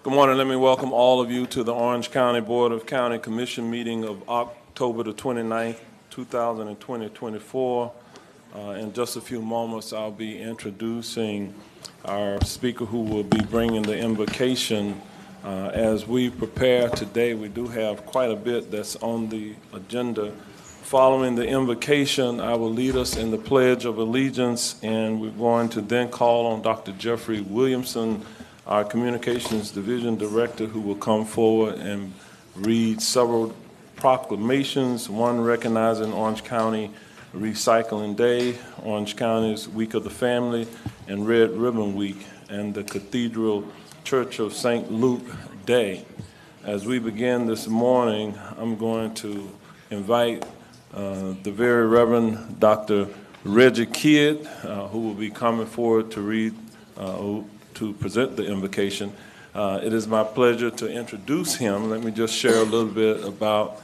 Good morning. Let me welcome all of you to the Orange County Board of County Commission meeting of October the 29th, 2024. In just a few moments, I'll be introducing our speaker who will be bringing the invocation. As we prepare today, we do have quite a bit that's on the agenda. Following the invocation, I will lead us in the Pledge of Allegiance, and we're going to then call on Dr. Jeffrey Williamson, our Communications Division Director, who will come forward and read several proclamations, one recognizing Orange County Recycling Day, Orange County's Week of the Family, and Red Ribbon Week, and the Cathedral Church of St. Luke Day. As we begin this morning, I'm going to invite the very Reverend Dr. Reggie Kidd, who will be coming forward to read to present the invocation. It is my pleasure to introduce him. Let me just share a little bit about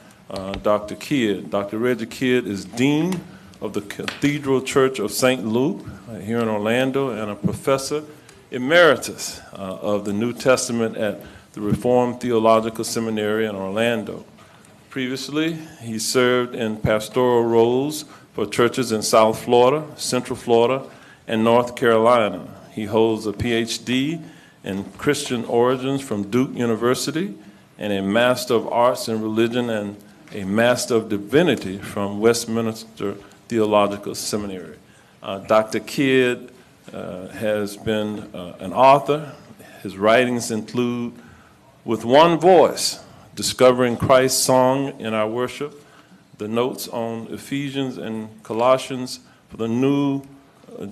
Dr. Kidd. Dr. Reggie Kidd is Dean of the Cathedral Church of St. Luke here in Orlando and a professor emeritus of the New Testament at the Reformed Theological Seminary in Orlando. Previously, he served in pastoral roles for churches in South Florida, Central Florida, and North Carolina. He holds a PhD in Christian origins from Duke University and a Master of Arts in Religion and a Master of Divinity from Westminster Theological Seminary. Dr. Kidd has been an author. His writings include With One Voice, Discovering Christ's Song in Our Worship, the notes on Ephesians and Colossians for the New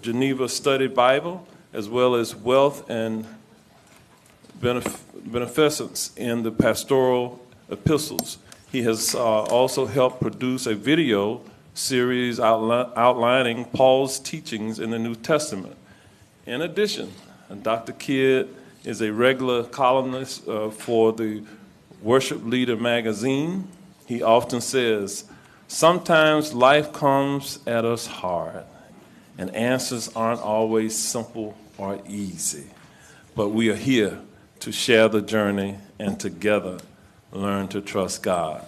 Geneva Study Bible, as well as Wealth and Beneficence in the Pastoral Epistles. He has also helped produce a video series outlining Paul's teachings in the New Testament. In addition, Dr. Kidd is a regular columnist for the Worship Leader magazine. He often says, "Sometimes life comes at us hard, and answers aren't always simple or easy, but we are here to share the journey and together learn to trust God."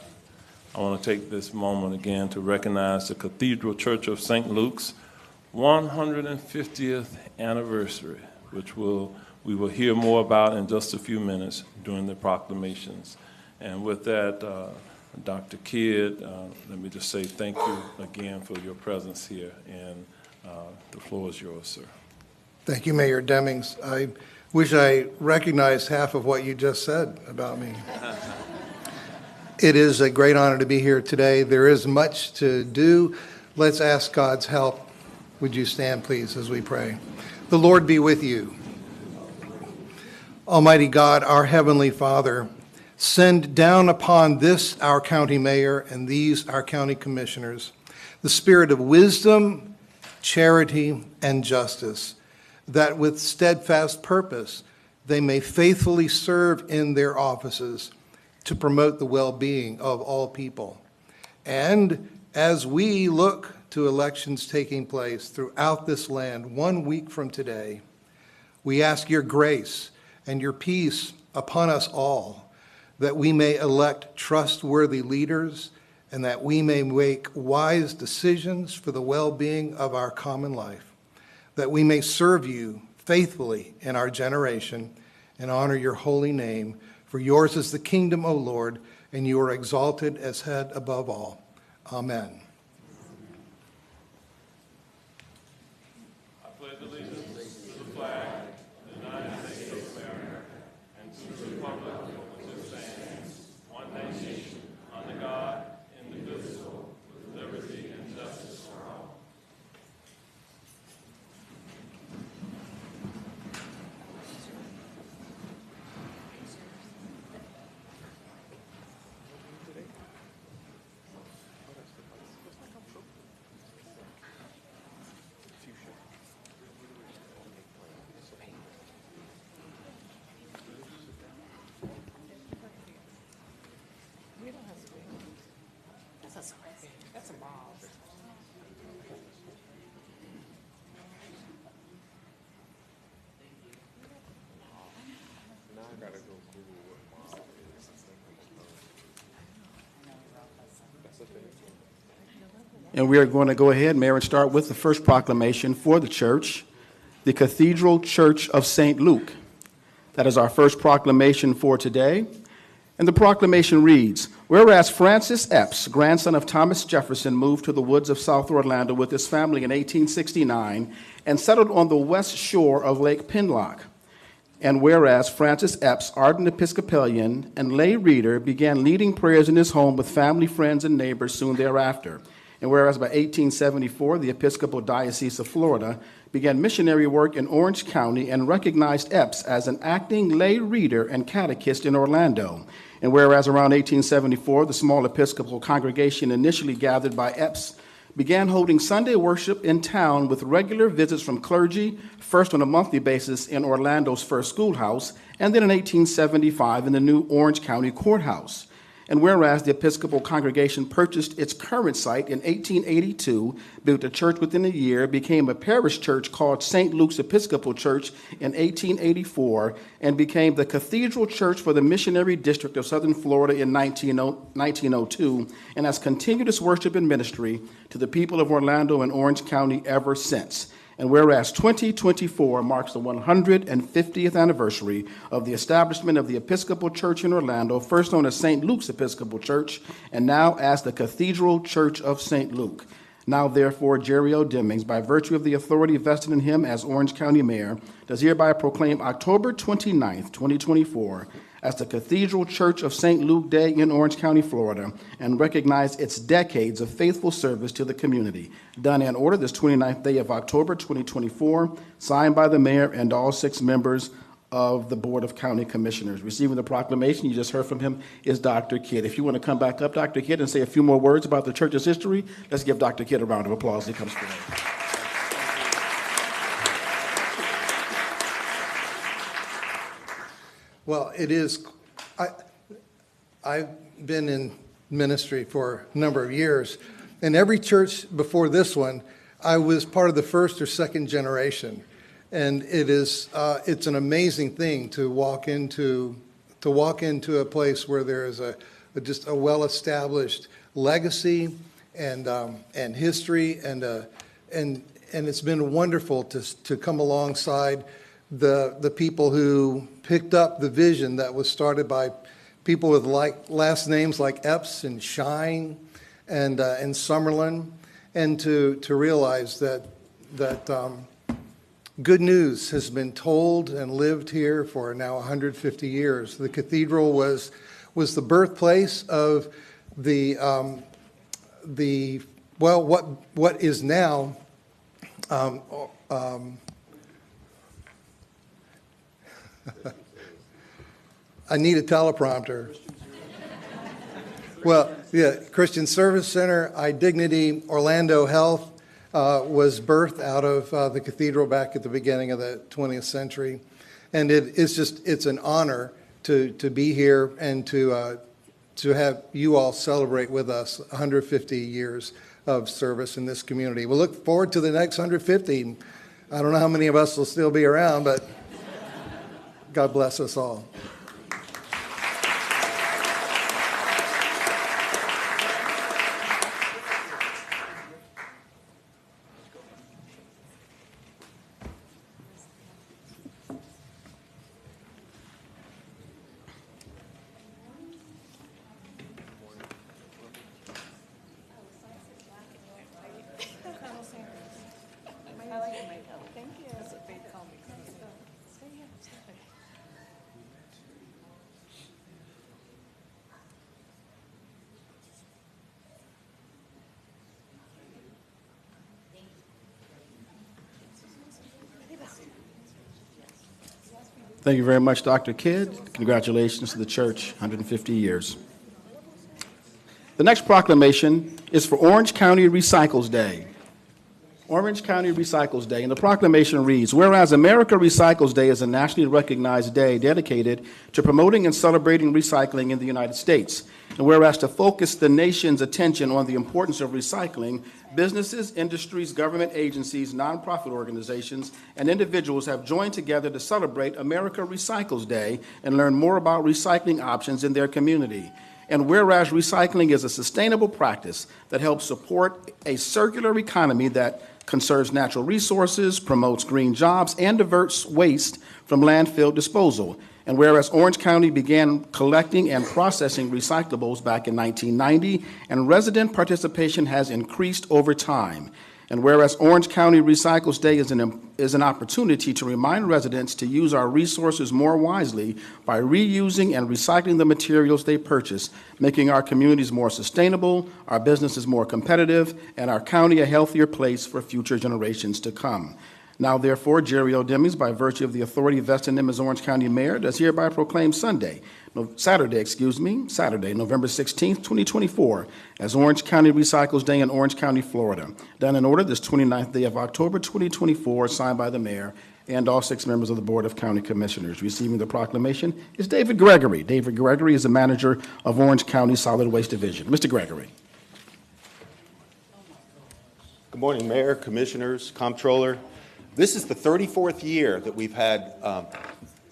I want to take this moment again to recognize the Cathedral Church of St. Luke's 150th anniversary, which we will hear more about in just a few minutes during the proclamations. And with that, Dr. Kidd, let me just say thank you again for your presence here, and the floor is yours, sir. Thank you, Mayor Demings. I wish I recognized half of what you just said about me. It is a great honor to be here today. There is much to do. Let's ask God's help. Would you stand, please, as we pray? The Lord be with you. Almighty God, our Heavenly Father, send down upon this, our county mayor, and these, our county commissioners, the spirit of wisdom, charity, and justice, that with steadfast purpose they may faithfully serve in their offices to promote the well-being of all people. And as we look to elections taking place throughout this land 1 week from today, we ask your grace and your peace upon us all, that we may elect trustworthy leaders and that we may make wise decisions for the well-being of our common life, that we may serve you faithfully in our generation and honor your holy name. For yours is the kingdom, O Lord, and you are exalted as head above all. Amen. I pledge allegiance to the flag of the United States of America and to the republic for which it stands, one nation, under God, indivisible, with liberty and justice for all. That's a mob. Now I gotta go. And we are going to go ahead, Mayor, and start with the first proclamation for the church, the Cathedral Church of St. Luke. That is our first proclamation for today. And the proclamation reads, whereas Francis Epps, grandson of Thomas Jefferson, moved to the woods of South Orlando with his family in 1869 and settled on the west shore of Lake Pinlock. And whereas Francis Epps, ardent Episcopalian and lay reader, began leading prayers in his home with family, friends, and neighbors soon thereafter. And whereas by 1874, the Episcopal Diocese of Florida began missionary work in Orange County and recognized Epps as an acting lay reader and catechist in Orlando. And whereas around 1874, the small Episcopal congregation initially gathered by Epps began holding Sunday worship in town with regular visits from clergy, first on a monthly basis in Orlando's first schoolhouse, and then in 1875 in the new Orange County Courthouse. And whereas the Episcopal congregation purchased its current site in 1882, built a church within a year, became a parish church called St. Luke's Episcopal Church in 1884, and became the Cathedral Church for the Missionary District of Southern Florida in 1902, and has continued its worship and ministry to the people of Orlando and Orange County ever since. And whereas 2024 marks the 150th anniversary of the establishment of the Episcopal Church in Orlando, first known as St. Luke's Episcopal Church, and now as the Cathedral Church of St. Luke. Now, therefore, Jerry O. Demings, by virtue of the authority vested in him as Orange County Mayor, does hereby proclaim October 29th, 2024, as the Cathedral Church of St. Luke Day in Orange County, Florida, and recognize its decades of faithful service to the community. Done in order this 29th day of October 2024, signed by the mayor and all 6 members of the Board of County Commissioners. Receiving the proclamation, you just heard from him, is Dr. Kidd. If you want to come back up, Dr. Kidd, and say a few more words about the church's history, let's give Dr. Kidd a round of applause as he comes forward. Well, it is, I've been in ministry for a number of years, and every church before this one, I was part of the first or second generation. And it is, it's an amazing thing to walk into a place where there is just a well-established legacy and history, and it's been wonderful to come alongside the people who picked up the vision that was started by people with last names like Epps and Shine and Summerlin, and to realize that good news has been told and lived here for now 150 years. The cathedral was the birthplace of what is now I need a teleprompter. Well, yeah, Christian Service Center, iDignity, Orlando Health was birthed out of the cathedral back at the beginning of the 20th century. And it's an honor to be here and to have you all celebrate with us 150 years of service in this community. We'll look forward to the next 150. I don't know how many of us will still be around, but God bless us all. Thank you very much, Dr. Kidd. Congratulations to the church, 150 years. The next proclamation is for Orange County Recycles Day. Orange County Recycles Day, and the proclamation reads, whereas America Recycles Day is a nationally recognized day dedicated to promoting and celebrating recycling in the United States, and whereas to focus the nation's attention on the importance of recycling, businesses, industries, government agencies, nonprofit organizations, and individuals have joined together to celebrate America Recycles Day and learn more about recycling options in their community. And whereas recycling is a sustainable practice that helps support a circular economy that conserves natural resources, promotes green jobs, and diverts waste from landfill disposal. And whereas Orange County began collecting and processing recyclables back in 1990, and resident participation has increased over time. And whereas Orange County Recycles Day is an opportunity to remind residents to use our resources more wisely by reusing and recycling the materials they purchase, making our communities more sustainable, our businesses more competitive, and our county a healthier place for future generations to come. Now, therefore, Jerry L. Demings, by virtue of the authority vested in him as Orange County Mayor, does hereby proclaim Saturday, November 16th, 2024, as Orange County Recycles Day in Orange County, Florida. Done in order this 29th day of October, 2024, signed by the Mayor and all 6 members of the Board of County Commissioners. Receiving the proclamation is David Gregory. David Gregory is the manager of Orange County Solid Waste Division. Mr. Gregory. Good morning, Mayor, Commissioners, Comptroller. This is the 34th year that we've had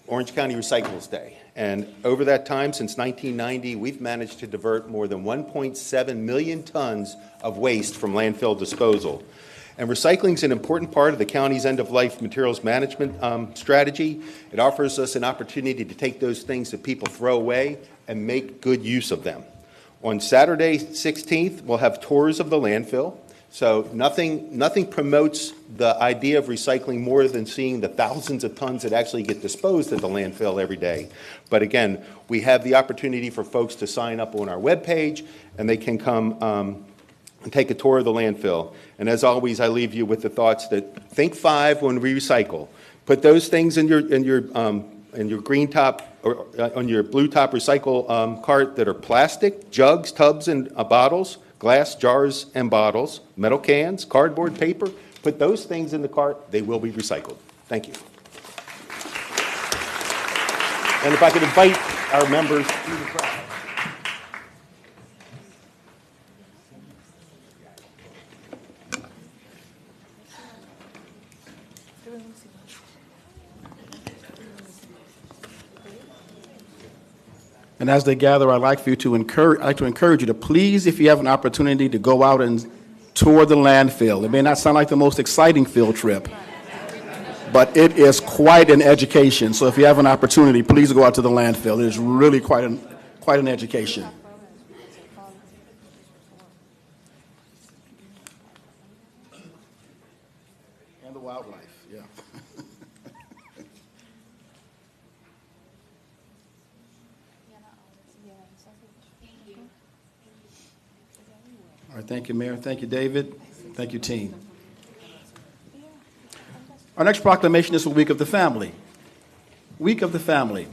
Orange County Recycles Day. And over that time, since 1990, we've managed to divert more than 1.7 million tons of waste from landfill disposal. And recycling is an important part of the county's end-of-life materials management strategy. It offers us an opportunity to take those things that people throw away and make good use of them. On Saturday, 16th, we'll have tours of the landfill. So nothing promotes the idea of recycling more than seeing the thousands of tons that actually get disposed at the landfill every day. But again, we have the opportunity for folks to sign up on our webpage, and they can come and take a tour of the landfill. And as always, I leave you with the thoughts that think 5 when we recycle. Put those things in your green top or on your blue top recycle cart that are plastic, jugs, tubs, and bottles. Glass, jars, and bottles, metal cans, cardboard, paper. Put those things in the cart, they will be recycled. Thank you. And if I could invite our members to the crowd. And as they gather, I'd like to encourage you to please, if you have an opportunity, to go out and tour the landfill. It may not sound like the most exciting field trip, but it is quite an education. So if you have an opportunity, please go out to the landfill. It is really quite an education. And the wildlife, yeah. All right, thank you, Mayor. Thank you, David. Thank you, team. Our next proclamation is for Week of the Family. Week of the Family.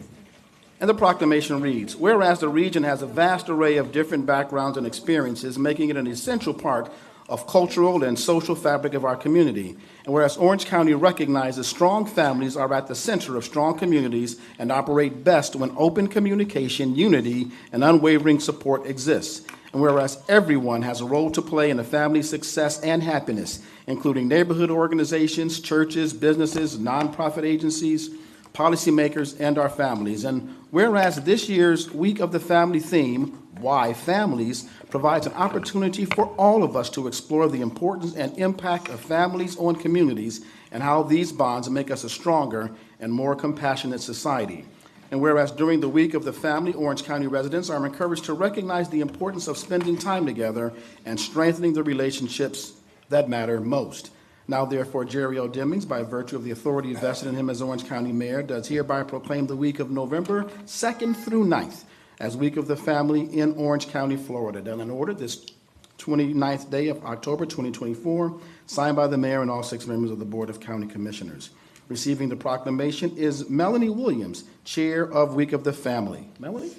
And the proclamation reads, whereas the region has a vast array of different backgrounds and experiences, making it an essential part of cultural and social fabric of our community. And whereas Orange County recognizes strong families are at the center of strong communities and operate best when open communication, unity, and unwavering support exists. And whereas everyone has a role to play in a family's success and happiness, including neighborhood organizations, churches, businesses, nonprofit agencies, policymakers, and our families. And whereas this year's Week of the Family theme, Why Families, provides an opportunity for all of us to explore the importance and impact of families on communities and how these bonds make us a stronger and more compassionate society. And whereas during the Week of the Family, Orange County residents are encouraged to recognize the importance of spending time together and strengthening the relationships that matter most. Now, therefore, Jerry L. Demings, by virtue of the authority vested in him as Orange County Mayor, does hereby proclaim the week of November 2nd through 9th as Week of the Family in Orange County, Florida. Done in order this 29th day of October 2024, signed by the Mayor and all 6 members of the Board of County Commissioners. Receiving the proclamation is Melanie Williams, Chair of Week of the Family. Melanie?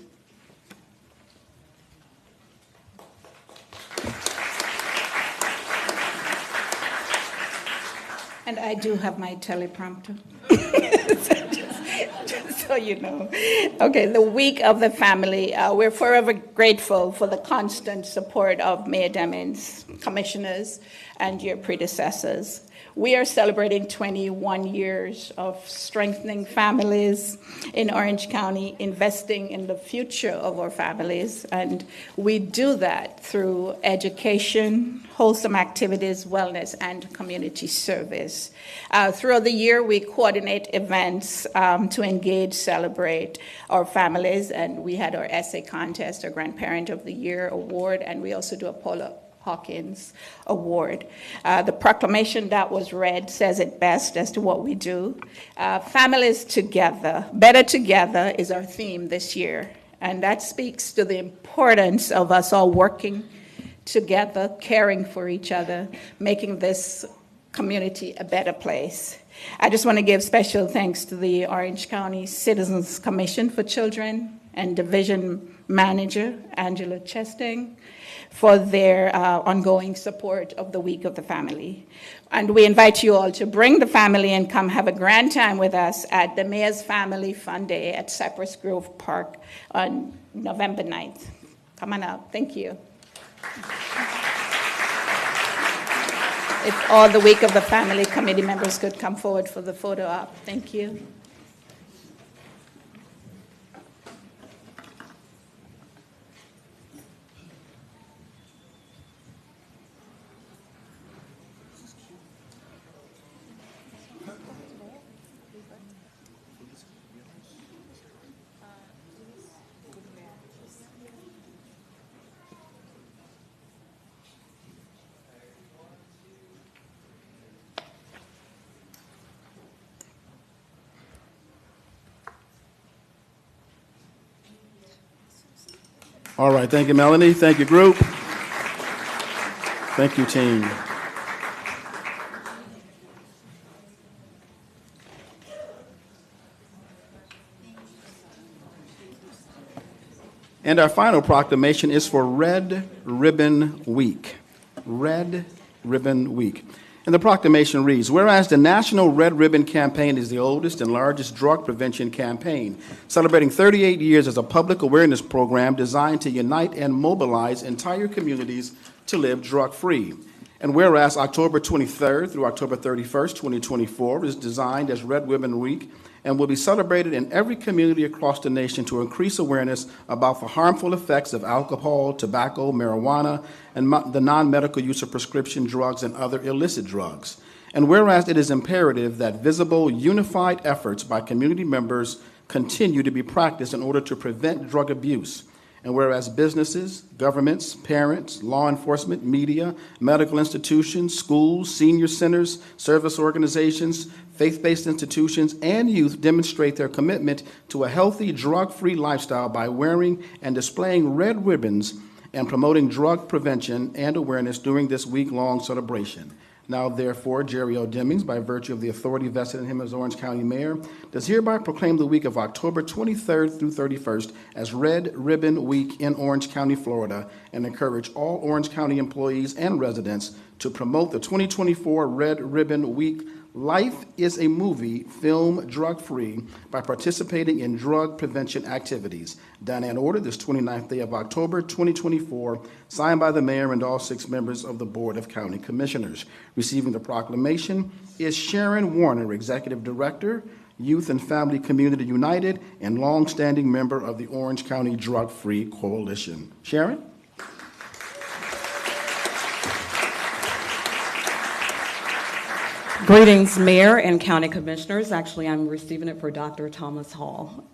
And I do have my teleprompter, just so you know. Okay, the Week of the Family. We're forever grateful for the constant support of Mayor Demings, commissioners, and your predecessors. We are celebrating 21 years of strengthening families in Orange County, investing in the future of our families, and we do that through education, wholesome activities, wellness, and community service. Throughout the year, we coordinate events to engage, celebrate our families, and we had our essay contest, our Grandparent of the Year award, and we also do a Paula Hawkins Award. The proclamation that was read says it best as to what we do. Families together, better together is our theme this year, and that speaks to the importance of us all working together, caring for each other, making this community a better place. I just want to give special thanks to the Orange County Citizens Commission for Children and Division Manager Angela Chesting for their ongoing support of the Week of the Family. And we invite you all to bring the family and come have a grand time with us at the Mayor's Family Fun Day at Cypress Grove Park on November 9th. Come on out. Thank you. If all the Week of the Family committee members could come forward for the photo op. Thank you. All right, thank you, Melanie. Thank you, group. Thank you, team. And our final proclamation is for Red Ribbon Week. Red Ribbon Week. And the proclamation reads, whereas the National Red Ribbon Campaign is the oldest and largest drug prevention campaign, celebrating 38 years as a public awareness program designed to unite and mobilize entire communities to live drug-free. And whereas October 23rd through October 31st, 2024 is designed as Red Ribbon Week and will be celebrated in every community across the nation to increase awareness about the harmful effects of alcohol, tobacco, marijuana, and the non-medical use of prescription drugs and other illicit drugs. And whereas it is imperative that visible, unified efforts by community members continue to be practiced in order to prevent drug abuse. And whereas businesses, governments, parents, law enforcement, media, medical institutions, schools, senior centers, service organizations, faith-based institutions, and youth demonstrate their commitment to a healthy, drug-free lifestyle by wearing and displaying red ribbons and promoting drug prevention and awareness during this week-long celebration. Now, therefore, Jerry O. Demings, by virtue of the authority vested in him as Orange County Mayor, does hereby proclaim the week of October 23rd through 31st as Red Ribbon Week in Orange County, Florida, and encourage all Orange County employees and residents to promote the 2024 Red Ribbon Week Life is a Movie film drug-free by participating in drug prevention activities. Done and ordered this 29th day of October, 2024, signed by the mayor and all 6 members of the Board of County Commissioners. Receiving the proclamation is Sharon Warner, Executive Director, Youth and Family Community United, and longstanding member of the Orange County Drug-Free Coalition. Sharon? Greetings, Mayor and County Commissioners. Actually, I'm receiving it for Dr. Thomas Hall.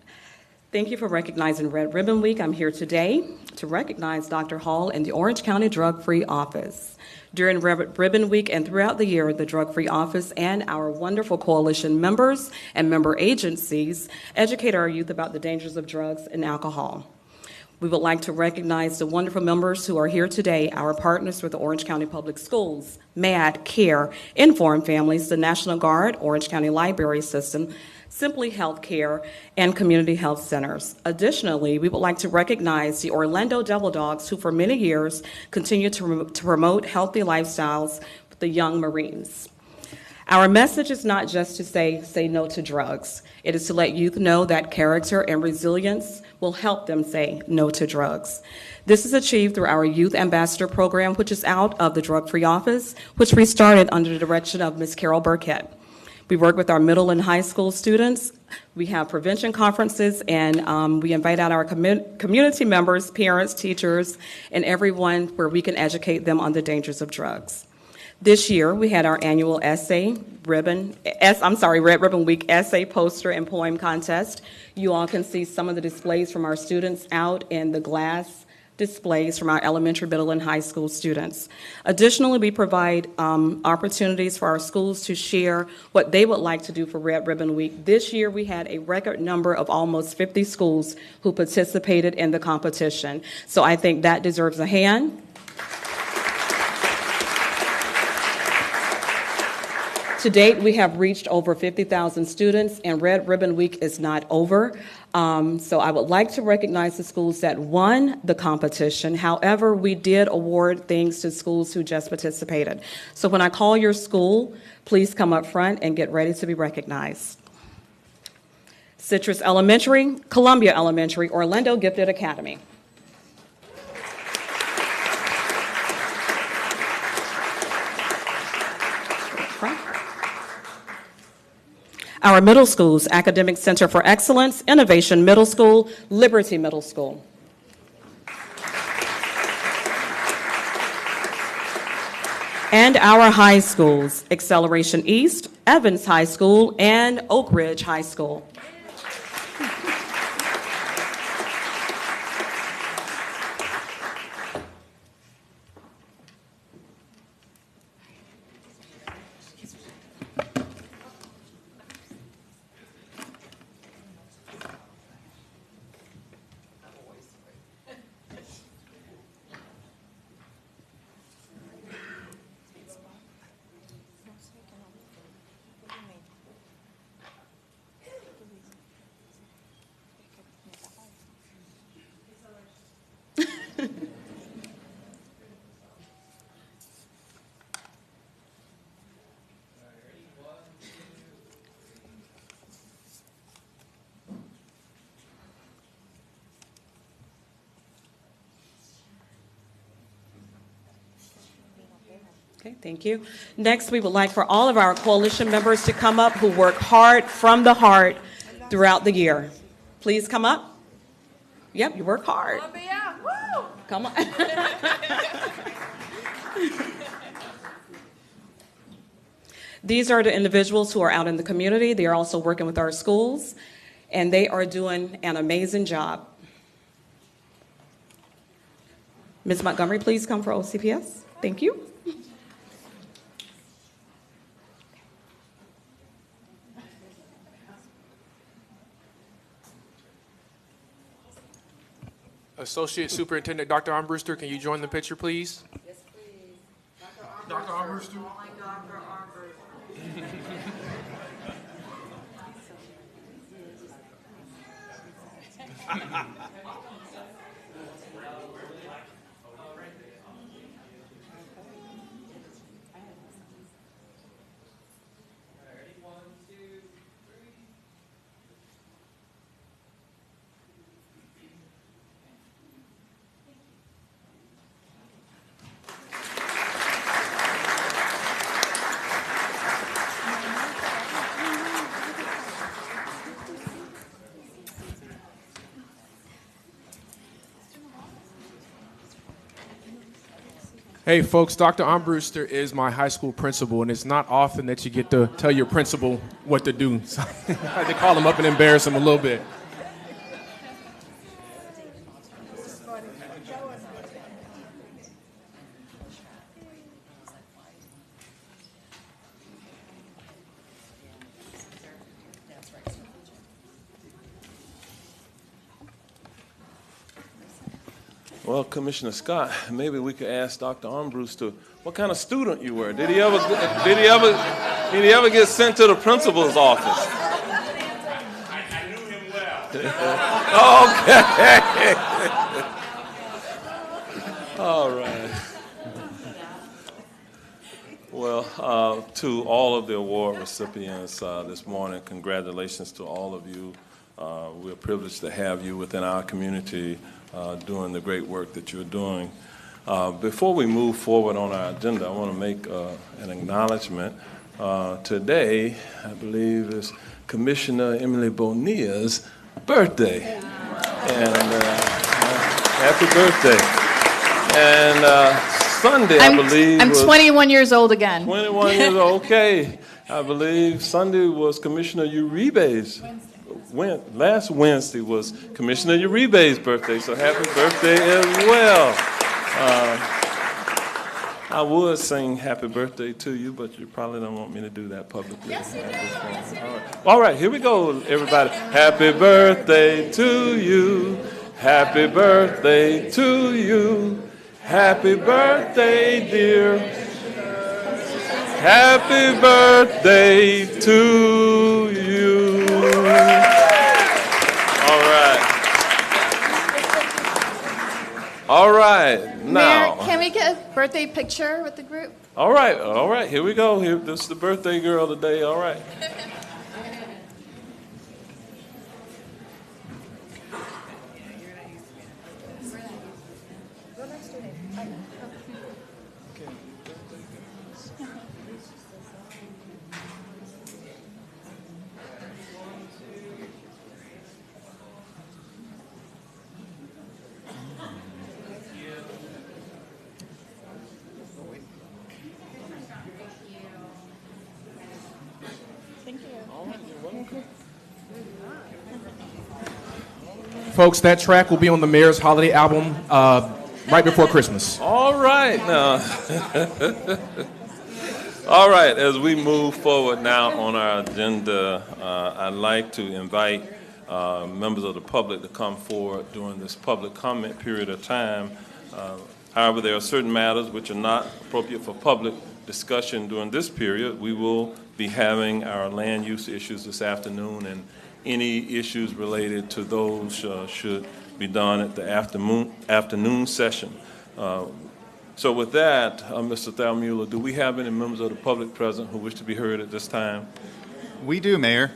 Thank you for recognizing Red Ribbon Week. I'm here today to recognize Dr. Hall and the Orange County Drug-Free Office. During Red Ribbon Week and throughout the year, the Drug-Free Office and our wonderful coalition members and member agencies educate our youth about the dangers of drugs and alcohol. We would like to recognize the wonderful members who are here today, our partners with the Orange County Public Schools, MAD, CARE, Inform Families, the National Guard, Orange County Library System, Simply Healthcare, and Community Health Centers. Additionally, we would like to recognize the Orlando Devil Dogs, who for many years continue to promote healthy lifestyles with the young Marines. Our message is not just to say no to drugs. It is to let youth know that character and resilience will help them say no to drugs. This is achieved through our Youth Ambassador Program, which is out of the Drug Free Office, which we started under the direction of Ms. Carol Burkett. We work with our middle and high school students. We have prevention conferences, and we invite out our community members, parents, teachers, and everyone where we can educate them on the dangers of drugs. This year, we had our annual Red Ribbon Week essay, poster, and poem contest. You all can see some of the displays from our students out in the glass displays from our elementary, middle, and high school students. Additionally, we provide opportunities for our schools to share what they would like to do for Red Ribbon Week. This year, we had a record number of almost 50 schools who participated in the competition. So I think that deserves a hand. To date, we have reached over 50,000 students, and Red Ribbon Week is not over. So I would like to recognize the schools that won the competition. However, we did award things to schools who just participated. So when I call your school, please come up front and get ready to be recognized. Citrus Elementary, Columbia Elementary, Orlando Gifted Academy. Our middle schools, Academic Center for Excellence, Innovation Middle School, Liberty Middle School. And our high schools, Acceleration East, Evans High School, and Oak Ridge High School. Okay, thank you. Next, we would like for all of our coalition members to come up who work hard from the heart throughout the year. Please come up. Yep, you work hard. Come on. These are the individuals who are out in the community. They are also working with our schools, and they are doing an amazing job. Ms. Montgomery, please come for OCPS. Thank you. Associate Superintendent Dr. Armbruster, can you join the picture, please? Yes, please. Dr. Armbruster. Dr. Armbruster. Hey folks, Dr. Armbruster is my high school principal, and it's not often that you get to tell your principal what to do. So I had to call him up and embarrass him a little bit. Well, Commissioner Scott, maybe we could ask Dr. Armbruster what kind of student you were. Did he ever get sent to the principal's office? I knew him well. Okay. All right. Well, to all of the award recipients this morning, congratulations to all of you we're privileged to have you within our community doing the great work that you're doing. Before we move forward on our agenda, I want to make an acknowledgement. Today, I believe, is Commissioner Emily Bonilla's birthday. And happy birthday. And Sunday, I believe, I'm was 21 years old again. 21 years old, okay. I believe Sunday was Commissioner Uribe's. Last Wednesday was Commissioner Uribe's birthday, so happy birthday as well. I would sing happy birthday to you, but you probably don't want me to do that publicly. Yes, you do. Yes, you do. All right, here we go, everybody. Happy birthday to you. Happy birthday to you. Happy birthday, dear. Happy birthday to you. All right. All right. Now. Mayor, can we get a birthday picture with the group? All right. Here we go. This is the birthday girl today. All right. Folks, that track will be on the Mayor's holiday album right before Christmas. All right now. All right, as we move forward now on our agenda, I'd like to invite members of the public to come forward during this public comment period of time. However, there are certain matters which are not appropriate for public discussion during this period. We will be having our land use issues this afternoon, and any issues related to those should be done at the afternoon session. So with that, Mr. Thalmuller, do we have any members of the public present who wish to be heard at this time? We do, Mayor.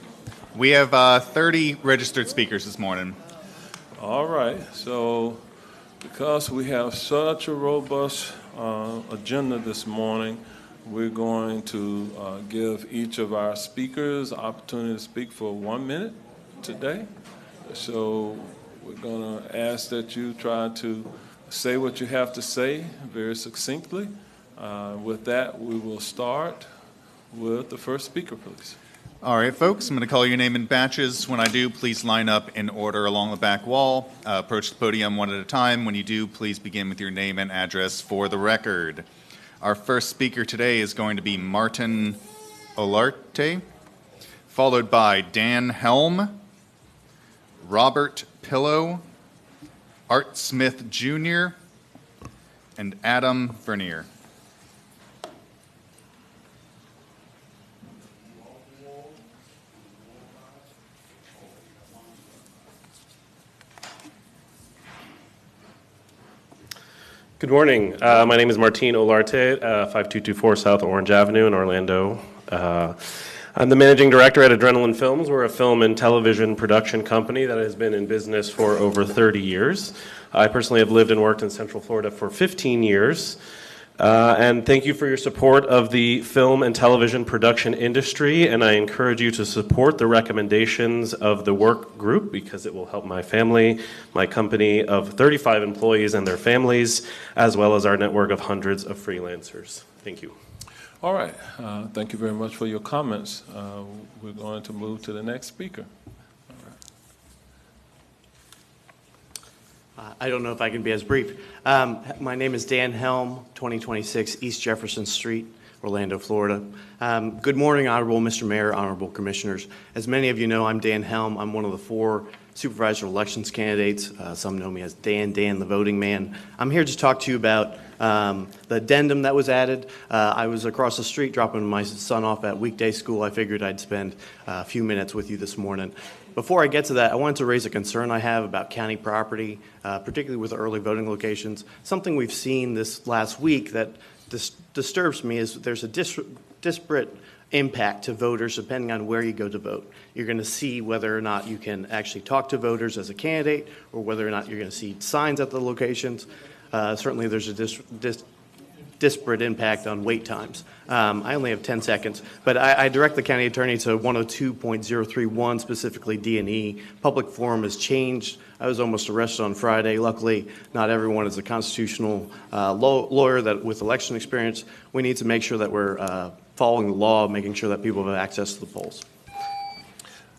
We have 30 registered speakers this morning. All right. So because we have such a robust agenda this morning, we're going to give each of our speakers opportunity to speak for 1 minute today. So we're going to ask that you try to say what you have to say very succinctly. With that, we will start with the first speaker, please. All right, folks, I'm going to call your name in batches. When I do, please line up in order along the back wall. Approach the podium one at a time. When you do, please begin with your name and address for the record. Our first speaker today is going to be Martin Olarte, followed by Dan Helm, Robert Pillow, Art Smith Jr., and Adam Vernier. Good morning. My name is Martin Olarte, 5224 South Orange Avenue in Orlando. I'm the managing director at Adrenaline Films. We're a film and television production company that has been in business for over 30 years. I personally have lived and worked in Central Florida for 15 years. And thank you for your support of the film and television production industry, and I encourage you to support the recommendations of the work group because it will help my family, my company of 35 employees and their families, as well as our network of hundreds of freelancers. Thank you. All right. Thank you very much for your comments. We're going to move to the next speaker. I don't know if I can be as brief. My name is Dan Helm, 2026 East Jefferson Street, Orlando, Florida. Good morning, Honorable Mr. Mayor, Honorable Commissioners. As many of you know, I'm Dan Helm. I'm one of the 4 supervisor elections candidates. Some know me as Dan the voting man. I'm here to talk to you about the addendum that was added. I was across the street dropping my son off at weekday school. I figured I'd spend a few minutes with you this morning. Before I get to that, I wanted to raise a concern I have about county property, particularly with early voting locations. Something we've seen this last week that disturbs me is there's a disparate impact to voters depending on where you go to vote. You're going to see whether or not you can actually talk to voters as a candidate or whether or not you're going to see signs at the locations. Certainly there's a disparate impact on wait times. I only have 10 seconds, but I direct the county attorney to 102.031, specifically D&E. Public forum has changed. I was almost arrested on Friday. Luckily, not everyone is a constitutional lawyer with election experience. We need to make sure that we're following the law, making sure that people have access to the polls.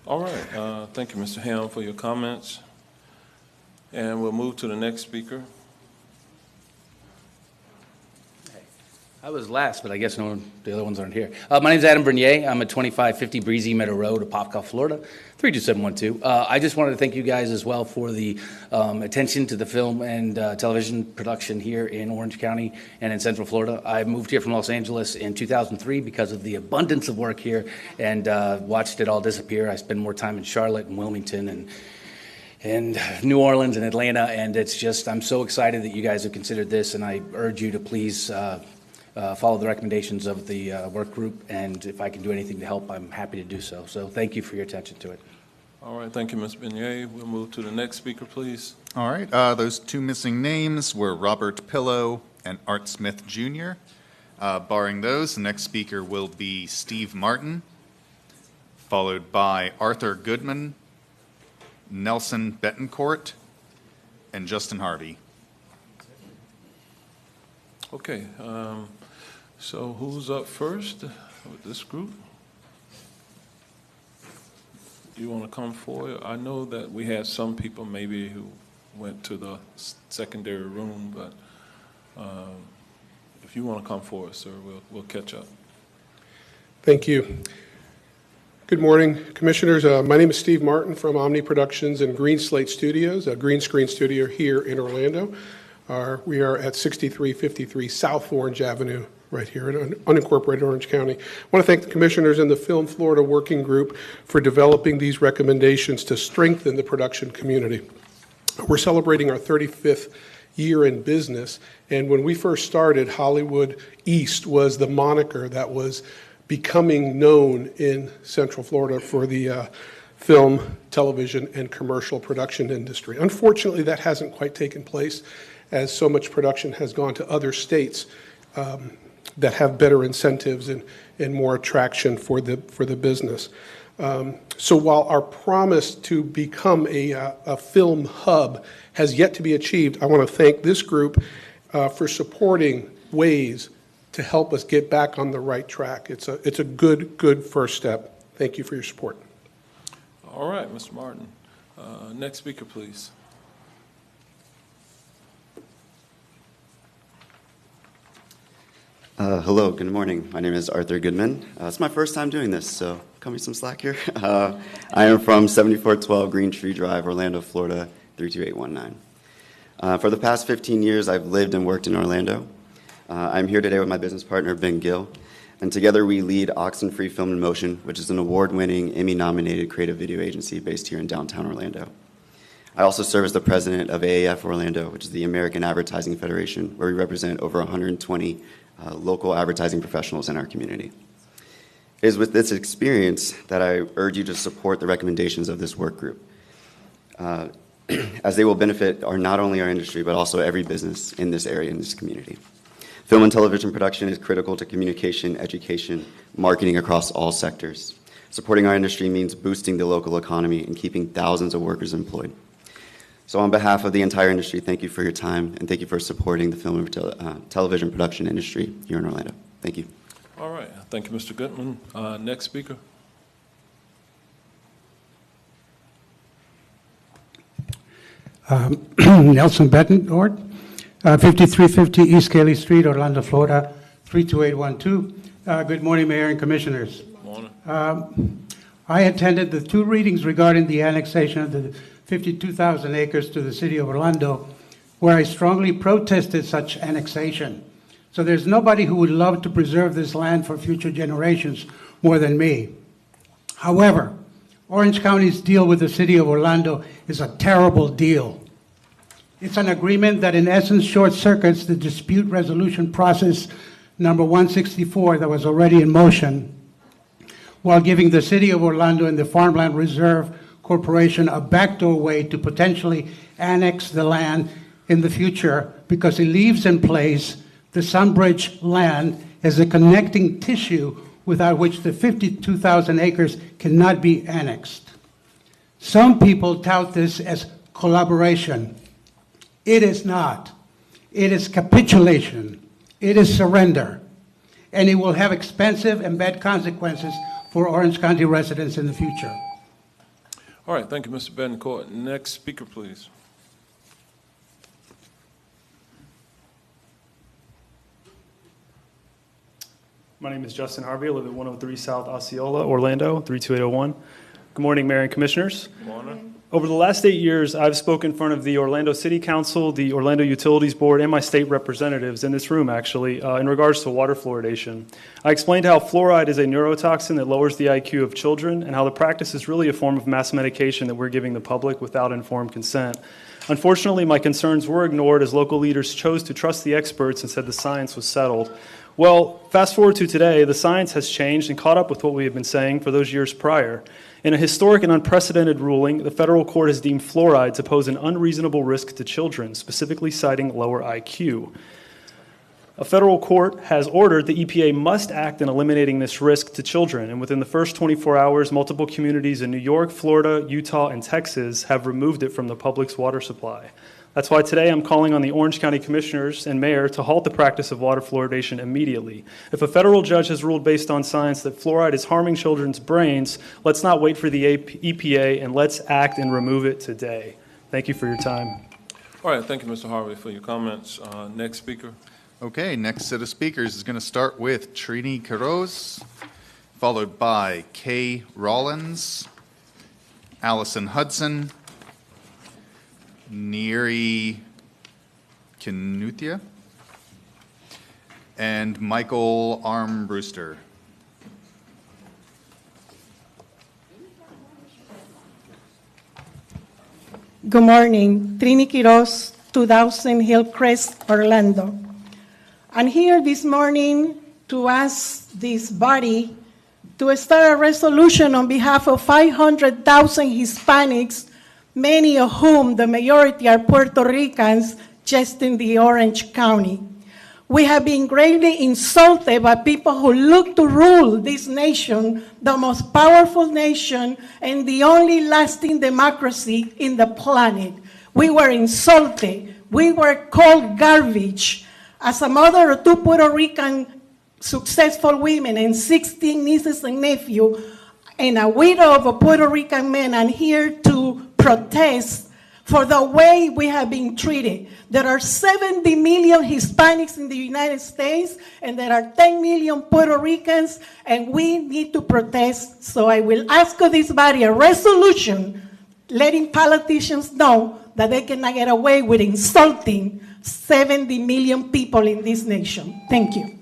All right. Thank you, Mr. Helm, for your comments. And we'll move to the next speaker. I was last, but I guess the other ones aren't here. My name is Adam Bernier. I'm at 2550 Breezy Meadow Road, Apopka, Florida, 32712. I just wanted to thank you guys as well for the attention to the film and television production here in Orange County and in Central Florida. I moved here from Los Angeles in 2003 because of the abundance of work here and watched it all disappear. I spend more time in Charlotte and Wilmington and New Orleans and Atlanta, and it's just, I'm so excited that you guys have considered this, and I urge you to please follow the recommendations of the work group, and if I can do anything to help, I'm happy to do so. So thank you for your attention to it. All right, thank you, Ms. Bernier. We'll move to the next speaker, please. All right, those two missing names were Robert Pillow and Art Smith Jr. Barring those, the next speaker will be Steve Martin, followed by Arthur Goodman, Nelson Betancourt, and Justin Harvey. Okay, so who's up first with this group? You want to come forward? I know that we had some people maybe who went to the secondary room, but if you want to come forward, sir, we'll catch up. Thank you. Good morning, Commissioners. My name is Steve Martin from Omni Productions and Green Slate Studios, a green screen studio here in Orlando. We are at 6353 South Orange Avenue, right here in unincorporated Orange County. I want to thank the Commissioners and the Film Florida Working Group for developing these recommendations to strengthen the production community. We're celebrating our 35th year in business, and when we first started, Hollywood East was the moniker that was becoming known in Central Florida for the film, television, and commercial production industry. Unfortunately, that hasn't quite taken place, as so much production has gone to other states that have better incentives and more attraction for the business. So while our promise to become a film hub has yet to be achieved, I want to thank this group for supporting ways to help us get back on the right track. It's a good first step. Thank you for your support. All right, Mr. Martin. Next speaker, please. Hello, good morning. My name is Arthur Goodman. It's my first time doing this, so cut me some slack here. I am from 7412 Green Tree Drive, Orlando, Florida, 32819. For the past 15 years, I've lived and worked in Orlando. I'm here today with my business partner, Ben Gill, and together we lead Oxen Free Film in Motion, which is an award-winning, Emmy-nominated creative video agency based here in downtown Orlando. I also serve as the president of AAF Orlando, which is the American Advertising Federation, where we represent over 120 local advertising professionals in our community. It is with this experience that I urge you to support the recommendations of this work group, as they will benefit not only our industry, but also every business in this area, in this community. Film and television production is critical to communication, education, marketing across all sectors. Supporting our industry means boosting the local economy and keeping thousands of workers employed. So on behalf of the entire industry, thank you for your time, and thank you for supporting the film and television production industry here in Orlando. Thank you. All right. Thank you, Mr. Goodman. Next speaker. Nelson Betancourt, 5350 East Cayley Street, Orlando, Florida, 32812. Good morning, Mayor and Commissioners. Good morning. I attended the two readings regarding the annexation of the 52,000 acres to the city of Orlando, where I strongly protested such annexation. So there's nobody who would love to preserve this land for future generations more than me. However, Orange County's deal with the city of Orlando is a terrible deal. It's an agreement that in essence short circuits the dispute resolution process number 164 that was already in motion while giving the City of Orlando and the Farmland Reserve Corporation a backdoor way to potentially annex the land in the future, because it leaves in place the Sunbridge land as a connecting tissue without which the 52,000 acres cannot be annexed. Some people tout this as collaboration. It is not. It is capitulation. It is surrender. And it will have expensive and bad consequences for Orange County residents in the future. All right, thank you, Mr. Betancourt. Next speaker, please. My name is Justin Harvey. I live at 103 South Osceola, Orlando, 32801. Good morning, Mayor and Commissioners. Good morning. Over the last 8 years, I've spoken in front of the Orlando City Council, the Orlando Utilities Board, and my state representatives in this room, actually, in regards to water fluoridation. I explained how fluoride is a neurotoxin that lowers the IQ of children, and how the practice is really a form of mass medication that we're giving the public without informed consent. Unfortunately, my concerns were ignored as local leaders chose to trust the experts and said the science was settled. Well, fast forward to today, the science has changed and caught up with what we have been saying for those years prior. In a historic and unprecedented ruling, the federal court has deemed fluoride to pose an unreasonable risk to children, specifically citing lower IQ. A federal court has ordered the EPA must act in eliminating this risk to children, and within the first 24 hours, multiple communities in New York, Florida, Utah, and Texas have removed it from the public's water supply. That's why today I'm calling on the Orange County Commissioners and Mayor to halt the practice of water fluoridation immediately. If a federal judge has ruled based on science that fluoride is harming children's brains, let's not wait for the EPA and let's act and remove it today. Thank you for your time. All right, thank you, Mr. Harvey, for your comments. Next speaker. Okay, next set of speakers is going to start with Trini Quiroz, followed by Kay Rollins, Allison Hudson, Neri Kinuthia, and Michael Armbruster. Good morning. Trini Quiroz, 2000 Hillcrest, Orlando. I'm here this morning to ask this body to start a resolution on behalf of 500,000 Hispanics, many of whom, the majority, are Puerto Ricans, just in the Orange County. We have been greatly insulted by people who look to rule this nation, the most powerful nation and the only lasting democracy in the planet. We were insulted. We were called garbage. As a mother of 2 Puerto Rican successful women and 16 nieces and nephews, and a widow of a Puerto Rican man, I'm here to protest for the way we have been treated. There are 70 million Hispanics in the United States, and there are 10 million Puerto Ricans, and we need to protest. So I will ask of this body a resolution letting politicians know that they cannot get away with insulting 70 million people in this nation. Thank you.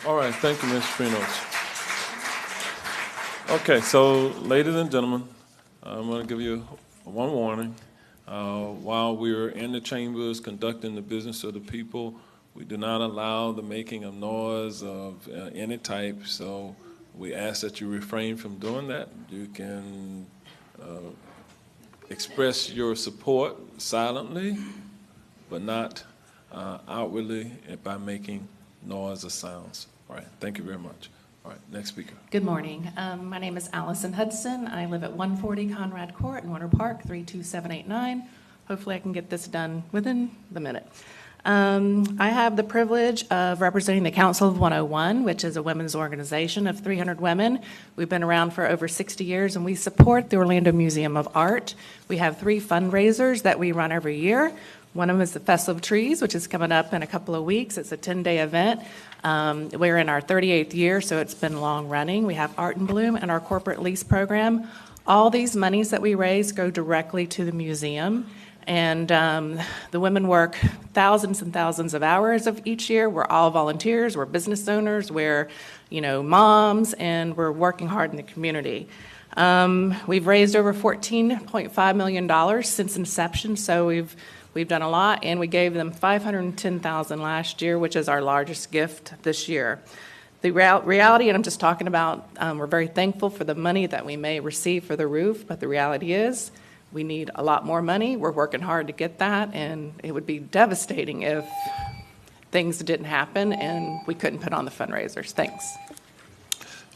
All right, thank you, Ms. Trinos. Okay, so ladies and gentlemen, I'm going to give you one warning. While we're in the chambers conducting the business of the people, we do not allow the making of noise of any type, so we ask that you refrain from doing that. You can express your support silently, but not outwardly by making noise or sounds. All right, thank you very much. All right, next speaker. Good morning. My name is Allison Hudson. I live at 140 Conrad Court in Winter Park, 32789. Hopefully I can get this done within the minute. I have the privilege of representing the Council of 101, which is a women's organization of 300 women. We've been around for over 60 years, and we support the Orlando Museum of Art. We have 3 fundraisers that we run every year. One of them is the Festival of Trees, which is coming up in a couple of weeks. It's a 10-day event. We're in our 38th year, so it's been long running. We have Art in Bloom and our corporate lease program. All these monies that we raise go directly to the museum. And the women work thousands and thousands of hours of each year. We're all volunteers. We're business owners. We're, moms, and we're working hard in the community. We've raised over $14.5 million since inception, so we've done a lot, and we gave them $510,000 last year, which is our largest gift this year. The reality, and I'm just talking about, we're very thankful for the money that we may receive for the roof, but the reality is we need a lot more money. We're working hard to get that, and it would be devastating if things didn't happen and we couldn't put on the fundraisers. Thanks.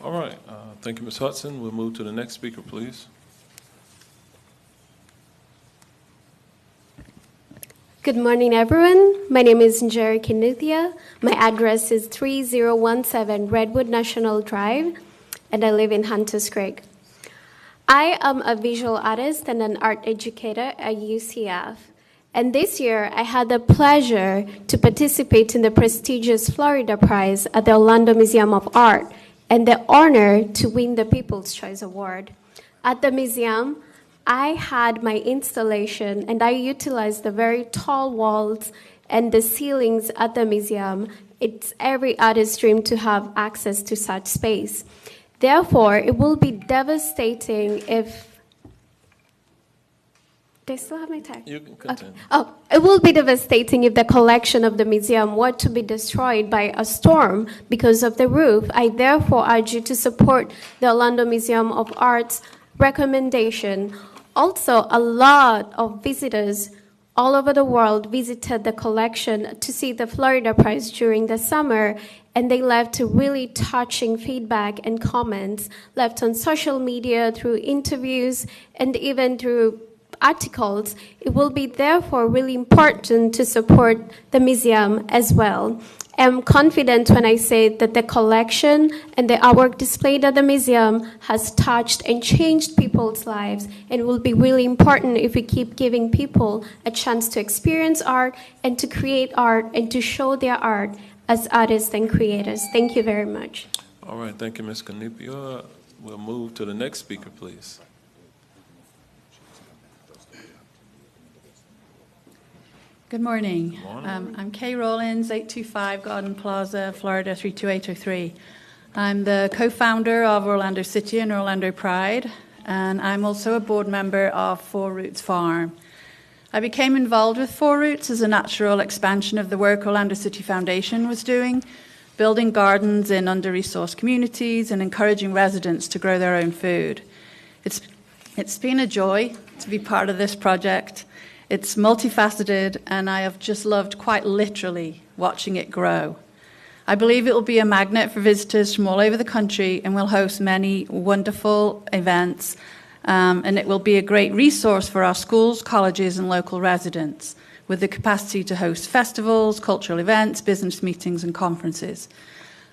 All right. Thank you, Ms. Hudson. We'll move to the next speaker, please. Good morning, everyone. My name is Njeri Kinuthia. My address is 3017 Redwood National Drive, and I live in Hunters Creek. I am a visual artist and an art educator at UCF. And this year, I had the pleasure to participate in the prestigious Florida Prize at the Orlando Museum of Art and the honor to win the People's Choice Award. At the museum, I had my installation, and I utilized the very tall walls and the ceilings at the museum. It's every artist's dream to have access to such space. Therefore, it will be devastating if... Do I still have my tag? You can continue. Okay. Oh, it will be devastating if the collection of the museum were to be destroyed by a storm because of the roof. I therefore urge you to support the Orlando Museum of Art's recommendation. Also, a lot of visitors all over the world visited the collection to see the Florida Prize during the summer, and they left really touching feedback and comments left on social media, through interviews, and even through articles. It will be therefore really important to support the museum as well. I'm confident when I say that the collection and the artwork displayed at the museum has touched and changed people's lives, and will be really important if we keep giving people a chance to experience art and to create art and to show their art as artists and creators. Thank you very much. All right. Thank you, Ms. Canipia. We'll move to the next speaker, please. Good morning. Good morning. I'm Kay Rollins, 825 Garden Plaza, Florida 32803. I'm the co-founder of Orlando City and Orlando Pride, and I'm also a board member of Four Roots Farm. I became involved with Four Roots as a natural expansion of the work Orlando City Foundation was doing, building gardens in under-resourced communities and encouraging residents to grow their own food. It's been a joy to be part of this project. It's multifaceted, and I have just loved, quite literally, watching it grow. I believe it will be a magnet for visitors from all over the country, and will host many wonderful events, and it will be a great resource for our schools, colleges, and local residents, with the capacity to host festivals, cultural events, business meetings, and conferences.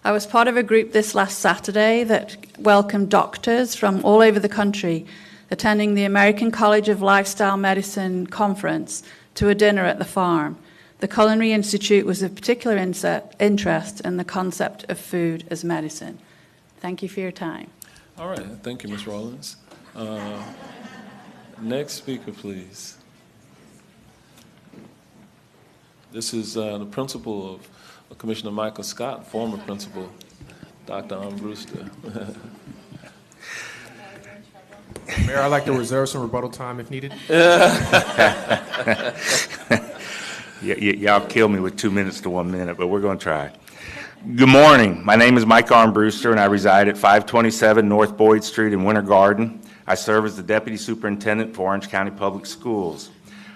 I was part of a group this last Saturday that welcomed doctors from all over the country attending the American College of Lifestyle Medicine conference to a dinner at the farm. The Culinary Institute was of particular interest in the concept of food as medicine. Thank you for your time. All right. Thank you, Ms. Rollins. Next speaker, please. This is the principal of Commissioner Michael Scott, former principal, Dr. Brewster. Mayor, I'd like to reserve some rebuttal time if needed. Y'all kill me with 2 minutes to 1 minute, but we're going to try. Good morning. My name is Mike Armbruster, and I reside at 527 North Boyd Street in Winter Garden. I serve as the Deputy Superintendent for Orange County Public Schools.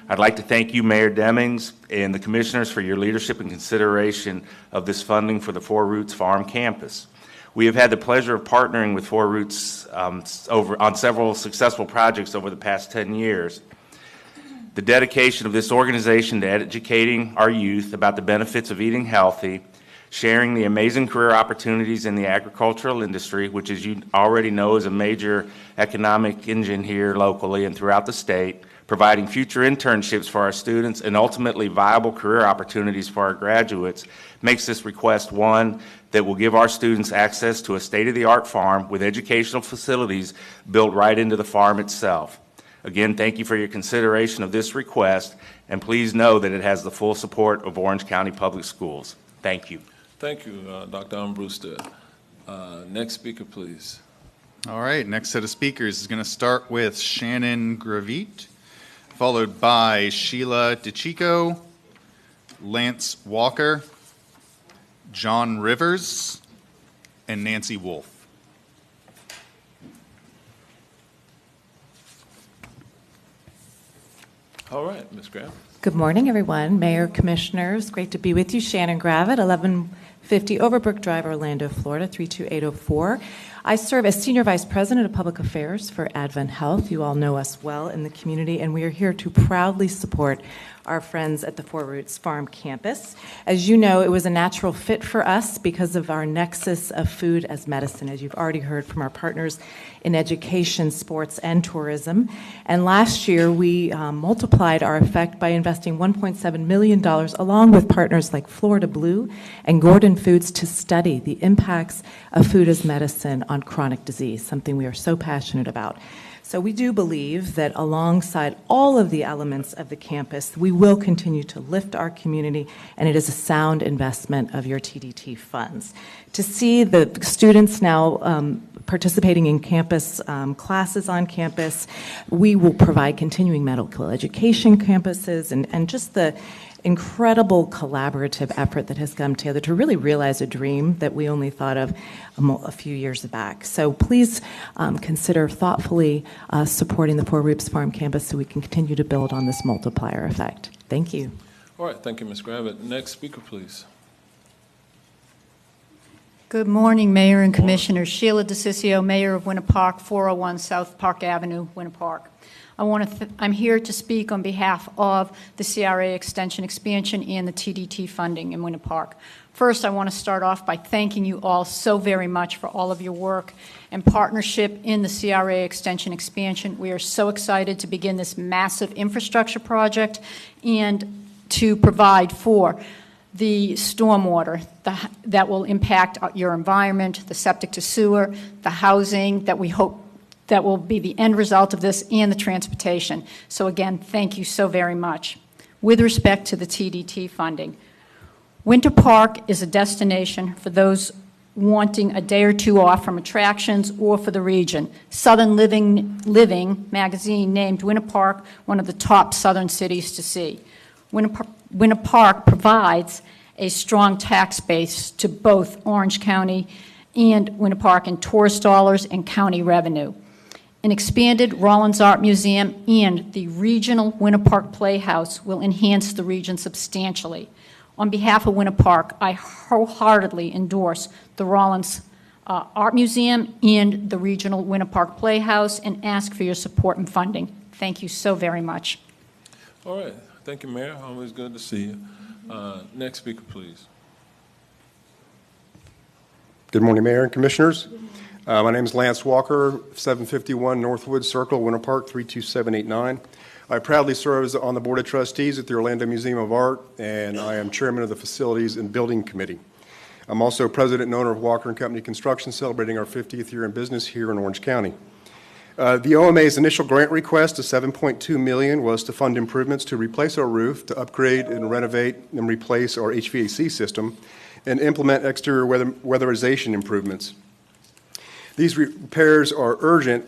I'd like to thank you, Mayor Demings, and the commissioners for your leadership and consideration of this funding for the Four Roots Farm campus. We have had the pleasure of partnering with Four Roots on several successful projects over the past 10 years. The dedication of this organization to educating our youth about the benefits of eating healthy, sharing the amazing career opportunities in the agricultural industry, which, as you already know, is a major economic engine here locally and throughout the state, providing future internships for our students and ultimately viable career opportunities for our graduates, makes this request one that will give our students access to a state-of-the-art farm with educational facilities built right into the farm itself. Again, thank you for your consideration of this request, and please know that it has the full support of Orange County Public Schools. Thank you. Thank you, Dr. Armbruster. Next speaker, please. All right, next set of speakers is going to start with Shannon Gravit, followed by Sheila DeChico, Lance Walker, John Rivers, and Nancy Wolf. All right, Ms. Graham. Good morning, everyone. Mayor, Commissioners, great to be with you. Shannon Gravitt, 1150 Overbrook Drive, Orlando, Florida, 32804. I serve as Senior Vice President of Public Affairs for Advent Health. You all know us well in the community, and we are here to proudly support our friends at the Four Roots Farm campus. As you know, it was a natural fit for us because of our nexus of food as medicine, as you've already heard from our partners in education, sports, and tourism. And last year, we multiplied our effect by investing $1.7 million, along with partners like Florida Blue and Gordon Foods, to study the impacts of food as medicine on chronic disease, something we are so passionate about. So we do believe that alongside all of the elements of the campus, we will continue to lift our community, and it is a sound investment of your TDT funds. To see the students now participating in campus classes on campus, we will provide continuing medical education campuses and just the incredible collaborative effort that has come together to really realize a dream that we only thought of a few years back. So please consider thoughtfully supporting the Four Roots Farm campus so we can continue to build on this multiplier effect. Thank you. All right, thank you, Ms. Gravitt. Next speaker, please. Good morning, Mayor and Commissioners. Sheila DeCiccio, Mayor of Winter Park, 401 South Park Avenue, Winter Park. I'm here to speak on behalf of the CRA extension expansion and the TDT funding in Winter Park. First, I want to start off by thanking you all so very much for all of your work and partnership in the CRA extension expansion. We are so excited to begin this massive infrastructure project and to provide for the stormwater that will impact your environment, the septic to sewer, the housing that we hope that will be the end result of this, and the transportation. So again, thank you so very much. With respect to the TDT funding, Winter Park is a destination for those wanting a day or two off from attractions or for the region. Southern Living magazine named Winter Park one of the top southern cities to see. Winter Park provides a strong tax base to both Orange County and Winter Park in tourist dollars and county revenue. An expanded Rollins Art Museum and the regional Winter Park Playhouse will enhance the region substantially. On behalf of Winter Park, I wholeheartedly endorse the Rollins Art Museum and the regional Winter Park Playhouse and ask for your support and funding. Thank you so very much. All right. Thank you, Mayor. Always good to see you. Next speaker, please. Good morning, Mayor and Commissioners. My name is Lance Walker, 751 Northwood Circle, Winter Park, 32789. I proudly serve on the Board of Trustees at the Orlando Museum of Art, and I am Chairman of the Facilities and Building Committee. I'm also President and owner of Walker & Company Construction, celebrating our 50th year in business here in Orange County. The OMA's initial grant request of $7.2 million was to fund improvements to replace our roof, to upgrade and renovate and replace our HVAC system, and implement exterior weatherization improvements. These repairs are urgent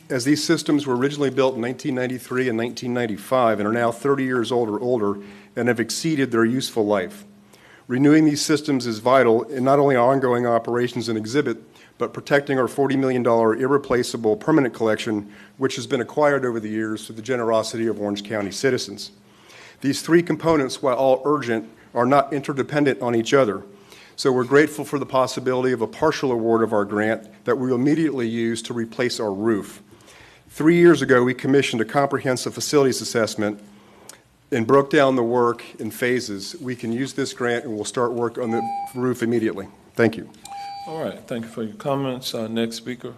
as these systems were originally built in 1993 and 1995 and are now 30 years old or older and have exceeded their useful life. Renewing these systems is vital in not only ongoing operations and exhibit, but protecting our $40 million irreplaceable permanent collection, which has been acquired over the years through the generosity of Orange County citizens. These three components, while all urgent, are not interdependent on each other. So we're grateful for the possibility of a partial award of our grant that we will immediately use to replace our roof. 3 years ago, we commissioned a comprehensive facilities assessment and broke down the work in phases. We can use this grant and we'll start work on the roof immediately. Thank you. All right, thank you for your comments. Next speaker.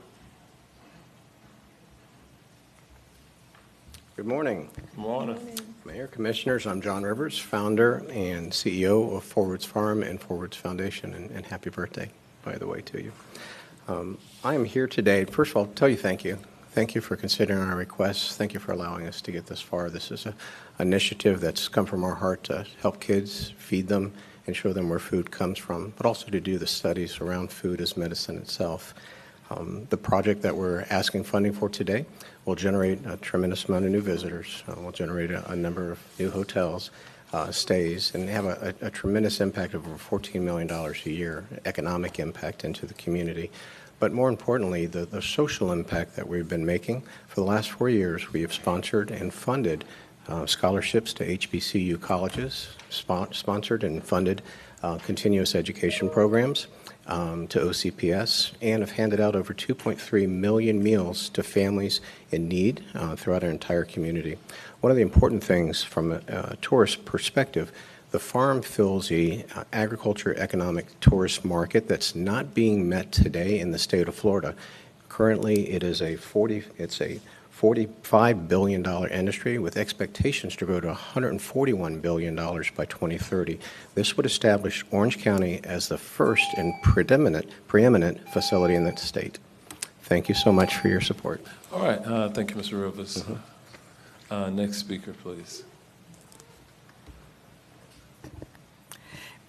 Good morning. Good morning. Mayor, Commissioners, I'm John Rivers, founder and CEO of Four Roots Farm and Four Roots Foundation, and happy birthday, by the way, to you. I am here today, first of all, to tell you thank you. Thank you for considering our requests. Thank you for allowing us to get this far. This is an initiative that's come from our heart to help kids, feed them, and show them where food comes from, but also to do the studies around food as medicine itself. The project that we're asking funding for today will generate a tremendous amount of new visitors. Will generate a number of new hotels. stays and have a tremendous impact of over $14 million a year, economic impact into the community. But more importantly, the social impact that we've been making. For the last 4 years, we have sponsored and funded scholarships to HBCU colleges, sponsored and funded continuous education programs to OCPS, and have handed out over 2.3 million meals to families in need throughout our entire community. One of the important things from a tourist perspective, the farm fills a agriculture economic tourist market that's not being met today in the state of Florida. Currently, it's a $45 billion industry with expectations to grow to $141 billion by 2030. This would establish Orange County as the first and preeminent facility in the state. Thank you so much for your support. All right. Thank you, Mr. Rivers. Next speaker, please.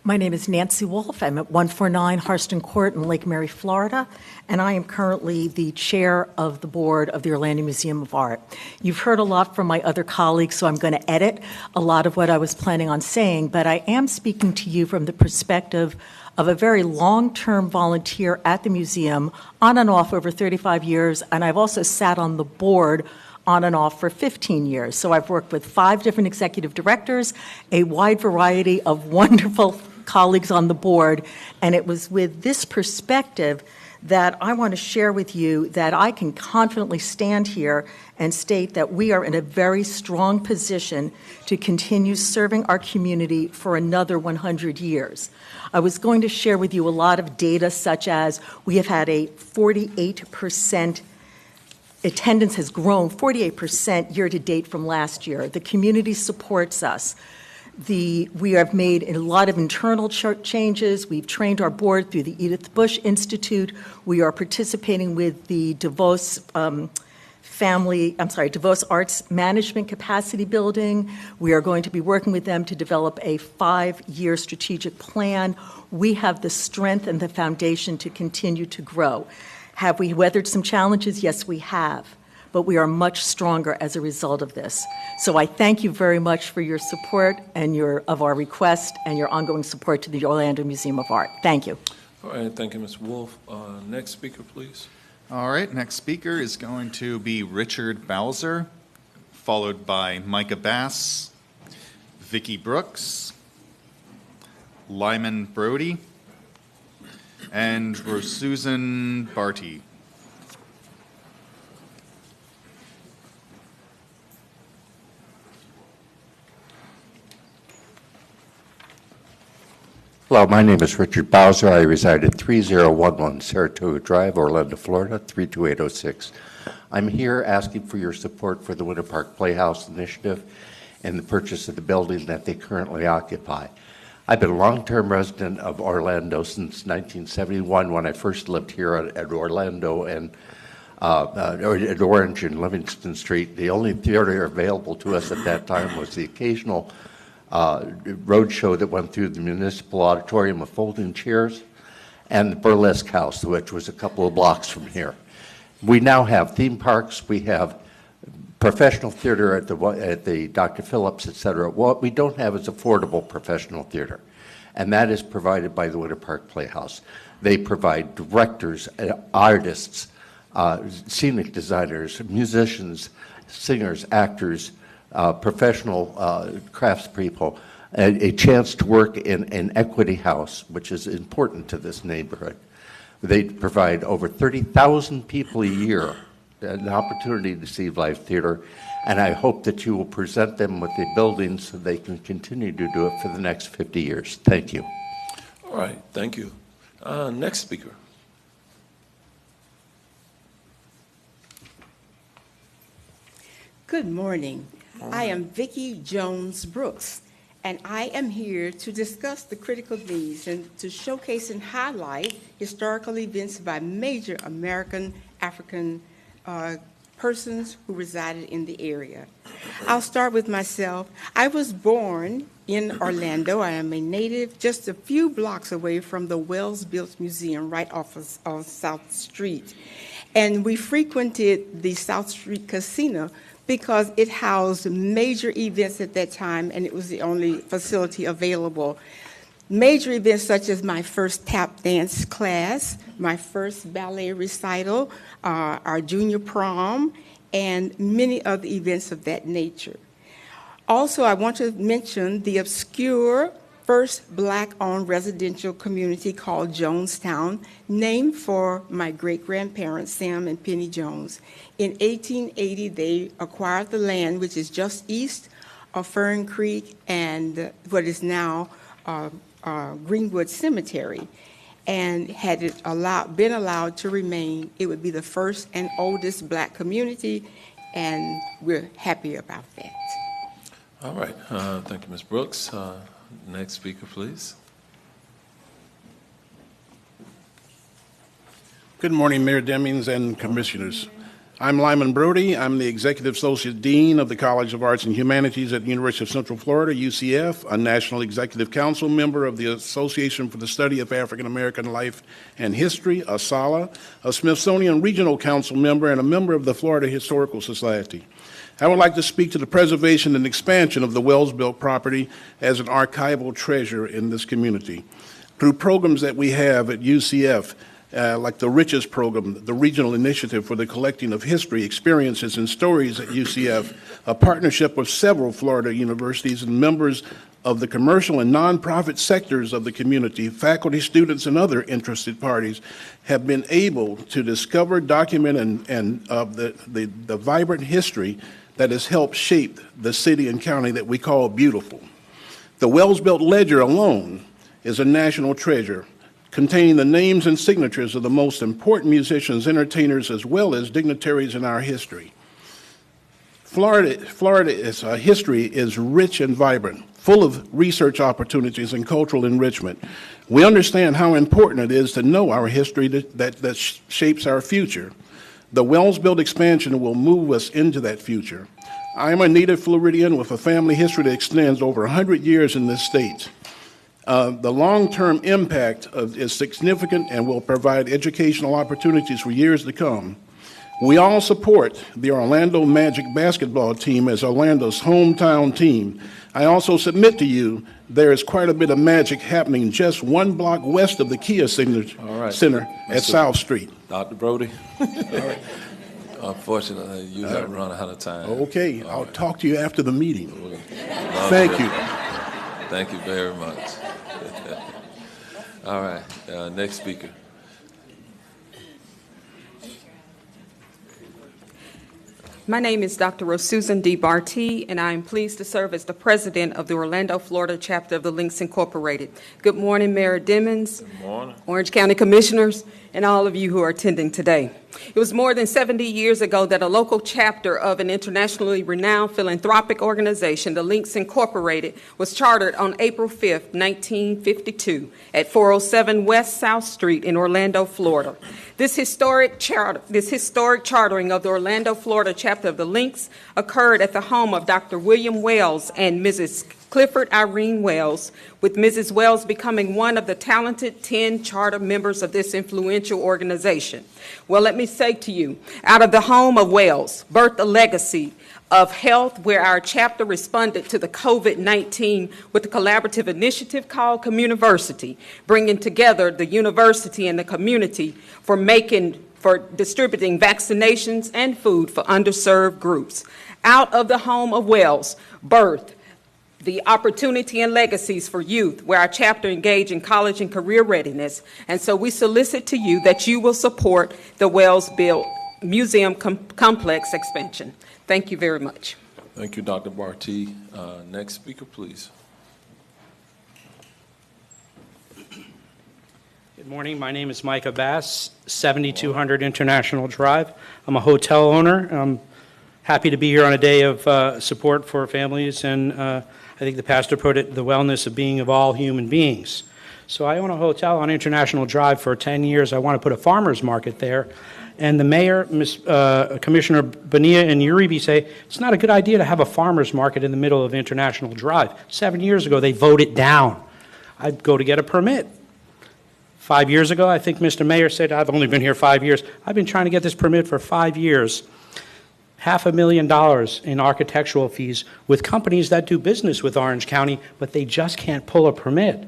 My name is Nancy Wolf. I'm at 149 Harston Court in Lake Mary, Florida, and I am currently the chair of the board of the Orlando Museum of Art. You've heard a lot from my other colleagues, so I'm going to edit a lot of what I was planning on saying, but I am speaking to you from the perspective of a very long-term volunteer at the museum, on and off over 35 years, and I've also sat on the board on and off for 15 years. So I've worked with 5 different executive directors, a wide variety of wonderful colleagues on the board, and it was with this perspective that I want to share with you that I can confidently stand here and state that we are in a very strong position to continue serving our community for another 100 years. I was going to share with you a lot of data, such as we have had a 48% attendance has grown 48% year to date from last year. The community supports us. We have made a lot of internal changes. We've trained our board through the Edith Bush Institute. We are participating with the DeVos DeVos Arts Management Capacity Building. We are going to be working with them to develop a 5-year strategic plan. We have the strength and the foundation to continue to grow. Have we weathered some challenges? Yes, we have. But we are much stronger as a result of this. So I thank you very much for your support and of our request and your ongoing support to the Orlando Museum of Art. Thank you. All right, thank you, Ms. Wolf. Next speaker, please. All right, next speaker is going to be Richard Bowser, followed by Micah Bass, Vicki Brooks, Lyman Brody, and Rosusan Barty. Hello, my name is Richard Bowser. I reside at 3011 Saratoga Drive, Orlando, Florida, 32806. I'm here asking for your support for the Winter Park Playhouse Initiative and the purchase of the building that they currently occupy. I've been a long-term resident of Orlando since 1971 when I first lived here at Orlando and at Orange and Livingston Street. The only theater available to us at that time was the occasional road show that went through the municipal auditorium with folding chairs, and the Burlesque House, which was a couple of blocks from here. We now have theme parks. We have professional theater at the Dr. Phillips, et cetera. What we don't have is affordable professional theater, and that is provided by the Winter Park Playhouse. They provide directors, artists, scenic designers, musicians, singers, actors, professional craftspeople, a chance to work in an equity house, which is important to this neighborhood. They provide over 30,000 people a year an opportunity to see live theater, and I hope that you will present them with the building so they can continue to do it for the next 50 years. Thank you. All right, thank you. Next speaker. Good morning. I am Vicki Jones Brooks, and I am here to discuss the critical needs and to showcase and highlight historical events by major American African persons who resided in the area. I'll start with myself. I was born in Orlando. I am a native just a few blocks away from the Wells-built museum right off of South Street. And we frequented the South Street Casino because it housed major events at that time, and it was the only facility available. Major events such as my first tap dance class, my first ballet recital, our junior prom, and many other events of that nature. Also, I want to mention the obscure first Black-owned residential community called Jonestown, named for my great-grandparents, Sam and Penny Jones. In 1880, they acquired the land, which is just east of Fern Creek and what is now Greenwood Cemetery. And had it been allowed to remain, it would be the first and oldest Black community, and we're happy about that. All right. Thank you, Ms. Brooks. Next speaker, please. Good morning, Mayor Demings and Commissioners. I'm Lyman Brody. I'm the Executive Associate Dean of the College of Arts and Humanities at the University of Central Florida, UCF, a National Executive Council member of the Association for the Study of African American Life and History, ASALH, a Smithsonian Regional Council member, and a member of the Florida Historical Society. I would like to speak to the preservation and expansion of the Wells-built property as an archival treasure in this community. Through programs that we have at UCF, like the Riches Program, the Regional Initiative for the Collecting of History, Experiences, and Stories at UCF, a partnership with several Florida universities and members of the commercial and nonprofit sectors of the community, faculty, students, and other interested parties have been able to discover, document, and the vibrant history that has helped shape the city and county that we call beautiful. The Wells-built ledger alone is a national treasure, containing the names and signatures of the most important musicians, entertainers, as well as dignitaries in our history. Florida's history is rich and vibrant, full of research opportunities and cultural enrichment. We understand how important it is to know our history that shapes our future. The Wells-built expansion will move us into that future. I am a native Floridian with a family history that extends over 100 years in this state. The long-term impact is significant and will provide educational opportunities for years to come. We all support the Orlando Magic basketball team as Orlando's hometown team. I also submit to you there is quite a bit of magic happening just one block west of the Kia Center at South Street. Dr. Brody. All right. Unfortunately, you have run out of time. Okay, I'll talk to you after the meeting. Thank you. Thank you very much. All right, next speaker. My name is Dr. Rosusan D. Bartee, and I am pleased to serve as the president of the Orlando, Florida chapter of the Links Incorporated. Good morning, Mayor Dimmons, Good morning. Orange County Commissioners, and all of you who are attending today. It was more than 70 years ago that a local chapter of an internationally renowned philanthropic organization, the Links Incorporated, was chartered on April 5th, 1952 at 407 West South Street in Orlando, Florida. This historic chartering of the Orlando, Florida chapter of the Links occurred at the home of Dr. William Wells and Mrs. Clifford Irene Wells, with Mrs. Wells becoming one of the talented 10 charter members of this influential organization. Well, let me say to you, out of the home of Wells, birthed a legacy of health where our chapter responded to the COVID-19 with a collaborative initiative called Communiversity, bringing together the university and the community for distributing vaccinations and food for underserved groups. Out of the home of Wells, birthed the opportunity and legacies for youth, where our chapter engaged in college and career readiness. And so we solicit to you that you will support the Wells-built museum complex expansion. Thank you very much. Thank you, Dr. Bartee. Next speaker, please. Good morning. My name is Micah Bass, 7200 International Drive. I'm a hotel owner. I'm happy to be here on a day of support for families, and I think the pastor put it, the wellness of being of all human beings. So I own a hotel on International Drive for 10 years. I want to put a farmer's market there. And the mayor, Commissioner Bonilla and Uribe say, it's not a good idea to have a farmer's market in the middle of International Drive. 7 years ago, they voted down. I'd go to get a permit. 5 years ago, I think Mr. Mayor said, I've only been here 5 years. I've been trying to get this permit for 5 years. $500,000 in architectural fees with companies that do business with Orange County, but they just can't pull a permit.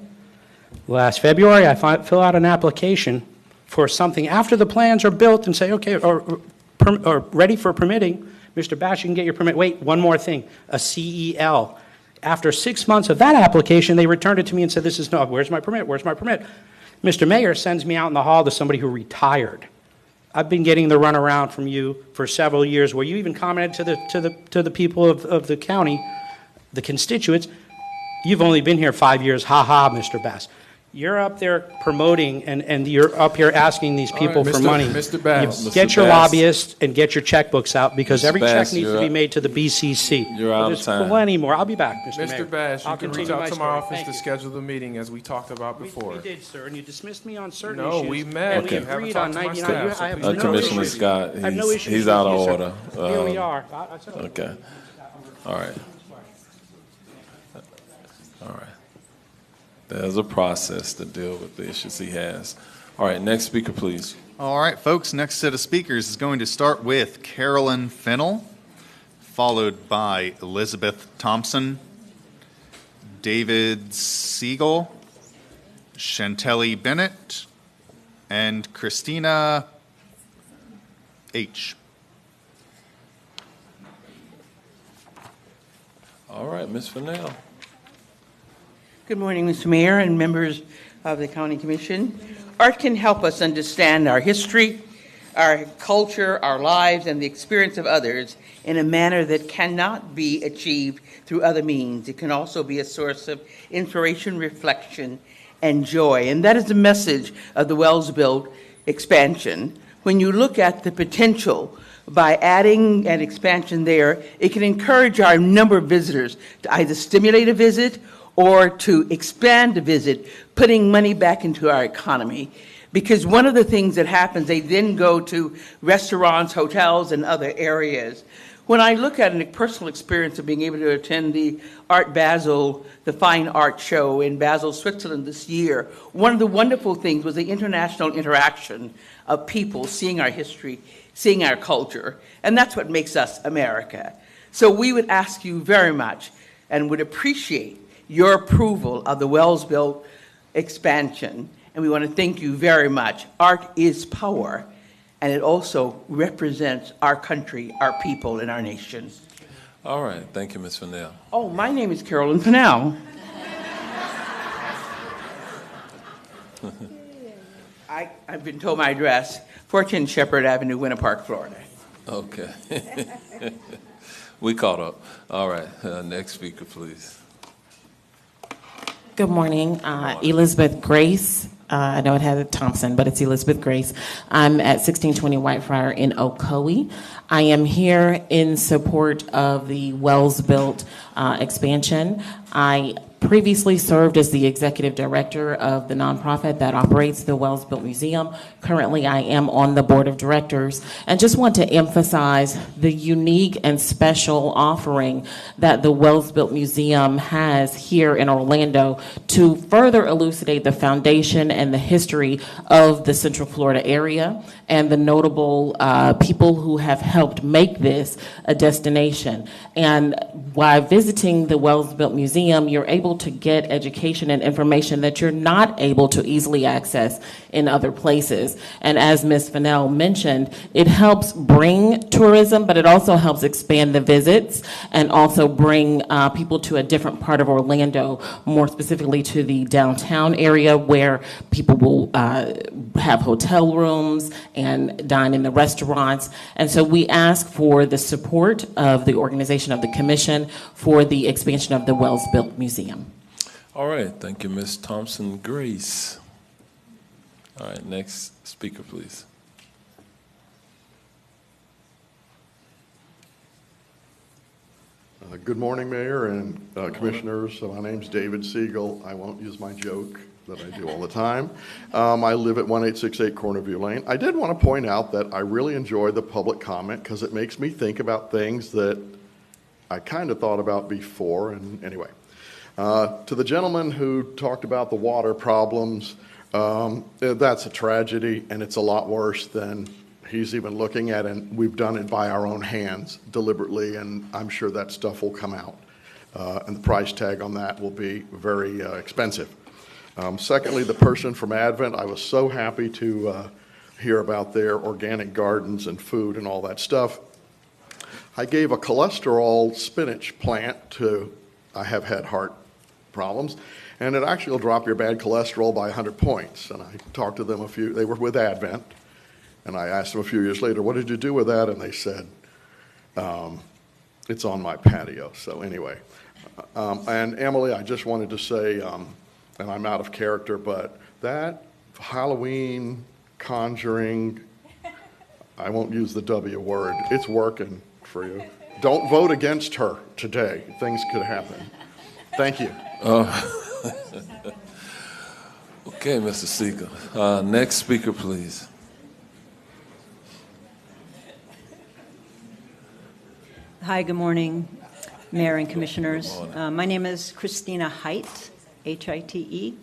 Last February, I fill out an application for something after the plans are built and say, okay, or ready for permitting. Mr. Bash, you can get your permit. Wait, one more thing, a CEL. After 6 months of that application, they returned it to me and said, where's my permit? Where's my permit? Mr. Mayor sends me out in the hall to somebody who retired. I've been getting the runaround from you for several years where you even commented to the people of the county, the constituents, you've only been here 5 years, Mr. Bass. You're up there promoting, and you're up here asking these people for money. Mr. Bass. Get your lobbyists and get your checkbooks out, because every Bass, check needs to be made to the BCC. You're out of time. There's plenty more. I'll be back, Mr. Mayor. Mr. Bash, you I'll can reach continue out my to my story. office Thank to you. schedule the meeting as we talked about before. We did, sir, and you dismissed me on certain No, issues. we met. And Okay. we agreed on Haven't talked to my 99. staff, so I have please no Commissioner issues. Scott, I have no issues he's with out of you, sir. order. Here we are. Okay. All right. All right. There's a process to deal with the issues he has. All right, next speaker, please. All right, folks, next set of speakers is going to start with Carolyn Fennell, followed by Elizabeth Thompson, David Siegel, Chantelli Bennett, and Christina H. All right, Ms. Fennell. Good morning, Mr. Mayor and members of the County Commission. Art can help us understand our history, our culture, our lives, and the experience of others in a manner that cannot be achieved through other means. It can also be a source of inspiration, reflection, and joy. And that is the message of the Wells-Built expansion. When you look at the potential by adding an expansion there, it can encourage our number of visitors to either stimulate a visit or to expand a visit, putting money back into our economy. Because one of the things that happens, they then go to restaurants, hotels, and other areas. When I look at a personal experience of being able to attend the Art Basel, the Fine Art Show in Basel, Switzerland this year, one of the wonderful things was the international interaction of people seeing our history, seeing our culture, and that's what makes us America. So we would ask you very much and would appreciate your approval of the Wells-Built expansion, and we want to thank you very much. Art is power, and it also represents our country, our people, and our nation. All right, thank you, Ms. Fennell. Oh, my name is Carolyn Fennell. I've been told my address, 410 Shepherd Avenue, Winter Park, Florida. Okay. We caught up. All right, next speaker, please. Good morning, Elizabeth Grace. I know it has a Thompson, but it's Elizabeth Grace. I'm at 1620 Whitefriar in Ocoee. I am here in support of the Wells-Built expansion. I previously served as the executive director of the nonprofit that operates the Wells-Built Museum. Currently, I am on the board of directors, and just want to emphasize the unique and special offering that the Wells-Built Museum has here in Orlando to further elucidate the foundation and the history of the Central Florida area and the notable people who have helped make this a destination. And while visiting the Wells-Built Museum, you're able to get education and information that you're not able to easily access in other places. And as Ms. Fennell mentioned, it helps bring tourism, but it also helps expand the visits and also bring people to a different part of Orlando, more specifically to the downtown area where people will have hotel rooms and dine in the restaurants. And so we ask for the support of the organization of the commission for the expansion of the Wells-Built Museum. All right, thank you, Ms. Thompson Grace. All right, next speaker, please. Good morning, Mayor and Commissioners. My name's David Siegel. I won't use my joke that I do all the time. I live at 1868 Cornerview Lane. I did want to point out that I really enjoy the public comment because it makes me think about things that I kind of thought about before. And anyway, to the gentleman who talked about the water problems, that's a tragedy, and it's a lot worse than he's even looking at, and we've done it by our own hands deliberately, and I'm sure that stuff will come out. And the price tag on that will be very expensive. Secondly, the person from Advent, I was so happy to hear about their organic gardens and food and all that stuff. I gave a cholesterol spinach plant to, I have had heart problems, and it actually will drop your bad cholesterol by 100 points. And I talked to them they were with Advent, and I asked them a few years later, what did you do with that? And they said, it's on my patio. So anyway, and Emily, I just wanted to say, and I'm out of character, but that Halloween conjuring, I won't use the W word, it's working for you. Don't vote against her today. Things could happen. Thank you. Okay, Mr. Siegel. Next speaker, please. Hi, good morning, Mayor and Commissioners. My name is Christina Hite, H-I-T-E.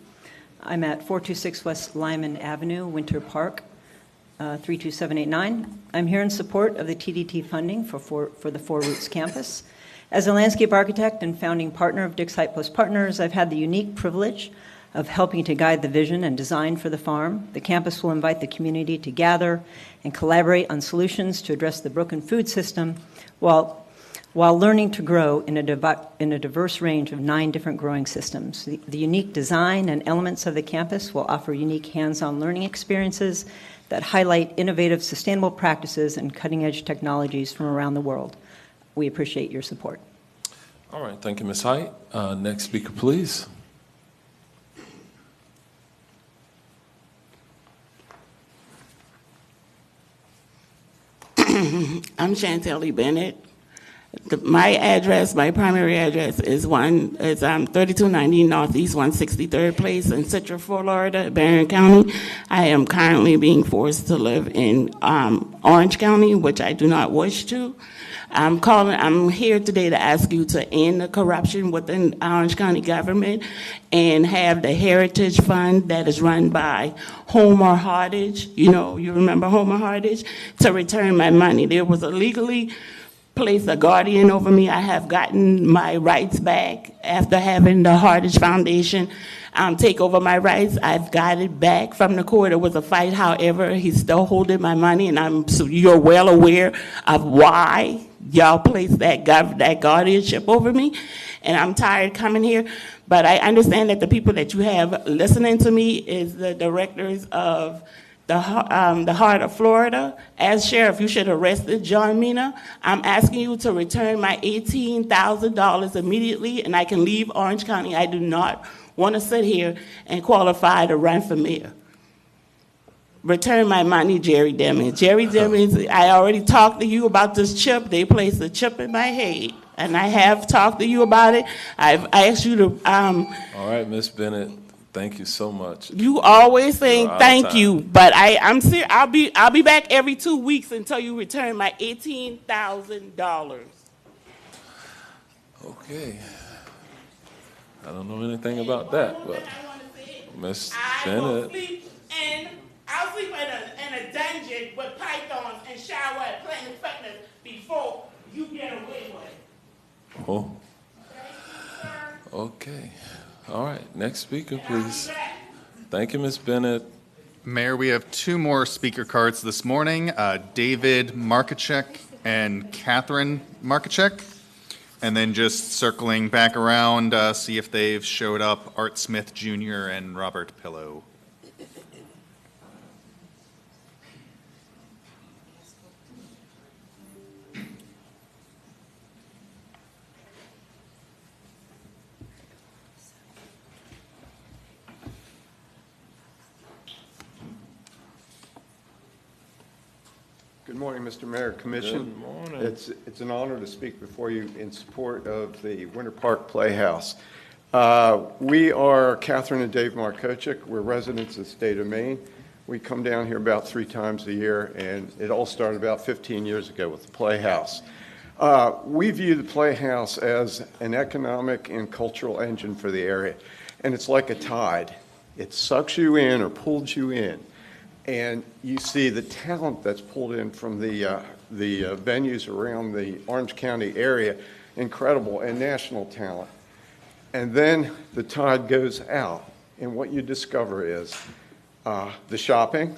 I'm at 426 West Lyman Avenue, Winter Park, 32789. I'm here in support of the TDT funding for the Four Roots campus. As a landscape architect and founding partner of Dix Hite Post Partners, I've had the unique privilege of helping to guide the vision and design for the farm. The campus will invite the community to gather and collaborate on solutions to address the broken food system while learning to grow in a diverse range of 9 different growing systems. The unique design and elements of the campus will offer unique hands-on learning experiences that highlight innovative, sustainable practices and cutting-edge technologies from around the world. We appreciate your support. All right, thank you, Ms. Hite. Next speaker, please. I'm Chantelly Bennett. My address, my primary address is 3290 Northeast 163rd Place in Citrus, Florida, Barron County. I am currently being forced to live in Orange County, which I do not wish to. I'm here today to ask you to end the corruption within Orange County government and have the Heritage Fund that is run by Homer Hardage, you remember Homer Hardage, to return my money. There was illegally placed a guardian over me. I have gotten my rights back after having the Hardage Foundation take over my rights. I've got it back from the court. It was a fight, however, he's still holding my money, and so you're well aware of why y'all placed that guardianship over me, and I'm tired coming here. But I understand that the people that you have listening to me is the directors of the Heart of Florida. As sheriff, you should have arrested John Mina. I'm asking you to return my $18,000 immediately, and I can leave Orange County. I do not want to sit here and qualify to run for mayor. Return my money, Jerry Demings. Jerry Demings, I already talked to you about this chip. They placed a chip in my head, and I have talked to you about it. I've asked you to... All right, Ms. Bennett, thank you so much. You always saying thank you, but I'm serious. I'll be back every 2 weeks until you return my $18,000. Okay. I don't know anything about that, but Ms. Bennett... I'll sleep in a dungeon with pythons and shower at Planet Fitness before you get away with it. Oh. Okay. All right. Next speaker, please. Thank you, Ms. Bennett. Mayor, we have 2 more speaker cards this morning, David Markachek and Catherine Markachek. And then just circling back around, see if they've showed up, Art Smith Jr. and Robert Pillow. Good morning, Mr. Mayor, Commission. Good morning. It's an honor to speak before you in support of the Winter Park Playhouse. We are Catherine and Dave Markachek. We're residents of the state of Maine. We come down here about 3 times a year, and it all started about 15 years ago with the Playhouse. We view the Playhouse as an economic and cultural engine for the area, and it's like a tide. It sucks you in or pulls you in. and you see the talent that's pulled in from the venues around the Orange County area, incredible, and national talent. And then the tide goes out, and what you discover is the shopping,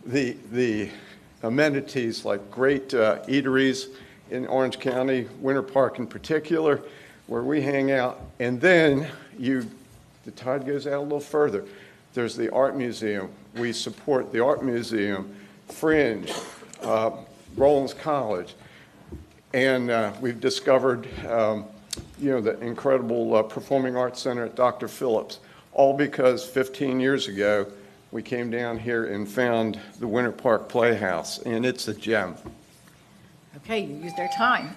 the amenities like great eateries in Orange County, Winter Park in particular, where we hang out, and then the tide goes out a little further. There's the art museum. We support the art museum, Fringe, Rollins College, and we've discovered, the incredible Performing Arts Center at Dr. Phillips, all because 15 years ago, we came down here and found the Winter Park Playhouse, and it's a gem. Okay, you used their time.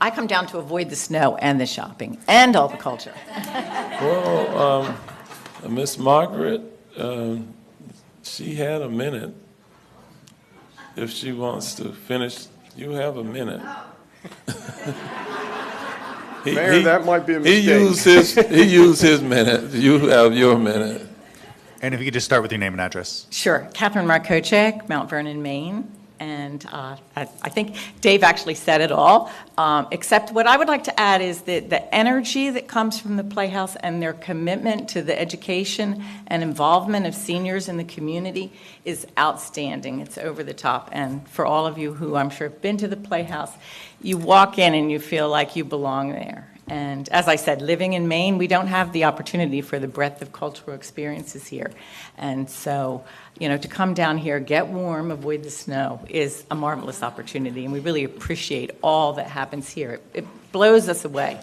I come down to avoid the snow and the shopping and all the culture. Well, Miss Margaret, she had a minute. If she wants to finish, you have a minute. Mayor, that might be a mistake. He used his minute. You have your minute. And if you could just start with your name and address. Sure. Catherine Markochek, Mount Vernon, Maine. And I think Dave actually said it all, except what I would like to add is that the energy that comes from the Playhouse and their commitment to the education and involvement of seniors in the community is outstanding. It's over the top. And for all of you who I'm sure have been to the Playhouse, you walk in and you feel like you belong there. And as I said, living in Maine, we don't have the opportunity for the breadth of cultural experiences here. And so, to come down here, get warm, avoid the snow is a marvelous opportunity. And we really appreciate all that happens here. It blows us away.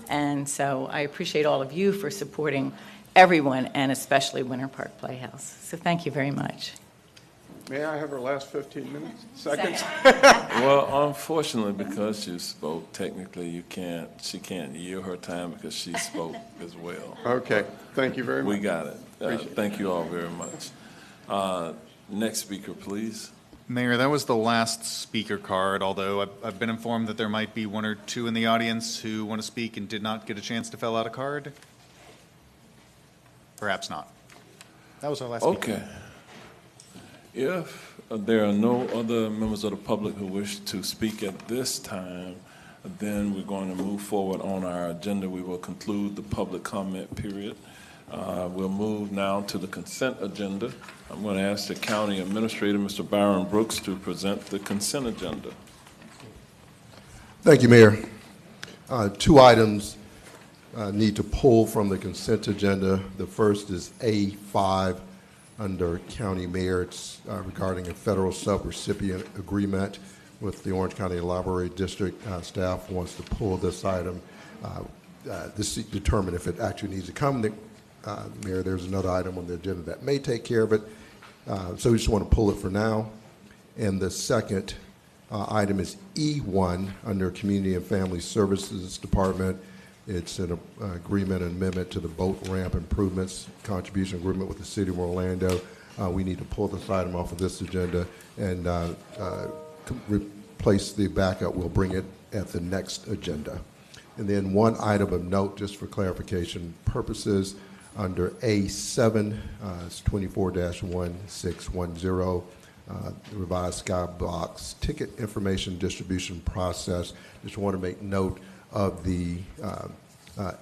And so I appreciate all of you for supporting everyone, and especially Winter Park Playhouse. So thank you very much. May I have her last 15 minutes? Seconds? Well, unfortunately, because you spoke, technically she can't yield her time because she spoke as well. Okay, thank you very much. We got it. Thank you all very much. Next speaker, please. Mayor, that was the last speaker card, although I've been informed that there might be one or two in the audience who want to speak and did not get a chance to fill out a card. Perhaps not. That was our last speaker. Okay. If there are no other members of the public who wish to speak at this time, then we're going to move forward on our agenda. We will conclude the public comment period. We'll move now to the consent agenda. I'm going to ask the County Administrator, Mr. Byron Brooks, to present the consent agenda. Thank you, Mayor. Two items need to pull from the consent agenda. The first is A5 under County Mayor. It's regarding a federal sub-recipient agreement with the Orange County Library District. Staff wants to pull this item. This is determine if it actually needs to come. Mayor, there's another item on the agenda that may take care of it. So we just want to pull it for now. And the second item is E1 under Community and Family Services Department. It's an agreement and amendment to the boat ramp improvements contribution agreement with the City of Orlando. We need to pull this item off of this agenda and replace the backup. We'll bring it at the next agenda. And then one item of note, just for clarification purposes, under A7, it's 24-1610, the revised skybox ticket information distribution process. Just want to make note of the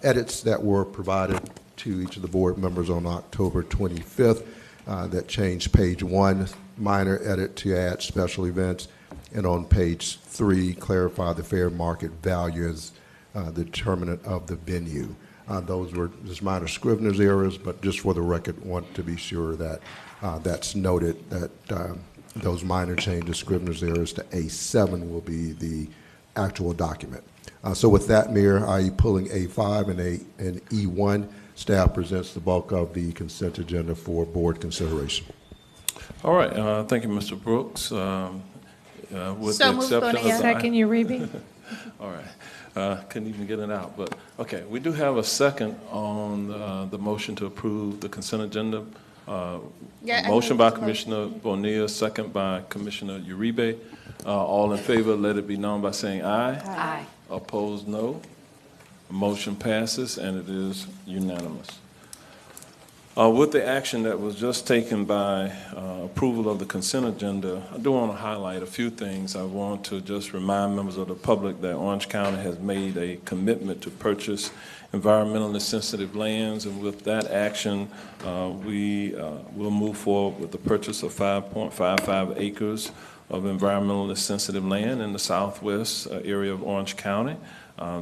edits that were provided to each of the board members on October 25th that changed page 1, minor edit to add special events, and on page 3, clarify the fair market value as the determinant of the venue. Those were just minor Scrivener's errors, but just for the record, want to be sure that that's noted, that those minor changes, Scrivener's errors to A7 will be the actual document. So with that, Mayor, i.e. pulling A5 and E1, staff presents the bulk of the consent agenda for board consideration. All right. Thank you, Mr. Brooks. With So the moved, exception Bonilla. of Second, Uribe. All right. Couldn't even get it out, but okay. We do have a second on the motion to approve the consent agenda. Motion by Commissioner Bonilla, second by Commissioner Uribe. All in favor, let it be known by saying aye. Aye. Opposed, no. Motion passes, and it is unanimous. With the action that was just taken by approval of the consent agenda, I do want to highlight a few things. I want to just remind members of the public that Orange County has made a commitment to purchase environmentally sensitive lands, and with that action, we will move forward with the purchase of 5.55 acres of environmentally sensitive land in the southwest area of Orange County.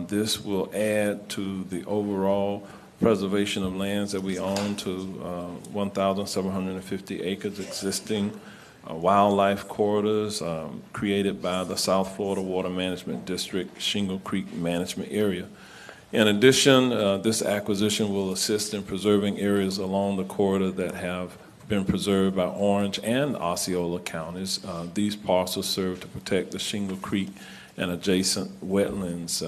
This will add to the overall preservation of lands that we own to 1,750 acres existing wildlife corridors created by the South Florida Water Management District Shingle Creek Management Area. In addition, this acquisition will assist in preserving areas along the corridor that have been preserved by Orange and Osceola counties. These parcels serve to protect the Shingle Creek and adjacent wetlands.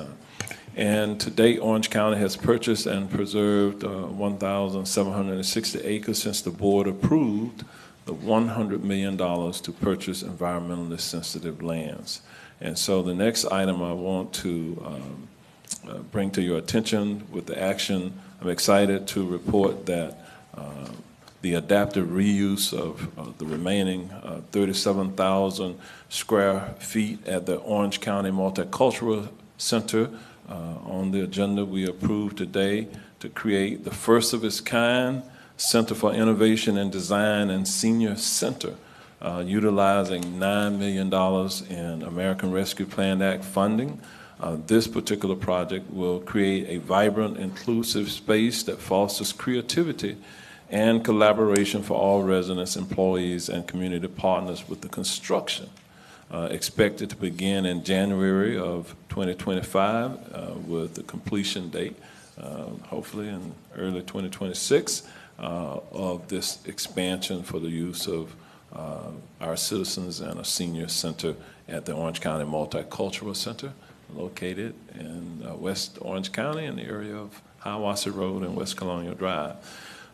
And to date, Orange County has purchased and preserved 1,760 acres since the board approved the $100 million to purchase environmentally sensitive lands. And so the next item I want to bring to your attention with the action, I'm excited to report that the adaptive reuse of the remaining 37,000 square feet at the Orange County Multicultural Center on the agenda we approved today to create the first of its kind Center for Innovation and Design and Senior Center, utilizing $9 million in American Rescue Plan Act funding. This particular project will create a vibrant, inclusive space that fosters creativity and collaboration for all residents, employees, and community partners, with the construction expected to begin in January of 2025 with the completion date, hopefully in early 2026, of this expansion for the use of our citizens and a senior center at the Orange County Multicultural Center, located in West Orange County in the area of Hiawassee Road and West Colonial Drive.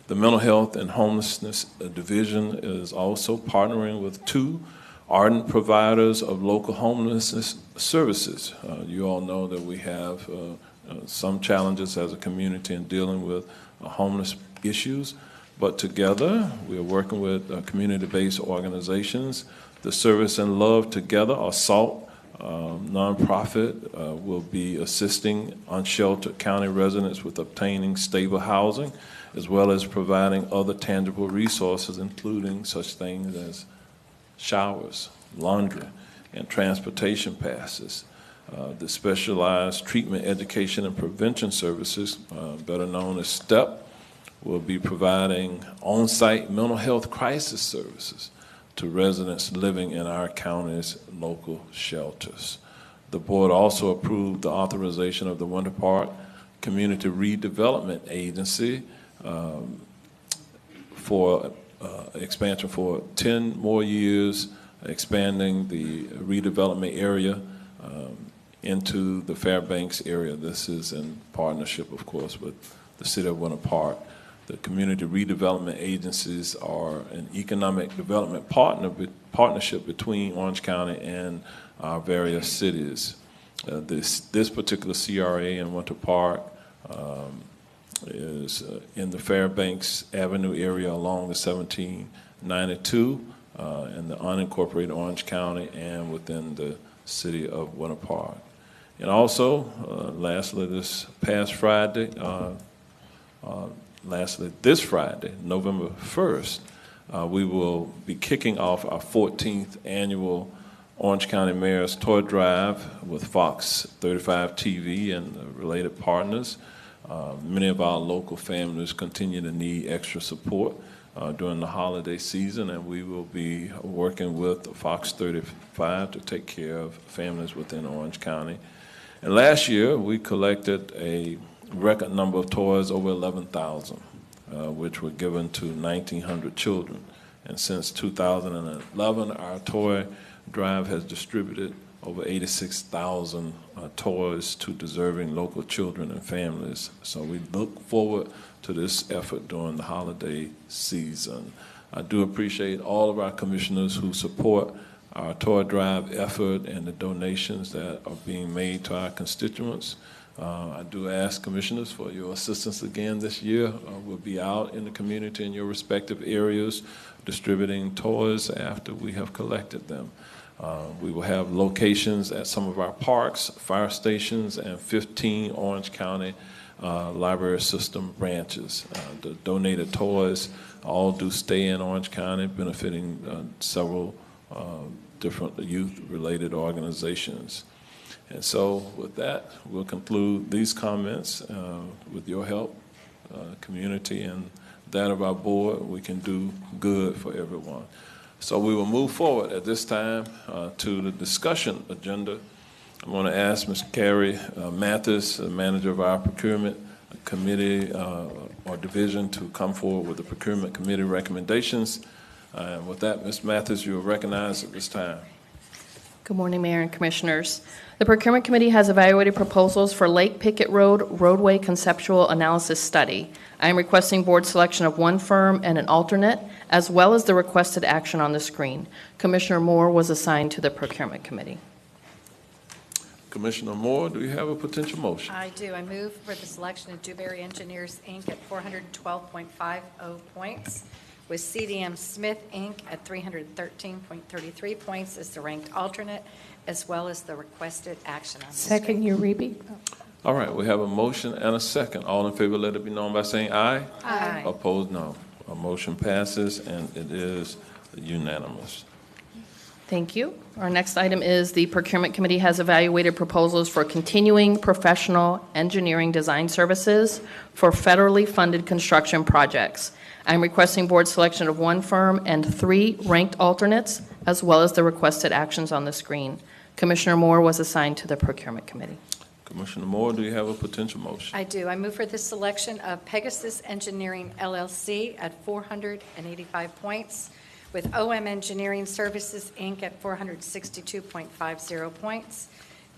The Mental Health and Homelessness Division is also partnering with two ardent providers of local homelessness services. You all know that we have some challenges as a community in dealing with homeless issues, but together we are working with community-based organizations. The Service and Love Together, or SALT, nonprofit, will be assisting unsheltered county residents with obtaining stable housing, as well as providing other tangible resources, including such things as showers, laundry, and transportation passes. The Specialized Treatment, Education, and Prevention Services, better known as STEP, will be providing on-site mental health crisis services to residents living in our county's local shelters. The board also approved the authorization of the Winter Park Community Redevelopment Agency for expansion for 10 more years, expanding the redevelopment area into the Fairbanks area. This is in partnership, of course, with the City of Winter Park. The community redevelopment agencies are an economic development partnership between Orange County and our various cities. This particular CRA in Winter Park is in the Fairbanks Avenue area along the 1792 in the unincorporated Orange County and within the City of Winter Park. And also, lastly, this Friday, November 1st, we will be kicking off our 14th annual Orange County Mayor's Toy Drive with Fox 35 TV and related partners. Many of our local families continue to need extra support during the holiday season, and we will be working with Fox 35 to take care of families within Orange County. And last year, we collected a record number of toys, over 11,000, which were given to 1,900 children. And since 2011, our toy drive has distributed over 86,000 toys to deserving local children and families. So we look forward to this effort during the holiday season. I do appreciate all of our commissioners who support our toy drive effort and the donations that are being made to our constituents. I do ask commissioners for your assistance again this year. We'll be out in the community in your respective areas distributing toys after we have collected them. We will have locations at some of our parks, fire stations, and 15 Orange County library system branches. The donated toys all do stay in Orange County, benefiting several different youth-related organizations. And so with that, we'll conclude these comments. With your help, community, and that of our board, we can do good for everyone. So we will move forward at this time to the discussion agenda. I'm going to ask Ms. Carrie Mathis, the manager of our procurement committee or division, to come forward with the procurement committee recommendations. And with that, Ms. Mathis, you are recognized at this time. Good morning, Mayor and Commissioners. The Procurement Committee has evaluated proposals for Lake Pickett Road roadway conceptual analysis study. I am requesting board selection of one firm and an alternate, as well as the requested action on the screen. Commissioner Moore was assigned to the Procurement Committee. Commissioner Moore, do you have a potential motion? I do. I move for the selection of Dewberry Engineers, Inc. at 412.50 points, with CDM Smith, Inc. at 313.33 points as the ranked alternate, as well as the requested action on the Second, Uribe. All right, we have a motion and a second. All in favor, let it be known by saying aye. Aye. Opposed, no. A motion passes, and it is unanimous. Thank you. Our next item is the Procurement Committee has evaluated proposals for continuing professional engineering design services for federally funded construction projects. I'm requesting board selection of one firm and 3 ranked alternates, as well as the requested actions on the screen. Commissioner Moore was assigned to the Procurement Committee. Commissioner Moore, do you have a potential motion? I do. I move for the selection of Pegasus Engineering, LLC at 485 points, with OM Engineering Services, Inc. at 462.50 points,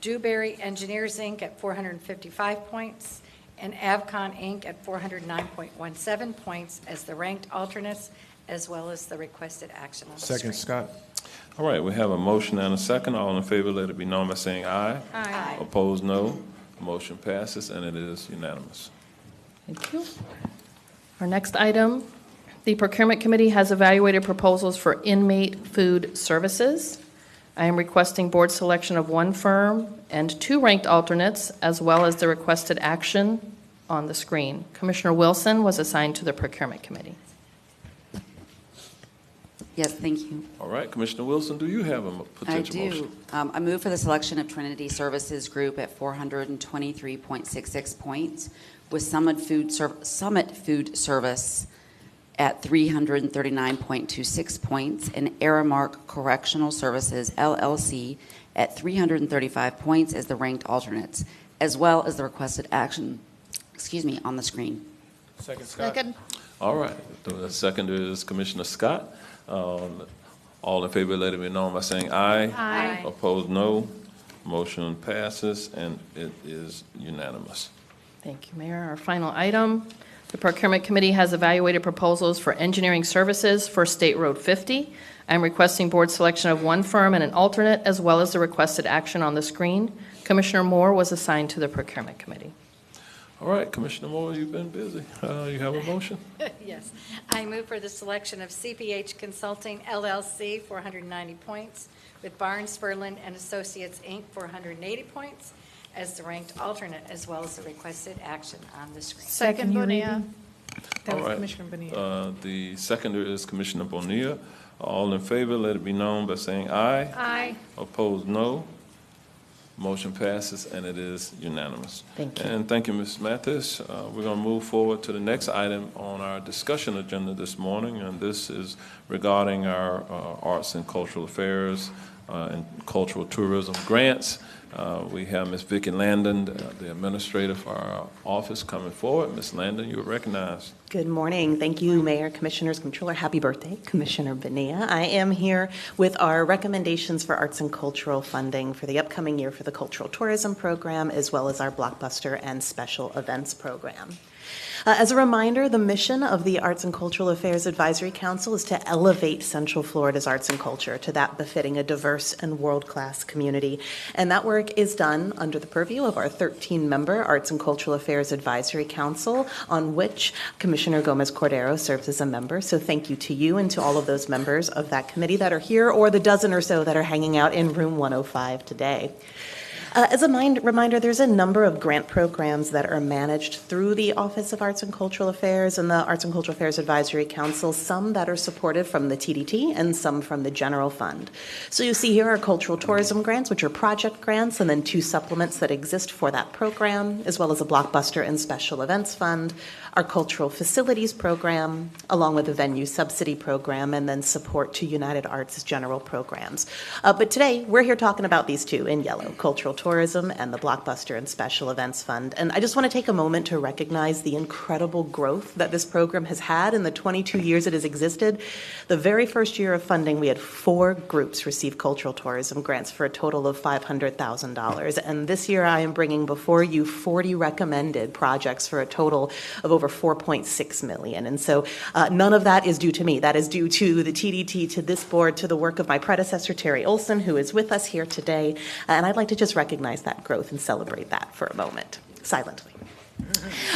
Dewberry Engineers, Inc. at 455 points, and Avcon, Inc. at 409.17 points as the ranked alternates, as well as the requested action on the Second, screen. Scott. All right, we have a motion and a second. All in favor, let it be known by saying aye. Aye. Opposed, no. Motion passes, and it is unanimous. Thank you. Our next item, the Procurement Committee has evaluated proposals for inmate food services. I am requesting board selection of one firm and 2 ranked alternates, as well as the requested action on the screen. Commissioner Wilson was assigned to the Procurement Committee. Yes, thank you. All right, Commissioner Wilson, do you have a potential motion? I do. I move for the selection of Trinity Services Group at 423.66 points, with Summit Food Service at 339.26 points, and Aramark Correctional Services, LLC, at 335 points as the ranked alternates, as well as the requested action, on the screen. Second, Scott. Second. All right, the seconder is Commissioner Scott. All in favor, let it be known by saying aye. Aye. Opposed, no. Motion passes, and it is unanimous. Thank you, Mayor. Our final item, the Procurement Committee has evaluated proposals for engineering services for State Road 50. I'm requesting board selection of one firm and an alternate, as well as the requested action on the screen. Commissioner Moore was assigned to the Procurement Committee. All right, Commissioner Moore, you've been busy. You have a motion? Yes. I move for the selection of CPH Consulting, LLC, 490 points, with Barnes, Ferland and Associates, Inc., 480 points, as the ranked alternate, as well as the requested action on the screen. Second, Bonilla. That All was right. Commissioner Bonilla. The seconder is Commissioner Bonilla. All in favor, let it be known by saying aye. Aye. Opposed, no. Motion passes, and it is unanimous. Thank you. And thank you, Ms. Mathis. We're going to move forward to the next item on our discussion agenda this morning, and this is regarding our arts and cultural affairs and cultural tourism grants. We have Ms. Vicki Landon, the administrator for our office, coming forward. Ms. Landon, you are recognized. Good morning. Thank you, Mayor, Commissioners, Comptroller. Happy birthday, Commissioner Bonilla. I am here with our recommendations for arts and cultural funding for the upcoming year for the Cultural Tourism Program, as well as our Blockbuster and Special Events Program. As a reminder, the mission of the Arts and Cultural Affairs Advisory Council is to elevate Central Florida's arts and culture to that befitting a diverse and world-class community. And that work is done under the purview of our 13-member Arts and Cultural Affairs Advisory Council, on which Commissioner Gomez-Cordero serves as a member. So thank you to you and to all of those members of that committee that are here, or the dozen or so that are hanging out in room 105 today. As a reminder, there's a number of grant programs that are managed through the Office of Arts and Cultural Affairs and the Arts and Cultural Affairs Advisory Council, some that are supported from the TDT and some from the general fund. So you see here are cultural tourism grants, which are project grants, and then 2 supplements that exist for that program, as well as a blockbuster and special events fund, our cultural facilities program, along with a venue subsidy program, and then support to United Arts general programs. But today, we're here talking about these 2 in yellow, cultural tourism and the blockbuster and special events fund. And I just want to take a moment to recognize the incredible growth that this program has had in the 22 years it has existed. The very first year of funding, we had 4 groups receive cultural tourism grants for a total of $500,000. And this year, I am bringing before you 40 recommended projects for a total of over $4.6 million. And so none of that is due to me. That is due to the TDT, to this board, to the work of my predecessor, Terry Olson, who is with us here today. And I'd like to just recognize that growth and celebrate that for a moment, silently.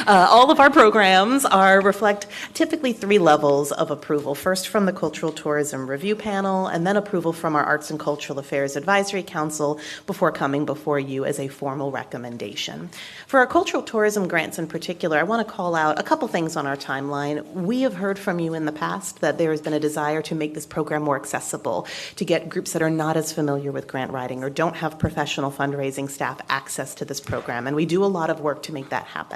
All of our programs reflect typically 3 levels of approval. First from the Cultural Tourism Review Panel, and then approval from our Arts and Cultural Affairs Advisory Council before coming before you as a formal recommendation. For our cultural tourism grants in particular, I want to call out a couple things on our timeline. We have heard from you in the past that there has been a desire to make this program more accessible, to get groups that are not as familiar with grant writing or don't have professional fundraising staff access to this program, and we do a lot of work to make that happen.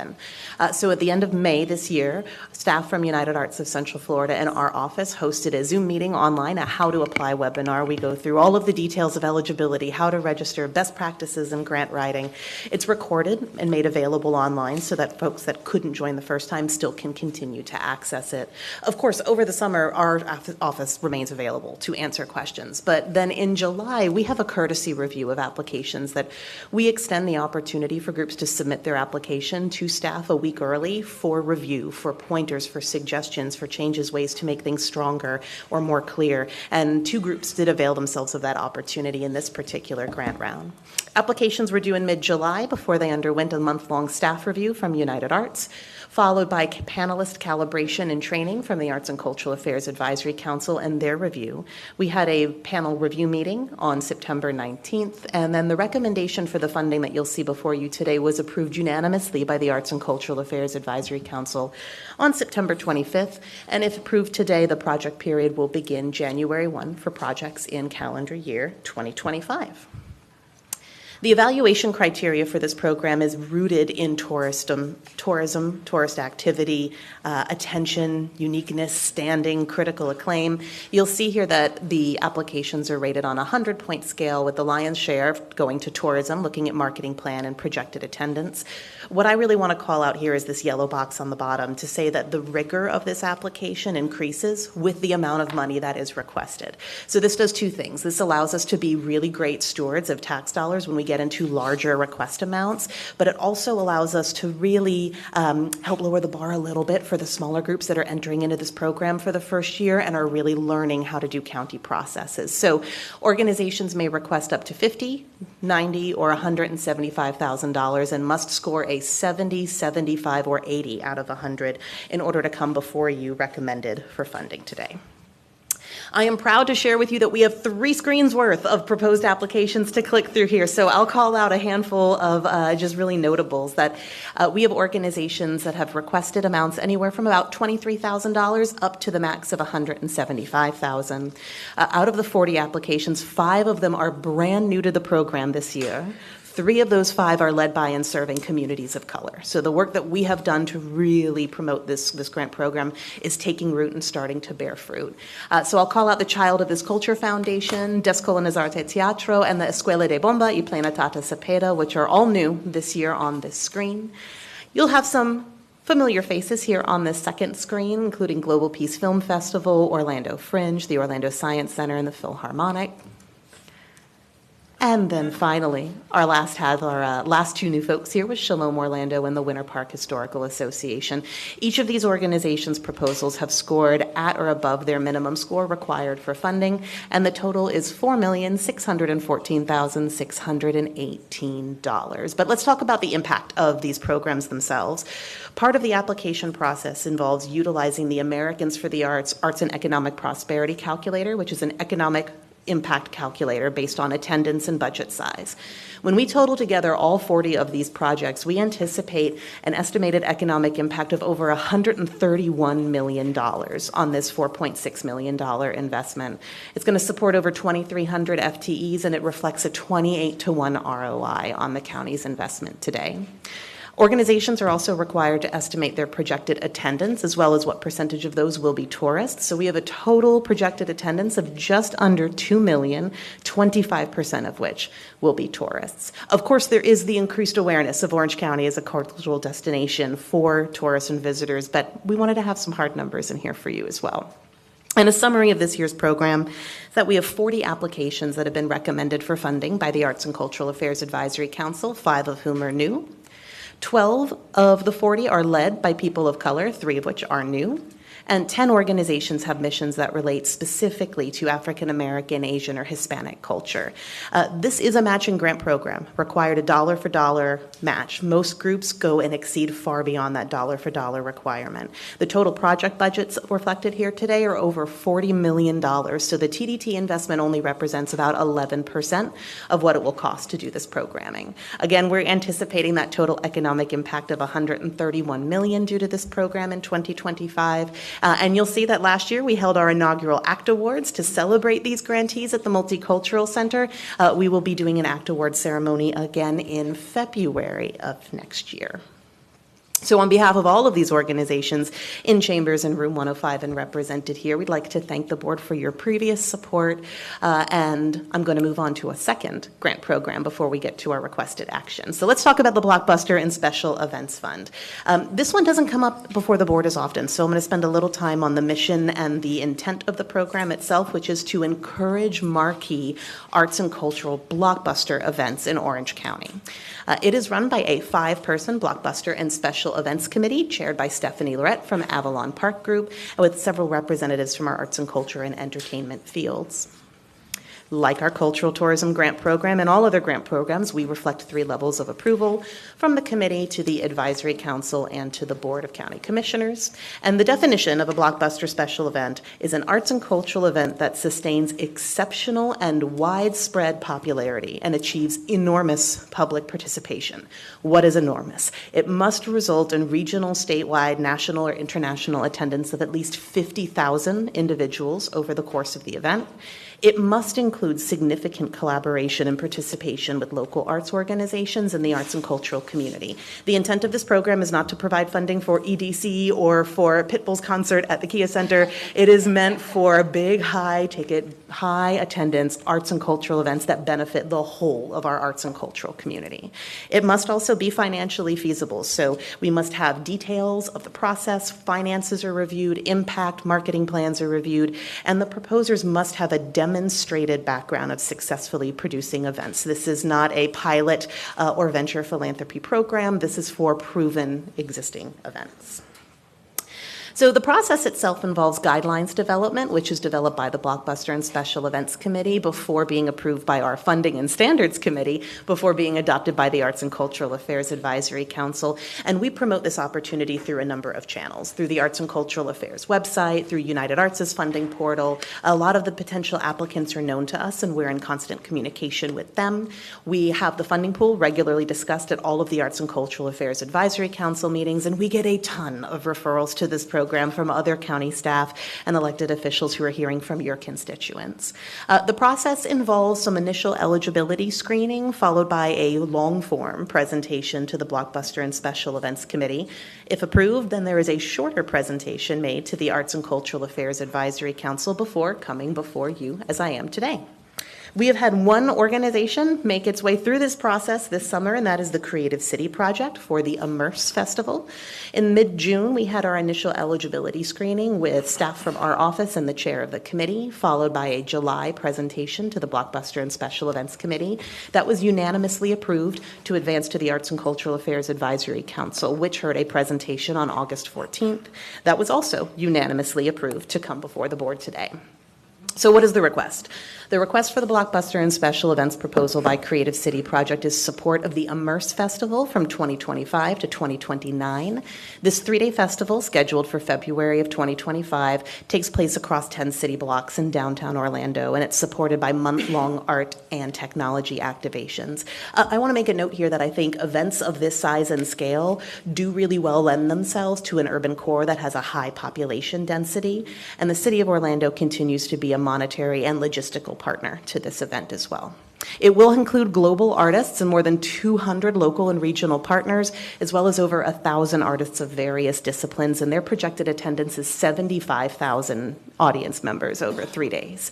So at the end of May this year, staff from United Arts of Central Florida and our office hosted a Zoom meeting online, a How to Apply webinar. We go through all of the details of eligibility, how to register, best practices in grant writing. It's recorded and made available online so that folks that couldn't join the first time still can continue to access it. Of course, over the summer, our office remains available to answer questions. But then in July, we have a courtesy review of applications that we extend the opportunity for groups to submit their application to staff a week early for review, for pointers, for suggestions, for changes, ways to make things stronger or more clear. And 2 groups did avail themselves of that opportunity in this particular grant round. Applications were due in mid-July before they underwent a month-long staff review from United Arts, followed by panelist calibration and training from the Arts and Cultural Affairs Advisory Council and their review. We had a panel review meeting on September 19th, and then the recommendation for the funding that you'll see before you today was approved unanimously by the Arts and Cultural Affairs Advisory Council on September 25th, and if approved today, the project period will begin January 1 for projects in calendar year 2025. The evaluation criteria for this program is rooted in tourism, tourist activity, attention, uniqueness, standing, critical acclaim. You'll see here that the applications are rated on a 100-point scale, with the lion's share going to tourism, looking at marketing plan and projected attendance. What I really want to call out here is this yellow box on the bottom to say that the rigor of this application increases with the amount of money that is requested. So this does 2 things. This allows us to be really great stewards of tax dollars when we get into larger request amounts, but it also allows us to really help lower the bar a little bit for the smaller groups that are entering into this program for the first year and are really learning how to do county processes. So organizations may request up to $50,000, $90,000, or $175,000 and must score a 70, 75, or 80 out of 100 in order to come before you recommended for funding today. I am proud to share with you that we have 3 screens worth of proposed applications to click through here. So I'll call out a handful of just really notables that we have organizations that have requested amounts anywhere from about $23,000 up to the max of $175,000. Out of the 40 applications, 5 of them are brand new to the program this year. 3 of those 5 are led by and serving communities of color. So the work that we have done to really promote this grant program is taking root and starting to bear fruit. So I'll call out the Child of This Culture Foundation, Descolones Arte Teatro, and the Escuela de Bomba y Plena Tata Cepeda, which are all new this year on this screen. You'll have some familiar faces here on this second screen, including Global Peace Film Festival, Orlando Fringe, the Orlando Science Center, and the Philharmonic. And then finally, our last two new folks here was Shalom Orlando and the Winter Park Historical Association. Each of these organizations' proposals have scored at or above their minimum score required for funding, and the total is $4,614,618. But let's talk about the impact of these programs themselves. Part of the application process involves utilizing the Americans for the Arts and Economic Prosperity Calculator, which is an economic impact calculator based on attendance and budget size. When we total together all 40 of these projects, we anticipate an estimated economic impact of over $131 million on this $4.6 million investment. It's going to support over 2,300 FTEs, and it reflects a 28-to-1 ROI on the county's investment today. Organizations are also required to estimate their projected attendance, as well as what percentage of those will be tourists. So we have a total projected attendance of just under 2 million, 25% of which will be tourists. Of course, there is the increased awareness of Orange County as a cultural destination for tourists and visitors, but we wanted to have some hard numbers in here for you as well. And a summary of this year's program is that we have 40 applications that have been recommended for funding by the Arts and Cultural Affairs Advisory Council, 5 of whom are new. 12 of the 40 are led by people of color, 3 of which are new. And 10 organizations have missions that relate specifically to African American, Asian, or Hispanic culture. This is a matching grant program, required a dollar-for-dollar match. Most groups go and exceed far beyond that dollar-for-dollar requirement. The total project budgets reflected here today are over $40 million, so the TDT investment only represents about 11% of what it will cost to do this programming. Again, we're anticipating that total economic impact of $131 million due to this program in 2025. And you'll see that last year we held our inaugural ACT Awards to celebrate these grantees at the Multicultural Center. We will be doing an ACT Award ceremony again in February of next year. So on behalf of all of these organizations in Chambers and Room 105 and represented here, we'd like to thank the board for your previous support. And I'm going to move on to a second grant program before we get to our requested action. So let's talk about the Blockbuster and Special Events Fund. This one doesn't come up before the board as often, so I'm going to spend a little time on the mission and the intent of the program itself, which is to encourage marquee arts and cultural blockbuster events in Orange County. It is run by a 5-person Blockbuster and Special Events Committee chaired by Stephanie Lorette from Avalon Park Group, with several representatives from our arts and culture and entertainment fields. Like our cultural tourism grant program and all other grant programs, we reflect 3 levels of approval, from the committee to the advisory council and to the board of county commissioners. And the definition of a blockbuster special event is an arts and cultural event that sustains exceptional and widespread popularity and achieves enormous public participation. What is enormous? It must result in regional, statewide, national, or international attendance of at least 50,000 individuals over the course of the event. It must include significant collaboration and participation with local arts organizations and the arts and cultural community. The intent of this program is not to provide funding for EDC or for Pitbull's concert at the Kia Center. It is meant for big, high-ticket, high-attendance arts and cultural events that benefit the whole of our arts and cultural community. It must also be financially feasible, so we must have details of the process, finances are reviewed, impact, marketing plans are reviewed, and the proposers must have a demonstrated background of successfully producing events. This is not a pilot or venture philanthropy program. This is for proven existing events. So the process itself involves guidelines development, which is developed by the Blockbuster and Special Events Committee before being approved by our Funding and Standards Committee, before being adopted by the Arts and Cultural Affairs Advisory Council. And we promote this opportunity through a number of channels, through the Arts and Cultural Affairs website, through United Arts' funding portal. A lot of the potential applicants are known to us, and we're in constant communication with them. We have the funding pool regularly discussed at all of the Arts and Cultural Affairs Advisory Council meetings, and we get a ton of referrals to this program from other county staff and elected officials who are hearing from your constituents. The process involves some initial eligibility screening, followed by a long-form presentation to the Blockbuster and Special Events Committee. If approved, then there is a shorter presentation made to the Arts and Cultural Affairs Advisory Council before coming before you as I am today. We have had one organization make its way through this process this summer, and that is the Creative City Project for the Immerse Festival. In mid-June, we had our initial eligibility screening with staff from our office and the chair of the committee, followed by a July presentation to the Blockbuster and Special Events Committee that was unanimously approved to advance to the Arts and Cultural Affairs Advisory Council, which heard a presentation on August 14th that was also unanimously approved to come before the board today. So what is the request? The request for the Blockbuster and Special Events proposal by Creative City Project is support of the Immerse Festival from 2025 to 2029. This three-day festival, scheduled for February of 2025, takes place across 10 city blocks in downtown Orlando, and it's supported by month-long art and technology activations. I want to make a note here that I think events of this size and scale do really well lend themselves to an urban core that has a high population density, and the City of Orlando continues to be a monetary and logistical partner to this event as well. It will include global artists and more than 200 local and regional partners, as well as over 1,000 artists of various disciplines, and their projected attendance is 75,000 audience members over 3 days.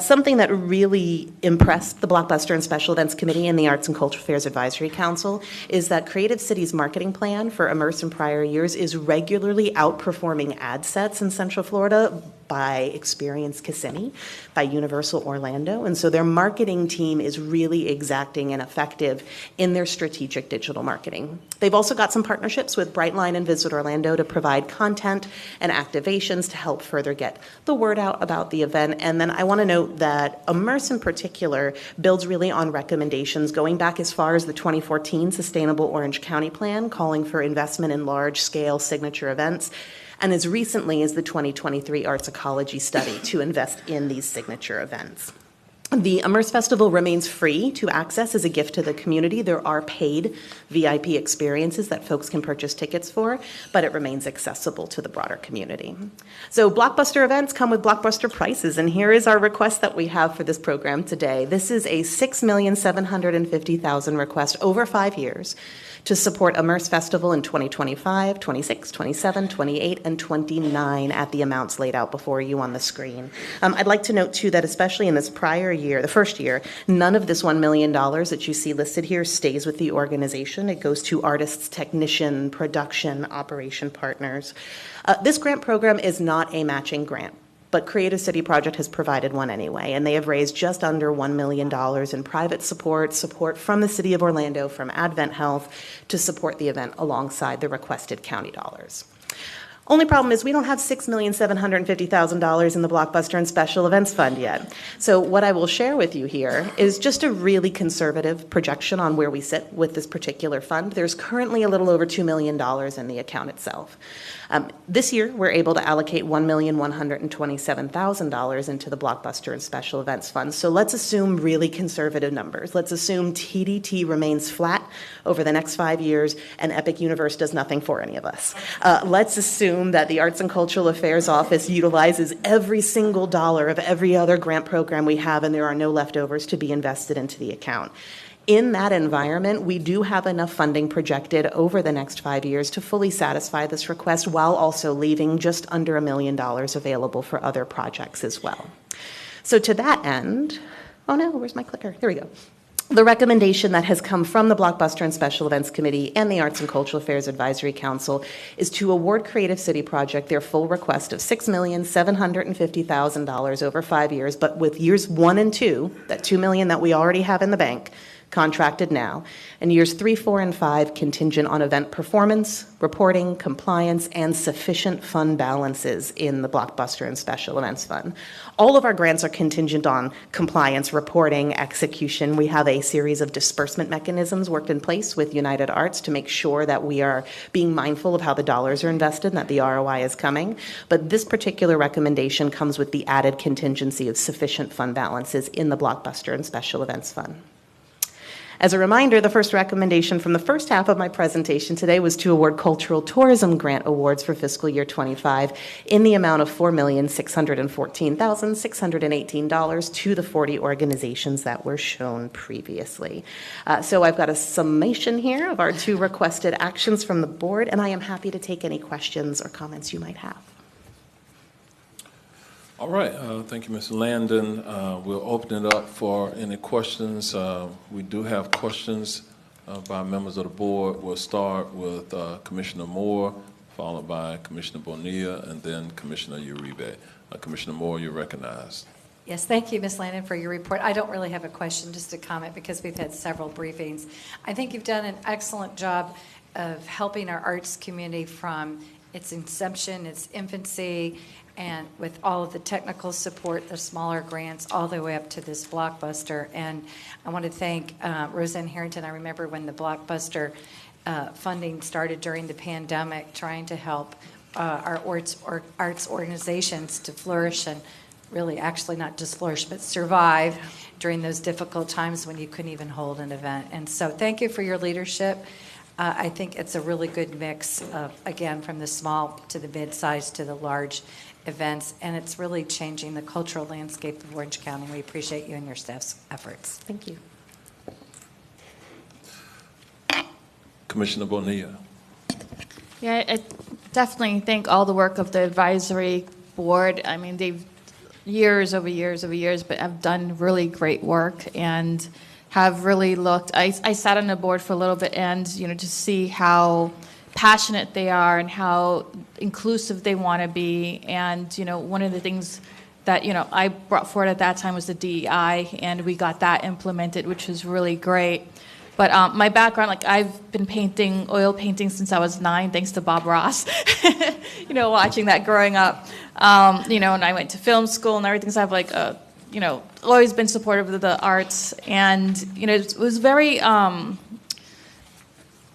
Something that really impressed the Blockbuster and Special Events Committee and the Arts and Cultural Affairs Advisory Council is that Creative City's marketing plan for Immerse in prior years is regularly outperforming ad sets in Central Florida by Experience Kissimmee, by Universal Orlando, and so their marketing team is really exacting and effective in their strategic digital marketing. They've also got some partnerships with Brightline and Visit Orlando to provide content and activations to help further get the word out about the event. And then I want to note that Immerse in particular builds really on recommendations going back as far as the 2014 Sustainable Orange County Plan, calling for investment in large-scale signature events, and as recently as the 2023 Arts Ecology Study to invest in these signature events. The Immerse Festival remains free to access as a gift to the community. There are paid VIP experiences that folks can purchase tickets for, but it remains accessible to the broader community. So Blockbuster events come with blockbuster prices, and here is our request that we have for this program today. This is a $6,750,000 request over 5 years to support Immerse Festival in 2025, 26, 27, 28, and 29 at the amounts laid out before you on the screen. I'd like to note, too, that especially in this prior year, the first year, none of this $1 million that you see listed here stays with the organization. It goes to artists, technician, production, operation partners. This grant program is not a matching grant, but Creative City Project has provided one anyway, and they have raised just under $1 million in private support from the City of Orlando, from Advent Health, to support the event alongside the requested county dollars. Only problem is we don't have $6,750,000 in the Blockbuster and Special Events Fund yet. So what I will share with you here is just a really conservative projection on where we sit with this particular fund. There's currently a little over $2 million in the account itself. This year, we're able to allocate $1,127,000 into the Blockbuster and Special Events Fund. So let's assume really conservative numbers. Let's assume TDT remains flat over the next 5 years and Epic Universe does nothing for any of us. Let's assume that the Arts and Cultural Affairs Office utilizes every single dollar of every other grant program we have and there are no leftovers to be invested into the account. In that environment, we do have enough funding projected over the next 5 years to fully satisfy this request while also leaving just under $1 million available for other projects as well. So to that end, oh no, where's my clicker? Here we go. The recommendation that has come from the Blockbuster and Special Events Committee and the Arts and Cultural Affairs Advisory Council is to award Creative City Project their full request of $6,750,000 over 5 years, but with years 1 and 2, that $2 million that we already have in the bank, contracted now, and years 3, 4, and 5 contingent on event performance, reporting, compliance, and sufficient fund balances in the Blockbuster and Special Events Fund. All of our grants are contingent on compliance, reporting, execution. We have a series of disbursement mechanisms worked in place with United Arts to make sure that we are being mindful of how the dollars are invested and that the ROI is coming. But this particular recommendation comes with the added contingency of sufficient fund balances in the Blockbuster and Special Events Fund. As a reminder, the first recommendation from the first half of my presentation today was to award Cultural Tourism Grant Awards for fiscal year 25 in the amount of $4,614,618 to the 40 organizations that were shown previously. So I've got a summation here of our 2 requested actions from the board, and I am happy to take any questions or comments you might have. All right, thank you, Mr. Landon. We'll open it up for any questions. We do have questions by members of the board. We'll start with Commissioner Moore, followed by Commissioner Bonilla, and then Commissioner Uribe. Commissioner Moore, you're recognized. Yes, thank you, Ms. Landon, for your report. I don't really have a question, just a comment, because we've had several briefings. I think you've done an excellent job of helping our arts community from its inception, its infancy, and with all of the technical support, the smaller grants, all the way up to this Blockbuster. And I want to thank Roseanne Harrington. I remember when the Blockbuster funding started during the pandemic, trying to help our arts organizations to flourish and really actually not just flourish, but survive during those difficult times when you couldn't even hold an event. And so thank you for your leadership. I think it's a really good mix of, again, from the small to the mid-size to the large events, and it's really changing the cultural landscape of Orange County. We appreciate you and your staff's efforts. Thank you. Commissioner Bonilla. Yeah, I definitely thank all the work of the advisory board. I mean, they've years over years, but have done really great work and have really looked. I sat on the board for a little bit, and to see how passionate they are and how inclusive they want to be. And one of the things that I brought forward at that time was the DEI, and we got that implemented, which was really great. But my background, I've been painting, oil painting since I was 9, thanks to Bob Ross. Watching that growing up. And I went to film school and everything. So I've always been supportive of the arts, and it was very,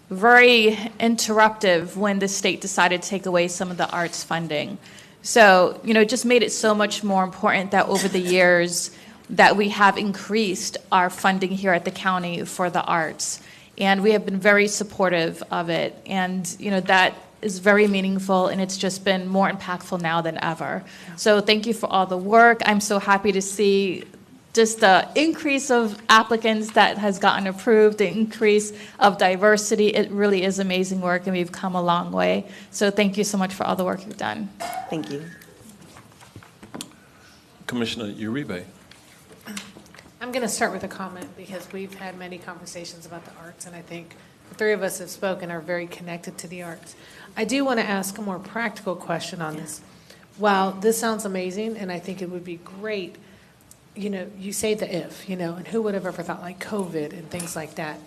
very interruptive when the state decided to take away some of the arts funding. So it just made it so much more important that over the years that we have increased our funding here at the county for the arts. And we have been very supportive of it. And, that is very meaningful, and it's just been more impactful now than ever. So thank you for all the work. I'm so happy to see just the increase of applicants that has gotten approved, the increase of diversity. It really is amazing work, and we've come a long way. So thank you so much for all the work you've done. Thank you. Commissioner Uribe. I'm going to start with a comment because we've had many conversations about the arts, and I think the three of us have spoken are very connected to the arts. I do want to ask a more practical question on this. While this sounds amazing, and I think it would be great, you say the if, and who would have ever thought like COVID and things like that.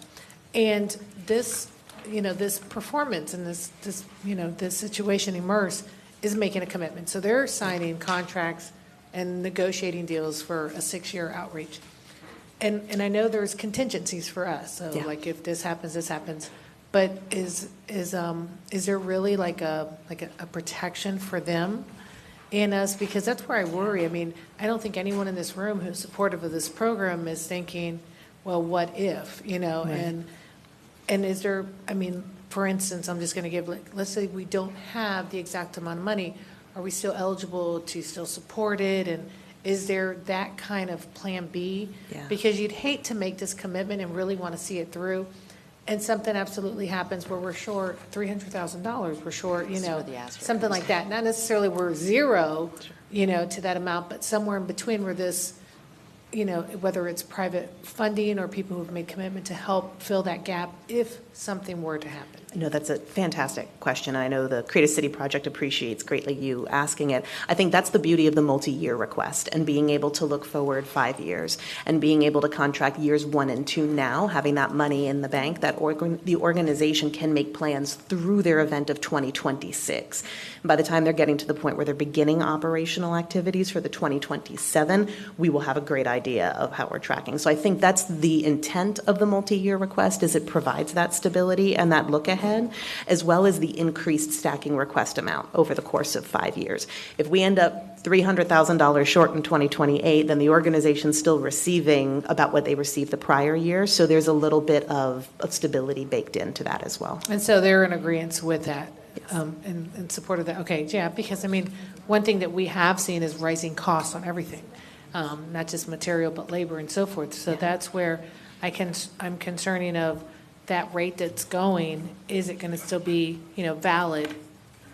And this, this performance and this situation, Immerse, is making a commitment. So they're signing contracts and negotiating deals for a 6-year outreach. And I know there's contingencies for us. So like if this happens. But is there really like a protection for them and us? Because that's where I worry. I mean, I don't think anyone in this room who's supportive of this program is thinking, well, what if, Right. And is there, I mean, for instance, I'm just going to give, let's say we don't have the exact amount of money. Are we still eligible to still support it? And is there that kind of plan B? Yeah. Because you'd hate to make this commitment and really want to see it through, and something absolutely happens where we're short $300,000, we're short, something like that. Not necessarily we're zero, to that amount, but somewhere in between where this, whether it's private funding or people who've made commitment to help fill that gap if something were to happen. No, that's a fantastic question. I know the Creative City Project appreciates greatly you asking it. I think that's the beauty of the multi-year request and being able to look forward 5 years and being able to contract years 1 and 2 now, having that money in the bank, that the organization can make plans through their event of 2026. By the time they're getting to the point where they're beginning operational activities for the 2027, we will have a great idea of how we're tracking. So I think that's the intent of the multi-year request, is it provides that stability and that look ahead, as well as the increased stacking request amount over the course of 5 years. If we end up $300,000 short in 2028, then the organization's still receiving about what they received the prior year. So there's a little bit of stability baked into that as well. And so they're in agreement with that. Yes. In support of that. Okay, yeah, because I mean, one thing that we have seen is rising costs on everything, not just material, but labor and so forth. So that's where I'm concerning of that rate that's going. Is it going to still be, valid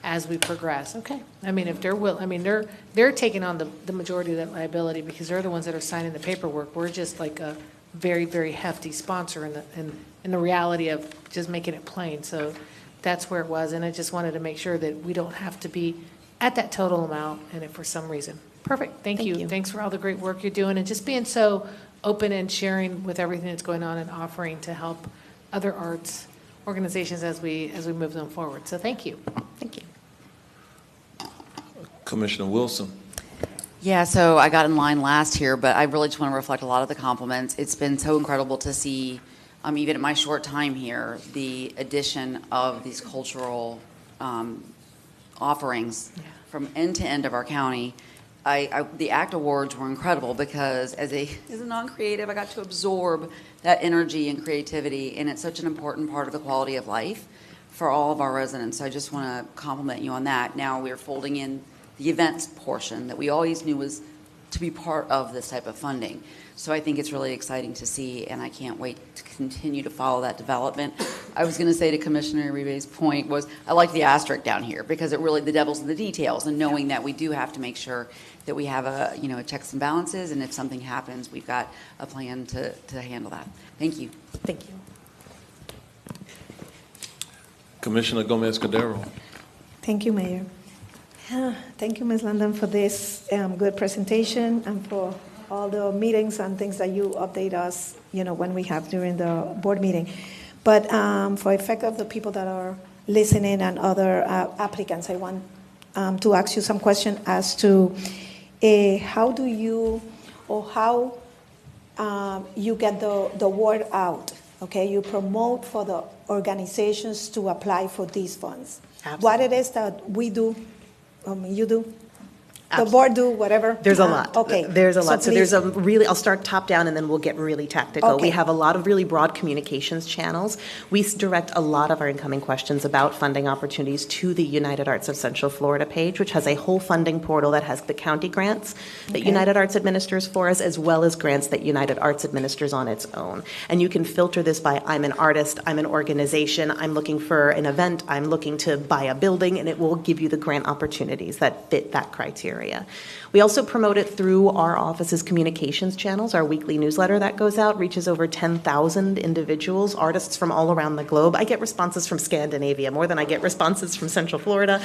as we progress. Okay. I mean, if they're taking on the majority of that liability because they're the ones that are signing the paperwork. We're just like a very, very hefty sponsor in the reality of just making it plain. So that's where it was. And I just wanted to make sure that we don't have to be at that total amount in it for some reason. Perfect. Thank you. Thanks for all the great work you're doing and just being so open and sharing with everything that's going on and offering to help other arts organizations as we move them forward. So thank you. Thank you. Commissioner Wilson. Yeah, so I got in line last here, but I really just want to reflect a lot of the compliments. It's been so incredible to see, even in my short time here, the addition of these cultural offerings from end to end of our county. The ACT Awards were incredible because as a non-creative, I got to absorb that energy and creativity, and it's such an important part of the quality of life for all of our residents. So I just want to compliment you on that. Now we're folding in the events portion that we always knew was to be part of this type of funding. So I think it's really exciting to see, and I can't wait to continue to follow that development. I was going to say to Commissioner Uribe's point was I like the asterisk down here because it really, the devil's in the details, and knowing that we do have to make sure that we have a checks and balances, and if something happens, we've got a plan to handle that. Thank you. Thank you. Commissioner Gomez-Cordero. Thank you, Mayor. Thank you, Ms. London, for this good presentation and for all the meetings and things that you update us, when we have during the board meeting. But for effect of the people that are listening and other applicants, I want to ask you some question as to how do you or how you get the word out, okay? You promote for the organizations to apply for these funds. Absolutely. What it is that we do, you do? The board do, whatever? There's a lot. Okay. There's a lot. So there's please. I'll start top down and then we'll get really tactical. Okay. We have a lot of really broad communications channels. We direct a lot of our incoming questions about funding opportunities to the United Arts of Central Florida page, which has a whole funding portal that has the county grants that United Arts administers for us, as well as grants that United Arts administers on its own. And you can filter this by I'm an artist, I'm an organization, I'm looking for an event, I'm looking to buy a building, and it will give you the grant opportunities that fit that criteria. We also promote it through our office's communications channels. Our weekly newsletter that goes out reaches over 10,000 individuals, artists from all around the globe. I get responses from Scandinavia more than I get responses from Central Florida.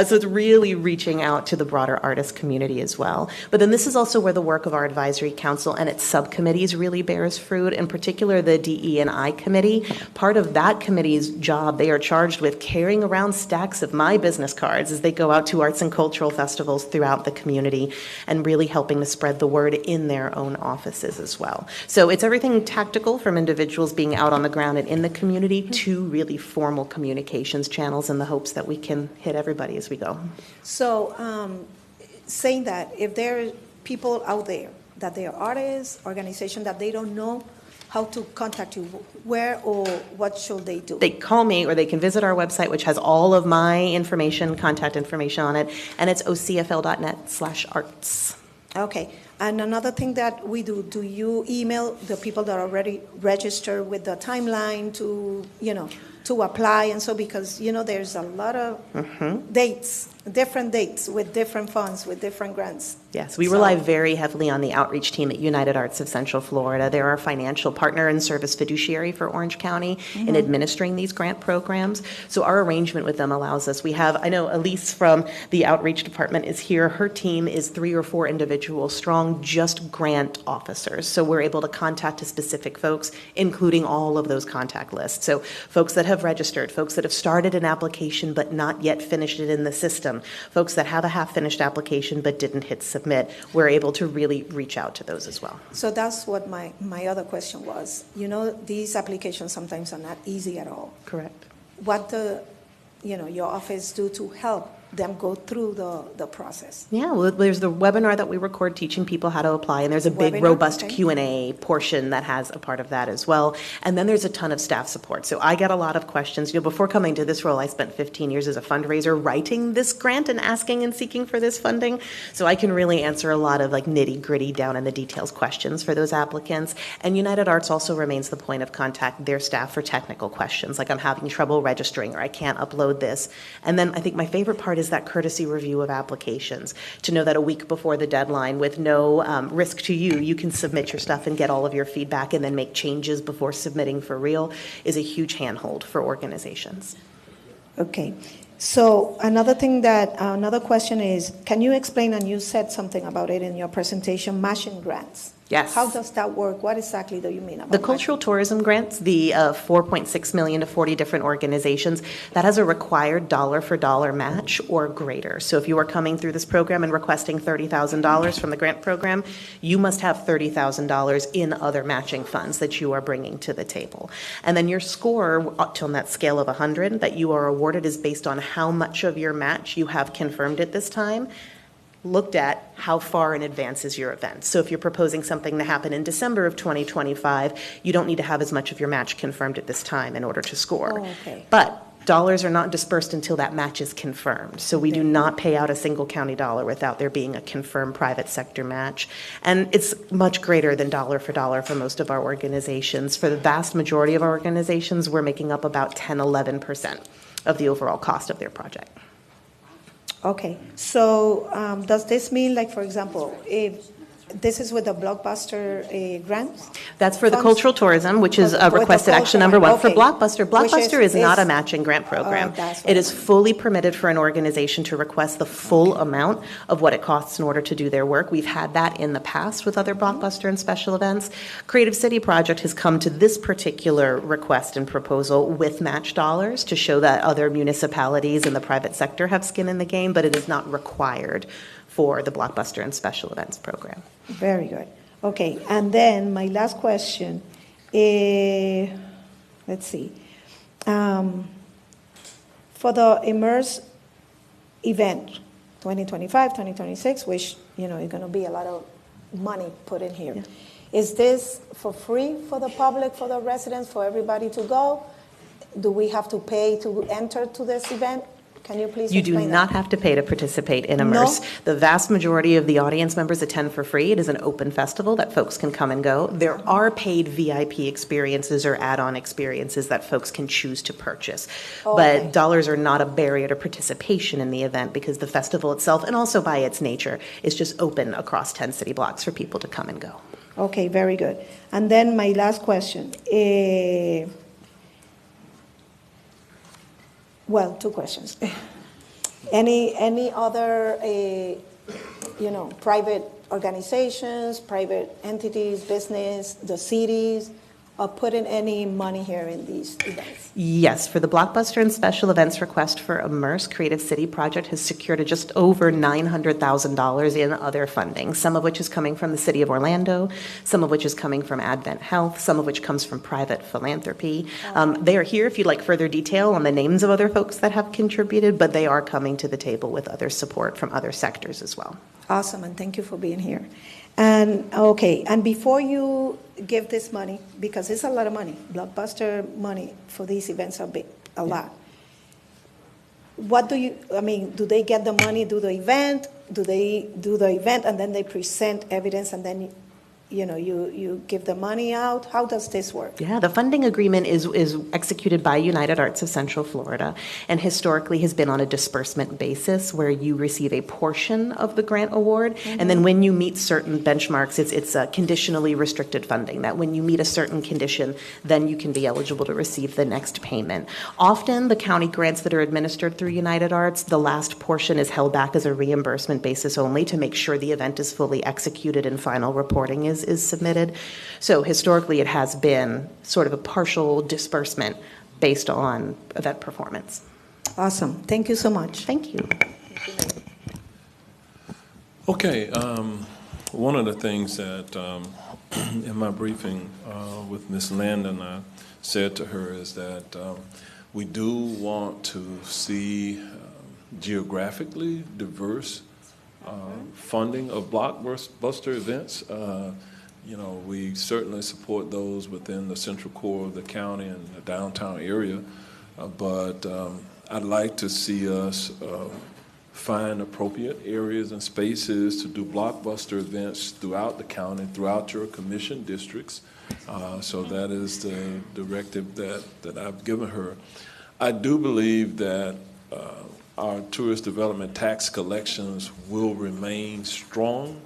So it's really reaching out to the broader artist community as well. But then this is also where the work of our advisory council and its subcommittees really bears fruit, in particular the DE&I committee. Part of that committee's job, they are charged with carrying around stacks of my business cards as they go out to arts and cultural festivals throughout the community and really helping to spread the word in their own offices as well. So it's everything tactical from individuals being out on the ground and in the community to really formal communications channels in the hopes that we can hit everybody as we go. So saying that, if there are people out there that they are artists, organizations that they don't know how to contact you, where or what should they do? They call me or they can visit our website, which has all of my information, contact information on it, and it's ocfl.net/arts. Okay. And another thing that we do you email the people that are already registered with the timeline to, to apply? And so, because, there's a lot of dates, different dates with different funds, with different grants. Yes, we rely very heavily on the outreach team at United Arts of Central Florida. They're our financial partner and service fiduciary for Orange County in administering these grant programs. So our arrangement with them allows us, I know Elise from the outreach department is here. Her team is 3 or 4 individuals strong, just grant officers. So we're able to contact specific folks, including all of those contact lists. So folks that have registered, folks that have started an application but not yet finished it in the system, folks that have a half-finished application but didn't hit submit. We're able to really reach out to those as well. So that's what my other question was. These applications sometimes are not easy at all. Correct. What your office do to help them go through the process? Yeah, well, there's the webinar that we record teaching people how to apply, and there's a big, Webinar, robust okay. Q&A portion that has a part of that as well. And then there's a ton of staff support. So I get a lot of questions. You know, before coming to this role, I spent 15 years as a fundraiser writing this grant and asking and seeking for this funding. So I can really answer a lot of like nitty-gritty down in the details questions for those applicants. And United Arts also remains the point of contact, their staff, for technical questions, like I'm having trouble registering or I can't upload this. And then I think my favorite part is that courtesy review of applications, to know that a week before the deadline, with no risk to you, you can submit your stuff and get all of your feedback and then make changes before submitting for real, is a huge handhold for organizations. Okay. So another thing that, another question is, can you explain, and you said something about it in your presentation, matching grants? Yes. How does that work? What exactly do you mean about The cultural tourism grants, the $4.6 million to 40 different organizations, that has a required dollar for dollar match or greater. So if you are coming through this program and requesting $30,000 from the grant program, you must have $30,000 in other matching funds that you are bringing to the table. And then your score, up to on that scale of 100 that you are awarded, is based on how much of your match you have confirmed at this time, looked at how far in advance is your event. So if you're proposing something to happen in December of 2025, you don't need to have as much of your match confirmed at this time in order to score. Oh, okay. But dollars are not dispersed until that match is confirmed. So we do not pay out a single county dollar without there being a confirmed private sector match. And it's much greater than dollar for dollar for most of our organizations. For the vast majority of our organizations, we're making up about 10, 11% of the overall cost of their project. Okay, so does this mean, like, for example, if this is with the Blockbuster grant? That's for the funds? cultural tourism, which is With the requested action number cultural, one. For okay. Blockbuster, Which Blockbuster is not a matching grant program. That's what It is fully permitted for an organization to request the full amount of what it costs in order to do their work. We've had that in the past with other Blockbuster and special events. Creative City Project has come to this particular request and proposal with match dollars to show that other municipalities and the private sector have skin in the game, but it is not required for the Blockbuster and special events program. Very good. Okay, and then my last question, let's see. For the Immerse event, 2025, 2026, which, you know, is going to be a lot of money put in here. Is this for free for the public, for the residents, for everybody to go? Do we have to pay to enter to this event? Can you please You do explain not that? have to pay to participate in Immerse. No? The vast majority of the audience members attend for free. It is an open festival that folks can come and go. There are paid VIP experiences or add-on experiences that folks can choose to purchase. Okay. But dollars are not a barrier to participation in the event, because the festival itself, and also by its nature, is just open across 10 city blocks for people to come and go. Okay, very good. And then my last question. Well, two questions. Any other, private organizations, private entities, business, the cities, are putting any money here in these events? Yes, for the Blockbuster and special events request for Immerse, Creative City Project has secured just over $900,000 in other funding, some of which is coming from the City of Orlando, some of which is coming from Advent Health, some of which comes from private philanthropy. They are here if you'd like further detail on the names of other folks that have contributed, but they are coming to the table with other support from other sectors as well. Awesome, and thank you for being here. And, okay, and before you give this money, because it's a lot of money, Blockbuster money for these events are big, a lot. What do they get the money, do the event? Do they do the event and then they present evidence and then, you give the money out? How does this work? Yeah, the funding agreement is executed by United Arts of Central Florida, and historically has been on a disbursement basis where you receive a portion of the grant award, and then when you meet certain benchmarks, it's a conditionally restricted funding, that when you meet a certain condition, then you can be eligible to receive the next payment. Often, the county grants that are administered through United Arts, the last portion is held back as a reimbursement basis only to make sure the event is fully executed and final reporting is submitted. So historically, it has been sort of a partial disbursement based on event performance. Awesome. Thank you so much. Thank you. Okay. One of the things that in my briefing with Ms. Landon, I said to her is that we do want to see geographically diverse funding of blockbuster events. We certainly support those within the central core of the county and the downtown area, but I'd like to see us find appropriate areas and spaces to do blockbuster events throughout the county, throughout your commission districts. So that is the directive that I've given her. I do believe that our tourist development tax collections will remain strong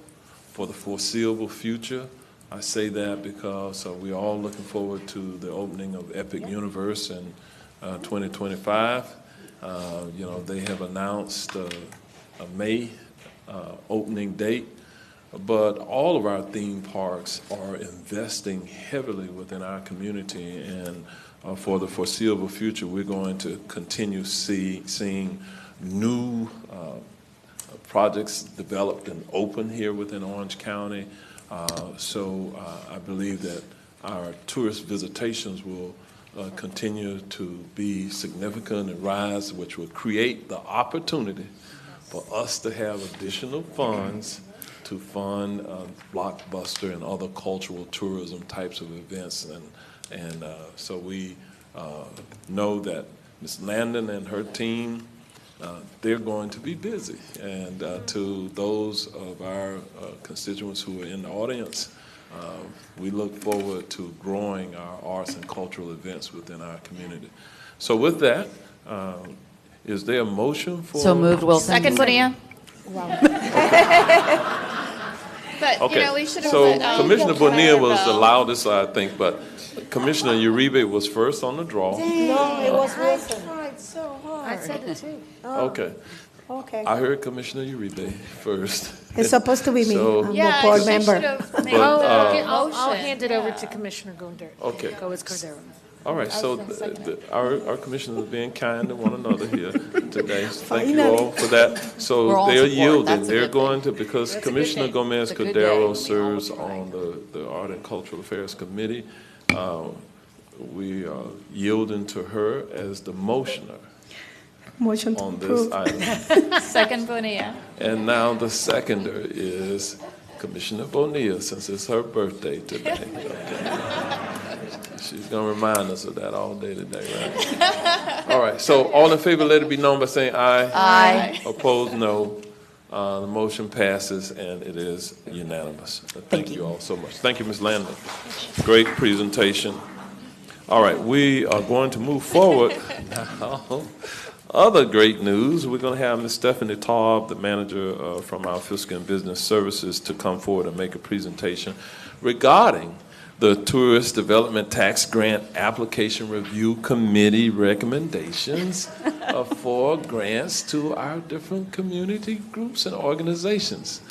for the foreseeable future. I say that because we're all looking forward to the opening of Epic Universe in 2025. They have announced a May opening date, but all of our theme parks are investing heavily within our community, and for the foreseeable future, we're going to continue seeing new projects developed and open here within Orange County. So I believe that our tourist visitations will continue to be significant and rise, which will create the opportunity for us to have additional funds to fund blockbuster and other cultural tourism types of events. And so we know that Ms. Landon and her team, they're going to be busy. And to those of our constituents who are in the audience, we look forward to growing our arts and cultural events within our community. So with that, is there a motion for? So moved, Wilson. Second, Bonilla. But, Okay, we should have so let, Commissioner Bonilla was the Carabelle. loudest, I think, but Commissioner Uribe was first on the draw. No, it was Wilson. Tried so hard. I said it too. Okay. Okay. I heard Commissioner Uribe first. It's supposed to be me. So- I'm the board member. I'll hand it over to Commissioner Gondert. Okay. Go with Cordero. All right, so our commissioners are being kind to one another here today. So thank you Finally. all for that. We're So all they're support. yielding. That's a They're good going to, because That's a good Commissioner thing. Gomez It's a good day. Cordero We all serves look on the Art and Cultural Affairs Committee. We are yielding to her as the motioner Motion to on this approve. item. Second, Bonilla. And now the seconder is Commissioner Bonilla, since it's her birthday today. She's going to remind us of that all day today, right? All right, so all in favor, let it be known by saying aye. Aye. Opposed, no. The motion passes, and it is unanimous. Thank you all so much. Thank you, Ms. Landon. Great presentation. All right, we are going to move forward now. Other great news, we're going to have Ms. Stephanie Taub, the manager from our Fiscal and Business Services, to come forward and make a presentation regarding the Tourist Development Tax Grant Application Review Committee recommendations for grants to our different community groups and organizations.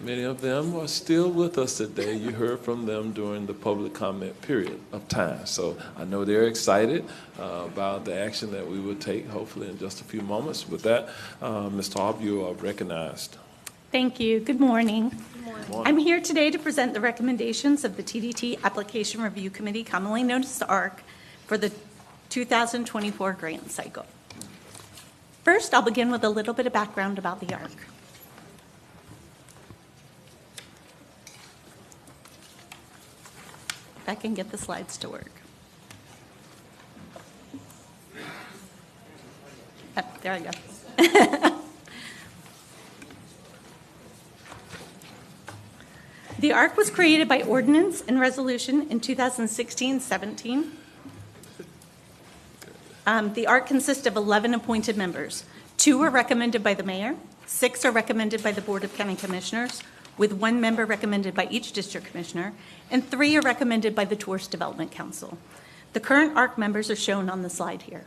Many of them are still with us today. You heard from them during the public comment period of time. So I know they're excited about the action that we will take, hopefully in just a few moments. With that, Ms. Taub, you are recognized. Thank you. Good morning. Morning. I'm here today to present the recommendations of the TDT Application Review Committee, commonly known as the ARC, for the 2024 grant cycle. First, I'll begin with a little bit of background about the ARC. If I can get the slides to work. Oh, there I go. The ARC was created by ordinance and resolution in 2016-17. The ARC consists of 11 appointed members. 2 are recommended by the mayor, 6 are recommended by the Board of County Commissioners, with 1 member recommended by each district commissioner, and 3 are recommended by the Tourist Development Council. The current ARC members are shown on the slide here.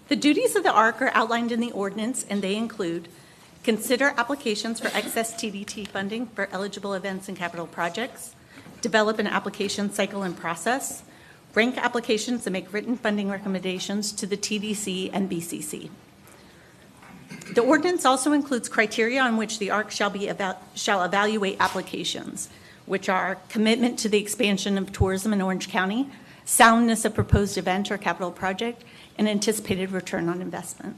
The duties of the ARC are outlined in the ordinance, and they include: consider applications for excess TDT funding for eligible events and capital projects, develop an application cycle and process, rank applications, and make written funding recommendations to the TDC and BCC. The ordinance also includes criteria on which the ARC shall evaluate applications, which are commitment to the expansion of tourism in Orange County, soundness of proposed event or capital project, and anticipated return on investment.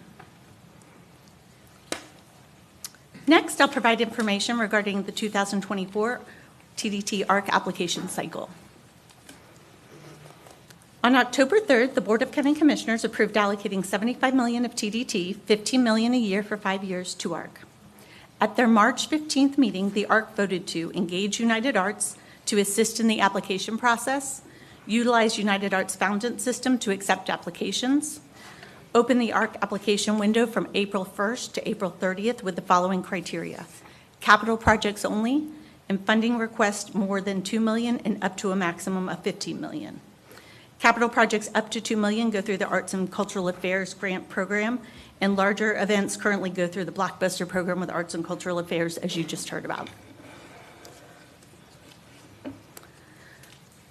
Next, I'll provide information regarding the 2024 TDT ARC application cycle. On October 3rd, the Board of County Commissioners approved allocating $75 million of TDT, $15 million a year for 5 years to ARC. At their March 15th meeting, the ARC voted to engage United Arts to assist in the application process, utilize United Arts Foundant System to accept applications, open the ARC application window from April 1st to April 30th with the following criteria: capital projects only, and funding requests more than $2 million and up to a maximum of $15 million. Capital projects up to $2 million go through the Arts and Cultural Affairs grant program, and larger events currently go through the Blockbuster program with Arts and Cultural Affairs, as you just heard about.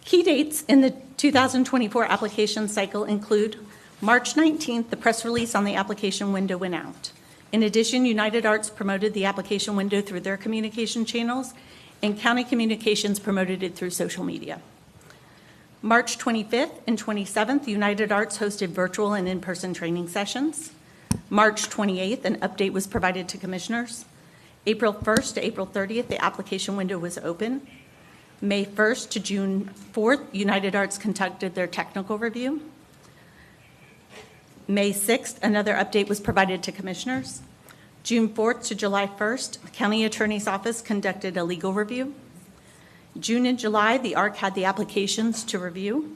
Key dates in the 2024 application cycle include March 19th, the press release on the application window went out. In addition, United Arts promoted the application window through their communication channels, and County Communications promoted it through social media. March 25th and 27th, United Arts hosted virtual and in-person training sessions. March 28th, an update was provided to commissioners. April 1st to April 30th, the application window was open. May 1st to June 4th, United Arts conducted their technical review. May 6th, another update was provided to commissioners. June 4th to July 1st, the County Attorney's Office conducted a legal review. June and July, the ARC had the applications to review.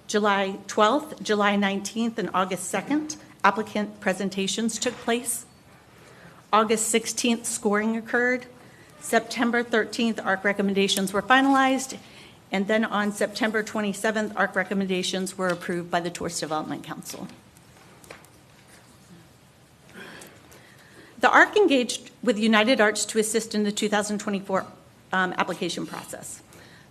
July 12th, July 19th, and August 2nd, applicant presentations took place. August 16th, scoring occurred. September 13th, ARC recommendations were finalized. And then on September 27th, ARC recommendations were approved by the Tourist Development Council. The ARC engaged with United Arts to assist in the 2024 application process.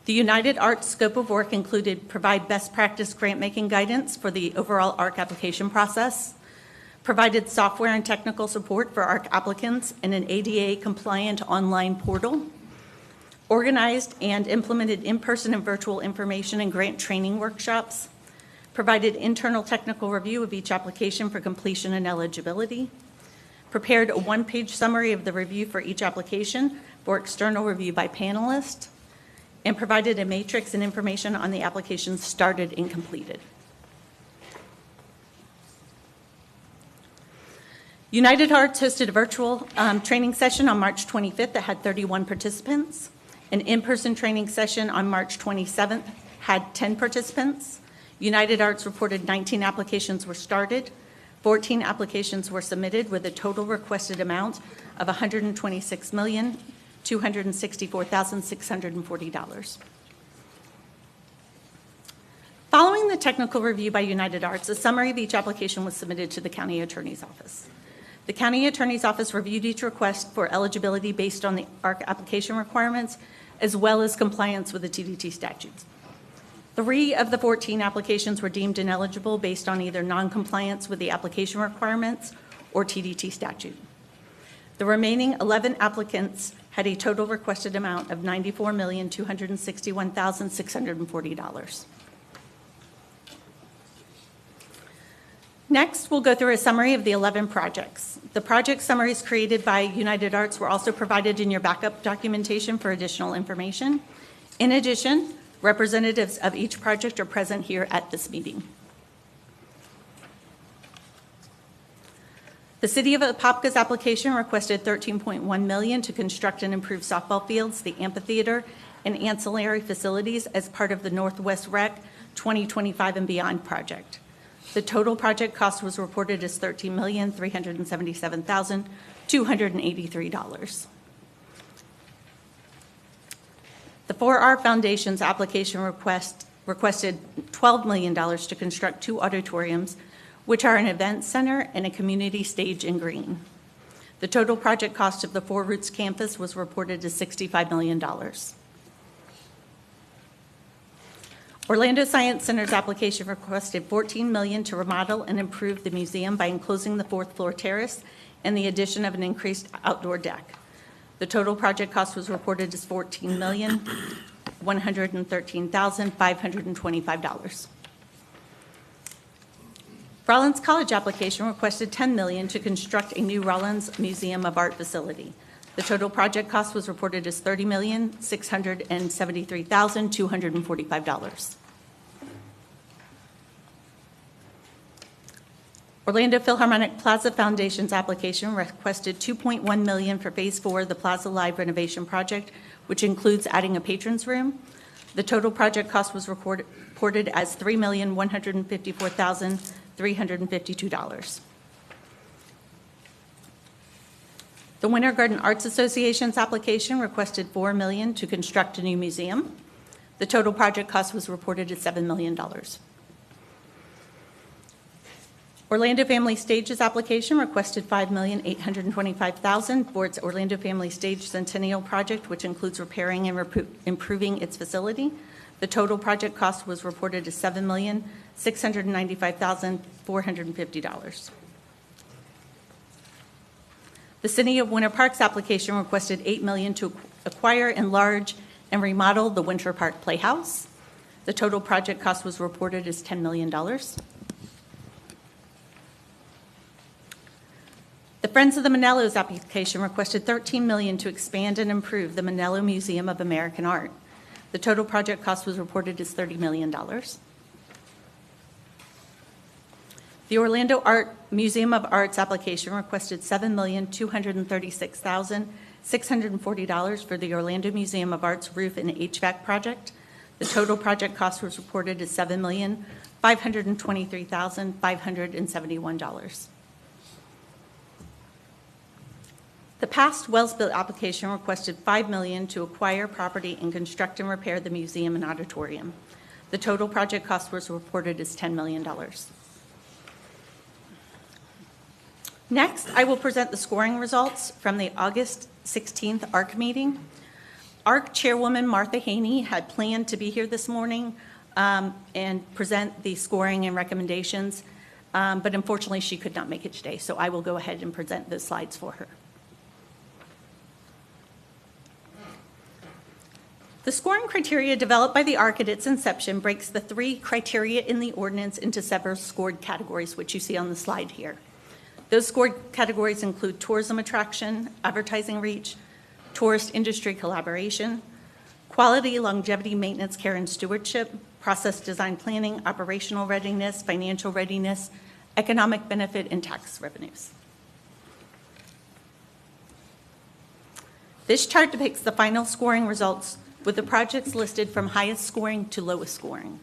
The United Arts scope of work included provide best practice grant-making guidance for the overall ARC application process, provided software and technical support for ARC applicants in an ADA-compliant online portal, organized and implemented in-person and virtual information and grant training workshops, provided internal technical review of each application for completion and eligibility, prepared a one-page summary of the review for each application for external review by panelists, and provided a matrix and information on the applications started and completed. United Arts hosted a virtual training session on March 25th that had 31 participants. An in-person training session on March 27th had 10 participants. United Arts reported 19 applications were started. 14 applications were submitted with a total requested amount of $126,264,640. Following the technical review by United Arts, a summary of each application was submitted to the County Attorney's Office. The County Attorney's Office reviewed each request for eligibility based on the ARC application requirements, as well as compliance with the TDT statutes. 3 of the 14 applications were deemed ineligible based on either noncompliance with the application requirements or TDT statute. The remaining 11 applicants had a total requested amount of $94,261,640. Next, we'll go through a summary of the 11 projects. The project summaries created by United Arts were also provided in your backup documentation for additional information. In addition, representatives of each project are present here at this meeting. The City of Apopka's application requested $13.1 million to construct and improve softball fields, the amphitheater, and ancillary facilities as part of the Northwest Rec 2025 and Beyond project. The total project cost was reported as $13,377,283. The 4R Foundation's application requested $12 million to construct 2 auditoriums, which are an event center and a community stage in green. The total project cost of the 4 Roots campus was reported as $65 million. Orlando Science Center's application requested $14 million to remodel and improve the museum by enclosing the 4th floor terrace and the addition of an increased outdoor deck. The total project cost was reported as $14 million. $113,525. Rollins College application requested $10 million to construct a new Rollins Museum of Art facility. The total project cost was reported as $30,673,245. Orlando Philharmonic Plaza Foundation's application requested $2.1 million for Phase 4 of the Plaza Live renovation project, which includes adding a patrons room. The total project cost was reported as $3,154,352. The Winter Garden Arts Association's application requested $4 million to construct a new museum. The total project cost was reported at $7 million. Orlando Family Stage's application requested $5,825,000 for its Orlando Family Stage Centennial Project, which includes repairing and improving its facility. The total project cost was reported as $7,695,450. The City of Winter Park's application requested $8 million to acquire, enlarge, and remodel the Winter Park Playhouse. The total project cost was reported as $10 million. The Friends of the Manellos application requested $13 million to expand and improve the Manello Museum of American Art. The total project cost was reported as $30 million. The Orlando Museum of Art's application requested $7,236,640 for the Orlando Museum of Art's roof and HVAC project. The total project cost was reported as $7,523,571. The past Wellsville application requested $5 million to acquire property and construct and repair the museum and auditorium. The total project cost was reported as $10 million. Next, I will present the scoring results from the August 16th ARC meeting. ARC Chairwoman Martha Haney had planned to be here this morning and present the scoring and recommendations, but unfortunately she could not make it today, so I will go ahead and present those slides for her. The scoring criteria developed by the ARC at its inception breaks the 3 criteria in the ordinance into several scored categories, which you see on the slide here. Those scored categories include tourism attraction, advertising reach, tourist industry collaboration, quality, longevity, maintenance, care, and stewardship, process design planning, operational readiness, financial readiness, economic benefit, and tax revenues. This chart depicts the final scoring results with the projects listed from highest scoring to lowest scoring.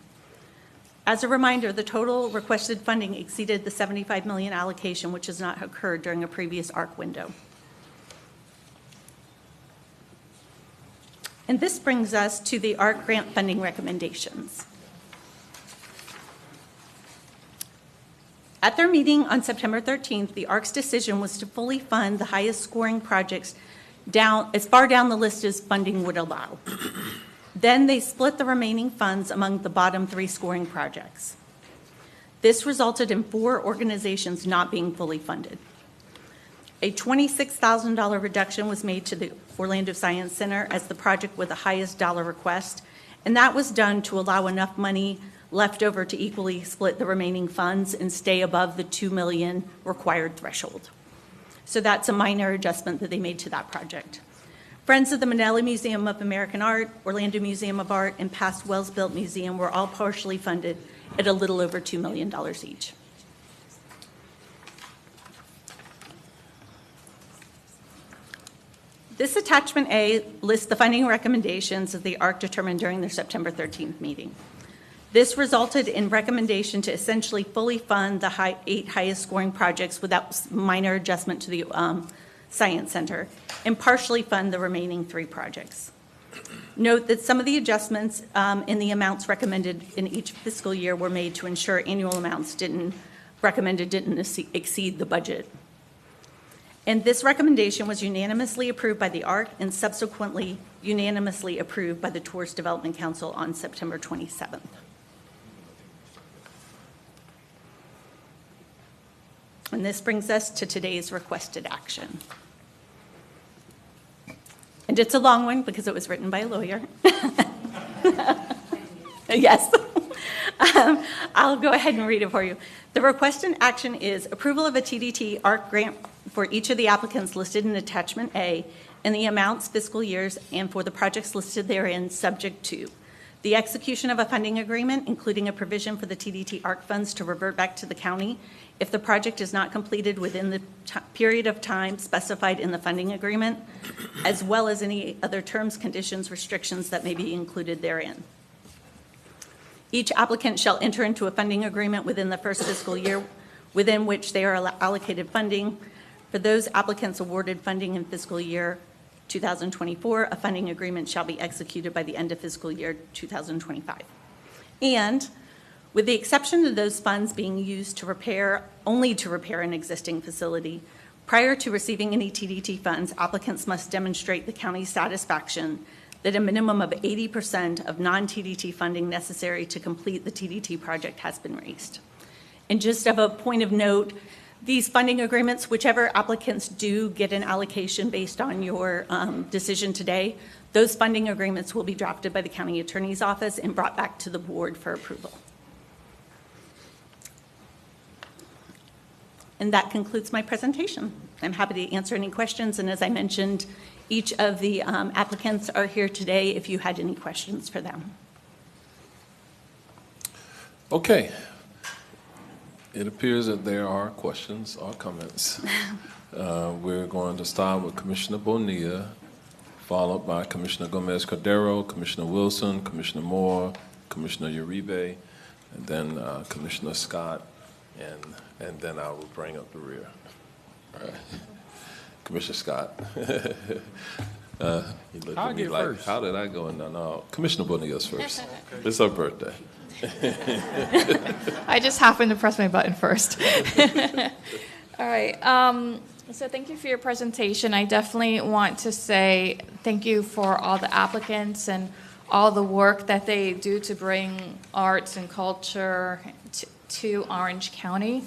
As a reminder, the total requested funding exceeded the $75 million allocation, which has not occurred during a previous ARC window. And this brings us to the ARC grant funding recommendations. At their meeting on September 13th, the ARC's decision was to fully fund the highest scoring projects as far down the list as funding would allow. Then they split the remaining funds among the bottom 3 scoring projects. This resulted in 4 organizations not being fully funded. A $26,000 reduction was made to the Orlando Science Center as the project with the highest dollar request, and that was done to allow enough money left over to equally split the remaining funds and stay above the $2 million required threshold. So that's a minor adjustment that they made to that project. Friends of the Manello Museum of American Art, Orlando Museum of Art, and past Wells-Built Museum were all partially funded at a little over $2 million each. This attachment A lists the funding recommendations that the ARC determined during their September 13th meeting. This resulted in recommendation to essentially fully fund the 8 highest scoring projects without minor adjustment to the Science Center and partially fund the remaining 3 projects. Note that some of the adjustments in the amounts recommended in each fiscal year were made to ensure annual amounts didn't exceed the budget. And this recommendation was unanimously approved by the ARC and subsequently unanimously approved by the Tourist Development Council on September 27th. And this brings us to today's requested action. And it's a long one because it was written by a lawyer. Yes. I'll go ahead and read it for you. The request in action is approval of a TDT ARC grant for each of the applicants listed in Attachment A in the amounts, fiscal years, and for the projects listed therein, subject to the execution of a funding agreement, including a provision for the TDT ARC funds to revert back to the county if the project is not completed within the period of time specified in the funding agreement, as well as any other terms, conditions, restrictions that may be included therein. Each applicant shall enter into a funding agreement within the first fiscal year within which they are allocated funding. For those applicants awarded funding in fiscal year 2024, a funding agreement shall be executed by the end of fiscal year 2025. And with the exception of those funds being used only to repair an existing facility, prior to receiving any TDT funds, applicants must demonstrate the county's satisfaction that a minimum of 80% of non-TDT funding necessary to complete the TDT project has been raised. And just of a point of note, these funding agreements, whichever applicants do get an allocation based on your decision today, those funding agreements will be drafted by the county attorney's office and brought back to the board for approval. And that concludes my presentation. I'm happy to answer any questions, and as I mentioned, each of the applicants are here today if you had any questions for them. Okay. It appears that there are questions or comments. We're going to start with Commissioner Bonilla, followed by Commissioner Gomez-Cordero, Commissioner Wilson, Commissioner Moore, Commissioner Uribe, and then Commissioner Scott, and then I will bring up the rear. All right. Commissioner Scott. He looked at me like, first. How did I go in there? No, Commissioner Bonilla's first. It's her birthday. I just happened to press my button first. All right. So thank you for your presentation. I definitely want to say thank you for all the applicants and all the work that they do to bring arts and culture to Orange County.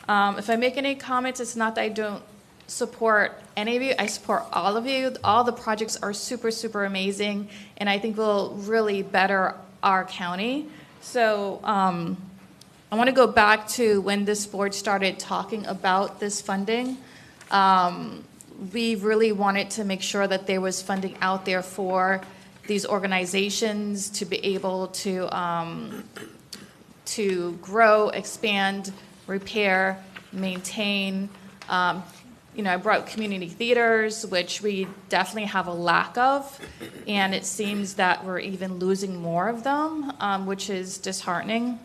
If I make any comments, it's not that I don't support any of you. I support all of you. All the projects are super, super amazing, and I think will really better our county. So I want to go back to when this board started talking about this funding. We really wanted to make sure that there was funding out there for these organizations to be able to grow, expand, repair, maintain. I brought community theaters, which we definitely have a lack of, and it seems that we're even losing more of them, which is disheartening.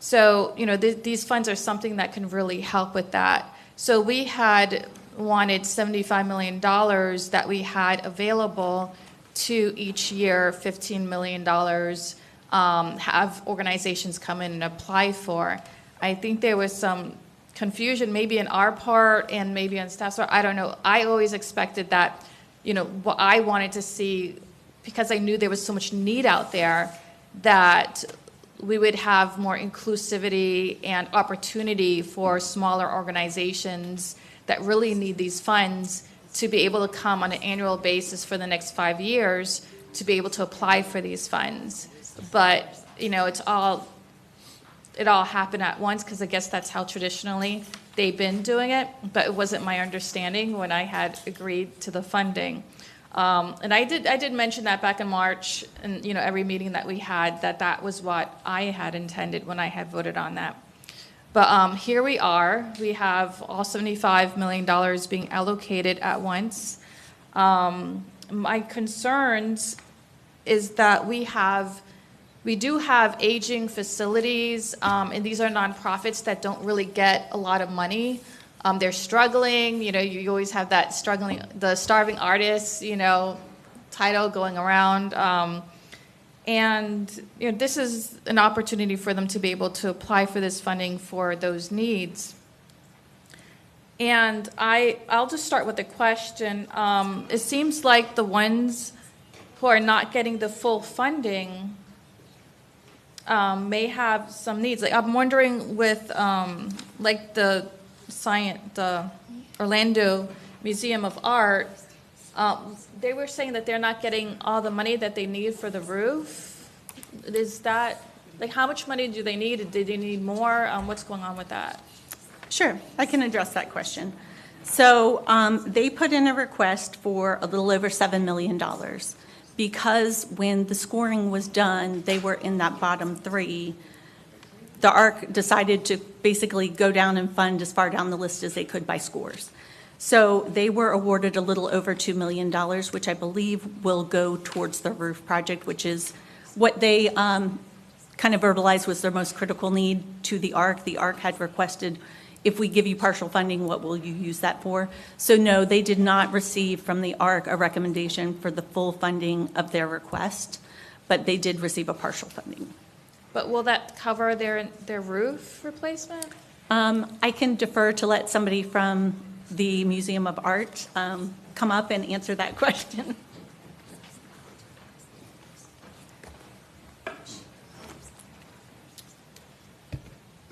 So, these funds are something that can really help with that. So we had wanted $75 million that we had available to each year, $15 million, have organizations come in and apply for. I think there was some confusion maybe in our part and maybe on staff's part. I don't know. I always expected that, what I wanted to see, because I knew there was so much need out there, that we would have more inclusivity and opportunity for smaller organizations that really need these funds to be able to come on an annual basis for the next 5 years to be able to apply for these funds. But, it all happened at once because I guess that's how traditionally they've been doing it, but it wasn't my understanding when I had agreed to the funding. And I did mention that back in March, and every meeting that we had, that was what I had intended when I had voted on that. But here we are. We have all $75 million being allocated at once. My concerns is that we do have aging facilities, and these are nonprofits that don't really get a lot of money. They're struggling. You always have that the starving artists, title going around. And this is an opportunity for them to be able to apply for this funding for those needs. And I'll just start with a question. It seems like the ones who are not getting the full funding may have some needs. Like I'm wondering with the Orlando Museum of Art, they were saying that they're not getting all the money that they need for the roof. Is that, like, how much money do they need? Do they need more? What's going on with that? Sure, I can address that question. So they put in a request for a little over $7 million because when the scoring was done, they were in that bottom three. The ARC decided to basically go down and fund as far down the list as they could by scores. So they were awarded a little over $2 million, which I believe will go towards the roof project, which is what they kind of verbalized was their most critical need to the ARC. The ARC had requested, if we give you partial funding, what will you use that for? So no, they did not receive from the ARC a recommendation for the full funding of their request, but they did receive a partial funding. But will that cover their roof replacement? I can defer to let somebody from the Museum of Art come up and answer that question.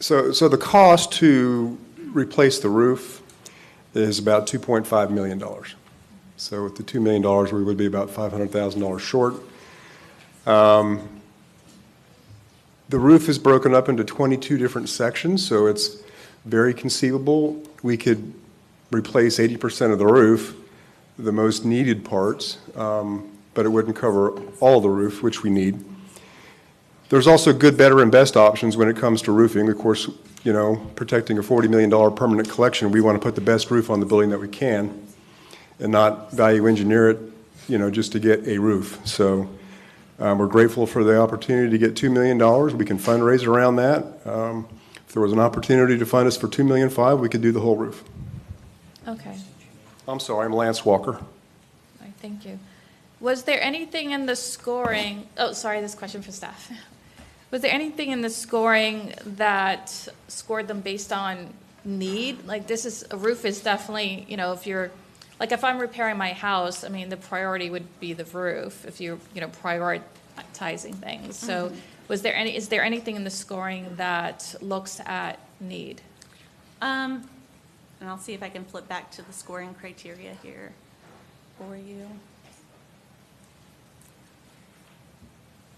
So the cost to replace the roof is about $2.5 million. So with the $2 million, we would be about $500,000 short. The roof is broken up into 22 different sections, so it's very conceivable we could replace 80% of the roof, the most needed parts, but it wouldn't cover all the roof, which we need. There's also good, better, and best options when it comes to roofing. Of course, you know, protecting a $40 million permanent collection, we want to put the best roof on the building that we can and not value engineer it, you know, just to get a roof. So we're grateful for the opportunity to get $2 million. We can fundraise around that. If there was an opportunity to fund us for $2.5 million, we could do the whole roof. Okay. I'm sorry, I'm Lance Walker. All right, thank you. Was there anything in the scoring, oh, sorry, this question for staff. Was there anything in the scoring that scored them based on need? Like a roof is definitely, you know, if I'm repairing my house, I mean, the priority would be the roof if you're, you know, prioritizing things. So is there anything in the scoring that looks at need? And I'll see if I can flip back to the scoring criteria here for you.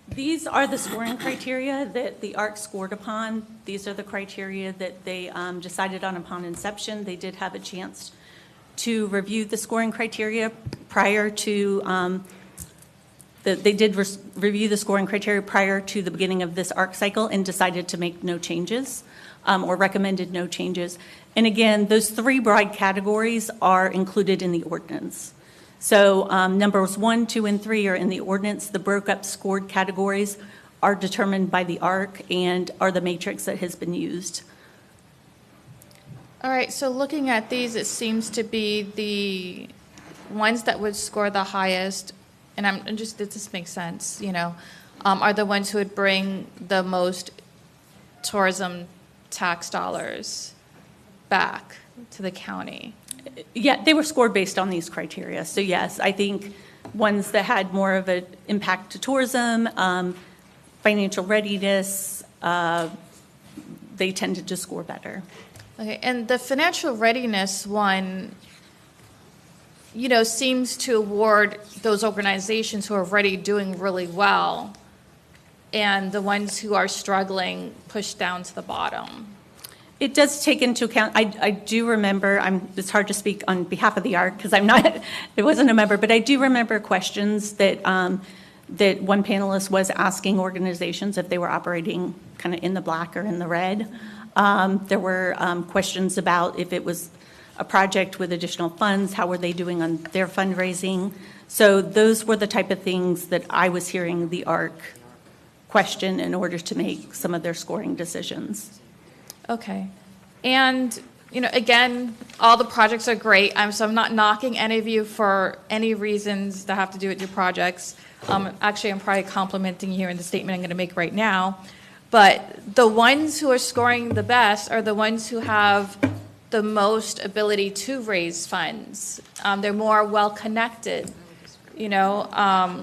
These are the scoring criteria that the ARC scored upon. These are the criteria that they decided on upon inception. They did have a chance to review the scoring criteria prior to, review the scoring criteria prior to the beginning of this ARC cycle and decided to make no changes or recommended no changes. And again, those three broad categories are included in the ordinance. So numbers 1, 2, and 3 are in the ordinance. The broke up scored categories are determined by the ARC and are the matrix that has been used. All right, so looking at these, it seems to be the ones that would score the highest, and this makes sense, you know, are the ones who would bring the most tourism tax dollars back to the county. Yeah, they were scored based on these criteria. So yes, I think ones that had more of an impact to tourism, financial readiness, they tended to score better. Okay, and the financial readiness one, you know, seems to award those organizations who are already doing really well, and the ones who are struggling pushed down to the bottom. It does take into account, I do remember, it's hard to speak on behalf of the ARC because I'm not, I wasn't a member, but I do remember questions that that one panelist was asking organizations if they were operating kind of in the black or in the red. There were questions about if it was a project with additional funds, how were they doing on their fundraising? So those were the type of things that I was hearing the ARC question in order to make some of their scoring decisions. Okay. And, you know, again, all the projects are great. So I'm not knocking any of you for any reasons that have to do with your projects. Actually, I'm probably complimenting you in the statement I'm going to make right now. But the ones who are scoring the best are the ones who have the most ability to raise funds. They're more well-connected. You know,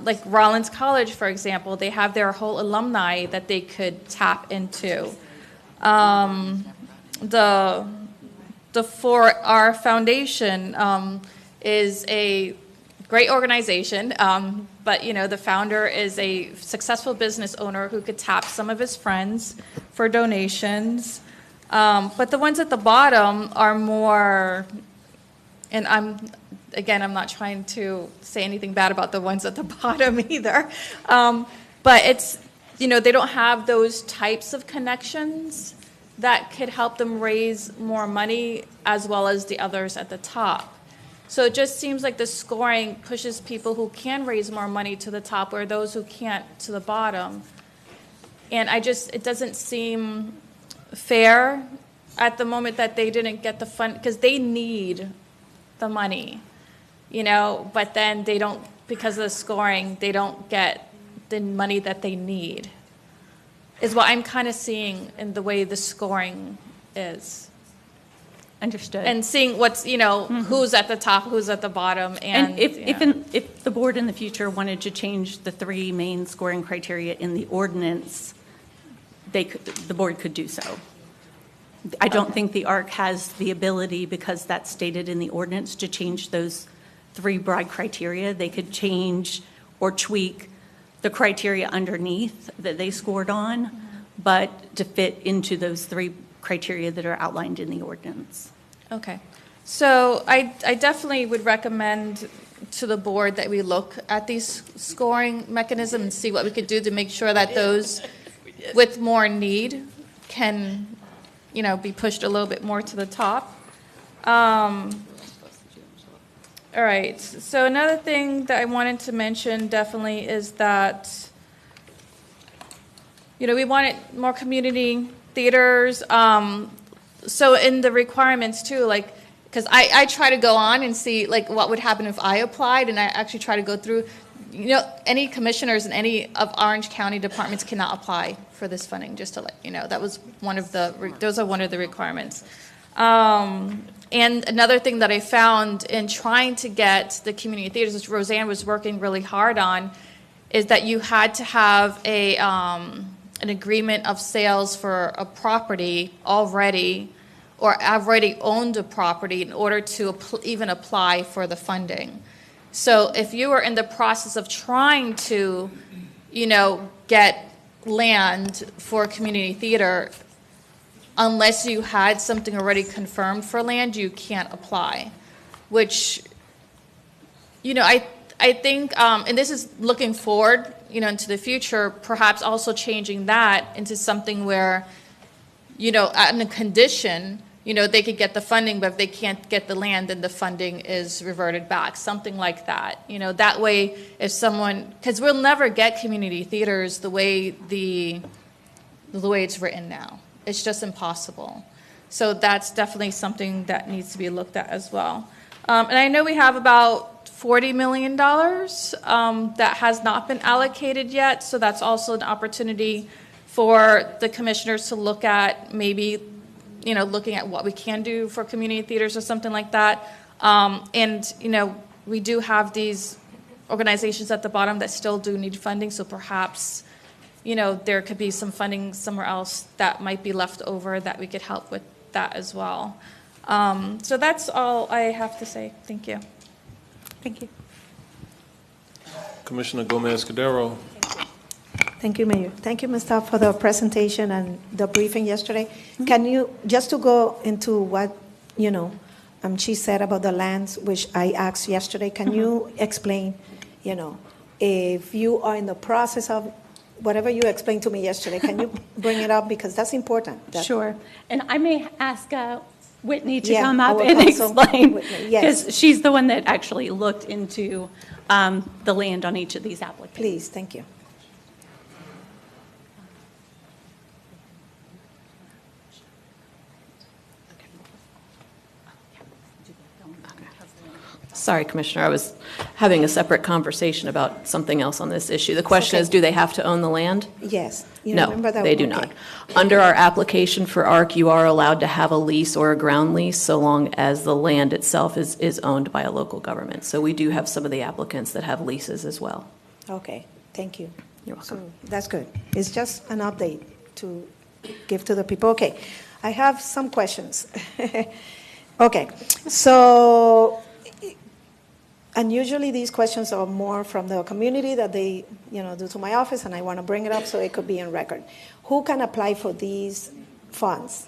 like Rollins College, for example, they have their whole alumni that they could tap into. The 4R Foundation is a great organization, but the founder is a successful business owner who could tap some of his friends for donations. But the ones at the bottom are more, and I'm not trying to say anything bad about the ones at the bottom either, but it's, they don't have those types of connections that could help them raise more money as well as the others at the top. So it just seems like the scoring pushes people who can raise more money to the top or those who can't to the bottom. And it doesn't seem fair at the moment that they didn't get the fund, because they need the money, but then they don't, because of the scoring, they don't get the money that they need, is what I'm kind of seeing in the way the scoring is. Understood. And seeing what's, who's at the top, who's at the bottom. And if the board in the future wanted to change the 3 main scoring criteria in the ordinance, the board could do so. I don't think the ARC has the ability, because that's stated in the ordinance, to change those 3 broad criteria. They could change or tweak the criteria underneath that they scored on, but to fit into those 3 criteria that are outlined in the ordinance. Okay. So I definitely would recommend to the board that we look at these scoring mechanisms and see what we could do to make sure that those with more need can, be pushed a little bit more to the top. All right. So another thing that I wanted to mention definitely is that, we wanted more community theaters. So in the requirements too, because I try to go on and see what would happen if I applied, and I actually try to go through, any commissioners in any of Orange County departments cannot apply for this funding, just to let you know. That was those are one of the requirements. And another thing that I found in trying to get the community theaters, which Roseanne was working really hard on, is that you had to have an agreement of sales for a property already, or already owned a property, in order to even apply for the funding. So if you were in the process of trying to, get land for a community theater, unless you had something already confirmed for land, you can't apply, which, I think, and this is looking forward, into the future, perhaps also changing that into something where, on a condition, they could get the funding, but if they can't get the land, then the funding is reverted back, something like that. That way, if someone, because we'll never get community theaters the way it's written now. It's just impossible. So that's definitely something that needs to be looked at as well. And I know we have about $40 million that has not been allocated yet, so that's also an opportunity for the commissioners to look at, maybe, looking at what we can do for community theaters or something like that. And, we do have these organizations at the bottom that still do need funding, so perhaps, there could be some funding somewhere else that might be left over that we could help with that as well. So that's all I have to say. Thank you. Thank you. Commissioner Gomez-Cordero. Thank you, Mayor. Thank you, Ms. Staff, for the presentation and the briefing yesterday. Can you, just to go into what, she said about the lands, which I asked yesterday, can you explain, if you are in the process of whatever you explained to me yesterday, can you bring it up? Because that's important. Sure. And I may ask Whitney to Yeah, come up our and counsel, explain, Whitney, yes. because she's the one that actually looked into the land on each of these applicants. Please, thank you. Sorry, Commissioner, I was having a separate conversation about something else on this issue. The question is, do they have to own the land? Yes. You No, remember that they one? do Okay. not. Under our application for ARC, you are allowed to have a lease or a ground lease so long as the land itself is owned by a local government. So we do have some of the applicants that have leases as well. Okay, thank you. You're welcome. So that's good. It's just an update to give to the people. Okay, I have some questions. Okay, so And usually these questions are more from the community that they, do to my office, and I want to bring it up so it could be in record. Who can apply for these funds?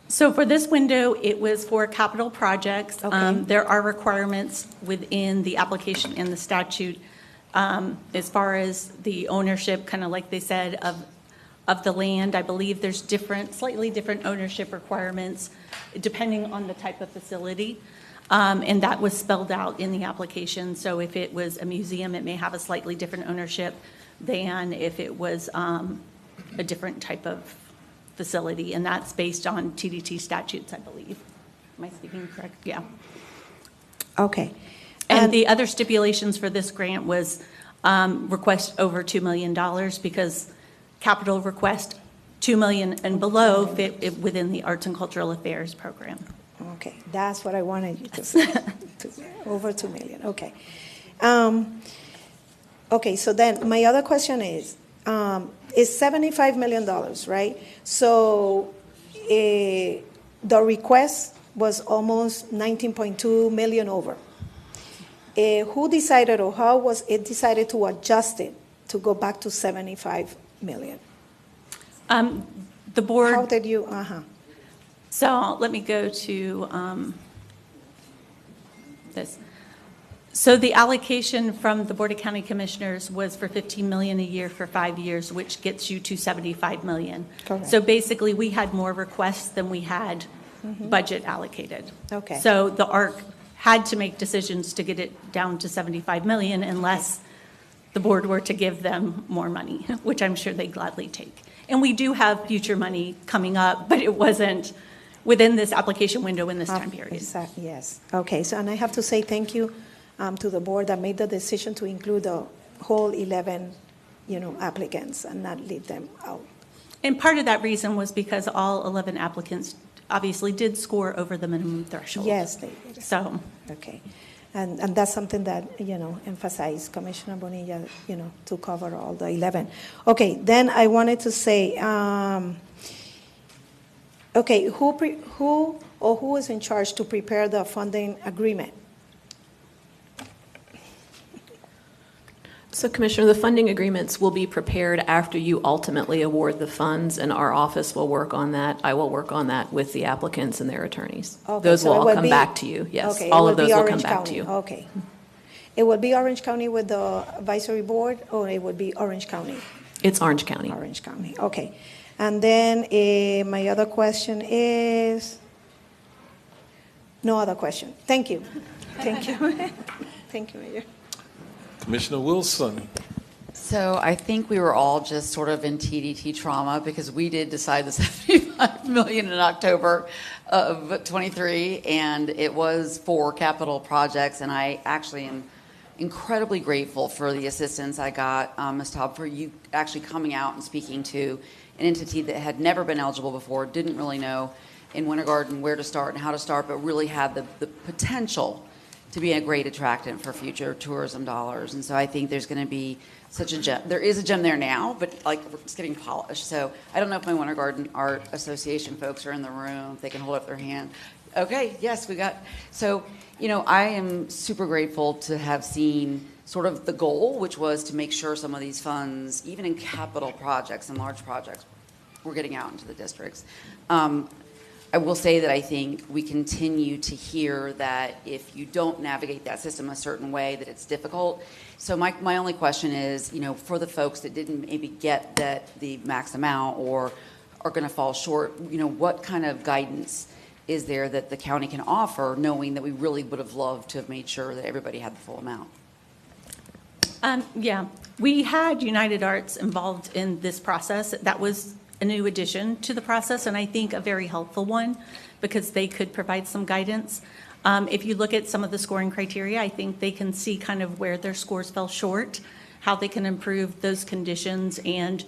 So for this window, it was for capital projects. Okay. There are requirements within the application and the statute as far as the ownership, kind of like they said, of the land. I believe there's slightly different ownership requirements depending on the type of facility. And that was spelled out in the application. So if it was a museum, it may have a slightly different ownership than if it was a different type of facility, and that's based on TDT statutes, I believe. Am I speaking correct? Yeah. Okay. And the other stipulations for this grant was request over $2 million because capital request $2 million and below fit within the Arts and Cultural Affairs program. Okay, that's what I wanted you to say. Over $2 million, okay. Okay, so then my other question is $75 million, right? So the request was almost 19.2 million over. Who decided, or how was it decided to adjust it to go back to 75 million? The board. How did you, So let me go to this. So the allocation from the Board of County Commissioners was for $15 million a year for 5 years, which gets you to $75 million. Correct. So basically, we had more requests than we had budget allocated. Okay. So the ARC had to make decisions to get it down to $75 million unless the board were to give them more money, which I'm sure they'd gladly take. And we do have future money coming up, but it wasn't within this application window in this time period. Yes, okay, so, and I have to say thank you to the board that made the decision to include the whole 11, applicants and not leave them out. And part of that reason was because all 11 applicants obviously did score over the minimum threshold. Yes, they did. So. Okay. And that's something that, emphasized Commissioner Bonilla, to cover all the 11. Okay, then I wanted to say, okay, who is in charge to prepare the funding agreement? So Commissioner, the funding agreements will be prepared after you ultimately award the funds, and our office will work on that. I will work on that with the applicants and their attorneys. Okay, those so will all it will come be- back to you, yes. Okay, All it of will be those will come Orange back to County. you. Okay. It will be Orange County with the advisory board, or it would be Orange County? It's Orange County. Orange County, okay. And then my other question is, no other question. Thank you. Thank you. Thank you, Mayor. Commissioner Wilson. So I think we were all just sort of in TDT trauma because we did decide the $75 million in October of 23, and it was for capital projects. And I actually am incredibly grateful for the assistance I got, Ms. Taub, for you actually coming out and speaking to an entity that had never been eligible before, didn't really know in Winter Garden where to start and how to start, but really had the potential to be a great attractant for future tourism dollars. And so I think there's going to be such a gem. There is a gem there now, but it's getting polished. So I don't know if my Winter Garden Art Association folks are in the room, if they can hold up their hand. Okay, yes, we got. So, I am super grateful to have seen sort of the goal, which was to make sure some of these funds, even in capital projects and large projects, were getting out into the districts. I will say that I think we continue to hear that if you don't navigate that system a certain way, that it's difficult. So my only question is, for the folks that didn't maybe get the max amount or are going to fall short, what kind of guidance is there that the county can offer, knowing that we really would have loved to have made sure that everybody had the full amount? Yeah, we had United Arts involved in this process. That was a new addition to the process, and I think a very helpful one because they could provide some guidance. If you look at some of the scoring criteria, I think they can see kind of where their scores fell short, how they can improve those conditions and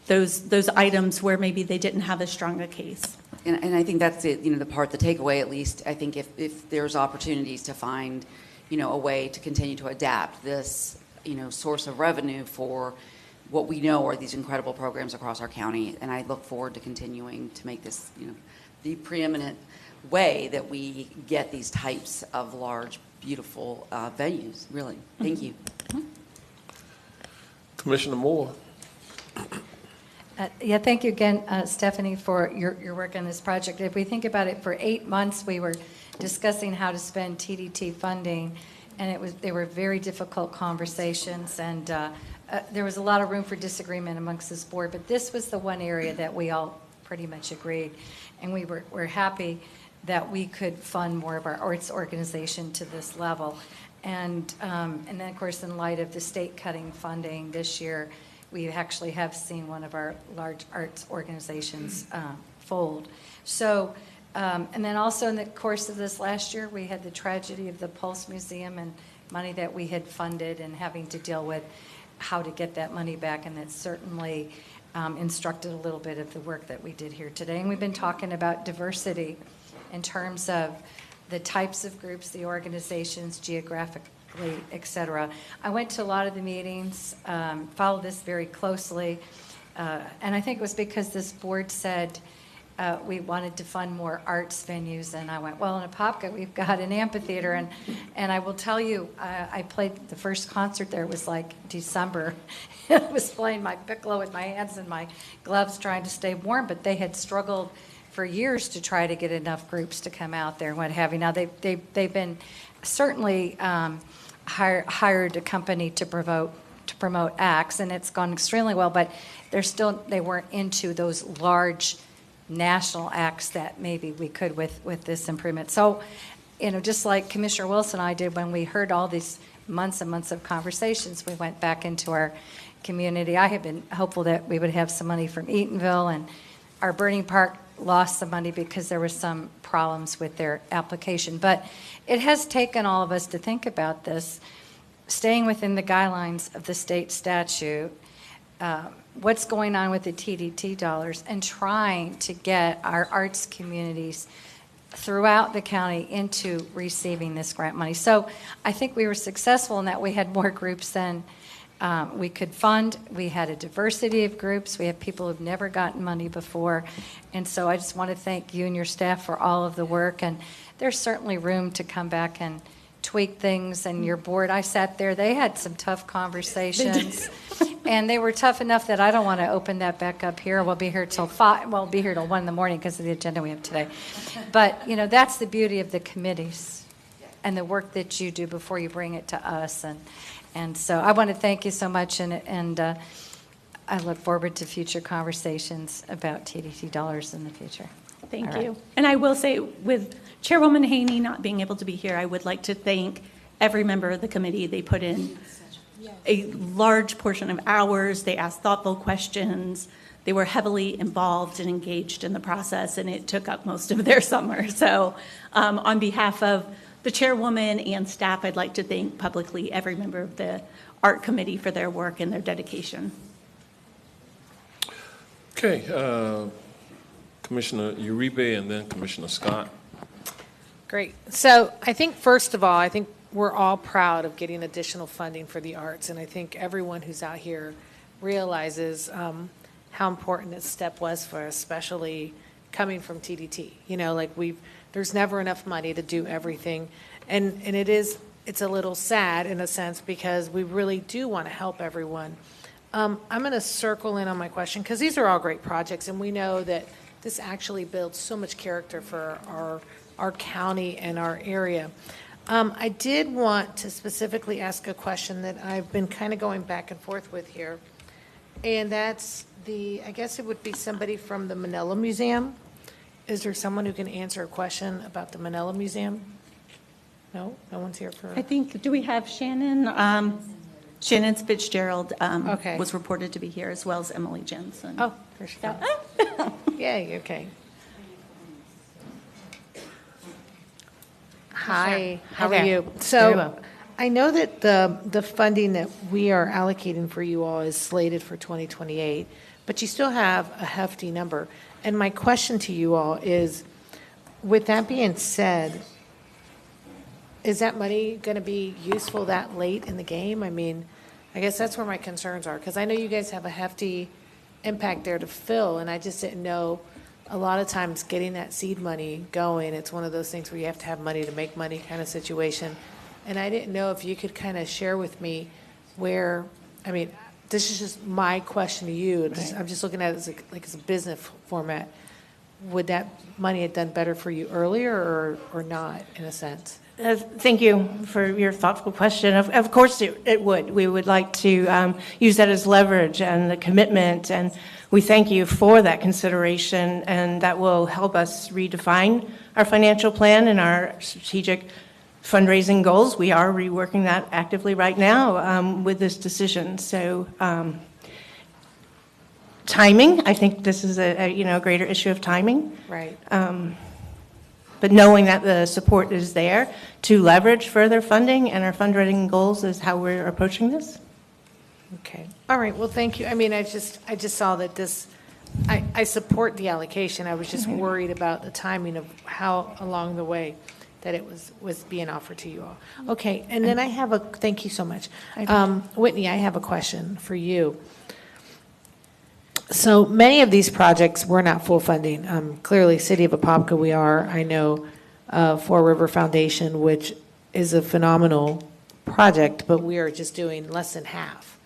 those items where maybe they didn't have as strong a case. And I think that's it, the part, the takeaway at least. I think if there's opportunities to find, a way to continue to adapt this, source of revenue for what we know are these incredible programs across our county. And I look forward to continuing to make this, the preeminent way that we get these types of large, beautiful venues, really. Thank you. Commissioner Moore. Yeah, thank you again, Stephanie, for your work on this project. If we think about it, for 8 months, we were discussing how to spend TDT funding, and they were very difficult conversations, and there was a lot of room for disagreement amongst this board, but this was the one area that we all pretty much agreed, and we're happy that we could fund more of our arts organization to this level. And then, of course, in light of the state cutting funding this year, we actually have seen one of our large arts organizations fold. So, and then also in the course of this last year, we had the tragedy of the Pulse Museum and money that we had funded and having to deal with how to get that money back, and that certainly instructed a little bit of the work that we did here today. And we've been talking about diversity in terms of the types of groups, the organizations, geographically, et cetera. I went to a lot of the meetings, followed this very closely, and I think it was because this board said we wanted to fund more arts venues, and I went, well, in Apopka, we've got an amphitheater, and I will tell you, I played the first concert there. It was like December. I was playing my piccolo with my hands in my gloves trying to stay warm, but they had struggled for years to try to get enough groups to come out there and what have you. Now, they've been certainly hired a company to promote acts, and it's gone extremely well, but they weren't into those large national acts that maybe we could with this improvement. So, just like Commissioner Wilson and I did when we heard all these months and months of conversations, we went back into our community. I have been hopeful that we would have some money from Eatonville, and our Burning Park lost some money because there were some problems with their application. But it has taken all of us to think about this, staying within the guidelines of the state statute, what's going on with the TDT dollars, and trying to get our arts communities throughout the county into receiving this grant money. So I think we were successful in that we had more groups than we could fund. We had a diversity of groups. We have people who've never gotten money before. And so I just want to thank you and your staff for all of the work. And there's certainly room to come back and tweak things. And your board, I sat there, they had some tough conversations. And they were tough enough that I don't want to open that back up here. We'll be here till 5. We'll be here till 1 in the morning because of the agenda we have today. But, that's the beauty of the committees and the work that you do before you bring it to us. And so I want to thank you so much, and I look forward to future conversations about TDT dollars in the future. Thank you. And I will say, with Chairwoman Haney not being able to be here, I would like to thank every member of the committee. They put in a large portion of hours. They asked thoughtful questions. They were heavily involved and engaged in the process, and it took up most of their summer. So on behalf of the chairwoman and staff, I'd like to thank publicly every member of the art committee for their work and their dedication. Okay, Commissioner Uribe and then Commissioner Scott. Great. So I think, first of all, we're all proud of getting additional funding for the arts, and I think everyone who's out here realizes how important this step was for us, especially coming from TDT. There's never enough money to do everything, and it's a little sad in a sense because we really do want to help everyone. I'm going to circle in on my question because these are all great projects, and we know that this actually builds so much character for our county and our area. I did want to specifically ask a question that I've been kind of going back and forth with here, and that's I guess it would be somebody from the Manila Museum. Is there someone who can answer a question about the Manila Museum? No? No one's here for... I think, do we have Shannon? Shannon Fitzgerald Okay. was reported to be here, as well as Emily Jensen. Oh, there she goes. Yay, okay. Hi, how are you? Very So well. I know that the funding that we are allocating for you all is slated for 2028, but you still have a hefty number. And my question to you all is, with that being said, is that money going to be useful that late in the game? I mean, I guess that's where my concerns are, because I know you guys have a hefty impact there to fill, and I just didn't know, a lot of times getting that seed money going, it's one of those things where you have to have money to make money kind of situation. And I didn't know if you could kind of share with me where, I mean, this is just my question to you. I'm just looking at it as like as a business format. Would that money have done better for you earlier or not, in a sense? Thank you for your thoughtful question. Of course it would. We would like to use that as leverage and the commitment, and we thank you for that consideration, and that will help us redefine our financial plan and our strategic fundraising goals. We are reworking that actively right now with this decision. So timing, I think this is a greater issue of timing. Right. But knowing that the support is there to leverage further funding and our fundraising goals is how we're approaching this. Okay. All right. Well, thank you. I mean, I just saw that this, I support the allocation. I was just worried about the timing of how along the way that it was being offered to you all. Okay. And then I have thank you so much. Whitney, I have a question for you. So many of these projects were not full funding. Clearly, City of Apopka, we are. I know Four River Foundation, which is a phenomenal project, but we are just doing less than half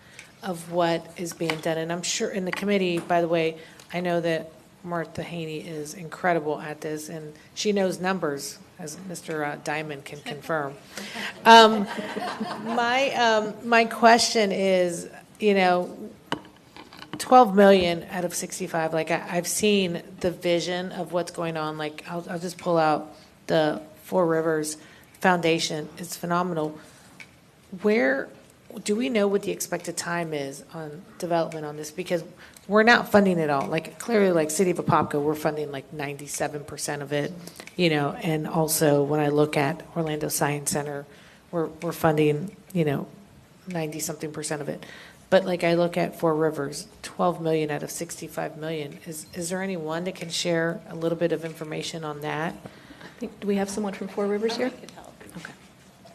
of what is being done. And I'm sure in the committee, by the way, I know that Martha Haney is incredible at this, and she knows numbers, as Mr. Diamond can confirm. My question is, 12 million out of 65, like I've seen the vision of what's going on. Like I'll just pull out the Four Rivers Foundation. It's phenomenal. Where do we know what the expected time is on development on this? Because we're not funding it all. Like clearly, like City of Apopka, we're funding like 97% of it, and also when I look at Orlando Science Center, we're funding, 90-something% of it. But like I look at Four Rivers, 12 million out of 65 million. Is there anyone that can share a little bit of information on that? Do we have someone from Four Rivers here? Okay.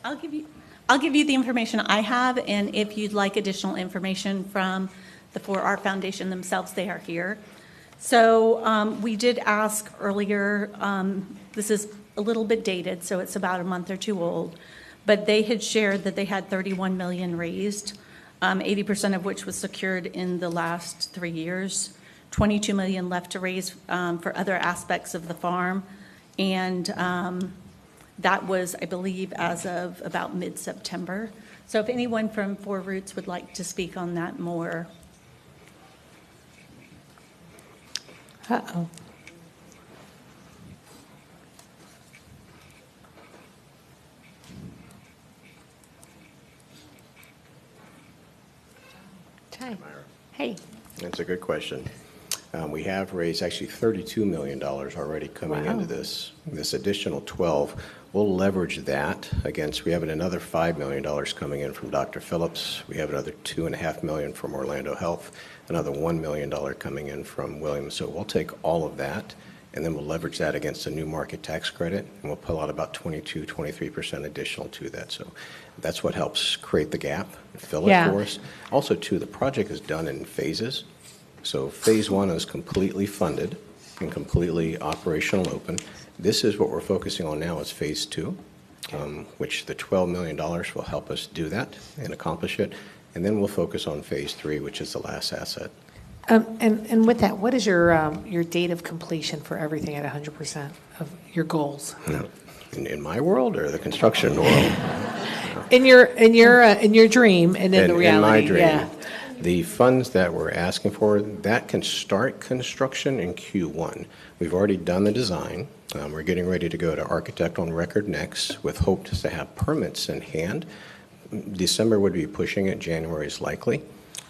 I'll give you the information I have, and if you'd like additional information from the 4R Foundation themselves, they are here. So we did ask earlier, this is a little bit dated, so it's about a month or two old, but they had shared that they had 31 million raised. 80% of which was secured in the last 3 years, 22 million left to raise for other aspects of the farm, and that was, I believe, as of about mid-September. So if anyone from Four Roots would like to speak on that more. Uh-oh. Hi. Hey. That's a good question. We have raised actually $32 million already coming into this. This additional 12, we'll leverage that against, we have another $5 million coming in from Dr. Phillips. We have another $2.5 million from Orlando Health, another $1 million coming in from Williams. So we'll take all of that, and then we'll leverage that against a new market tax credit, and we'll pull out about 23% additional to that. So that's what helps create the gap and fill it for us. Also, too, the project is done in phases. So phase one is completely funded and completely operational open. This is what we're focusing on now is phase two, which the $12 million will help us do that and accomplish it. And then we'll focus on phase three, which is the last asset. And with that, what is your date of completion for everything at 100% of your goals? In my world or the construction world? In your dream and in the reality. In my dream. Yeah. The funds that we're asking for, that can start construction in Q1. We've already done the design. We're getting ready to go to architect on record next with hopes to have permits in hand. December would be pushing it, January is likely.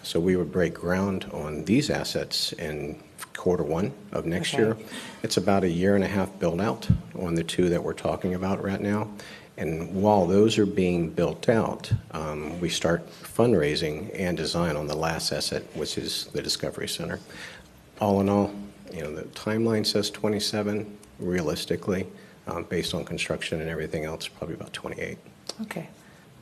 So we would break ground on these assets in Q1 of next year. It's about 1.5 years build out on the two that we're talking about right now. And while those are being built out, we start fundraising and design on the last asset, which is the Discovery Center. All in all, the timeline says 27, realistically, based on construction and everything else, probably about 28. Okay.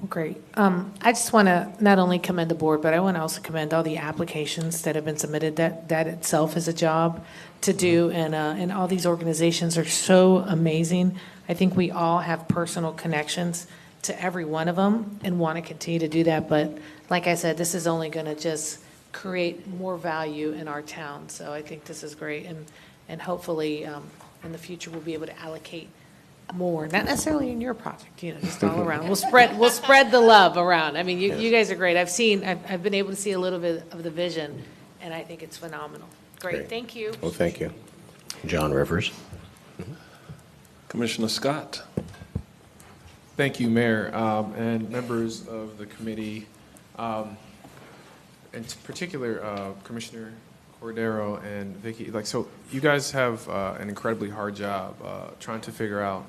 Great. I just want to not only commend the board, but I want to also commend all the applications that have been submitted. That itself is a job to do, and all these organizations are so amazing. I think we all have personal connections to every one of them and want to continue to do that. But like I said, this is only going to just create more value in our town. So I think this is great, and hopefully in the future we'll be able to allocate more, not necessarily in your project, just all around. We'll spread the love around. I mean, you guys are great. I've been able to see a little bit of the vision, and I think it's phenomenal. Great. Thank you. Well, thank you. John Rivers. Commissioner Scott. Thank you, Mayor, and members of the committee, in particular, Commissioner Cordero and Vicky. So you guys have an incredibly hard job trying to figure out,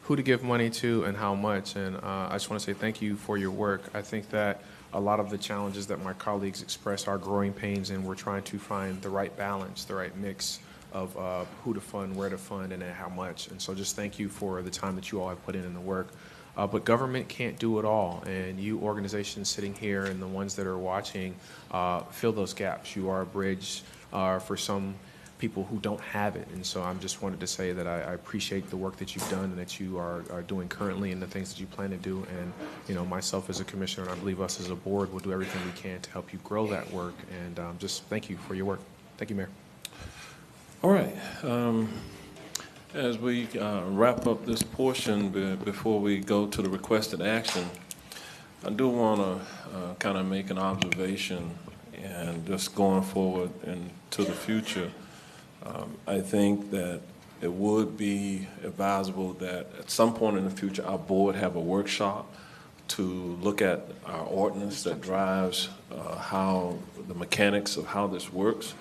who to give money to and how much. And I just want to say thank you for your work. I think that a lot of the challenges that my colleagues express are growing pains, and we're trying to find the right balance, the right mix of who to fund, where to fund, and at how much. And so just thank you for the time that you all have put in the work. But government can't do it all, and you organizations sitting here and the ones that are watching fill those gaps. You are a bridge for some people who don't have it, and so I just wanted to say that I appreciate the work that you've done and that you are doing currently and the things that you plan to do. And myself as a commissioner, and I believe us as a board, will do everything we can to help you grow that work. And just thank you for your work. Thank you, Mayor. All right. As we wrap up this portion, before we go to the requested action, I do want to kind of make an observation, and just going forward into the future, I think that it would be advisable that at some point in the future our board have a workshop to look at our ordinance that drives how the mechanics of how this works.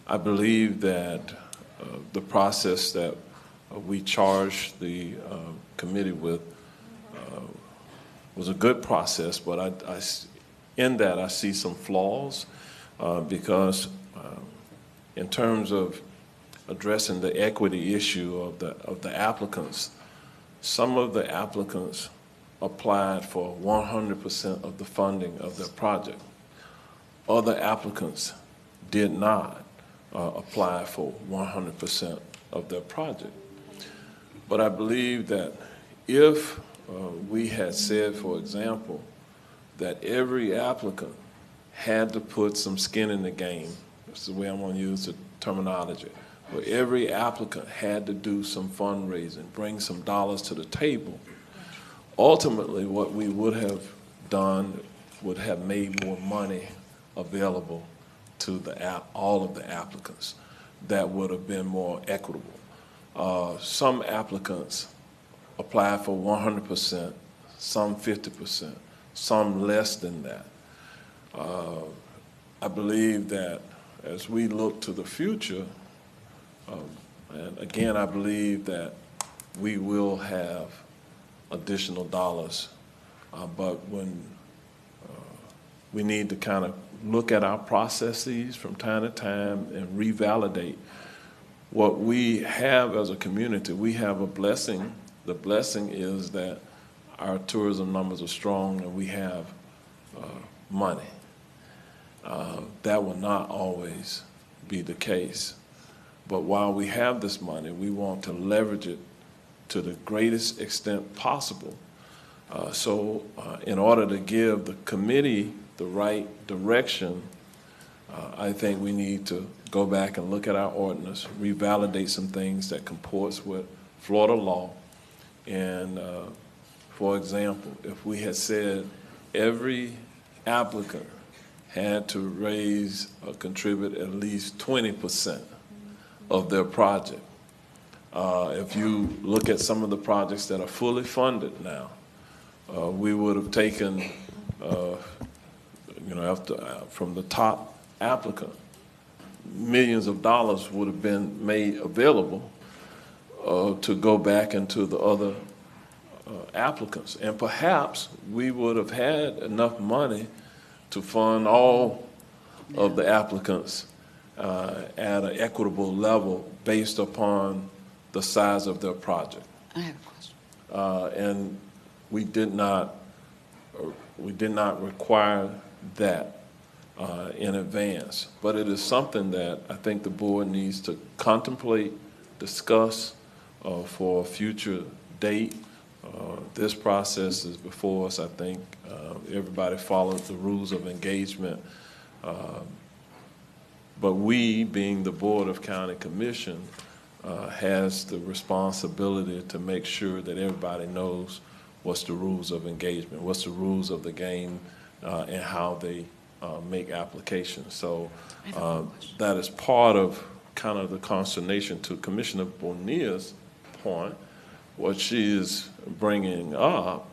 I believe that the process that we charged the committee with was a good process, but in that I see some flaws because in terms of addressing the equity issue of the applicants, some of the applicants applied for 100% of the funding of their project. Other applicants did not apply for 100% of their project. But I believe that if we had said, for example, that every applicant had to put some skin in the game, that's the way I'm going to use the terminology, where every applicant had to do some fundraising, bring some dollars to the table, ultimately what we would have done would have made more money available to all of the applicants. That would have been more equitable. Some applicants apply for 100%, some 50%, some less than that. I believe that as we look to the future, and again, I believe that we will have additional dollars, but when we need to kind of look at our processes from time to time and revalidate what we have as a community. We have a blessing. The blessing is that our tourism numbers are strong and we have money. That will not always be the case. But while we have this money, we want to leverage it to the greatest extent possible. So in order to give the committee the right direction, I think we need to go back and look at our ordinance, revalidate some things that comports with Florida law. And for example, if we had said every applicant had to raise or contribute at least 20% of their project. If you look at some of the projects that are fully funded now, we would have taken from the top applicant, millions of dollars would have been made available to go back into the other applicants. And perhaps we would have had enough money to fund all of the applicants at an equitable level based upon the size of their project. I have a question. And we did not require that in advance. But it is something that I think the board needs to contemplate, discuss for a future date. This process is before us. I think everybody follows the rules of engagement. But we, being the Board of County Commission, has the responsibility to make sure that everybody knows what's the rules of engagement, what's the rules of the game, and how they make applications. So that is part of kind of the consternation to Commissioner Bonilla's point, what she is bringing up.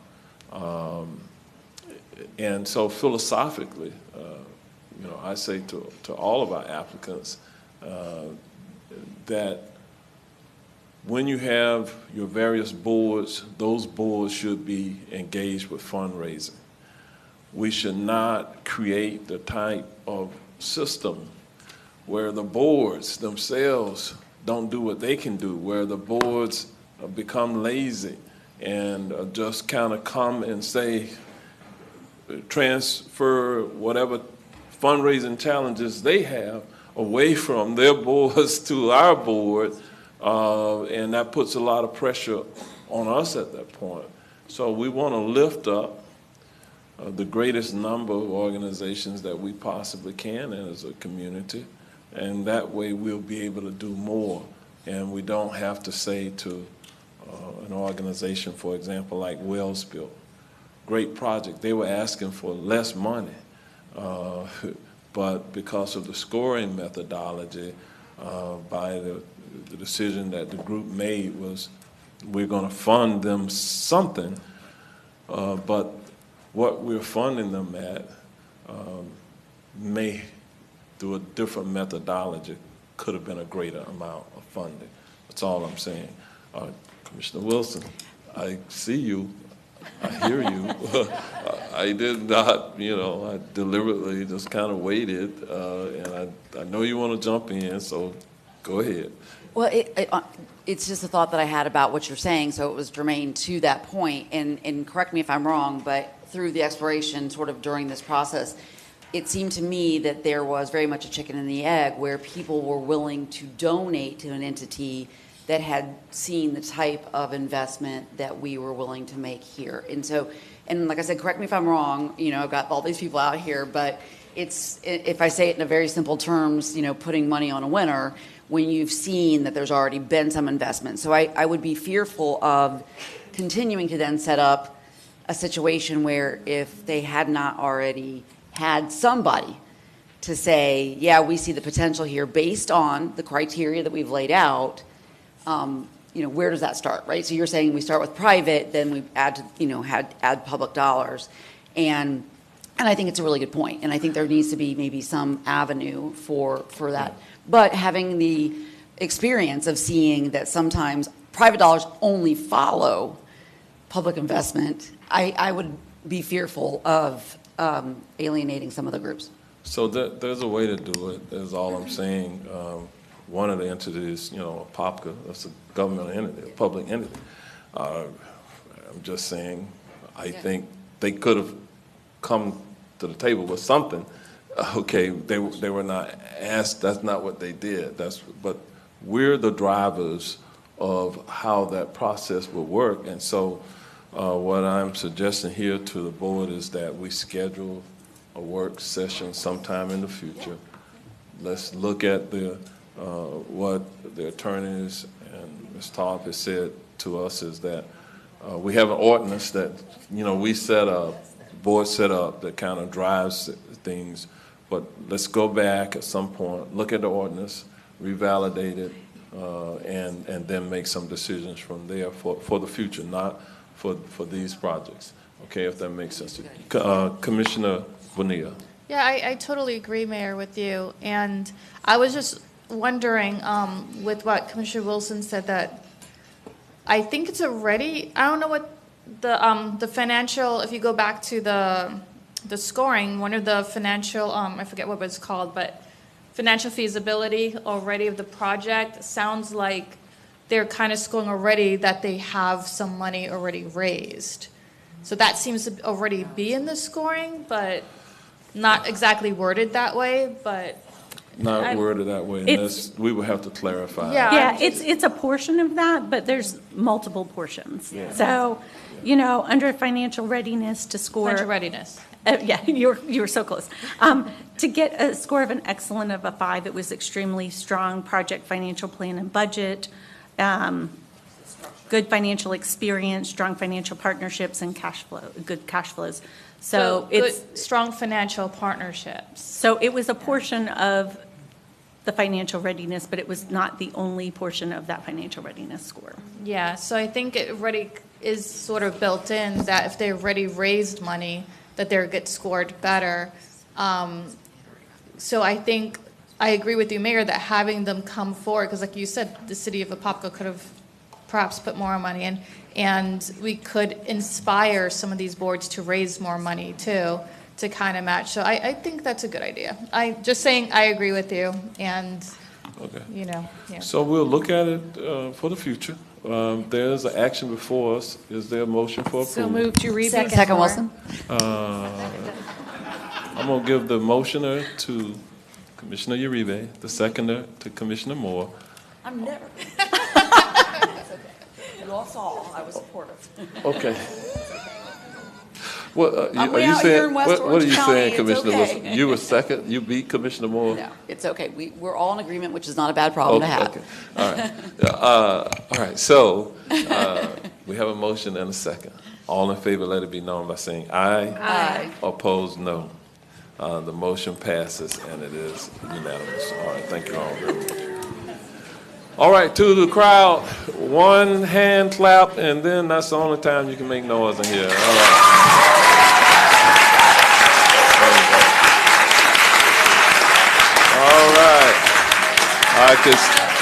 And so philosophically, I say to all of our applicants that when you have your various boards, those boards should be engaged with fundraising. We should not create the type of system where the boards themselves don't do what they can do, where the boards become lazy and just kind of come and say, transfer whatever fundraising challenges they have away from their boards to our board, and that puts a lot of pressure on us at that point. So we want to lift up the greatest number of organizations that we possibly can as a community, and that way we'll be able to do more. And we don't have to say to an organization, for example, like Wellsville, great project, they were asking for less money, but because of the scoring methodology, by the decision that the group made was we're going to fund them something, but what we're funding them at may, through a different methodology, could have been a greater amount of funding. That's all I'm saying. Commissioner Wilson, I see you. I hear you. I did not, I deliberately just kind of waited, and I know you want to jump in, so go ahead. Well, it's just a thought that I had about what you're saying, so it was germane to that point, and correct me if I'm wrong, but through the exploration sort of during this process, it seemed to me that there was very much a chicken and the egg where people were willing to donate to an entity that had seen the type of investment that we were willing to make here. And so, and like I said, correct me if I'm wrong, I've got all these people out here, but it's, if I say it in a very simple terms, putting money on a winner when you've seen that there's already been some investment. So I would be fearful of continuing to then set up a situation where if they had not already had somebody to say, yeah, we see the potential here based on the criteria that we've laid out, where does that start, right? So you're saying we start with private, then we add, add public dollars. And I think it's a really good point. And I think there needs to be maybe some avenue for that. But having the experience of seeing that sometimes private dollars only follow public investment, I would be fearful of alienating some of the groups. So there's a way to do it, is all I'm saying. One of the entities, POPCA, that's a government entity, a public entity. I'm just saying, I think they could have come to the table with something. Okay, they were not asked, that's not what they did. But we're the drivers of how that process would work. And so what I'm suggesting here to the board is that we schedule a work session sometime in the future. Let's look at what the attorneys and Ms. Tarp has said to us is that we have an ordinance that, we set up, board set up that kind of drives things, but let's go back at some point, look at the ordinance, revalidate it, and then make some decisions from there for the future, not for these projects. Okay, if that makes sense. Commissioner Bonilla. Yeah, I totally agree, Mayor, with you. And I was just wondering, with what Commissioner Wilson said, that I think it's already, I don't know what the financial, if you go back to the scoring, one of the financial, I forget what it was called, but financial feasibility already of the project sounds like they're kind of scoring already that they have some money already raised. So that seems to already be in the scoring, but not exactly worded that way, but. Not worded that way, unless we would have to clarify. Yeah, it's a portion of that, but there's multiple portions. Yeah. So, you know, under financial readiness to score. Financial readiness. Yeah, you were so close. To get a score of an excellent of a 5, it was extremely strong project financial plan and budget, good financial experience, strong financial partnerships, and good cash flows. So it's good, strong financial partnerships. So it was a portion of the financial readiness, but it was not the only portion of that financial readiness score. Yeah, so I think it already is sort of built in that if they already raised money, that they get scored better. So I think I agree with you, Mayor, that having them come forward, because like you said, the city of Apopka could have perhaps put more money in, and we could inspire some of these boards to raise more money too, to kind of match. So I think that's a good idea. Just saying I agree with you, and you know. Yeah. So we'll look at it for the future. There's an action before us. Is there a motion for approval? So moved, Uribe. Second, Wilson. I'm going to give the motioner to Commissioner Uribe, the seconder to Commissioner Moore. I'm never. You all saw I was supportive. Okay. What I'm are you out saying? here in West What are you Orange saying, County, Commissioner it's Wilson? okay. You were second. You beat Commissioner Moore. No, it's okay. We're all in agreement, which is not a bad problem to have. Okay. All right. All right. So we have a motion and a second. All in favor, let it be known by saying aye. Aye. Opposed, no. The motion passes, and it is unanimous. All right. Thank you all very much. All right, to the crowd, one hand clap, and then that's the only time you can make noise in here. All right. All right.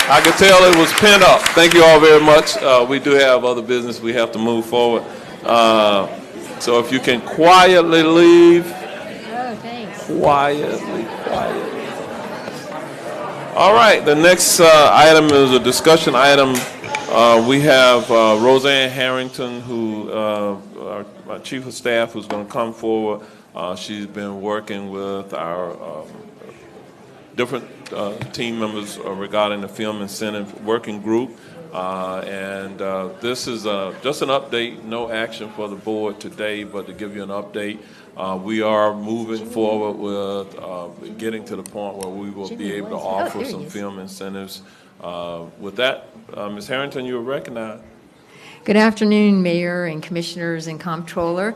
I could tell it was pent up. Thank you all very much. We do have other business. We have to move forward. So if you can quietly leave. Oh, thanks. Quietly. All right, the next item is a discussion item. We have Roseanne Harrington, who our chief of staff, who's going to come forward. She's been working with our different team members regarding the film incentive working group. And this is just an update, no action for the board today, but to give you an update. We are moving forward with getting to the point where we will be able to offer some film incentives. With that, Ms. Harrington, you are recognized. Good afternoon, Mayor and Commissioners and Comptroller.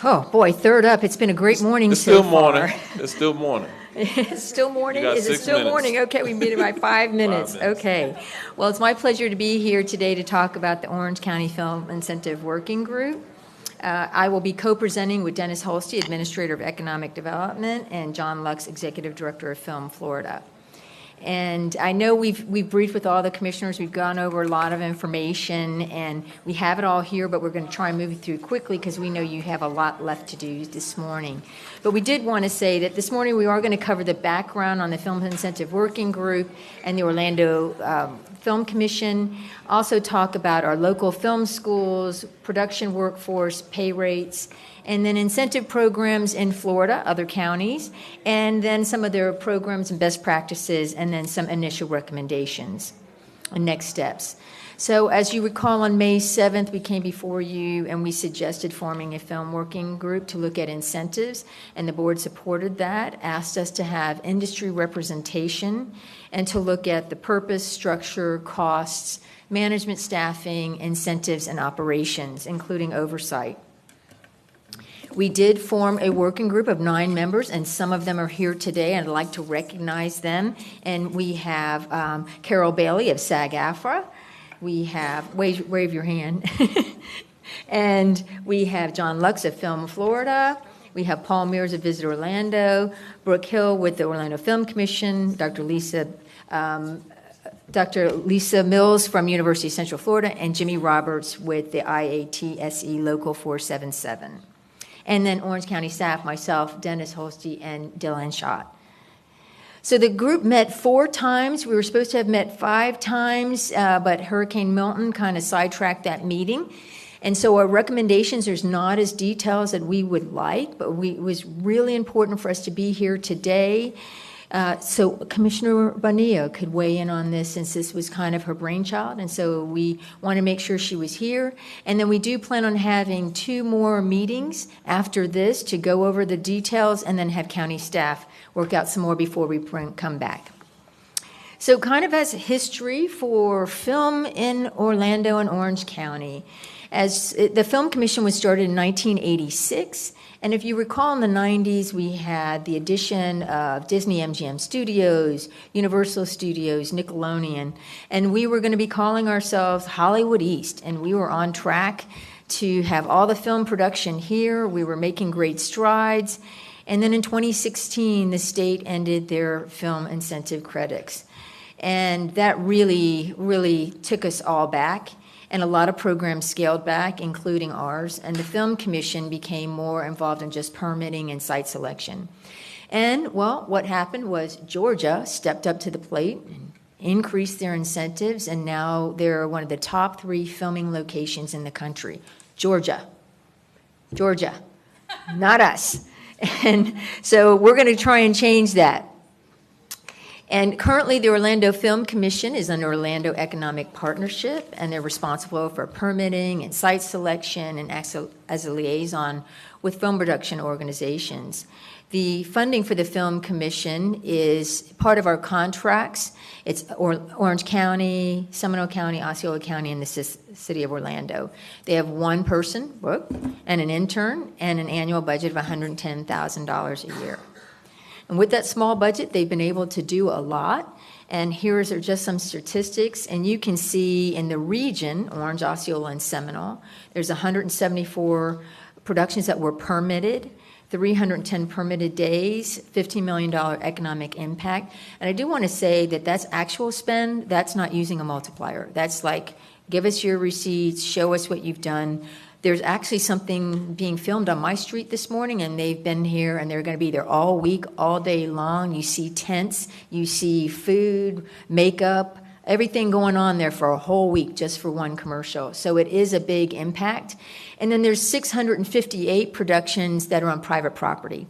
Oh, boy, third up. It's been a great morning so far. It's still morning. It's still morning? You got Is it 6 still minutes. morning? Okay, we made it by 5 minutes. Okay. Well, it's my pleasure to be here today to talk about the Orange County Film Incentive Working Group. I will be co-presenting with Dennis Holste, Administrator of Economic Development, and John Lux, Executive Director of Film Florida. And I know we've briefed with all the commissioners. We've gone over a lot of information, and we have it all here, but we're going to try and move it through quickly because we know you have a lot left to do this morning. But we did want to say that this morning we are going to cover the background on the Film Incentive Working Group and the Orlando Film Commission, also talk about our local film schools, production workforce, pay rates, and then incentive programs in Florida, other counties, and then some of their programs and best practices, and then some initial recommendations and next steps. So as you recall, on May 7th, we came before you and we suggested forming a film working group to look at incentives, and the board supported that, asked us to have industry representation, and to look at the purpose, structure, costs, management, staffing, incentives, and operations, including oversight. We did form a working group of 9 members, and some of them are here today, and I'd like to recognize them. And we have Carol Bailey of SAG-AFTRA. We have, wave your hand. And we have John Lux of Film Florida. We have Paul Mears of Visit Orlando, Brooke Hill with the Orlando Film Commission, Dr. Lisa Mills from University of Central Florida, and Jimmy Roberts with the IATSE Local 477. And then Orange County staff, myself, Dennis Holste, and Dylan Schott. So the group met 4 times. We were supposed to have met 5 times, but Hurricane Milton kind of sidetracked that meeting. And so our recommendations are not as detailed as we would like, but it was really important for us to be here today. So Commissioner Bonilla could weigh in on this since this was kind of her brainchild, and so we want to make sure she was here. And then we do plan on having 2 more meetings after this to go over the details and then have county staff work out some more before we come back. So kind of as a history for film in Orlando and Orange County, as the Film Commission was started in 1986. And if you recall, in the 90s, we had the addition of Disney MGM Studios, Universal Studios, Nickelodeon, and we were going to be calling ourselves Hollywood East, and we were on track to have all the film production here. We were making great strides. And then in 2016, the state ended their film incentive credits. And that really, really took us all back. And a lot of programs scaled back, including ours, and the Film Commission became more involved in just permitting and site selection. And, well, what happened was Georgia stepped up to the plate and increased their incentives, and now they're one of the top 3 filming locations in the country. Georgia, not us. And so we're going to try and change that. And currently, the Orlando Film Commission is under Orlando Economic Partnership, and they're responsible for permitting and site selection and acts as a liaison with film production organizations. The funding for the Film Commission is part of our contracts. It's Orange County, Seminole County, Osceola County, and the city of Orlando. They have 1 person, Brooke, and an intern, and an annual budget of $110,000 a year. And with that small budget, they've been able to do a lot. And here are just some statistics. And you can see in the region, Orange, Osceola, and Seminole, there's 174 productions that were permitted, 310 permitted days, $15 million economic impact. And I do want to say that that's actual spend. That's not using a multiplier. That's like, give us your receipts, show us what you've done. There's actually something being filmed on my street this morning, and they've been here, and they're going to be there all week, all day long. You see tents, you see food, makeup, everything going on there for a whole week just for 1 commercial. So it is a big impact. And then there's 658 productions that are on private property.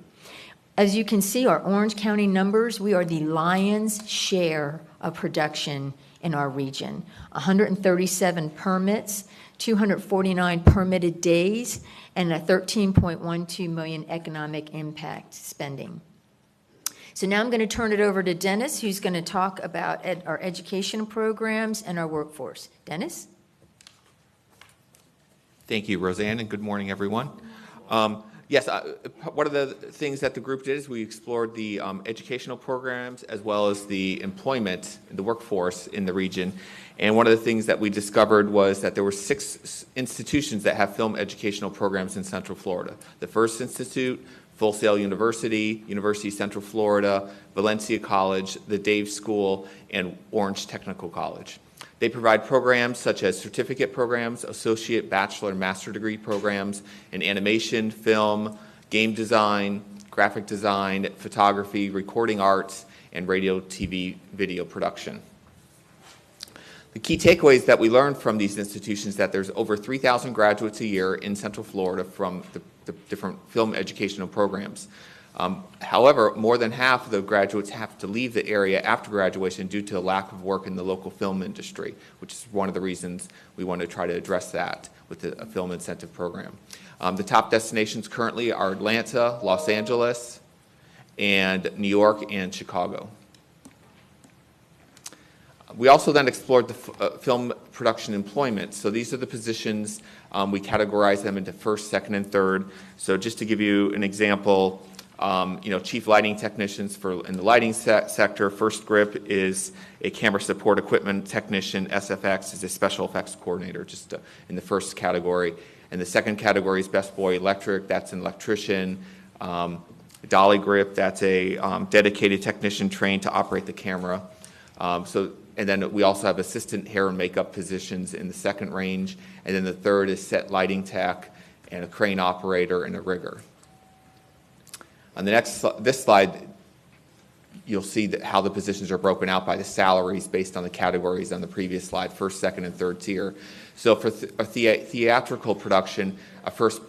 As you can see, our Orange County numbers, we are the lion's share of production in our region. 137 permits, 249 permitted days, and a $13.12 million economic impact spending. So now I'm going to turn it over to Dennis, who's going to talk about our education programs and our workforce. Dennis? Thank you, Roseanne, and good morning, everyone. Yes, one of the things that the group did is we explored the educational programs as well as the employment, the workforce in the region. And one of the things that we discovered was that there were 6 institutions that have film educational programs in Central Florida. The First Institute, Full Sail University, University of Central Florida, Valencia College, the Dave School, and Orange Technical College. They provide programs such as certificate programs, associate, bachelor, and master degree programs in animation, film, game design, graphic design, photography, recording arts, and radio, TV, video production. The key takeaways that we learned from these institutions that there's over 3,000 graduates a year in Central Florida from the different film educational programs. However, more than half of the graduates have to leave the area after graduation due to a lack of work in the local film industry, which is one of the reasons we want to try to address that with a film incentive program. The top destinations currently are Atlanta, Los Angeles, and New York and Chicago. We also then explored the film production employment. So these are the positions, we categorize them into first, second, and third. So just to give you an example, chief lighting technicians in the lighting sector. First grip is a camera support equipment technician. SFX is a special effects coordinator, just in the first category. And the second category is best boy electric. That's an electrician. Dolly grip, that's a dedicated technician trained to operate the camera. And then we also have assistant hair and makeup positions in the second range. And then the third is set lighting tech and a crane operator and a rigger. On the this slide you'll see that how the positions are broken out by the salaries based on the categories on the previous slide, first, second, and third tier. So for a theatrical production, a first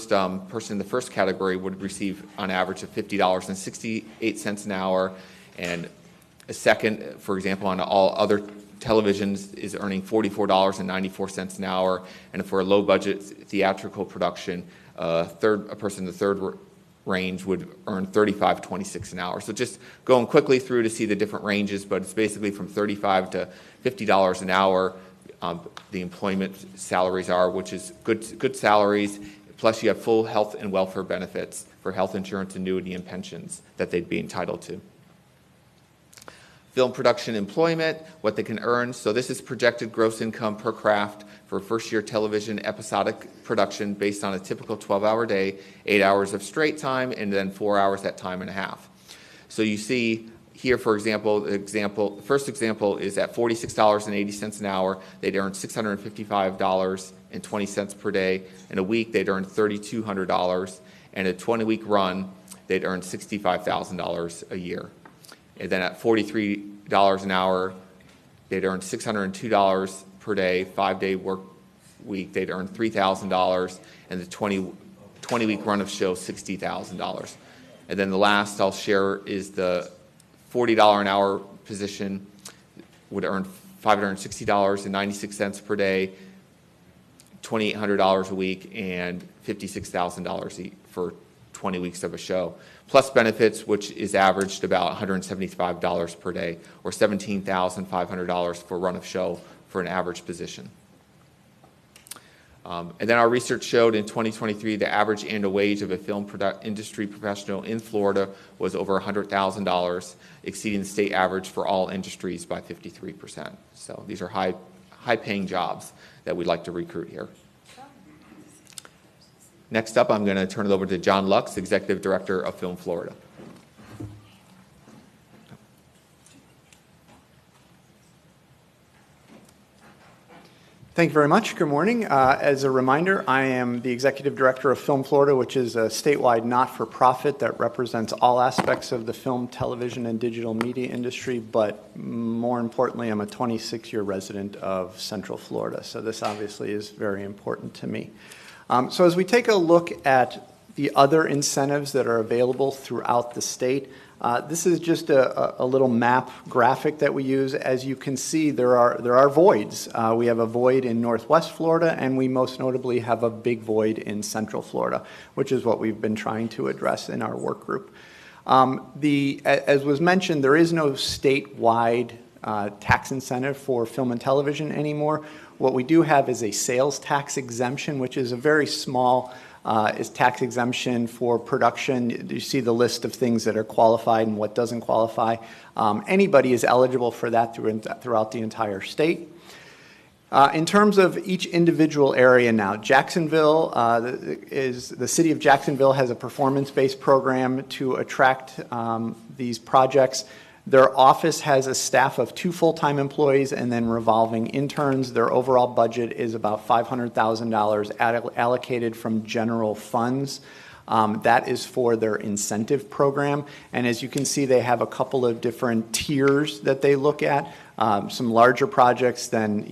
person in the first category would receive on average of $50.68 an hour, and a second, for example, on all other televisions is earning $44.94 an hour, and for a low-budget theatrical production, a person in the third range would earn $35.26 an hour. So just going quickly through to see the different ranges, but it's basically from $35 to $50 an hour. The employment salaries are, which is good salaries, plus you have full health and welfare benefits for health insurance, annuity, and pensions that they'd be entitled to. Film production employment, what they can earn. So this is projected gross income per craft for first-year television episodic production based on a typical 12-hour day, 8 hours of straight time, and then 4 hours at time and a half. So you see here, for example, the first example is at $46.80 an hour. They'd earn $655.20 per day. In a week, they'd earn $3,200. And a 20-week run, they'd earn $65,000 a year. And then at $43 an hour, they'd earn $602 per day, 5-day work week, they'd earn $3,000, and the 20-week run of show, $60,000. And then the last I'll share is the $40 an hour position would earn $560.96 per day, $2,800 a week, and $56,000 for 20 weeks of a show, plus benefits, which is averaged about $175 per day, or $17,500 for run of show for an average position. And then our research showed in 2023 the average annual wage of a film industry professional in Florida was over $100,000, exceeding the state average for all industries by 53%. So these are high-paying jobs that we'd like to recruit here. Next up, I'm going to turn it over to John Lux, Executive Director of Film Florida. Thank you very much. Good morning. As a reminder, I am the Executive Director of Film Florida, which is a statewide not-for-profit that represents all aspects of the film, television, and digital media industry, but more importantly, I'm a 26-year resident of Central Florida, so this obviously is very important to me. So as we take a look at the other incentives that are available throughout the state, this is just a little map graphic that we use. As you can see, there are voids. We have a void in Northwest Florida, and we most notably have a big void in Central Florida, which is what we've been trying to address in our work group. As was mentioned, there is no statewide tax incentive for film and television anymore. What we do have is a sales tax exemption, which is a very small tax exemption for production. You see the list of things that are qualified and what doesn't qualify. Anybody is eligible for that throughout the entire state. In terms of each individual area now, Jacksonville the city of Jacksonville has a performance-based program to attract these projects. Their office has a staff of 2 full-time employees and then revolving interns. Their overall budget is about $500,000 allocated from general funds. That is for their incentive program. And as you can see, they have a couple of different tiers that they look at. Some larger projects, then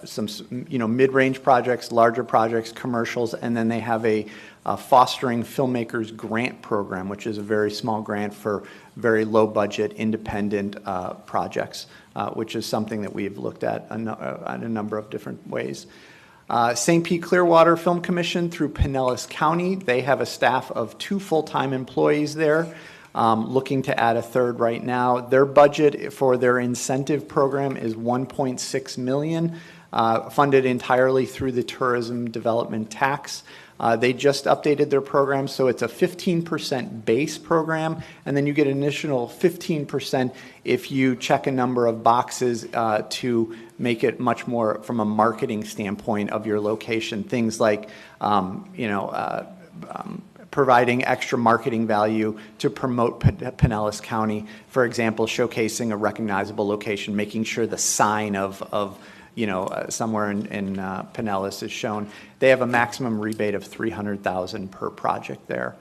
some mid-range projects, larger projects, commercials, and then they have a Fostering Filmmakers Grant Program, which is a very small grant for very low-budget, independent projects, which is something that we've looked at in a number of different ways. St. Pete Clearwater Film Commission through Pinellas County, they have a staff of 2 full-time employees there, looking to add a third right now. Their budget for their incentive program is $1.6 million, funded entirely through the tourism development tax. They just updated their program, so it's a 15% base program, and then you get an additional 15% if you check a number of boxes to make it much more from a marketing standpoint of your location. Things like, providing extra marketing value to promote Pinellas County. For example, showcasing a recognizable location, making sure the sign of somewhere in Pinellas is shown. They have a maximum rebate of $300,000 per project there.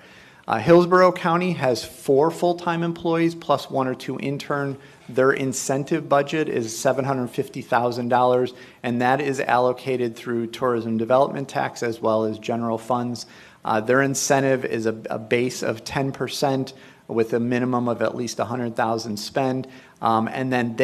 Hillsborough County has 4 full-time employees plus 1 or 2 intern. Their incentive budget is $750,000, and that is allocated through tourism development tax as well as general funds. Their incentive is a base of 10% with a minimum of at least $100,000 spend. And then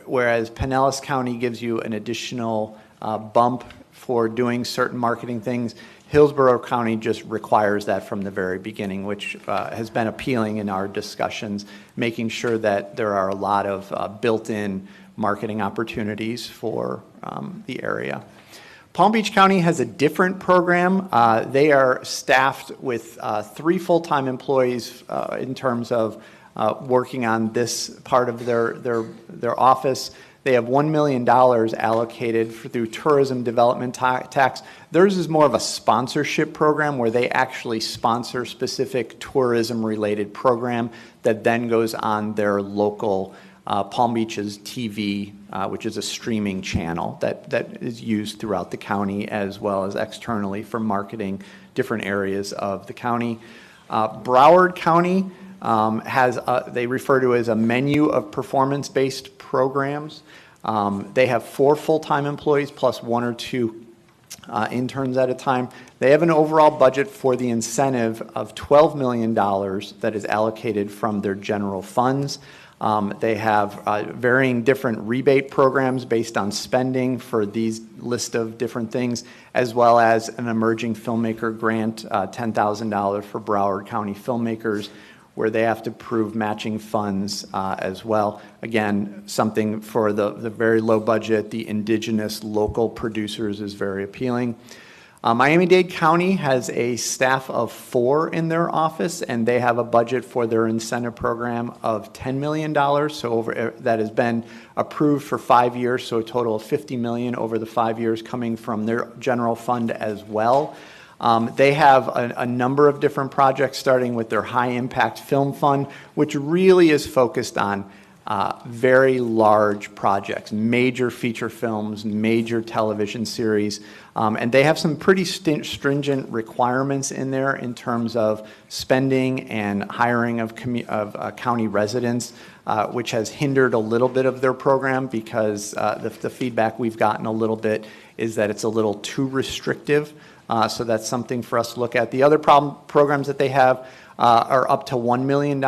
whereas Pinellas County gives you an additional bump for doing certain marketing things, Hillsborough County just requires that from the very beginning, which has been appealing in our discussions, making sure that there are a lot of built-in marketing opportunities for the area. Palm Beach County has a different program. They are staffed with 3 full-time employees in terms of working on this part of their office. They have $1 million allocated through tourism development tax. Theirs is more of a sponsorship program where they actually sponsor specific tourism-related program that then goes on their local Palm Beach's TV, which is a streaming channel that is used throughout the county as well as externally for marketing different areas of the county. Broward County has, they refer to as a menu of performance-based programs. They have 4 full-time employees plus 1 or 2 interns at a time. They have an overall budget for the incentive of $12 million that is allocated from their general funds. They have varying different rebate programs based on spending for these list of different things, as well as an emerging filmmaker grant, $10,000 for Broward County filmmakers, where they have to prove matching funds as well. Again, something for the very low budget, the indigenous local producers is very appealing. Miami-Dade County has a staff of 4 in their office, and they have a budget for their incentive program of $10 million. So that has been approved for 5 years, so a total of $50 million over the 5 years coming from their general fund as well. They have a number of different projects, starting with their high impact film fund, which really is focused on very large projects, major feature films, major television series, and they have some pretty stringent requirements in there in terms of spending and hiring of county residents, which has hindered a little bit of their program because the feedback we've gotten a little bit is that it's a little too restrictive. So that's something for us to look at. The other programs that they have are up to $1 million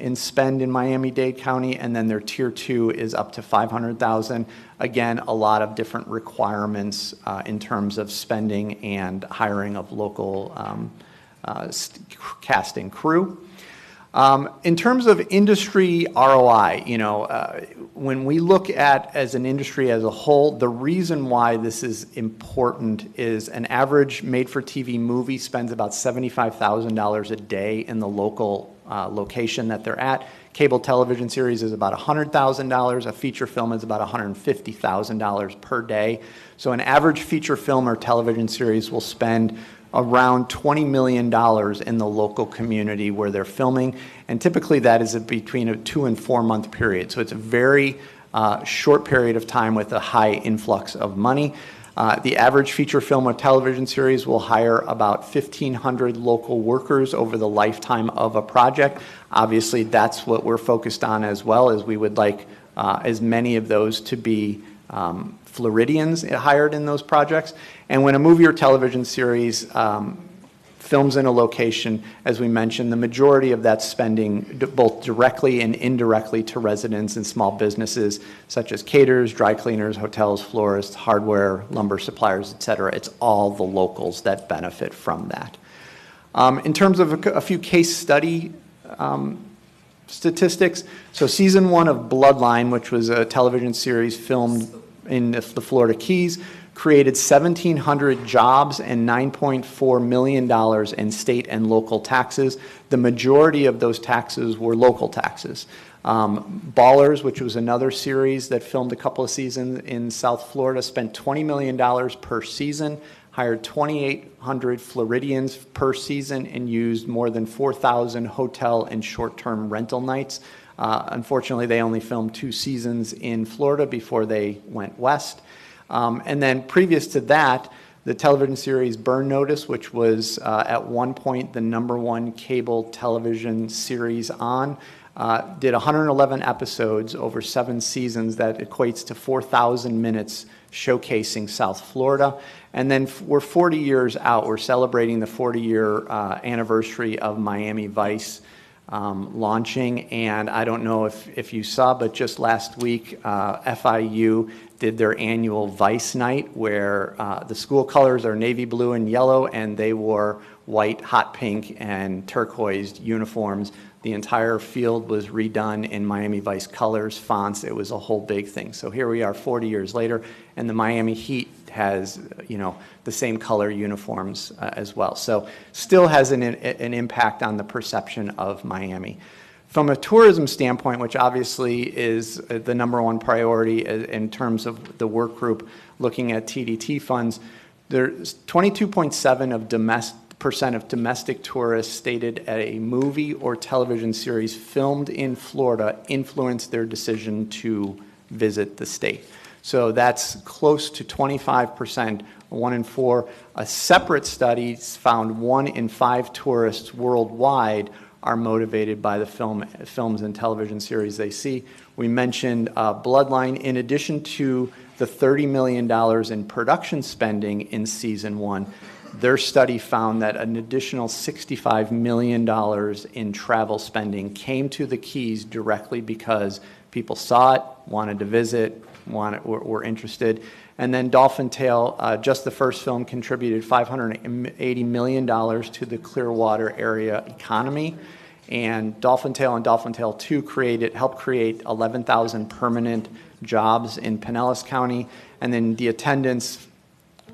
in spend in Miami-Dade County, and then their Tier 2 is up to $500,000. Again, a lot of different requirements in terms of spending and hiring of local cast and crew. In terms of industry ROI, when we look at as an industry as a whole, the reason why this is important is an average made-for-TV movie spends about $75,000 a day in the local location that they're at. Cable television series is about $100,000. A feature film is about $150,000 per day. So an average feature film or television series will spend around $20 million in the local community where they're filming, and typically that is between a 2 and 4 month period. So it's a very short period of time with a high influx of money. The average feature film or television series will hire about 1,500 local workers over the lifetime of a project. Obviously, that's what we're focused on as well, as we would like as many of those to be Floridians hired in those projects. And when a movie or television series films in a location, as we mentioned, the majority of that spending, both directly and indirectly to residents and small businesses, such as caterers, dry cleaners, hotels, florists, hardware, lumber suppliers, et cetera, it's all the locals that benefit from that. In terms of a few case study statistics, so season 1 of Bloodline, which was a television series filmed in the Florida Keys, created 1,700 jobs and $9.4 million in state and local taxes. The majority of those taxes were local taxes. Ballers, which was another series that filmed a couple of seasons in South Florida, spent $20 million per season, hired 2,800 Floridians per season, and used more than 4,000 hotel and short-term rental nights. Unfortunately, they only filmed 2 seasons in Florida before they went west. And then previous to that, The television series Burn Notice, which was at one point the #1 cable television series on, did 111 episodes over 7 seasons. That equates to 4,000 minutes showcasing South Florida. And then we're 40 years out. We're celebrating the 40-year anniversary of Miami Vice launching. And I don't know if you saw, but just last week, FIU did their annual Vice Night, where the school colors are navy blue and yellow, and they wore white, hot pink, and turquoise uniforms. The entire field was redone in Miami Vice colors, fonts. It was a whole big thing. So here we are 40 years later, and the Miami Heat has, the same color uniforms as well. So still has an impact on the perception of Miami. From a tourism standpoint, which obviously is the #1 priority in terms of the work group looking at TDT funds, there's 22.7% of domestic tourists stated that a movie or television series filmed in Florida influenced their decision to visit the state. So that's close to 25%, 1 in 4. A separate study found 1 in 5 tourists worldwide are motivated by the films and television series they see. We mentioned Bloodline. In addition to the $30 million in production spending in season 1, their study found that an additional $65 million in travel spending came to the Keys directly because people saw it, wanted to visit, were interested. And then Dolphin Tale, just the first film, contributed $580 million to the Clearwater area economy. And Dolphin Tale and Dolphin Tale 2 helped create 11,000 permanent jobs in Pinellas County. And then the attendance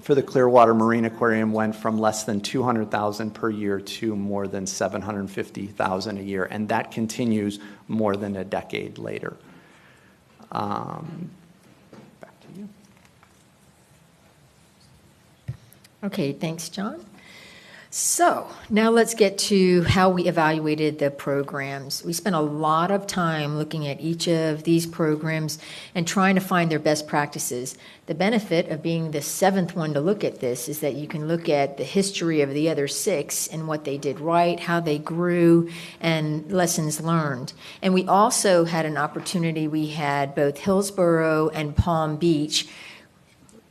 for the Clearwater Marine Aquarium went from less than 200,000 per year to more than 750,000 a year. And that continues more than a decade later. Back to you. Okay, thanks, John. So now let's get to how we evaluated the programs. We spent a lot of time looking at each of these programs and trying to find their best practices. The benefit of being the 7th one to look at this is that you can look at the history of the other 6 and what they did right, how they grew, and lessons learned. And we also had an opportunity. We had both Hillsborough and Palm Beach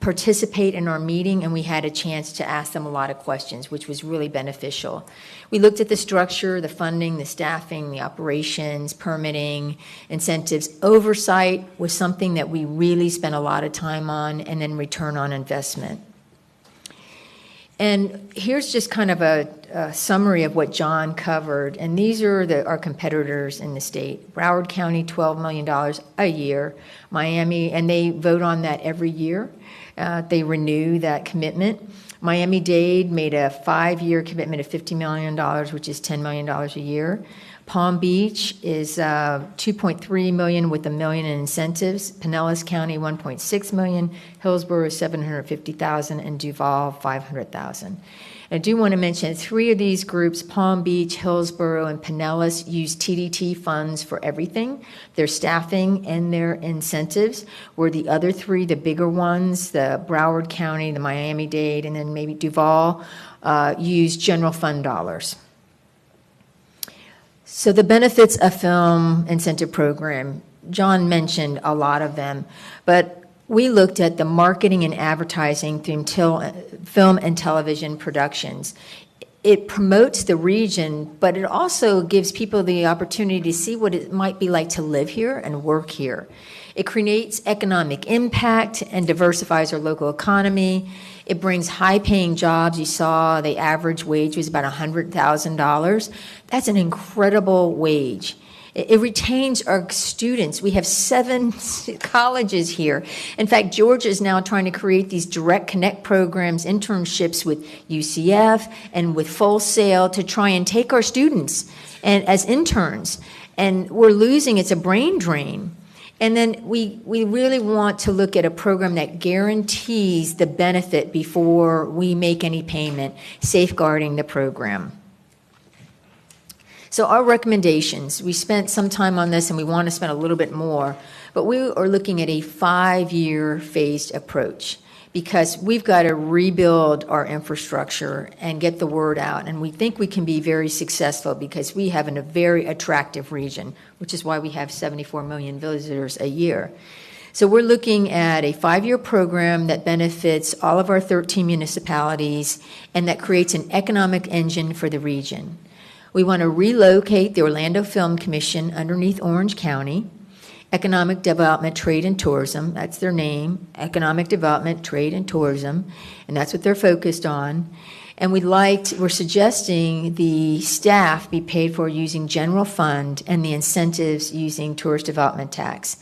participate in our meeting, and we had a chance to ask them a lot of questions, which was really beneficial. We looked at the structure, the funding, the staffing, the operations, permitting, incentives. Oversight was something that we really spent a lot of time on, and then return on investment. And here's just kind of a summary of what John covered. And these are our competitors in the state. Broward County, $12 million a year. Miami, and they vote on that every year. They renew that commitment. Miami-Dade made a 5-year commitment of $50 million, which is $10 million a year. Palm Beach is $2.3 million with $1 million in incentives. Pinellas County, $1.6 million. Hillsborough, $750,000, and Duval, $500,000. I do want to mention 3 of these groups, Palm Beach, Hillsborough, and Pinellas, use TDT funds for everything, their staffing and their incentives, where the other 3, the bigger ones, the Broward County, the Miami-Dade, and then maybe Duval, use general fund dollars. So the benefits of film incentive program, John mentioned a lot of them, but we looked at the marketing and advertising through film and television productions. It promotes the region, but it also gives people the opportunity to see what it might be like to live here and work here. It creates economic impact and diversifies our local economy. It brings high-paying jobs. You saw the average wage was about $100,000. That's an incredible wage. It retains our students. We have 7 colleges here. In fact, Georgia is now trying to create these direct connect programs, internships with UCF and with Full Sail to try and take our students and as interns. And we're losing, it's a brain drain. And then we really want to look at a program that guarantees the benefit before we make any payment, safeguarding the program. So our recommendations, we spent some time on this and we want to spend a little bit more, but we are looking at a 5-year phased approach. because we've got to rebuild our infrastructure and get the word out. And we think we can be very successful because we have a very attractive region, which is why we have 74 million visitors a year. So we're looking at a 5-year program that benefits all of our 13 municipalities and that creates an economic engine for the region. We want to relocate the Orlando Film Commission underneath Orange County. Economic Development, Trade, and Tourism, that's their name, Economic Development, Trade, and Tourism, and that's what they're focused on. And we're suggesting the staff be paid for using general fund and the incentives using tourist development tax.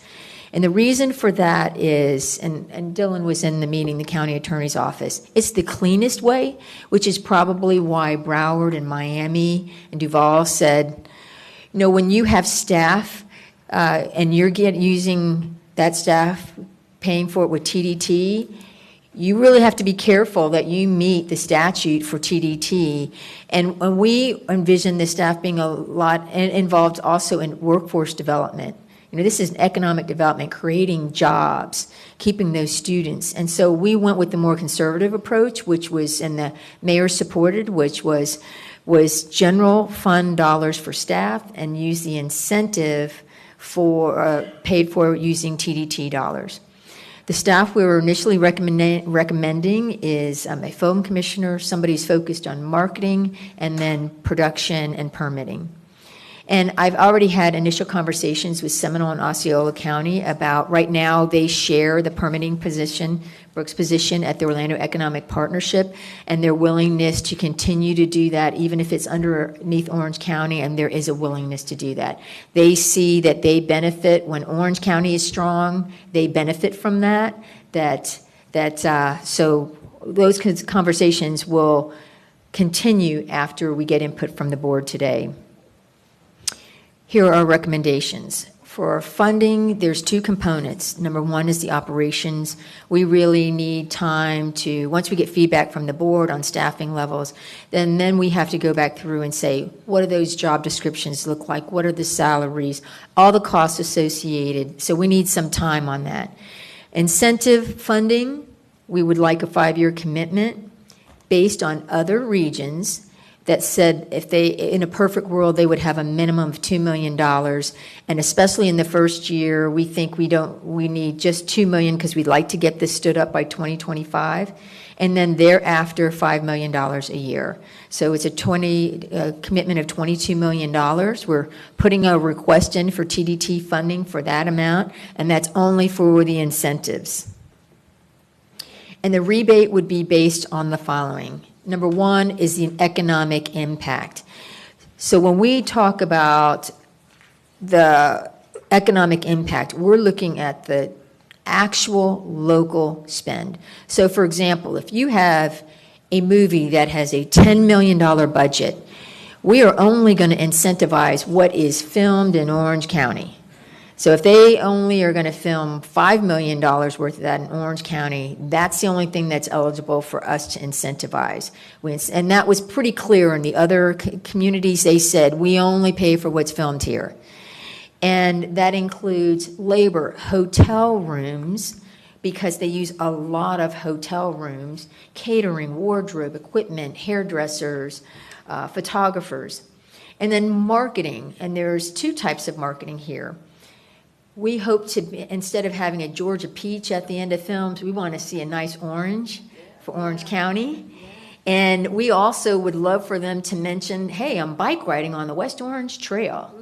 And the reason for that is, and Dylan was in the meeting, the county attorney's office, it's the cleanest way, which is probably why Broward and Miami and Duval said, you know, when you have staff and you're using that staff, paying for it with TDT, you really have to be careful that you meet the statute for TDT. And when we envision the staff being a lot involved also in workforce development. You know, this is economic development, creating jobs, keeping those students. And so we went with the more conservative approach, which was, and the mayor supported, which was general fund dollars for staff and use the incentive for paid for using TDT dollars. The staff we were initially recommending is a film commissioner, somebody who's focused on marketing, and then production and permitting. And I've already had initial conversations with Seminole and Osceola County about, right now they share the permitting position, Brooks' position at the Orlando Economic Partnership, and their willingness to continue to do that even if it's underneath Orange County, and there is a willingness to do that. They see that they benefit when Orange County is strong, they benefit from that, so those conversations will continue after we get input from the board today. Here are our recommendations. For funding, there's 2 components. Number 1 is the operations. We really need time to, once we get feedback from the board on staffing levels, then we have to go back through and say, what do those job descriptions look like? What are the salaries? All the costs associated. So we need some time on that. Incentive funding, we would like a 5-year commitment based on other regions that said if they, in a perfect world, they would have a minimum of $2 million. And especially in the first year, we think we need just $2 million because we'd like to get this stood up by 2025. And then thereafter, $5 million a year. So it's a commitment of $22 million. We're putting a request in for TDT funding for that amount, and that's only for the incentives. And the rebate would be based on the following. Number 1 is the economic impact. So when we talk about the economic impact, we're looking at the actual local spend. So for example, if you have a movie that has a $10 million budget, we are only going to incentivize what is filmed in Orange County. So if they only are going to film $5 million worth of that in Orange County, that's the only thing that's eligible for us to incentivize. And that was pretty clear in the other communities. They said, we only pay for what's filmed here. And that includes labor, hotel rooms, because they use a lot of hotel rooms, catering, wardrobe, equipment, hairdressers, photographers. And then marketing, and there's 2 types of marketing here. We hope to, instead of having a Georgia peach at the end of films, we want to see a nice orange for Orange County. And we also would love for them to mention, hey, I'm bike riding on the West Orange Trail,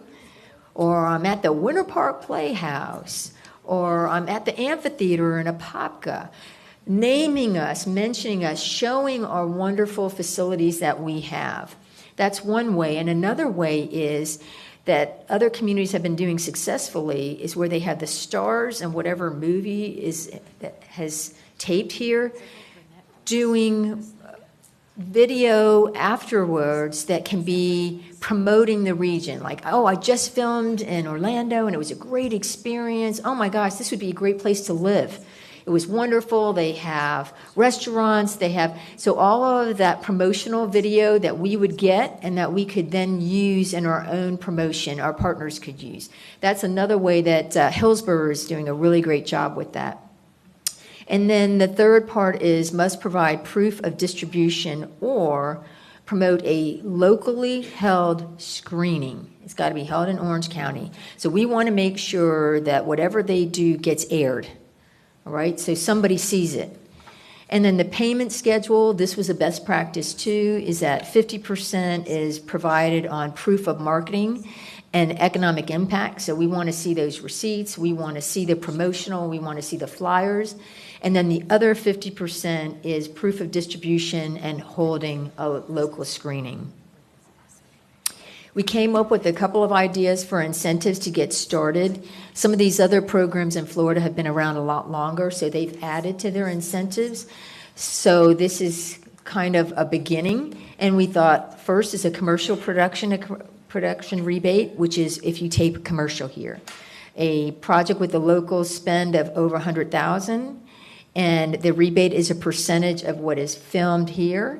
or I'm at the Winter Park Playhouse, or I'm at the amphitheater in Apopka. Naming us, mentioning us, showing our wonderful facilities that we have. That's one way. And another way is that other communities have been doing successfully is where they have the stars and whatever movie that has taped here, doing video afterwards that can be promoting the region. Like, oh, I just filmed in Orlando and it was a great experience. Oh my gosh, this would be a great place to live. It was wonderful. They have restaurants. So all of that promotional video that we would get and that we could then use in our own promotion, our partners could use. That's another way that Hillsborough is doing a really great job with that. And then the third part is must provide proof of distribution or promote a locally held screening. It's got to be held in Orange County. So we want to make sure that whatever they do gets aired, all right? So somebody sees it. And then the payment schedule, this was a best practice too, is that 50% is provided on proof of marketing and economic impact. So we want to see those receipts, we want to see the promotional, we want to see the flyers. And then the other 50% is proof of distribution and holding a local screening. We came up with a couple of ideas for incentives to get started. Some of these other programs in Florida have been around a lot longer, so they've added to their incentives. So this is kind of a beginning. And we thought first is a commercial production rebate, which is if you tape a commercial here. A project with a local spend of over $100,000, and the rebate is a percentage of what is filmed here.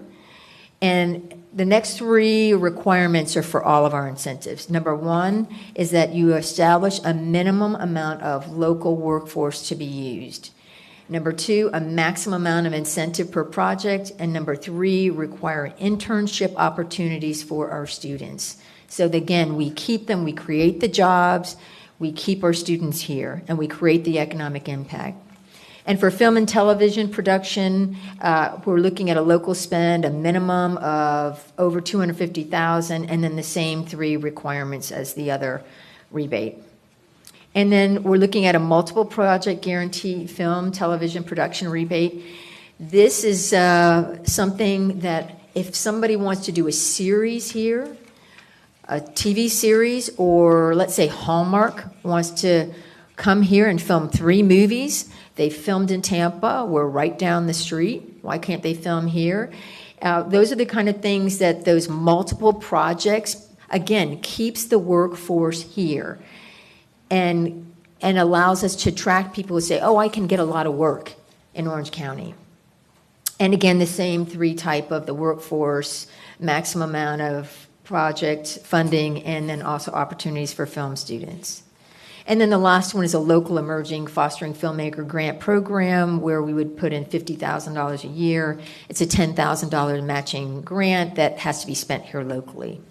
And the next three requirements are for all of our incentives. Number one is that you establish a minimum amount of local workforce to be used. Number two, a maximum amount of incentive per project. And number three, require internship opportunities for our students. So again, we keep them, we create the jobs, we keep our students here, and we create the economic impact. And for film and television production, we're looking at a local spend, a minimum of over $250,000, and then the same three requirements as the other rebate. And then we're looking at a multiple project guarantee film, television production rebate. This is something that if somebody wants to do a series here, a TV series, or let's say Hallmark wants to come here and film 3 movies. They filmed in Tampa. We're right down the street. Why can't they film here? Those are the kind of things that those multiple projects, again, keeps the workforce here and allows us to attract people who say, oh, I can get a lot of work in Orange County. And again, the same 3 type of the workforce, maximum amount of project funding, and then also opportunities for film students. And then the last one is a local emerging fostering filmmaker grant program where we would put in $50,000 a year. It's a $10,000 matching grant that has to be spent here locally.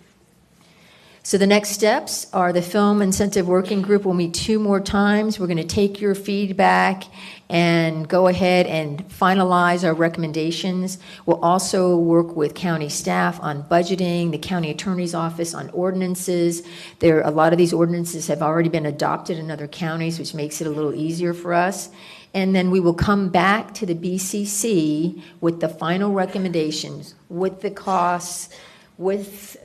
So the next steps are the Film Incentive Working Group will meet 2 more times. We're going to take your feedback and go ahead and finalize our recommendations. We'll also work with county staff on budgeting, the county attorney's office on ordinances. A lot of these ordinances have already been adopted in other counties, which makes it a little easier for us. And then we will come back to the BCC with the final recommendations, with the costs, with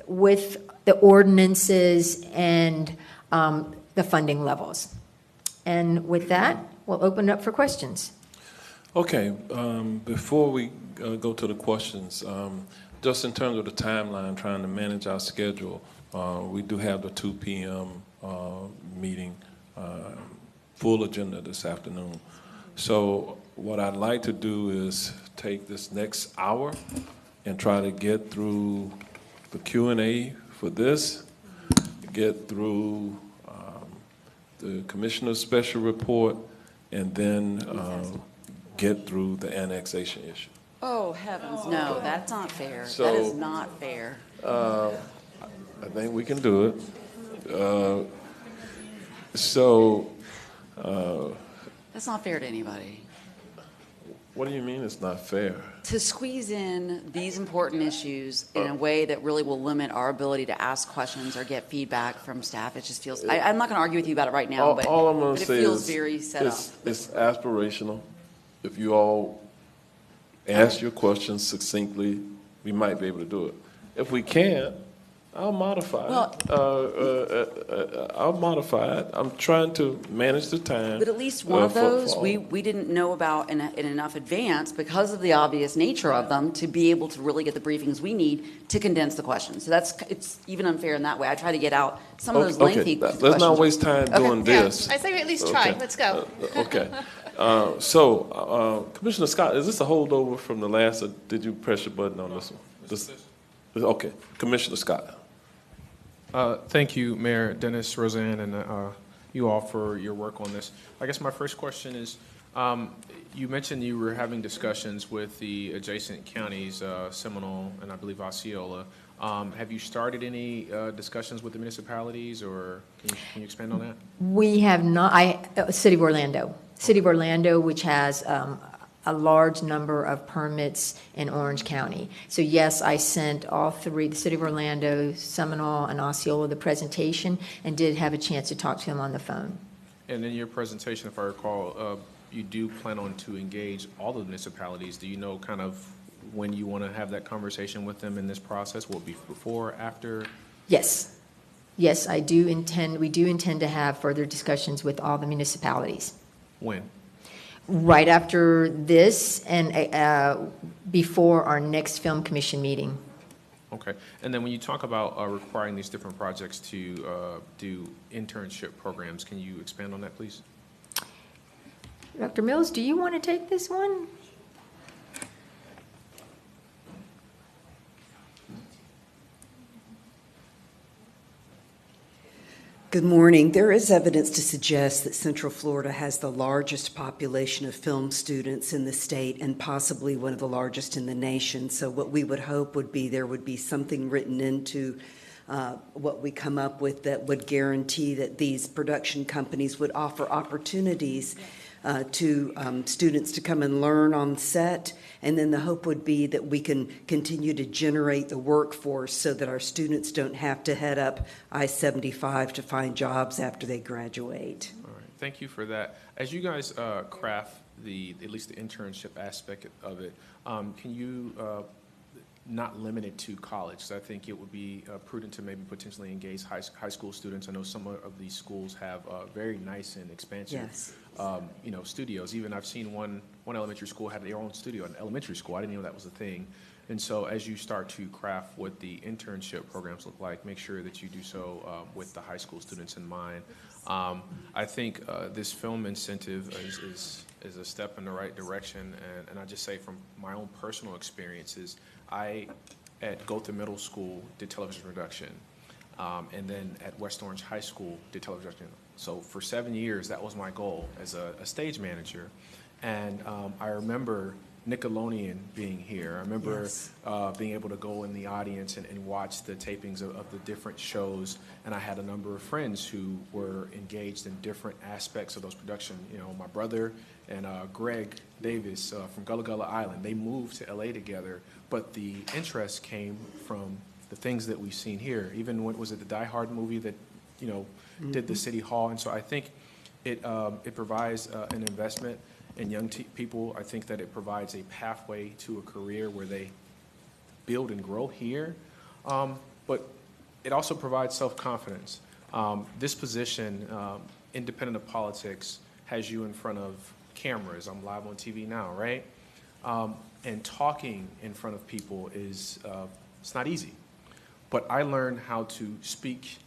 the ordinances, and the funding levels. And with that, we'll open it up for questions. Okay, before we go to the questions, just in terms of the timeline, trying to manage our schedule, we do have the 2 p.m. Meeting, full agenda this afternoon. So what I'd like to do is take this next hour and try to get through the Q&A for this, get through the Commissioner's special report, and then get through the annexation issue. Oh, heavens, no, that's not fair. So, that is not fair. I think we can do it. That's not fair to anybody. What do you mean it's not fair? To squeeze in these important issues in a way that really will limit our ability to ask questions or get feedback from staff, it just feels, I'm not going to argue with you about it right now, but all I'm going to it say feels is very set up. it's aspirational. If you all ask your questions succinctly, we might be able to do it. If we can't, I'll modify it. I'll modify it. I'm trying to manage the time. But at least one of those we didn't know about in enough advance because of the obvious nature of them to be able to really get the briefings we need to condense the questions. So it's even unfair in that way. I try to get out some of those lengthy questions. Let's not waste time doing this. Yeah, I say we at least try. Let's go. Okay. Commissioner Scott, is this a holdover from the last, or did you press your button on this one? Okay. Commissioner Scott. Thank you, Mayor Dennis, Roseanne, and you all for your work on this. I guess my first question is, You mentioned you were having discussions with the adjacent counties, Seminole and I believe Osceola. Have you started any discussions with the municipalities, or can you expand on that? We have not, City of Orlando. City of Orlando, which has a large number of permits in Orange County. So yes, I sent all three, the City of Orlando, Seminole, and Osceola, the presentation, and did have a chance to talk to them on the phone. And in your presentation, if I recall, you do plan on to engage all the municipalities. Do you know kind of when you want to have that conversation with them in this process? Will it be before, after? Yes. Yes, I do intend, we do intend to have further discussions with all the municipalities. When? Right after this and before our next Film Commission meeting. Okay. And then when you talk about requiring these different projects to do internship programs, can you expand on that, please? Dr. Mills, do you want to take this one? Good morning. There is evidence to suggest that Central Florida has the largest population of film students in the state and possibly one of the largest in the nation. So what we would hope would be there would be something written into what we come up with that would guarantee that these production companies would offer opportunities to students to come and learn on set. And then the hope would be that we can continue to generate the workforce so that our students don't have to head up I-75 to find jobs after they graduate. All right. Thank you for that. As you guys craft at least the internship aspect of it, can you not limit it to college? So I think it would be prudent to maybe potentially engage high school students. I know some of these schools have very nice and expansive Yes. Studios. Even I've seen one elementary school had their own studio in elementary school. I didn't know that was a thing. And so as you start to craft what the internship programs look like, make sure that you do so with the high school students in mind. I think this film incentive is a step in the right direction. And I just say from my own personal experiences, I, at Gotha Middle School, did television production. And then at West Orange High School, did television production. So for 7 years, that was my goal as a stage manager. And I remember Nickelodeon being here. I remember Yes. being able to go in the audience and watch the tapings of the different shows. And I had a number of friends who were engaged in different aspects of those production. You know, my brother and Greg Davis from Gullah Gullah Island, they moved to LA together, but the interest came from the things that we've seen here. Even when, was it the Die Hard movie that, did the City Hall? And so I think it provides an investment in young people. I think that it provides a pathway to a career where they build and grow here. But it also provides self-confidence. This position, independent of politics, has you in front of cameras. I'm live on TV now, right? And talking in front of people is, it's not easy. But I learned how to speak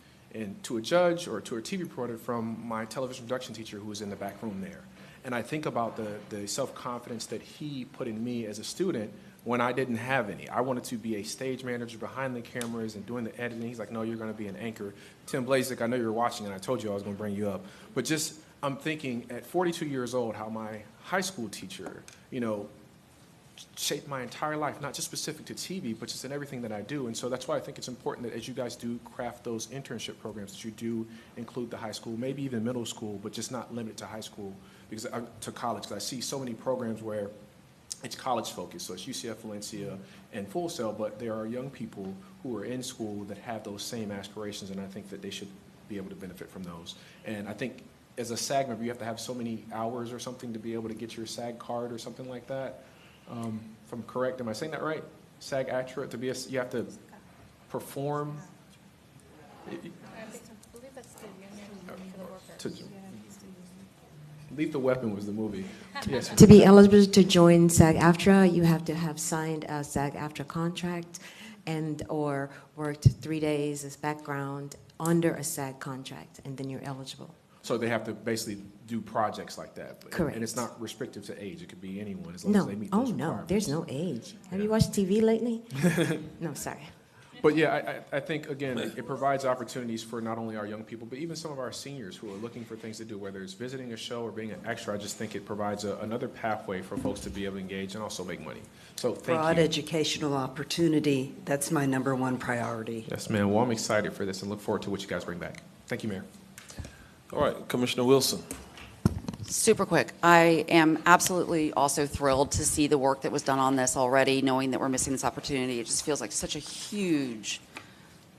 to a judge or to a TV reporter from my television production teacher who was in the back room there. And I think about the self-confidence that he put in me as a student when I didn't have any. I wanted to be a stage manager behind the cameras and doing the editing. He's like, no, you're going to be an anchor. Tim Blazek, I know you're watching, and I told you I was going to bring you up. But just, I'm thinking at 42 years old how my high school teacher, shaped my entire life, not just specific to TV, but just in everything that I do. And so that's why I think it's important that as you guys do craft those internship programs, that you do include the high school, maybe even middle school, but just not limit to high school to college. Because I see so many programs where it's college focused, so it's UCF, Valencia, and Full Sail, but there are young people who are in school that have those same aspirations, and I think that they should be able to benefit from those. And I think as a SAG member, you have to have so many hours or something to be able to get your SAG card or something like that. If I'm correct, am I saying that right? SAG-AFTRA, to be you have to perform. Leave the Weapon was the movie. Yes. To be eligible to join SAG-AFTRA, you have to have signed a SAG-AFTRA contract and or worked 3 days as background under a SAG contract, and then you're eligible. So they have to basically do projects like that. Correct. And it's not restrictive to age. It could be anyone as long as they meet those requirements. There's no age. Have you watched TV lately? No, sorry. But yeah, I think, again, it provides opportunities for not only our young people, but even some of our seniors who are looking for things to do, whether it's visiting a show or being an extra. I just think it provides another pathway for folks to be able to engage and also make money. So thank Broad you. educational opportunity, that's my number one priority. Yes, ma'am. Well, I'm excited for this and look forward to what you guys bring back. Thank you, Mayor. All right, Commissioner Wilson. Super quick. I am absolutely also thrilled to see the work that was done on this already, knowing that we're missing this opportunity. It just feels like such a huge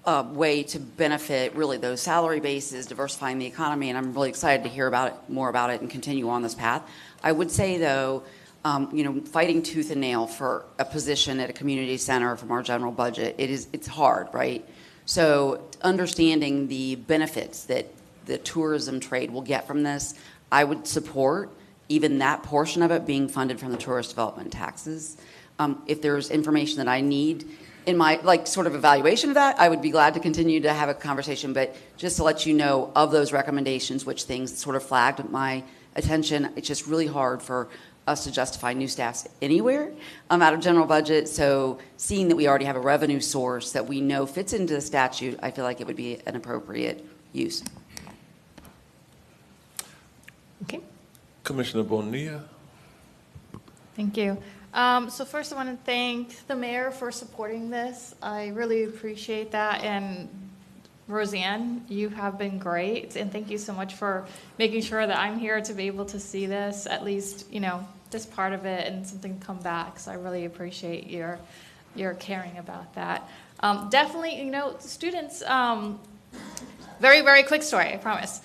way to benefit really those salary bases, diversifying the economy, and I'm really excited to hear more about it and continue on this path. I would say, though, fighting tooth and nail for a position at a community center from our general budget, it's hard, right? So understanding the benefits that the tourism trade will get from this, I would support even that portion of it being funded from the tourist development taxes. If there's information that I need in my sort of evaluation of that, I would be glad to continue to have a conversation. But just to let you know of those recommendations, which things sort of flagged my attention, it's just really hard for us to justify new staffs anywhere out of general budget. So seeing that we already have a revenue source that we know fits into the statute, I feel like it would be an appropriate use. Okay. Commissioner Bonilla. Thank you. So first I want to thank the mayor for supporting this. I really appreciate that. And Roseanne, you have been great. And thank you so much for making sure that I'm here to be able to see this, at least, this part of it and something come back. So I really appreciate your caring about that. Definitely, students, very, very quick story, I promise.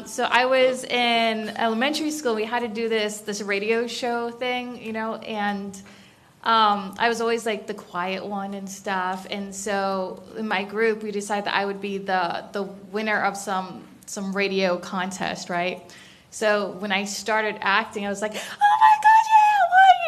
So I was in elementary school. We had to do this radio show thing, and I was always like the quiet one and stuff. And so in my group, we decided that I would be the winner of some radio contest, right? So when I started acting, I was like, oh my God,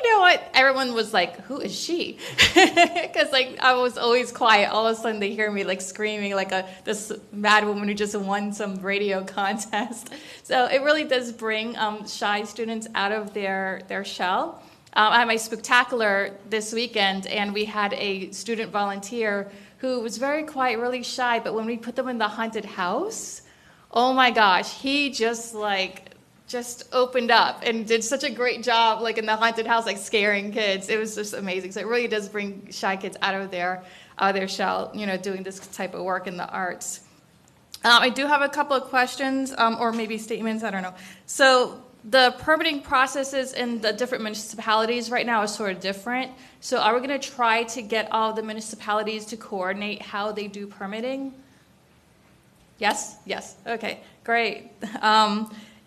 yeah, what? Everyone was like, who is she? Because I was always quiet. All of a sudden they hear me screaming like this mad woman who just won some radio contest. So it really does bring shy students out of their shell. I had my spectacular this weekend, and we had a student volunteer who was very quiet, really shy, but when we put them in the haunted house, oh my gosh, he just opened up and did such a great job in the haunted house, scaring kids. It was just amazing. So it really does bring shy kids out of their shell, doing this type of work in the arts. I do have a couple of questions or maybe statements, I don't know. So the permitting processes in the different municipalities right now are sort of different. So are we going to try to get all the municipalities to coordinate how they do permitting? Yes? Yes. Okay, great.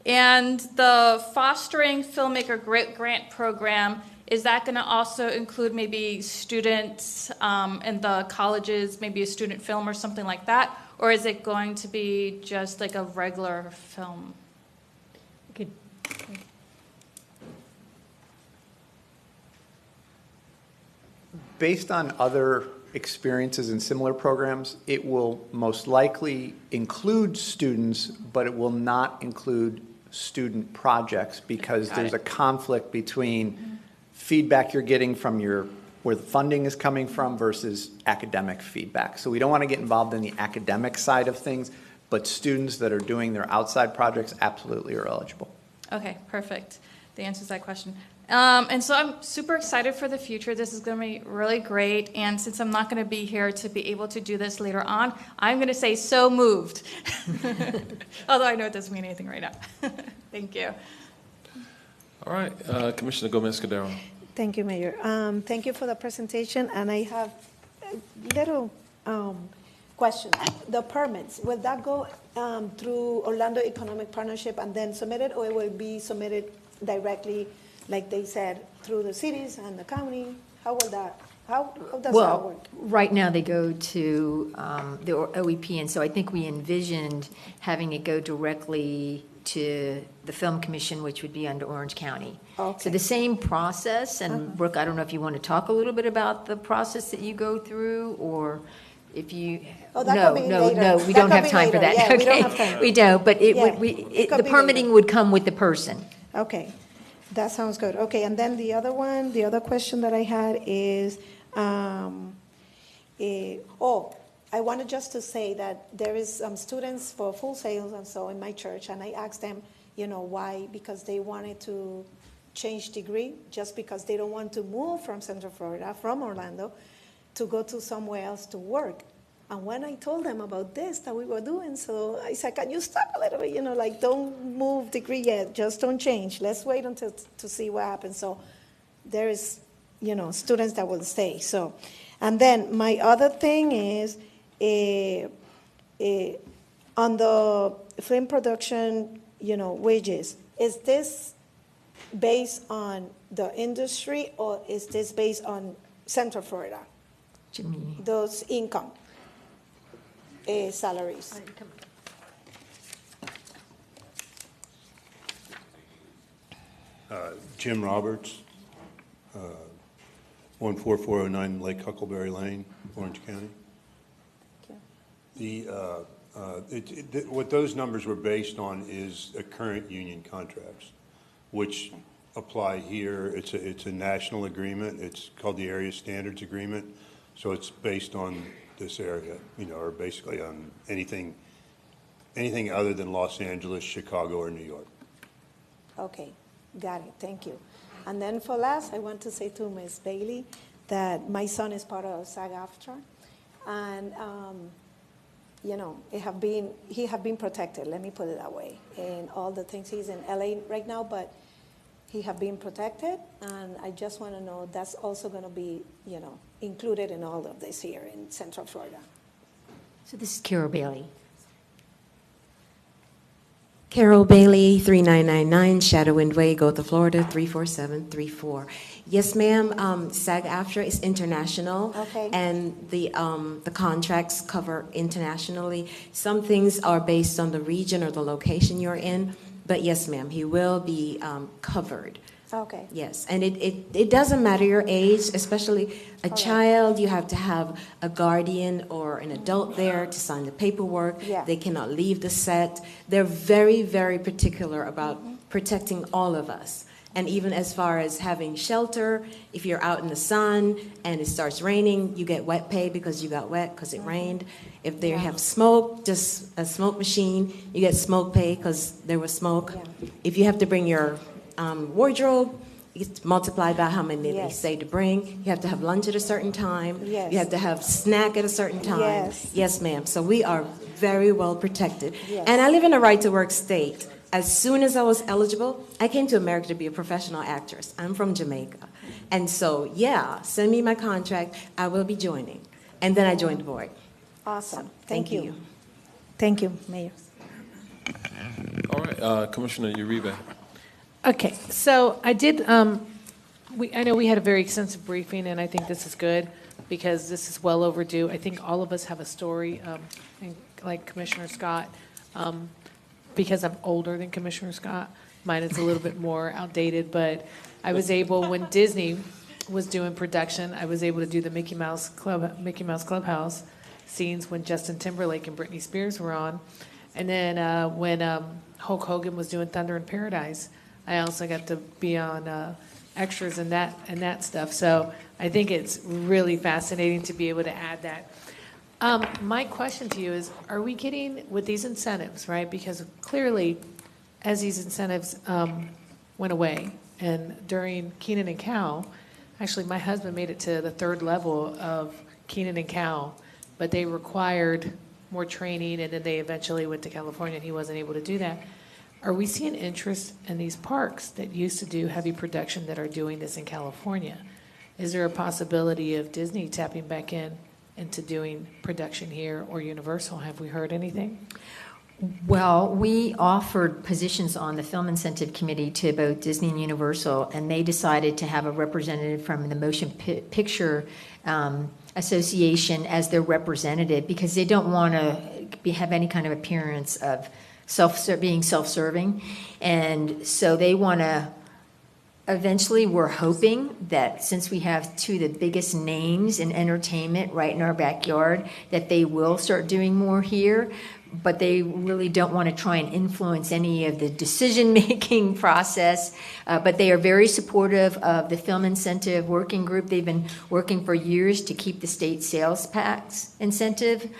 And the Fostering Filmmaker Grant Program, is that going to also include maybe students in the colleges, maybe a student film or something like that? Or is it going to be just a regular film? Good. Based on other experiences in similar programs, it will most likely include students, but it will not include student projects because there's a conflict between feedback you're getting from where the funding is coming from versus academic feedback. So we don't want to get involved in the academic side of things, but students that are doing their outside projects absolutely are eligible. Okay, perfect. That answers that question. And so I'm super excited for the future. This is going to be really great. And since I'm not going to be here to be able to do this later on, I'm going to say so moved. Although I know it doesn't mean anything right now. Thank you. All right, Commissioner Gomez-Cordero. Thank you, Mayor. Thank you for the presentation, and I have a little question. The permits, will that go through Orlando Economic Partnership and then submitted, or it will be submitted directly, like they said, through the cities and the county? How will that? How does that work? Right now they go to the OEP, and so I think we envisioned having it go directly to the Film Commission, which would be under Orange County. Okay. So the same process, and Brooke, I don't know if you want to talk a little bit about the process that you go through, or if you... Oh, that could be later. No, we That don't could have be time for later. that. Yeah, Okay. we don't have time. We don't, but It the could be permitting later. would come with the person. Okay, that sounds good. Okay, and then the other question that I had is, I wanted just to say that there is students for Full Sails and so in my church, and I asked them, why? Because they wanted to change degree, just because they don't want to move from Central Florida, from Orlando, to go to somewhere else to work. And when I told them about this that we were doing, so I said, can you stop a little bit, don't move degree yet, just don't change. Let's wait until to see what happens. So there is, students that will stay. So, and then my other thing is, on the film production, wages, is this based on the industry or is this based on Central Florida? Jimmy. Those income salaries. Jim Roberts, 14409 Lake Huckleberry Lane, Orange County. What those numbers were based on is current union contracts, which apply here. It's a national agreement. It's called the Area Standards Agreement. So it's based on this area, or basically on anything other than Los Angeles, Chicago, or New York. Okay, got it. Thank you. And then for last, I want to say to Ms. Bailey that my son is part of SAG-AFTRA, and he have been protected. Let me put it that way. And all the things, he's in LA right now, but he have been protected, and I just want to know that's also going to be, included in all of this here in Central Florida. So this is Carol Bailey. Carol Bailey, 3999 Shadowwind Way, Gotha, Florida, 34734. Yes, ma'am. SAG-AFTRA is international, Okay. and the contracts cover internationally. Some things are based on the region or the location you're in, but yes, ma'am, he will be covered. Okay. Yes, and it doesn't matter your age, especially a child. You have to have a guardian or an adult there to sign the paperwork. Yeah. They cannot leave the set. They're very, very particular about protecting all of us. And even as far as having shelter, if you're out in the sun and it starts raining, you get wet pay because you got wet because it rained. If they have smoke, just a smoke machine, you get smoke pay because there was smoke. Yeah. If you have to bring your wardrobe, it's multiplied by how many they Yes. say to bring. You have to have lunch at a certain time. Yes. You have to have snack at a certain time. Yes. Yes, ma'am. So we are very well protected. Yes. And I live in a right-to-work state. As soon as I was eligible, I came to America to be a professional actress. I'm from Jamaica. And so, yeah, send me my contract. I will be joining. And then I joined the board. Awesome. Thank you. Thank you, Mayor. All right, Commissioner Uribe. Okay, so I did, I know we had a very extensive briefing, and I think this is good because this is well overdue. I think all of us have a story, and like Commissioner Scott, because I'm older than Commissioner Scott, mine is a little bit more outdated, but I was able, when Disney was doing production, I was able to do the Mickey Mouse Clubhouse scenes when Justin Timberlake and Britney Spears were on. And then when Hulk Hogan was doing Thunder in Paradise, I also got to be on extras and that stuff. So I think it's really fascinating to be able to add that. My question to you is, are we getting, with these incentives, right? Because clearly, as these incentives went away, and during Keenan and Cal, actually my husband made it to the 3rd level of Keenan and Cal, but they required more training, and then they eventually went to California, and he wasn't able to do that. Are we seeing interest in these parks that used to do heavy production that are doing this in California? Is there a possibility of Disney tapping back into doing production here, or Universal? Have we heard anything? Well, we offered positions on the Film Incentive Committee to both Disney and Universal, and they decided to have a representative from the Motion Picture Association as their representative because they don't want to have any kind of appearance of being self-serving, and so they want to Eventually, we're hoping that since we have two of the biggest names in entertainment right in our backyard, that they will start doing more here, but they really don't want to try and influence any of the decision-making process. But they are very supportive of the Film Incentive Working Group. They've been working for years to keep the state sales tax incentive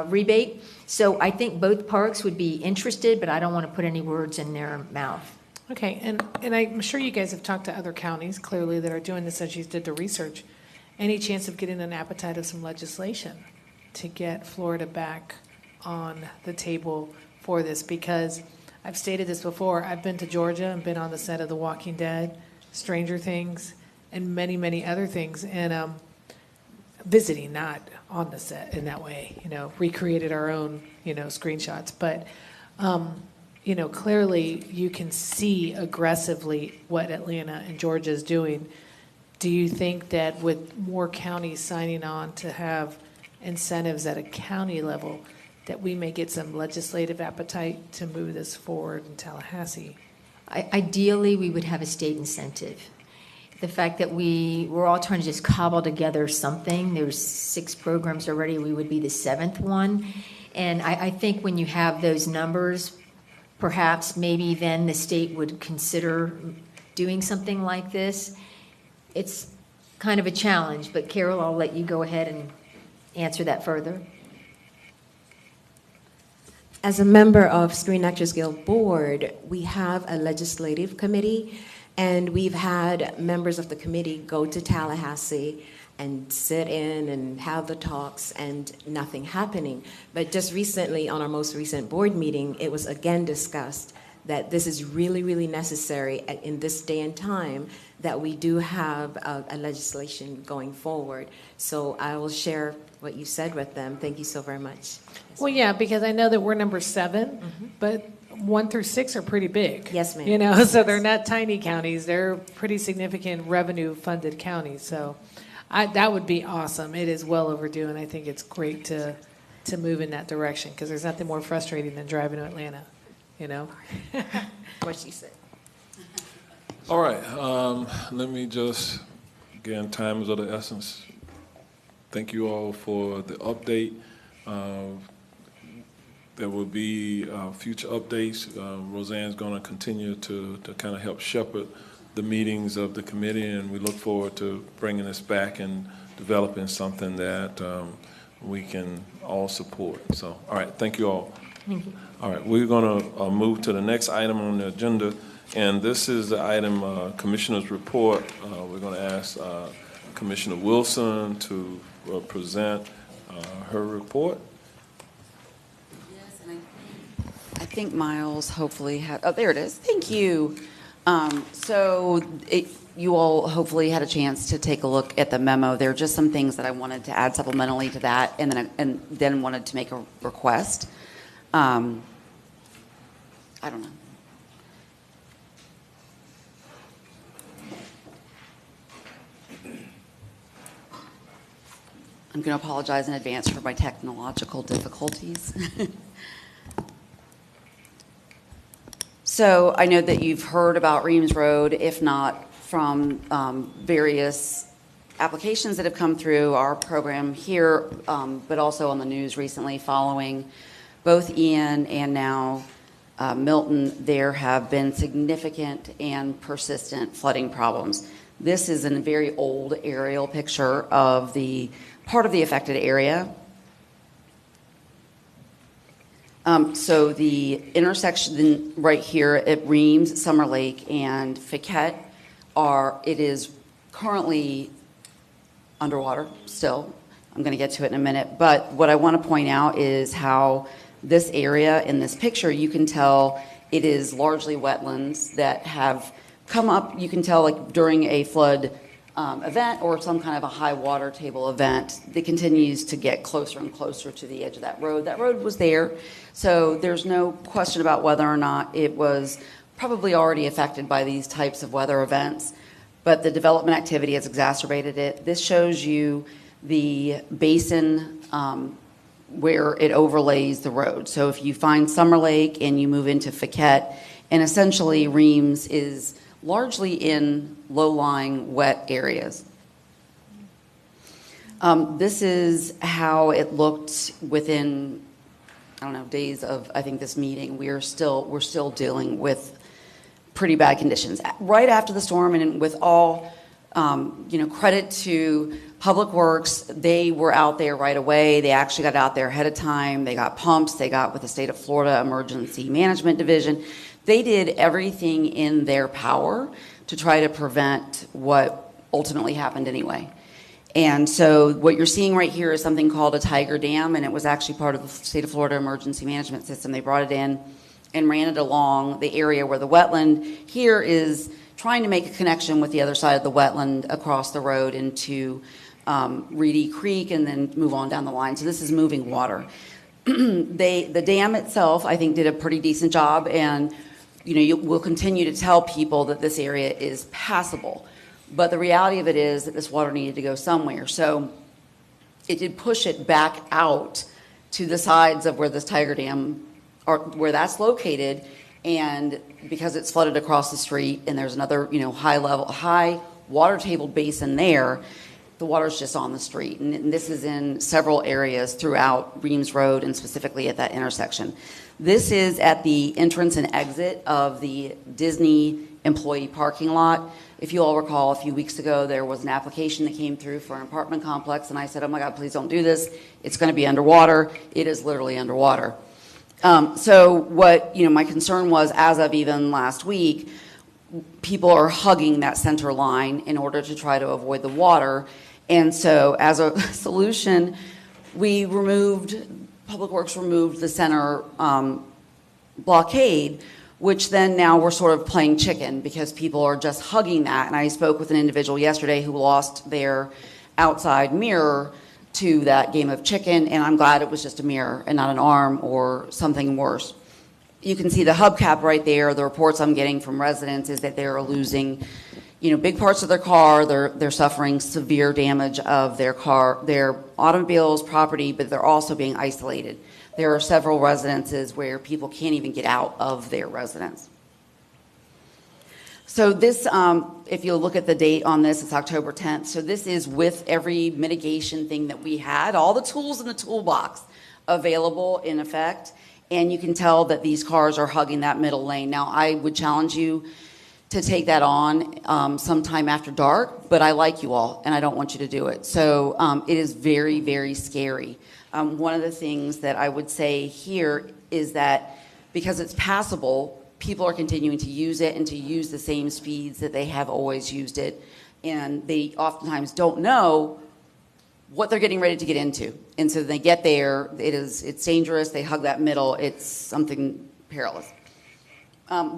rebate. So I think both parks would be interested, but I don't want to put any words in their mouth. Okay, and I'm sure you guys have talked to other counties, clearly, that are doing this as you did the research. Any chance of getting an appetite of some legislation to get Florida back on the table for this? Because I've stated this before, I've been to Georgia and been on the set of The Walking Dead, Stranger Things, and many, many other things, and visiting, not on the set in that way, recreated our own, screenshots. But clearly you can see aggressively what Atlanta and Georgia is doing. Do you think that with more counties signing on to have incentives at a county level, that we may get some legislative appetite to move this forward in Tallahassee? Ideally, we would have a state incentive. The fact that we're all trying to just cobble together something, there's 6 programs already, we would be the 7th one. And I think when you have those numbers, perhaps maybe then the state would consider doing something like this. It's kind of a challenge, but Carol, I'll let you go ahead and answer that further. As a member of Screen Actors Guild Board, we have a legislative committee, and we've had members of the committee go to Tallahassee and sit in and have the talks and nothing happening. But just recently, on our most recent board meeting, it was again discussed that this is really, really necessary in this day and time that we do have a legislation going forward. So I will share what you said with them. Thank you so very much. Well, yeah, because I know that we're number 7, but 1 through 6 are pretty big. Yes, ma'am. So they're not tiny counties. They're pretty significant revenue-funded counties. So that would be awesome. It is well overdue, and I think it's great to move in that direction, because there's nothing more frustrating than driving to Atlanta, What she said. All right, let me just, again, time is of the essence. Thank you all for the update. There will be future updates. Roseanne's going to continue to kind of help shepherd the meetings of the committee, and we look forward to bringing this back and developing something that we can all support. So, all right, thank you all. Thank you. All right, we're going to move to the next item on the agenda, and this is the item Commissioner's Report. We're going to ask Commissioner Wilson to present her report. Yes, and I think Miles hopefully had, oh, there it is. Thank you. You all hopefully had a chance to take a look at the memo. There are just some things that I wanted to add supplementally to that, and then wanted to make a request. I don't know. I'm going to apologize in advance for my technological difficulties. So I know that you've heard about Reams Road, if not from various applications that have come through our program here, but also on the news recently following both Ian and now Milton. There have been significant and persistent flooding problems. This is a very old aerial picture of the part of the affected area. So the intersection right here at Reams, Summer Lake, and Fiquette it is currently underwater still. I'm going to get to it in a minute. But what I want to point out is how this area in this picture, you can tell it is largely wetlands that have come up, you can tell, like during a flood event or some kind of a high water table event that continues to get closer and closer to the edge of that road. That road was there, so there's no question about whether or not it was probably already affected by these types of weather events, but the development activity has exacerbated it. This shows you the basin where it overlays the road. So if you find Summer Lake and you move into Fiquette, and essentially Reams is largely in low-lying wet areas. This is how it looked within, I don't know, days of, I think, this meeting. We're still dealing with pretty bad conditions. Right after the storm, and with all, credit to Public Works, they were out there right away. They actually got out there ahead of time. They got pumps. They got with the State of Florida Emergency Management Division. They did everything in their power to try to prevent what ultimately happened anyway. And so what you're seeing right here is something called a Tiger Dam, and it was actually part of the State of Florida Emergency Management System. They brought it in and ran it along the area where the wetland here is trying to make a connection with the other side of the wetland across the road into Reedy Creek and then move on down the line. So this is moving water. The dam itself, I think, did a pretty decent job, and we'll continue to tell people that this area is passable. But the reality of it is that this water needed to go somewhere. So it did push it back out to the sides of where this Tiger Dam, or where that's located. And because it's flooded across the street and there's another, high water table basin there, the water's just on the street. And this is in several areas throughout Reams Road and specifically at that intersection. This is at the entrance and exit of the Disney employee parking lot. If you all recall, a few weeks ago, there was an application that came through for an apartment complex, and I said, oh my God, please don't do this. It's going to be underwater. It is literally underwater. So what, my concern was, as of even last week, people are hugging that center line in order to try to avoid the water. And so as a solution, Public Works removed the center blockade, which then now we're sort of playing chicken because people are just hugging that. And I spoke with an individual yesterday who lost their outside mirror to that game of chicken, and I'm glad it was just a mirror and not an arm or something worse. You can see the hubcap right there. The reports I'm getting from residents is that they're losing, big parts of their car. They're suffering severe damage of their car, their automobiles, property, but they're also being isolated. There are several residences where people can't even get out of their residence. So this, if you look at the date on this, it's October 10th. So this is with every mitigation thing that we had, all the tools in the toolbox available in effect. And you can tell that these cars are hugging that middle lane. Now, I would challenge you to take that on sometime after dark, but I like you all, and I don't want you to do it. So it is very, very scary. One of the things that I would say here is that because it's passable, people are continuing to use it and to use the same speeds that they have always used it. And they oftentimes don't know what they're getting ready to get into. And so they get there, it's dangerous, they hug that middle, it's something perilous.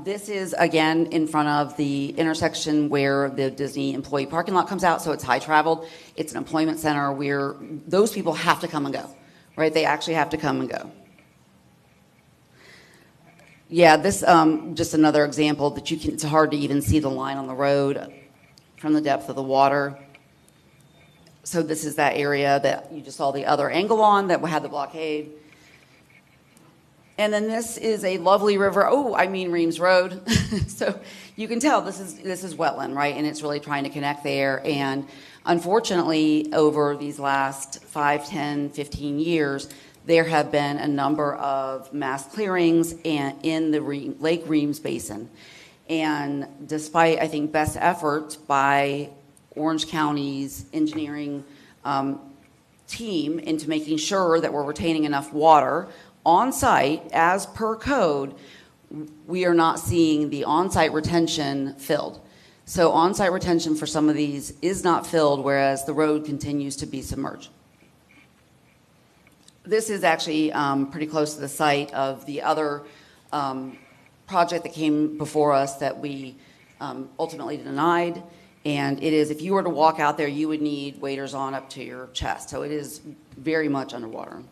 This is, again, in front of the intersection where the Disney employee parking lot comes out, so it's high-traveled. It's an employment center where those people have to come and go, right? They actually have to come and go. Yeah, this, just another example that it's hard to even see the line on the road from the depth of the water. So this is that area that you just saw the other angle on that had the blockade. And then this is a lovely river. Reams Road. So you can tell this is wetland, right? And it's really trying to connect there. And unfortunately, over these last 5, 10, 15 years, there have been a number of mass clearings in the Lake Reams Basin. And despite, I think, best efforts by Orange County's engineering team into making sure that we're retaining enough water on site as per code, we are not seeing the on-site retention filled. So on-site retention for some of these is not filled, whereas the road continues to be submerged. This is actually pretty close to the site of the other project that came before us that we ultimately denied. And it is, if you were to walk out there, you would need waders on up to your chest. So it is very much underwater.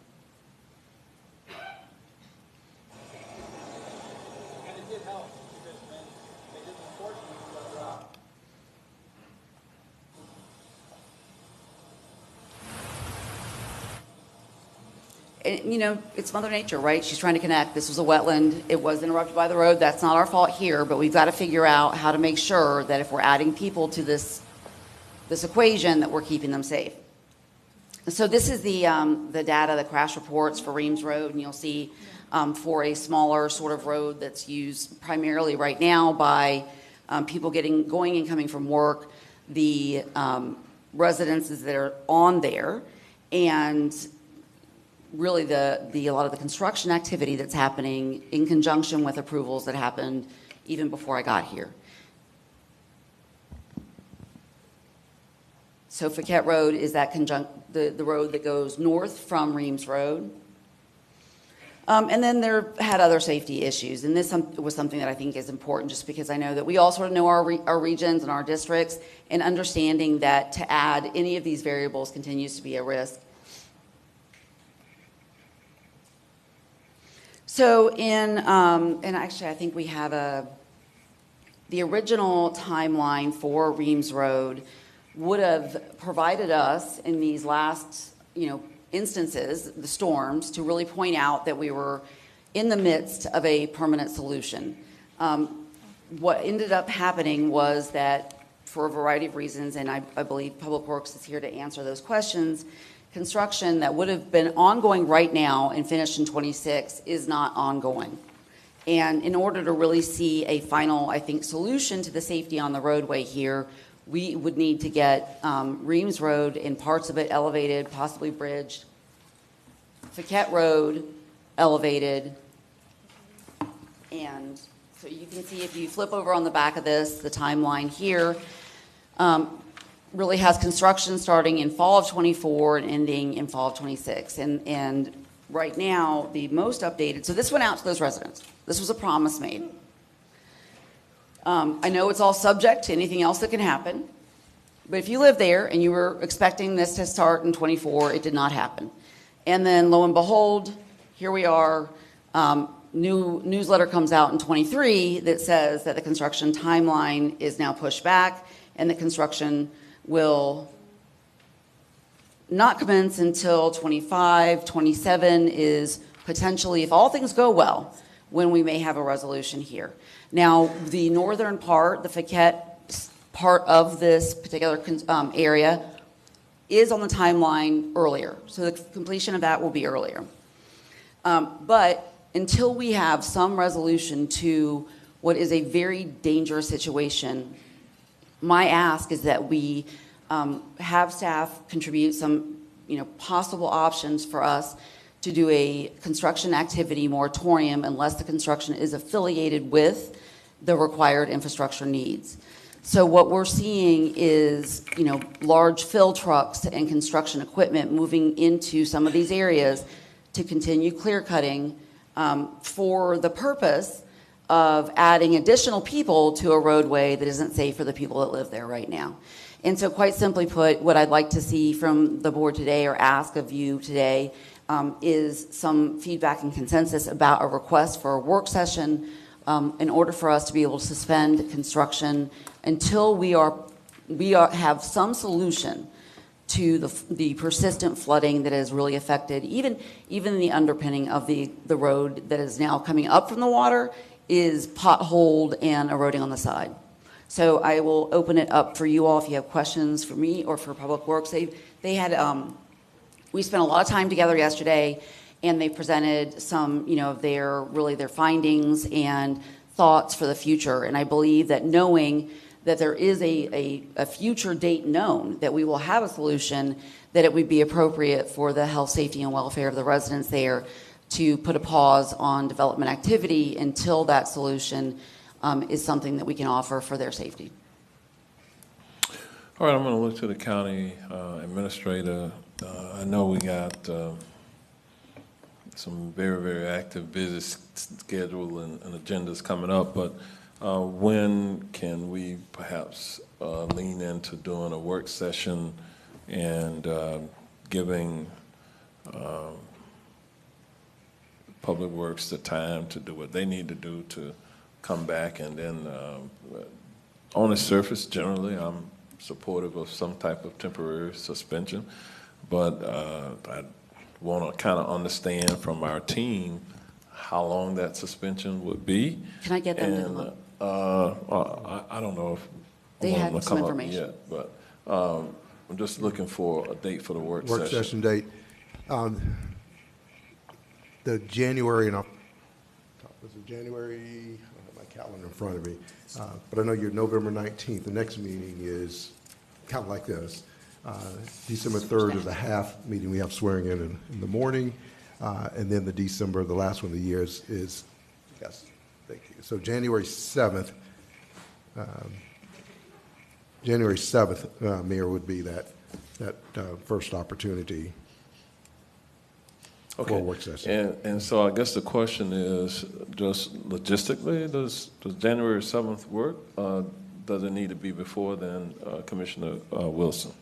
and, you know, it's Mother Nature, right? She's trying to connect. This was a wetland. It was interrupted by the road. That's not our fault here, but we've got to figure out how to make sure that if we're adding people to this equation, that we're keeping them safe. So this is the data, the crash reports for Reams Road, and you'll see for a smaller sort of road that's used primarily right now by people going and coming from work, the residences that are on there, and really a lot of the construction activity that's happening in conjunction with approvals that happened even before I got here. So Fiquette Road is that the road that goes north from Reams Road. And then there had other safety issues, and this was something that I think is important, just because I know that we all sort of know our regions and our districts, and understanding that to add any of these variables continues to be a risk. So and actually I think we have the original timeline for Reams Road would have provided us in these last, instances, the storms, to really point out that we were in the midst of a permanent solution. What ended up happening was that, for a variety of reasons, and I believe Public Works is here to answer those questions, construction that would have been ongoing right now and finished in 26 is not ongoing. And in order to really see a final, I think, solution to the safety on the roadway here, we would need to get Reams Road and parts of it elevated, possibly bridged, Fiquette Road elevated, and so you can see, if you flip over on the back of this, the timeline here really has construction starting in fall of 24 and ending in fall of 26. And right now, the most updated, so this went out to those residents. This was a promise made. I know it's all subject to anything else that can happen, but if you live there and you were expecting this to start in 24, it did not happen. And then lo and behold, here we are. New newsletter comes out in 23 that says that the construction timeline is now pushed back, and the construction will not commence until 25. 27 is potentially, if all things go well, when we may have a resolution here. Now, the northern part, the Fiquette part of this particular area, is on the timeline earlier. So the completion of that will be earlier. But until we have some resolution to what is a very dangerous situation, my ask is that we have staff contribute some possible options for us to do a construction activity moratorium unless the construction is affiliated with the required infrastructure needs. So what we're seeing is, large fill trucks and construction equipment moving into some of these areas to continue clear cutting for the purpose of adding additional people to a roadway that isn't safe for the people that live there right now. And so, quite simply put, what I'd like to see from the board today, or ask of you today, is some feedback and consensus about a request for a work session in order for us to be able to suspend construction until we have some solution to the persistent flooding that has really affected even the underpinning of the road that is now coming up from the water is potholed and eroding on the side. So I will open it up for you all if you have questions for me or for Public Works. They had we spent a lot of time together yesterday, and they presented some their findings and thoughts for the future. And I believe that, knowing that there is a future date known that we will have a solution, that it would be appropriate for the health, safety, and welfare of the residents there to put a pause on development activity until that solution is something that we can offer for their safety. All right, I'm going to look to the county administrator. I know we got some very, very active busy schedule and agendas coming up, but when can we perhaps lean into doing a work session and giving Public Works the time to do what they need to do to come back? And then on the surface, generally, I'm supportive of some type of temporary suspension, but want to kind of understand from our team how long that suspension would be. Can I get them to And come up? I don't know if They I want had them to some come up information. yet, but I'm just looking for a date for the work Work session date. The January, and was it January? I don't have my calendar in front of me, but I know you're November 19th. The next meeting is kind of like this. December 3rd is a half meeting. We have swearing in the morning, and then the last one of the year is yes, thank you. So January 7th, Mayor, would be that first opportunity for a work session. And so I guess the question is, just logistically, does January 7th work? Does it need to be before then, Commissioner Wilson?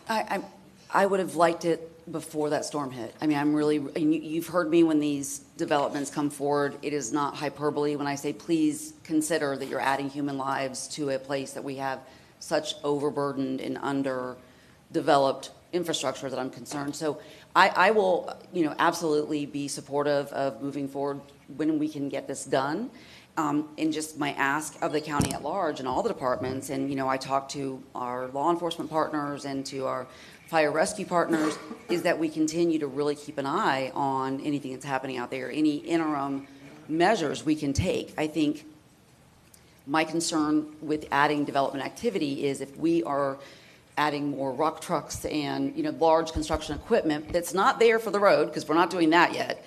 I would have liked it before that storm hit. I mean, you've heard me when these developments come forward. It is not hyperbole when I say, please consider that you're adding human lives to a place that we have such overburdened and underdeveloped infrastructure that I'm concerned. So I will, absolutely be supportive of moving forward when we can get this done. And just my ask of the county at large and all the departments, and I talked to our law enforcement partners and to our fire rescue partners, is that we continue to really keep an eye on anything that's happening out there, any interim measures we can take. I think my concern with adding development activity is if we are adding more rock trucks and large construction equipment that's not there for the road, because we're not doing that yet,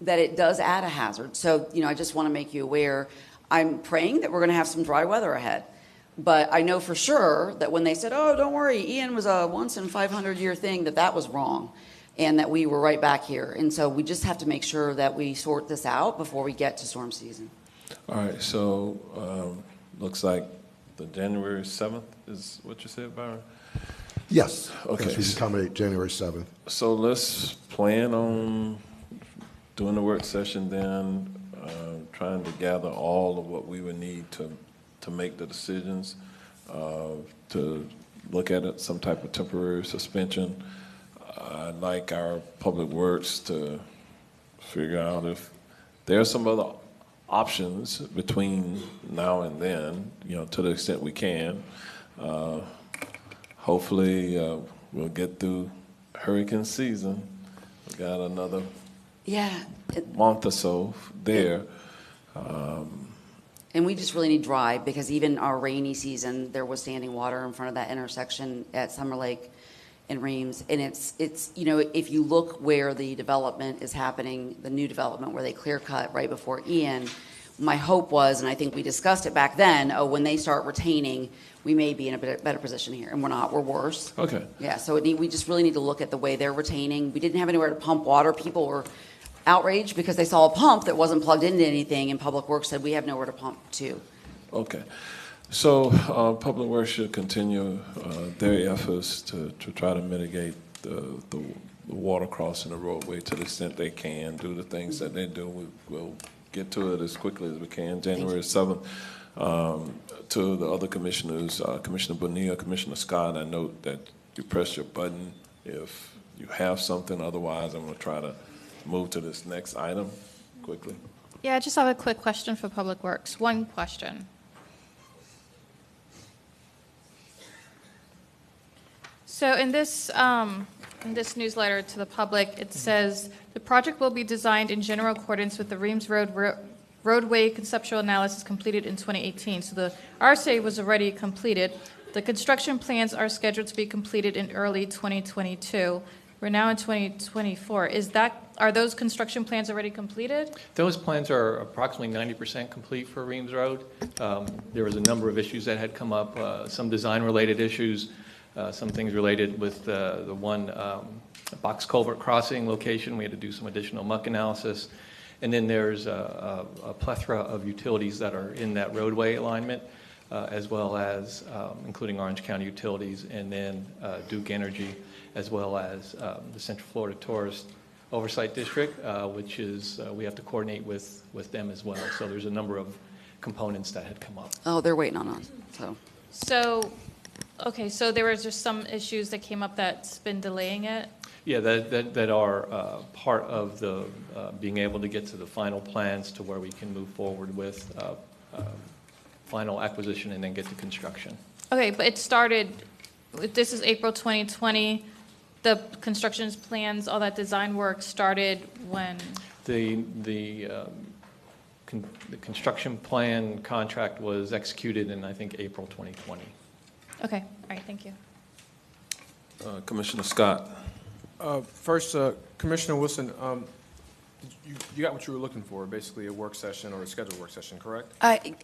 that it does add a hazard. So, I just want to make you aware. I'm praying that we're going to have some dry weather ahead. But I know for sure that when they said, oh, don't worry, Ian was a once in 500-year thing, that was wrong and that we were right back here. And so we just have to make sure that we sort this out before we get to storm season. All right, so looks like the January 7th is what you said, Byron? Yes. Okay. Yes, we can accommodate January 7th. So let's plan on doing the work session then, trying to gather all of what we would need to make the decisions, to look at it, some type of temporary suspension. I'd like our public works to figure out if there are some other options between now and then, to the extent we can. Hopefully, we'll get through hurricane season. We got another month or so there. And we just really need dry, because even our rainy season, there was standing water in front of that intersection at Summer Lake and Reams. And it's if you look where the development is happening, the new development where they clear cut right before Ian, my hope was, and I think we discussed it back then, when they start retaining, we may be in a better position here. And we're not, we're worse. Okay. Yeah, so we just really need to look at the way they're retaining. We didn't have anywhere to pump water. People were outraged because they saw a pump that wasn't plugged into anything, and Public Works said we have nowhere to pump to. Okay. So Public Works should continue their efforts to try to mitigate the water crossing the roadway to the extent they can, do the things that they do. We'll get to it as quickly as we can. January 7th. To the other commissioners, Commissioner Bonilla, Commissioner Scott, I note that you press your button if you have something. Otherwise, I'm going to try to move to this next item quickly. Yeah, I just have a quick question for Public Works. One question. So in this newsletter to the public, it says the project will be designed in general accordance with the Reams roadway conceptual analysis completed in 2018. So the RSA was already completed. The construction plans are scheduled to be completed in early 2022. We're now in 2024. Are those construction plans already completed? Those plans are approximately 90% complete for Reams Road. There was a number of issues that had come up, some design-related issues, some things related with the one box culvert crossing location. We had to do some additional muck analysis. And then there's a plethora of utilities that are in that roadway alignment, as well as including Orange County Utilities, and then Duke Energy, as well as the Central Florida Tourist Oversight District, which is we have to coordinate with them as well. So there's a number of components that had come up. Oh, they're waiting on us. So there was just some issues that came up that's been delaying it? Yeah, that are part of the being able to get to the final plans to where we can move forward with final acquisition and then get to construction. Okay, but it started, this is April 2020. The construction plans, all that design work started when? The construction plan contract was executed in, I think, April 2020. Okay, all right, thank you. Commissioner Scott. First, Commissioner Wilson, you got what you were looking for, basically a work session or a scheduled work session, correct?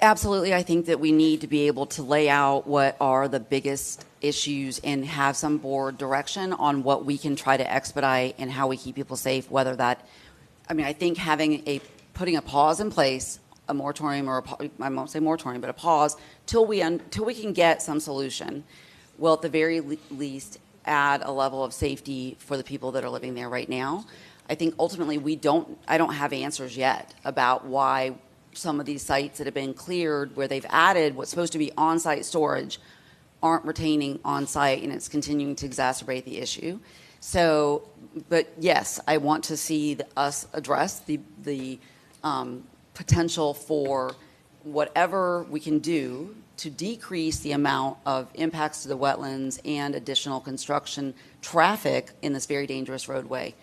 Absolutely. I think that we need to be able to lay out what are the biggest issues and have some board direction on what we can try to expedite and how we keep people safe, whether that, I mean, I think putting a pause in place, a moratorium or I won't say moratorium, but a pause till we can get some solution will at the very least add a level of safety for the people that are living there right now. I think ultimately I don't have answers yet about why some of these sites that have been cleared where they've added what's supposed to be on-site storage aren't retaining on-site, and it's continuing to exacerbate the issue. So, but yes, I want to see us address the potential for whatever we can do to decrease the amount of impacts to the wetlands and additional construction traffic in this very dangerous roadway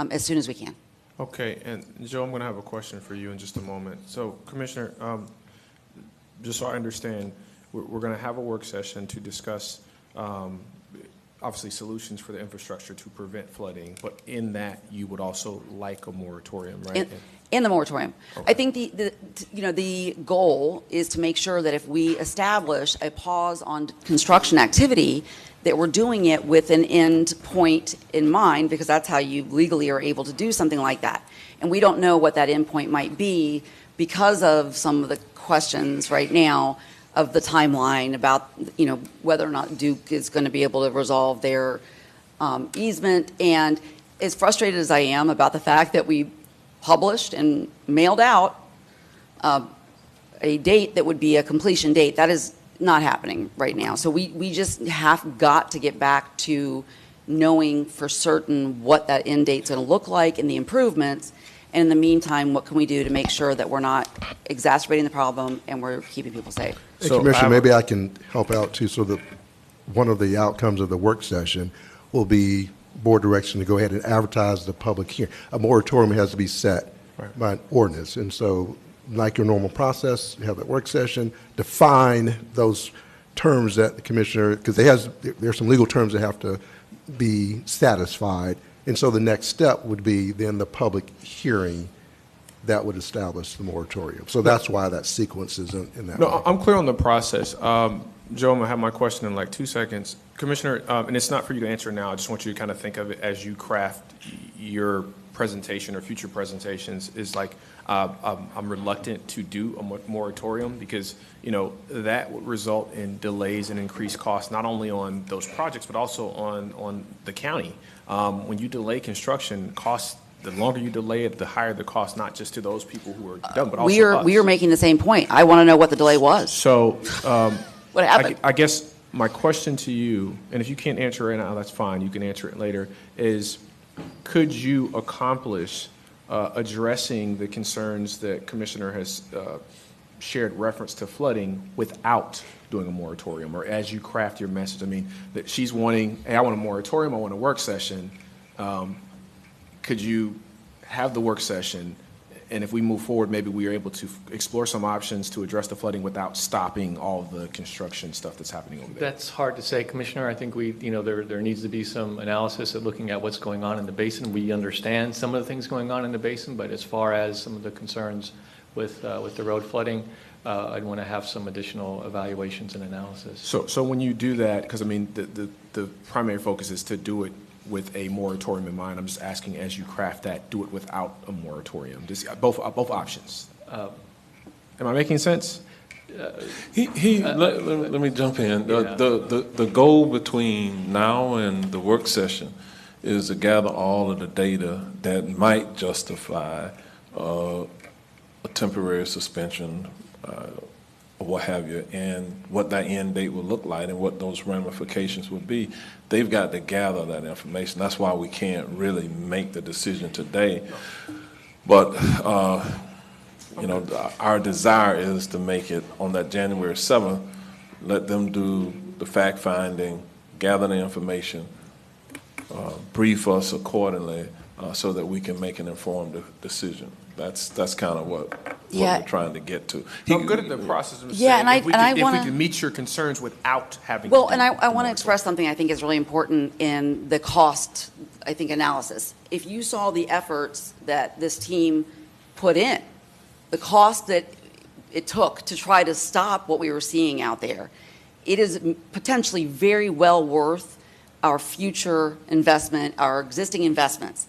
as soon as we can. Okay, and Joe, I'm going to have a question for you in just a moment. So, Commissioner, just so I understand, we're going to have a work session to discuss obviously solutions for the infrastructure to prevent flooding, but in that you would also like a moratorium, right? In the moratorium. Okay. I think the goal is to make sure that if we establish a pause on construction activity, that we're doing it with an end point in mind, because that's how you legally are able to do something like that. And we don't know what that end point might be because of some of the questions right now of the timeline about, whether or not Duke is going to be able to resolve their easement. And as frustrated as I am about the fact that we published and mailed out a date that would be a completion date, that is not happening right now. So we just have got to get back to knowing for certain what that end date's going to look like and the improvements. And in the meantime, what can we do to make sure that we're not exacerbating the problem and we're keeping people safe? Hey, Commissioner, maybe I can help out too. So one of the outcomes of the work session will be board direction to go ahead and advertise the public hearing. A moratorium has to be set by an ordinance. And so like your normal process, you have that work session, define those terms that the commissioner, because there's some legal terms that have to be satisfied. And so the next step would be then the public hearing that would establish the moratorium. So that's why that sequence is in that way. I'm clear on the process. Joe, I'm going to have my question in like 2 seconds. Commissioner, and it's not for you to answer now, I just want you to kind of think of it as you craft your presentation or future presentations, is like, I'm reluctant to do a moratorium because, that would result in delays and increased costs, not only on those projects, but also on the county. When you delay construction, costs, the longer you delay it, the higher the cost, not just to those people who are done, but also us. We are making the same point. I want to know what the delay was. So, what happened? I guess my question to you, and if you can't answer it right now, that's fine, you can answer it later, is could you accomplish addressing the concerns that Commissioner has shared reference to flooding without doing a moratorium, or as you craft your message? I mean, that she's wanting, hey, I want a moratorium, I want a work session. Could you have the work session, and if we move forward, maybe we are able to explore some options to address the flooding without stopping all the construction stuff that's happening over there? That's hard to say, Commissioner. I think there needs to be some analysis of looking at what's going on in the basin. We understand some of the things going on in the basin, but as far as some of the concerns with the road flooding, I'd want to have some additional evaluations and analysis. So when you do that, because I mean the primary focus is to do it with a moratorium in mind. I'm just asking, as you craft that, do it without a moratorium. Just both options. Am I making sense? Let me jump in. The goal between now and the work session is to gather all of the data that might justify a temporary suspension or what have you, and what that end date would look like and what those ramifications would be. They've got to gather that information. That's why we can't really make the decision today. But, you know, our desire is to make it on that January 7th, let them do the fact-finding, gather the information, brief us accordingly so that we can make an informed decision. That's kind of what we're trying to get to. I'm good at the process of Yeah, saying and if we can meet your concerns without having Well, to and I want to express something I think is really important in the cost, I think, analysis. If you saw the efforts that this team put in, the cost that it took to try to stop what we were seeing out there, it is potentially very well worth our future investment, our existing investments,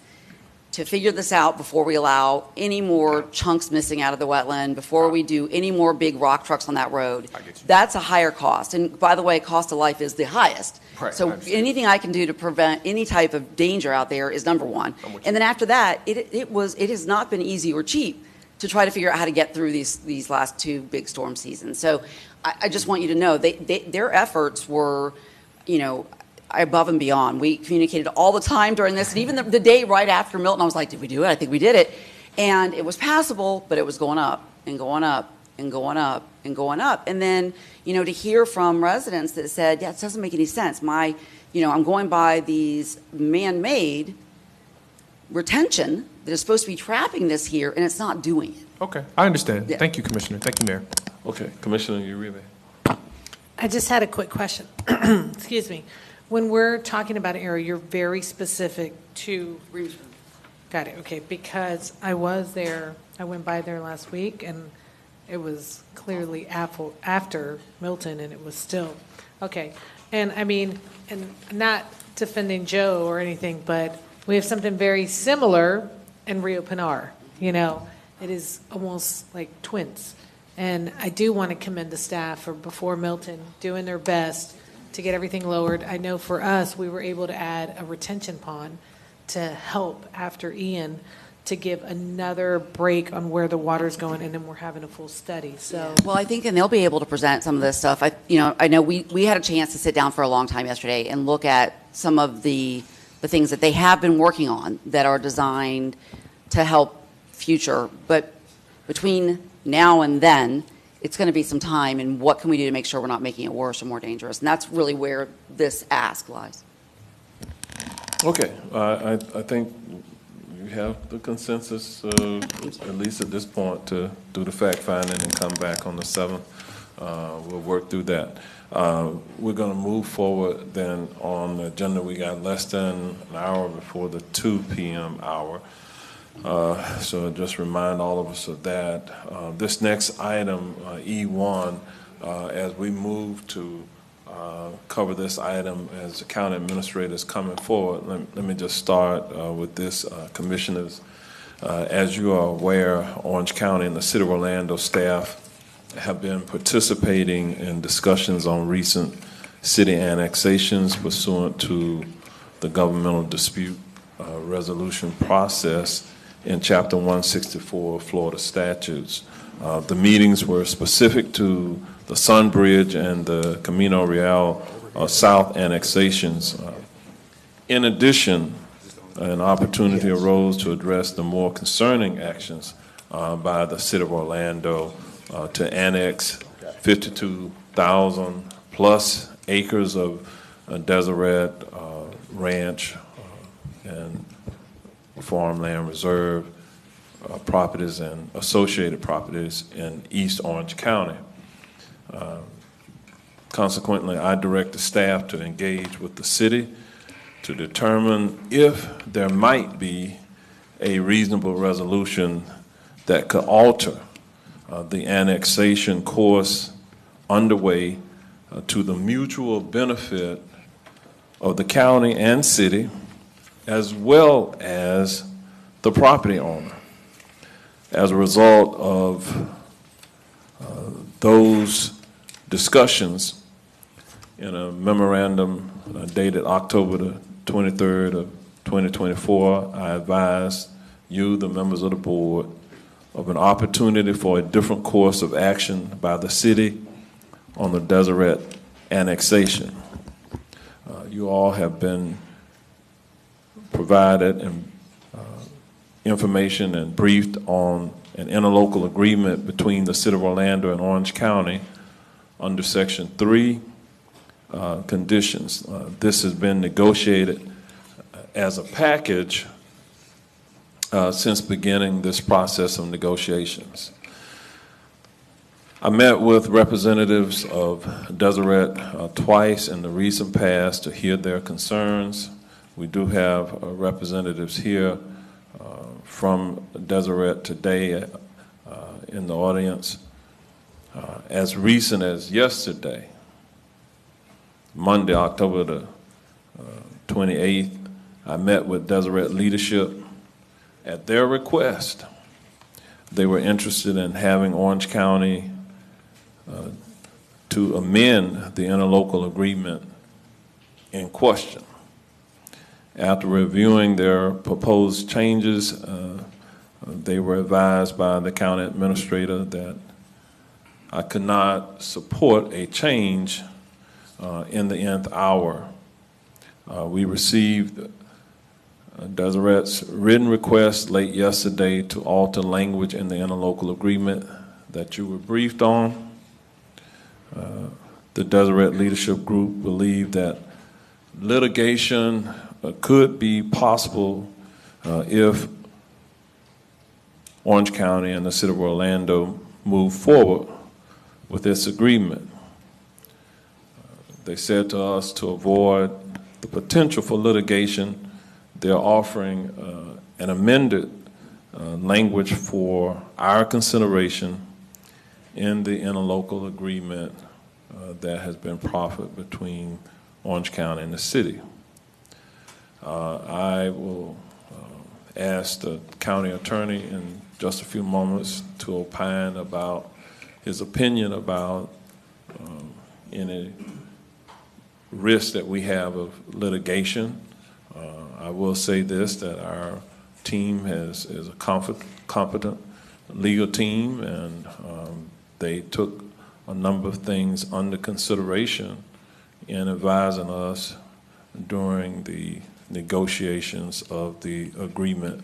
to figure this out before we allow any more chunks missing out of the wetland, before we do any more big rock trucks on that road. That's a higher cost. And by the way, cost of life is the highest. Right, So anything I can do to prevent any type of danger out there is number one. And then after that, it has not been easy or cheap to try to figure out how to get through these last two big storm seasons. So I just want you to know their efforts were, you know, above and beyond. We communicated all the time during this, and even the day right after Milton, I was like, did we do it? I think we did it. And it was passable, but it was going up and going up and going up and going up. And then, you know, to hear from residents that said, yeah, it doesn't make any sense. I'm going by these man-made retention that is supposed to be trapping this here, and it's not doing it. Okay, I understand. Yeah. Thank you, Commissioner. Thank you, Mayor. Okay, Commissioner Uribe. I just had a quick question. Excuse me. When we're talking about an area, you're very specific to. Got it, okay, because I was there, I went by there last week, and it was clearly after Milton, and it was still, okay. And I mean, and not defending Joe or anything, but we have something very similar in Rio Pinar, you know? It is almost like twins. And I do want to commend the staff for before Milton doing their best to get everything lowered. I know for us, we were able to add a retention pond to help after Ian to give another break on where the water's going, and then we're having a full study. So, well, I think, and they'll be able to present some of this stuff. I know we had a chance to sit down for a long time yesterday and look at some of the things that they have been working on that are designed to help future. But between now and then, it's going to be some time, and what can we do to make sure we're not making it worse or more dangerous? And that's really where this ask lies. Okay, I think you have the consensus, at least at this point, to do the fact-finding and come back on the 7th. We'll work through that. We're going to move forward then on the agenda. We got less than an hour before the 2 p.m. hour. So just remind all of us of that. This next item, E1, as we move to cover this item as the county administrator is coming forward, let me just start with this, commissioners. As you are aware, Orange County and the City of Orlando staff have been participating in discussions on recent city annexations pursuant to the governmental dispute resolution process in Chapter 164 of Florida statutes. The meetings were specific to the Sun Bridge and the Camino Real South annexations. In addition, an opportunity arose to address the more concerning actions by the City of Orlando to annex 52,000 plus acres of Deseret Ranch and farmland reserve properties and associated properties in East Orange County. Consequently, I direct the staff to engage with the city to determine if there might be a reasonable resolution that could alter the annexation course underway to the mutual benefit of the county and city, as well as the property owner. As a result of those discussions, in a memorandum dated October the 23rd of 2024, I advised you, the members of the board, of an opportunity for a different course of action by the city on the Deseret annexation. You all have been provided information and briefed on an interlocal agreement between the City of Orlando and Orange County under Section 3 conditions. This has been negotiated as a package since beginning this process of negotiations. I met with representatives of Deseret twice in the recent past to hear their concerns. We do have representatives here from Deseret today in the audience. As recent as yesterday, Monday, October the 28th, I met with Deseret leadership. At their request, they were interested in having Orange County to amend the interlocal agreement in question. After reviewing their proposed changes, they were advised by the county administrator that I could not support a change in the nth hour. We received Deseret's written request late yesterday to alter language in the interlocal agreement that you were briefed on. The Deseret Leadership Group believed that litigation could be possible if Orange County and the City of Orlando move forward with this agreement. They said to us to avoid the potential for litigation, they're offering an amended language for our consideration in the interlocal agreement that has been proffered between Orange County and the city. I will ask the county attorney in just a few moments to opine about his opinion about any risk that we have of litigation. I will say this, that our team is a competent legal team, and they took a number of things under consideration in advising us during the negotiations of the agreement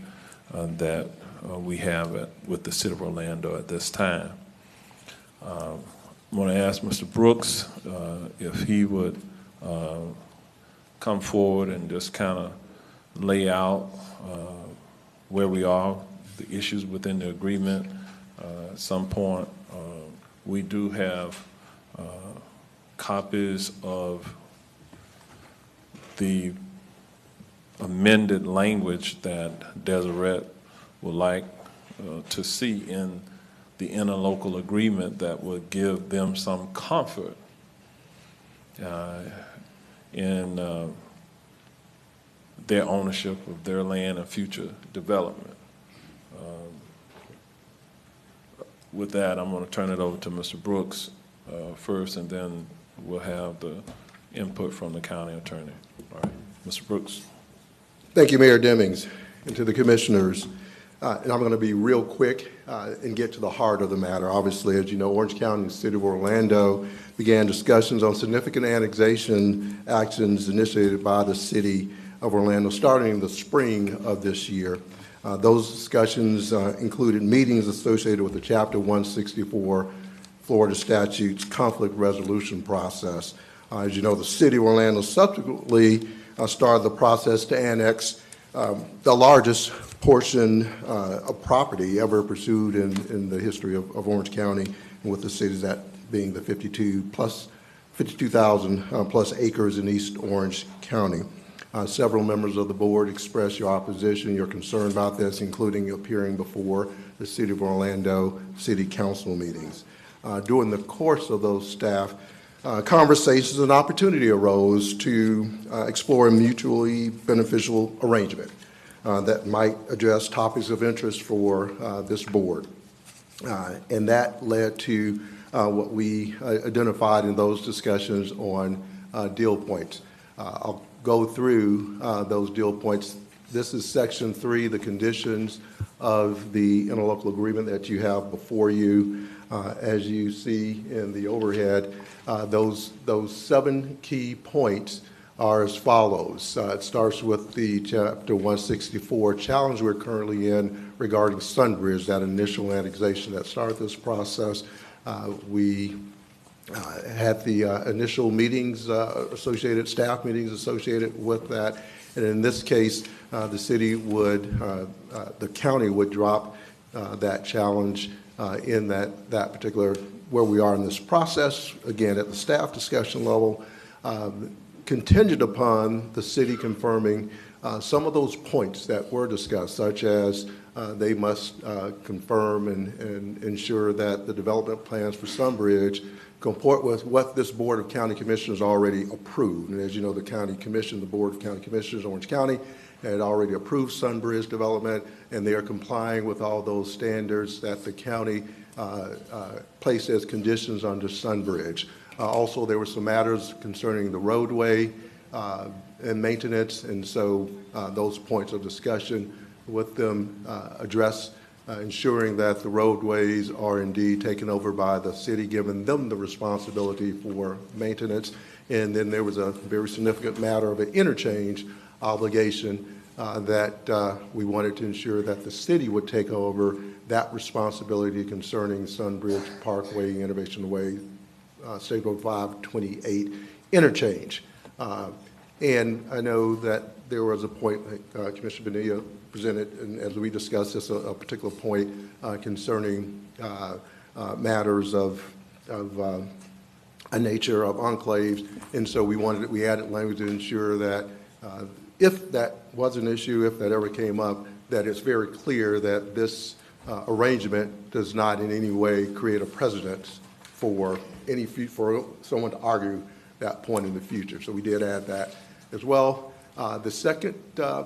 that we have with the City of Orlando at this time. I'm going to ask Mr. Brooks if he would come forward and just kind of lay out where we are, the issues within the agreement. At some point, we do have copies of the amended language that Deseret would like to see in the interlocal agreement that would give them some comfort in their ownership of their land and future development. With that, I'm going to turn it over to Mr. Brooks first, and then we'll have the input from the county attorney. All right, Mr. Brooks. Thank you, Mayor Demings, and to the commissioners. And I'm going to be real quick and get to the heart of the matter. Obviously, as you know, Orange County and the City of Orlando began discussions on significant annexation actions initiated by the City of Orlando starting in the spring of this year. Those discussions included meetings associated with the Chapter 164 Florida Statutes conflict resolution process. As you know, the City of Orlando subsequently started the process to annex the largest portion of property ever pursued in the history of Orange County, and with the cities that being the 52,000 plus acres in East Orange County. Several members of the board expressed your opposition, your concern about this, including appearing before the City of Orlando City Council meetings. During the course of those staff conversations, an opportunity arose to explore a mutually beneficial arrangement that might address topics of interest for this board. And that led to what we identified in those discussions on deal points. I'll go through those deal points. This is Section 3, the conditions of the interlocal agreement that you have before you. As you see in the overhead, those 7 key points are as follows. It starts with the Chapter 164 challenge we're currently in regarding Sunbridge, that initial annexation that started this process. We had the initial meetings associated, staff meetings associated with that. And in this case, the city would, the county would drop that challenge in that particular, where we are in this process, again, at the staff discussion level, contingent upon the city confirming some of those points that were discussed, such as they must confirm and ensure that the development plans for Sunbridge comport with what this Board of County Commissioners already approved. And as you know, the County Commission, the Board of County Commissioners, Orange County, had already approved Sunbridge development, and they are complying with all those standards that the county placed as conditions under Sunbridge. Also, there were some matters concerning the roadway and maintenance, and so those points of discussion with them address ensuring that the roadways are indeed taken over by the city, giving them the responsibility for maintenance. And then there was a very significant matter of an interchange obligation that we wanted to ensure that the city would take over that responsibility concerning Sunbridge Parkway, Innovation Way, State Road 528 interchange. And I know that there was a point Commissioner Bonilla presented, and as we discussed this, a particular point concerning matters of a nature of enclaves, and so we added language to ensure that if that was an issue, if that ever came up, that it's very clear that this arrangement does not in any way create a precedent for someone to argue that point in the future. So we did add that as well. The second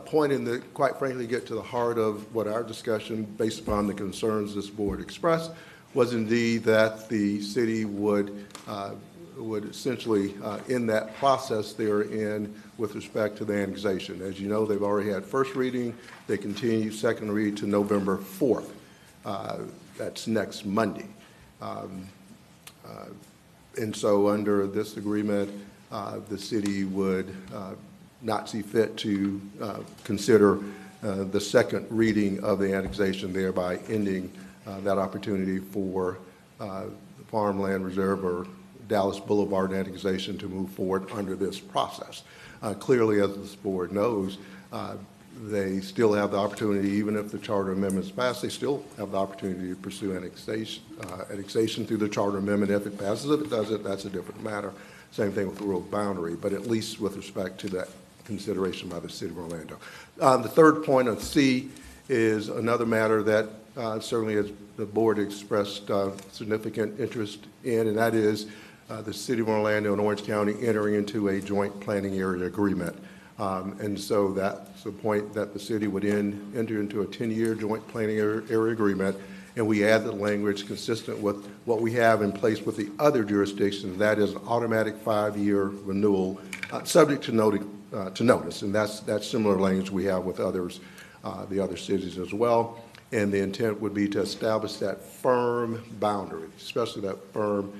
point, and quite frankly get to the heart of what our discussion, based upon the concerns this board expressed, was indeed that the city would essentially in that process they're in with respect to the annexation. As you know, they've already had first reading. They continue second read to November 4th. That's next Monday. And so under this agreement, the city would not see fit to consider the second reading of the annexation, thereby ending that opportunity for the Farmland Reserve or Dallas Boulevard annexation to move forward under this process. Clearly, as this board knows, they still have the opportunity, even if the charter amendments pass, they still have the opportunity to pursue annexation through the charter amendment if it passes. If it doesn't, that's a different matter. Same thing with the road boundary, but at least with respect to that consideration by the city of Orlando. The third point on C is another matter that certainly as the board expressed significant interest in, and that is the city of Orlando and Orange County entering into a joint planning area agreement. And so that's the point that the city would enter into a 10-year joint planning area agreement, and we add the language consistent with what we have in place with the other jurisdictions. That is an automatic 5-year renewal, subject to notice, and that's similar language we have with others, the other cities as well. And the intent would be to establish that firm boundary, especially that firm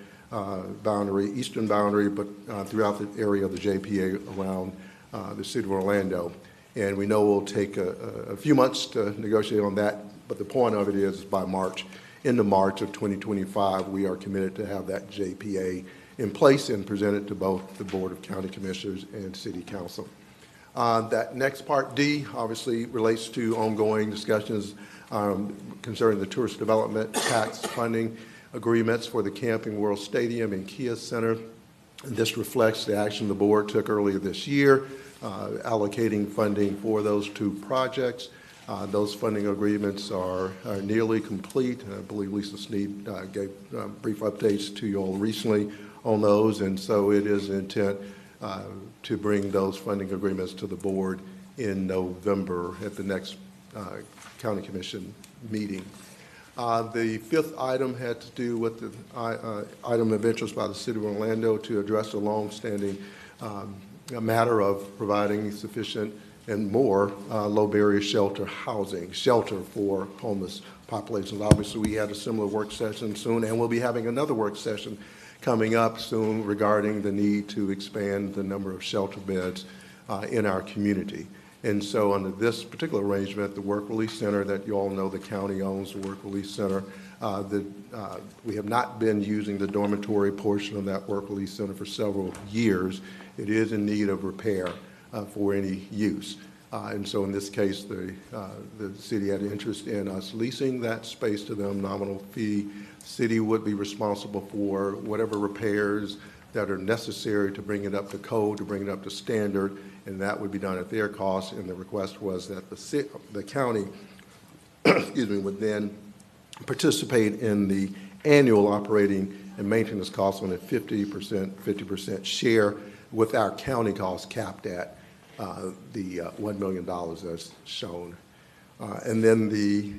boundary, eastern boundary, but throughout the area of the JPA around the city of Orlando. And we know it will take a few months to negotiate on that, but the point of it is by into March of 2025, we are committed to have that JPA in place and present it to both the Board of County Commissioners and City Council. That next part, D, obviously relates to ongoing discussions concerning the tourist development tax funding agreements for the Camping World Stadium and Kia Center. This reflects the action the board took earlier this year, allocating funding for those two projects. Those funding agreements are nearly complete. I believe Lisa Sneed gave brief updates to you all recently on those, and so it is intent to bring those funding agreements to the board in November at the next County Commission meeting. The fifth item had to do with the item of interest by the City of Orlando to address a long-standing a matter of providing sufficient and more low-barrier shelter for homeless populations. Obviously, we had a similar work session soon, and we'll be having another work session coming up soon regarding the need to expand the number of shelter beds in our community. And so under this particular arrangement, the Work Release Center that you all know the county owns, the Work Release Center, we have not been using the dormitory portion of that Work Release Center for several years. It is in need of repair for any use. And so in this case, the city had interest in us leasing that space to them, nominal fee. The city would be responsible for whatever repairs that are necessary to bring it up to code, to bring it up to standard, and that would be done at their cost. And the request was that the county excuse me, would then participate in the annual operating and maintenance costs on a 50% share, with our county costs capped at the $1 million as shown. And then the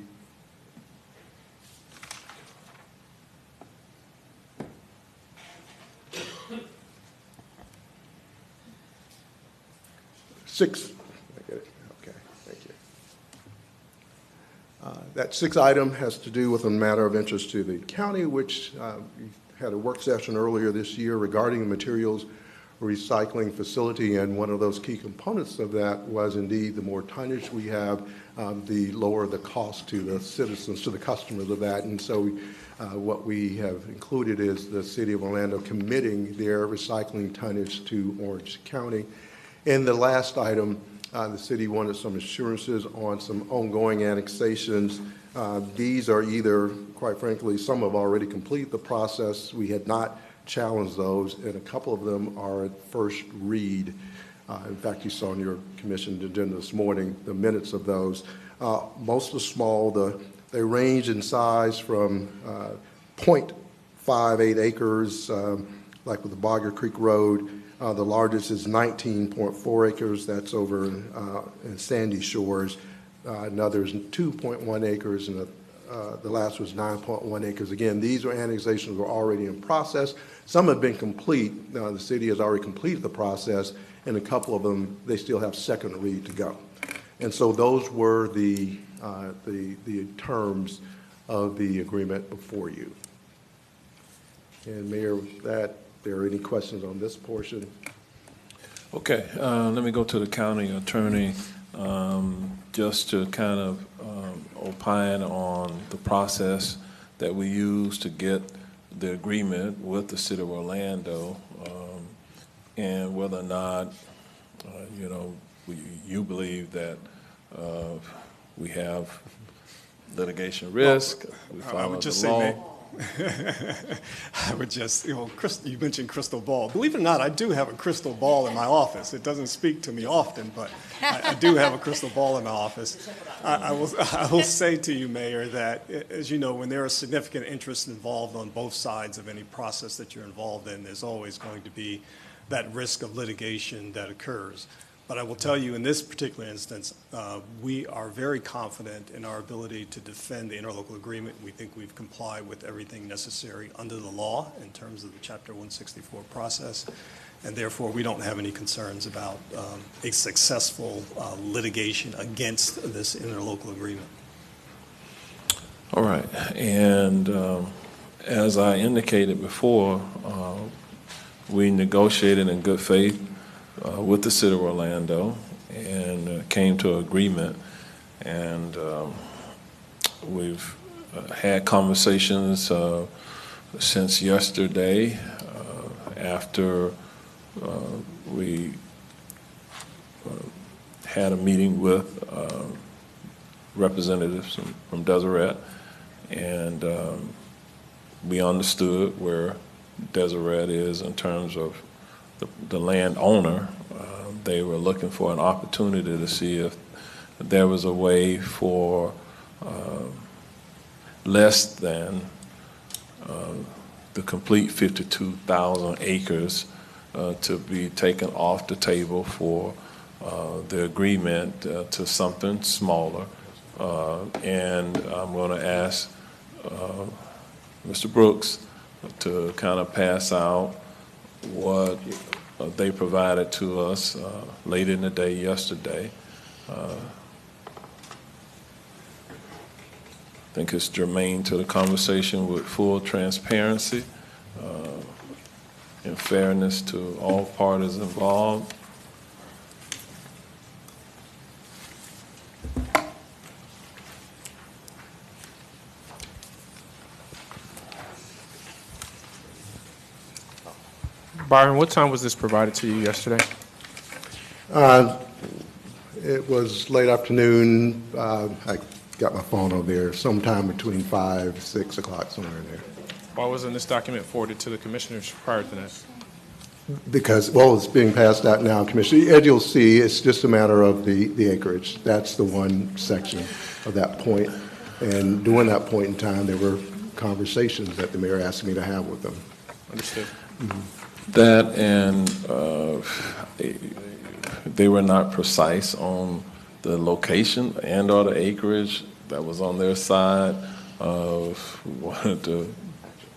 that sixth item has to do with a matter of interest to the county, which we had a work session earlier this year regarding the materials recycling facility, and one of those key components of that was indeed the more tonnage we have, the lower the cost to the citizens, to the customers of that. And so what we have included is the City of Orlando committing their recycling tonnage to Orange County. In the last item, the city wanted some assurances on some ongoing annexations. These are either, quite frankly, some have already completed the process. We had not challenged those, and a couple of them are at first read. In fact, you saw in your commission agenda this morning the minutes of those. Most are small. They range in size from 0.58 acres, like with the Bogger Creek Road. The largest is 19.4 acres. That's over in Sandy Shores. Another is 2.1 acres, and the last was 9.1 acres. Again, these are annexations were already in process. Some have been complete. The city has already completed the process, and a couple of them, they still have second read to go. And so those were the terms of the agreement before you. And Mayor, with that, there are any questions on this portion? Okay, let me go to the county attorney just to kind of opine on the process that we use to get the agreement with the City of Orlando, and whether or not, you believe that we have litigation risk. Well, I would just say, I would just, you mentioned crystal ball. Believe it or not, I do have a crystal ball in my office. It doesn't speak to me often, but I do have a crystal ball in my office. I will say to you, Mayor, that as you know, when there are significant interests involved on both sides of any process that you're involved in, there's always going to be that risk of litigation that occurs. But I will tell you, in this particular instance, we are very confident in our ability to defend the interlocal agreement. We think we've complied with everything necessary under the law in terms of the Chapter 164 process, and therefore we don't have any concerns about a successful litigation against this interlocal agreement. All right, and as I indicated before, we negotiated in good faith with the City of Orlando and came to an agreement, and we've had conversations since yesterday after we had a meeting with representatives from Deseret, and we understood where Deseret is in terms of the landowner. They were looking for an opportunity to see if there was a way for less than the complete 52,000 acres to be taken off the table for the agreement to something smaller. And I'm going to ask Mr. Brooks to kind of pass out what they provided to us late in the day yesterday. I think it's germane to the conversation with full transparency and fairness to all parties involved. Byron, what time was this provided to you yesterday? It was late afternoon. I got my phone over there sometime between 5, 6 o'clock, somewhere in there. Why wasn't this document forwarded to the commissioners prior to that? Because, well, it's being passed out now, Commissioner. As you'll see, it's just a matter of the acreage. That's the one section of that point. And during that point in time, there were conversations that the mayor asked me to have with them. Understood. That and they were not precise on the location and or the acreage that was on their side.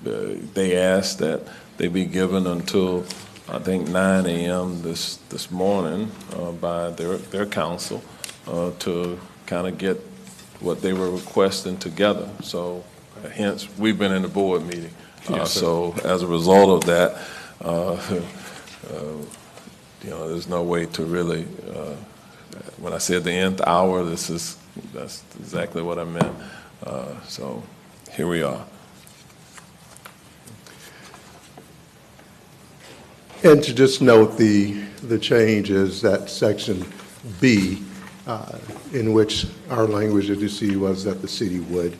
They asked that they be given until I think 9 a.m. this morning by their council to kind of get what they were requesting together. So hence we've been in the board meeting. So as a result of that, there's no way to really, when I said the nth hour, that's exactly what I meant. So here we are. And to just note the change is that section B, in which our language, as you see, was that the city would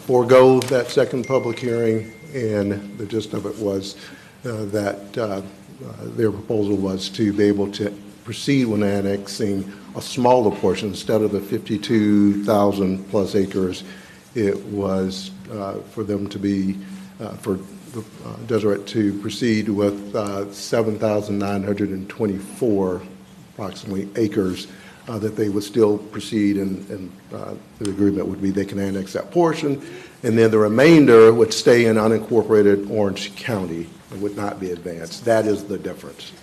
forego that second public hearing, and the gist of it was that their proposal was to be able to proceed when annexing a smaller portion. Instead of the 52,000 plus acres, it was for them to be, for Deseret to proceed with 7,924 approximately acres, that they would still proceed, and the agreement would be they can annex that portion, and then the remainder would stay in unincorporated Orange County and would not be advanced. That is the difference.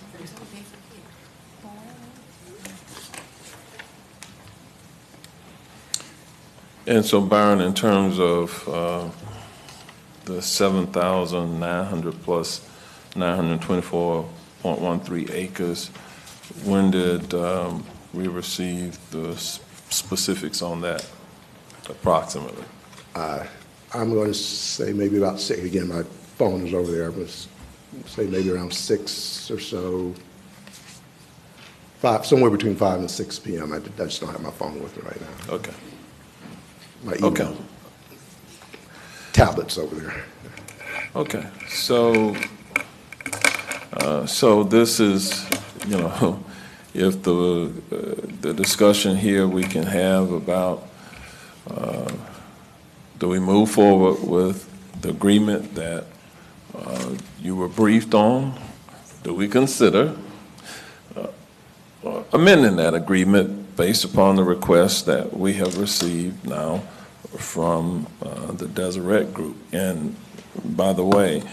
And so, Byron, in terms of the 7,900 plus 924.13 acres, when did we receive the specifics on that, approximately? I'm going to say maybe about 6. Again, my phone is over there. I'm going to say maybe around 6 or so. 5, somewhere between 5 and 6 p.m. I just don't have my phone with me right now. Okay. My email tablets over there. Okay. So this is, if the discussion here we can have about do we move forward with the agreement that you were briefed on? Do we consider amending that agreement based upon the request that we have received now from the Deseret Group? And by the way,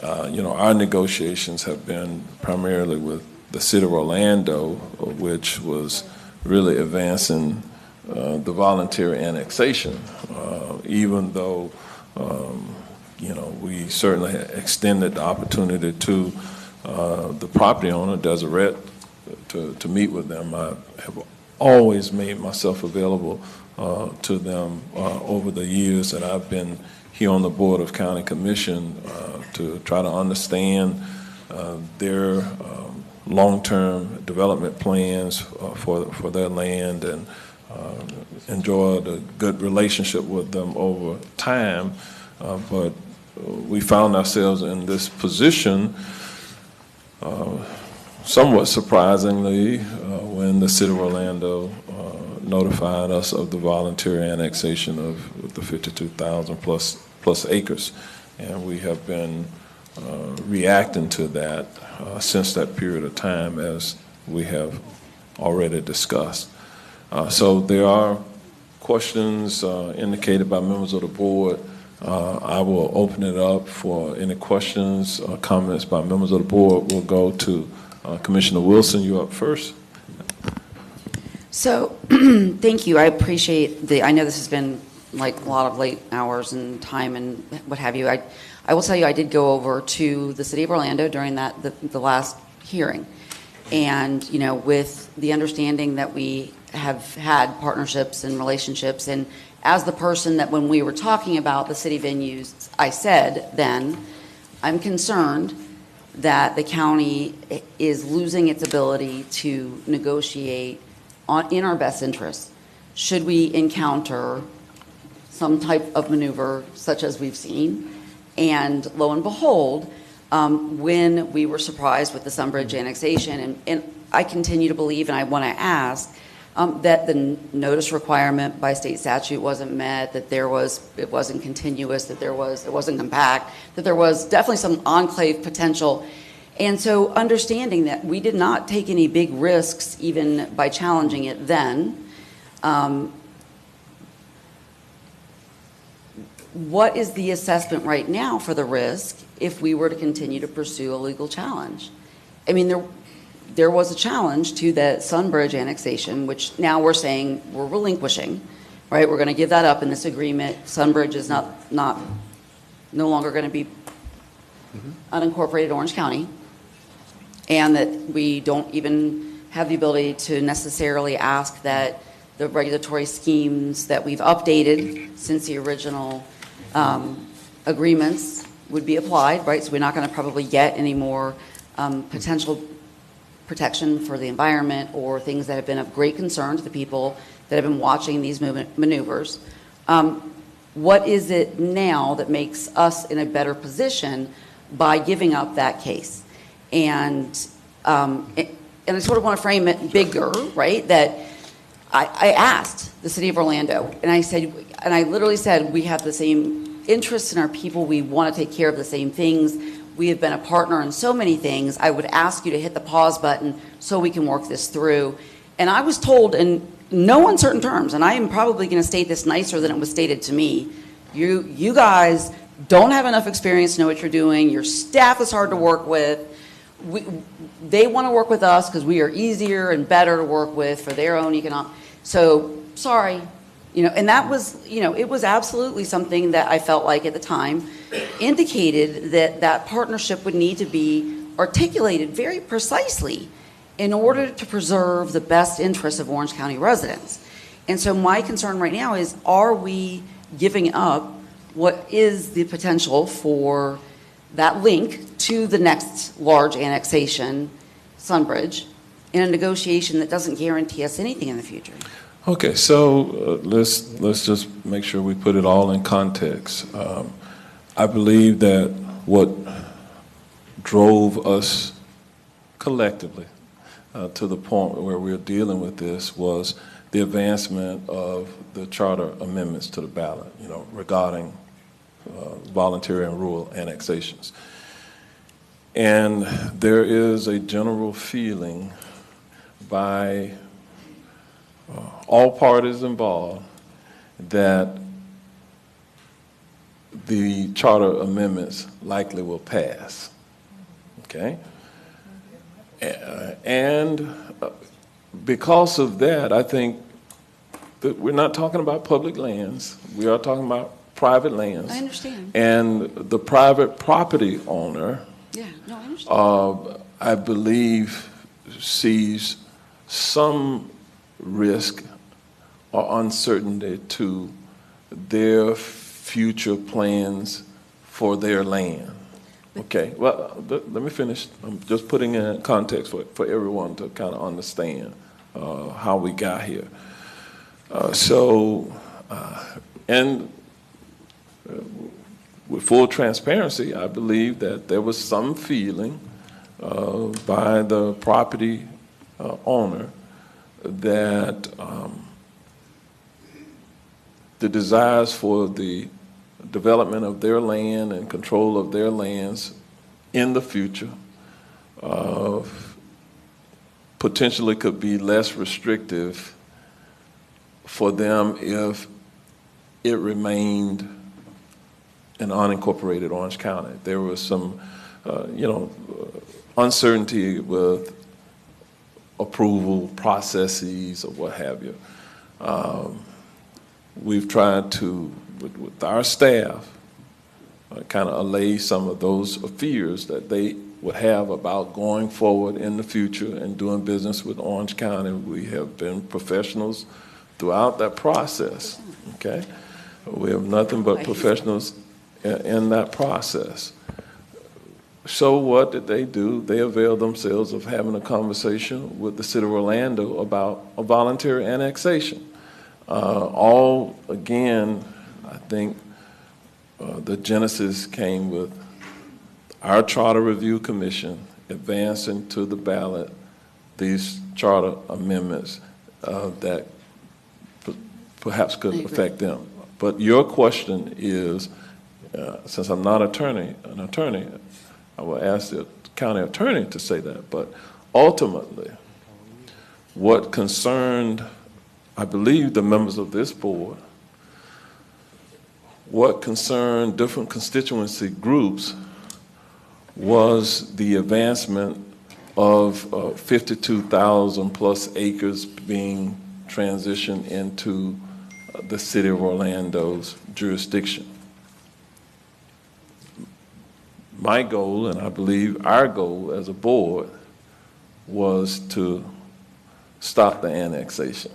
our negotiations have been primarily with the City of Orlando, which was really advancing the voluntary annexation, even though, we certainly extended the opportunity to the property owner, Deseret, to meet with them. I have always made myself available to them over the years that I've been here on the Board of County Commission to try to understand their long-term development plans for their land and enjoyed a good relationship with them over time. But we found ourselves in this position somewhat surprisingly when the City of Orlando notified us of the voluntary annexation of the 52,000 plus acres. And we have been reacting to that since that period of time, as we have already discussed. So there are questions indicated by members of the board. I will open it up for any questions or comments by members of the board. We'll go to Commissioner Wilson, you're up first. So, thank you. I appreciate I know this has been like a lot of late hours and time and what have you. I will tell you, I did go over to the city of Orlando during the last hearing. And, with the understanding that we have had partnerships and relationships, and as the person that when we were talking about the city venues, I said then, I'm concerned that the county is losing its ability to negotiate in our best interest should we encounter some type of maneuver such as we've seen. And lo and behold, when we were surprised with the Sunbridge annexation, and I continue to believe, and I want to ask, that the notice requirement by state statute wasn't met, that it wasn't continuous, that it wasn't compact, that there was definitely some enclave potential. And so understanding that we did not take any big risks even by challenging it then, what is the assessment right now for the risk if we were to continue to pursue a legal challenge? I mean, there was a challenge to the Sunbridge annexation, which now we're saying we're relinquishing, right? We're going to give that up in this agreement. Sunbridge is no longer going to be unincorporated Orange County, and that we don't even have the ability to necessarily ask that the regulatory schemes that we've updated since the original agreements would be applied, right? So we're not going to probably get any more potential protection for the environment or things that have been of great concern to the people that have been watching these maneuvers. What is it now that makes us in a better position by giving up that case? And I sort of want to frame it bigger, right? That I asked the city of Orlando, and I literally said, we have the same interests in our people. We want to take care of the same things. We have been a partner in so many things. I would ask you to hit the pause button so we can work this through. And I was told in no uncertain terms, and I am probably going to state this nicer than it was stated to me, you guys don't have enough experience to know what you're doing. Your staff is hard to work with. They want to work with us because we are easier and better to work with for their own economic. So sorry, and that was, it was absolutely something that I felt like at the time indicated that partnership would need to be articulated very precisely in order to preserve the best interests of Orange County residents. And so my concern right now is, are we giving up what is the potential for that link to the next large annexation, Sunbridge, in a negotiation that doesn't guarantee us anything in the future? Okay, so let's just make sure we put it all in context. I believe that what drove us collectively to the point where we're dealing with this was the advancement of the charter amendments to the ballot, regarding voluntary and rural annexations. And there is a general feeling by all parties involved that the charter amendments likely will pass, okay? And because of that, I think that we're not talking about public lands. We are talking about private lands. I understand. And the private property owner, yeah, no, I understand. I believe, sees some risk or uncertainty to their future plans for their land. Okay, well, let me finish. I'm just putting in context for everyone to kind of understand how we got here. And with full transparency, I believe that there was some feeling by the property owner that the desires for the development of their land and control of their lands in the future potentially could be less restrictive for them if it remained an unincorporated Orange County. There was some, uncertainty with approval processes or what have you. We've tried to, with our staff, kind of allay some of those fears that they would have about going forward in the future and doing business with Orange County. We have been professionals throughout that process, okay? We have nothing but professionals in that process. So what did they do? They availed themselves of having a conversation with the City of Orlando about a voluntary annexation. All, again, I think the genesis came with our Charter Review Commission advancing to the ballot these charter amendments that perhaps could affect them. But your question is, since I'm not an attorney, I will ask the county attorney to say that. But ultimately, what concerned, I believe, the members of this board, what concerned different constituency groups was the advancement of 52,000 plus acres being transitioned into the City of Orlando's jurisdiction. My goal, and I believe our goal as a board, was to stop the annexation,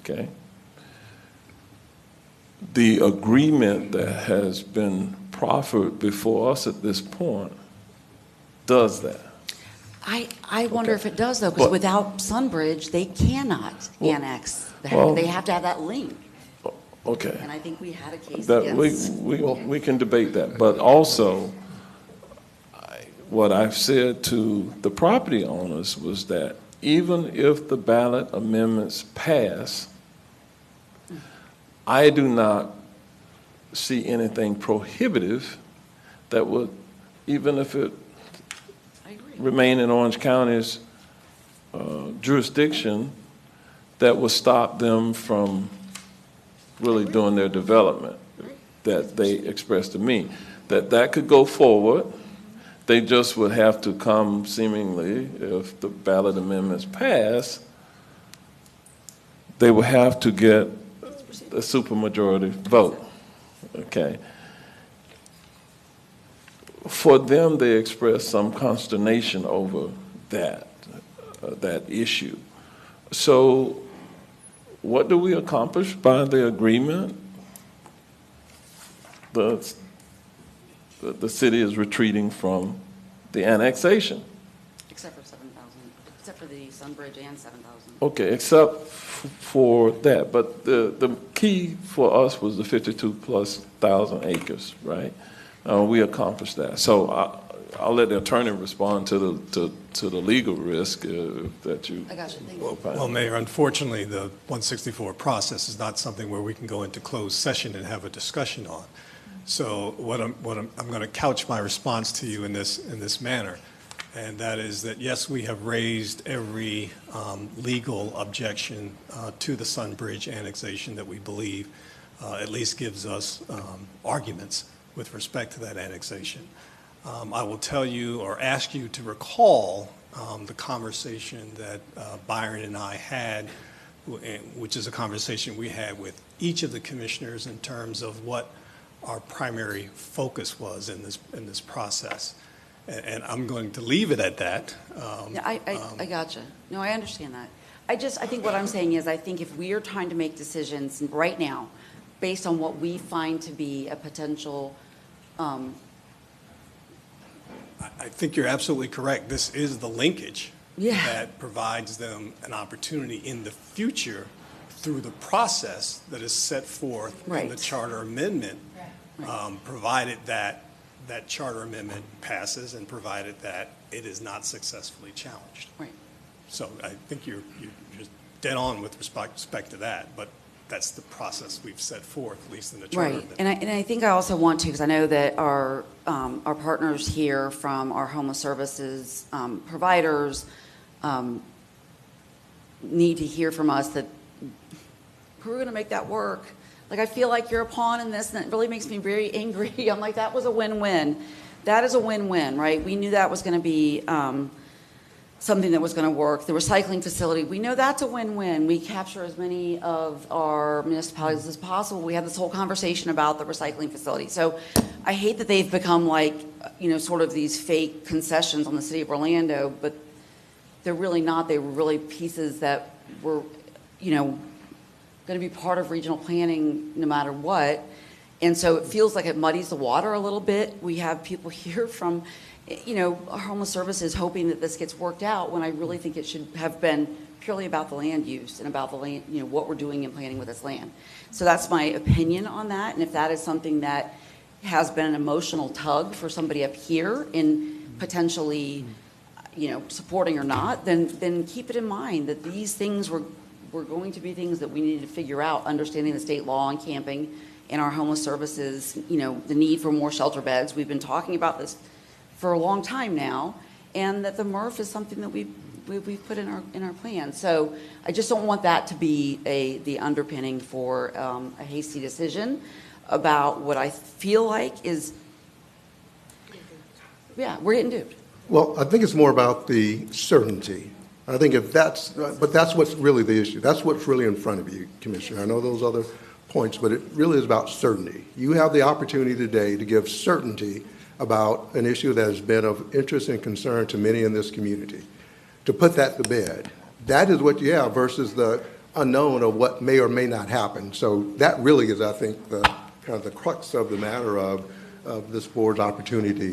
okay? The agreement that has been proffered before us at this point does that. I wonder if it does, though, because without Sunbridge, they cannot annex. They have to have that link. Okay. And I think we had a case That against. we can debate that, but also what I've said to the property owners was that even if the ballot amendments pass, I do not see anything prohibitive that would, even if it remain in Orange County's jurisdiction, that would stop them from really doing their development that they expressed to me. That could go forward. They just would have to come, seemingly, if the ballot amendments pass, they would have to get a supermajority vote, okay? For them, they expressed some consternation over that issue. So what do we accomplish by the agreement? The city is retreating from the annexation. Except for 7,000, except for the Sunbridge and 7,000. Okay, except for that. But the key for us was the 52,000+ acres, right? We accomplished that. So I'll let the attorney respond to the legal risk that you. I got you. Well, Mayor, unfortunately, the 164 process is not something where we can go into closed session and have a discussion on. So I'm going to couch my response to you in this manner, and that is that yes, we have raised every legal objection to the Sunbridge annexation that we believe at least gives us arguments with respect to that annexation. I will tell you or ask you to recall the conversation that Byron and I had, which is a conversation we had with each of the commissioners in terms of what our primary focus was in this process. And I'm going to leave it at that. I gotcha. No, I understand that. I think what I'm saying is I think if we are trying to make decisions right now based on what we find to be a potential I think you're absolutely correct. This is the linkage Yeah. that provides them an opportunity in the future through the process that is set forth in the charter amendment, provided that that charter amendment passes and provided that it is not successfully challenged. Right. So I think you're just dead on with respect to that, but that's the process we've set forth, at least in the charter amendment. And I think I also want to, because I know that our partners here from our homeless services providers need to hear from us that we're going to make that work. Like, I feel like you're a pawn in this, and it really makes me very angry. I'm like, that was a win-win. that is a win-win, right? We knew that was going to be something that was going to work. The recycling facility, we know that's a win-win. We capture as many of our municipalities as possible. We had this whole conversation about the recycling facility. So I hate that they've become like, sort of these fake concessions on the city of Orlando, but they're really not. They were really pieces that were, going to be part of regional planning no matter what. And so it feels like it muddies the water a little bit. We have people here from, our homeless services hoping that this gets worked out, when I really think it should have been purely about the land use and about the land, what we're doing and planning with this land. So that's my opinion on that. And if that is something that has been an emotional tug for somebody up here in potentially, supporting or not, then keep it in mind that these things were going to be things that we needed to figure out, understanding the state law on camping and our homeless services, the need for more shelter beds. We've been talking about this for a long time now, and that the MRF is something that we've put in our plan. So I just don't want that to be the underpinning for a hasty decision about what I feel like is, we're getting duped. Well, I think it's more about the certainty. I think but that's what's really the issue. That's what's really in front of you, Commissioner. I know those other points, but it really is about certainty. You have the opportunity today to give certainty about an issue that has been of interest and concern to many in this community, to put that to bed. That is what you have versus the unknown of what may or may not happen. So that really is, I think, the kind of the crux of the matter of this board's opportunity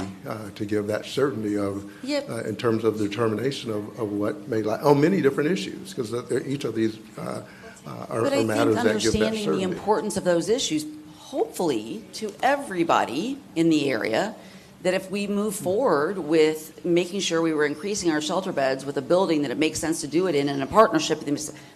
to give that certainty of, in terms of the determination of what may lie on many different issues, because each of these are matters that give that certainty. But I think understanding the importance of those issues, hopefully, to everybody in the area, that if we move forward with making sure we were increasing our shelter beds with a building that it makes sense to do it in a partnership,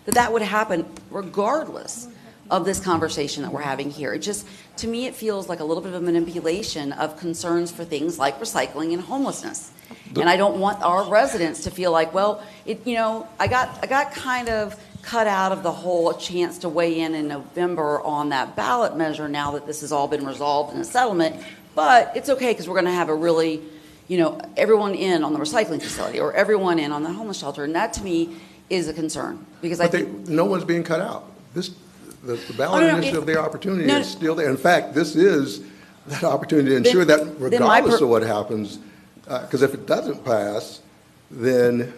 that would happen regardless of this conversation that we're having here. It just, to me, it feels like a little bit of a manipulation of concerns for things like recycling and homelessness. And I don't want our residents to feel like, well, I got kind of cut out of the whole chance to weigh in November on that ballot measure now that this has all been resolved in a settlement. But it's okay because we're going to have a really, everyone in on the recycling facility or everyone in on the homeless shelter. And that, to me, is a concern. Because no one's being cut out. The ballot initiative, their opportunity is still there. In fact, this is that opportunity to ensure that regardless of what happens, because if it doesn't pass, then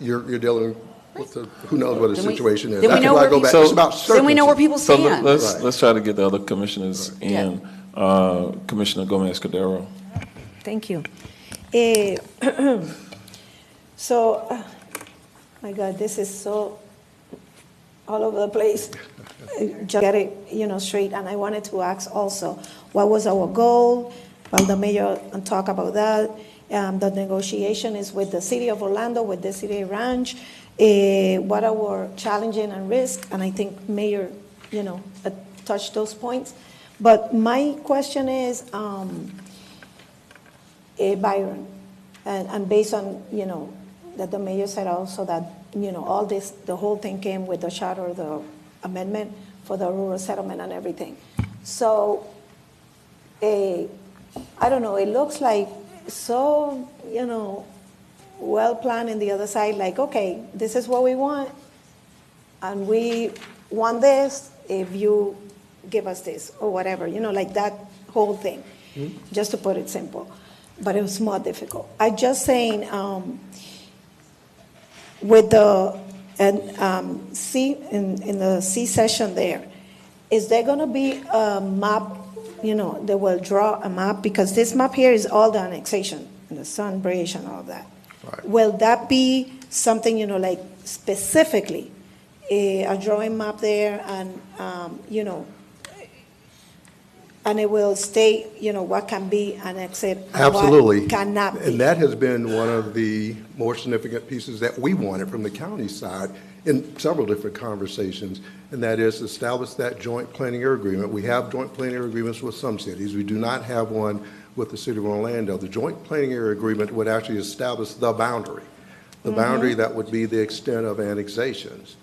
you're dealing with who knows what the situation is. That's why I go back. It's about certainty. Then we know where people stand. So let's try to get the other commissioners in. Commissioner Gomez-Cordero. Thank you. My God, this is so all over the place. Just get it, straight. And I wanted to ask also, what was our goal? Well, the mayor talk about that. The negotiation is with the city of Orlando, with the city ranch. What are our challenges and risks? And I think mayor, touched those points. But my question is, Byron, and based on, that the mayor said also that, all this, the whole thing came with the charter, the amendment for the rural settlement and everything. So, I don't know, it looks like so, well planned in the other side, like, okay, this is what we want, and we want this if you give us this or whatever, like that whole thing, just to put it simple. But it was more difficult. I just saying, with the in the C session there, is there going to be a map? They will draw a map, because this map here is all the annexation and the Sunbridge and all that. Right. Will that be something like specifically a drawing map there, and and it will state, what can be annexed and absolutely what cannot be. And that has been one of the more significant pieces that we wanted from the county side in several different conversations, and that is establish that joint planning area agreement. We have joint planning area agreements with some cities. We do not have one with the city of Orlando. The joint planning area agreement would actually establish the boundary, boundary that would be the extent of annexations,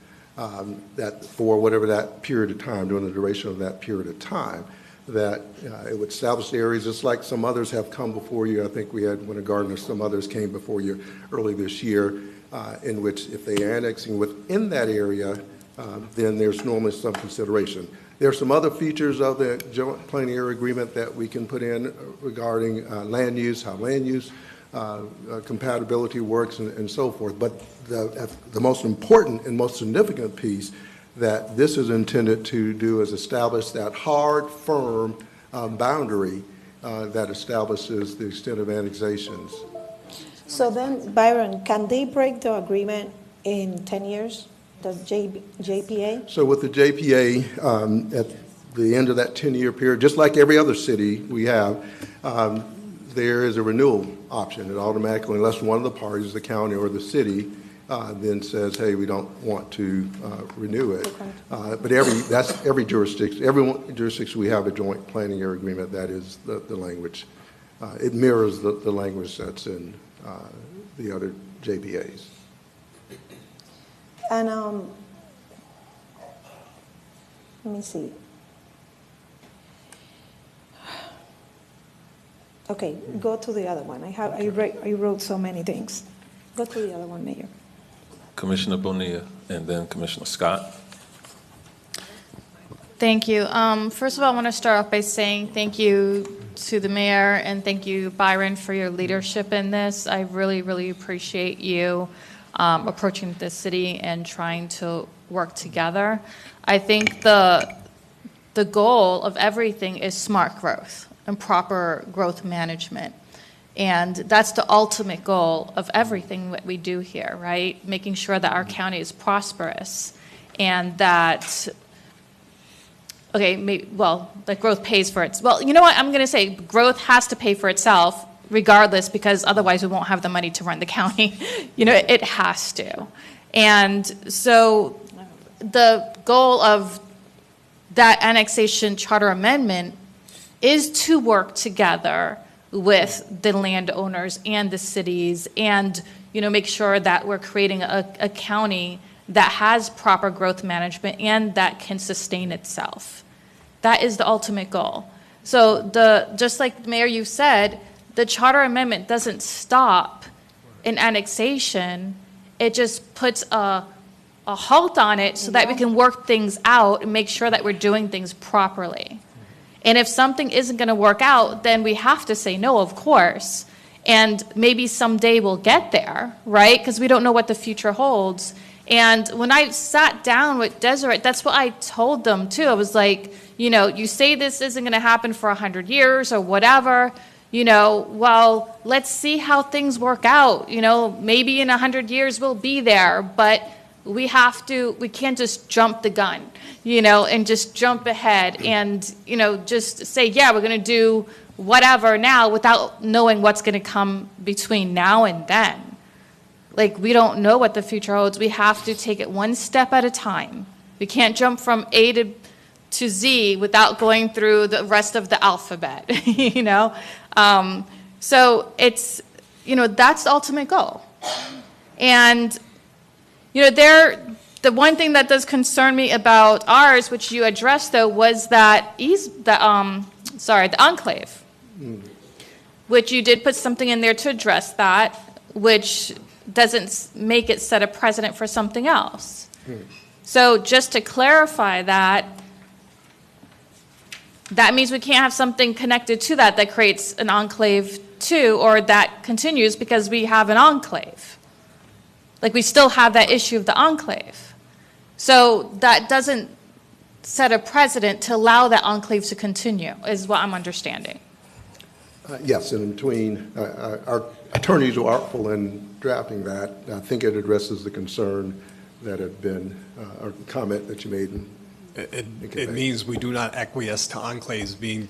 that for whatever that period of time, during the duration of that period of time. that it would establish the areas, just like some others have come before you. I think we had Winter Garden or some others came before you early this year, in which if they are annexing within that area, then there's normally some consideration. There are some other features of the joint planning area agreement that we can put in regarding land use, how land use compatibility works, and so forth. But the most important and most significant piece that this is intended to do is establish that hard, firm boundary that establishes the extent of annexations. So then, Byron, can they break the agreement in 10 years, the JPA? So with the JPA, at the end of that 10-year period, just like every other city we have, there is a renewal option. It automatically, unless one of the parties, the county or the city, then says, hey, we don't want to renew it. But every jurisdiction we have a joint planning area agreement, that is the language. It mirrors the language that's in the other JPAs. And let me see. Okay, go to the other one. I wrote so many things. Go to the other one, Mayor. Commissioner Bonilla, and then Commissioner Scott. Thank you. First of all, I want to start off by saying thank you to the mayor and thank you, Byron, for your leadership in this. I really, really appreciate you approaching the city and trying to work together. I think the goal of everything is smart growth and proper growth management. And that's the ultimate goal of everything that we do here, right? Making sure that our county is prosperous and that, that growth pays for it. Well, you know what? I'm going to say growth has to pay for itself regardless, because otherwise we won't have the money to run the county. It has to. And so the goal of that annexation charter amendment is to work together with the landowners and the cities and, make sure that we're creating a county that has proper growth management and that can sustain itself. That is the ultimate goal. So just like Mayor, you said, the charter amendment doesn't stop in annexation. It just puts a halt on it so that we can work things out and make sure that we're doing things properly. And if something isn't going to work out, then we have to say no, of course. And maybe someday we'll get there, right? Because we don't know what the future holds. And when I sat down with Deseret, that's what I told them too. I was like, you say this isn't going to happen for 100 years or whatever. Well, let's see how things work out. Maybe in 100 years we'll be there, but we can't just jump the gun, and just jump ahead and, just say, yeah, we're going to do whatever now without knowing what's going to come between now and then. Like, we don't know what the future holds. We have to take it one step at a time. We can't jump from A to Z without going through the rest of the alphabet, So it's, that's the ultimate goal. And the one thing that does concern me about ours, which you addressed, though, was that the enclave, which you did put something in there to address that, which doesn't make it set a precedent for something else. So just to clarify that means we can't have something connected to that creates an enclave too, or that continues because we have an enclave. Like, we still have that issue of the enclave. So that doesn't set a precedent to allow that enclave to continue, is what I'm understanding. Yes, and between our attorneys were artful in drafting that. I think it addresses the concern that had been, or comment that you made. It means we do not acquiesce to enclaves being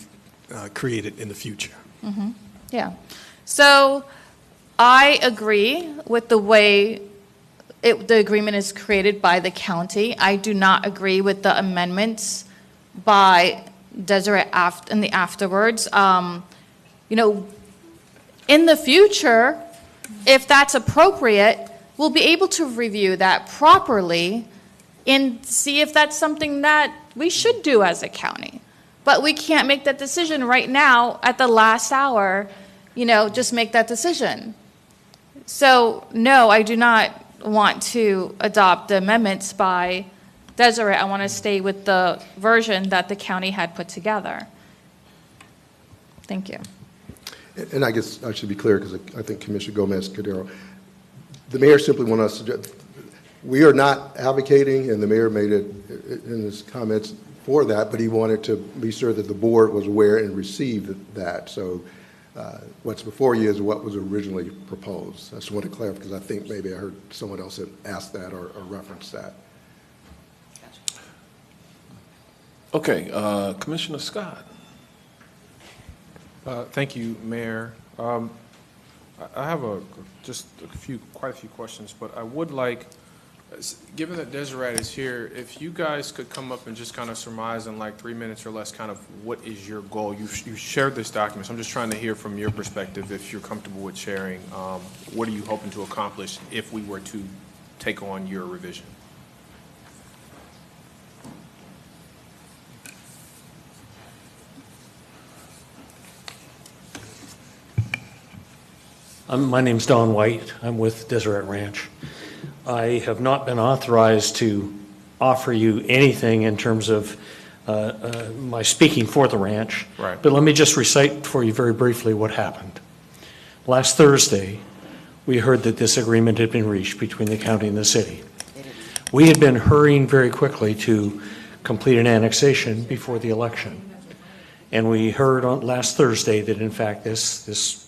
created in the future. Mm-hmm. Yeah. So I agree with the way the agreement is created by the county. I do not agree with the amendments by Deseret in the afterwards. In the future, if that's appropriate, we'll be able to review that properly and see if that's something that we should do as a county. But we can't make that decision right now at the last hour, just make that decision. So, no, I do not want to adopt the amendments by Desiree. I want to stay with the version that the county had put together. Thank you. And I guess I should be clear, because I think Commissioner Gomez-Cordero, the mayor simply wanted us to, we are not advocating, and the mayor made it in his comments for that, but he wanted to be sure that the board was aware and received that. So what's before you is what was originally proposed. I just want to clarify, because I think maybe I heard someone else had asked that or referenced that. Okay, Commissioner Scott. Thank you, Mayor. I have quite a few questions, but I would like, given that Desiree is here, if you guys could come up and just kind of surmise in like 3 minutes or less kind of what is your goal. You shared this document, so I'm just trying to hear from your perspective, if you're comfortable with sharing, what are you hoping to accomplish if we were to take on your revision? My name's Don White. I'm with Deseret Ranch. I have not been authorized to offer you anything in terms of my speaking for the ranch. Right. But let me just recite for you very briefly what happened. Last Thursday, we heard that this agreement had been reached between the county and the city. We had been hurrying very quickly to complete an annexation before the election. And we heard on last Thursday that in fact this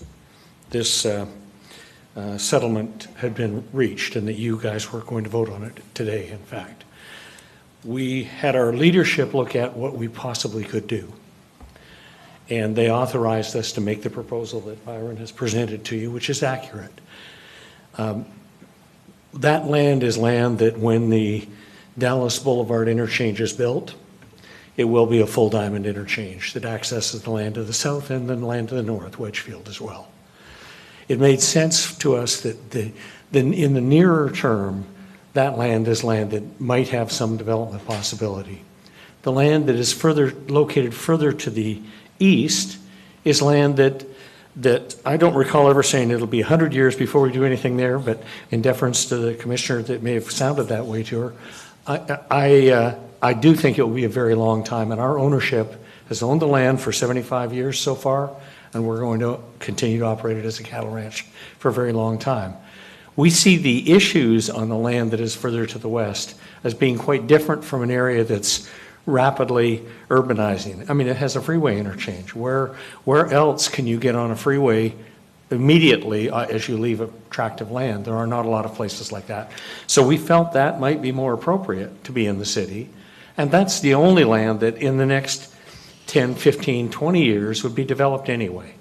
settlement had been reached and that you guys were going to vote on it today, in fact. We had our leadership look at what we possibly could do. And they authorized us to make the proposal that Byron has presented to you, which is accurate. That land is land that when the Dallas Boulevard interchange is built, it will be a full diamond interchange that accesses the land to the south and the land to the north, Wedgefield as well. It made sense to us that in the nearer term, that land is land that might have some development possibility. The land that is located further to the east is land that I don't recall ever saying it'll be 100 years before we do anything there, but in deference to the commissioner that may have sounded that way to her, I do think it will be a very long time, and our ownership has owned the land for 75 years so far, and we're going to continue to operate it as a cattle ranch for a very long time. We see the issues on the land that is further to the west as being quite different from an area that's rapidly urbanizing. I mean, it has a freeway interchange. Where else can you get on a freeway immediately as you leave a tract of land? There are not a lot of places like that. So we felt that might be more appropriate to be in the city. And that's the only land that in the next 10, 15, 20 years would be developed anyway.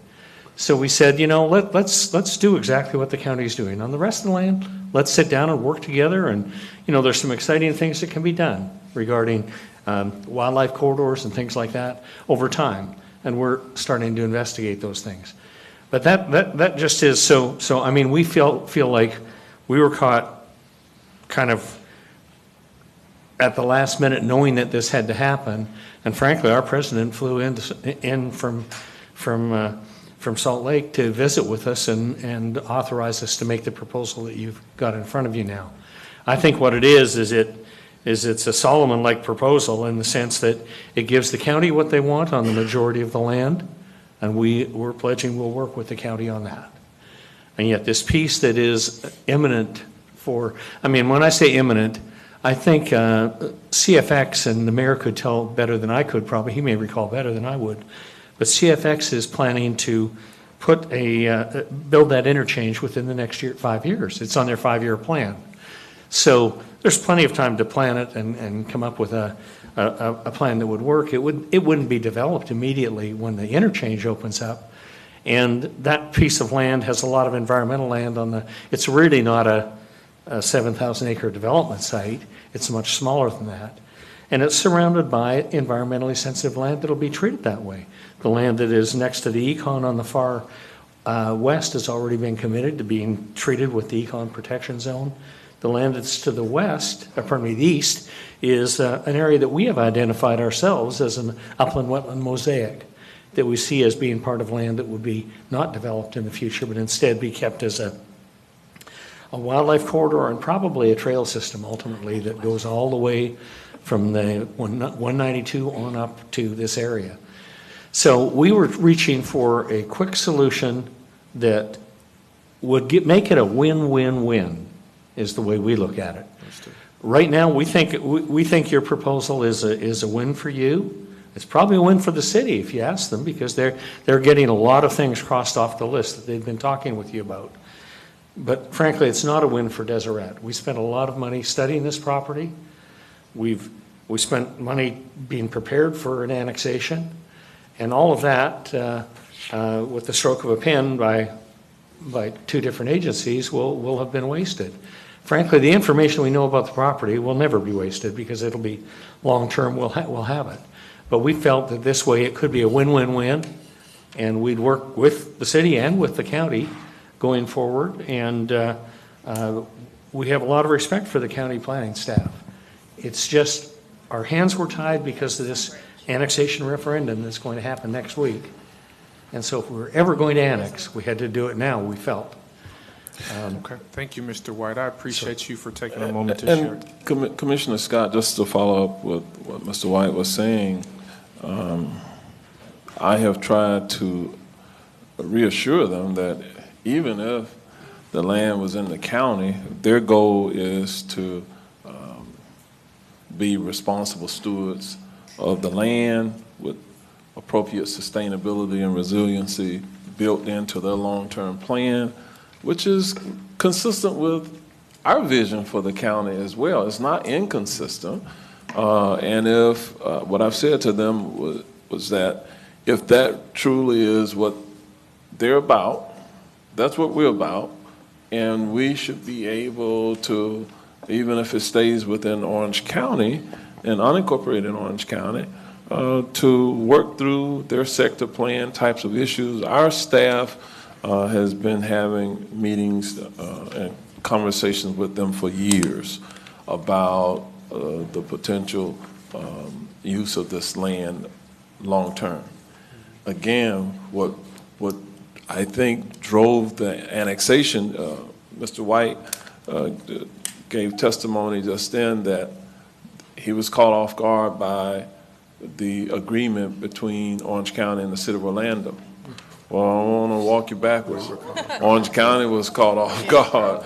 So we said, let's do exactly what the county is doing. On the rest of the land, let's sit down and work together. And, there's some exciting things that can be done regarding wildlife corridors and things like that over time. And we're starting to investigate those things. But that just is so I mean, we feel like we were caught kind of at the last minute knowing that this had to happen. And frankly, our president flew in from Salt Lake to visit with us and authorize us to make the proposal that you've got in front of you now. I think what it is it's a Solomon-like proposal in the sense that it gives the county what they want on the majority of the land, and we're pledging we'll work with the county on that. And yet this piece that is imminent when I say imminent, I think CFX, and the mayor could tell better than I could probably, he may recall better than I would, but CFX is planning to build that interchange within the next 5 years. It's on their 5-year plan. So there's plenty of time to plan it and come up with a plan that would work. It wouldn't be developed immediately when the interchange opens up. And that piece of land has a lot of environmental land it's really not a 7,000 acre development site. It's much smaller than that. And it's surrounded by environmentally sensitive land that'll be treated that way. The land that is next to the econ on the far west has already been committed to being treated with the econ protection zone The land that's to the west, the east, is an area that we have identified ourselves as an upland wetland mosaic that we see as being part of land that would be not developed in the future, but instead be kept as a wildlife corridor and probably a trail system ultimately that goes all the way from the 192 on up to this area. So we were reaching for a quick solution that would make it a win-win-win, is the way we look at it. Right now, we think your proposal is a win for you. It's probably a win for the city if you ask them, because they're getting a lot of things crossed off the list that they've been talking with you about. But frankly, it's not a win for Deseret. We spent a lot of money studying this property. We spent money being prepared for an annexation, and all of that with the stroke of a pen by two different agencies will have been wasted. Frankly, the information we know about the property will never be wasted because it'll be long-term, we'll have it. But we felt that this way it could be a win-win-win, and we'd work with the city and with the county going forward, and we have a lot of respect for the county planning staff. It's just our hands were tied because of this annexation referendum that's going to happen next week. And so if we were ever going to annex, we had to do it now, we felt. Okay, thank you, Mr. White. I appreciate you for taking a moment to share. Commissioner Scott, just to follow up with what Mr. White was saying, I have tried to reassure them that even if the land was in the county, their goal is to be responsible stewards of the land with appropriate sustainability and resiliency built into their long-term plan, which is consistent with our vision for the county as well. It's not inconsistent. And if what I've said to them was that if that truly is what they're about, that's what we're about, and we should be able to, even if it stays within Orange County and unincorporated Orange County, to work through their sector plan types of issues. Our staff has been having meetings and conversations with them for years about the potential use of this land long term. Again, what I think drove the annexation, Mr. White gave testimony just then that he was caught off guard by the agreement between Orange County and the city of Orlando. Well, I want to walk you backwards. Orange County was caught off guard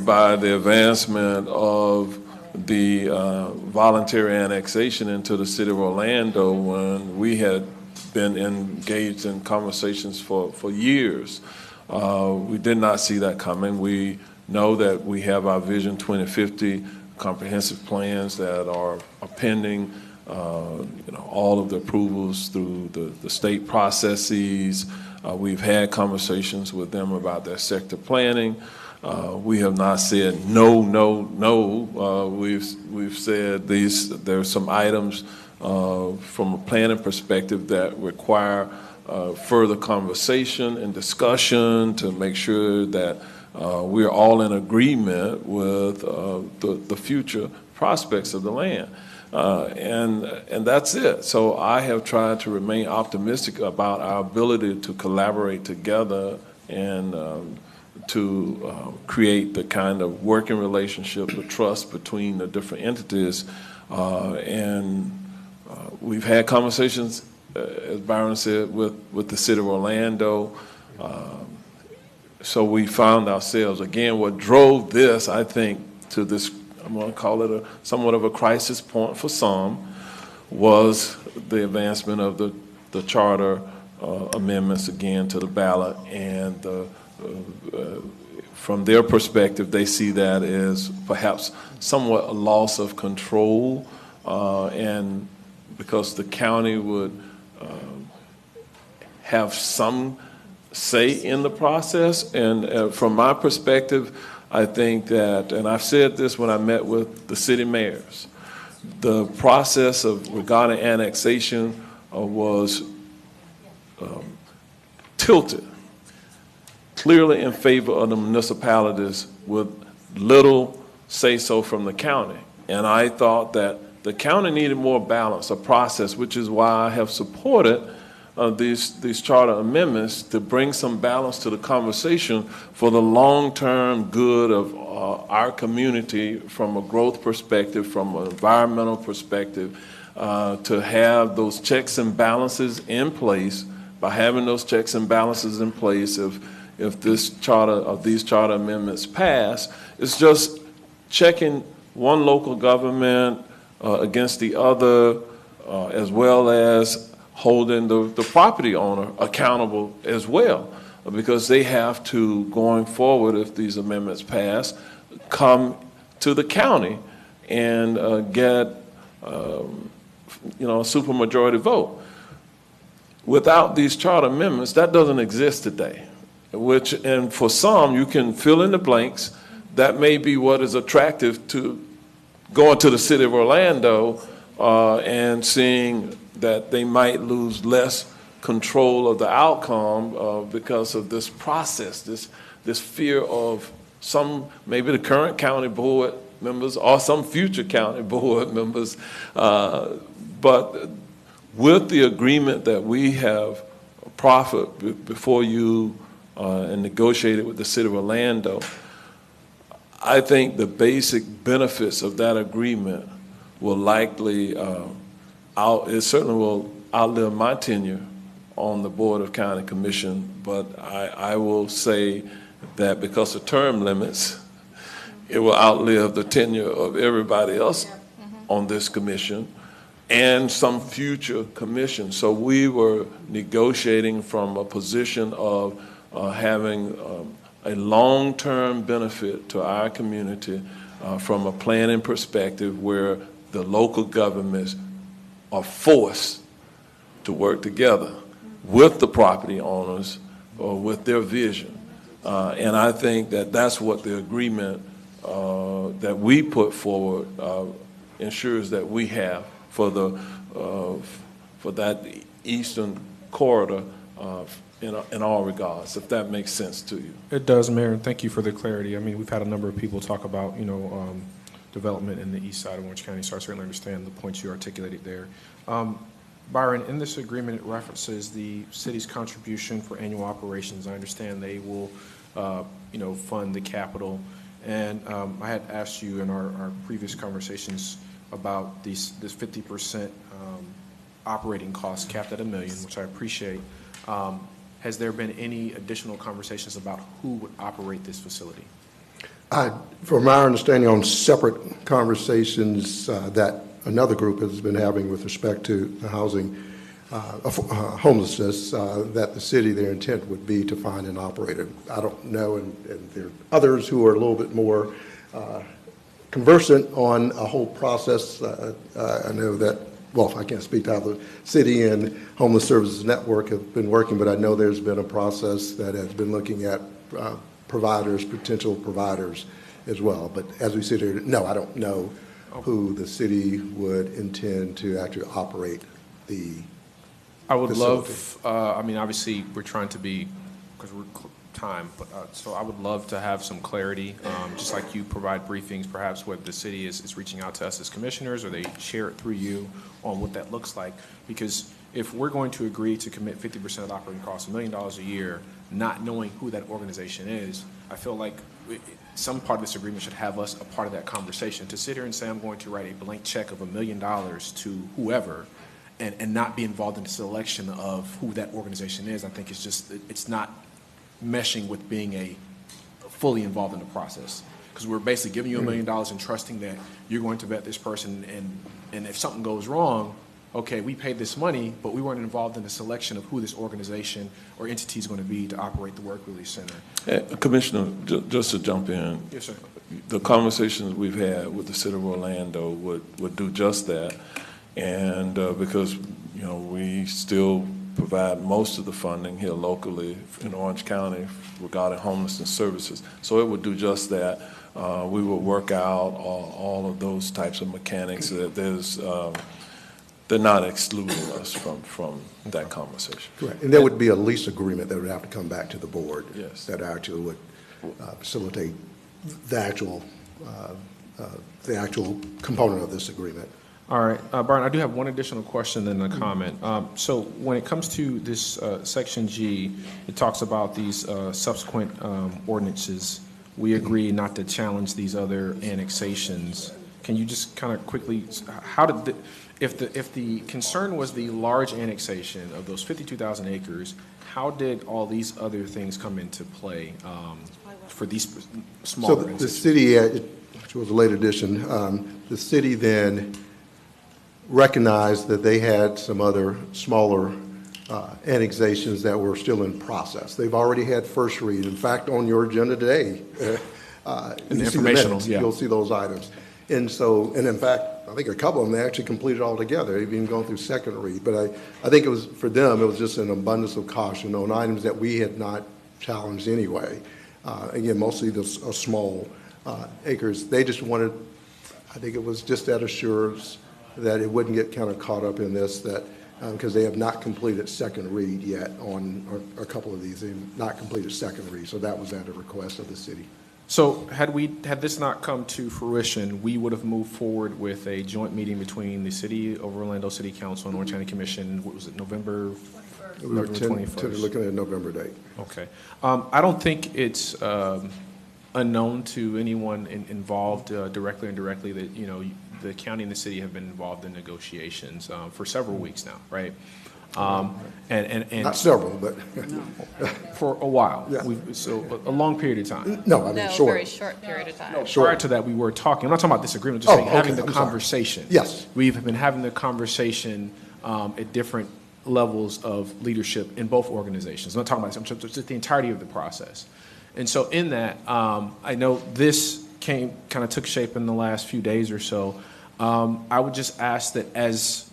by the advancement of the voluntary annexation into the city of Orlando when we had been engaged in conversations for years. We did not see that coming. We know that we have our Vision 2050 comprehensive plans that are pending. All of the approvals through the state processes. We've had conversations with them about their sector planning. We have not said no. We've said there's some items from a planning perspective that require further conversation and discussion to make sure that we're all in agreement with the future prospects of the land. And that's it. So I have tried to remain optimistic about our ability to collaborate together and to create the kind of working relationship, the trust between the different entities. We've had conversations, as Byron said, with the city of Orlando. So we found ourselves, again, what drove this, I think, to this, I'm going to call it somewhat of a crisis point for some, was the advancement of the charter amendments again to the ballot, and from their perspective, they see that as perhaps somewhat a loss of control, and because the county would have some say in the process, and from my perspective, I think that, and I've said this when I met with the city mayors, the process regarding annexation was tilted clearly in favor of the municipalities with little say-so from the county. And I thought that the county needed more balance, a process, which is why I have supported these charter amendments to bring some balance to the conversation for the long-term good of our community from a growth perspective, from an environmental perspective, to have those checks and balances in place. By having those checks and balances in place, if these charter amendments pass, it's just checking one local government against the other, as well as holding the property owner accountable as well, because they have to, going forward, if these amendments pass, come to the county and get a supermajority vote. Without these charter amendments, that doesn't exist today. And for some, you can fill in the blanks. That may be what is attractive to going to the city of Orlando and seeing that they might lose less control of the outcome because of this process, this fear of maybe the current county board members or some future county board members. But with the agreement that we have proffered before you and negotiated with the city of Orlando, I think the basic benefits of that agreement will likely, it certainly will outlive my tenure on the Board of County Commission, but I will say that because of term limits, it will outlive the tenure of everybody else on this commission and some future commission. So we were negotiating from a position of having a long-term benefit to our community from a planning perspective where the local governments are forced to work together with the property owners or with their vision. And I think that that's what the agreement that we put forward ensures that we have for that eastern corridor in all regards, if that makes sense to you. It does, Mayor, and thank you for the clarity. I mean, we've had a number of people talk about, development in the east side of Orange County, so I certainly understand the points you articulated there. Byron, in this agreement, it references the city's contribution for annual operations. I understand they will, fund the capital. And I had asked you in our previous conversations about this 50% operating cost capped at $1 million, which I appreciate. Has there been any additional conversations about who would operate this facility? From our understanding on separate conversations that another group has been having with respect to the housing, homelessness, that the city, their intent would be to find an operator. I don't know, and there are others who are a little bit more conversant on a whole process. I know that, well, I can't speak to how the city and Homeless Services Network have been working, but I know there's been a process that has been looking at potential providers as well. But as we sit here, no, I don't know who the city would intend to actually operate the I would facility. love, obviously, we're trying to be, because we're time, but so I would love to have some clarity, just like you provide briefings, perhaps whether the city is reaching out to us as commissioners or they share it through you on what that looks like. Because if we're going to agree to commit 50% of the operating costs, $1 million a year, not knowing who that organization is, I feel like some part of this agreement should have us a part of that conversation. To sit here and say I'm going to write a blank check of $1 million to whoever and not be involved in the selection of who that organization is, I think it's not meshing with being a fully involved in the process. Because we're basically giving you $1 million and trusting that you're going to vet this person, and if something goes wrong, okay, we paid this money, but we weren't involved in the selection of who this organization or entity is going to be to operate the Work Release Center. Commissioner, just to jump in. Yes, sir. The conversations we've had with the city of Orlando would do just that. And because, we still provide most of the funding here locally in Orange County regarding homelessness services. So it would do just that. We will work out all of those types of mechanics. They're not excluding us from that conversation. Correct. And there would be a lease agreement that would have to come back to the board. Yes. That actually would facilitate the actual component of this agreement. All right, Brian, I do have one additional question and a comment. So when it comes to this Section G, it talks about these subsequent ordinances. We agree not to challenge these other annexations. Can you just kind of quickly, how did if the concern was the large annexation of those 52,000 acres, how did all these other things come into play for these smaller So the city, which was a late addition, the city then recognized that they had some other smaller annexations that were still in process. They've already had first read. In fact, on your agenda today, you see the minutes, you'll see those items. And so, and in fact, I think a couple of them, they actually completed all together. They've even gone through second read. But I think it was, for them, it was just an abundance of caution on items that we had not challenged anyway. Again, mostly the small acres. They just wanted, I think it was just that assurance that it wouldn't get kind of caught up in this, that because they have not completed second read yet on a couple of these. They have not completed second read. So that was at a request of the city. So had this not come to fruition, we would have moved forward with a joint meeting between the City of Orlando City Council and Orange County Commission. What was it, November 21st? We're looking at a November date. Okay. I don't think it's unknown to anyone involved, directly or indirectly, that the county and the city have been involved in negotiations for several weeks now, right? And not several, but for a while. Yeah. So a long period of time. No, I mean short. Very short period of time. No, prior to that, we were talking. I'm not talking about this agreement. Just saying having the conversation. Sorry. Yes, we've been having the conversation at different levels of leadership in both organizations. I'm not talking about this. I'm just the entirety of the process. And so in that, I know this kind of took shape in the last few days or so. I would just ask that as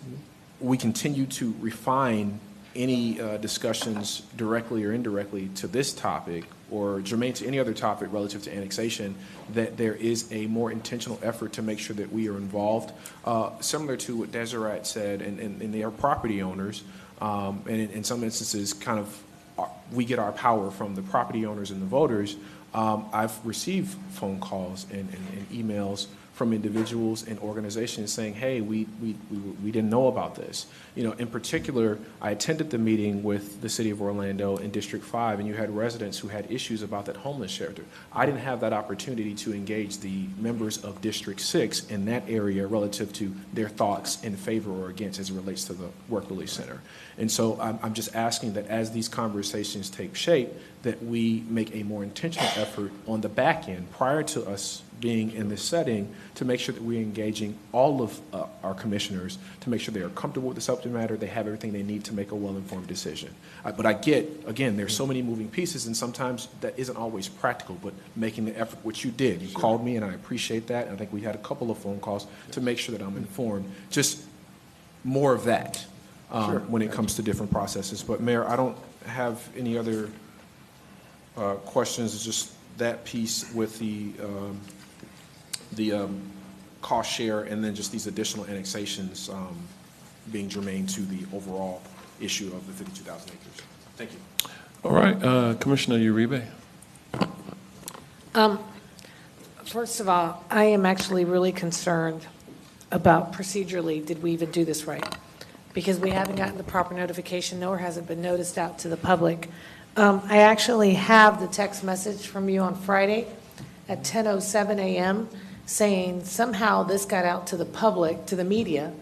we continue to refine any discussions directly or indirectly to this topic or germane to any other topic relative to annexation, that there is a more intentional effort to make sure that we are involved, similar to what Deseret said, and they are property owners, and in some instances kind of we get our power from the property owners and the voters. I've received phone calls and emails from individuals and organizations saying, hey, we didn't know about this. In particular, I attended the meeting with the City of Orlando in District 5, and you had residents who had issues about that homeless shelter. I didn't have that opportunity to engage the members of District 6 in that area relative to their thoughts in favor or against as it relates to the Work Release Center. And so I'm just asking that as these conversations take shape, that we make a more intentional effort on the back end prior to us being in this setting to make sure that we're engaging all of our commissioners to make sure they are comfortable with the subject matter, they have everything they need to make a well-informed decision. But I get, again, there's so many moving pieces, and sometimes that isn't always practical, but making the effort, which you did. You called me, and I appreciate that. I think we had a couple of phone calls to make sure that I'm informed. Just more of that when it comes to different processes. But, Mayor, I don't have any other questions. It's just that piece with the cost share and then just these additional annexations being germane to the overall issue of the 52,000 acres. Thank you. All right, Commissioner Uribe. First of all, I am actually really concerned about procedurally, did we even do this right? Because we haven't gotten the proper notification, nor has it been noticed out to the public. I actually have the text message from you on Friday at 10:07 a.m. saying somehow this got out to the public, to the media,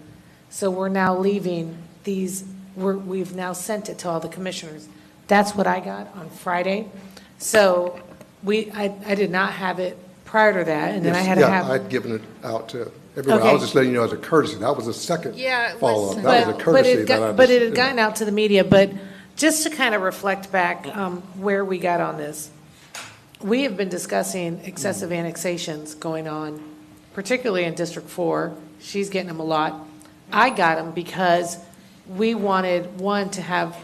so we're now leaving these, we've now sent it to all the commissioners. That's what I got on Friday. So I did not have it prior to that, and then I had to have. I'd given it out to everyone. Okay. I was just letting you know as a courtesy. That was a second follow-up. But, That was a courtesy. but it had gotten out to the media. But just to kind of reflect back where we got on this, we have been discussing excessive annexations going on, particularly in District 4. She's getting them a lot. I got them because we wanted, one, to have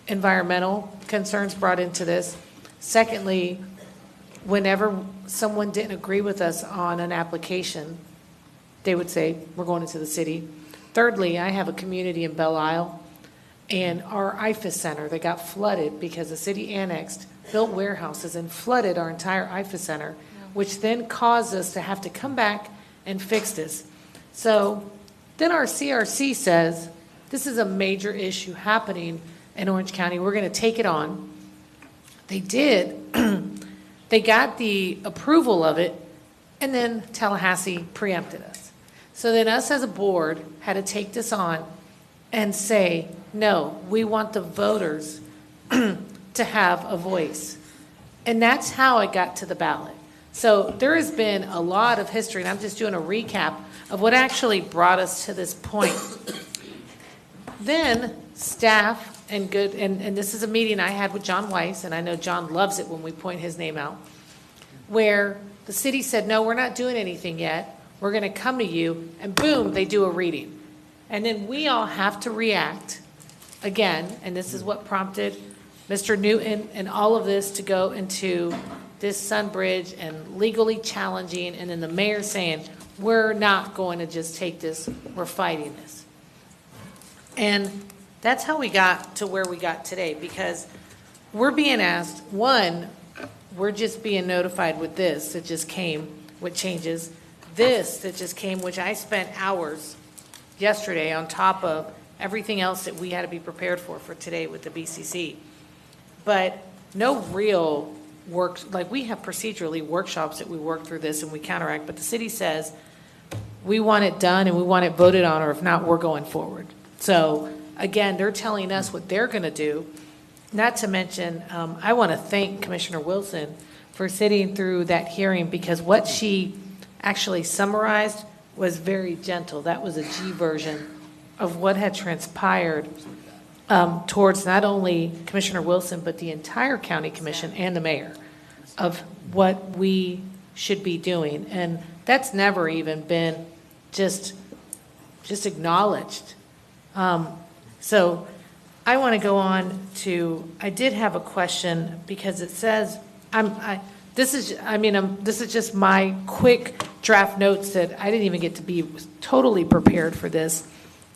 environmental concerns brought into this. Secondly, whenever someone didn't agree with us on an application, they would say, we're going into the city. Thirdly, I have a community in Belle Isle, and our IFAS center, they got flooded because the city annexed, built warehouses, and flooded our entire IFAS center which then caused us to have to come back and fix this. So then our CRC says, this is a major issue happening in Orange County. We're going to take it on. They did. They got the approval of it, and then Tallahassee preempted us. So then us as a board had to take this on and say, no, we want the voters to have a voice. And that's how it got to the ballot. So there has been a lot of history, and I'm just doing a recap of what actually brought us to this point. Then staff and this is a meeting I had with John Weiss, and I know John loves it when we point his name out, where the city said, no, we're not doing anything yet. We're going to come to you, and boom, they do a reading. And then we all have to react again, and this is what prompted Mr. Newton and all of this to go into this Sunbridge and legally challenging, and then the mayor saying, we're not going to just take this, we're fighting this. And that's how we got to where we got today, because we're being asked, one, we're just being notified with this that just came with changes, this that just came, which I spent hours yesterday on top of everything else that we had to be prepared for today with the BCC. But no real work, like we have procedurally workshops that we work through this and we counteract, but the city says we want it done and we want it voted on, or if not, we're going forward. So again, they're telling us what they're going to do. Not to mention, I want to thank Commissioner Wilson for sitting through that hearing, because what she actually summarized was very gentle. That was a G version of what had transpired towards not only Commissioner Wilson, but the entire county commission and the mayor of what we should be doing. And that's never even been just acknowledged. So I want to go on to, I did have a question, because it says, this is just my quick draft notes that I didn't even get to be totally prepared for this,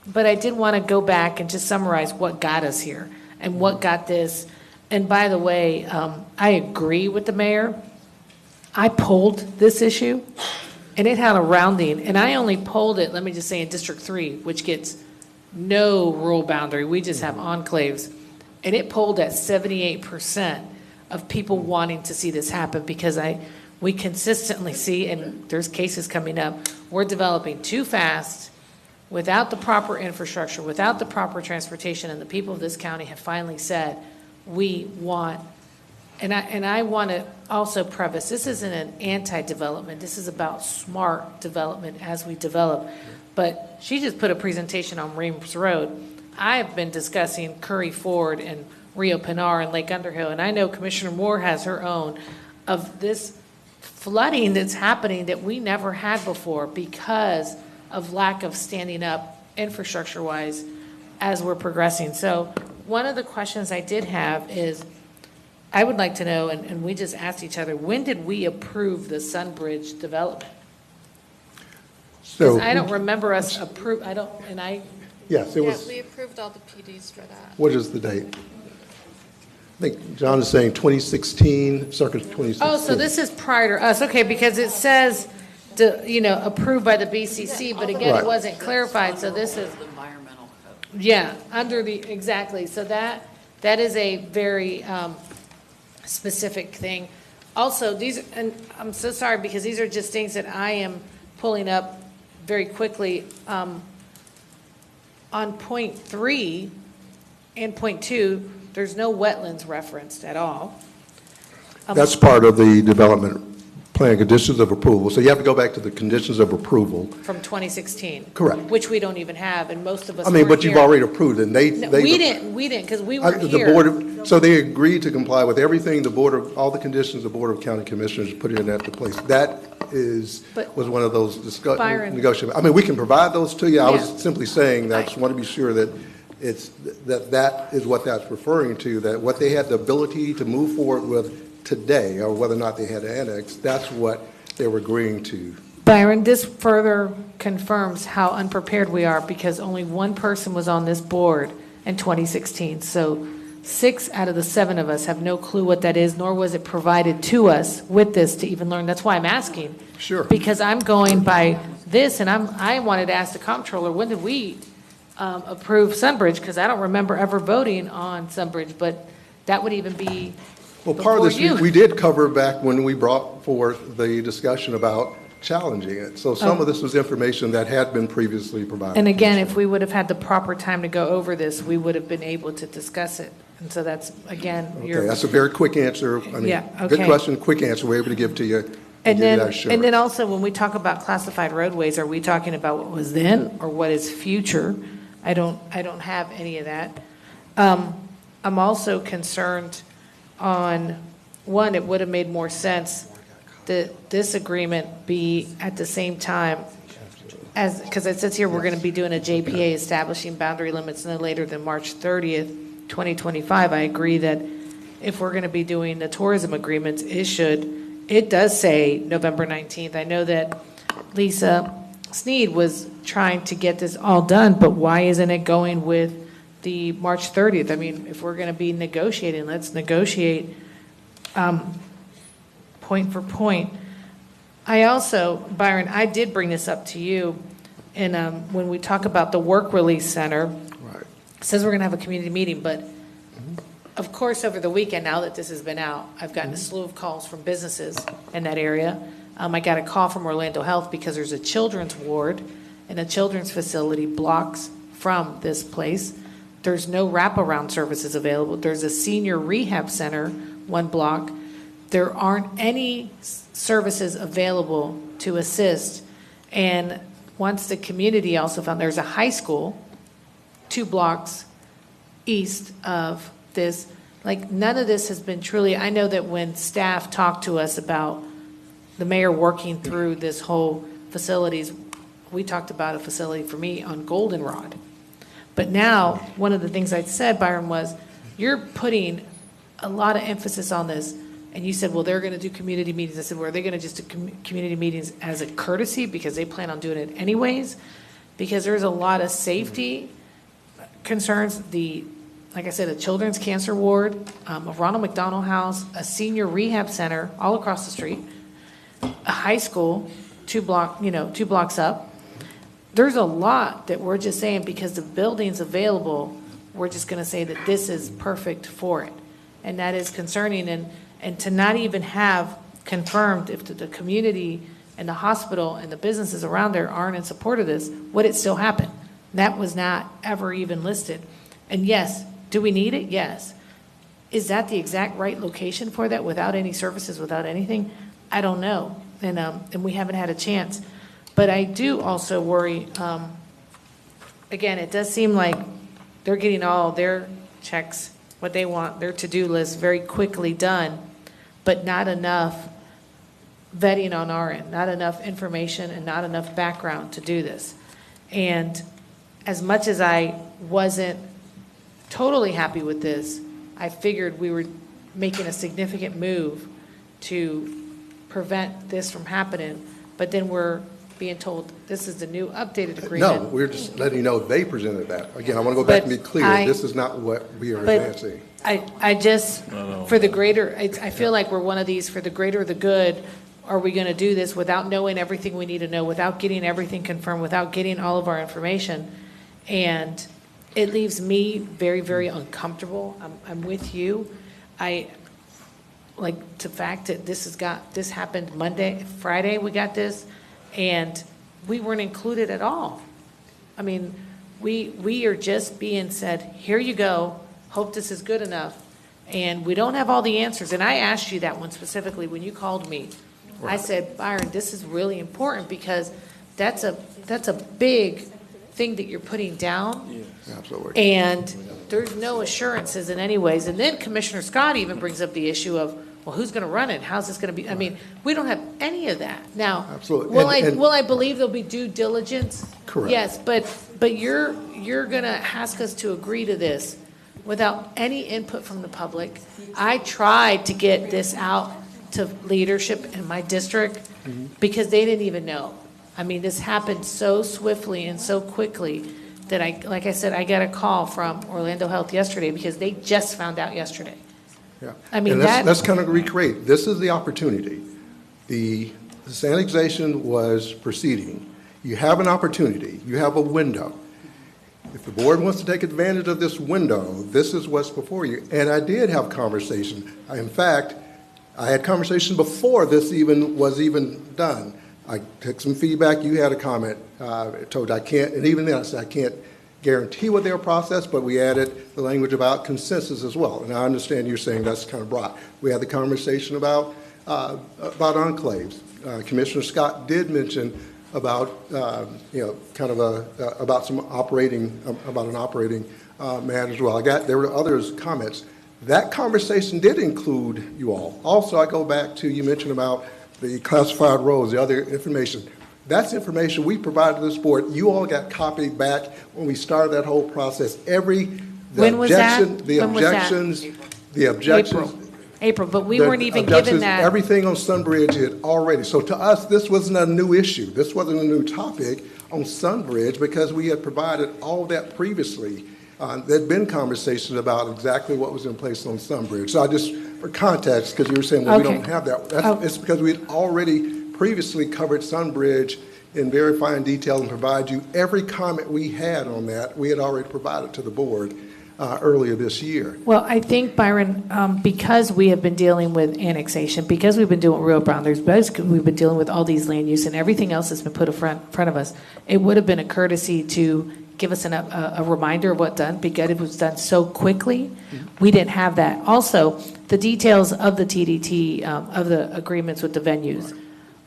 but I did want to go back and just summarize what got us here and what got this. And by the way, I agree with the mayor. I polled this issue, and it had a rounding, and I only polled it, let me just say, in District 3, which gets no rural boundary. We just have enclaves. And it polled at 78% of people wanting to see this happen, because we consistently see, and there's cases coming up, we're developing too fast without the proper infrastructure, without the proper transportation, and the people of this county have finally said, we want, and I want to also preface, this isn't an anti-development, this is about smart development as we develop. But she just put a presentation on Reams Road. I've been discussing Curry Ford and Rio Pinar and Lake Underhill, and I know Commissioner Moore has her own of this flooding that's happening that we never had before because of lack of standing up infrastructure-wise as we're progressing. So one of the questions I did have is, I would like to know, and we just asked each other, when did we approve the Sunbridge development? Because I don't remember us approve. Yes, it was. Yeah, we approved all the PDs for that. What is the date? I think John is saying 2016, circa 2016. Oh, so this is prior to us. Okay, because it says, approved by the BCC, but again, Right. it wasn't clarified. So this is The environmental code. yeah, exactly. So that is a very specific thing. Also, and I'm so sorry because these are just things that I am pulling up very quickly. On point 3 and point 2, there's no wetlands referenced at all. That's part of the development plan conditions of approval. So you have to go back to the conditions of approval. From 2016. Correct. Which we don't even have, and most of us I mean, weren't but you've here. already approved, and we didn't, because we weren't here. The board, so they agreed to comply with everything all the conditions the Board of County Commissioners put in at the place. That was one of those negotiations. I mean, we can provide those to you. I was simply saying that I just want to be sure that that is what that's referring to, that what they had the ability to move forward with today, or whether or not they had to annex, that's what they were agreeing to. Byron, this further confirms how unprepared we are, because only one person was on this board in 2016. So 6 out of the 7 of us have no clue what that is, nor was it provided to us with this to even learn. That's why I'm asking. Sure. Because I'm going by this, and I wanted to ask the comptroller, when did we approve Sunbridge? Because I don't remember ever voting on Sunbridge, but that would even be Well, part of this, before you. we did cover back when we brought forth the discussion about challenging it. So some of this was information that had been previously provided. And again, if we would have had the proper time to go over this, we would have been able to discuss it. And so that's, again, Okay, that's a very quick answer. I mean, Yeah, good okay. question, quick answer we're able to give to you. And give you then, that and assurance. then also, when we talk about classified roadways, are we talking about what was then or what is future? I don't have any of that. I'm also concerned on, one, it would have made more sense that this agreement be at the same time as, because it says here we're going to be doing a JPA establishing boundary limits no later than March 30th, 2025. I agree that if we're going to be doing the tourism agreements, it does say November 19th. I know that Lisa Sneed was trying to get this all done, but why isn't it going with the March 30th? I mean, if we're going to be negotiating, let's negotiate point for point. I also, Byron, I did bring this up to you, and when we talk about the work release center, Right. it says we're going to have a community meeting, but of course, over the weekend, now that this has been out, I've gotten a slew of calls from businesses in that area. I got a call from Orlando Health because there's a children's ward and a children's facility blocks from this place. There's no wraparound services available. There's a senior rehab center, 1 block. There aren't any services available to assist. And once the community also found there's a high school 2 blocks east of this, like none of this has been truly, I know that when staff talked to us about the mayor working through this whole facilities, we talked about a facility for me on Goldenrod. But now, one of the things I said, Byron, was you're putting a lot of emphasis on this. And you said, well, they're going to do community meetings. I said, well, are they going to just do community meetings as a courtesy because they plan on doing it anyways? Because there's a lot of safety concerns. Like I said, a children's cancer ward, a Ronald McDonald House, a senior rehab center all across the street, a high school, 2 blocks up. There's a lot that we're just saying because the building's available, we're just going to say that this is perfect for it. And that is concerning. And to not even have confirmed if the community and the hospital and the businesses around there aren't in support of this, would it still happen? That was not ever even listed. And yes, do we need it? Yes. Is that the exact right location for that without any services, without anything? I don't know. And we haven't had a chance. But I do also worry, again, it does seem like they're getting all their checks, what they want, their to-do list very quickly done, but not enough vetting on our end, not enough information and not enough background to do this. And as much as I wasn't totally happy with this, I figured we were making a significant move to prevent this from happening, but then we're being told this is the new updated agreement. No, we're just letting you know they presented that. Again, I want to go back and be clear. This is not what we are advancing. I just, for the greater, I feel like we're one of these, for the greater the good, are we going to do this without knowing everything we need to know, without getting everything confirmed, without getting all of our information? And it leaves me very, very uncomfortable. I'm with you. Like the fact that this happened Friday we got this, and we weren't included at all. I mean, we are just being said, here you go, hope this is good enough. And we don't have all the answers. And I asked you that one specifically when you called me. Right. I said, Byron, this is really important because that's a big thing that you're putting down. Yes, absolutely. And there's no assurances in any ways. And then Commissioner Scott even brings up the issue of, well, who's going to run it? How's this going to be? I mean, we don't have any of that. Now, absolutely. Will I believe there'll be due diligence? Correct. Yes, but you're going to ask us to agree to this without any input from the public. I tried to get this out to leadership in my district because they didn't even know. I mean, this happened so swiftly and so quickly that like I said, I got a call from Orlando Health yesterday because they just found out yesterday. Yeah. I mean, and let's kind of recreate. This is the opportunity. This annexation was proceeding. You have an opportunity. You have a window. If the board wants to take advantage of this window, this is what's before you. And I did have conversation. In fact, I had conversation before this was even done. I took some feedback. You had a comment. Told I can't, and even then I said I can't guarantee what their process, but we added the language about consensus as well. And I understand you're saying that's kind of broad. We had the conversation about enclaves. Commissioner Scott did mention about kind of about an operating matter as well. There were others comments. That conversation did include you all. Also, I go back to you mentioned about the classified roles, the other information. That's information we provided to this board. You all got copied back when we started that whole process. When was that? The objections. April, but we weren't even given that. Everything on Sunbridge had already. So to us, this wasn't a new issue. This wasn't a new topic on Sunbridge because we had provided all that previously. There'd been conversations about exactly what was in place on Sunbridge. So I just, for context, because you were saying, well, we don't have that. It's because we had already previously covered Sunbridge in very fine detail and provide you every comment we had on that. We had already provided to the board earlier this year. Well, I think, Byron, because we have been dealing with annexation, because we've been doing real boundaries, because we've been dealing with all these land use and everything else that's been put in front of us, it would have been a courtesy to give us a reminder of what done, because it was done so quickly. We didn't have that. Also, the details of the TDT, of the agreements with the venues.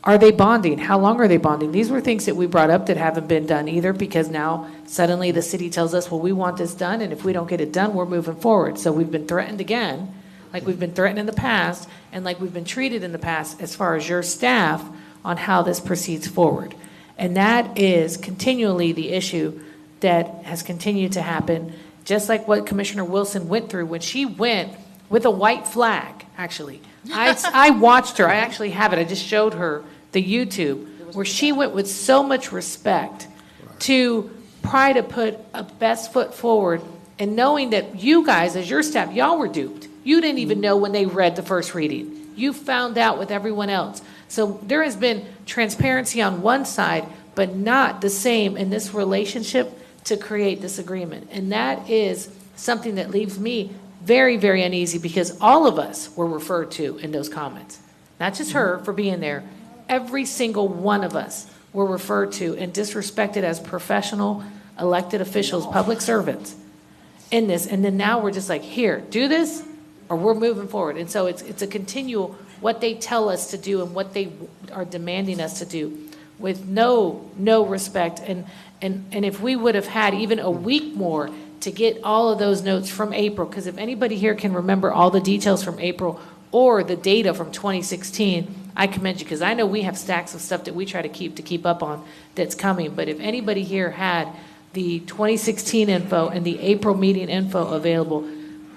Are they bonding? How long are they bonding? These were things that we brought up that haven't been done either, because now suddenly the city tells us, well, we want this done, and if we don't get it done, we're moving forward. So we've been threatened again, like we've been threatened in the past, and like we've been treated in the past as far as your staff on how this proceeds forward. And that is continually the issue that has continued to happen, just like what Commissioner Wilson went through when she went with a white flag, actually. I watched her. I actually have it. I just showed her the YouTube, where she went with so much respect to try to put a best foot forward, and knowing that you guys, as your staff, y'all were duped. You didn't even know when they read the first reading. You found out with everyone else. So there has been transparency on one side, but not the same in this relationship to create this agreement. And that is something that leaves me very, very uneasy, because all of us were referred to in those comments. Not just her for being there. Every single one of us were referred to and disrespected as professional elected officials, public servants in this. And then now we're just like, here, do this, or we're moving forward. And so it's a continual, what they tell us to do and what they are demanding us to do, with no respect. And if we would have had even a week more to get all of those notes from April, because if anybody here can remember all the details from April or the data from 2016, I commend you, because I know we have stacks of stuff that we try to keep up on that's coming. But if anybody here had the 2016 info and the April meeting info available,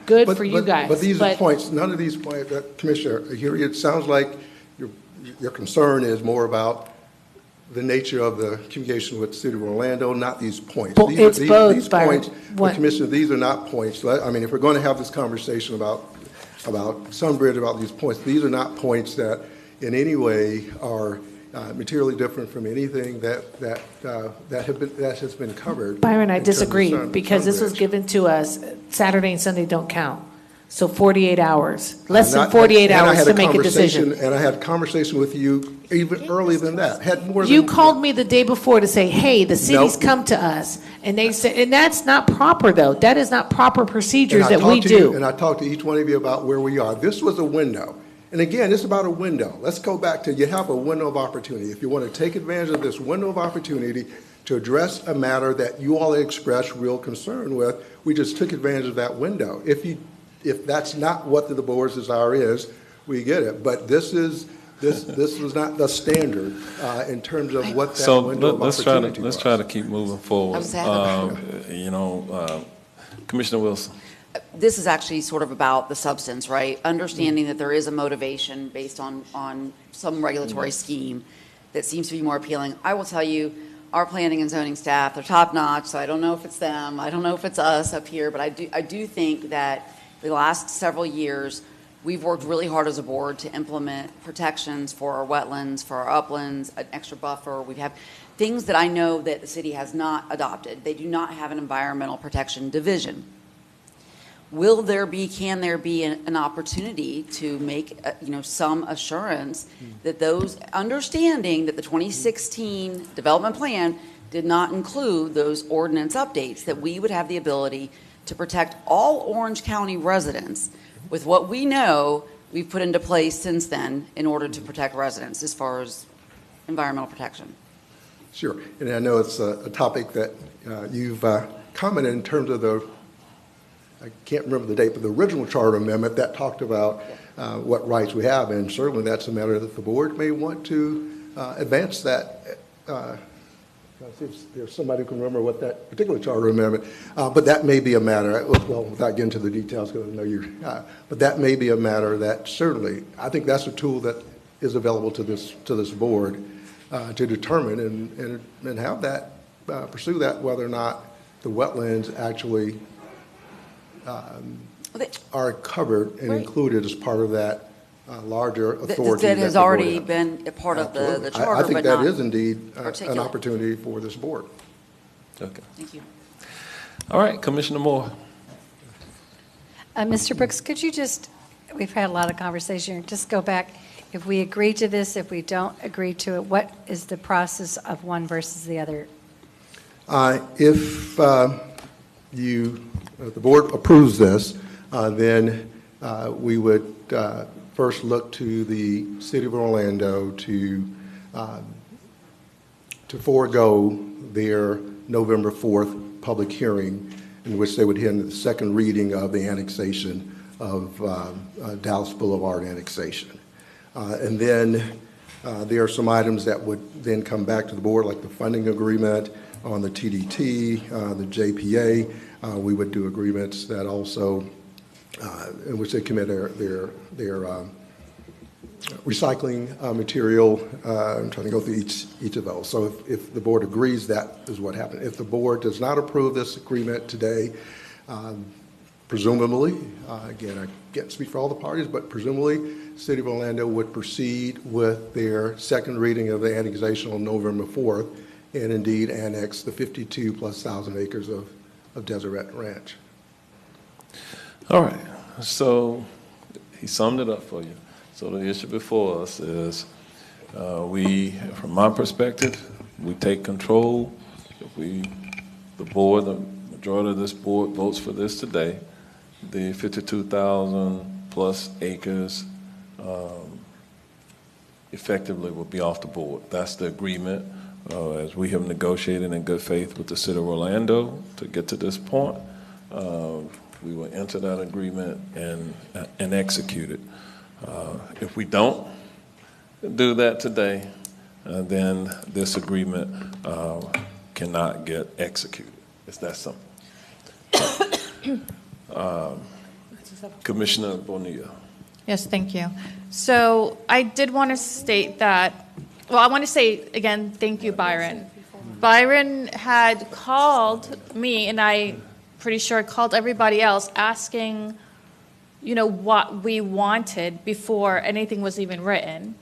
good for you guys. But these are points. None of these points, Commissioner, it sounds like your concern is more about the nature of the communication with the City of Orlando, not these points. Well, it's both, these Byron. points, Commissioner, these are not points. I mean, if we're going to have this conversation about Sunbridge, about these points, these are not points that in any way are materially different from anything that has been covered. Byron, I disagree, because this was given to us, Saturday and Sunday don't count. So 48 hours, less than 48 hours to make a decision. And I had a conversation with you even earlier than that. You called me the day before to say, hey, the city's come to us. And they said, and that's not proper, though. That is not proper procedures that we do. And I talked to each one of you about where we are. This was a window. And again, it's about a window. Let's go back to, you have a window of opportunity. If you want to take advantage of this window of opportunity to address a matter that you all expressed real concern with, we just took advantage of that window. If that's not what the board's desire is, we get it. But this was not the standard in terms of what that window of opportunity was. Let's try to keep moving forward. Commissioner Wilson. This is actually sort of about the substance, right? Understanding that there is a motivation based on some regulatory scheme that seems to be more appealing. I will tell you, our planning and zoning staff, they're top-notch, so I don't know if it's them, I don't know if it's us up here, but I do think that the last several years, we've worked really hard as a board to implement protections for our wetlands, for our uplands, an extra buffer. We have things that I know that the city has not adopted. They do not have an environmental protection division. Can there be an opportunity to make, some assurance that those, understanding that the 2016 development plan did not include those ordinance updates, that we would have the ability to protect all Orange County residents with what we know we've put into place since then in order to protect residents as far as environmental protection? Sure. And I know it's a topic that you've commented in terms of I can't remember the date, but the original charter amendment that talked about what rights we have, and certainly that's a matter that the board may want to advance that. See if there's somebody who can remember what that particular charter amendment, but that may be a matter, well, without getting into the details, because I know you're, but that may be a matter that certainly, I think that's a tool that is available to this board to determine and have that, pursue that, whether or not the wetlands actually are covered and included as part of that larger authority. That has already been a part of the charter, I think but that not is indeed an articulate. opportunity for this board. Okay. Thank you. All right, Commissioner Moore. Mr. Brooks, could you we've had a lot of conversation, just go back. If we agree to this, if we don't agree to it, what is the process of one versus the other? If the board approves this, then we would first look to the City of Orlando to forego their November 4th public hearing, in which they would hear the second reading of the annexation of Dallas Boulevard annexation. And then there are some items that would then come back to the board, like the funding agreement on the TDT, the JPA. We would do agreements that also, in which they commit their recycling material. I'm trying to go through each of those. So if the board agrees, that is what happened. If the board does not approve this agreement today, presumably, again, I can't speak for all the parties, but presumably, City of Orlando would proceed with their second reading of the annexation on November 4th, and indeed annex the 52 plus 1,000 acres of Deseret Ranch. All right, so he summed it up for you. So the issue before us is from my perspective, we take control. If the board, the majority of this board votes for this today, the 52,000 plus acres effectively will be off the board. That's the agreement as we have negotiated in good faith with the City of Orlando to get to this point. We will enter that agreement and execute it. If we don't do that today, then this agreement cannot get executed. It's that simple. Commissioner Bonilla. Yes, thank you. So I did want to state that, well, I want to say again, thank you, Byron. Byron had called me, and I'm pretty sure called everybody else, asking, what we wanted before anything was even written.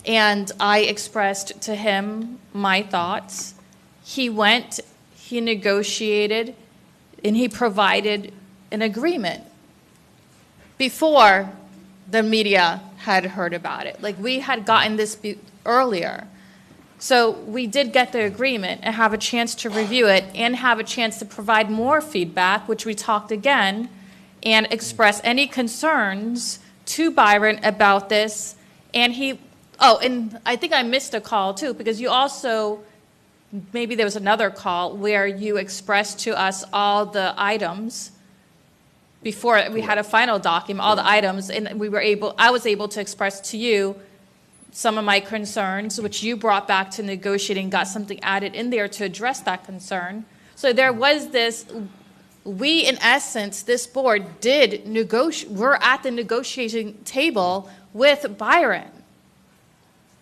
And I expressed to him my thoughts. He went, he negotiated, and he provided an agreement before the media had heard about it. Like, we had gotten this earlier. So we did get the agreement and have a chance to review it and have a chance to provide more feedback, which we talked again, and express any concerns to Byron about this. And and I think I missed a call too, because you also, maybe there was another call where you expressed to us all the items before we had a final document, all the items, and I was able to express to you some of my concerns, which you brought back to negotiating, got something added in there to address that concern. So there was this, we, in essence, this board did negotiate, we're at the negotiating table with Byron.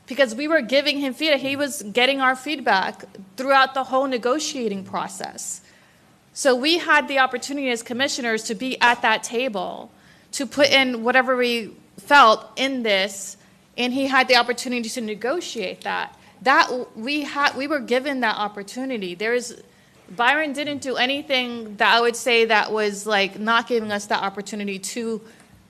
because we were giving him feedback. He was getting our feedback throughout the whole negotiating process. So we had the opportunity as commissioners to be at that table, to put in whatever we felt in this, and he had the opportunity to negotiate that. We were given that opportunity. Byron didn't do anything that I would say that was like not giving us that opportunity to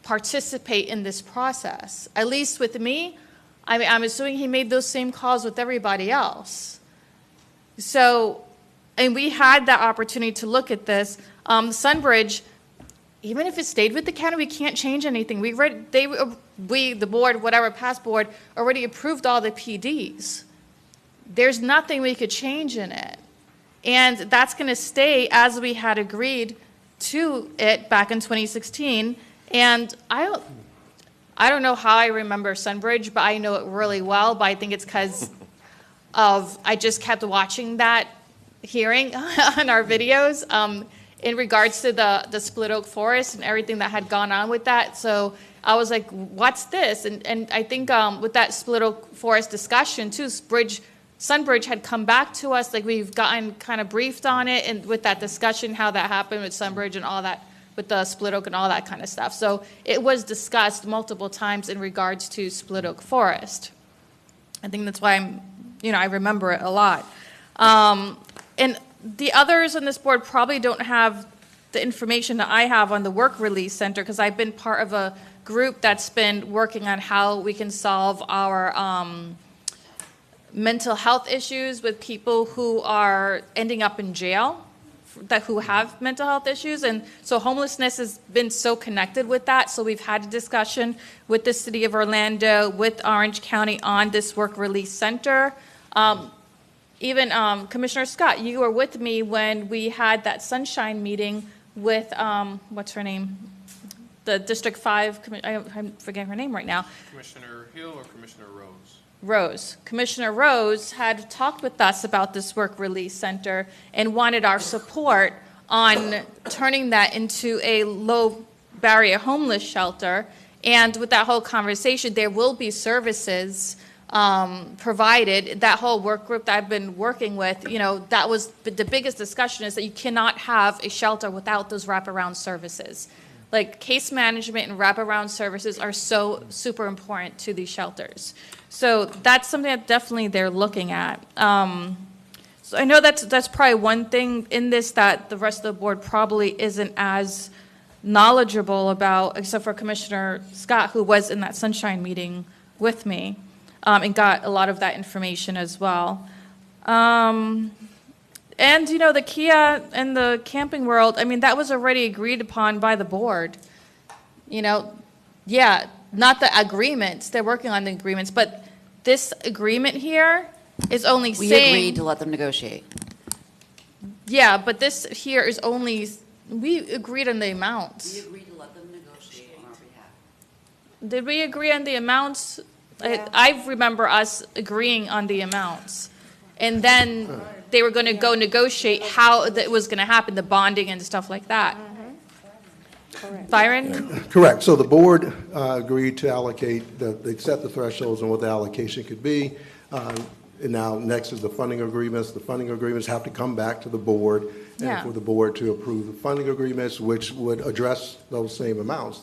participate in this process. At least with me, I'm assuming he made those same calls with everybody else. So, and we had that opportunity to look at this. Sunbridge, even if it stayed with the county, we can't change anything. The board, whatever past board, already approved all the PDs. There's nothing we could change in it. And that's going to stay as we had agreed to it back in 2016. And I don't know how I remember Sunbridge, but I know it really well. But I think it's because I just kept watching that hearing on our videos in regards to the Split Oak Forest and everything that had gone on with that. So I was like, what's this? And I think with that Split Oak Forest discussion too, Sunbridge had come back to us, like we've gotten kind of briefed on it, and with that discussion, how that happened with Sunbridge and all that, with the Split Oak and all that kind of stuff. So it was discussed multiple times in regards to Split Oak Forest. I think that's why I remember it a lot. And the others on this board probably don't have the information that I have on the Work Release Center, because I've been part of a group that's been working on how we can solve our mental health issues with people who are ending up in jail, who have mental health issues. And so homelessness has been so connected with that. So we've had a discussion with the city of Orlando, with Orange County on this Work Release Center. Even Commissioner Scott, you were with me when we had that sunshine meeting with, what's her name? The District 5, I'm forgetting her name right now. Commissioner Hill or Commissioner Rose? Rose. Commissioner Rose had talked with us about this Work Release Center and wanted our support on turning that into a low barrier homeless shelter. And with that whole conversation, there will be services provided. That whole work group that I've been working with, that was the biggest discussion, is that you cannot have a shelter without those wraparound services. Like case management and wraparound services are so super important to these shelters. So that's something that definitely they're looking at. So I know that's probably one thing in this that the rest of the board probably isn't as knowledgeable about, except for Commissioner Scott, who was in that sunshine meeting with me and got a lot of that information as well. And, the Kia and the camping world, that was already agreed upon by the board. Not the agreements. They're working on the agreements. But this agreement here is only We saying... agreed to let them negotiate. Yeah, but this here is only... We agreed on the amounts. We agreed to let them negotiate on our behalf. Did we agree on the amounts? Yeah. I remember us agreeing on the amounts. And then they were going to go negotiate how that was going to happen, the bonding and stuff like that. Correct. Byron? Correct. So the board agreed to allocate, they set the thresholds on what the allocation could be. And now next is the funding agreements. The funding agreements have to come back to the board and for the board to approve the funding agreements, which would address those same amounts.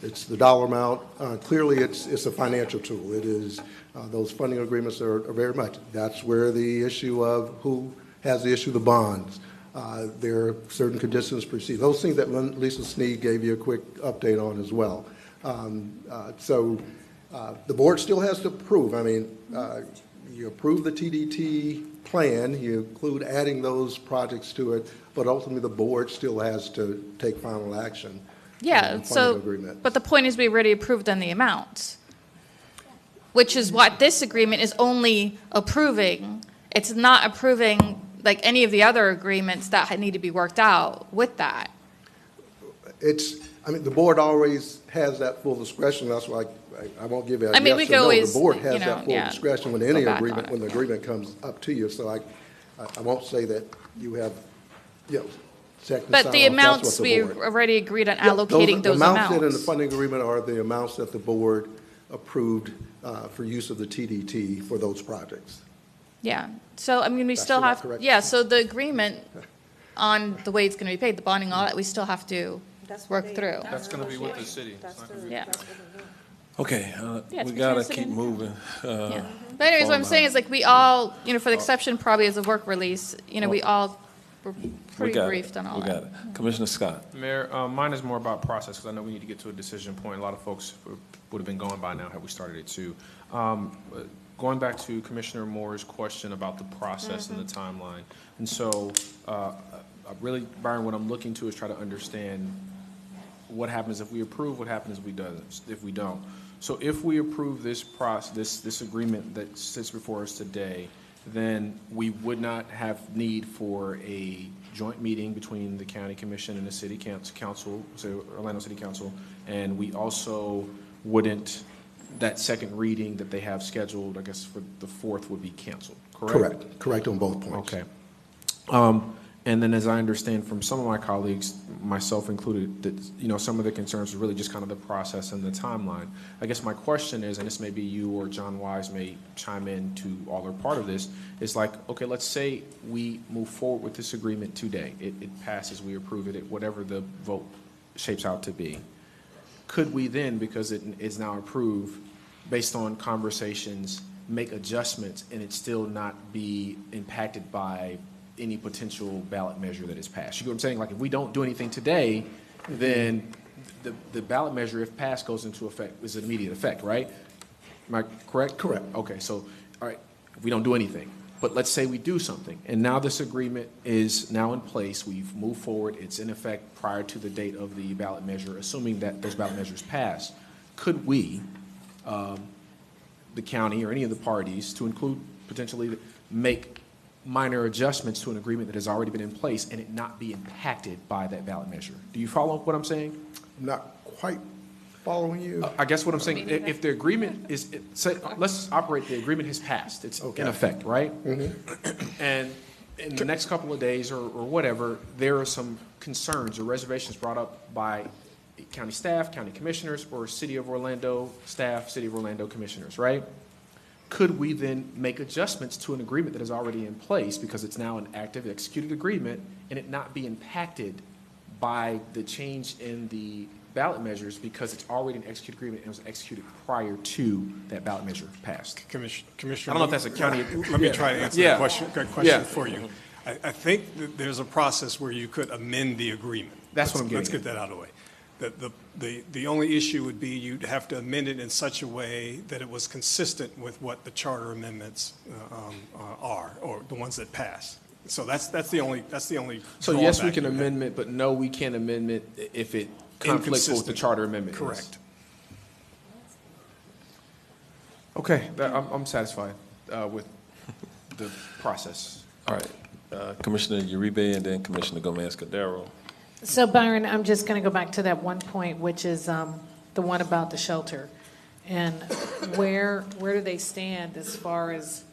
It's the dollar amount. Clearly, it's a financial tool. It is, those funding agreements are very much. That's where the issue of who has the issue of the bonds. There are certain conditions preceded. Those things that Lisa Sneed gave you a quick update on as well. So the board still has to approve. You approve the TDT plan, you include adding those projects to it, but ultimately the board still has to take final action. Yeah, but the point is we already approved on the amounts, which is what this agreement is only approving. It's not approving like any of the other agreements that need to be worked out with that. The board always has that full discretion. That's why I won't give it a yes we or can no. always, the board has that full discretion when any agreement, when the it. agreement comes up to you. So I won't say that you have, But the amounts, we already agreed on allocating those amounts. The amounts that in the funding agreement are the amounts that the board approved for use of the TDT for those projects. Yeah, so, I mean, we That's still not have, correct? yeah, so the agreement on the way it's going to be paid, the bonding, all that, we still have to work through. That's going to be with the city. It's not gonna be- Yeah. Okay, Yeah, it's we gotta between keep us moving. Yeah. But anyways, what I'm saying is, like, we all, you know, for the exception probably as a work release, you know, we all were We pretty got it. briefed on all We that. got it. Commissioner Scott. Mayor, mine is more about process, because I know we need to get to a decision point. A lot of folks would have been going by now had we started it too. Going back to Commissioner Moore's question about the process and the timeline. And so, really, Byron, what I'm looking to is try to understand what happens if we approve, what happens if we don't. So if we approve this this agreement that sits before us today, then we would not have need for a joint meeting between the county commission and the city council, so Orlando City Council, and we also wouldn't, that second reading that they have scheduled, I guess for the 4th, would be canceled, correct? Correct on both points. Okay. And then, as I understand from some of my colleagues, myself included, that, you know, some of the concerns are really just kind of the process and the timeline. I guess my question is, and this may be you or John Wise may chime in to all or part of this, is like, okay, let's say we move forward with this agreement today. It passes, we approve it, whatever the vote shapes out to be. Could we then, because it is now approved, based on conversations, make adjustments and it still not be impacted by any potential ballot measure that is passed? You know what I'm saying? Like, if we don't do anything today, then the ballot measure, if passed, goes into effect, is an immediate effect, right? Am I correct? Correct. Okay, so, all right, if we don't do anything, but let's say we do something, and now this agreement is now in place, we've moved forward, it's in effect prior to the date of the ballot measure, assuming that those ballot measures pass, could we, the county or any of the parties, to include potentially make minor adjustments to an agreement that has already been in place and it not be impacted by that ballot measure? Do you follow what I'm saying? Not quite following you. I guess what I'm saying, if the agreement is, say, let's operate, the agreement has passed, it's in effect, right? And in the next couple of days or whatever, there are some concerns or reservations brought up by county staff, county commissioners, or City of Orlando staff, City of Orlando commissioners, right? Could we then make adjustments to an agreement that is already in place because it's now an active executed agreement and it not be impacted by the change in the ballot measures because it's already an executed agreement and was executed prior to that ballot measure passed? Commissioner, I don't know if that's a county. Let me try to answer that question for Yeah. you. I think that there's a process where you could amend the agreement. That's what I'm getting Let's get that out of the way. The only issue would be you'd have to amend it in such a way that it was consistent with what the charter amendments are, or the ones that pass. So that's the only. So yes, we drawback can you have. amendment, but no, we can't amendment if it conflicts with the Inconsistent. charter amendment. is. Correct. Okay, I'm satisfied with the process. All right, Commissioner Uribe and then Commissioner Gomez-Cordero. So Byron, I'm just going to go back to that one point, which is the one about the shelter. And where do they stand as far as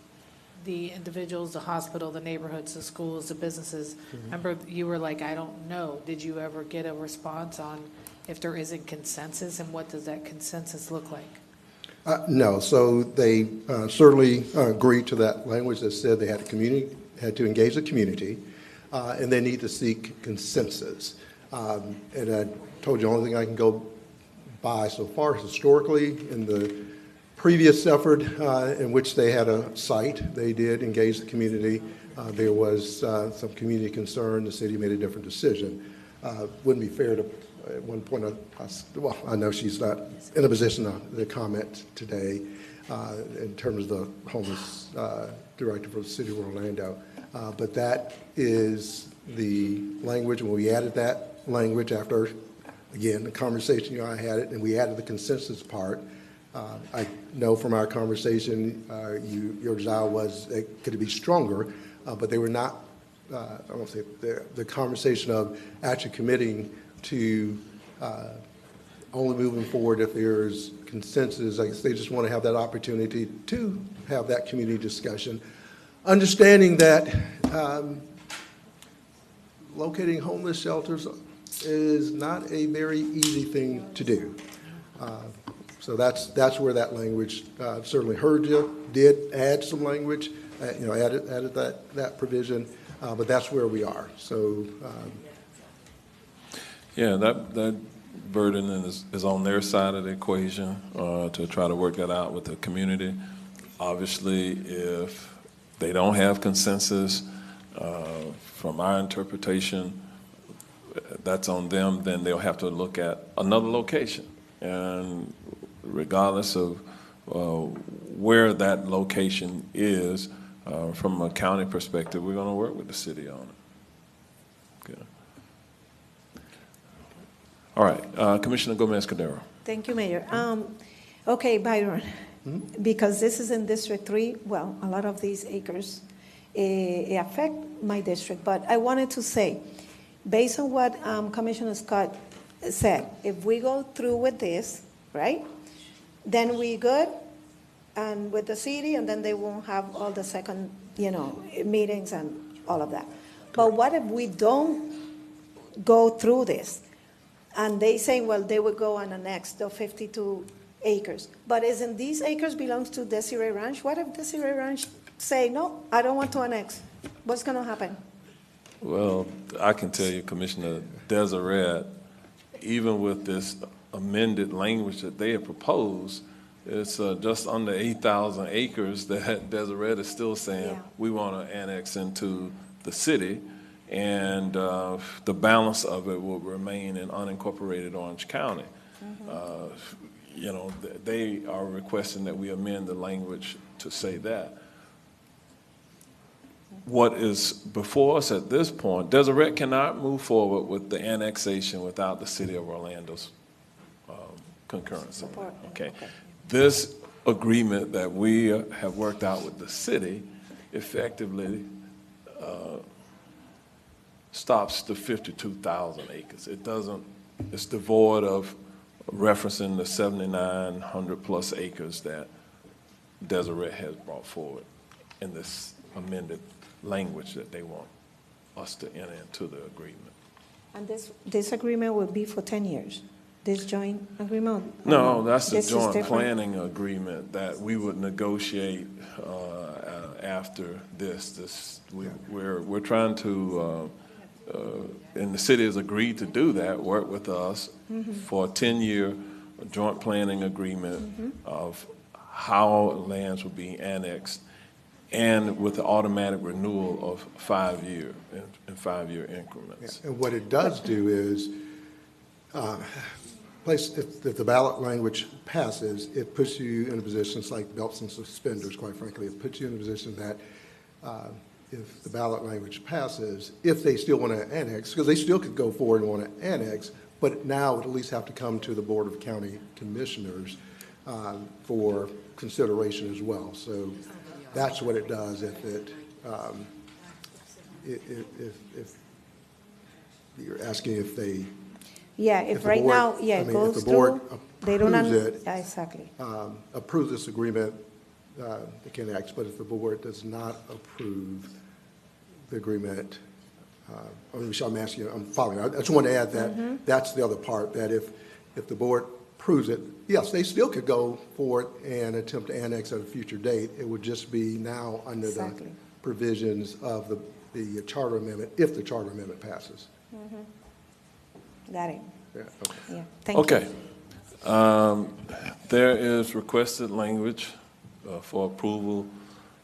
the individuals, the hospital, the neighborhoods, the schools, the businesses? Remember, you were like, I don't know. Did you ever get a response on if there isn't consensus, and what does that consensus look like? No, so they certainly agreed to that language that said they had to engage the community, and they need to seek consensus. And I told you the only thing I can go by so far historically in the previous effort in which they had a site, they did engage the community. There was some community concern. The city made a different decision. Wouldn't be fair to, at one point, I know she's not in a position to comment today in terms of the homeless director for the city of Orlando. But that is the language. When we added that language after, again, the conversation I had it, and we added the consensus part, I know from our conversation, your desire was could it be stronger, but they were not, I don't say, the conversation of actually committing to only moving forward if there's consensus. I guess they just want to have that opportunity to have that community discussion, understanding that locating homeless shelters is not a very easy thing to do. So that's where that language, certainly heard you, did add some language, added that provision, but that's where we are. So. Yeah, that burden is on their side of the equation to try to work that out with the community. Obviously, if they don't have consensus, from our interpretation, that's on them, then they'll have to look at another location. And regardless of where that location is, from a county perspective, we're going to work with the city on it. Okay. All right, Commissioner Gomez-Cordero. Thank you, Mayor. Okay, Byron, because this is in District 3, well, a lot of these acres affect my district, but I wanted to say, based on what Commissioner Scott said, if we go through with this, right, then we good and with the city, and then they won't have all the second, meetings and all of that. But what if we don't go through this? And they say, well, they would go and annex the 52 acres. But isn't these acres belongs to Desiree Ranch? What if Desiree Ranch say, no, I don't want to annex? What's going to happen? Well, I can tell you, Commissioner Desiree, even with this amended language that they have proposed, it's just under 8,000 acres that Desiree is still saying we want to annex into the city. And the balance of it will remain in unincorporated Orange County. They are requesting that we amend the language to say that. What is before us at this point, Desiree cannot move forward with the annexation without the City of Orlando's concurrence. Okay. This agreement that we have worked out with the city effectively stops the 52,000 acres. It doesn't, it's devoid of referencing the 7,900 plus acres that Desiree has brought forward in this amended language that they want us to enter into the agreement. And this agreement will be for 10 years? This joint agreement? No, that's the joint planning agreement that we would negotiate after this. We're trying to and the city has agreed to do that, work with us for a 10-year joint planning agreement of how lands will be annexed, and with the automatic renewal of 5 year in 5 year increments. Yeah. And what it does do is, if the ballot language passes, it puts you in a position, it's like belts and suspenders, quite frankly. It puts you in a position that if the ballot language passes, if they still want to annex, because they still could go forward and want to annex, but now it at least have to come to the Board of County Commissioners for consideration as well. So that's what it does if you're asking if they. Yeah, if right board, now, it goes through, they don't. Exactly. Approve this agreement, they can act, but if the board does not approve the agreement, I'm asking you, I'm following. I just want to add that that's the other part, that if the board approves it, yes, they still could go forward and attempt to annex at a future date. It would just be now under the provisions of the charter amendment, if the charter amendment passes. Got it. Yeah, okay. Yeah. Thank you. There is requested language for approval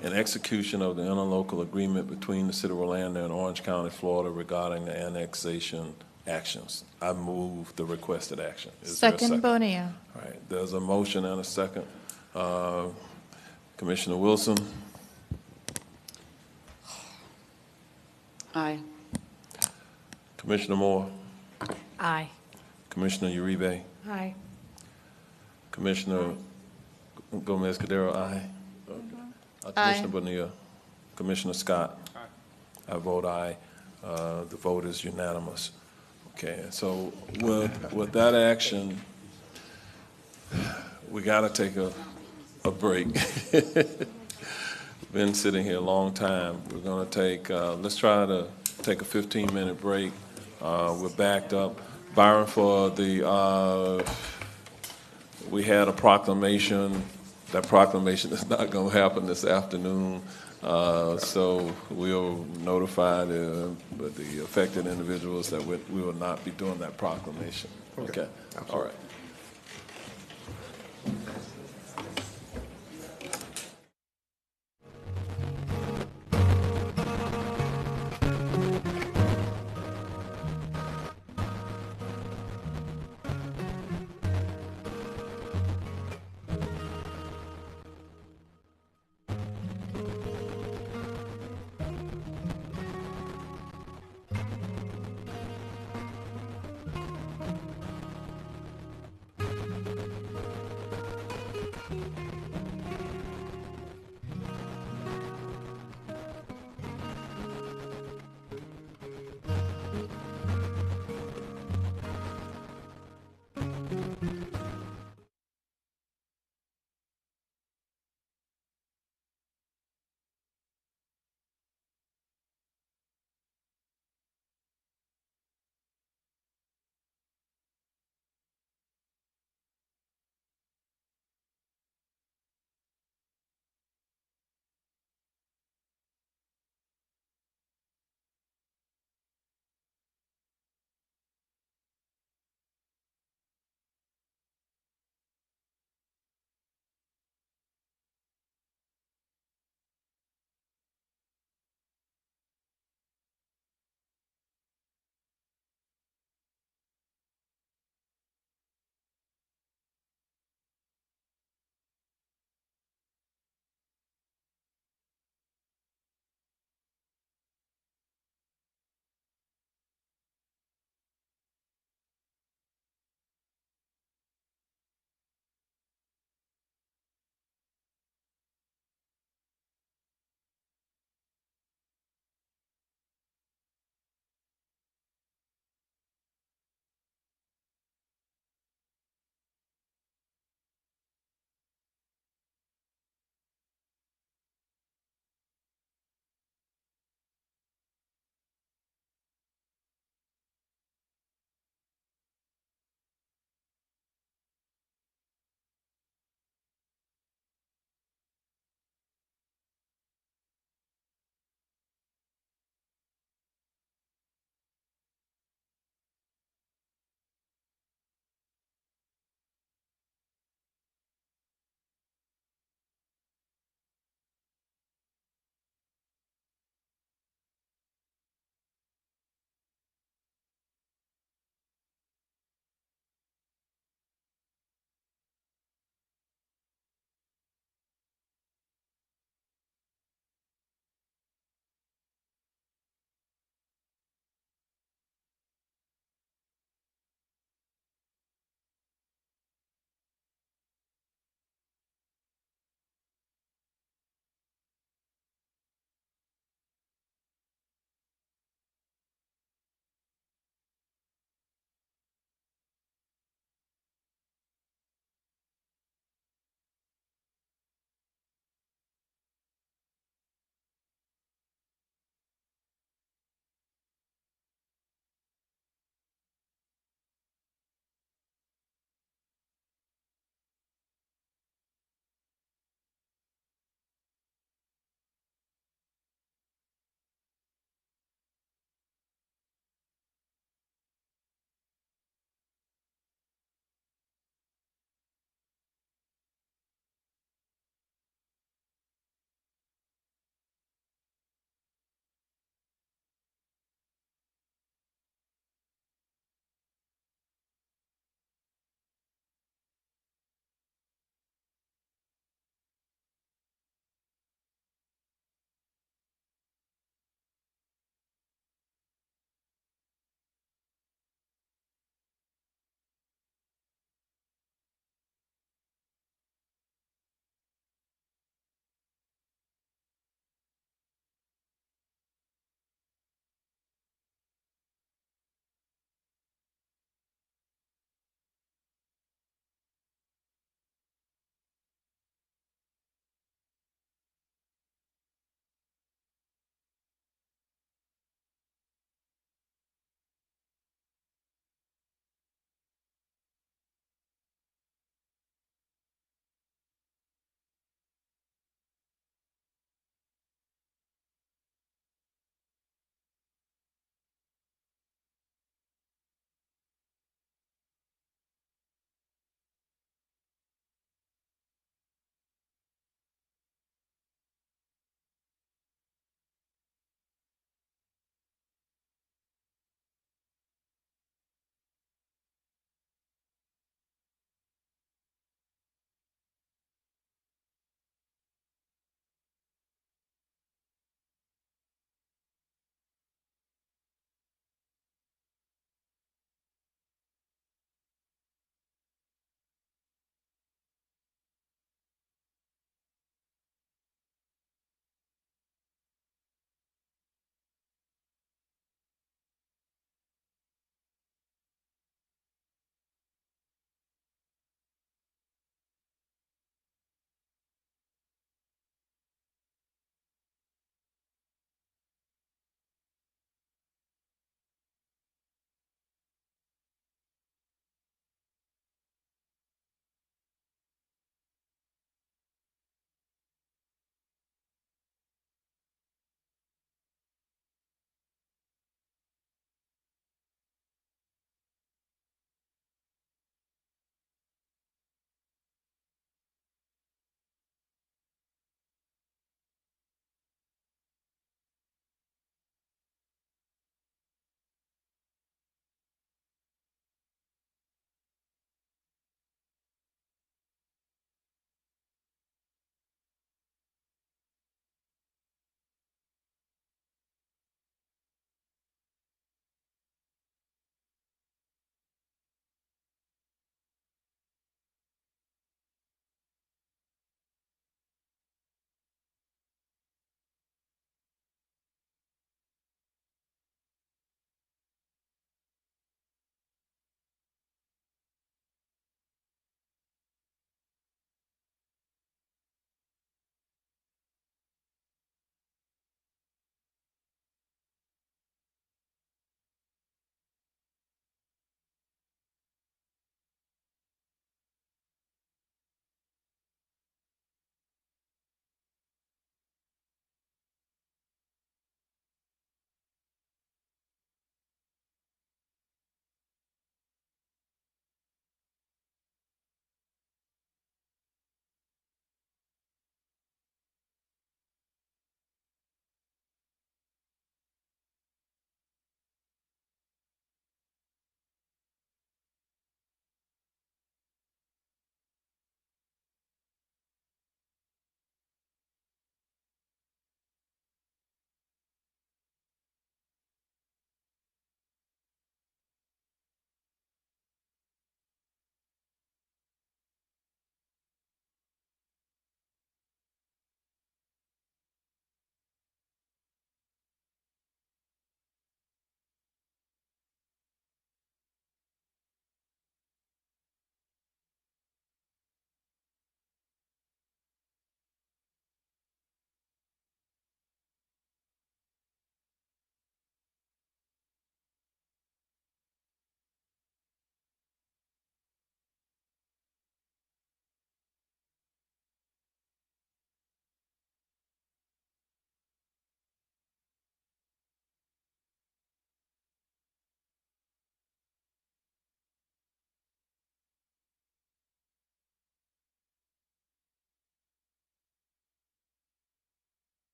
and execution of the interlocal agreement between the City of Orlando and Orange County, Florida regarding the annexation actions. I move the requested action. Is there a Second, Bonilla. All right, there's a motion and a second. Commissioner Wilson? Aye. Commissioner Moore? Aye. Commissioner Uribe? Aye. Commissioner Gomez-Cordero, aye. Commissioner Bonilla? Commissioner Scott? Aye. I vote aye. The vote is unanimous. Okay, so with that action, we got to take a break. Been sitting here a long time. We're going to take, let's try to take a 15-minute break. We're backed up. Byron, for We had a proclamation. That proclamation is not going to happen this afternoon. So we'll notify the affected individuals that we will not be doing that proclamation. Okay. All right.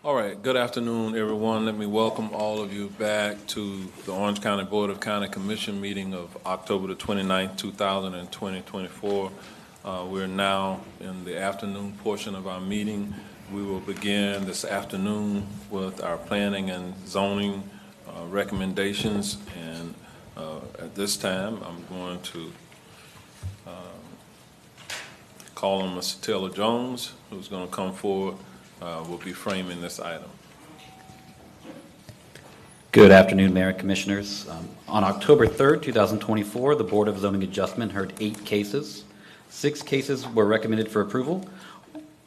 All right, good afternoon, everyone. Let me welcome all of you back to the Orange County Board of County Commission meeting of October the 29th, 2024. We're now in the afternoon portion of our meeting. We will begin this afternoon with our planning and zoning recommendations. And at this time, I'm going to call on Mr. Taylor Jones, who's going to come forward. Will be framing this item. Good afternoon, Mayor and Commissioners. On October 3rd, 2024, the Board of Zoning Adjustment heard 8 cases. 6 cases were recommended for approval.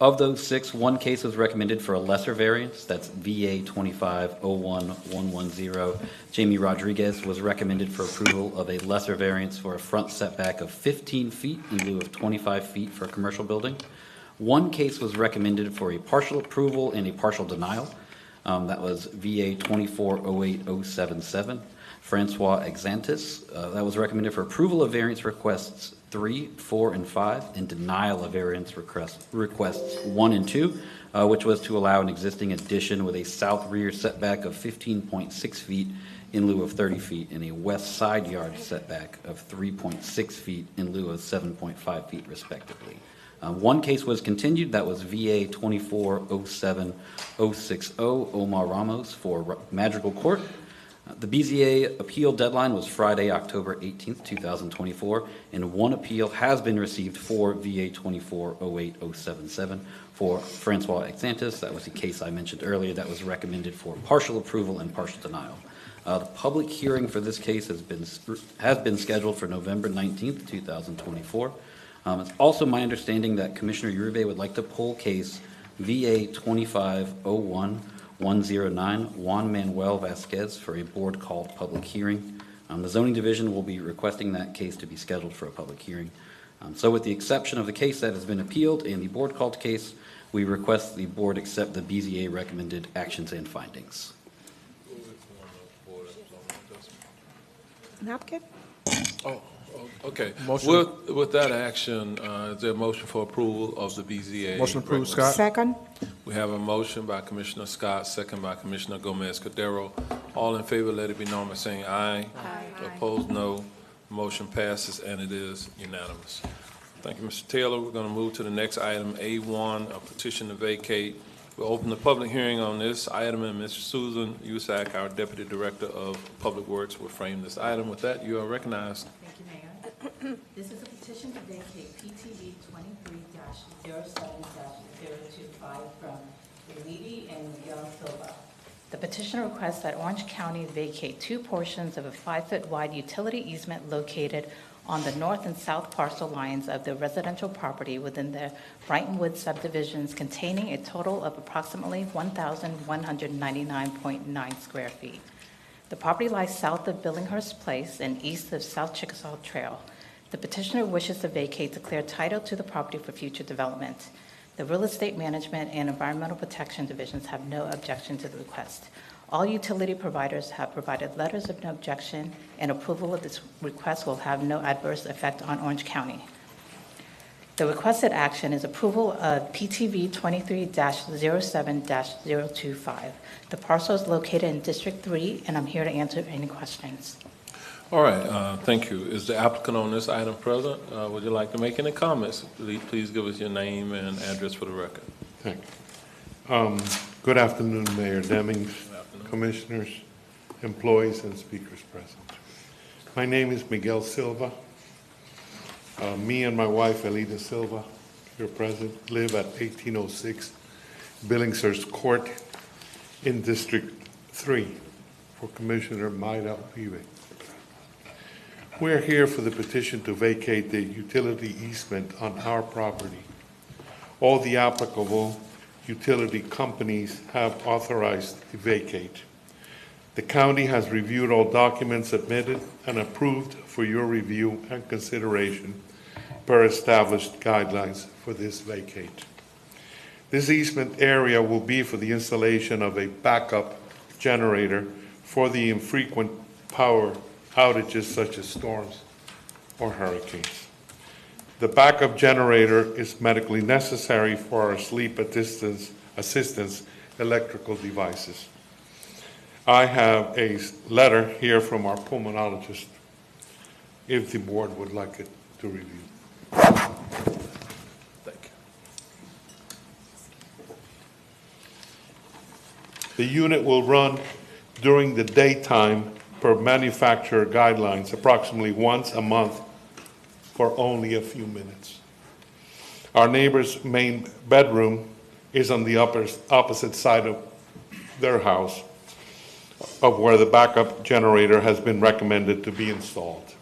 Of those 6, 1 case was recommended for a lesser variance. That's VA 2501110. Jamie Rodriguez was recommended for approval of a lesser variance for a front setback of 15 feet in lieu of 25 feet for a commercial building. 1 case was recommended for a partial approval and a partial denial. That was VA 2408077. Francois Exantis, that was recommended for approval of variance requests 3, 4, and 5, and denial of variance requests 1 and 2, which was to allow an existing addition with a south rear setback of 15.6 feet in lieu of 30 feet and a west side yard setback of 3.6 feet in lieu of 7.5 feet respectively. 1 case was continued. That was VA 2407060 Omar Ramos for Madrigal Court. The BZA appeal deadline was Friday, October 18th, 2024, and 1 appeal has been received for VA 2408077 for Francois Exantis. That was the case I mentioned earlier that was recommended for partial approval and partial denial. The public hearing for this case has been scheduled for November 19th, 2024. It's also my understanding that Commissioner Uribe would like to pull case VA 2501109 Juan Manuel Vasquez for a board-called public hearing. The Zoning Division will be requesting that case to be scheduled for a public hearing. So with the exception of the case that has been appealed and the board-called case, we request the board accept the BZA recommended actions and findings. Napkin? Oh, okay. Motion. With that action, is there a motion for approval of the BZA? Motion approved, Scott. Second. We have a motion by Commissioner Scott, second by Commissioner Gomez-Cordero. All in favor, let it be known by saying aye. Aye. Opposed, no. Motion passes, and it is unanimous. Thank you, Mr. Taylor. We're going to move to the next item, A1, a petition to vacate. We'll open the public hearing on this item, and Ms. Susan Usack, our Deputy Director of Public Works, will frame this item. With that, you are recognized. Thank you, Mayor. This is a petition to vacate PTV 23-07-025 from Elidi and Miguel Silva. The petitioner requests that Orange County vacate 2 portions of a 5-foot wide utility easement located on the north and south parcel lines of the residential property within the Brighton Woods subdivisions containing a total of approximately 1,199.9 square feet. The property lies south of Billinghurst Place and east of South Chickasaw Trail. The petitioner wishes to vacate to clear title to the property for future development. The Real Estate Management and Environmental Protection Divisions have no objection to the request. All utility providers have provided letters of no objection, and approval of this request will have no adverse effect on Orange County. The requested action is approval of PTV 23-07-025. The parcel is located in District 3, and I'm here to answer any questions. All right, thank you. Is the applicant on this item present? Would you like to make any comments? Please give us your name and address for the record. Thank you. Good afternoon, Mayor Demings, Commissioners, employees, and speakers present. My name is Miguel Silva. Me and my wife, Elida Silva, here present, live at 1806 Billingshurst Court in District 3 for Commissioner Maida Uribe. We're here for the petition to vacate the utility easement on our property. All the applicable utility companies have authorized to vacate. The county has reviewed all documents submitted and approved for your review and consideration per established guidelines for this vacate. This easement area will be for the installation of a backup generator for the infrequent power outages such as storms or hurricanes. The backup generator is medically necessary for our sleep assistance electrical devices. I have a letter here from our pulmonologist, if the board would like it to review. Thank you. The unit will run during the daytime per manufacturer guidelines, approximately once a month for only a few minutes. Our neighbor's main bedroom is on the opposite side of their house, of where the backup generator has been recommended to be installed.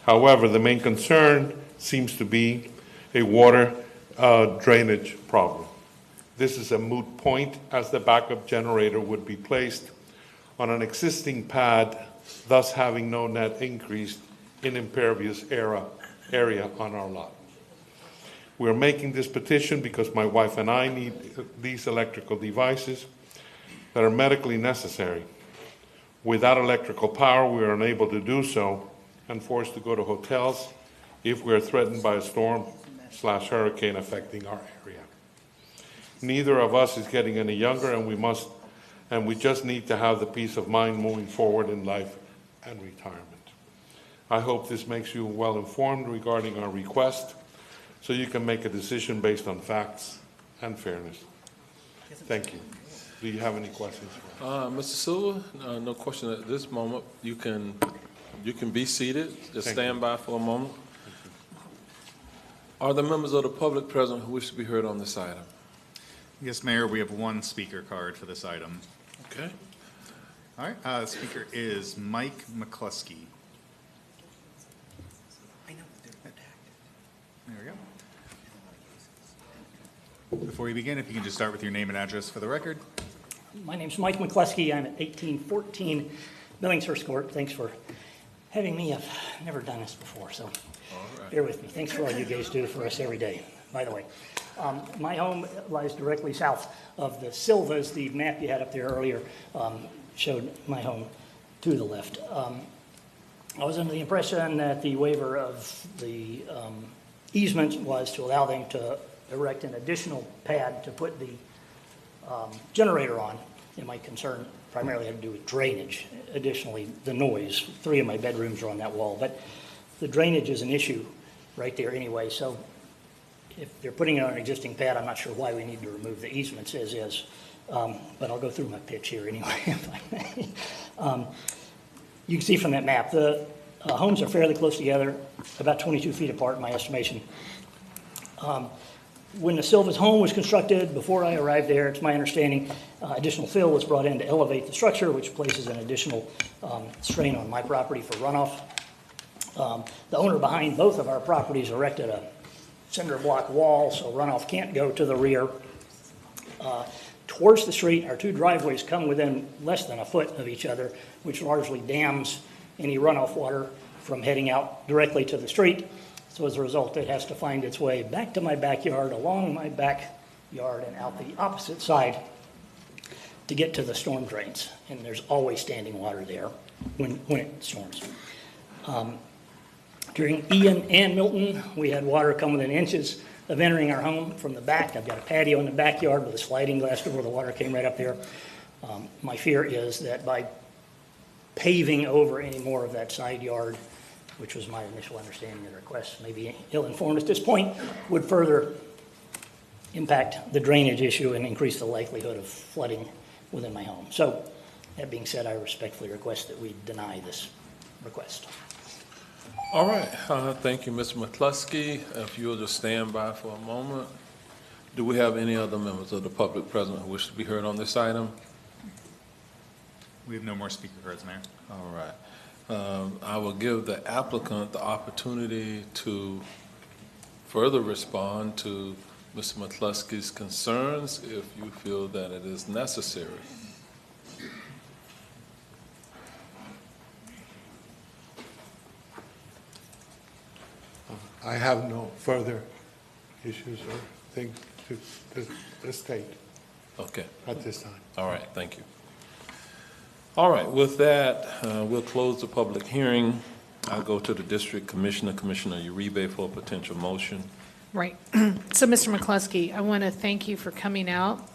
However, the main concern seems to be a water drainage problem. This is a moot point, as the backup generator would be placed on an existing pad, thus having no net increase in impervious area on our lot. We're making this petition because my wife and I need these electrical devices that are medically necessary. Without electrical power, we are unable to do so and forced to go to hotels if we are threatened by a storm/hurricane affecting our area. Neither of us is getting any younger, and we just need to have the peace of mind moving forward in life and retirement. I hope this makes you well informed regarding our request, so you can make a decision based on facts and fairness. Thank you. Do you have any questions? Mr. Silva, no question at this moment. You can be seated. Just stand by for a moment. Are there members of the public present who wish to be heard on this item? Yes, Mayor, we have one speaker card for this item. Okay. All right, the speaker is Mike McCluskey. There we go. Before you begin, if you can just start with your name and address for the record. My name's Mike McCluskey. I'm at 1814 Billingshurst Court. Thanks for having me. I've never done this before, so bear with me. Thanks for all you guys do for us every day, by the way. My home lies directly south of the Silvas. The map you had up there earlier showed my home to the left. I was under the impression that the waiver of the easement was to allow them to erect an additional pad to put the generator on, and my concern primarily had to do with drainage. Additionally, the noise. 3 of my bedrooms are on that wall, but the drainage is an issue right there anyway, so if they're putting it on an existing pad, I'm not sure why we need to remove the easements as is, but I'll go through my pitch here anyway, if I may. You can see from that map, the homes are fairly close together, about 22 feet apart in my estimation. When the Silva's home was constructed, before I arrived there, it's my understanding, additional fill was brought in to elevate the structure, which places an additional strain on my property for runoff. The owner behind both of our properties erected a cinder block wall, so runoff can't go to the rear. Towards the street, our 2 driveways come within less than a foot of each other, which largely dams any runoff water from heading out directly to the street. So as a result, it has to find its way back to my backyard, along my backyard, and out the opposite side to get to the storm drains. And there's always standing water there when it storms. During Ian and Milton, we had water come within inches of entering our home from the back. I've got a patio in the backyard with a sliding glass door. The water came right up there. My fear is that by paving over any more of that side yard, which was my initial understanding of the request, maybe ill-informed at this point, would further impact the drainage issue and increase the likelihood of flooding within my home. So, that being said, I respectfully request that we deny this request. All right. Thank you, Mr. McCluskey. If you'll just stand by for a moment. Do we have any other members of the public present who wish to be heard on this item? We have no more speaker cards, Mayor. All right. I will give the applicant the opportunity to further respond to Mr. McCluskey's concerns if you feel that it is necessary. I have no further issues or things to state. Okay. At this time. All right, thank you. All right, with that, we'll close the public hearing. I'll go to the district commissioner, Commissioner Uribe, for a potential motion. Right. So, Mr. McCluskey, I want to thank you for coming out.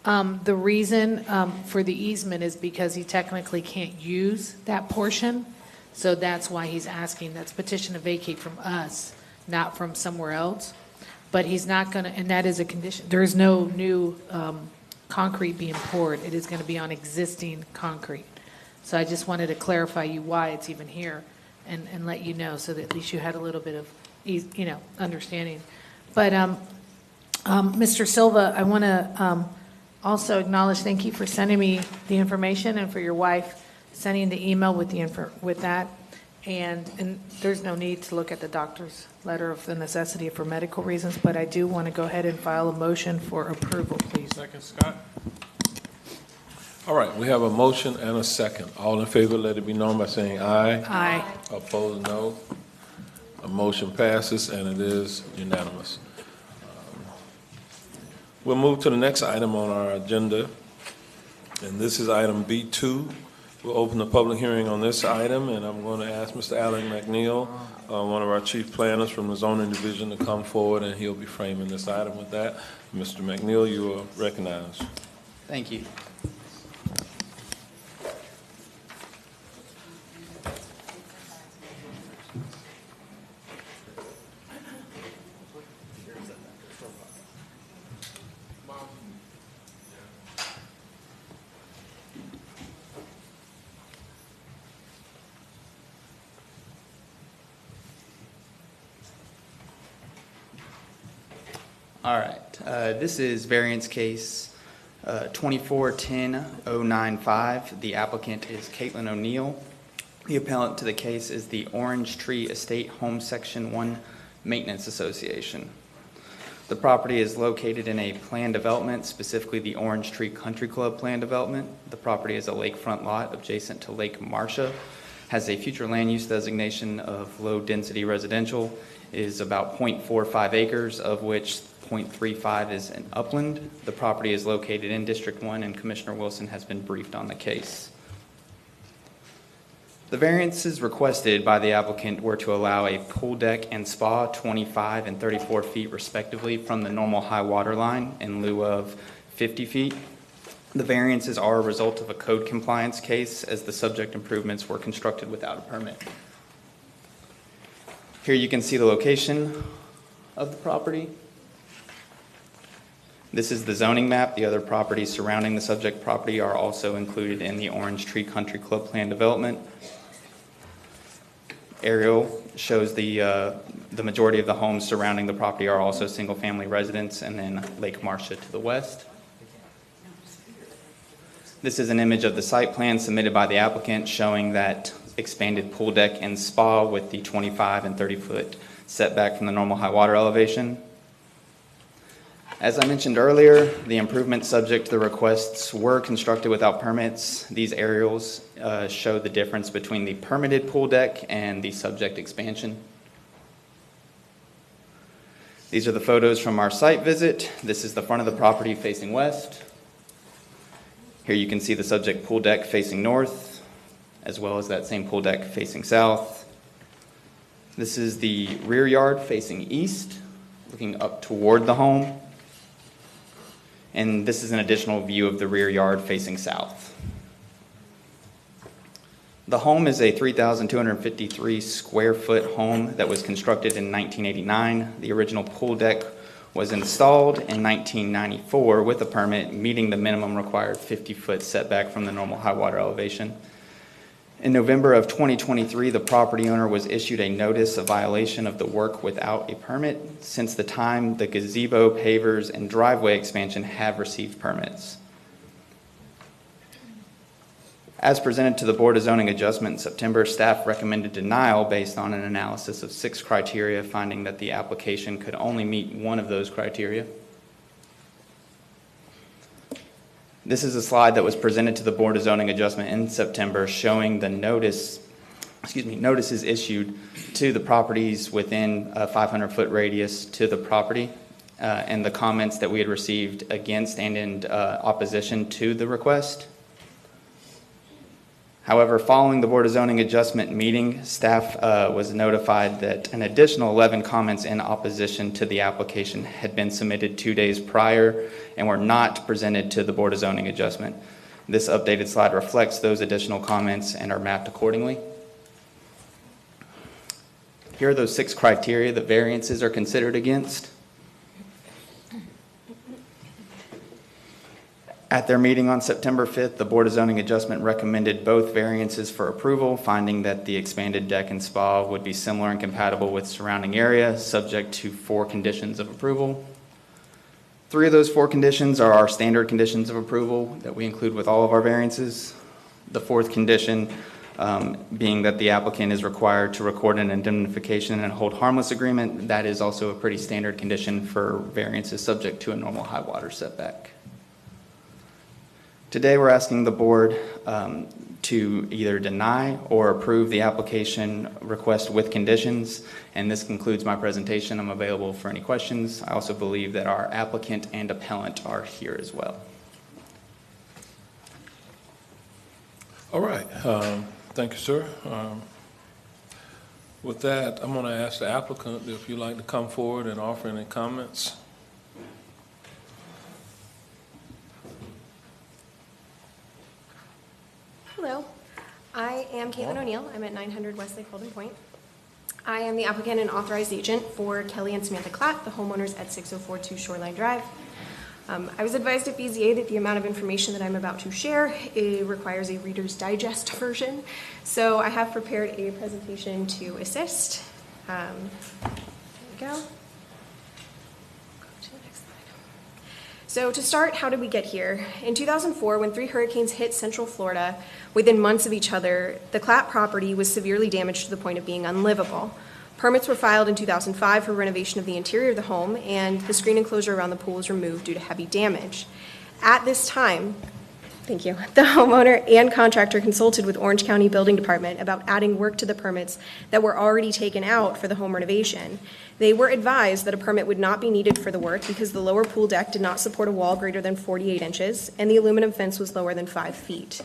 The reason for the easement is because he technically can't use that portion. So that's why he's asking, that's petition to vacate from us, not from somewhere else. But he's not going to, and that is a condition. There is no new concrete being poured. It is going to be on existing concrete. So I just wanted to clarify you why it's even here and let you know so that at least you had a little bit of, understanding. But Mr. Silva, I want to also acknowledge, thank you for sending me the information and for your wife sending the email with that. And there's no need to look at the doctor's letter of the necessity for medical reasons, but I do want to go ahead and file a motion for approval, please. Second, Scott. All right, we have a motion and a second. All in favor, let it be known by saying aye. Aye. Opposed, no. A motion passes, and it is unanimous. We'll move to the next item on our agenda, and this is item B2. We'll open the public hearing on this item, and I'm going to ask Mr. Alan McNeil, one of our chief planners from the zoning division, to come forward, and he'll be framing this item with that. Mr. McNeil, you are recognized. Thank you. All right, this is variance case 2410-095. The applicant is Caitlin O'Neill. The appellant to the case is the Orange Tree Estate Home Section 1 Maintenance Association. The property is located in a planned development, specifically the Orange Tree Country Club planned development. The property is a lakefront lot adjacent to Lake Marcia, has a future land use designation of low density residential, is about 0.45 acres, of which 0.35 is an upland. The property is located in District 1, and Commissioner Wilson has been briefed on the case. The variances requested by the applicant were to allow a pool deck and spa 25 and 34 feet respectively from the normal high water line in lieu of 50 feet. The variances are a result of a code compliance case, as the subject improvements were constructed without a permit. Here you can see the location of the property. This is the zoning map. The other properties surrounding the subject property are also included in the Orange Tree Country Club plan development. Aerial shows the majority of the homes surrounding the property are also single-family residents, and then Lake Marcia to the west. This is an image of the site plan submitted by the applicant showing that expanded pool deck and spa with the 25 and 30-foot setback from the normal high water elevation. As I mentioned earlier, the improvements subject to the requests were constructed without permits. These aerials show the difference between the permitted pool deck and the subject expansion. These are the photos from our site visit. This is the front of the property facing west. Here you can see the subject pool deck facing north, as well as that same pool deck facing south. This is the rear yard facing east, looking up toward the home. And this is an additional view of the rear yard facing south. The home is a 3,253 square foot home that was constructed in 1989. The original pool deck was installed in 1994 with a permit meeting the minimum required 50-foot setback from the normal high water elevation. In November of 2023, the property owner was issued a notice of violation of the work without a permit. Since the time, the gazebo, pavers, and driveway expansion have received permits. As presented to the Board of Zoning Adjustment in September, staff recommended denial based on an analysis of 6 criteria, finding that the application could only meet one of those criteria. This is a slide that was presented to the Board of Zoning Adjustment in September showing the notices issued to the properties within a 500-foot radius to the property and the comments that we had received against and in opposition to the request. However, following the Board of Zoning Adjustment meeting, staff was notified that an additional 11 comments in opposition to the application had been submitted 2 days prior and were not presented to the Board of Zoning Adjustment. This updated slide reflects those additional comments and are mapped accordingly. Here are those 6 criteria that variances are considered against. At their meeting on September 5th, the Board of Zoning Adjustment recommended both variances for approval, finding that the expanded deck and spa would be similar and compatible with surrounding area, subject to 4 conditions of approval. 3 of those 4 conditions are our standard conditions of approval that we include with all of our variances. The 4th condition being that the applicant is required to record an indemnification and hold harmless agreement. That is also a pretty standard condition for variances subject to a normal high water setback. Today we're asking the board to either deny or approve the application request with conditions, and this concludes my presentation. I'm available for any questions. I also believe that our applicant and appellant are here as well. All right. Thank you, sir. With that, I'm going to ask the applicant if you'd like to come forward and offer any comments. Hello, I am Caitlin O'Neill. I'm at 900 Westlake Holden Point. I am the applicant and authorized agent for Kelly and Samantha Klatt, the homeowners at 6042 Shoreline Drive. I was advised at BZA that the amount of information that I'm about to share requires a Reader's Digest version, so I have prepared a presentation to assist. There we go. So to start, how did we get here? In 2004, when 3 hurricanes hit Central Florida within months of each other, the Klatt property was severely damaged to the point of being unlivable. Permits were filed in 2005 for renovation of the interior of the home, and the screen enclosure around the pool was removed due to heavy damage. At this time, thank you, the homeowner and contractor consulted with Orange County Building Department about adding work to the permits that were already taken out for the home renovation. They were advised that a permit would not be needed for the work because the lower pool deck did not support a wall greater than 48 inches, and the aluminum fence was lower than 5 feet.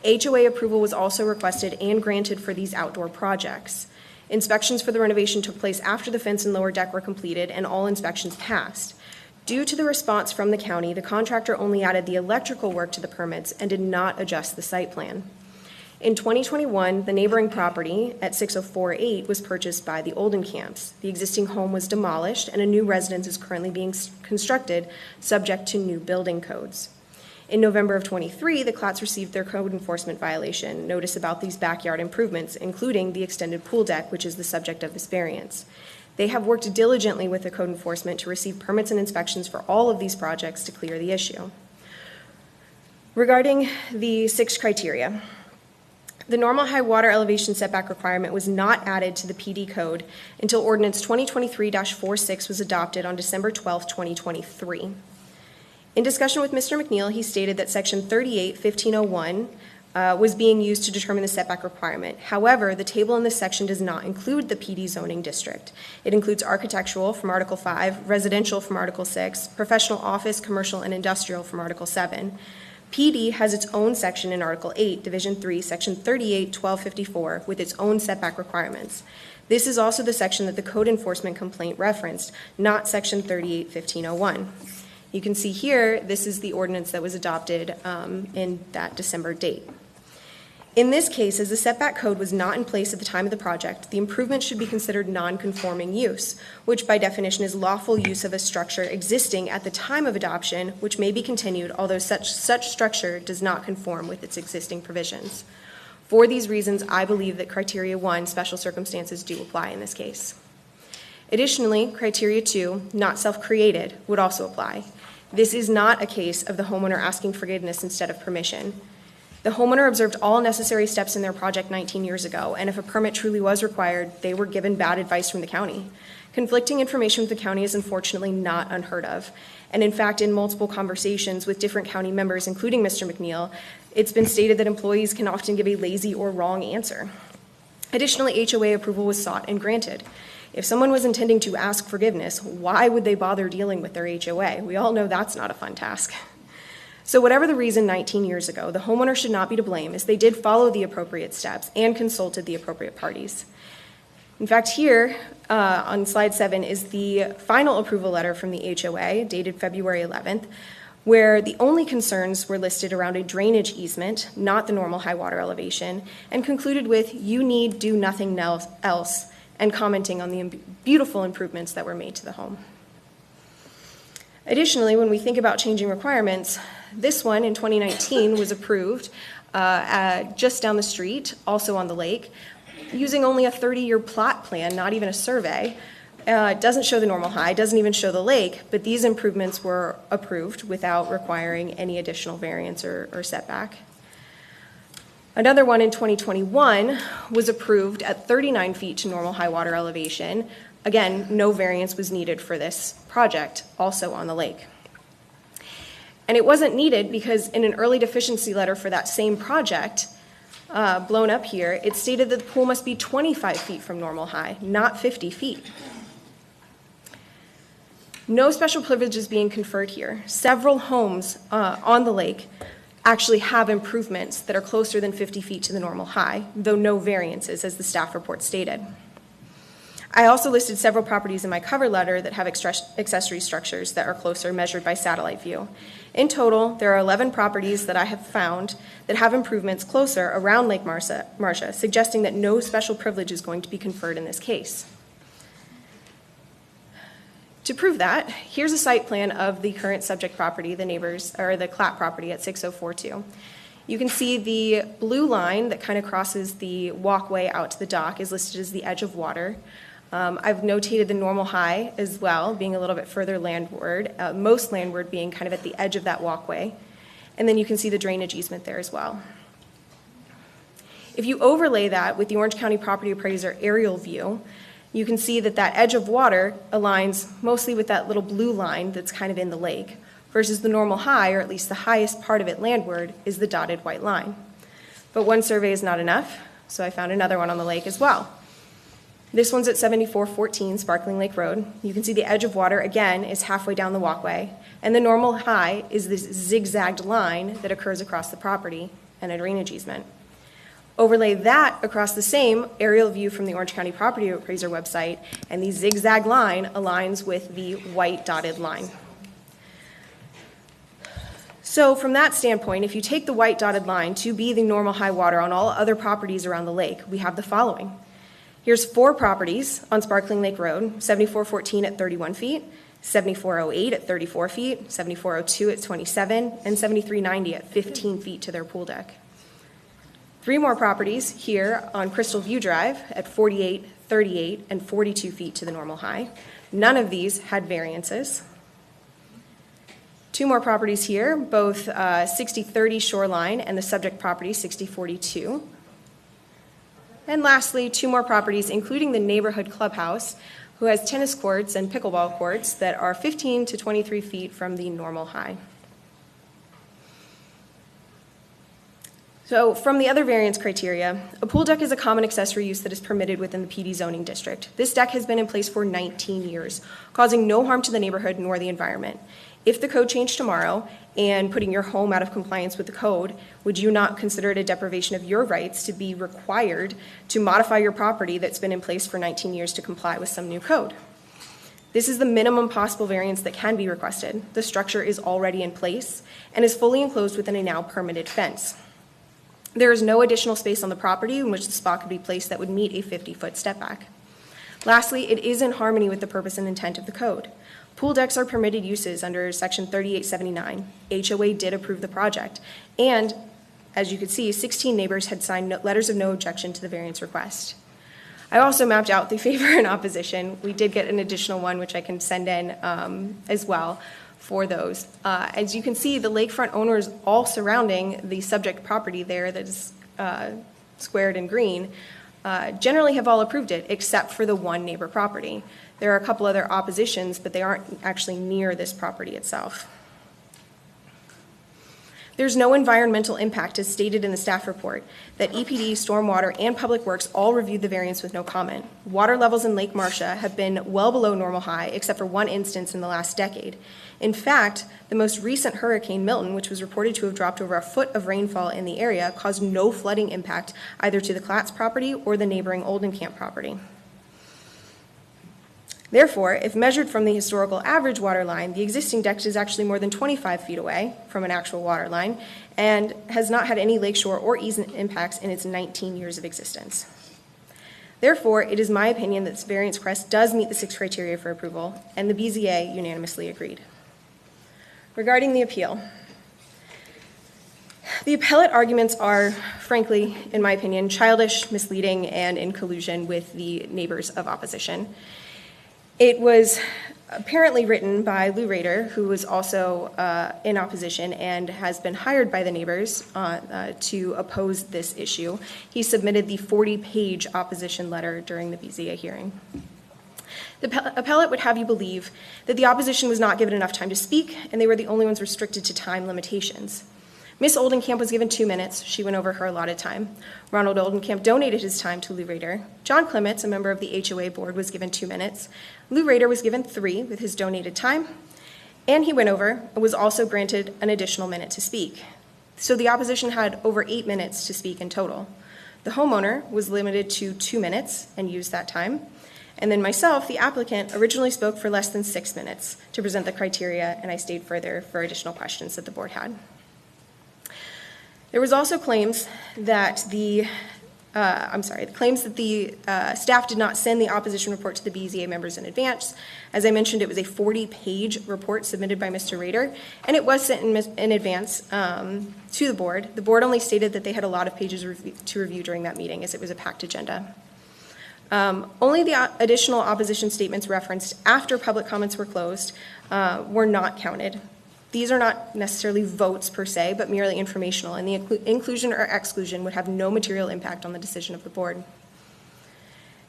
HOA approval was also requested and granted for these outdoor projects. Inspections for the renovation took place after the fence and lower deck were completed, and all inspections passed. Due to the response from the county, the contractor only added the electrical work to the permits and did not adjust the site plan. In 2021, the neighboring property at 6048 was purchased by the Oldenkamps. The existing home was demolished, and a new residence is currently being constructed, subject to new building codes. In November of 23, the Klatts received their code enforcement violation notice about these backyard improvements, including the extended pool deck, which is the subject of this variance. They have worked diligently with the code enforcement to receive permits and inspections for all of these projects to clear the issue. Regarding the 6 criteria, the normal high water elevation setback requirement was not added to the PD code until Ordinance 2023-46 was adopted on December 12, 2023. In discussion with Mr. McNeil, he stated that Section 38-1501 was being used to determine the setback requirement. However, the table in this section does not include the PD zoning district. It includes architectural from Article 5, residential from Article 6, professional office, commercial, and industrial from Article 7. PD has its own section in Article 8, Division 3, Section 38-1254, with its own setback requirements. This is also the section that the code enforcement complaint referenced, not Section 38-1501. You can see here, this is the ordinance that was adopted in that December date. In this case, as the setback code was not in place at the time of the project, the improvement should be considered non-conforming use, which by definition is lawful use of a structure existing at the time of adoption, which may be continued, although such structure does not conform with its existing provisions. For these reasons, I believe that criteria 1, special circumstances, do apply in this case. Additionally, criteria 2, not self-created, would also apply. This is not a case of the homeowner asking forgiveness instead of permission. The homeowner observed all necessary steps in their project 19 years ago, and if a permit truly was required, they were given bad advice from the county. Conflicting information with the county is unfortunately not unheard of. And in fact, in multiple conversations with different county members, including Mr. McNeil, it's been stated that employees can often give a lazy or wrong answer. Additionally, HOA approval was sought and granted. If someone was intending to ask forgiveness, why would they bother dealing with their HOA? We all know that's not a fun task. So whatever the reason 19 years ago, the homeowner should not be to blame, as they did follow the appropriate steps and consulted the appropriate parties. In fact, here on slide 7 is the final approval letter from the HOA dated February 11th, where the only concerns were listed around a drainage easement, not the normal high water elevation, and concluded with, "You need do nothing else," and commenting on the beautiful improvements that were made to the home. Additionally, when we think about changing requirements, this one in 2019 was approved just down the street, also on the lake, using only a 30-year plot plan, not even a survey. It doesn't show the normal high, doesn't even show the lake, but these improvements were approved without requiring any additional variance or setback. Another one in 2021 was approved at 39 feet to normal high water elevation. Again, no variance was needed for this project, also on the lake. And it wasn't needed because in an early deficiency letter for that same project, blown up here, it stated that the pool must be 25 feet from normal high, not 50 feet. No special privilege is being conferred here. Several homes on the lake actually have improvements that are closer than 50 feet to the normal high, though no variances, as the staff report stated. I also listed several properties in my cover letter that have accessory structures that are closer, measured by satellite view. In total, there are 11 properties that I have found that have improvements closer around Lake Marcia, suggesting that no special privilege is going to be conferred in this case. To prove that, here's a site plan of the current subject property, the neighbors, or the Clapp property at 6042. You can see the blue line that kind of crosses the walkway out to the dock is listed as the edge of water. I've notated the normal high as well, being a little bit further landward, most landward being kind of at the edge of that walkway. And then you can see the drainage easement there as well. If you overlay that with the Orange County Property Appraiser aerial view, you can see that that edge of water aligns mostly with that little blue line that's kind of in the lake, versus the normal high, or at least the highest part of it landward, is the dotted white line. But one survey is not enough, so I found another one on the lake as well. This one's at 7414 Sparkling Lake Road. You can see the edge of water, again, is halfway down the walkway, and the normal high is this zigzagged line that occurs across the property and a drainage easement. Overlay that across the same aerial view from the Orange County Property Appraiser website, and the zigzag line aligns with the white dotted line. So from that standpoint, if you take the white dotted line to be the normal high water on all other properties around the lake, we have the following. Here's 4 properties on Sparkling Lake Road, 7414 at 31 feet, 7408 at 34 feet, 7402 at 27, and 7390 at 15 feet to their pool deck. 3 more properties here on Crystal View Drive at 48, 38, and 42 feet to the normal high. None of these had variances. 2 more properties here, both 6030 Shoreline and the subject property 6042. And lastly, 2 more properties, including the neighborhood clubhouse, who has tennis courts and pickleball courts that are 15 to 23 feet from the normal high. So from the other variance criteria, a pool deck is a common accessory use that is permitted within the PD zoning district. This deck has been in place for 19 years, causing no harm to the neighborhood nor the environment. If the code changed tomorrow and putting your home out of compliance with the code, would you not consider it a deprivation of your rights to be required to modify your property that's been in place for 19 years to comply with some new code? This is the minimum possible variance that can be requested. The structure is already in place and is fully enclosed within a now permitted fence. There is no additional space on the property in which the spot could be placed that would meet a 50-foot step back. Lastly, it is in harmony with the purpose and intent of the code. Pool decks are permitted uses under Section 3879. HOA did approve the project, and as you can see, 16 neighbors had signed letters of no objection to the variance request. I also mapped out the favor and opposition. We did get an additional one, which I can send in as well for those. As you can see, the lakefront owners all surrounding the subject property there that is squared in green generally have all approved it, except for the one neighbor property. There are a couple other oppositions, but they aren't actually near this property itself. There's no environmental impact as stated in the staff report, that EPD, Stormwater, and Public Works all reviewed the variance with no comment. Water levels in Lake Marcia have been well below normal high, except for one instance in the last decade. In fact, the most recent Hurricane Milton, which was reported to have dropped over a foot of rainfall in the area, caused no flooding impact either to the Klatz property or the neighboring Oldenkamp property. Therefore, if measured from the historical average water line, the existing deck is actually more than 25 feet away from an actual water line and has not had any lakeshore or easement impacts in its 19 years of existence. Therefore, it is my opinion that this variance request does meet the 6 criteria for approval, and the BZA unanimously agreed. Regarding the appeal, the appellate arguments are, frankly, in my opinion, childish, misleading, and in collusion with the neighbors of opposition. It was apparently written by Lou Rader, who was also in opposition and has been hired by the neighbors to oppose this issue. He submitted the 40-page opposition letter during the BZA hearing. The appellate would have you believe that the opposition was not given enough time to speak, and they were the only ones restricted to time limitations. Ms. Oldenkamp was given 2 minutes. She went over her allotted time. Ronald Oldenkamp donated his time to Lou Rader. John Clements, a member of the HOA board, was given 2 minutes. Lou Rader was given 3 with his donated time, and he went over and was also granted an additional minute to speak. So the opposition had over 8 minutes to speak in total. The homeowner was limited to 2 minutes and used that time. And then myself, the applicant, originally spoke for less than 6 minutes to present the criteria, and I stayed further for additional questions that the board had. There was also claims that the staff did not send the opposition report to the BZA members in advance. As I mentioned, it was a 40-page report submitted by Mr. Rader, and it was sent in advance to the board. The board only stated that they had a lot of pages to review during that meeting, as it was a packed agenda. Only the additional opposition statements referenced after public comments were closed were not counted. These are not necessarily votes per se, but merely informational, and the inclusion or exclusion would have no material impact on the decision of the board.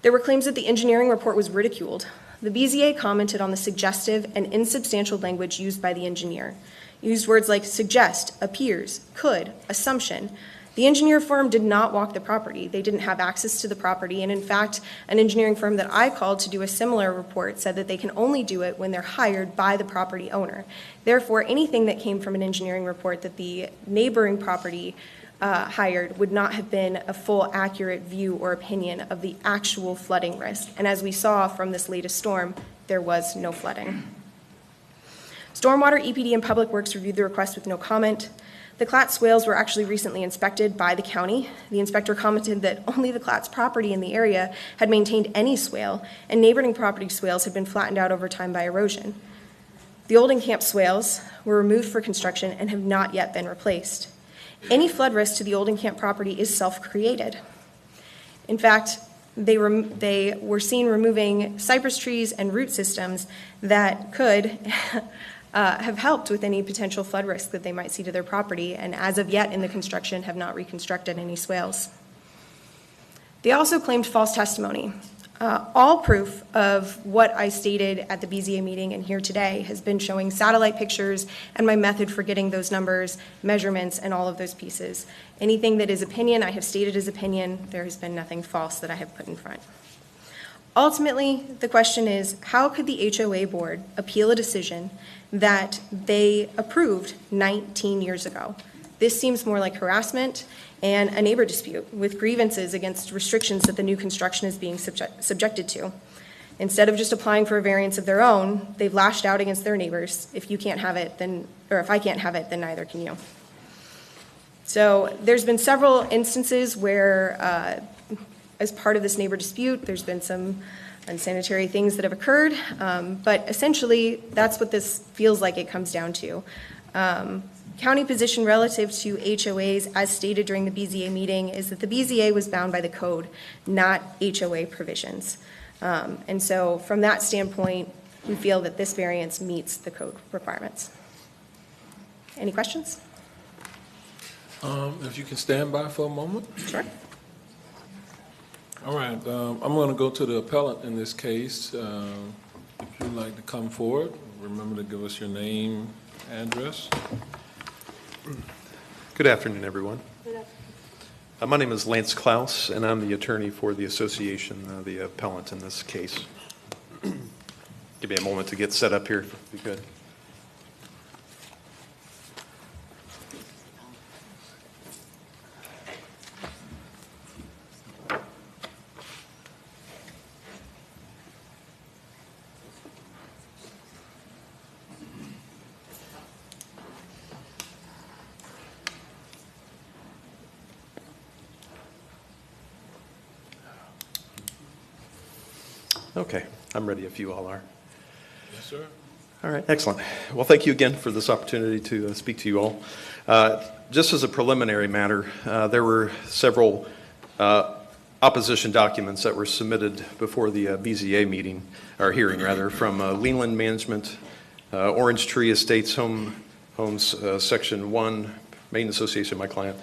There were claims that the engineering report was ridiculed. The BZA commented on the suggestive and insubstantial language used by the engineer. Used words like suggest, appears, could, assumption. The engineer firm did not walk the property. They didn't have access to the property, and in fact, an engineering firm that I called to do a similar report said that they can only do it when they're hired by the property owner. Therefore, anything that came from an engineering report that the neighboring property hired would not have been a full, accurate view or opinion of the actual flooding risk. And as we saw from this latest storm, there was no flooding. Stormwater, EPD, and Public Works reviewed the request with no comment. The Klatz swales were actually recently inspected by the county. The inspector commented that only the Klatz property in the area had maintained any swale, and neighboring property swales had been flattened out over time by erosion. The Oldenkamp swales were removed for construction and have not yet been replaced. Any flood risk to the Oldenkamp property is self-created. In fact, they were seen removing cypress trees and root systems that could have helped with any potential flood risk that they might see to their property, and as of yet in the construction have not reconstructed any swales. They also claimed false testimony. All proof of what I stated at the BZA meeting and here today has been showing satellite pictures and my method for getting those numbers, measurements, and all of those pieces. Anything that is opinion, I have stated as opinion. There has been nothing false that I have put in front. Ultimately, the question is, how could the HOA board appeal a decision that they approved 19 years ago? This seems more like harassment and a neighbor dispute with grievances against restrictions that the new construction is being subjected to. Instead of just applying for a variance of their own, they've lashed out against their neighbors. If you can't have it, then, or if I can't have it, then neither can you. So there's been several instances where, as part of this neighbor dispute, there's been some unsanitary things that have occurred, but essentially that's what this feels like it comes down to. County position relative to HOAs, as stated during the BZA meeting, is that the BZA was bound by the code, not HOA provisions. And so from that standpoint, we feel that this variance meets the code requirements. Any questions? If you can stand by for a moment. Sure. All right, I'm going to go to the appellant in this case. If you'd like to come forward, remember to give us your name, address. Good afternoon, everyone. My name is Lance Klaus, and I'm the attorney for the association, the appellant in this case. Give me a moment to get set up here, if you could. Okay, I'm ready if you all are. Yes, sir. All right, excellent. Well, thank you again for this opportunity to speak to you all. Just as a preliminary matter, there were several opposition documents that were submitted before the BZA meeting, or hearing rather, from Leland Management, Orange Tree Estates Homes Section 1, Maine Association, my client,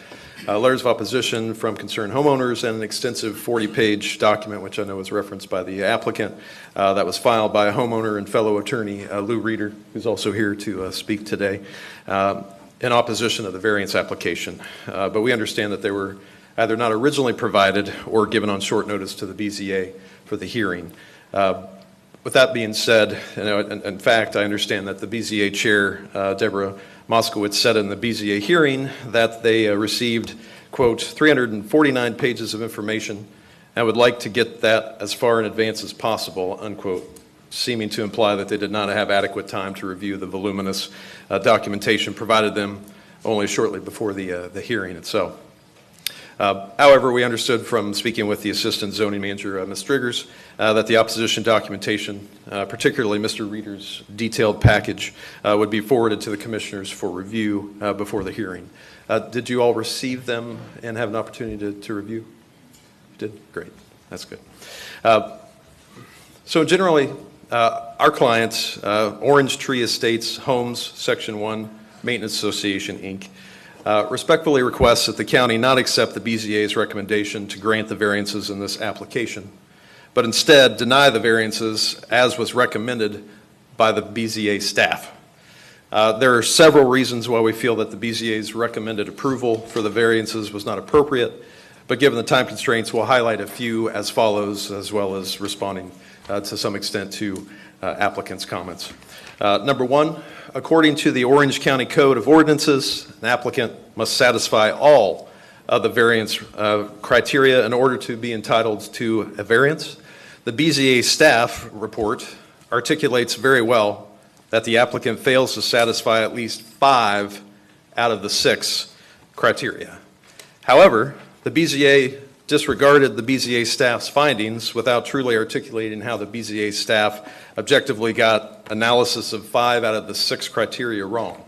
letters of opposition from concerned homeowners, and an extensive 40-page document, which I know was referenced by the applicant, that was filed by a homeowner and fellow attorney, Lou Reeder, who's also here to speak today, in opposition to the variance application. But we understand that they were either not originally provided or given on short notice to the BZA for the hearing. With that being said, in fact, I understand that the BZA chair, Deborah Moskowitz, said in the BZA hearing that they received, quote, 349 pages of information and would like to get that as far in advance as possible, unquote, seeming to imply that they did not have adequate time to review the voluminous documentation provided them only shortly before the hearing itself. However, we understood from speaking with the Assistant Zoning Manager, Ms. Striggers, that the opposition documentation, particularly Mr. Reeder's detailed package, would be forwarded to the commissioners for review before the hearing. Did you all receive them and have an opportunity to review? You did? Great. That's good. So generally, our clients, Orange Tree Estates Homes, Section 1, Maintenance Association, Inc., respectfully requests that the county not accept the BZA's recommendation to grant the variances in this application, but instead deny the variances as was recommended by the BZA staff. There are several reasons why we feel that the BZA's recommended approval for the variances was not appropriate, but given the time constraints, we'll highlight a few as follows, as well as responding to some extent to applicants' comments. Number one, according to the Orange County Code of Ordinances, an applicant must satisfy all of the variance criteria in order to be entitled to a variance. The BZA staff report articulates very well that the applicant fails to satisfy at least 5 out of the 6 criteria. However, the BZA disregarded the BZA staff's findings without truly articulating how the BZA staff objectively got analysis of 5 out of the 6 criteria wrong.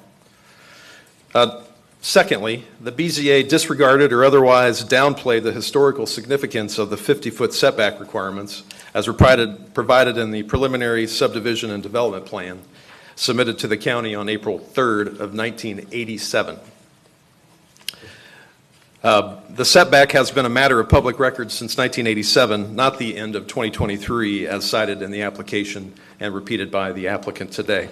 Secondly, the BZA disregarded or otherwise downplayed the historical significance of the 50-foot setback requirements as provided in the preliminary subdivision and development plan submitted to the county on April 3rd of 1987. The setback has been a matter of public record since 1987, not the end of 2023 as cited in the application and repeated by the applicant today.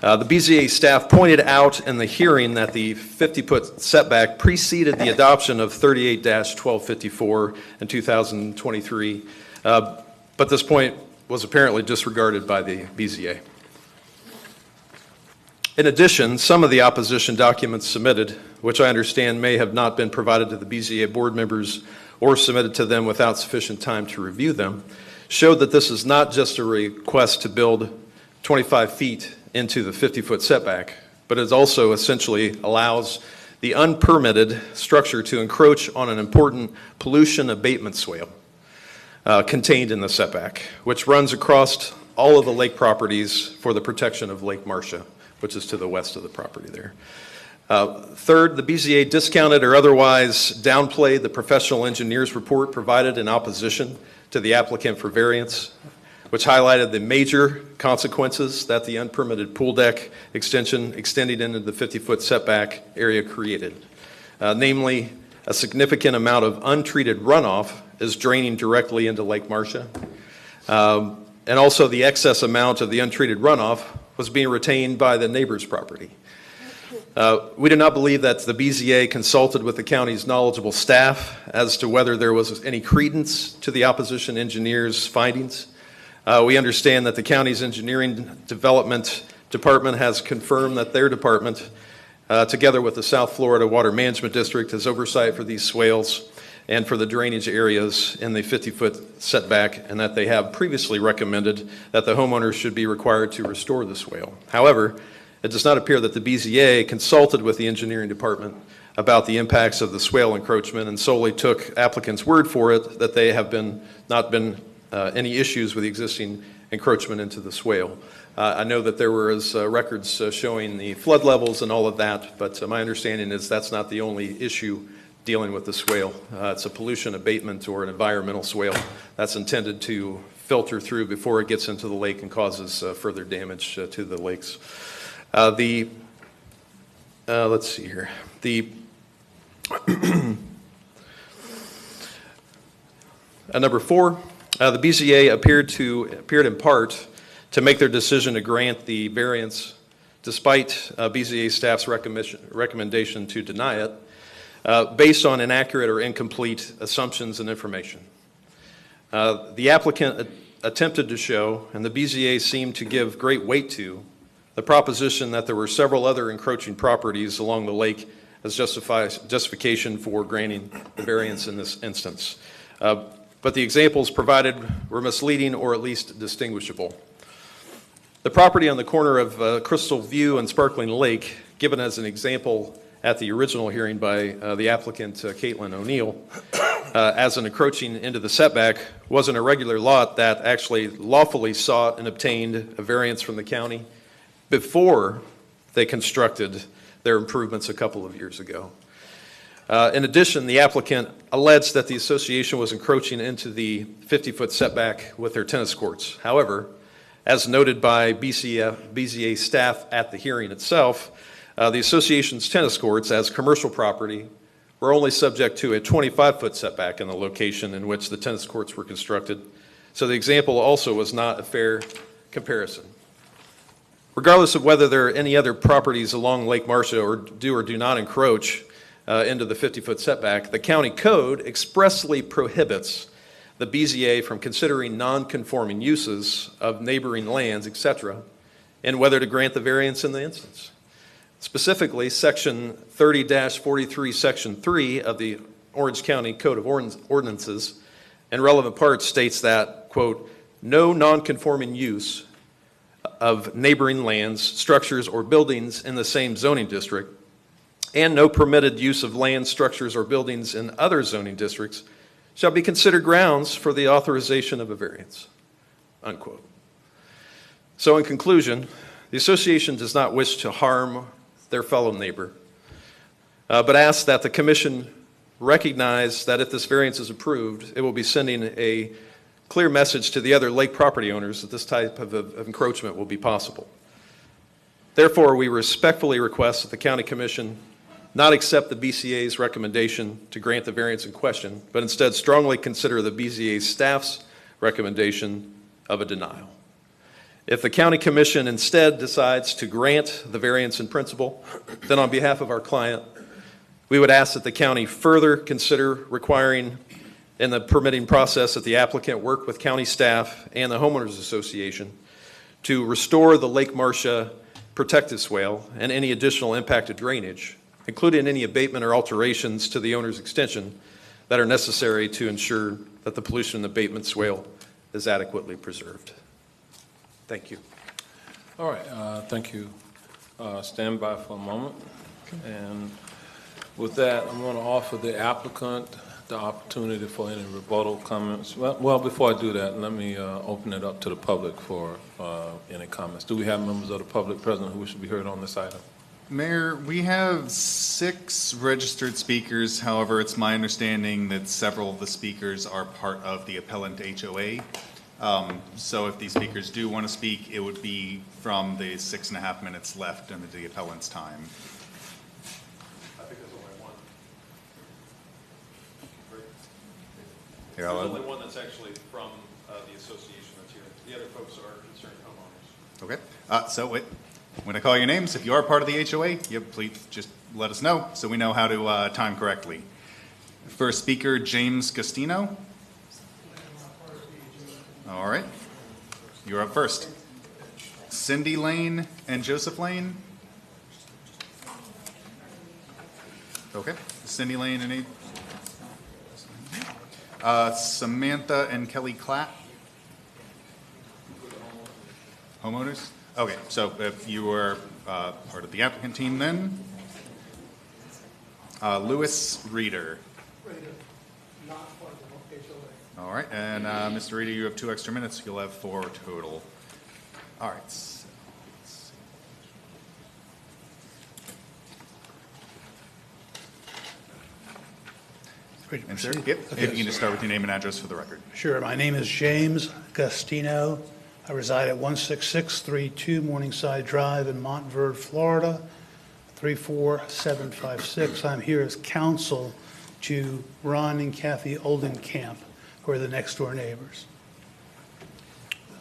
The BZA staff pointed out in the hearing that the 50-foot setback preceded the adoption of 38-1254 in 2023, but this point was apparently disregarded by the BZA. In addition, some of the opposition documents submitted, which I understand may have not been provided to the BZA board members or submitted to them without sufficient time to review them, showed that this is not just a request to build 25 feet into the 50-foot setback, but it also essentially allows the unpermitted structure to encroach on an important pollution abatement swale contained in the setback, which runs across all of the lake properties for the protection of Lake Marcia, which is to the west of the property there. Third, the BZA discounted or otherwise downplayed the professional engineer's report provided in opposition to the applicant for variance, which highlighted the major consequences that the unpermitted pool deck extension extending into the 50-foot setback area created. Namely, a significant amount of untreated runoff is draining directly into Lake Marcia. And also the excess amount of the untreated runoff was being retained by the neighbor's property. We do not believe that the BZA consulted with the county's knowledgeable staff as to whether there was any credence to the opposition engineer's findings. We understand that the county's engineering development department has confirmed that their department, together with the South Florida Water Management District, has oversight for these swales and for the drainage areas in the 50-foot setback, and that they have previously recommended that the homeowners should be required to restore the swale. However, it does not appear that the BZA consulted with the engineering department about the impacts of the swale encroachment and solely took applicants' word for it that they have not been any issues with the existing encroachment into the swale. I know that there were records showing the flood levels and all of that, but my understanding is that's not the only issue dealing with the swale. It's a pollution abatement or an environmental swale that's intended to filter through before it gets into the lake and causes further damage to the lakes. Let's see here. Number 4, the BZA appeared in part to make their decision to grant the variance despite BZA staff's recommendation to deny it, based on inaccurate or incomplete assumptions and information. The applicant attempted to show, and the BZA seemed to give great weight to, the proposition that there were several other encroaching properties along the lake as justification for granting the variance in this instance. But the examples provided were misleading or at least distinguishable. The property on the corner of Crystal View and Sparkling Lake, given as an example at the original hearing by the applicant, Caitlin O'Neill, as an encroaching into the setback, was an irregular lot that actually lawfully sought and obtained a variance from the county before they constructed their improvements a couple of years ago. In addition, the applicant alleged that the association was encroaching into the 50-foot setback with their tennis courts. However, as noted by BZA staff at the hearing itself, the association's tennis courts, as commercial property, were only subject to a 25-foot setback in the location in which the tennis courts were constructed. So the example also was not a fair comparison. Regardless of whether there are any other properties along Lake Marcia or do not encroach into the 50-foot setback, the county code expressly prohibits the BZA from considering non-conforming uses of neighboring lands, etc., and whether to grant the variance in the instance. Specifically, Section 30-43, Section 3 of the Orange County Code of Ordinances and relevant parts states that, quote, no non-conforming use of neighboring lands, structures, or buildings in the same zoning district, and no permitted use of land, structures, or buildings in other zoning districts shall be considered grounds for the authorization of a variance, unquote. So in conclusion, the association does not wish to harm their fellow neighbor, but asks that the commission recognize that if this variance is approved, it will be sending a clear message to the other lake property owners that this type of encroachment will be possible. Therefore, we respectfully request that the county commission not accept the BCA's recommendation to grant the variance in question, but instead strongly consider the BZA staff's recommendation of a denial. If the county commission instead decides to grant the variance in principle, then on behalf of our client, we would ask that the county further consider requiring in the permitting process that the applicant work with county staff and the homeowners association to restore the Lake Marcia protective swale and any additional impacted drainage, including any abatement or alterations to the owner's extension that are necessary to ensure that the pollution abatement swale is adequately preserved. Thank you. All right, thank you. Stand by for a moment. And with that, I'm going to offer the applicant the opportunity for any rebuttal comments. Well, before I do that, let me open it up to the public for any comments. Do we have members of the public present who wish to be heard on this item? Mayor, we have 6 registered speakers. However, it's my understanding that several of the speakers are part of the appellant HOA. So if these speakers do want to speak, it would be from the 6.5 minutes left under the appellant's time. I think there's only one. Here, there's only one that's actually from the association that's here. The other folks are concerned homeowners. Okay. So When I call your names, if you are part of the HOA, please just let us know so we know how to time correctly. First speaker, James Gastino. All right, you're up first. Cindy Lane and Joseph Lane. Okay, Cindy Lane and Samantha and Kelly Clapp. Homeowners? Okay, so if you are part of the applicant team then. Louis Reeder. All right, and Mr. Reeder, you have 2 extra minutes. You'll have 4 total. All right. So let's see. And sir, yep, if you can just start with your name and address for the record. Sure. My name is James Gastino. I reside at 16632 Morningside Drive in Montverde, Florida, 34756. I'm here as counsel to Ron and Kathy Oldenkamp, who are the next door neighbors.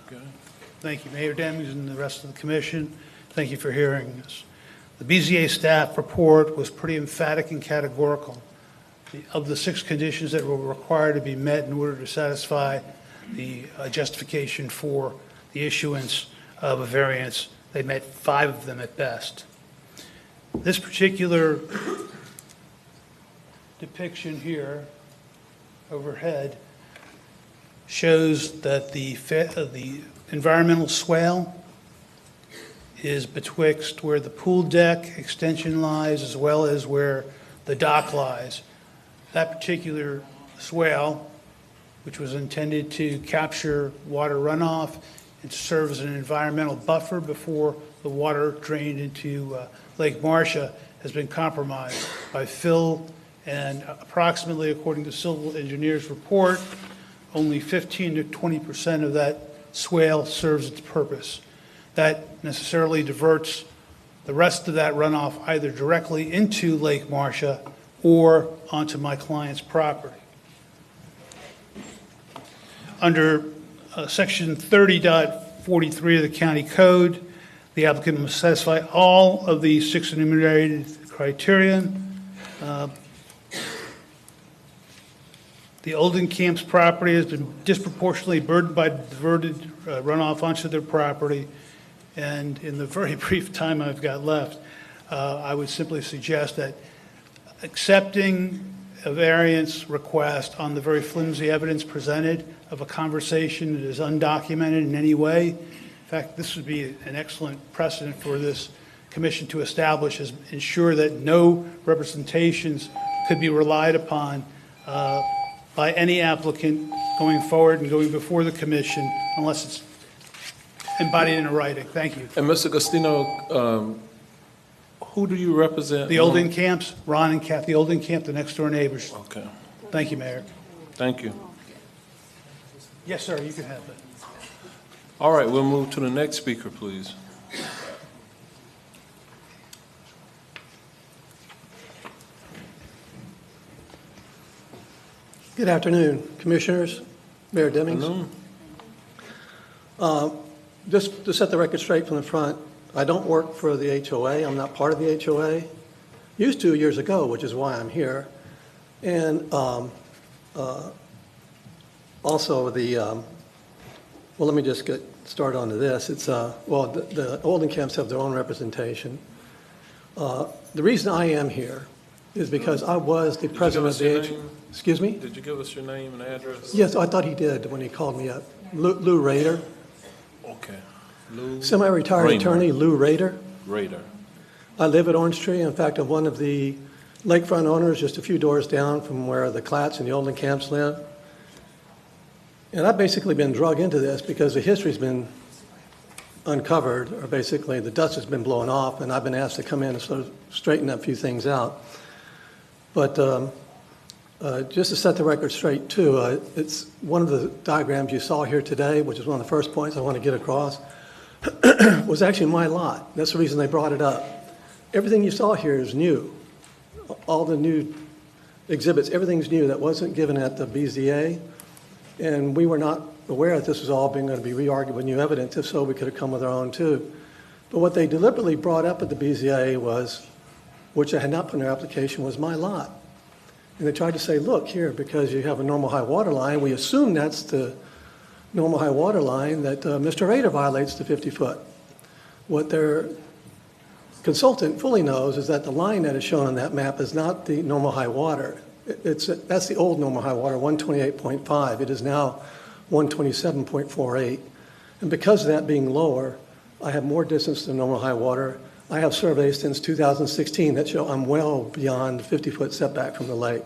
Okay. Thank you, Mayor Demings and the rest of the commission. Thank you for hearing this. The BZA staff report was pretty emphatic and categorical. Of the 6 conditions that were required to be met in order to satisfy the justification for the issuance of a variance, they met 5 of them at best. This particular depiction here overhead shows that the environmental swale is betwixt where the pool deck extension lies as well as where the dock lies. That particular swale, which was intended to capture water runoff and serve as an environmental buffer before the water drained into Lake Marcia, has been compromised by fill, and approximately, according to civil engineers' report, only 15 to 20% of that swale serves its purpose. That necessarily diverts the rest of that runoff either directly into Lake Marcia or onto my client's property. Under section 30.43 of the county code, the applicant must satisfy all of the 6 enumerated criteria. The Oldenkamp's property has been disproportionately burdened by diverted runoff onto their property. And in the very brief time I've got left, I would simply suggest that accepting a variance request on the very flimsy evidence presented of a conversation that is undocumented in any way. In fact, this would be an excellent precedent for this commission to establish, is ensure that no representations could be relied upon by any applicant going forward and going before the commission unless it's embodied in a writing. Thank you. And Mr. Gastino, who do you represent? The Oldenkamps, Ron and Kathy Oldenkamp, the next door neighbors. Okay. Thank you, Mayor. Thank you. Yes, sir, you can have it. All right, we'll move to the next speaker, please. Good afternoon, Commissioners, Mayor Demings. Just to set the record straight from the front, I don't work for the HOA. I'm not part of the HOA. Used to years ago, which is why I'm here. And also well, let me just get started onto this. It's, well, the Oldenkamps have their own representation. The reason I am here is because I was the president of the HOA. Excuse me? Did you give us your name and address? Yes, I thought he did when he called me up. Lou Rader. Okay. Lou Semi-retired attorney, Lou Rader. Rader. I live at Orange Tree. In fact, I'm one of the lakefront owners just a few doors down from where the Clatts and the Oldenkamps live. And I've basically been drug into this because the history's been uncovered, or basically the dust has been blown off, and I've been asked to come in and sort of straighten a few things out. But just to set the record straight, too, it's one of the diagrams you saw here today, which is one of the first points I want to get across, was actually my lot. That's the reason they brought it up. Everything you saw here is new. All the new exhibits, everything's new. That wasn't given at the BZA, and we were not aware that this was all going to be re-argued with new evidence. If so, we could have come with our own, too. But what they deliberately brought up at the BZA was, which I had not put in their application, was my lot. And they tried to say, look, here, because you have a normal high water line, we assume that's the normal high water line, that Mr. Rader violates the 50-foot. What their consultant fully knows is that the line that is shown on that map is not the normal high water. That's the old normal high water, 128.5. It is now 127.48. And because of that being lower, I have more distance than normal high water. I have surveys since 2016 that show I'm well beyond 50-foot setback from the lake.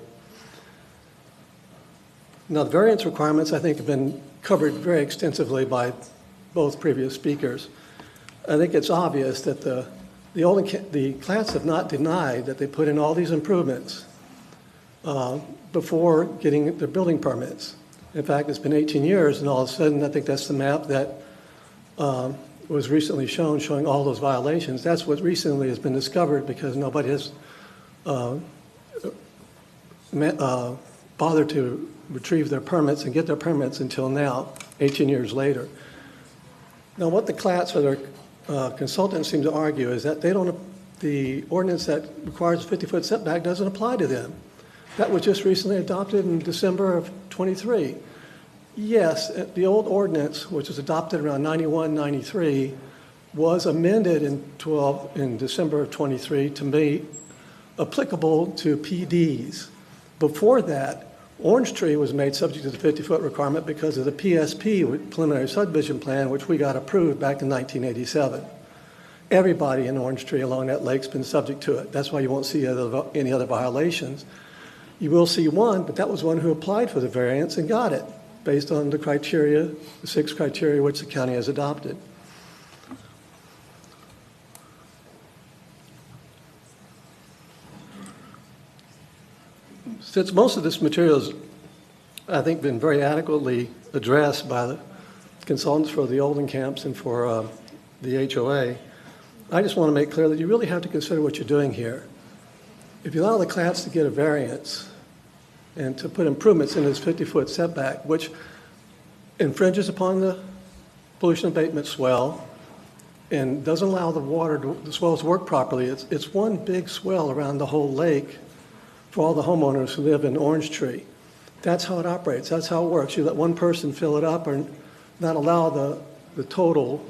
Now, the variance requirements, I think, have been covered very extensively by both previous speakers. I think it's obvious that the Clatts have not denied that they put in all these improvements before getting their building permits. In fact, it's been 18 years, and all of a sudden, I think that's the map that was recently shown, showing all those violations. That's what recently has been discovered because nobody has bothered to retrieve their permits and get their permits until now, 18 years later. Now, what the Clatts or their consultants seem to argue is that the ordinance that requires a 50-foot setback doesn't apply to them. That was just recently adopted in December of 23. Yes, the old ordinance, which was adopted around 91, 93, was amended in December of 23 to be applicable to PDs. Before that, Orange Tree was made subject to the 50-foot requirement because of the PSP, preliminary subdivision plan, which we got approved back in 1987. Everybody in Orange Tree along that lake's been subject to it. That's why you won't see any other violations. You will see one, but that was one who applied for the variance and got it based on the criteria, the 6 criteria which the county has adopted. Since most of this material has, I think, been very adequately addressed by the consultants for the Olden camps and for the HOA, I just want to make clear that you really have to consider what you're doing here. If you allow the Clatts to get a variance and to put improvements in this 50-foot setback, which infringes upon the pollution abatement swell and doesn't allow the swells to work properly, it's one big swell around the whole lake for all the homeowners who live in Orange Tree. That's how it operates. That's how it works. You let one person fill it up or not allow the total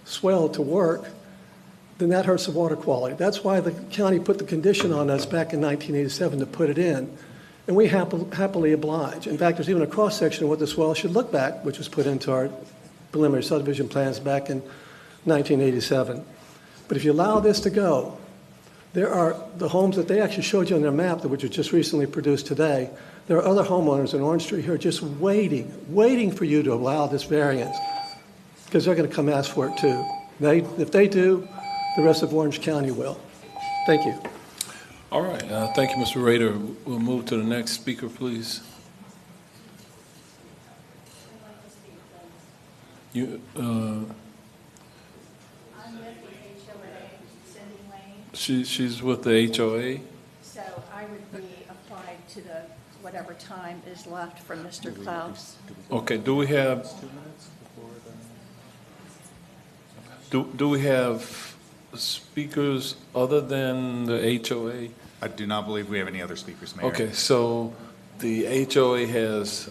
swell to work, then that hurts the water quality. That's why the county put the condition on us back in 1987 to put it in, and we happily oblige. In fact, there's even a cross-section of what the swell should look back, which was put into our preliminary subdivision plans back in 1987. But if you allow this to go, there are the homes that they actually showed you on their map, which was just recently produced today. There are other homeowners in Orange Tree who are just waiting for you to allow this variance because they're going to come ask for it too. If they do, the rest of Orange County will. Thank you. All right. Thank you, Mr. Rader. We'll move to the next speaker, please. She's with the HOA. So I would be applied to the whatever time is left from Mr. Klaus. Okay. Do we have? Do we have speakers other than the HOA? I do not believe we have any other speakers, Mayor. Okay. So the HOA has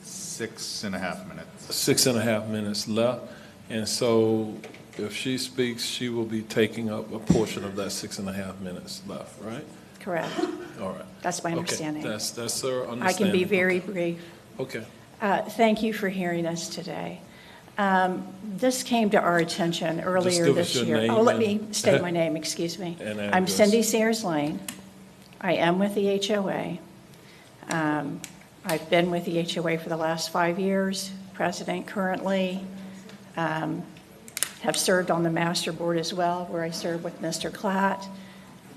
6.5 minutes. 6.5 minutes left, and so if she speaks, she will be taking up a portion of that 6.5 minutes left, right? Correct. All right. That's my understanding. Okay. That's her understanding. I can be very brief. Okay. Thank you for hearing us today. This came to our attention earlier this year. Oh, let me state my name, excuse me. I'm Cindy Sayers Lane. I am with the HOA. I've been with the HOA for the last 5 years, president currently. Have served on the master board as well, where I serve with Mr. Klatt.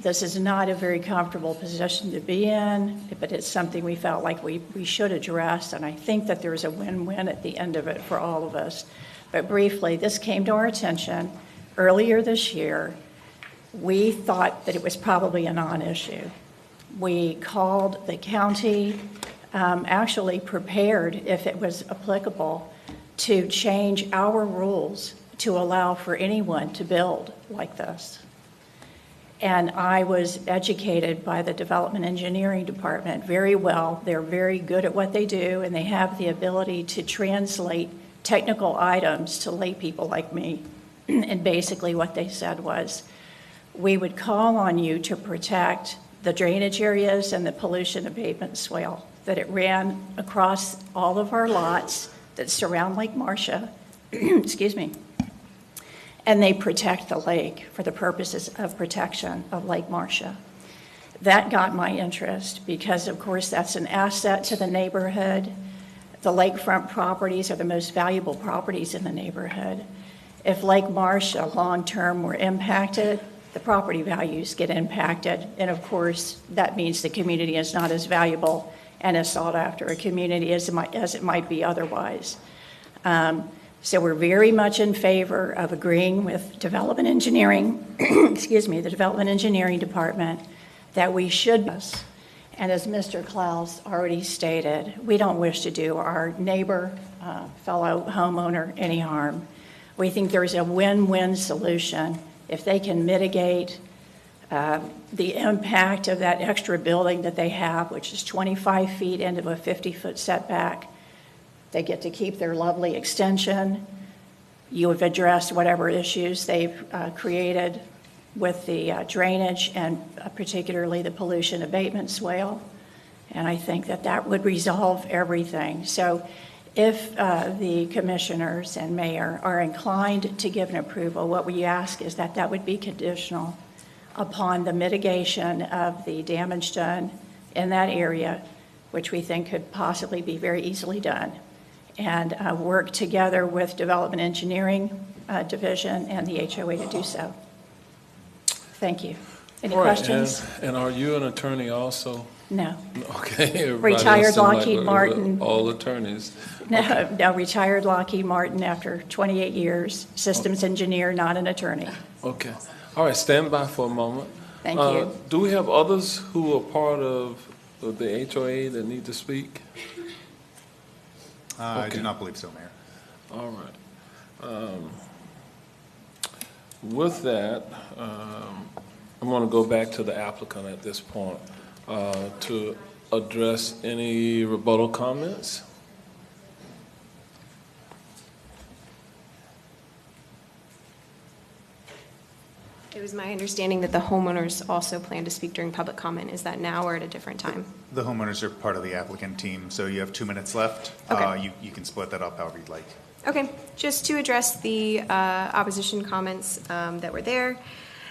This is not a very comfortable position to be in, but it's something we felt like we should address, and I think that there's a win-win at the end of it for all of us. But briefly, this came to our attention earlier this year. We thought that it was probably a non-issue. We called the county, actually prepared, if it was applicable, to change our rules to allow for anyone to build like this. And I was educated by the Development Engineering Department very well. They're very good at what they do, and they have the ability to translate technical items to lay people like me. And basically what they said was, we would call on you to protect the drainage areas and the pollution abatement swale, that it ran across all of our lots that surround Lake Marcia, excuse me, and they protect the lake for the purposes of protection of Lake Marcia. That got my interest because, of course, that's an asset to the neighborhood. The lakefront properties are the most valuable properties in the neighborhood. If Lake Marcia long-term were impacted, the property values get impacted. And of course, that means the community is not as valuable and as sought after a community as it might be otherwise. So we're very much in favor of agreeing with development engineering, excuse me, the Development Engineering Department, that we should, and as Mr. Klaus already stated, we don't wish to do our neighbor, fellow homeowner any harm. We think there's a win-win solution if they can mitigate the impact of that extra building that they have, which is 25 feet into a 50-foot setback. They get to keep their lovely extension. You have addressed whatever issues they've created with the drainage and particularly the pollution abatement swale. And I think that that would resolve everything. So if the commissioners and mayor are inclined to give an approval, what we ask is that that would be conditional upon the mitigation of the damage done in that area, which we think could possibly be very easily done, and work together with Development Engineering Division and the HOA to do so. Thank you. Any questions? And are you an attorney also? No. Okay. everybody Retired else seem like Lockheed we're Martin. All attorneys. No, retired Lockheed Martin after 28 years, systems engineer, not an attorney. Okay. All right, stand by for a moment. Thank you. Do we have others who are part of the HOA that need to speak? I do not believe so, Mayor. All right. With that, I'm going to go back to the applicant at this point to address any rebuttal comments. It was my understanding that the homeowners also plan to speak during public comment. Is that now or at a different time? The homeowners are part of the applicant team, so you have 2 minutes left. Okay. You can split that up however you'd like. Okay, just to address the opposition comments that were there.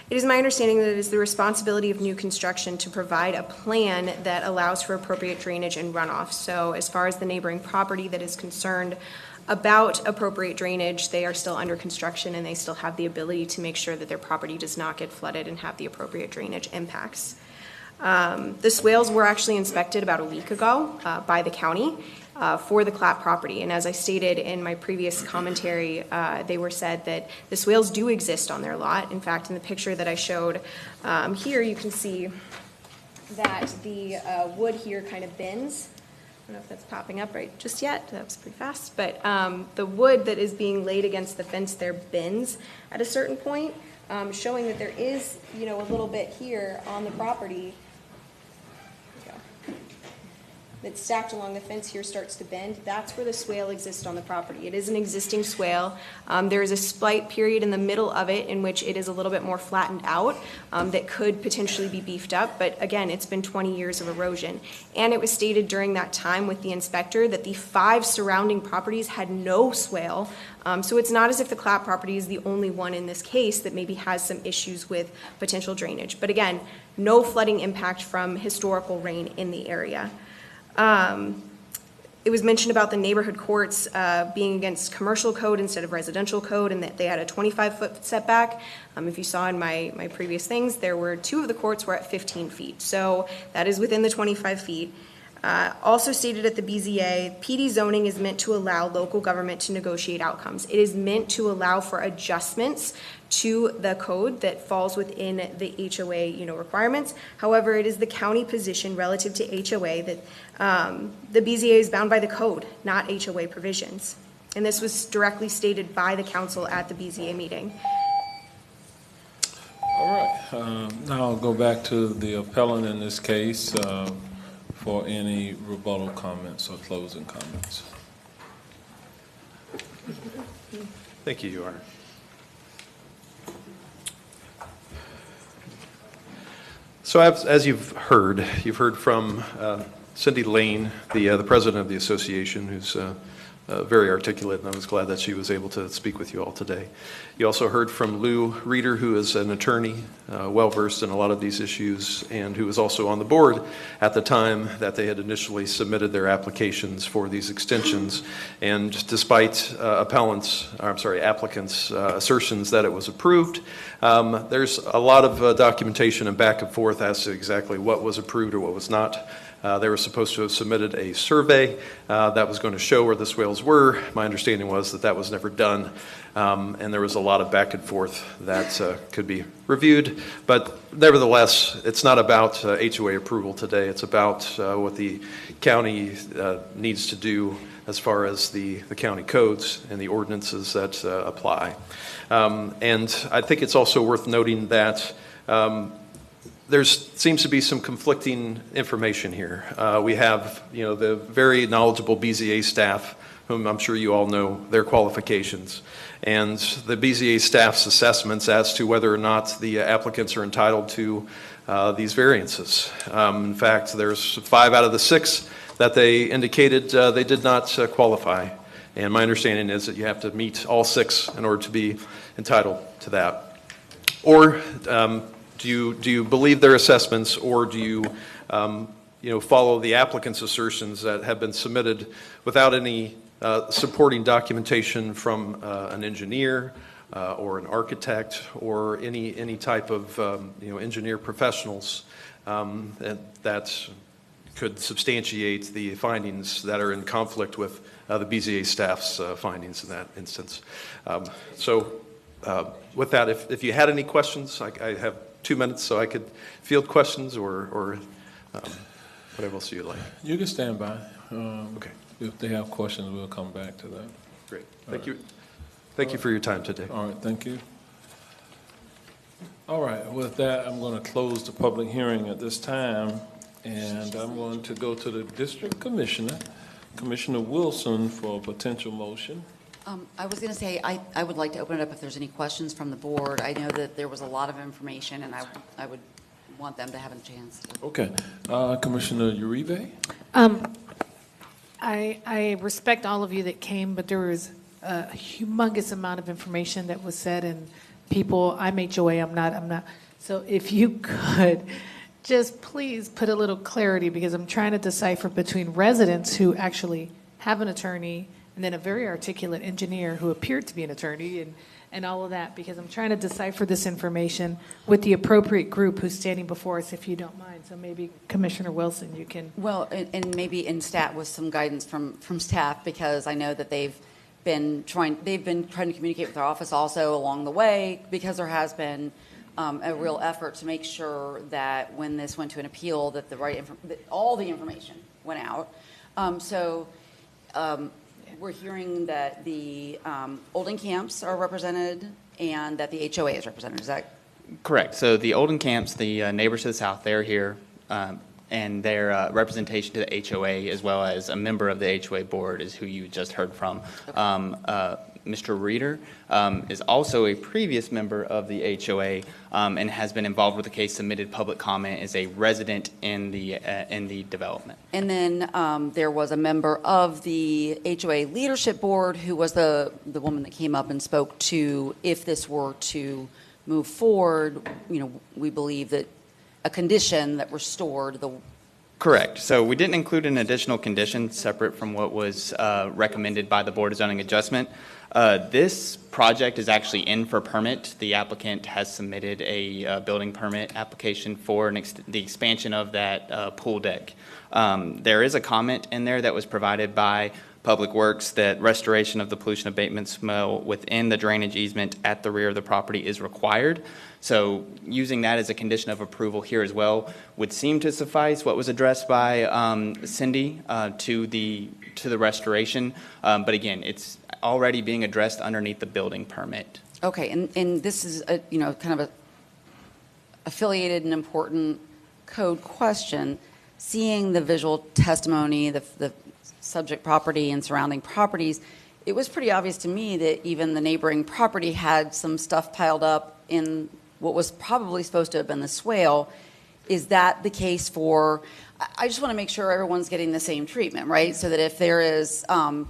It is my understanding that it is the responsibility of new construction to provide a plan that allows for appropriate drainage and runoff. So as far as the neighboring property that is concerned about appropriate drainage, they are still under construction and they still have the ability to make sure that their property does not get flooded and have the appropriate drainage impacts. The swales were actually inspected about a week ago by the county for the Clatt property. And as I stated in my previous commentary, they were said that the swales do exist on their lot. In fact, in the picture that I showed here, you can see that the wood here kind of bends. I don't know if that's popping up right just yet. That was pretty fast. But the wood that is being laid against the fence there bends at a certain point, showing that there is, a little bit here on the property that's stacked along the fence here starts to bend. That's where the swale exists on the property. It is an existing swale. There is a slight period in the middle of it in which it is a little bit more flattened out that could potentially be beefed up. But again, it's been 20 years of erosion. And it was stated during that time with the inspector that the 5 surrounding properties had no swale. So it's not as if the Clatt property is the only one in this case that maybe has some issues with potential drainage. But again, no flooding impact from historical rain in the area. It was mentioned about the neighborhood courts being against commercial code instead of residential code, and that they had a 25-foot setback. If you saw in my previous things, there were 2 of the courts were at 15 feet. So that is within the 25 feet. Also stated at the BZA, PD zoning is meant to allow local government to negotiate outcomes. It is meant to allow for adjustments to the code that falls within the HOA, requirements. However, it is the county position relative to HOA that the BZA is bound by the code, not HOA provisions. And this was directly stated by the council at the BZA meeting. All right, now I'll go back to the appellant in this case for any rebuttal comments or closing comments. Thank you, Your Honor. So as you've heard from Cindy Lane, the president of the association, who's very articulate, and I was glad that she was able to speak with you all today. You also heard from Lou Reeder, who is an attorney, well-versed in a lot of these issues, and who was also on the board at the time that they had initially submitted their applications for these extensions. And despite applicants' assertions that it was approved, there's a lot of documentation and back and forth as to exactly what was approved or what was not. They were supposed to have submitted a survey that was going to show where the swales were. My understanding was that that was never done, and there was a lot of back and forth that could be reviewed. But nevertheless, it's not about HOA approval today. It's about what the county needs to do as far as the county codes and the ordinances that apply. And I think it's also worth noting that there seems to be some conflicting information here. We have, the very knowledgeable BZA staff, whom I'm sure you all know their qualifications, and the BZA staff's assessments as to whether or not the applicants are entitled to these variances. In fact, there's 5 out of the 6 that they indicated they did not qualify. And my understanding is that you have to meet all 6 in order to be entitled to that. Or do you believe their assessments, or do you follow the applicant's assertions that have been submitted without any supporting documentation from an engineer or an architect or any type of engineer professionals that could substantiate the findings that are in conflict with the BZA staff's findings in that instance? With that, if you had any questions, I have 2 minutes, so I could field questions or whatever else you'd like. You can stand by. Okay. If they have questions, we'll come back to that. Great. Thank you. Thank you for your time today. All right. Thank you. All right. With that, I'm going to close the public hearing at this time, and I'm going to go to the district commissioner, Commissioner Wilson, for a potential motion. I was going to say, I would like to open it up if there's any questions from the board. I know that there was a lot of information, and I would want them to have a chance. Okay. Commissioner Uribe? I respect all of you that came, but there was a humongous amount of information that was said, and people, I'm HOA, I'm not. So if you could just please put a little clarity, because I'm trying to decipher between residents who actually have an attorney and then a very articulate engineer who appeared to be an attorney and all of that, because I'm trying to decipher this information with the appropriate group who's standing before us, if you don't mind. So maybe Commissioner Wilson, you can. Well, and maybe in stat with some guidance from staff, because I know that they've been trying to communicate with our office also along the way, because there has been a real effort to make sure that when this went to an appeal, that that all the information went out. We're hearing that the Olden camps are represented and that the HOA is represented. Is that correct? So the Olden camps, the neighbors to the south, they're here, and their representation to the HOA, as well as a member of the HOA board, is who you just heard from. Okay. Mr. Reeder is also a previous member of the HOA and has been involved with the case, submitted public comment, is a resident in the development. And then there was a member of the HOA leadership board who was the woman that came up and spoke to, if this were to move forward, we believe that a condition that restored the. Correct. So we didn't include an additional condition separate from what was recommended by the Board of Zoning Adjustment. This project is actually in for permit. The applicant has submitted a building permit application for the expansion of that pool deck. There is a comment in there that was provided by Public Works that restoration of the pollution abatement swale within the drainage easement at the rear of the property is required. So using that as a condition of approval here as well would seem to suffice. What was addressed by Cindy to the restoration, but again, it's already being addressed underneath the building permit. Okay, and this is a, kind of a affiliated and important code question. Seeing the visual testimony, the subject property and surrounding properties, it was pretty obvious to me that even the neighboring property had some stuff piled up in what was probably supposed to have been the swale. Is that the case for, I just want to make sure everyone's getting the same treatment, right? So that if there is an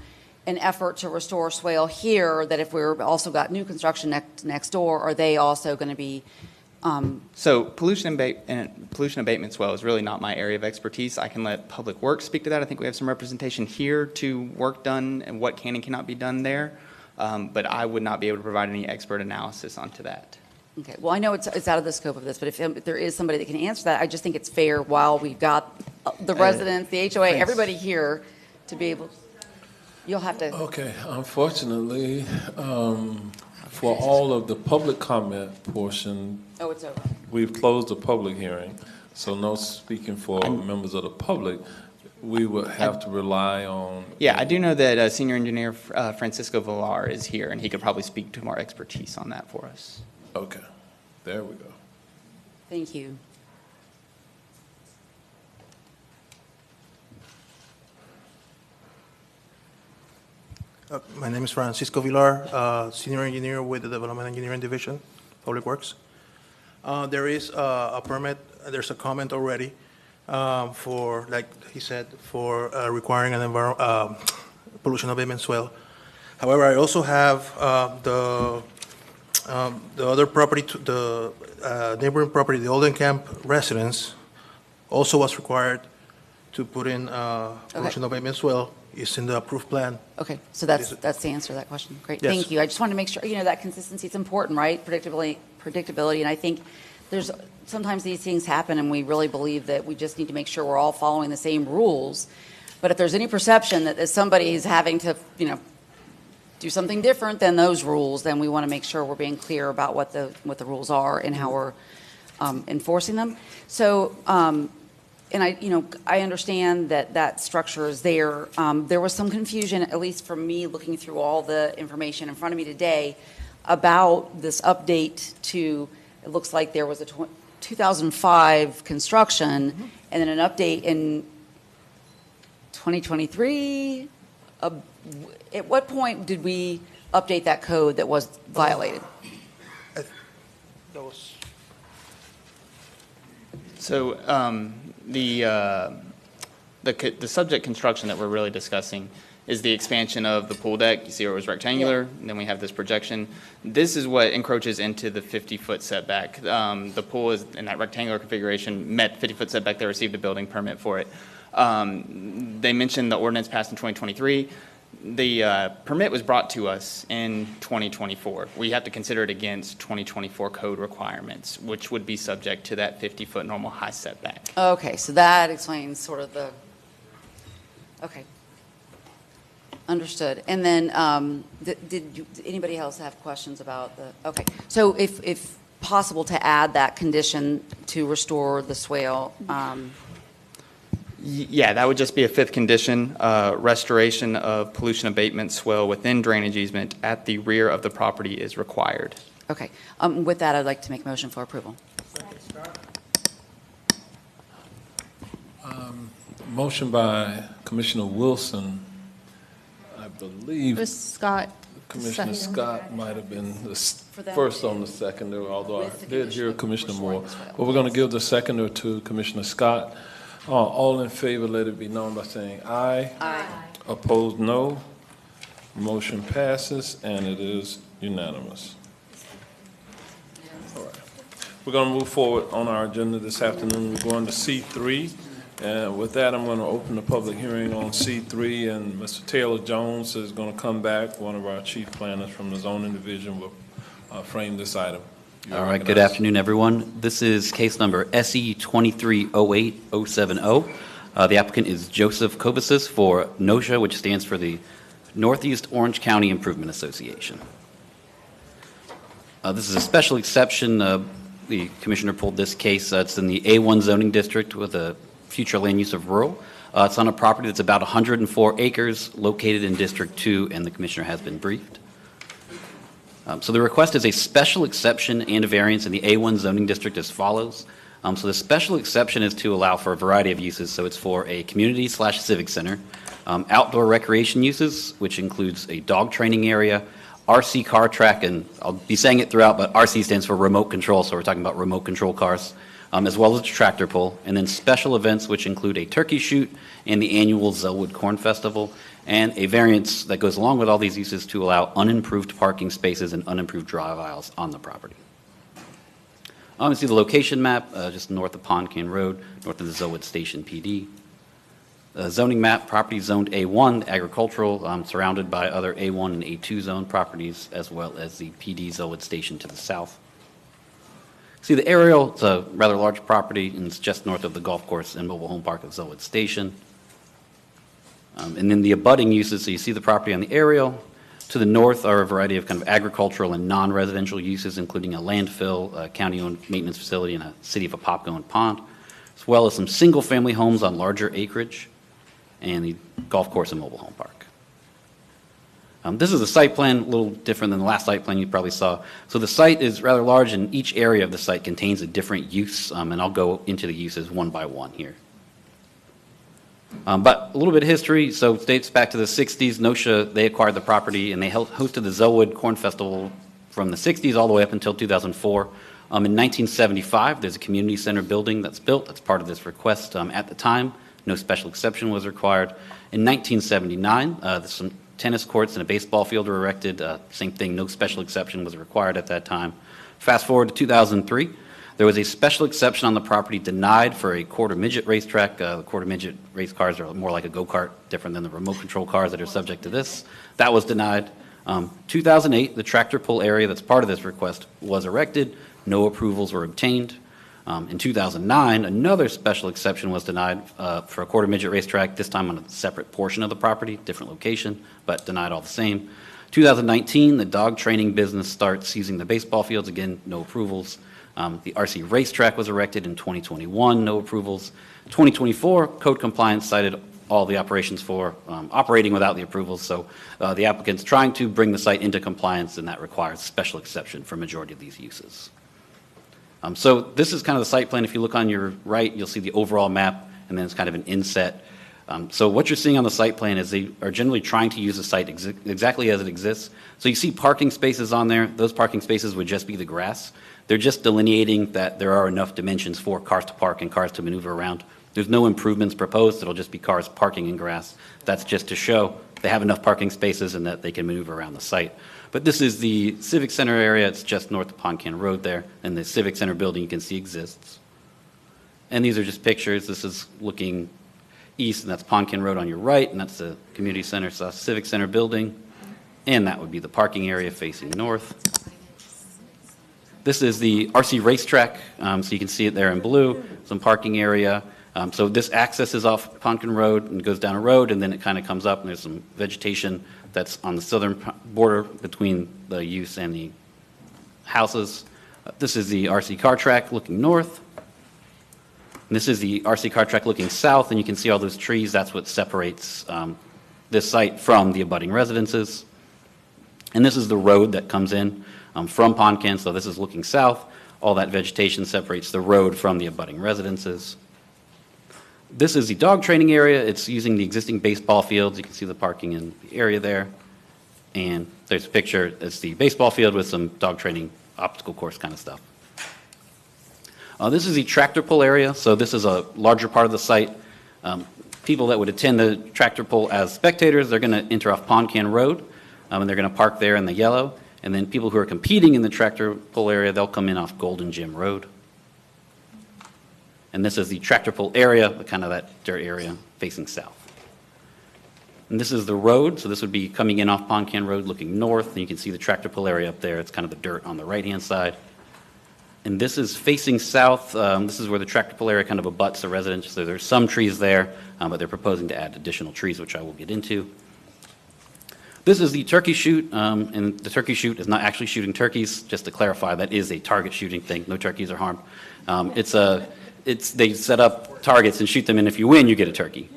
effort to restore swale here, that if we're also got new construction next door, are they also going to be So pollution abatement swale is really not my area of expertise. I can let Public Works speak to that. I think we have some representation here to work done and what can and cannot be done there. But I would not be able to provide any expert analysis onto that. Okay, well, I know it's out of the scope of this, but if there is somebody that can answer that, I just think it's fair while we've got the residents, the HOA, everybody here to be able, you'll have to. Okay, unfortunately, for all of the public comment portion. Oh, it's over. We've closed the public hearing, so no speaking for members of the public. We would have to rely on. Yeah, I do know that Senior Engineer Francisco Villar is here, and he could probably speak to more expertise on that for us. Okay, there we go. Thank you. My name is Francisco Villar, Senior Engineer with the Development Engineering Division, Public Works. There is a permit, there's a comment already for, like he said, for requiring an pollution abatement swale. However, I also have the other property, the neighboring property, the Olden Camp residence, also was required to put in pollution abatement swale. It's in the approved plan. Okay, so that's the answer to that question. Great, Yes. thank you. I just wanted to make sure, that consistency is important, right? Predictability, and I think there's sometimes these things happen and we really believe that we just need to make sure we're all following the same rules. But if there's any perception that somebody is having to, do something different than those rules, then we want to make sure we're being clear about what the rules are and how we're enforcing them. So, and I understand that structure is there. There was some confusion, at least from me looking through all the information in front of me today, about this update to, it looks like there was a 2005 construction, and then an update in 2023. At what point did we update that code that was violated? So the subject construction that we're really discussing is the expansion of the pool deck. You see where it was rectangular, and then we have this projection. This is what encroaches into the 50-foot setback. The pool is in that rectangular configuration, met 50-foot setback. They received a building permit for it. They mentioned the ordinance passed in 2023. The permit was brought to us in 2024. We have to consider it against 2024 code requirements, which would be subject to that 50-foot normal high setback. Okay, so that explains sort of the, okay. Understood. And then did anybody else have questions about the, okay. So if possible to add that condition to restore the swale. Yeah, that would just be a fifth condition, restoration of pollution abatement swale within drainage easement at the rear of the property is required. Okay. With that, I'd like to make a motion for approval. Motion by Commissioner Wilson. I believe Was Scott Commissioner second? Scott might have been the that first on the seconder, although I did hear Commissioner Moore. But we're going to give the seconder to Commissioner Scott. All in favor, let it be known by saying aye. Aye. Opposed, no. Motion passes, and it is unanimous. All right. We're going to move forward on our agenda this afternoon. We're going to C3. And with that, I'm going to open the public hearing on C3, and Mr. Taylor Jones is going to come back. One of our chief planners from the zoning division will frame this item. All right, good afternoon, everyone. This is case number SE 2308070. The applicant is Joseph Kovacis for NOSHA, which stands for the Northeast Orange County Improvement Association. This is a special exception. The commissioner pulled this case. It's in the A1 zoning district with a future land use of rural. It's on a property that's about 104 acres located in District 2, and the commissioner has been briefed. So the request is a special exception and a variance in the A1 zoning district as follows. So the special exception is to allow for a variety of uses. So it's for a community/civic center, outdoor recreation uses, which includes a dog training area, RC car track, and I'll be saying it throughout, but RC stands for remote control, so we're talking about remote control cars, as well as a tractor pull, and then special events which include a turkey shoot and the annual Zellwood Corn Festival, and a variance that goes along with all these uses to allow unimproved parking spaces and unimproved drive aisles on the property. You see the location map, just north of Pond Can Road, north of the Zellwood Station PD. Zoning map, property zoned A1, agricultural, surrounded by other A1 and A2 zone properties, as well as the PD Zellwood Station to the south. See the aerial, it's a rather large property, and it's just north of the golf course and mobile home park of Zellwood Station. And then the abutting uses, so you see the property on the aerial. To the north are a variety of kind of agricultural and non-residential uses, including a landfill, a county-owned maintenance facility, and a city of Apopka-owned pond, as well as some single-family homes on larger acreage, and the golf course and mobile home park. This is a site plan, a little different than the last site plan you probably saw. So the site is rather large, and each area of the site contains a different use, and I'll go into the uses one by one here. But a little bit of history, so it dates back to the 60s. NOSHA, they acquired the property, and they hosted the Zellwood Corn Festival from the 60s all the way up until 2004. In 1975, there's a community center building that's built. That's part of this request at the time. No special exception was required. In 1979, some tennis courts and a baseball field were erected. Same thing, no special exception was required at that time. Fast forward to 2003, there was a special exception on the property denied for a quarter midget racetrack. The quarter midget race cars are more like a go-kart, different than the remote control cars that are subject to this. That was denied. 2008, the tractor pull area that's part of this request was erected. No approvals were obtained. In 2009, another special exception was denied for a quarter midget racetrack, this time on a separate portion of the property, different location, but denied all the same. 2019, the dog training business starts using the baseball fields. Again, no approvals. The RC racetrack was erected in 2021, no approvals. 2024, code compliance cited all the operations for operating without the approvals, so the applicant's trying to bring the site into compliance, and that requires special exception for majority of these uses. So this is kind of the site plan. If you look on your right, you'll see the overall map, and then it's kind of an inset. So what you're seeing on the site plan is they are generally trying to use the site exactly as it exists. So you see parking spaces on there. Those parking spaces would just be the grass. They're just delineating that there are enough dimensions for cars to park and cars to maneuver around. There's no improvements proposed. It'll just be cars parking in grass. That's just to show they have enough parking spaces and that they can maneuver around the site. But this is the Civic Center area. It's just north of Pond Can Road there, and the Civic Center building you can see exists. And these are just pictures. This is looking east, and that's Pond Can Road on your right, and that's the community center, so Civic Center building, and that would be the parking area facing north. This is the RC racetrack, so you can see it there in blue, some parking area. So this accesses off Pond Can Road and goes down a road, and then it kind of comes up, and there's some vegetation that's on the southern border between the use and the houses. This is the RC car track looking north. And this is the RC car track looking south, and you can see all those trees. That's what separates this site from the abutting residences. And this is the road that comes in from Pond Can, so this is looking south. All that vegetation separates the road from the abutting residences. This is the dog training area. It's using the existing baseball fields. You can see the parking in the area there. And there's a picture. It's the baseball field with some dog training obstacle course kind of stuff. This is the tractor pull area. So this is a larger part of the site. People that would attend the tractor pull as spectators, they're going to enter off Pond Can Road, and they're going to park there in the yellow. And then people who are competing in the tractor pull area, they'll come in off Golden Gym Road. And this is the tractor pull area, kind of that dirt area facing south. And this is the road, so this would be coming in off Pond Can Road looking north, and you can see the tractor pull area up there. It's kind of the dirt on the right-hand side. And this is facing south. This is where the tractor pull area kind of abuts the residence. So there's some trees there, but they're proposing to add additional trees, which I will get into. This is the turkey shoot, and the turkey shoot is not actually shooting turkeys. Just to clarify, that is a target shooting thing. No turkeys are harmed. They set up targets and shoot them, and if you win, you get a turkey.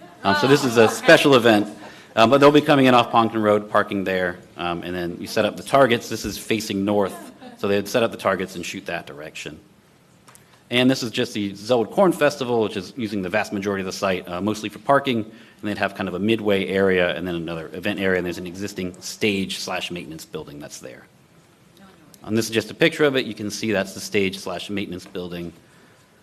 So this is a special event. But they'll be coming in off Pongton Road, parking there, and then you set up the targets. This is facing north, so they'd set up the targets and shoot that direction. And this is just the Zelwood Corn Festival, which is using the vast majority of the site, mostly for parking, and they'd have kind of a midway area and then another event area, and there's an existing stage/maintenance building that's there. And this is just a picture of it. You can see that's the stage/maintenance building.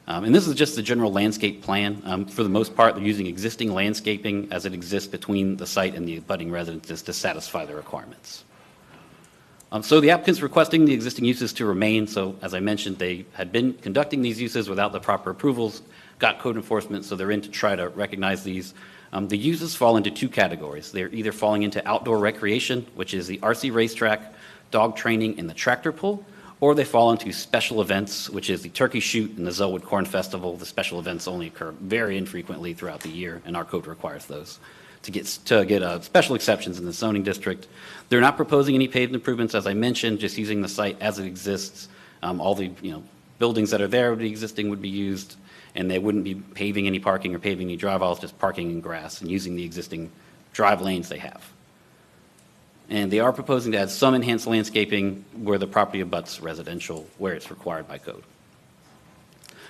And this is just the general landscape plan. For the most part, they're using existing landscaping as it exists between the site and the abutting residences to satisfy the requirements. So the applicant's requesting the existing uses to remain. So as I mentioned, they had been conducting these uses without the proper approvals, got code enforcement, so they're in to try to recognize these. The uses fall into two categories. They're either falling into outdoor recreation, which is the RC racetrack, dog training, and the tractor pull, or they fall into special events, which is the turkey shoot and the Zelwood Corn Festival. The special events only occur very infrequently throughout the year, and our code requires those to get special exceptions in the zoning district. They're not proposing any paved improvements, as I mentioned, just using the site as it exists. All the buildings that are there would be existing would be used, and they wouldn't be paving any parking or paving any drive aisles, just parking in grass and using the existing drive lanes they have. And they are proposing to add some enhanced landscaping where the property abuts residential, where it's required by code.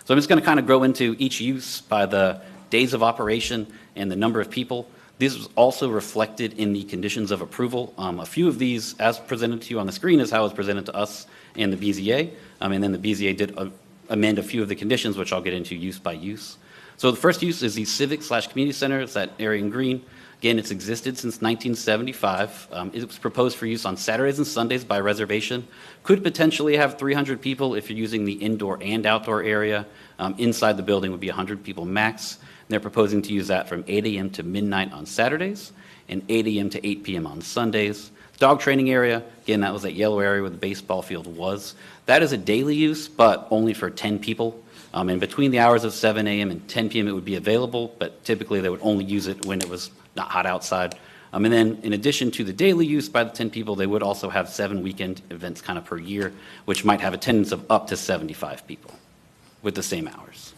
So I'm just going to kind of go into each use by the days of operation and the number of people. This was also reflected in the conditions of approval. A few of these, as presented to you on the screen, is how it was presented to us and the BZA. And then the BZA did amend a few of the conditions, which I'll get into use by use. So the first use is the civic/community center. It's that area in green. Again, it's existed since 1975. It was proposed for use on Saturdays and Sundays by reservation. Could potentially have 300 people if you're using the indoor and outdoor area. Inside the building would be 100 people max. And they're proposing to use that from 8 a.m. to midnight on Saturdays and 8 a.m. to 8 p.m. on Sundays. Dog training area, again, that was that yellow area where the baseball field was. That is a daily use, but only for 10 people. And between the hours of 7 a.m. and 10 p.m. it would be available, but typically they would only use it when it was not hot outside. And then in addition to the daily use by the 10 people, they would also have 7 weekend events kind of per year, which might have attendance of up to 75 people with the same hours.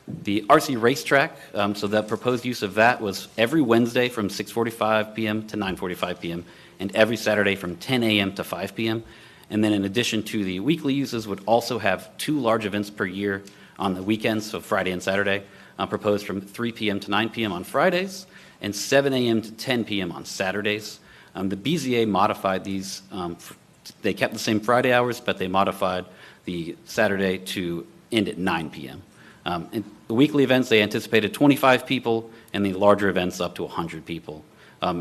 The RC racetrack, so the proposed use of that was every Wednesday from 6:45 p.m. to 9:45 p.m. and every Saturday from 10 a.m. to 5 p.m. And then in addition to the weekly uses, would also have 2 large events per year on the weekends, so Friday and Saturday, proposed from 3 p.m. to 9 p.m. on Fridays and 7 a.m. to 10 p.m. on Saturdays. The BZA modified these. They kept the same Friday hours, but they modified the Saturday to end at 9 p.m. In the weekly events, they anticipated 25 people, and the larger events up to 100 people.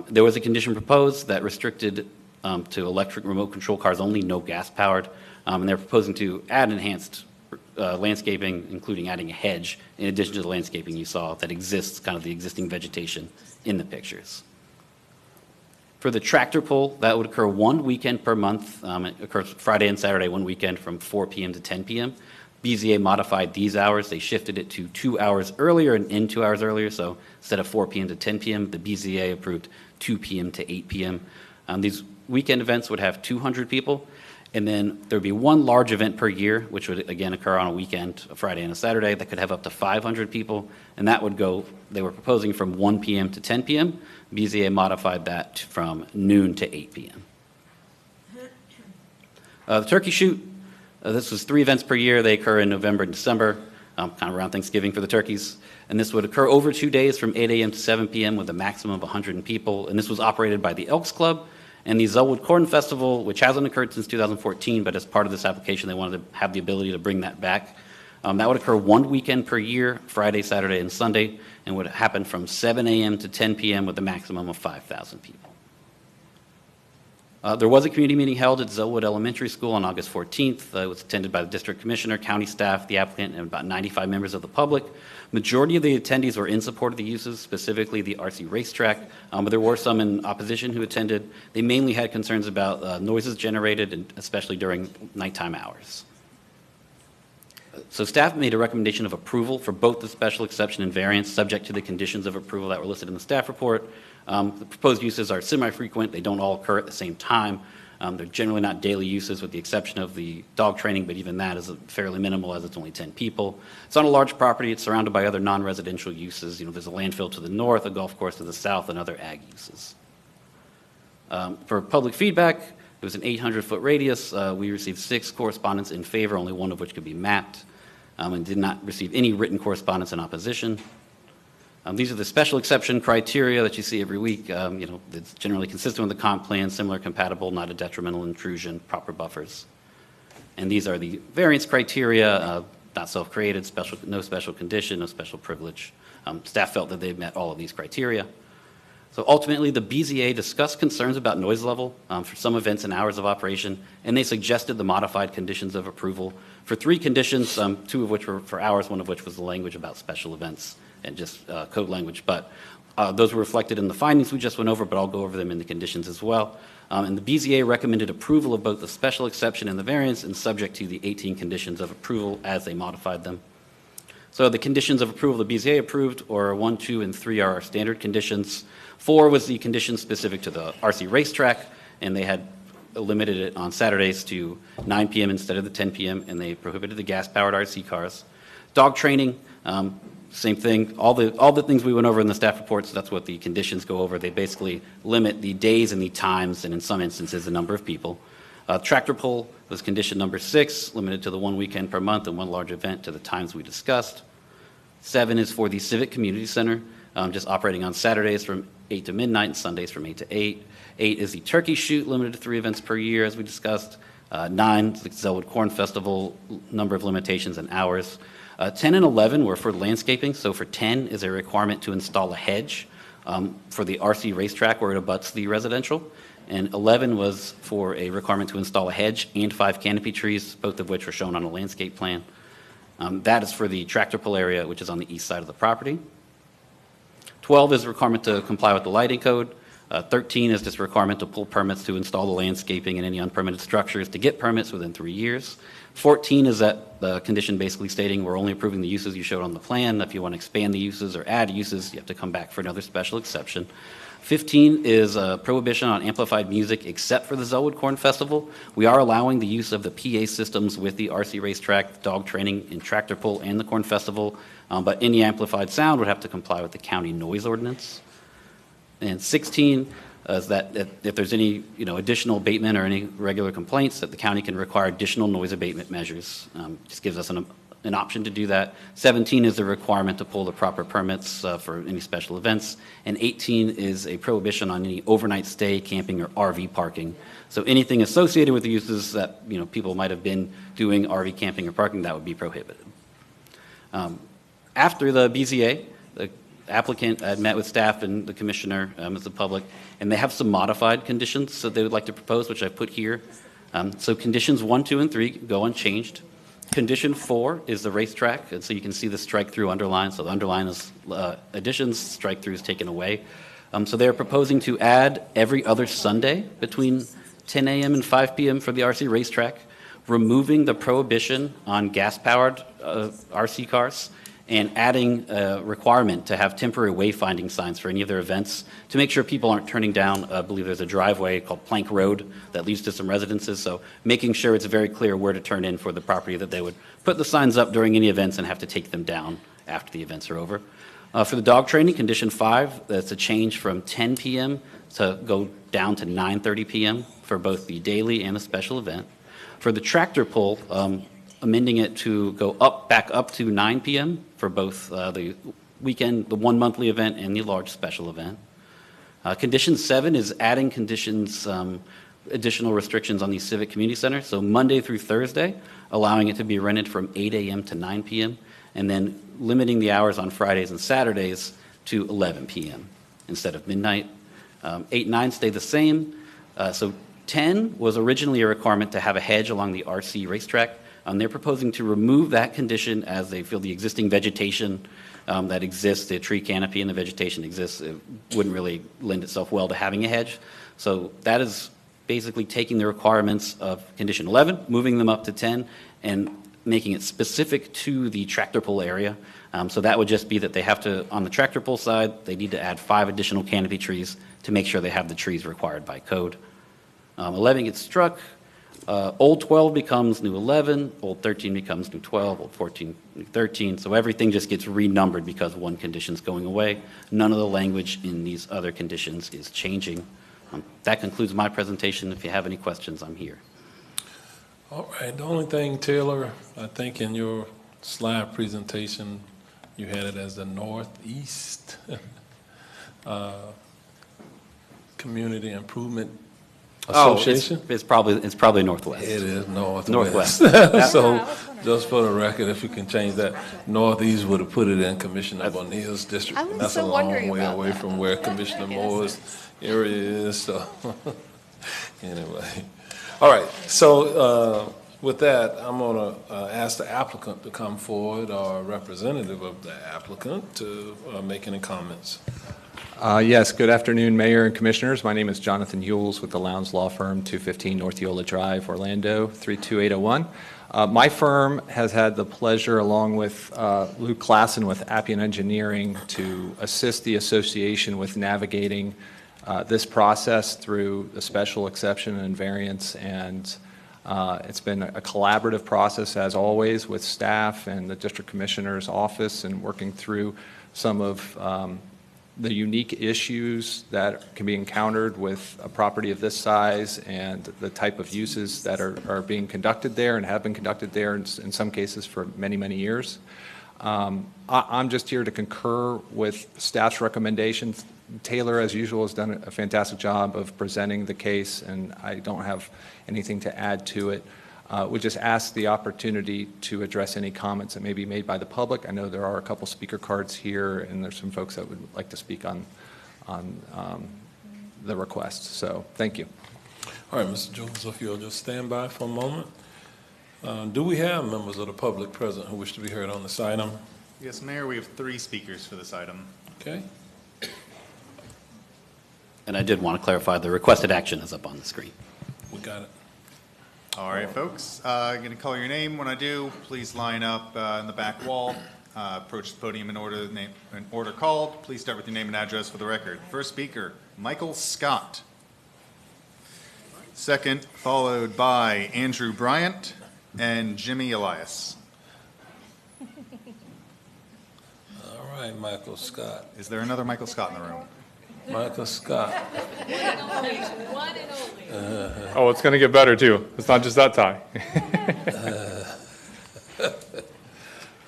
There was a condition proposed that restricted to electric remote control cars only, no gas-powered, and they're proposing to add enhanced landscaping, including adding a hedge, in addition to the landscaping you saw that exists, kind of the existing vegetation in the pictures. For the tractor pull, that would occur 1 weekend per month. It occurs Friday and Saturday, 1 weekend from 4 p.m. to 10 p.m. BZA modified these hours. They shifted it to 2 hours earlier and in 2 hours earlier. So instead of 4 p.m. to 10 p.m., the BZA approved 2 p.m. to 8 p.m. These weekend events would have 200 people. And then there would be 1 large event per year, which would again occur on a weekend, a Friday and a Saturday, that could have up to 500 people. And that would go, they were proposing from 1 p.m. to 10 p.m. BZA modified that from noon to 8 p.m. The turkey shoot, this was 3 events per year. They occur in November and December, kind of around Thanksgiving for the turkeys. And this would occur over 2 days from 8 a.m. to 7 p.m. with a maximum of 100 people. And this was operated by the Elks Club. And the Zelwood Corn Festival, which hasn't occurred since 2014, but as part of this application, they wanted to have the ability to bring that back. That would occur 1 weekend per year, Friday, Saturday, and Sunday, and would happen from 7 a.m. to 10 p.m. with a maximum of 5,000 people. There was a community meeting held at Zelwood Elementary School on August 14th. It was attended by the district commissioner, county staff, the applicant, and about 95 members of the public. Majority of the attendees were in support of the uses, specifically the RC racetrack, but there were some in opposition who attended. They mainly had concerns about noises generated, and especially during nighttime hours. So staff made a recommendation of approval for both the special exception and variance, subject to the conditions of approval that were listed in the staff report. The proposed uses are semi-frequent. They don't all occur at the same time. They're generally not daily uses with the exception of the dog training, but even that is fairly minimal as it's only 10 people. It's on a large property. It's surrounded by other non-residential uses. There's a landfill to the north, a golf course to the south, and other ag uses. For public feedback, it was an 800-foot radius. We received 6 correspondents in favor, only one of which could be mapped, and did not receive any written correspondence in opposition. These are the special exception criteria that you see every week. It's generally consistent with the comp plan, similar, compatible, not a detrimental intrusion, proper buffers. And these are the variance criteria, not self-created, no special condition, no special privilege. Staff felt that they met all of these criteria. So ultimately, the BZA discussed concerns about noise level for some events and hours of operation, and they suggested the modified conditions of approval for 3 conditions, 2 of which were for hours, 1 of which was the language about special events and just code language. But those were reflected in the findings we just went over, but I'll go over them in the conditions as well. And the BZA recommended approval of both the special exception and the variance, and subject to the 18 conditions of approval as they modified them. So the conditions of approval the BZA approved, or 1, 2, and 3 are our standard conditions. 4 was the condition specific to the RC racetrack, and they had limited it on Saturdays to 9 p.m. instead of the 10 p.m., and they prohibited the gas-powered RC cars. Dog training, same thing. All the things we went over in the staff reports, that's what the conditions go over. They basically limit the days and the times, and in some instances, the number of people. Tractor pull was condition number 6, limited to the 1 weekend per month and 1 large event to the times we discussed. 7 is for the Civic Community Center, just operating on Saturdays from 8 to midnight and Sundays from 8 to 8. 8 is the turkey shoot, limited to 3 events per year, as we discussed. 9 is the Zellwood Corn Festival, number of limitations and hours. 10 and 11 were for landscaping. So for 10 is a requirement to install a hedge for the RC racetrack where it abuts the residential. And 11 was for a requirement to install a hedge and 5 canopy trees, both of which are shown on a landscape plan. That is for the tractor pull area, which is on the east side of the property. 12 is a requirement to comply with the lighting code. 13 is just a requirement to pull permits to install the landscaping and any unpermitted structures to get permits within 3 years. 14 is that the condition basically stating we're only approving the uses you showed on the plan. If you want to expand the uses or add uses, you have to come back for another special exception. 15 is a prohibition on amplified music except for the Zellwood Corn Festival. We are allowing the use of the PA systems with the RC racetrack, dog training, and tractor pull, and the Corn Festival, but any amplified sound would have to comply with the county noise ordinance. And 16 is that if there's any additional abatement or any regular complaints, that the county can require additional noise abatement measures. Just gives us an option to do that. 17 is the requirement to pull the proper permits for any special events. And 18 is a prohibition on any overnight stay, camping, or RV parking. So anything associated with the uses that people might have been doing RV camping or parking, that would be prohibited. After the BZA, the applicant had met with staff and the commissioner as the public, and they have some modified conditions that they would like to propose, which I've put here. So conditions 1, 2, and 3 go unchanged. Condition 4 is the racetrack, and so you can see the strike-through underline. So the underline is additions, strike-through is taken away. So they're proposing to add every other Sunday between 10 a.m. and 5 p.m. for the RC racetrack, removing the prohibition on gas-powered RC cars, and adding a requirement to have temporary wayfinding signs for any of their events to make sure people aren't turning down. I believe there's a driveway called Plank Road that leads to some residences, so making sure it's very clear where to turn in for the property, that they would put the signs up during any events and have to take them down after the events are over. For the dog training, condition 5, that's a change from 10 p.m. to go down to 9:30 p.m. for both the daily and the special event. For the tractor pull, amending it to go back up to 9 p.m. for both the weekend, the 1 monthly event, and the large special event. Condition 7 is adding conditions, additional restrictions on the Civic Community Center. So Monday through Thursday, allowing it to be rented from 8 a.m. to 9 p.m., and then limiting the hours on Fridays and Saturdays to 11 p.m. instead of midnight. 8 and 9 stay the same. So 10 was originally a requirement to have a hedge along the RC racetrack. They're proposing to remove that condition as they feel the existing vegetation that exists, the tree canopy and the vegetation exists, it wouldn't really lend itself well to having a hedge. So that is basically taking the requirements of condition 11, moving them up to 10, and making it specific to the tractor pull area. So that would just be that they have to, on the tractor pull side, they need to add 5 additional canopy trees to make sure they have the trees required by code. 11 gets struck. Old 12 becomes new 11, old 13 becomes new 12, old 14, new 13. So everything just gets renumbered because one condition's going away. None of the language in these other conditions is changing. That concludes my presentation. If you have any questions, I'm here. All right, the only thing, Taylor, I think in your slide presentation, you had it as the Northeast Community Improvement Association? It's probably Northwest. It is Northwest. Northwest. So, just for the record, if you can change that, Northeast would have put it in Commissioner O'Neill's district. I was That's so a long wondering way about away that. from where Commissioner Moore's area is, so, anyway. All right, so with that, I'm going to ask the applicant to come forward, or a representative of the applicant to make any comments. Yes, good afternoon, Mayor and Commissioners. My name is Jonathan Hewells with the Lowndes Law Firm, 215 North Eola Drive, Orlando, 32801. My firm has had the pleasure, along with Luke Klassen with Appian Engineering, to assist the association with navigating this process through the special exception and variance, and it's been a collaborative process, as always, with staff and the District Commissioner's office, and working through some of the unique issues that can be encountered with a property of this size and the type of uses that are being conducted there and have been conducted there in some cases for many, many years. I'm just here to concur with staff's recommendations. Taylor, as usual, has done a fantastic job of presenting the case, and I don't have anything to add to it. We just ask the opportunity to address any comments that may be made by the public. I know there are a couple speaker cards here, and there's some folks that would like to speak on the request. So thank you. All right, Mr. Jones, if you'll just stand by for a moment. Do we have members of the public present who wish to be heard on this item? Yes, Mayor, we have 3 speakers for this item. Okay. And I did want to clarify, the requested action is up on the screen. We got it. All right, folks, I'm going to call your name. When I do, please line up in the back wall. Approach the podium in order called. Please start with your name and address for the record. First speaker, Michael Scott. Second, followed by Andrew Bryant and Jimmy Elias. All right, Michael Scott. Is there another Michael Scott in the room? Michael Scott. Oh, it's going to get better, too. It's not just that tie.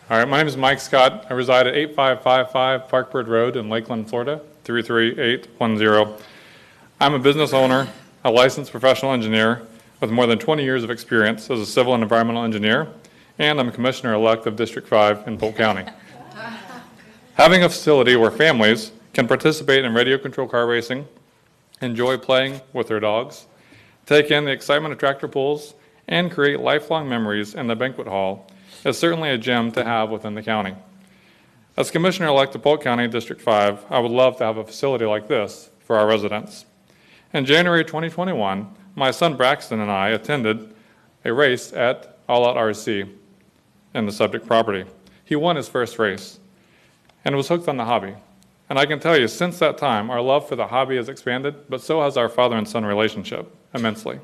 All right, my name is Mike Scott. I reside at 8555 Parkbird Road in Lakeland, Florida, 33810. I'm a business owner, a licensed professional engineer with more than 20 years of experience as a civil and environmental engineer, and I'm a commissioner-elect of District 5 in Polk County. Having a facility where families can participate in radio-controlled car racing, enjoy playing with their dogs, take in the excitement of tractor pulls, and create lifelong memories in the banquet hall is certainly a gem to have within the county. As Commissioner-elect of Polk County District 5, I would love to have a facility like this for our residents. In January 2021, my son Braxton and I attended a race at All Out RC in the subject property. He won his first race and was hooked on the hobby. And I can tell you, since that time, our love for the hobby has expanded, but so has our father and son relationship immensely.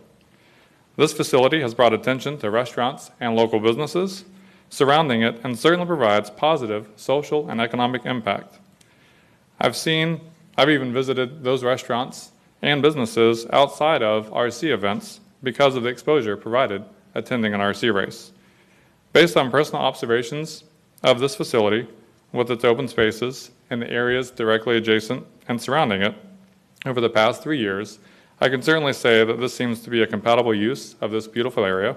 This facility has brought attention to restaurants and local businesses surrounding it, and certainly provides positive social and economic impact. I've even visited those restaurants and businesses outside of RC events because of the exposure provided attending an RC race. Based on personal observations of this facility with its open spaces in the areas directly adjacent and surrounding it over the past 3 years, I can certainly say that this seems to be a compatible use of this beautiful area.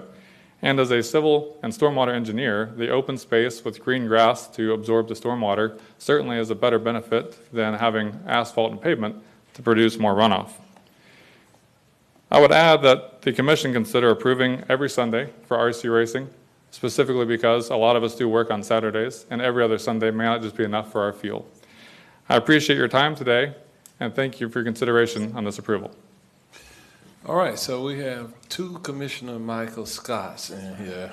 And as a civil and stormwater engineer, the open space with green grass to absorb the stormwater certainly is a better benefit than having asphalt and pavement to produce more runoff. I would add that the Commission consider approving every Sunday for RC racing, specifically because a lot of us do work on Saturdays, and every other Sunday may not just be enough for our field. I appreciate your time today, and thank you for your consideration on this approval. All right, so we have two Commissioner Michael Scotts in here.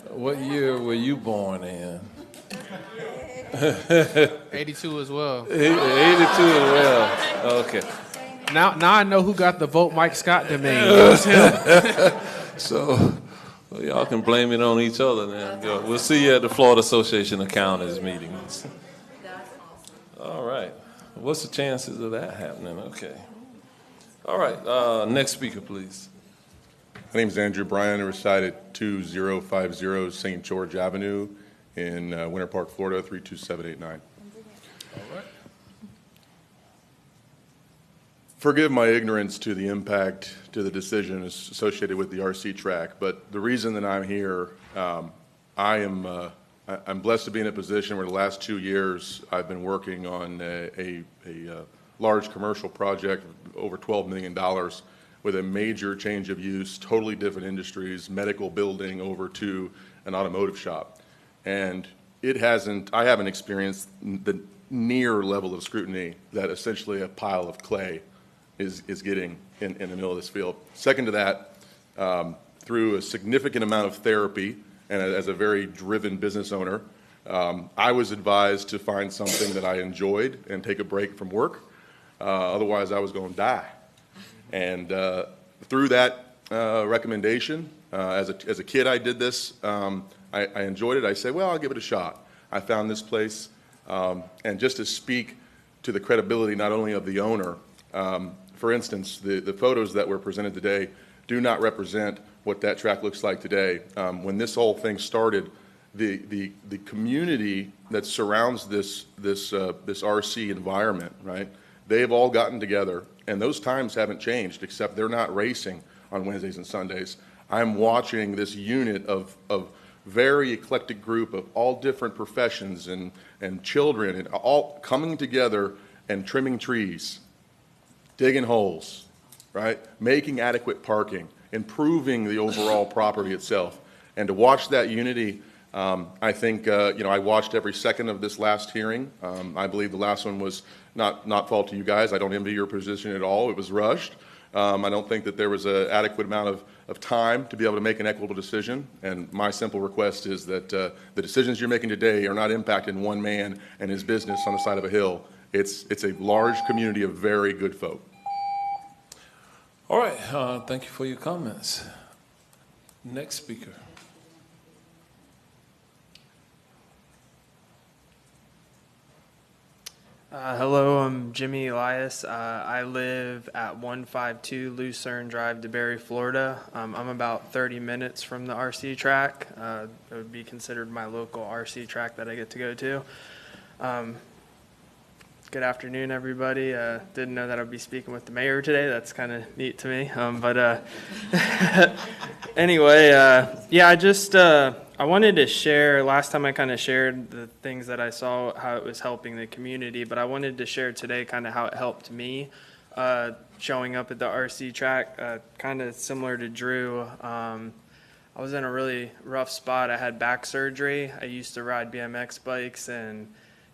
What year were you born in? 82 as well. 82 as well. Okay. Now I know who got the vote Mike Scott domain. It was him. So well, y'all can blame it on each other now. We'll see you at the Florida Association of Counties meetings. All right. What's the chances of that happening? Okay. All right. Next speaker, please. My name is Andrew Bryan. I reside at 2050 St. George Avenue in Winter Park, Florida, 32789. All right. Forgive my ignorance to the impact to the decision associated with the RC track, but the reason that I'm here, I'm blessed to be in a position where the last 2 years I've been working on a large commercial project of over $12 million with a major change of use, totally different industries, medical building over to an automotive shop. And I haven't experienced the near level of scrutiny that essentially a pile of clay is getting in the middle of this field. Second to that, through a significant amount of therapy and as a very driven business owner, I was advised to find something that I enjoyed and take a break from work. Otherwise, I was going to die. And through that recommendation, as a kid, I did this. I enjoyed it. I said, well, I'll give it a shot. I found this place. And just to speak to the credibility not only of the owner, for instance, the photos that were presented today do not represent what that track looks like today. When this whole thing started, the community that surrounds this RC environment, right? They've all gotten together, and those times haven't changed, except they're not racing on Wednesdays and Sundays. I'm watching this unit of very eclectic group of all different professions and children and all coming together and trimming trees, digging holes, right? Making adequate parking, improving the overall property itself. And to watch that unity, I think, I watched every second of this last hearing. I believe the last one was not fault to you guys. I don't envy your position at all. It was rushed. I don't think that there was an adequate amount of time to be able to make an equitable decision. And my simple request is that the decisions you're making today are not impacting one man and his business on the side of a hill. It's a large community of very good folk. All right. Thank you for your comments. Next speaker. Hello, I'm Jimmy Elias. I live at 152 Lucerne Drive, DeBerry, Florida. I'm about 30 minutes from the RC track. It would be considered my local RC track that I get to go to. Good afternoon, everybody. Didn't know that I'd be speaking with the mayor today. That's kind of neat to me. Anyway, I wanted to share, last time I kind of shared the things that I saw, how it was helping the community, but I wanted to share today kind of how it helped me showing up at the RC track, kind of similar to Drew. I was in a really rough spot. I had back surgery. I used to ride BMX bikes, and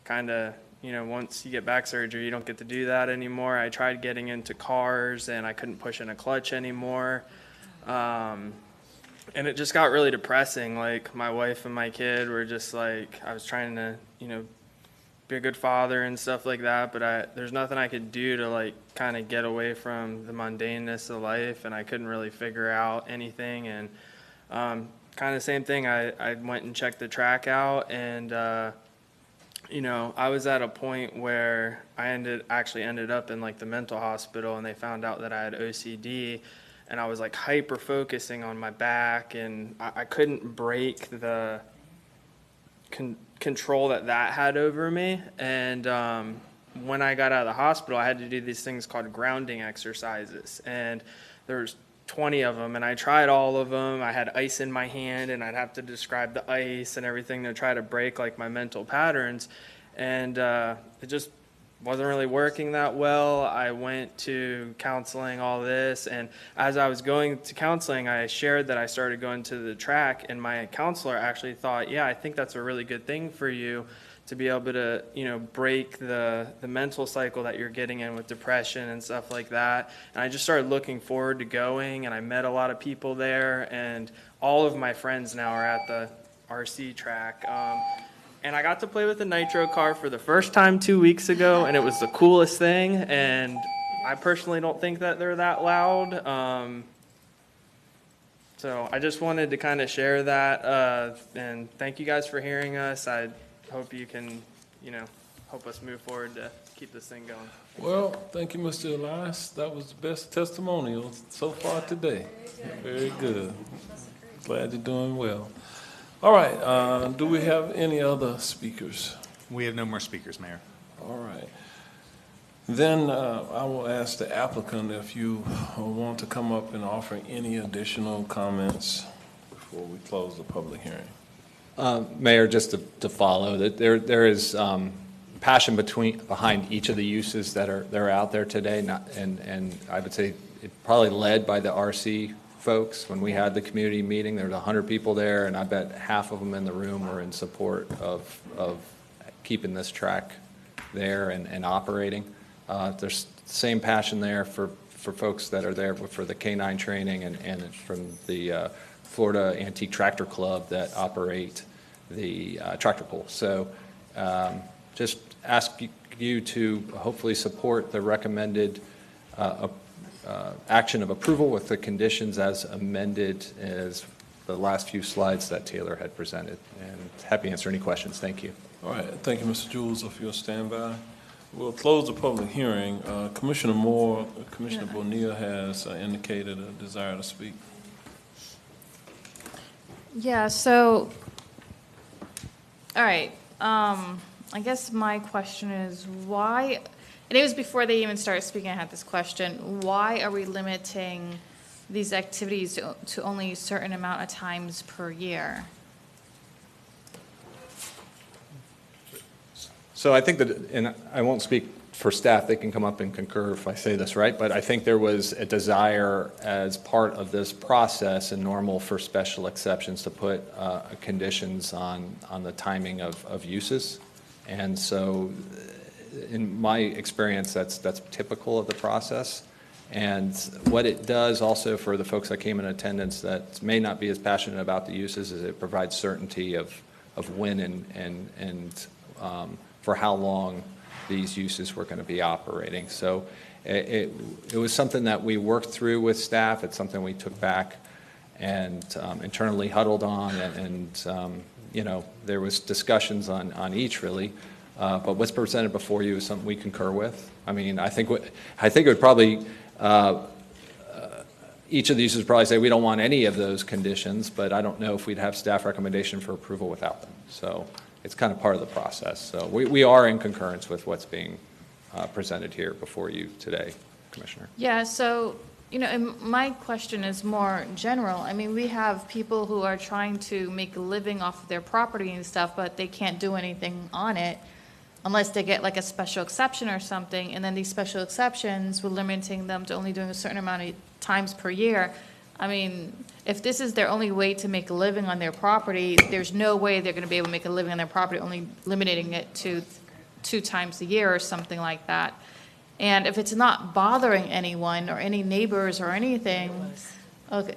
kind of, once you get back surgery, you don't get to do that anymore. I tried getting into cars, and I couldn't push in a clutch anymore. And it just got really depressing. Like, my wife and my kid were just like, I was trying to, be a good father and stuff like that, but there's nothing I could do to, kind of get away from the mundaneness of life, and I couldn't really figure out anything. And kind of the same thing, I went and checked the track out, and, I was at a point where I actually ended up in, the mental hospital, and they found out that I had OCD. And I was hyper focusing on my back, and I couldn't break the control that had over me. And when I got out of the hospital, I had to do these things called grounding exercises. And there's 20 of them, and I tried all of them. I had ice in my hand, and I'd have to describe the ice and everything to try to break my mental patterns. And it just wasn't really working that well. I went to counseling, all this, and as I was going to counseling, I shared that I started going to the track, and my counselor actually thought, yeah, I think that's a really good thing for you to be able to, break the mental cycle that you're getting in with depression and stuff like that. And I just started looking forward to going, and I met a lot of people there, and all of my friends now are at the RC track. And I got to play with the nitro car for the first time 2 weeks ago, and it was the coolest thing. And I personally don't think that they're that loud. So I just wanted to kind of share that. And thank you guys for hearing us. I hope you can, help us move forward to keep this thing going. Well, thank you, Mr. Elias. That was the best testimonial so far today. Very good. Glad you're doing well. All right, do we have any other speakers? We have no more speakers, Mayor. All right. Then I will ask the applicant if you want to come up and offer any additional comments before we close the public hearing. Mayor, just to follow, that there is passion behind each of the uses that are out there today, and I would say it probably led by the RC folks. When we had the community meeting, there was 100 people there, and I bet half of them in the room were in support of keeping this track there and operating. There's the same passion there for folks that are there for the canine training and from the Florida Antique Tractor Club that operate the tractor pull. So just ask you to hopefully support the recommended action of approval with the conditions as amended as the last few slides that Taylor had presented. And happy to answer any questions. Thank you. All right. Thank you, Mr. Jules, if you'll stand by. We'll close the public hearing. Commissioner Moore, Commissioner Bonilla has indicated a desire to speak. Yeah, so, all right. I guess my question is why, and it was before they even started speaking, I had this question. Why are we limiting these activities to only a certain amount of times per year? So I think that, and I won't speak for staff, they can come up and concur if I say this right, but I think there was a desire as part of this process and normal for special exceptions to put conditions on the timing of uses. And so in my experience, that's typical of the process. And what it does also for the folks that came in attendance that may not be as passionate about the uses is it provides certainty of when and for how long these uses were going to be operating. So it was something that we worked through with staff. It's something we took back and internally huddled on, and there was discussions on each really. But what's presented before you is something we concur with. I mean, I think it would probably each of these would probably say we don't want any of those conditions, but I don't know if we'd have staff recommendation for approval without them. So it's kind of part of the process. So we are in concurrence with what's being presented here before you today, Commissioner. Yeah, so, and my question is more general. I mean, we have people who are trying to make a living off of their property and stuff, but they can't do anything on it unless they get like a special exception or something. And then these special exceptions, we're limiting them to only doing a certain amount of times per year. I mean, if this is their only way to make a living on their property, there's no way they're going to be able to make a living on their property, only limiting it to 2 times a year or something like that. And if it's not bothering anyone or any neighbors or anything, okay.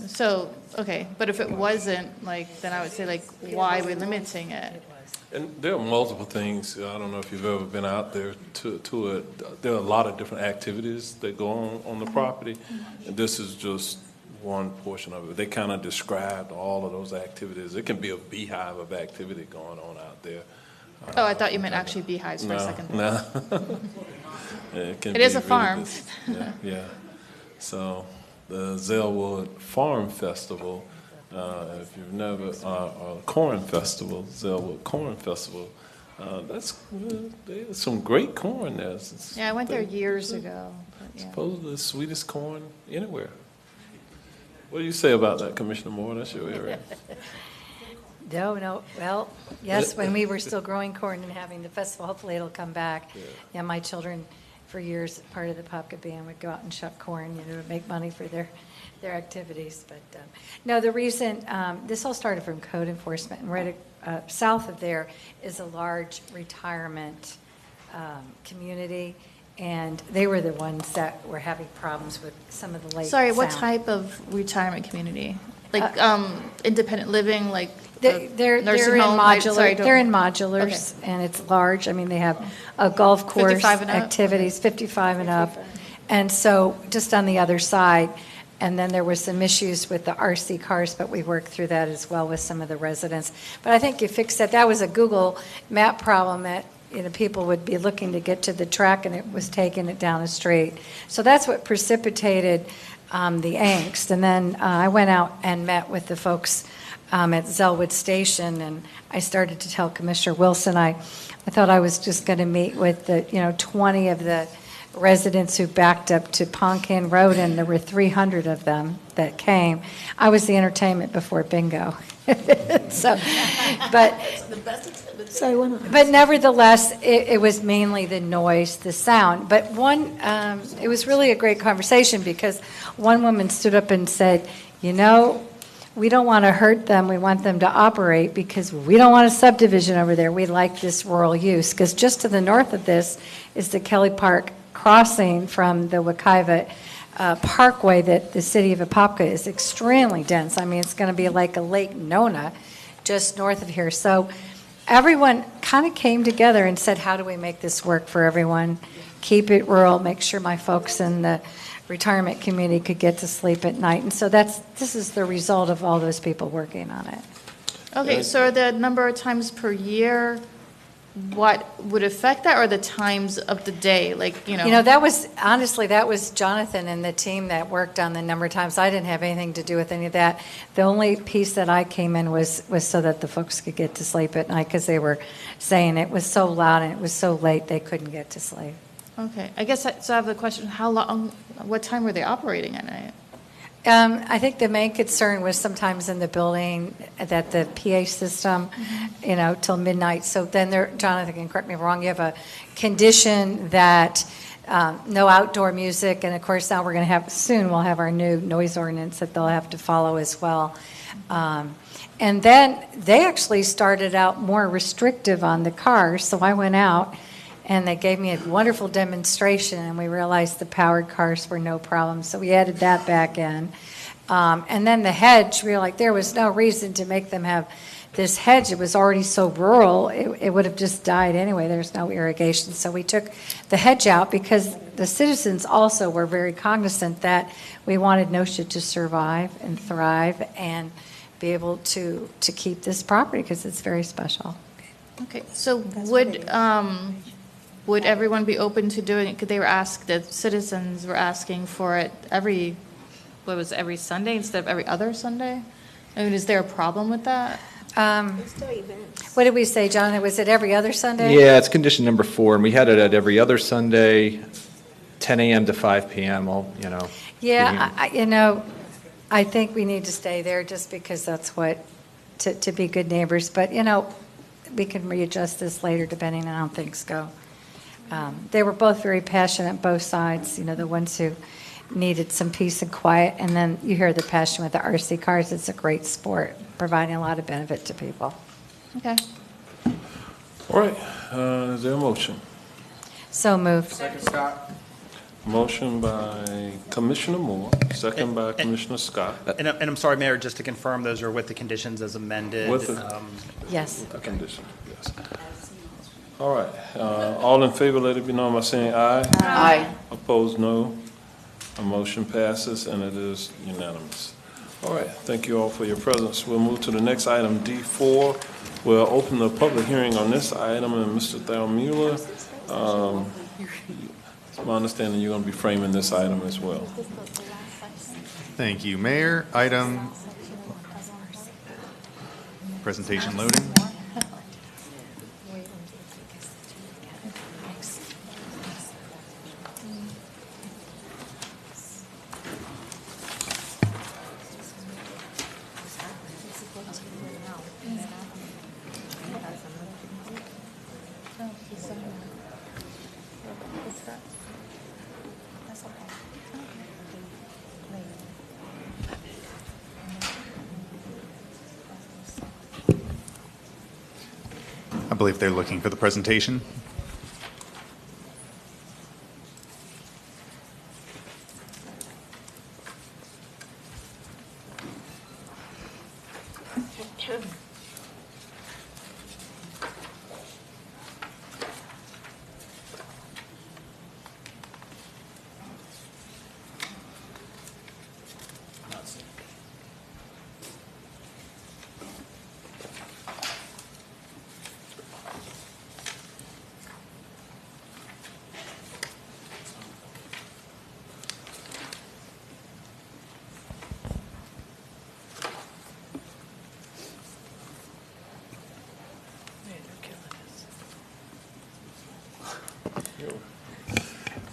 So, okay, but if it wasn't, then I would say, why are we limiting it? And there are multiple things. I don't know if you've ever been out there to it. There are a lot of different activities that go on the property. And this is just one portion of it. They kind of described all of those activities. It can be a beehive of activity going on out there. Oh, I thought you meant actually beehives for a second. No. It is a farm. Yeah. So the Zellwood Farm Festival, if you've never, Corn Festival, Zellwood Corn Festival, there's some great corn there. Yeah, I went there years ago. Supposedly the sweetest corn anywhere. What do you say about that, Commissioner Moore? That's your area. No. Well, yes, when we were still growing corn and having the festival, hopefully it'll come back. Yeah, my children, for years, part of the Popka band would go out and shuck corn, to make money for their activities. But no, the reason, this all started from code enforcement, and right south of there is a large retirement community, and they were the ones that were having problems with some of the lake Sorry, what sound. type of retirement community? Like independent living, like They're nursing in home? they're in modulars, and it's large. I mean, they have a golf course, 55 and up? activities, 55 and up. And so just on the other side, and then there was some issues with the RC cars, but we worked through that as well with some of the residents. But I think you fixed that. That was a Google map problem that, people would be looking to get to the track, and it was taking it down a street. So that's what precipitated the angst. And then I went out and met with the folks at Zellwood Station, and I started to tell Commissioner Wilson I thought I was just going to meet with the 20 of the residents who backed up to Poncan Road, and there were 300 of them that came. I was the entertainment before bingo. So, but nevertheless, it was mainly the noise, the sound. But it was really a great conversation, because one woman stood up and said, we don't want to hurt them. We want them to operate, because we don't want a subdivision over there. We like this rural use, because just to the north of this is the Kelly Park crossing from the Wekiva Parkway that the city of Apopka is extremely dense. I mean, it's going to be like a Lake Nona just north of here. So everyone kind of came together and said, how do we make this work for everyone? Keep it rural, make sure my folks in the retirement community could get to sleep at night. And so this is the result of all those people working on it. Okay, so the number of times per year, what would affect that, or the times of the day? That was Jonathan and the team that worked on the number of times. I didn't have anything to do with any of that. The only piece that I came in was so that the folks could get to sleep at night, because they were saying it was so loud and it was so late they couldn't get to sleep. Okay, I guess so. I have the question: what time were they operating at night? I think the main concern was sometimes in the building that the PA system, till midnight. So then Jonathan can correct me if I'm wrong, you have a condition that no outdoor music, and of course now we'll have our new noise ordinance that they'll have to follow as well. And then they actually started out more restrictive on the cars, so I went out and they gave me a wonderful demonstration, and we realized the powered cars were no problem, so we added that back in. And then the hedge, we were like, there was no reason to make them have this hedge. It was already so rural, it would have just died anyway. There's no irrigation. So we took the hedge out, because the citizens also were very cognizant that we wanted NOSHA to survive and thrive and be able to keep this property, because it's very special. Okay, so would everyone be open to doing it? Could they the citizens were asking for it every Sunday instead of every other Sunday? I mean, is there a problem with that? What did we say, Jonathan? Was it every other Sunday? Yeah, it's condition number 4, and we had it at every other Sunday, 10 a.m. to 5 p.m. Yeah, I think we need to stay there, just because that's to be good neighbors. But, we can readjust this later depending on how things go. They were both very passionate, both sides, the ones who needed some peace and quiet, and then you hear the passion with the RC cars. It's a great sport, providing a lot of benefit to people. Okay. All right, is there a motion? So moved. Second, Scott. Motion by Commissioner Moore, second by Commissioner Scott. And I'm sorry, Mayor, just to confirm, those are with the conditions as amended. Yes. With the condition, yes. All right, all in favor, let it be known by saying aye. Aye. Opposed, no. A motion passes, and it is unanimous. All right, thank you all for your presence. We'll move to the next item, D4. We'll open the public hearing on this item, and Mr. Thalmuller, it's my understanding you're going to be framing this item as well. Thank you, Mayor. Item presentation loading. believe they're looking for the presentation.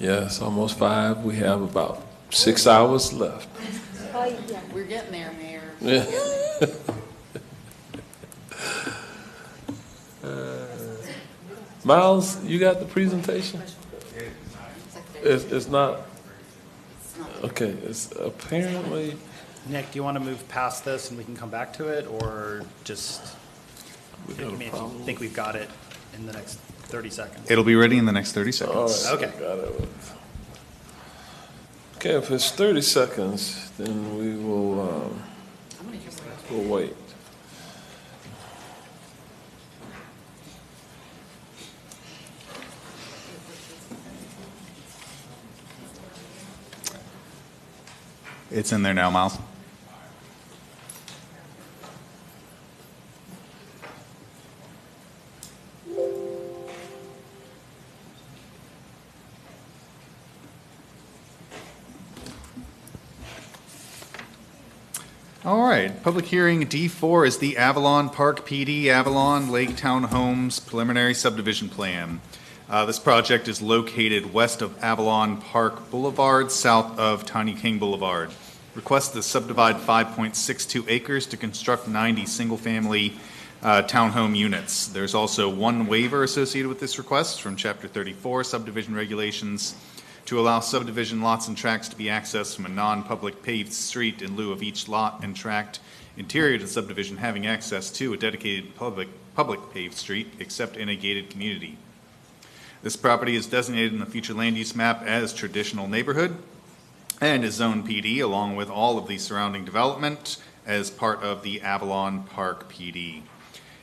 Yes, almost 5. We have about 6 hours left. We're getting there, Mayor. Yeah. Miles, you got the presentation? It's not. Okay, it's apparently. Nick, do you want to move past this and we can come back to it, or just, if you think we've got it in the next 30 seconds? It'll be ready in the next 30 seconds. All right, Okay. got it. Okay, if it's 30 seconds, then we will we'll wait. It's in there now, Miles. All right, public hearing D4 is the Avalon Park PD Avalon Lake Townhomes Preliminary Subdivision Plan. This project is located west of Avalon Park Boulevard, south of Tiny King Boulevard. Request to subdivide 5.62 acres to construct 90 single-family townhome units. There's also one waiver associated with this request from Chapter 34 Subdivision Regulations to allow subdivision lots and tracts to be accessed from a non-public paved street in lieu of each lot and tract interior to the subdivision having access to a dedicated public paved street except in a gated community. This property is designated in the future land use map as traditional neighborhood and is zoned PD along with all of the surrounding development as part of the Avalon Park PD.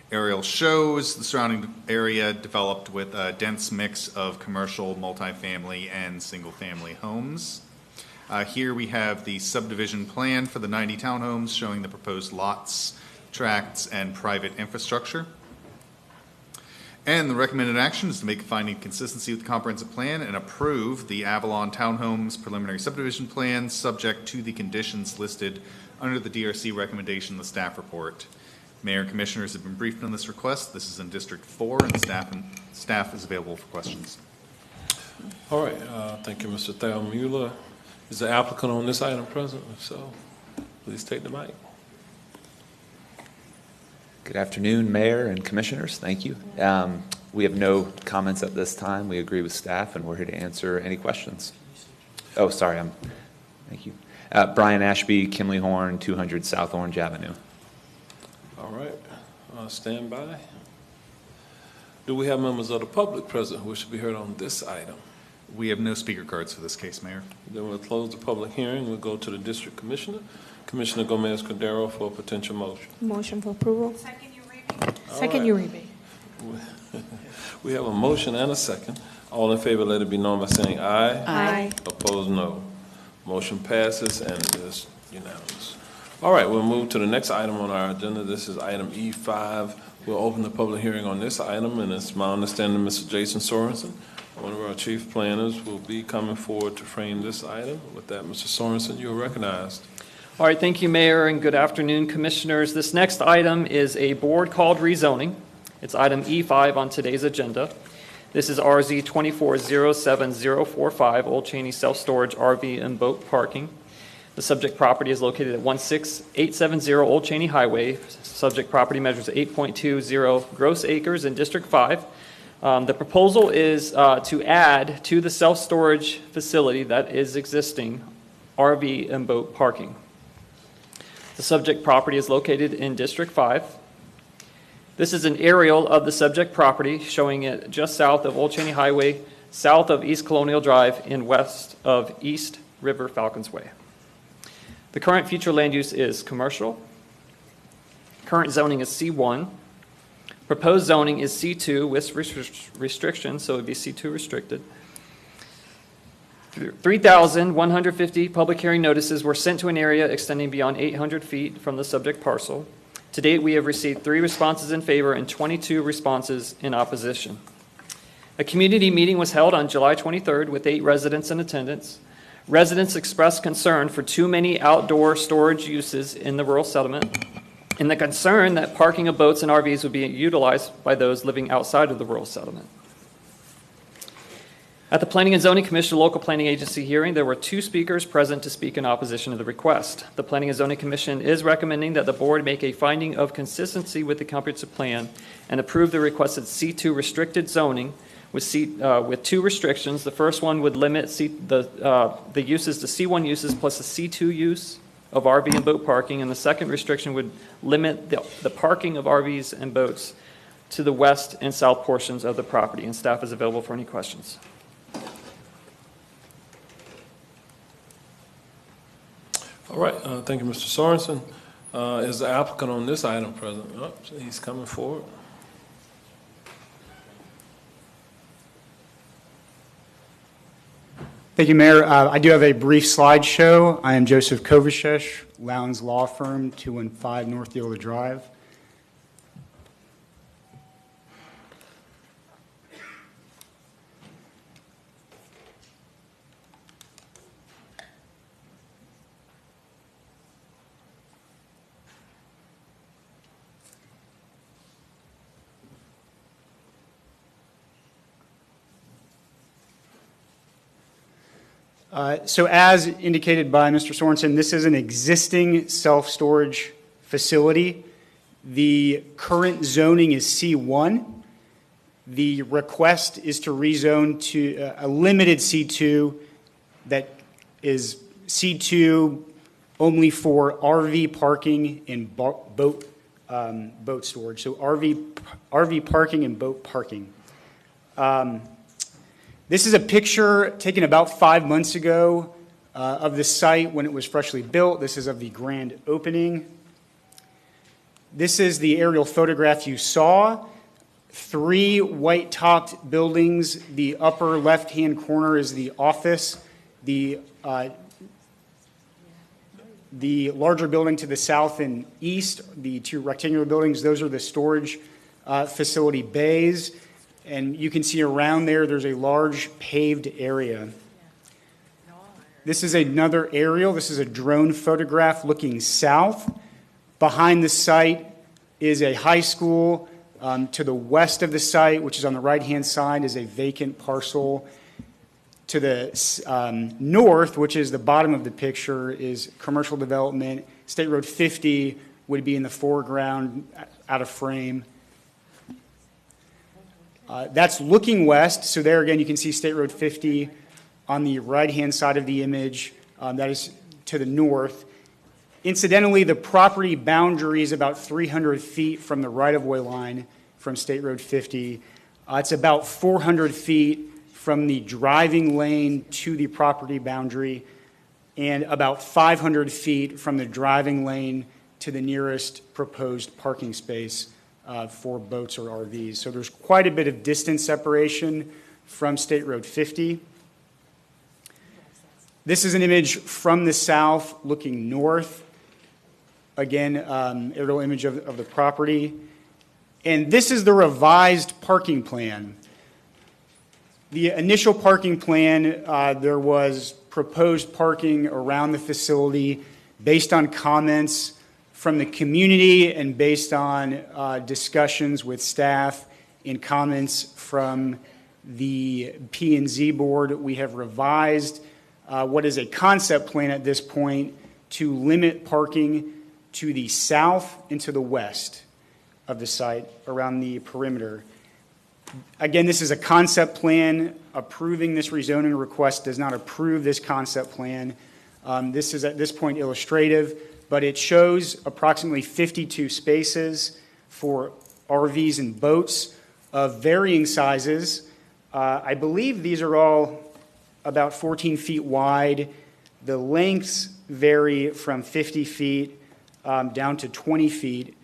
Aerial shows the surrounding area developed with a dense mix of commercial, multifamily, and single-family homes. Here we have the subdivision plan for the 90 townhomes showing the proposed lots, tracts, and private infrastructure. And the recommended action is to make a finding of consistency with the comprehensive plan and approve the Avalon Townhomes Preliminary Subdivision Plan subject to the conditions listed under the DRC recommendation in the staff report. Mayor and commissioners have been briefed on this request. This is in District 4, and staff is available for questions. All right, thank you, Mr. Theo Mueller. Is the applicant on this item present? If so, please take the mic. Good afternoon, Mayor and Commissioners. Thank you. We have no comments at this time. We agree with staff, and we're here to answer any questions. Oh, sorry. Thank you. Brian Ashby, Kimley Horn, 200 South Orange Avenue. All right, stand by. Do we have members of the public present who wish to be heard on this item? We have no speaker cards for this case, Mayor. Then we'll close the public hearing. We'll go to the district commissioner, Commissioner Gomez-Cordero, for a potential motion. Motion for approval. Second, Uribe. We have a motion and a second. All in favor, let it be known by saying aye. Aye. Opposed, no. Motion passes and it is unanimous. All right, we'll move to the next item on our agenda. This is item E5. We'll open the public hearing on this item, and it's my understanding Mr. Jason Sorensen, one of our chief planners, will be coming forward to frame this item. With that, Mr. Sorensen, you're recognized. All right, thank you, Mayor, and good afternoon, Commissioners. This next item is a board called rezoning. It's item E5 on today's agenda. This is RZ 2407045, Old Cheney Self-Storage RV and Boat Parking. The subject property is located at 16870 Old Cheney Highway. Subject property measures 8.20 gross acres in District 5. The proposal is to add to the self-storage facility that is existing RV and boat parking. The subject property is located in District 5. This is an aerial of the subject property showing it just south of Old Cheney Highway, south of East Colonial Drive, and west of East River Falcons Way. The current future land use is commercial. Current zoning is C1. Proposed zoning is C2 with restrictions, so it would be C2 restricted. 3,150 public hearing notices were sent to an area extending beyond 800 feet from the subject parcel. To date, we have received 3 responses in favor and 22 responses in opposition. A community meeting was held on July 23rd with 8 residents in attendance. Residents expressed concern for too many outdoor storage uses in the rural settlement and the concern that parking of boats and RVs would be utilized by those living outside of the rural settlement. At the Planning and Zoning Commission local planning agency hearing, there were 2 speakers present to speak in opposition to the request. The Planning and Zoning Commission is recommending that the board make a finding of consistency with the comprehensive plan and approve the requested C2 restricted zoning with 2 restrictions. The first one would limit the uses to C1 uses plus a C2 use of RV and boat parking, and the second restriction would limit the parking of RVs and boats to the west and south portions of the property, and staff is available for any questions. All right, thank you, Mr. Sorensen. Is the applicant on this item present? Oh, he's coming forward. Thank you, Mayor. I do have a brief slideshow. I am Joseph Kovashesh, Lowndes Law Firm, 215 North Yola Drive. So as indicated by Mr. Sorensen, this is an existing self-storage facility. The current zoning is C1. The request is to rezone to a limited C2 that is C2 only for RV parking and boat storage. So RV parking and boat parking. This is a picture taken about 5 months ago of the site when it was freshly built. This is of the grand opening. This is the aerial photograph you saw. 3 white-topped buildings. The upper left-hand corner is the office. The larger building to the south and east, the 2 rectangular buildings, those are the storage facility bays. And you can see around there's a large paved area. This is another aerial. This is a drone photograph looking south. Behind the site is a high school. To the west of the site, which is on the right-hand side, is a vacant parcel. To the north, which is the bottom of the picture, is commercial development. State Road 50 would be in the foreground, out of frame. That's looking west, so there again you can see State Road 50 on the right-hand side of the image. That is to the north. Incidentally, the property boundary is about 300 feet from the right-of-way line from State Road 50. It's about 400 feet from the driving lane to the property boundary, and about 500 feet from the driving lane to the nearest proposed parking space for boats or RVs. So there's quite a bit of distance separation from State Road 50. This is an image from the south looking north. Again, aerial image of the property. And this is the revised parking plan. The initial parking plan, there was proposed parking around the facility based on comments from the community and based on discussions with staff and comments from the P&Z board. We have revised what is a concept plan at this point to limit parking to the south and to the west of the site around the perimeter. Again, this is a concept plan. Approving this rezoning request does not approve this concept plan. This is at this point illustrative, but it shows approximately 52 spaces for RVs and boats of varying sizes. I believe these are all about 14 feet wide. The lengths vary from 50 feet down to 20 feet.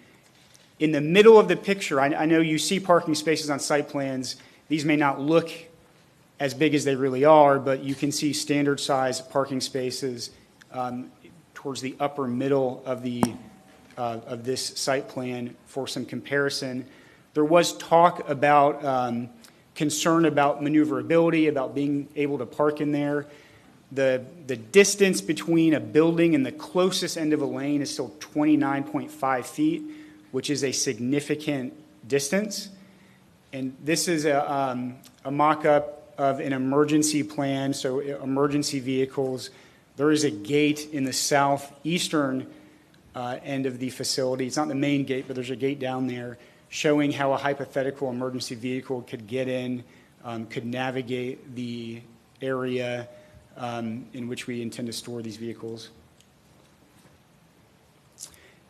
In the middle of the picture, I know you see parking spaces on site plans. These may not look as big as they really are, but you can see standard size parking spaces towards the upper middle of this site plan for some comparison. There was talk about concern about maneuverability, about being able to park in there. The distance between a building and the closest end of a lane is still 29.5 feet, which is a significant distance. And this is a mock-up of an emergency plan, so emergency vehicles. There is a gate in the southeastern end of the facility. It's not the main gate, but there's a gate down there showing how a hypothetical emergency vehicle could get in, could navigate the area in which we intend to store these vehicles.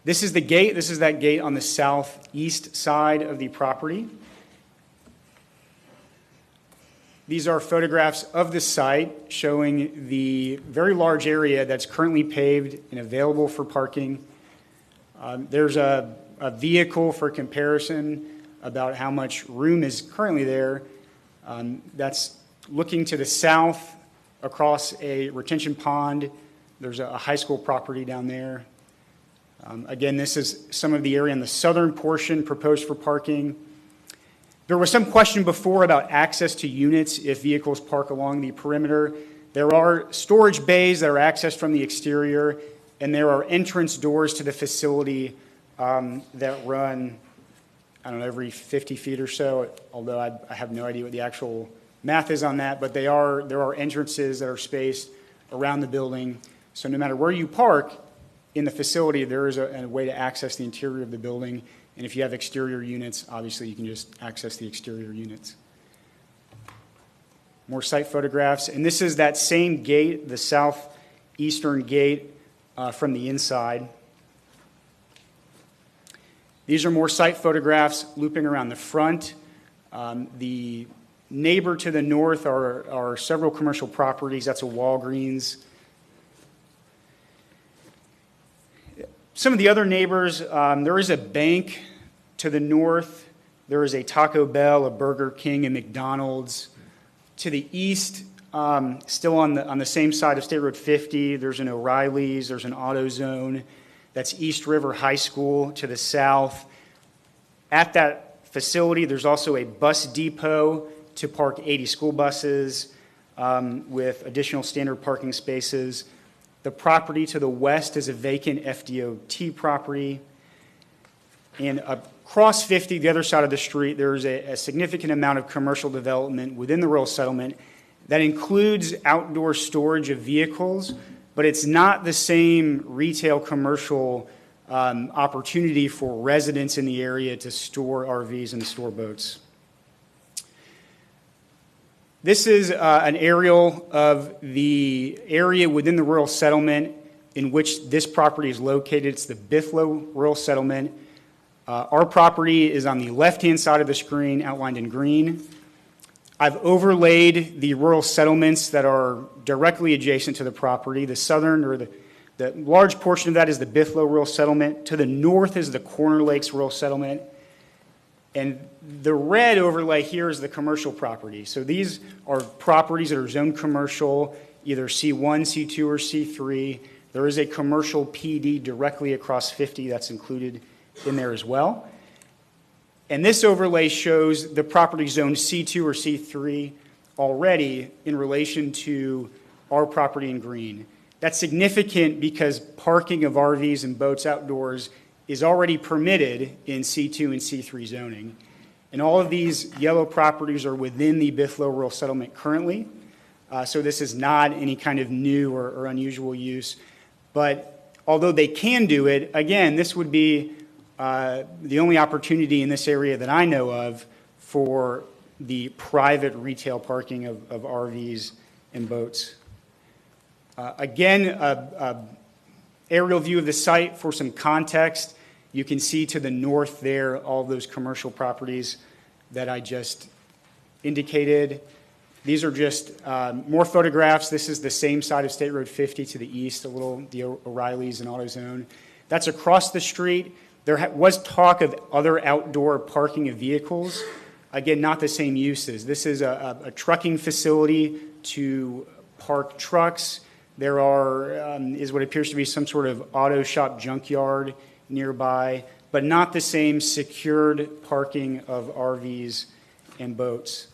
This is the gate. This is that gate on the southeast side of the property. These are photographs of the site showing the very large area that's currently paved and available for parking. There's a vehicle for comparison about how much room is currently there. That's looking to the south across a retention pond. There's a high school property down there. Again, this is some of the area in the southern portion proposed for parking. There was some question before about access to units if vehicles park along the perimeter. There are storage bays that are accessed from the exterior, and there are entrance doors to the facility that run, I don't know, every 50 feet or so, although I have no idea what the actual math is on that, but there are entrances that are spaced around the building. So no matter where you park in the facility, there is a way to access the interior of the building. And if you have exterior units, obviously you can just access the exterior units. More site photographs. And this is that same gate, the southeastern gate from the inside. These are more site photographs looping around the front. The neighbor to the north are several commercial properties. That's a Walgreens. Some of the other neighbors, there is a bank to the north. There is a Taco Bell, a Burger King, a McDonald's. To the east, still on the same side of State Road 50, there's an O'Reilly's, there's an AutoZone. That's East River High School to the south. At that facility, there's also a bus depot to park 80 school buses with additional standard parking spaces. The property to the west is a vacant FDOT property. And across 50, the other side of the street, there's a significant amount of commercial development within the rural settlement that includes outdoor storage of vehicles, but it's not the same retail commercial opportunity for residents in the area to store RVs and to store boats. This is an aerial of the area within the rural settlement in which this property is located. It's the Bithlow Rural Settlement. Our property is on the left-hand side of the screen, outlined in green. I've overlaid the rural settlements that are directly adjacent to the property. The southern, or the large portion of that is the Bithlow Rural Settlement. To the north is the Corner Lakes Rural Settlement. And the red overlay here is the commercial property. So these are properties that are zoned commercial, either C1, C2, or C3. There is a commercial PD directly across 50 that's included in there as well. And this overlay shows the property zone C2 or C3 already in relation to our property in green. That's significant because parking of RVs and boats outdoors is already permitted in C2 and C3 zoning. And all of these yellow properties are within the Bithlow Rural Settlement currently. So this is not any kind of new or unusual use. But although they can do it, again, this would be the only opportunity in this area that I know of for the private retail parking of RVs and boats. Again, aerial view of the site for some context. You can see to the north there, all those commercial properties that I just indicated. These are just more photographs. This is the same side of State Road 50 to the east, the O'Reilly's and AutoZone. That's across the street. There was talk of other outdoor parking of vehicles. Again, not the same uses. This is a trucking facility to park trucks. There is what appears to be some sort of auto shop junkyard nearby, but not the same secured parking of RVs and boats.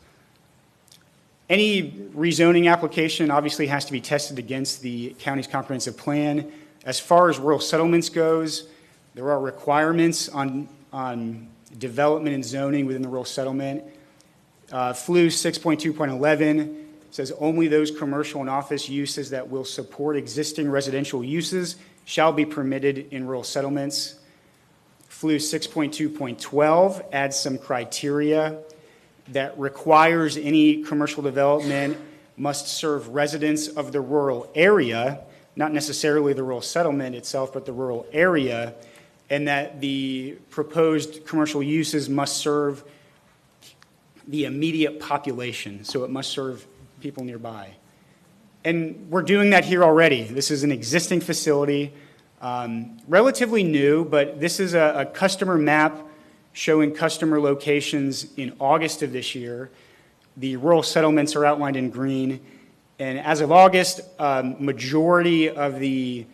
Any rezoning application obviously has to be tested against the county's comprehensive plan. As far as rural settlements goes, there are requirements on development and zoning within the rural settlement. FLU 6.2.11 says only those commercial and office uses that will support existing residential uses shall be permitted in rural settlements. FLU 6.2.12 adds some criteria that requires any commercial development must serve residents of the rural area, not necessarily the rural settlement itself, but the rural area, and that the proposed commercial uses must serve the immediate population, so it must serve people nearby. And we're doing that here already. This is an existing facility, relatively new, but this is a customer map showing customer locations in August of this year. The rural settlements are outlined in green. And as of August, majority of the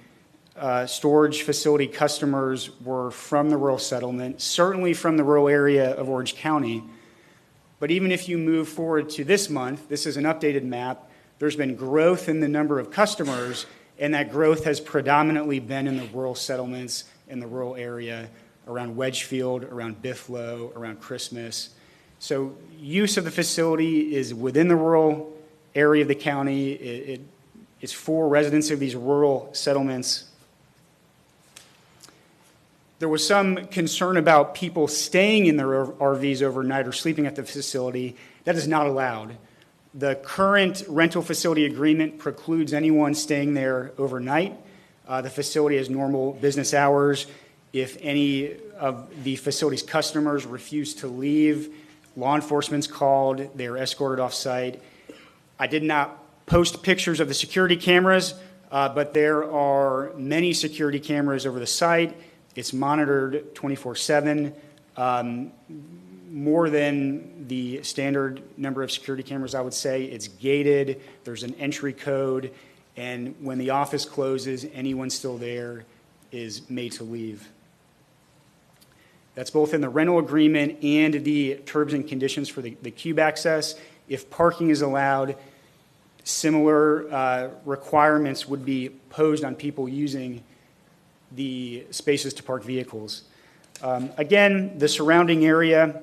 storage facility customers were from the rural settlement, certainly from the rural area of Orange County. But even if you move forward to this month, this is an updated map, there's been growth in the number of customers, and that growth has predominantly been in the rural settlements in the rural area around Wedgefield, around Bifflo, around Christmas. So use of the facility is within the rural area of the county. It's for residents of these rural settlements. There was some concern about people staying in their RVs overnight or sleeping at the facility. That is not allowed. The current rental facility agreement precludes anyone staying there overnight. The facility has normal business hours. If any of the facility's customers refuse to leave, law enforcement's called, they are escorted off site. I did not post pictures of the security cameras, but there are many security cameras over the site. It's monitored 24/7, more than the standard number of security cameras, I would say. It's gated, there's an entry code, and when the office closes, anyone still there is made to leave. That's both in the rental agreement and the terms and conditions for the cube access. If parking is allowed, similar requirements would be posed on people using the spaces to park vehicles. Again, the surrounding area,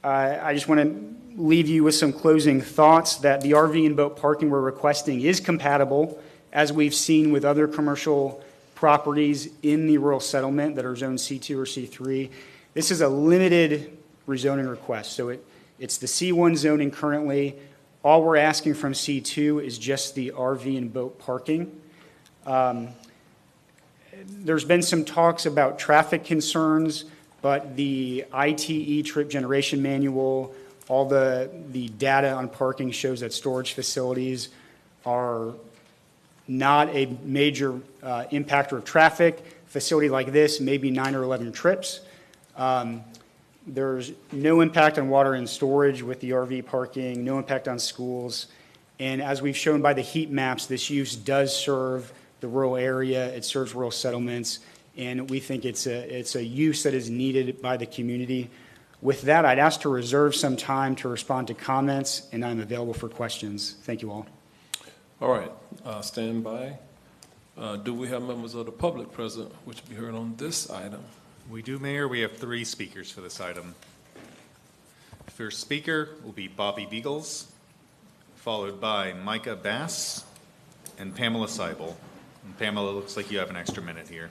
I just want to leave you with some closing thoughts that the RV and boat parking we're requesting is compatible, as we've seen with other commercial properties in the rural settlement that are zoned C2 or C3. This is a limited rezoning request, so it's the C1 zoning currently. All we're asking from C2 is just the RV and boat parking. There's been some talks about traffic concerns, but the ITE trip generation manual, all the data on parking shows that storage facilities are not a major impactor of traffic. A facility like this, maybe 9 or 11 trips. There's no impact on water and storage with the RV parking, no impact on schools. And as we've shown by the heat maps, this use does serve the rural area, it serves rural settlements, and we think it's a use that is needed by the community. With that, I'd ask to reserve some time to respond to comments, and I'm available for questions. Thank you all. All right, stand by. Do we have members of the public present which will be heard on this item? We do, Mayor. We have 3 speakers for this item. First speaker will be Bobby Beagles, followed by Micah Bass and Pamela Seibel. And Pamela, looks like you have an extra minute here.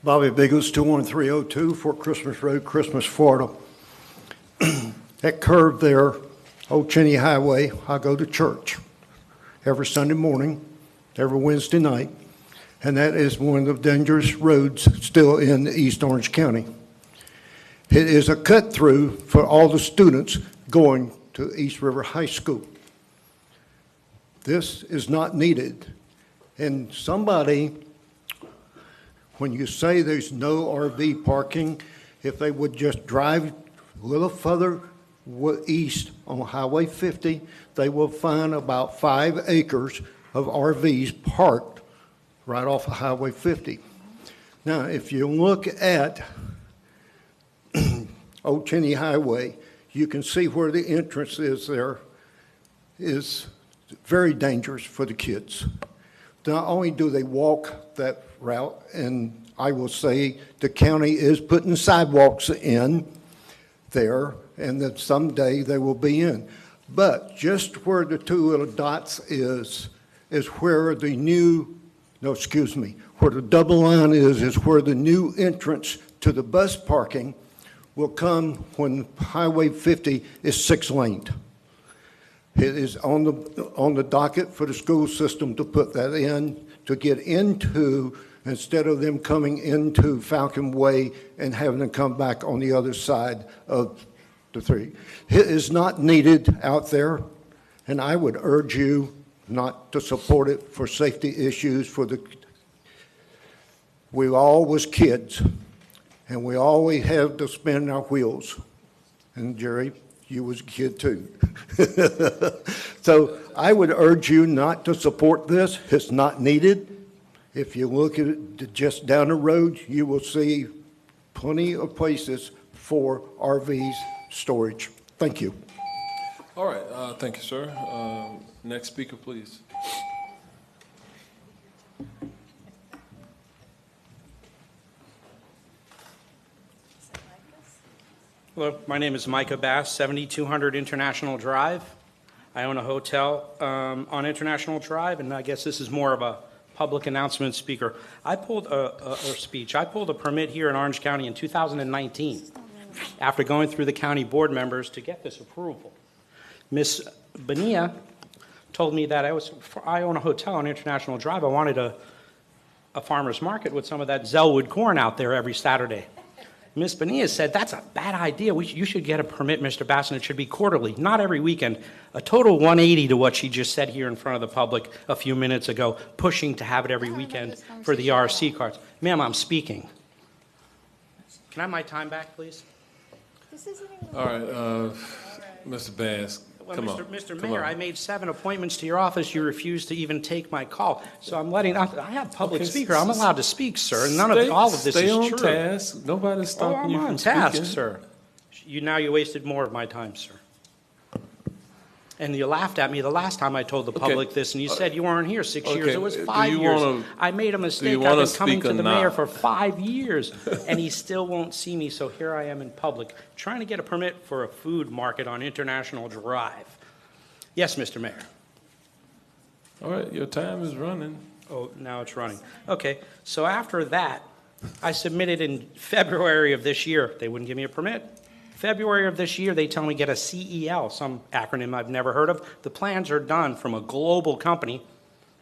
Bobby Biggles, 21302, Fort Christmas Road, Christmas, Florida. That curve there, Old Cheney Highway, I go to church every Sunday morning, every Wednesday night, and that is one of the dangerous roads still in East Orange County. It is a cut through for all the students going to East River High School. This is not needed. And somebody, when you say there's no RV parking, if they would just drive a little further east on Highway 50, they will find about 5 acres of RVs parked right off of Highway 50. Now, if you look at Old Cheney Highway, you can see where the entrance is there is very dangerous for the kids. Not only do they walk that route, and I will say the county is putting sidewalks in there, and that someday they will be in. But just where the 2 little dots is where the new, no, excuse me, where the double line is where the new entrance to the bus parking will come when Highway 50 is 6-laned. It is on the docket for the school system to put that in, to get into, instead of them coming into Falcon Way and having to come back on the other side of the 3. It is not needed out there, and I would urge you not to support it for safety issues for the, we all was kids, and we always have to spin our wheels. And Jerry, you was a kid too. So I would urge you not to support this. It's not needed. If you look at it just down the road, you will see plenty of places for RVs storage. Thank you. All right, thank you, sir. Next speaker, please. Hello, my name is Micah Bass, 7200 International Drive. I own a hotel on International Drive, and I guess this is more of a public announcement speaker. I pulled I pulled a permit here in Orange County in 2019 after going through the county board members to get this approval. Ms. Bonilla told me that I own a hotel on International Drive. I wanted a farmer's market with some of that Zellwood corn out there every Saturday. Ms. Bonilla said, that's a bad idea. You should get a permit, Mr. Bass, and it should be quarterly, not every weekend. A total 180 to what she just said here in front of the public a few minutes ago, pushing to have it every weekend for the RC cards. Ma'am, I'm speaking. Can I have my time back, please? All right, Mr. Bass, Well, come on. Mr. Come Mayor, on. I made 7 appointments to your office. You refused to even take my call. So I'm letting, I have public Okay, speaker. I'm allowed to speak, sir. And all of this stay is on true. task. Nobody's stopping you I'm from on task, speaking. sir. You wasted more of my time, sir. And you laughed at me the last time I told the public this, and you said you weren't here 6 years. okay, It was do 5 you years. wanna- I made a do mistake. you I've wanna been coming speak to or the mayor not? for 5 years, and he still won't see me, so here I am in public, trying to get a permit for a food market on International Drive. Yes, Mr. Mayor. All right, your time is running. Oh, now it's running. Okay, so after that, I submitted in February of this year. They wouldn't give me a permit. February of this year, they tell me get a CEL, some acronym I've never heard of. The plans are done from a global company,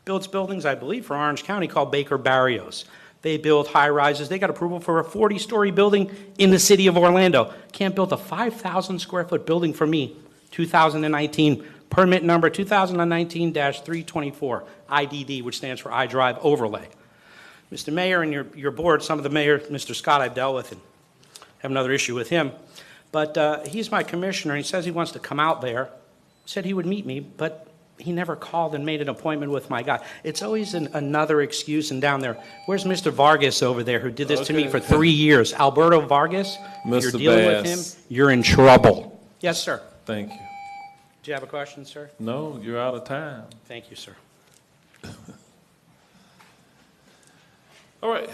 builds buildings, I believe, for Orange County called Baker Barrios. They build high-rises. They got approval for a 40-story building in the city of Orlando. Can't build a 5,000-square-foot building for me. 2019, permit number 2019-324, IDD, which stands for iDrive Overlay. Mr. Mayor and your board, some of the mayor, Mr. Scott, I've dealt with and have another issue with him. But he's my commissioner, and he says he wants to come out there. Said he would meet me, but he never called and made an appointment with my guy. It's always another excuse. And down there, where's Mr. Vargas over there who did this to me for 3 years? Alberto Vargas, if you're Mr. dealing with Bass. him, you're in trouble. Yes, sir. Thank you. Do you have a question, sir? No, you're out of time. Thank you, sir. All right,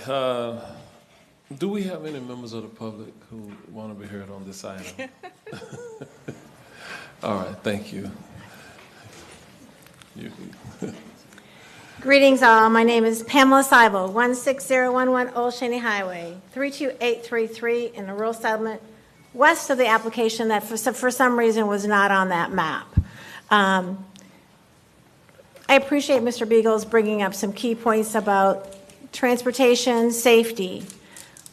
do we have any members of the public who want to be heard on this item? All right, thank you. Greetings all, my name is Pamela Seibel, 16011 Old Cheney Highway, 32833 in a rural settlement west of the application that for some reason was not on that map. I appreciate Mr. Beagle's bringing up some key points about transportation, safety.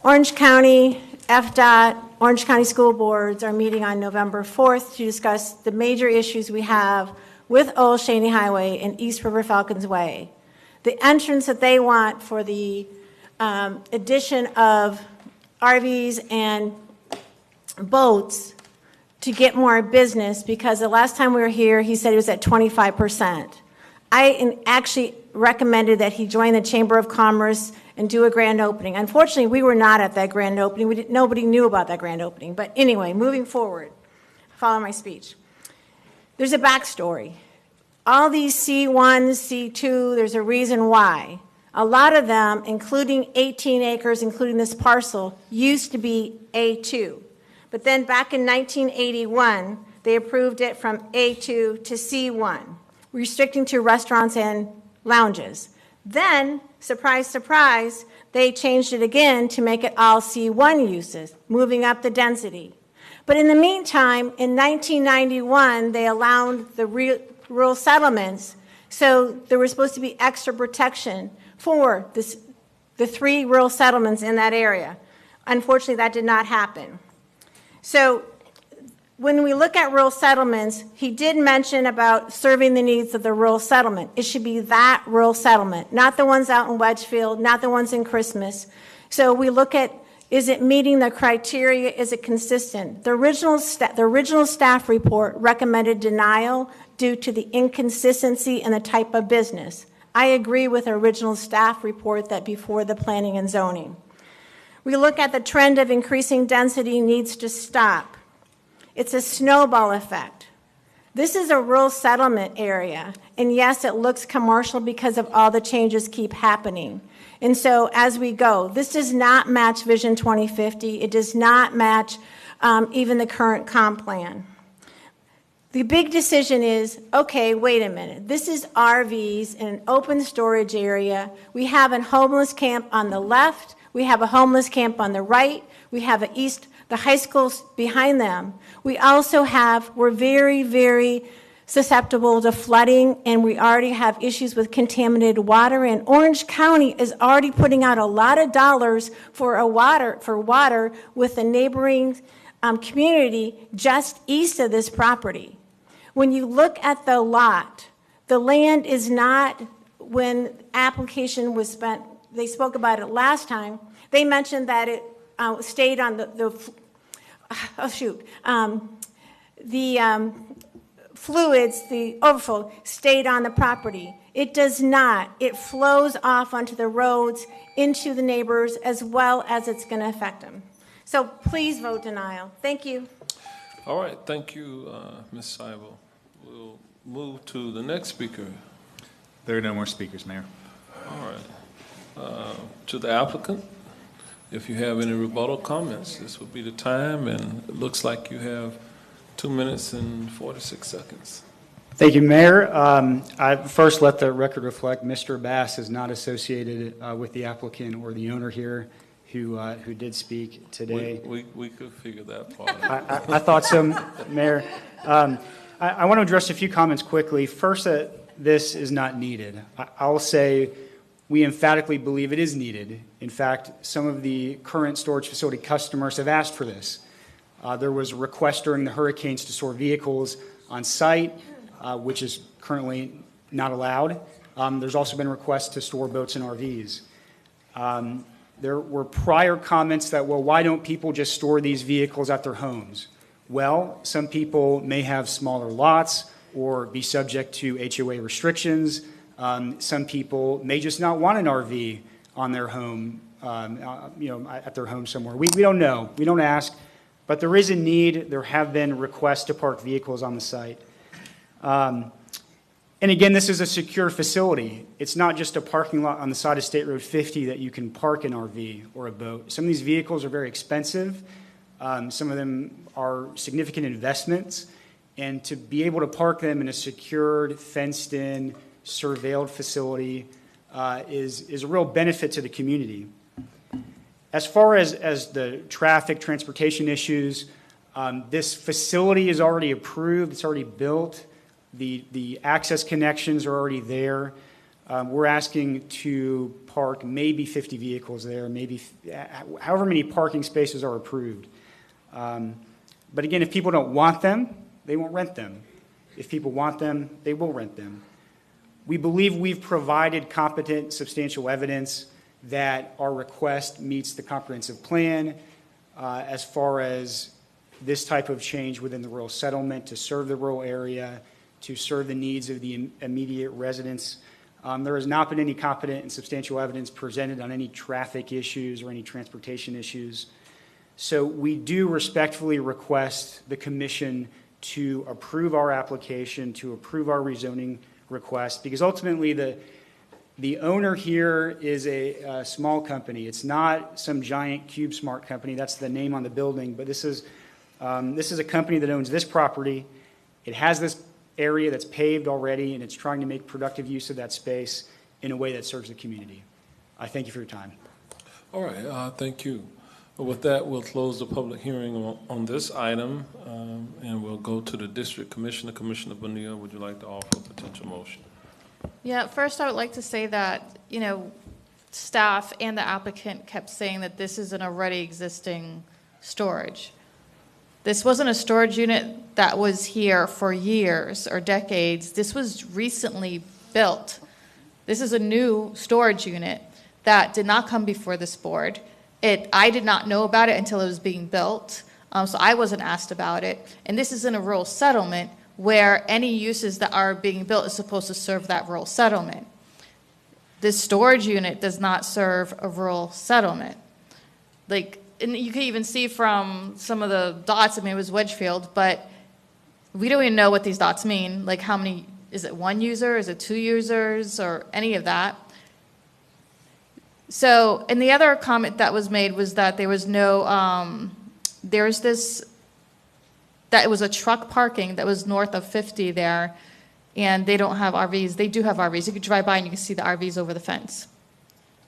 Orange County, FDOT, Orange County School Boards are meeting on November 4th to discuss the major issues we have with Old Cheney Highway and East River Falcons Way. The entrance that they want for the addition of RVs and boats to get more business, because the last time we were here, he said it was at 25%. I actually recommended that he join the Chamber of Commerce and do a grand opening. Unfortunately, we were not at that grand opening. Nobody knew about that grand opening. But anyway, moving forward, follow my speech. There's a backstory. All these C1, C2, there's a reason why. A lot of them, including 18 acres, including this parcel, used to be A2. But then back in 1981, they approved it from A2 to C1, restricting to restaurants and lounges. Then, surprise, surprise, they changed it again to make it all C1 uses, moving up the density. But in the meantime, in 1991, they allowed the rural settlements, so there was supposed to be extra protection for the 3 rural settlements in that area. Unfortunately, that did not happen. So when we look at rural settlements, he did mention about serving the needs of the rural settlement. It should be that rural settlement, not the ones out in Wedgefield, not the ones in Christmas. So we look at, is it meeting the criteria? Is it consistent? The original staff report recommended denial due to the inconsistency in the type of business. I agree with the original staff report that before the planning and zoning. We look at the trend of increasing density needs to stop. It's a snowball effect. This is a rural settlement area, and yes, it looks commercial because of all the changes keep happening. And so as we go, this does not match Vision 2050. It does not match even the current comp plan. The big decision is, okay, wait a minute. This is RVs in an open storage area. We have a homeless camp on the left. We have a homeless camp on the right. We have the high schools behind them. We also we're very, very susceptible to flooding, and we already have issues with contaminated water, and Orange County is already putting out a lot of dollars for water with the neighboring community just east of this property. When you look at the lot, the land is not, when application was spent, they spoke about it last time, they mentioned that it stayed on the fluids, the overflow, stayed on the property. It does not. It flows off onto the roads, into the neighbors, as well as it's going to affect them. So please vote denial. Thank you. All right, thank you, Ms. Seibel. We'll move to the next speaker. There are no more speakers, Mayor. All right. To the applicant, if you have any rebuttal comments, this would be the time, and it looks like you have 2 minutes and 46 seconds. Thank you, Mayor. I first let the record reflect Mr. Bass is not associated with the applicant or the owner here who did speak today. We could figure that part out. I thought so, Mayor. I want to address a few comments quickly. First, that this is not needed. I'll say we emphatically believe it is needed. In fact, some of the current storage facility customers have asked for this. There was a request during the hurricanes to store vehicles on site, which is currently not allowed. There's also been requests to store boats and RVs. There were prior comments that, well, why don't people just store these vehicles at their homes? Well, some people may have smaller lots or be subject to HOA restrictions. Some people may just not want an RV on their home, at their home somewhere. We don't know. We don't ask. But there is a need. There have been requests to park vehicles on the site. And again, this is a secure facility. It's not just a parking lot on the side of State Road 50 that you can park an RV or a boat. Some of these vehicles are very expensive. Some of them are significant investments. And to be able to park them in a secured, fenced-in, surveilled facility is a real benefit to the community. As far as the traffic, transportation issues, this facility is already approved, it's already built, the access connections are already there. We're asking to park maybe 50 vehicles there, maybe however many parking spaces are approved. But again, if people don't want them, they won't rent them. If people want them, they will rent them. We believe we've provided competent, substantial evidence that our request meets the comprehensive plan as far as this type of change within the rural settlement to serve the rural area, to serve the needs of the immediate residents. There has not been any competent and substantial evidence presented on any traffic issues or any transportation issues. So we do respectfully request the commission to approve our application, to approve our rezoning request, because ultimately the owner here is a small company. It's not some giant CubeSmart company. That's the name on the building. But this is a company that owns this property. It has this area that's paved already, and it's trying to make productive use of that space in a way that serves the community. I thank you for your time. All right, thank you. With that, we'll close the public hearing on this item, and we'll go to the district commissioner. Commissioner Bonilla, would you like to offer a potential motion? Yeah, first I would like to say that, staff and the applicant kept saying that this is an already existing storage. This wasn't a storage unit that was here for years or decades. This was recently built. This is a new storage unit that did not come before this board. I did not know about it until it was being built, so I wasn't asked about it. And this is in a rural settlement where any uses that are being built is supposed to serve that rural settlement. This storage unit does not serve a rural settlement. And you can even see from some of the dots, it was Wedgefield, but we don't even know what these dots mean. Like how many, is it one user, is it two users, or any of that? So, and the other comment that was made was that there was no, that it was a truck parking that was north of 50 there, and they don't have RVs. They do have RVs. You could drive by and you can see the RVs over the fence.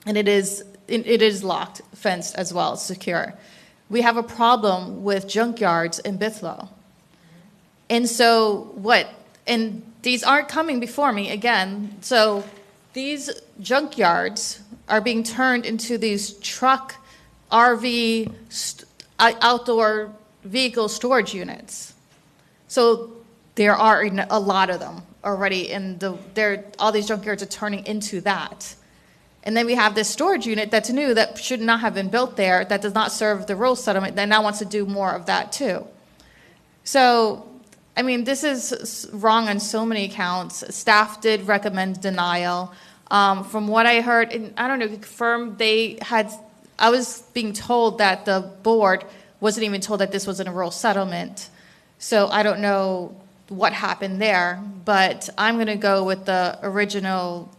And it is locked, fenced as well, secure. We have a problem with junkyards in Bithlow. And so and these aren't coming before me again. So these junkyards are being turned into these truck, RV, outdoor vehicle storage units. So there are a lot of them already, and all these junkyards are turning into that. And then we have this storage unit that's new that should not have been built there, that does not serve the rural settlement, that now wants to do more of that too. So, this is wrong on so many accounts. Staff did recommend denial. From what I heard, and I don't know, confirm I was being told that the board wasn't even told that this was in a rural settlement. So I don't know what happened there, but I'm going to go with the original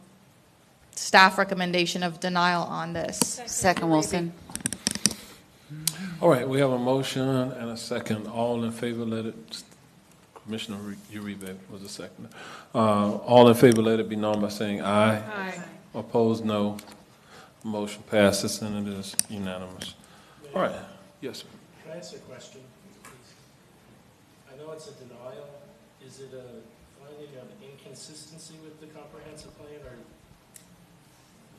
staff recommendation of denial on this. Second, Wilson. All right, we have a motion and a second. All in favor, let it, Commissioner Uribe was the second. All in favor, let it be known by saying aye. Aye. Opposed, no. Motion passes and it is unanimous. All right, yes, sir. Can I ask a question, please? I know it's a denial. Is it a finding of inconsistency with the comprehensive plan, or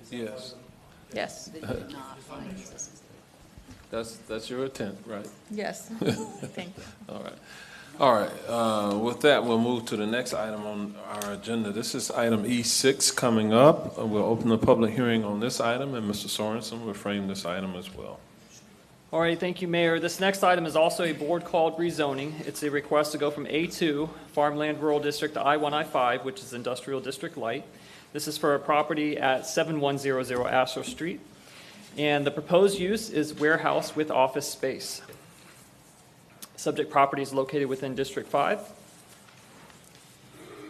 is that Yes. Yes. They did not find consistency. That's your intent, right? Yes. Thank you. All right. All right. With that, we'll move to the next item on our agenda. This is item E6 coming up. We'll open the public hearing on this item, and Mr. Sorensen will frame this item as well. All right, thank you, Mayor. This next item is also a board-called rezoning. It's a request to go from A2, Farmland Rural District, to I-1, I-5, which is Industrial District Light. This is for a property at 7100 Astor Street. And the proposed use is warehouse with office space. Subject property is located within District 5.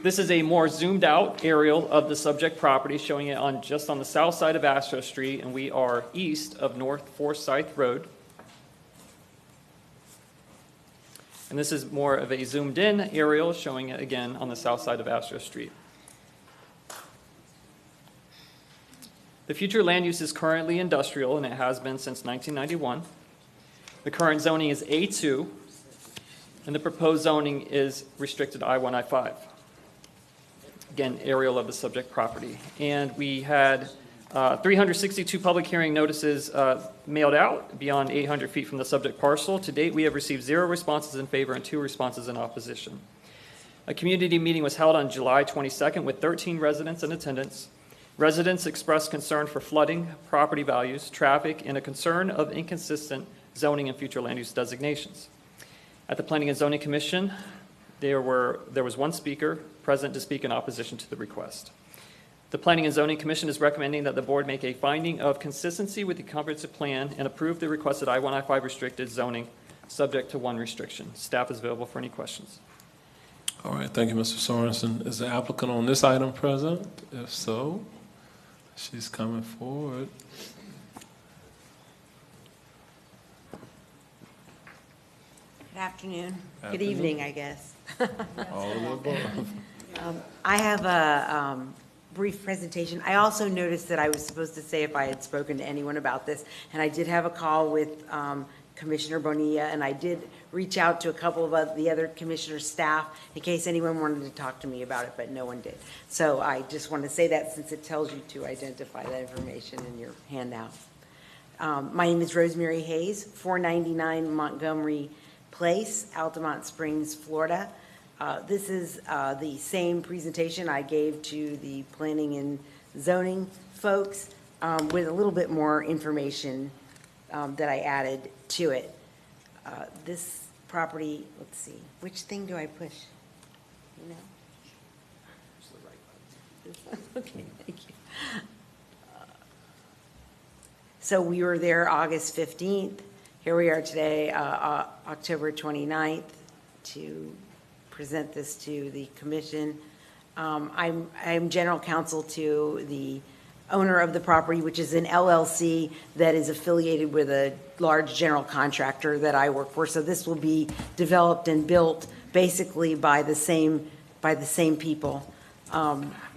This is a more zoomed out aerial of the subject property, showing it just on the south side of Astor Street, and we are east of North Forsyth Road. And this is more of a zoomed in aerial, showing it again on the south side of Astor Street. The future land use is currently industrial, and it has been since 1991. The current zoning is A2, and the proposed zoning is restricted I-1, I-5. Again, aerial of the subject property. And we had 362 public hearing notices mailed out beyond 800 feet from the subject parcel. To date, we have received 0 responses in favor and 2 responses in opposition. A community meeting was held on July 22nd with 13 residents in attendance. Residents expressed concern for flooding, property values, traffic, and a concern of inconsistent zoning and future land use designations. At the Planning and Zoning Commission, there was 1 speaker present to speak in opposition to the request. The Planning and Zoning Commission is recommending that the board make a finding of consistency with the comprehensive plan and approve the requested I-1, I-5 restricted zoning subject to 1 restriction. Staff is available for any questions. All right, thank you, Mr. Sorensen. Is the applicant on this item present? If so, she's coming forward. Good afternoon. Good Afternoon. evening, I guess. All of the above. I have a brief presentation. I also noticed that I was supposed to say if I had spoken to anyone about this, and I did have a call with Commissioner Bonilla, and I did reach out to a couple of the other commissioner's staff in case anyone wanted to talk to me about it, but no one did. So I just want to say that since it tells you to identify that information in your handout. My name is Rosemary Hayes, 499 Montgomery Place, Altamont Springs, Florida. This is the same presentation I gave to the planning and zoning folks with a little bit more information that I added to it. This property, let's see, which thing do I push? You know? Okay, thank you. So we were there August 15th. Here we are today, October 29th, to present this to the commission. I'm general counsel to the owner of the property, which is an LLC that is affiliated with a large general contractor that I work for. So this will be developed and built basically by the same people.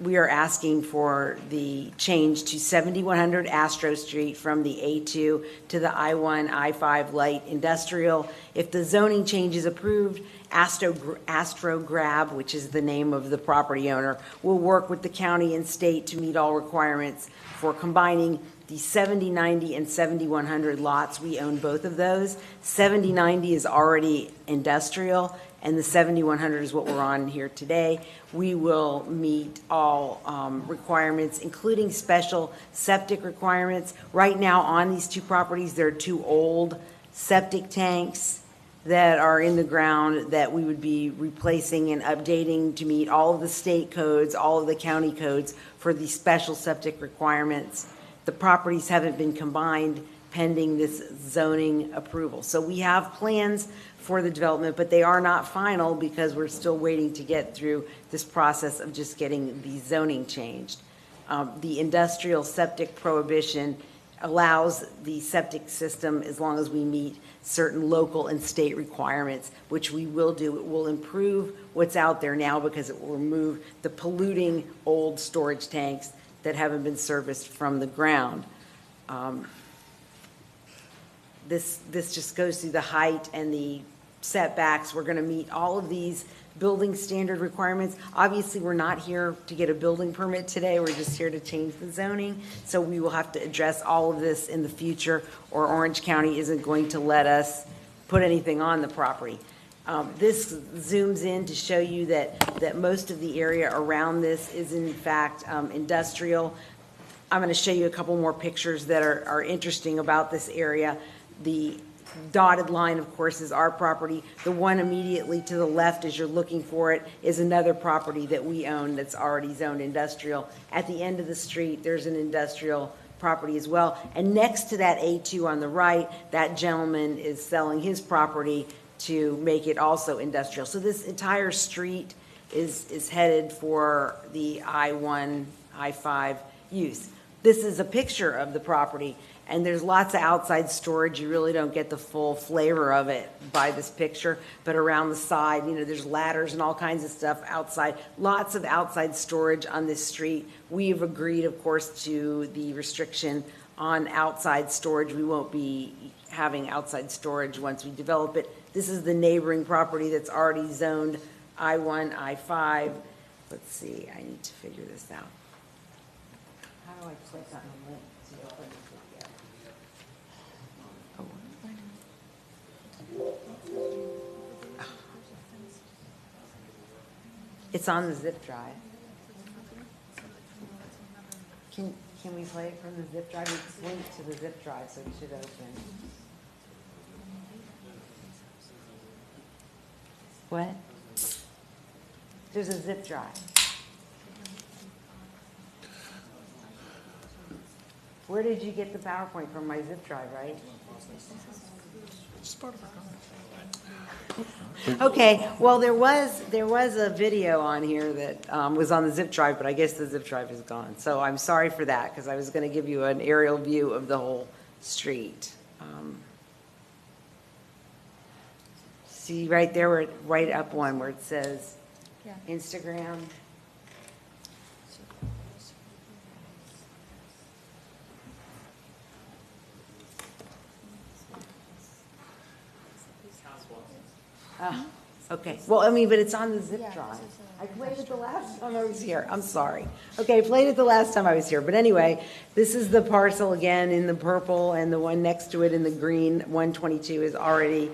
We are asking for the change to 7100 Astro Street from the A2 to the I-1, I-5 light industrial. If the zoning change is approved, Astrograb, which is the name of the property owner, will work with the county and state to meet all requirements for combining the 7090 and 7100 lots. We own both of those. 7090 is already industrial, and the 7100 is what we're on here today. We will meet all requirements, including special septic requirements. Right now on these 2 properties, there are 2 old septic tanks that are in the ground that we would be replacing and updating to meet all of the state codes, all of the county codes for the special septic requirements. The properties haven't been combined pending this zoning approval. So we have plans for the development, but they are not final because we're still waiting to get through this process of just getting the zoning changed. The industrial septic prohibition allows the septic system as long as we meet certain local and state requirements, which we will do. It will improve what's out there now because it will remove the polluting old storage tanks that haven't been serviced from the ground. This just goes through the height and the setbacks. We're going to meet all of these building standard requirements. Obviously, we're not here to get a building permit today. We're just here to change the zoning. So we will have to address all of this in the future, or Orange County isn't going to let us put anything on the property. This zooms in to show you that most of the area around this is in fact industrial. I'm going to show you a couple more pictures that are interesting about this area. The dotted line, of course, is our property. The one immediately to the left, as you're looking for it, is another property that we own that's already zoned industrial. At the end of the street, there's an industrial property as well. And next to that A2 on the right, that gentleman is selling his property to make it also industrial. So this entire street is headed for the I-1, I-5 use. This is a picture of the property, and there's lots of outside storage. You really don't get the full flavor of it by this picture, but around the side, there's ladders and all kinds of stuff outside. Lots of outside storage on this street. We have agreed, of course, to the restriction on outside storage. We won't be having outside storage once we develop it. This is the neighboring property that's already zoned I-1, I-5. Let's see, I need to figure this out. How do I click on the link to open the video? It's on the zip drive. Can we play it from the zip drive? It's linked to the zip drive, so it should open. What? There's a zip drive. Where did you get the PowerPoint from? My zip drive, right? Okay, well, there was a video on here that was on the zip drive, but I guess the zip drive is gone. So I'm sorry for that, because I was going to give you an aerial view of the whole street. See right there, right up one where it says Instagram. Okay, well, but it's on the zip drive. I played it the last time I was here. I'm sorry. Okay, I played it the last time I was here. But anyway, this is the parcel again in the purple, and the one next to it in the green, 122, is already,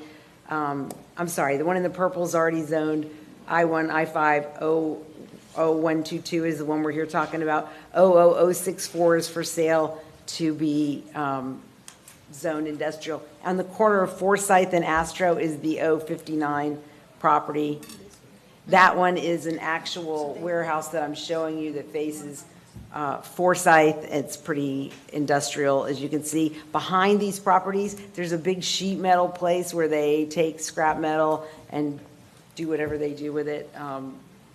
I'm sorry, the one in the purple is already zoned I-1, I-5, 00122 is the one we're here talking about. 00064 is for sale to be zoned industrial. On the corner of Forsyth and Astro is the 059 property. That one is an actual warehouse that I'm showing you that faces Forsyth. It's pretty industrial, as you can see. Behind these properties, there's a big sheet metal place where they take scrap metal and do whatever they do with it.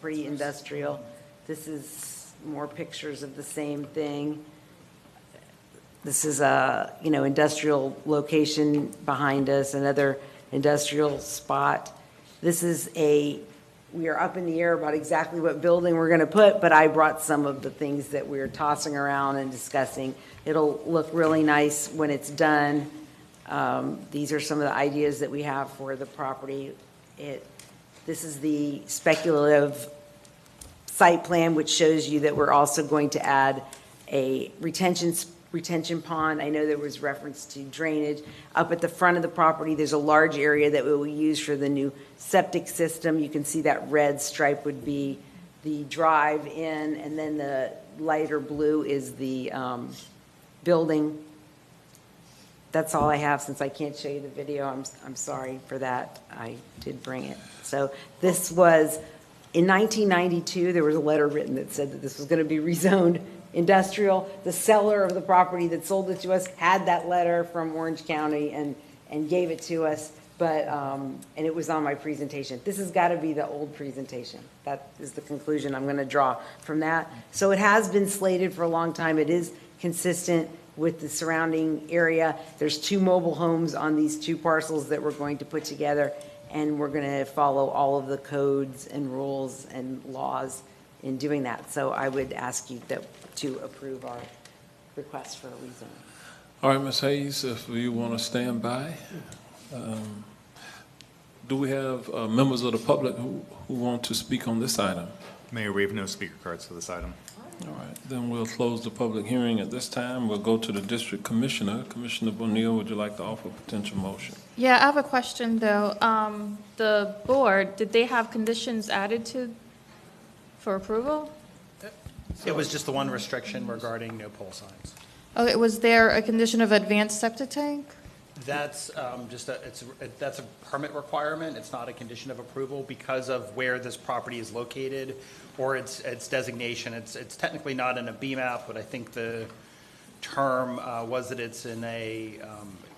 Pretty industrial. This is more pictures of the same thing. This is a, industrial location behind us, another industrial spot. This is we are up in the air about exactly what building we're going to put, but I brought some of the things that we're tossing around and discussing. It'll look really nice when it's done. These are some of the ideas that we have for the property. This is the speculative site plan, which shows you that we're also going to add a retention pond. I know there was reference to drainage. Up at the front of the property, there's a large area that we will use for the new septic system. You can see that red stripe would be the drive in, and then the lighter blue is the building. That's all I have, since I can't show you the video. I'm sorry for that. I did bring it. So this was, in 1992, there was a letter written that said that this was going to be rezoned industrial. The seller of the property that sold it to us had that letter from Orange County and gave it to us, but and it was on my presentation. This has got to be the old presentation. That is the conclusion I'm going to draw from that. So it has been slated for a long time. It is consistent with the surrounding area. There's 2 mobile homes on these 2 parcels that we're going to put together, and we're going to follow all of the codes and rules and laws in doing that. So I would ask you to approve our request for a rezone. All right, Ms. Hayes, if you want to stand by. Do we have members of the public who want to speak on this item? Mayor, we have no speaker cards for this item. All right, then we'll close the public hearing at this time. We'll go to the district commissioner. Commissioner Bonilla, would you like to offer a potential motion? Yeah, I have a question, though. The board, did they have conditions added for approval? It was just the one restriction regarding no pole signs. Okay, was there a condition of advanced septic tank? That's that's a permit requirement. It's not a condition of approval because of where this property is located or its designation. It's technically not in a BMAP, but I think the term was that it's in a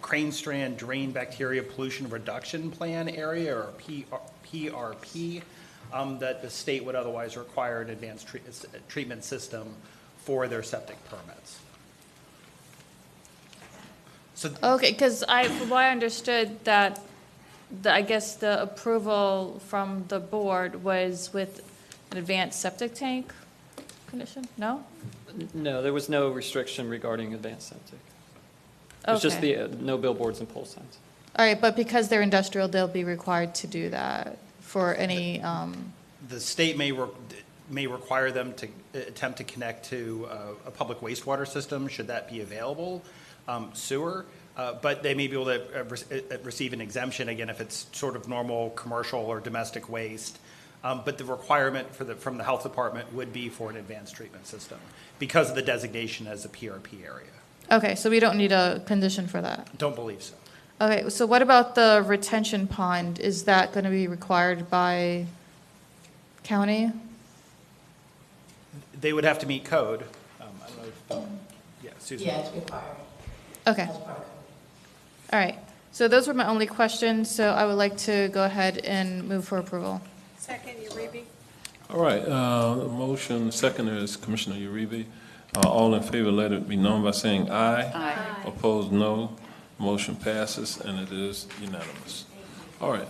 crane strand drain bacteria pollution reduction plan area, or PRP, that the state would otherwise require an advanced treatment system for their septic permits. Okay, because from what I understood, that, I guess the approval from the board was with an advanced septic tank condition? No? No, there was no restriction regarding advanced septic. It was just Okay. the no billboards and pole signs. All right, but because they're industrial, they'll be required to do that for any, The state may require them to attempt to connect to a public wastewater system, should that be available, sewer, but they may be able to receive an exemption, again, if it's sort of normal commercial or domestic waste. But the requirement from the health department would be for an advanced treatment system because of the designation as a PRP area. okay, so we don't need a condition for that? Don't believe so. Okay, so what about the retention pond? Is that going to be required by county? They would have to meet code. I don't know if, yeah, Susan. Yeah, it's required. Okay. All right, so those were my only questions, so I would like to go ahead and move for approval. Second, Uribe. All right, the motion, second is Commissioner Uribe. All in favor, let it be known by saying aye. Aye. Opposed, no. Motion passes, and it is unanimous. All right,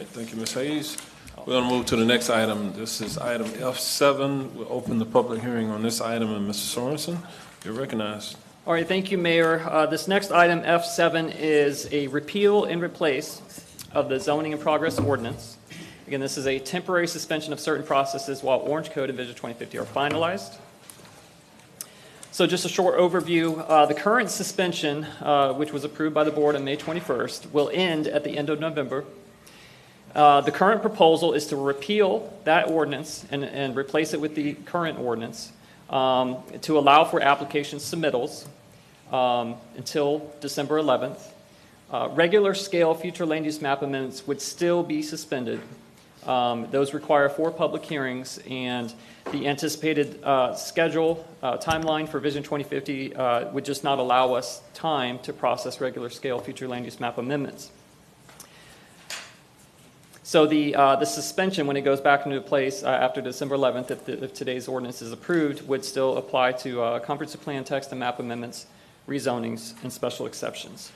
thank you, Ms. Hayes. We're going to move to the next item. This is item F7. We'll open the public hearing on this item, and Mr. Sorensen, you're recognized. All right, thank you, Mayor. This next item, F7, is a repeal and replace of the zoning in progress ordinance. Again, this is a temporary suspension of certain processes while Orange Code and Vision 2050 are finalized. So just a short overview, the current suspension, which was approved by the board on May 21st, will end at the end of November. The current proposal is to repeal that ordinance and replace it with the current ordinance to allow for application submittals until December 11th. Regular scale future land use map amendments would still be suspended. Those require 4 public hearings, and the anticipated schedule, timeline for Vision 2050 would just not allow us time to process regular scale future land use map amendments. So the suspension, when it goes back into place after December 11th, if today's ordinance is approved, would still apply to comprehensive plan text and map amendments, rezonings, and special exceptions.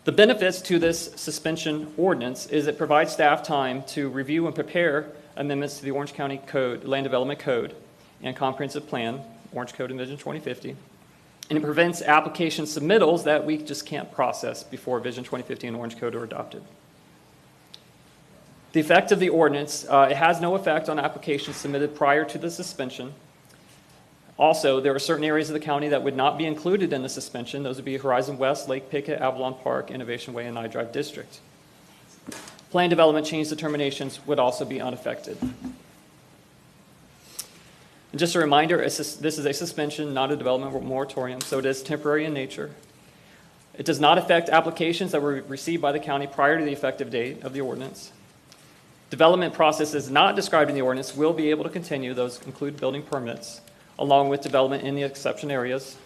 The benefits to this suspension ordinance is it provides staff time to review and prepare amendments to the Orange County Code, Land Development Code, and Comprehensive Plan, Orange Code and Vision 2050. And it prevents application submittals that we just can't process before Vision 2050 and Orange Code are adopted. The effect of the ordinance, it has no effect on applications submitted prior to the suspension. Also, there are certain areas of the county that would not be included in the suspension. Those would be Horizon West, Lake Pickett, Avalon Park, Innovation Way, and iDrive District. Plan development change determinations would also be unaffected. And just a reminder, this is a suspension, not a development moratorium, so it is temporary in nature. It does not affect applications that were received by the county prior to the effective date of the ordinance. Development processes not described in the ordinance will be able to continue. Those include building permits, along with development in the exception areas.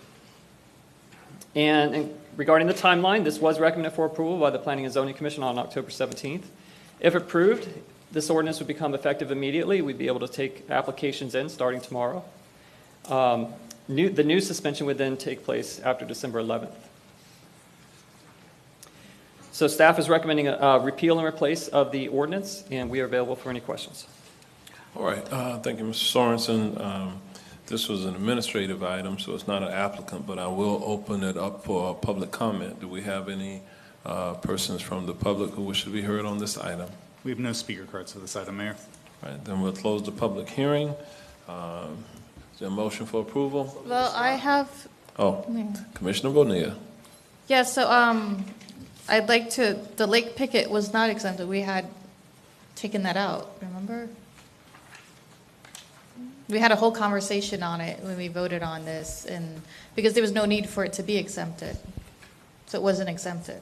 And regarding the timeline, this was recommended for approval by the Planning and Zoning Commission on October 17th. If approved, this ordinance would become effective immediately. We'd be able to take applications in starting tomorrow. The new suspension would then take place after December 11th. So staff is recommending a repeal and replace of the ordinance, and we are available for any questions. All right, thank you, Mr. Sorensen. This was an administrative item, so it's not an applicant, but I will open it up for public comment. Do we have any persons from the public who wish to be heard on this item? We have no speaker cards for this item, Mayor. All right, then we'll close the public hearing. Is there a motion for approval? Well, I have. Oh, Commissioner Bonilla. Yeah, so I'd like to, the Lake Pickett was not exempted. We had taken that out, remember? We had a whole conversation on it when we voted on this, and because there was no need for it to be exempted. So it wasn't exempted.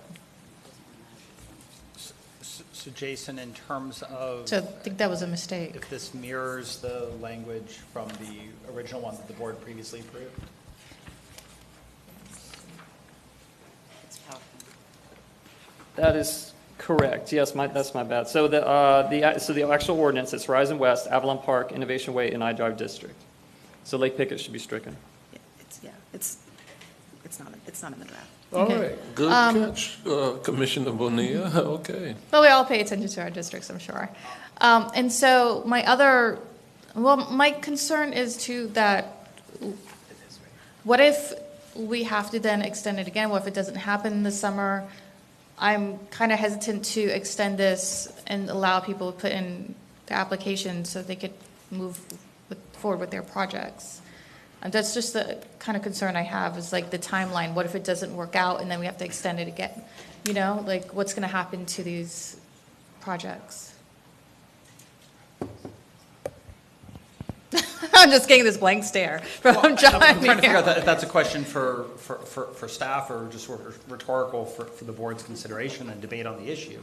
So Jason, in terms of... So I think that was a mistake. If this mirrors the language from the original one that the board previously approved? That is correct. Yes, that's my bad. So the actual ordinance, it's Horizon West, Avalon Park, Innovation Way, and iDrive District. So Lake Pickett should be stricken. It's it's not in the draft. All Okay. right, good catch, Commissioner Bonilla, okay. But we all pay attention to our districts, I'm sure. And so my concern is too that, what if we have to then extend it again? What if it doesn't happen this summer? I'm kind of hesitant to extend this and allow people to put in the application so they could move forward with their projects. And that's just the kind of concern I have, is like the timeline. What if it doesn't work out and then we have to extend it again? You know, like what's going to happen to these projects? I'm just getting this blank stare from John. I'm trying to figure out if that's a question for staff or just sort of rhetorical for the board's consideration and debate on the issue.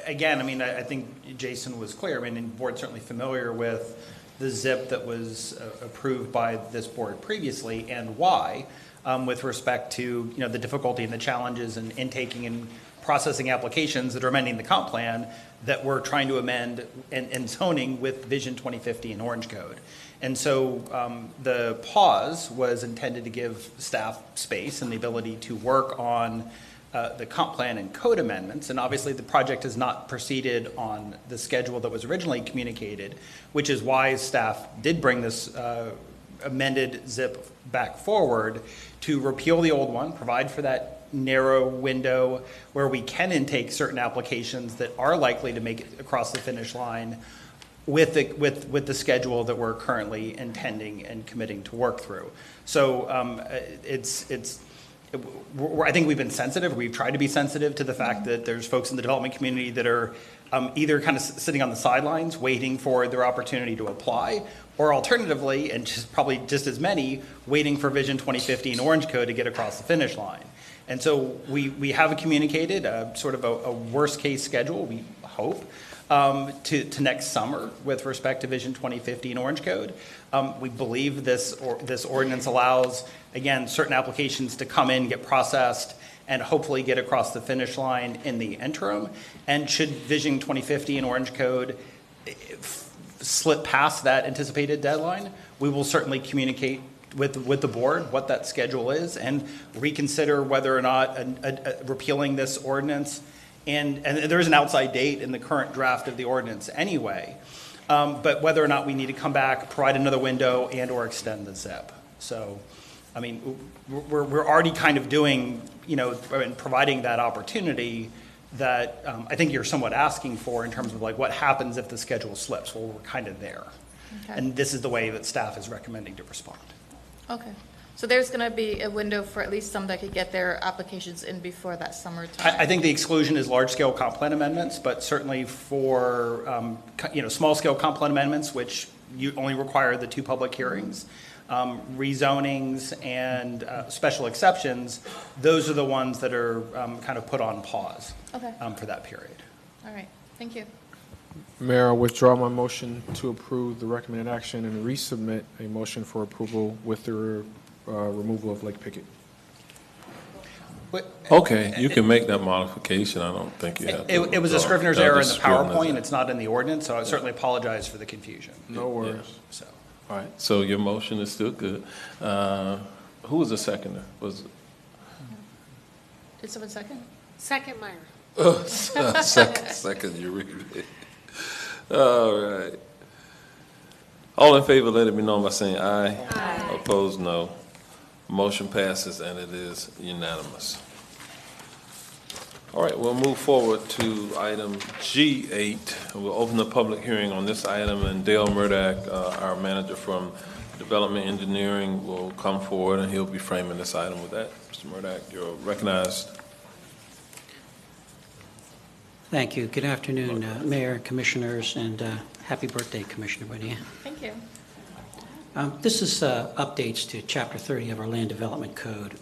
Again, I mean, I think Jason was clear. I mean, the board's certainly familiar with the ZIP that was approved by this board previously and why, with respect to, the difficulty and the challenges in intaking and processing applications that are amending the comp plan that we're trying to amend and zoning with Vision 2050 and Orange Code. And so the pause was intended to give staff space and the ability to work on the comp plan and code amendments. And obviously the project has not proceeded on the schedule that was originally communicated, which is why staff did bring this amended ZIP back forward to repeal the old one, provide for that narrow window where we can intake certain applications that are likely to make it across the finish line with the schedule that we're currently intending and committing to work through. So I think we've been sensitive. We've tried to be sensitive to the fact that there's folks in the development community that are either kind of sitting on the sidelines waiting for their opportunity to apply, or alternatively, and probably just as many, waiting for Vision 2050 and Orange Code to get across the finish line. And so we have communicated sort of a worst case schedule, we hope, to next summer with respect to Vision 2050 and Orange Code. We believe this ordinance allows, again, certain applications to come in, get processed, and hopefully get across the finish line in the interim. And should Vision 2050 and Orange Code slip past that anticipated deadline, we will certainly communicate with the board what that schedule is and reconsider whether or not repealing this ordinance. And there is an outside date in the current draft of the ordinance anyway, but whether or not we need to come back, provide another window, and or extend the ZIP. So, I mean, we're already kind of doing, and providing that opportunity that I think you're somewhat asking for in terms of like what happens if the schedule slips. Well, we're kind of there. Okay. And this is the way that staff is recommending to respond. Okay. So there's going to be a window for at least some that could get their applications in before that summer time. I think the exclusion is large-scale comp plan amendments, but certainly for small-scale comp plan amendments, which you only require the 2 public hearings, rezonings and special exceptions, those are the ones that are kind of put on pause for that period. All right. Thank you. Mayor, I withdraw my motion to approve the recommended action and resubmit a motion for approval with the removal of Lake Pickett. Okay, you can make that modification. I don't think you have to. It was a Scrivener's error in the PowerPoint. It's not in the ordinance, so I certainly apologize for the confusion. No worries. Yeah, so. All right, so your motion is still good. Who was the seconder? Did someone second? Second, Myra. Second, you read it. All right. All in favor, let it be known by saying aye. Aye. Opposed, no. Motion passes and it is unanimous. All right, we'll move forward to item G8. We'll open the public hearing on this item, and Dale Murdock, our manager from Development Engineering, will come forward and he'll be framing this item with that. Mr. Murdock, you're recognized. Thank you. Good afternoon, Mayor, Commissioners, and happy birthday, Commissioner Bonilla. Thank you. This is updates to Chapter 30 of our Land Development Code.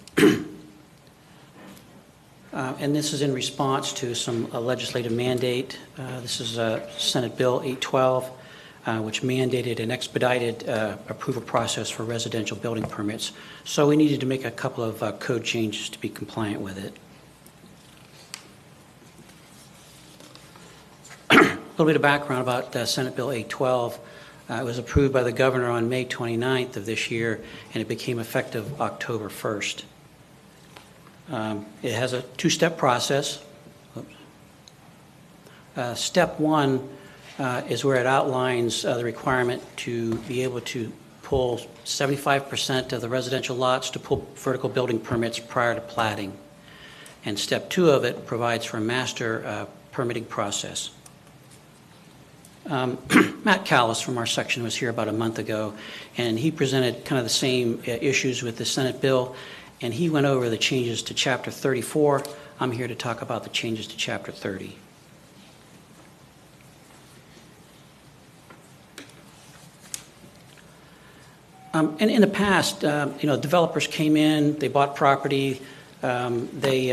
And this is in response to some legislative mandate. This is Senate Bill 812, which mandated an expedited approval process for residential building permits. So we needed to make a couple of code changes to be compliant with it. A little bit of background about Senate Bill 812. It was approved by the governor on May 29th of this year, and it became effective October 1st. It has a two-step process. Step one is where it outlines the requirement to be able to pull 75% of the residential lots to pull vertical building permits prior to platting. And step two of it provides for a master permitting process. Matt Callis from our section was here about a month ago, and he presented kind of the same issues with the Senate bill, and he went over the changes to Chapter 34. I'm here to talk about the changes to Chapter 30. And in the past, developers came in, they bought property, they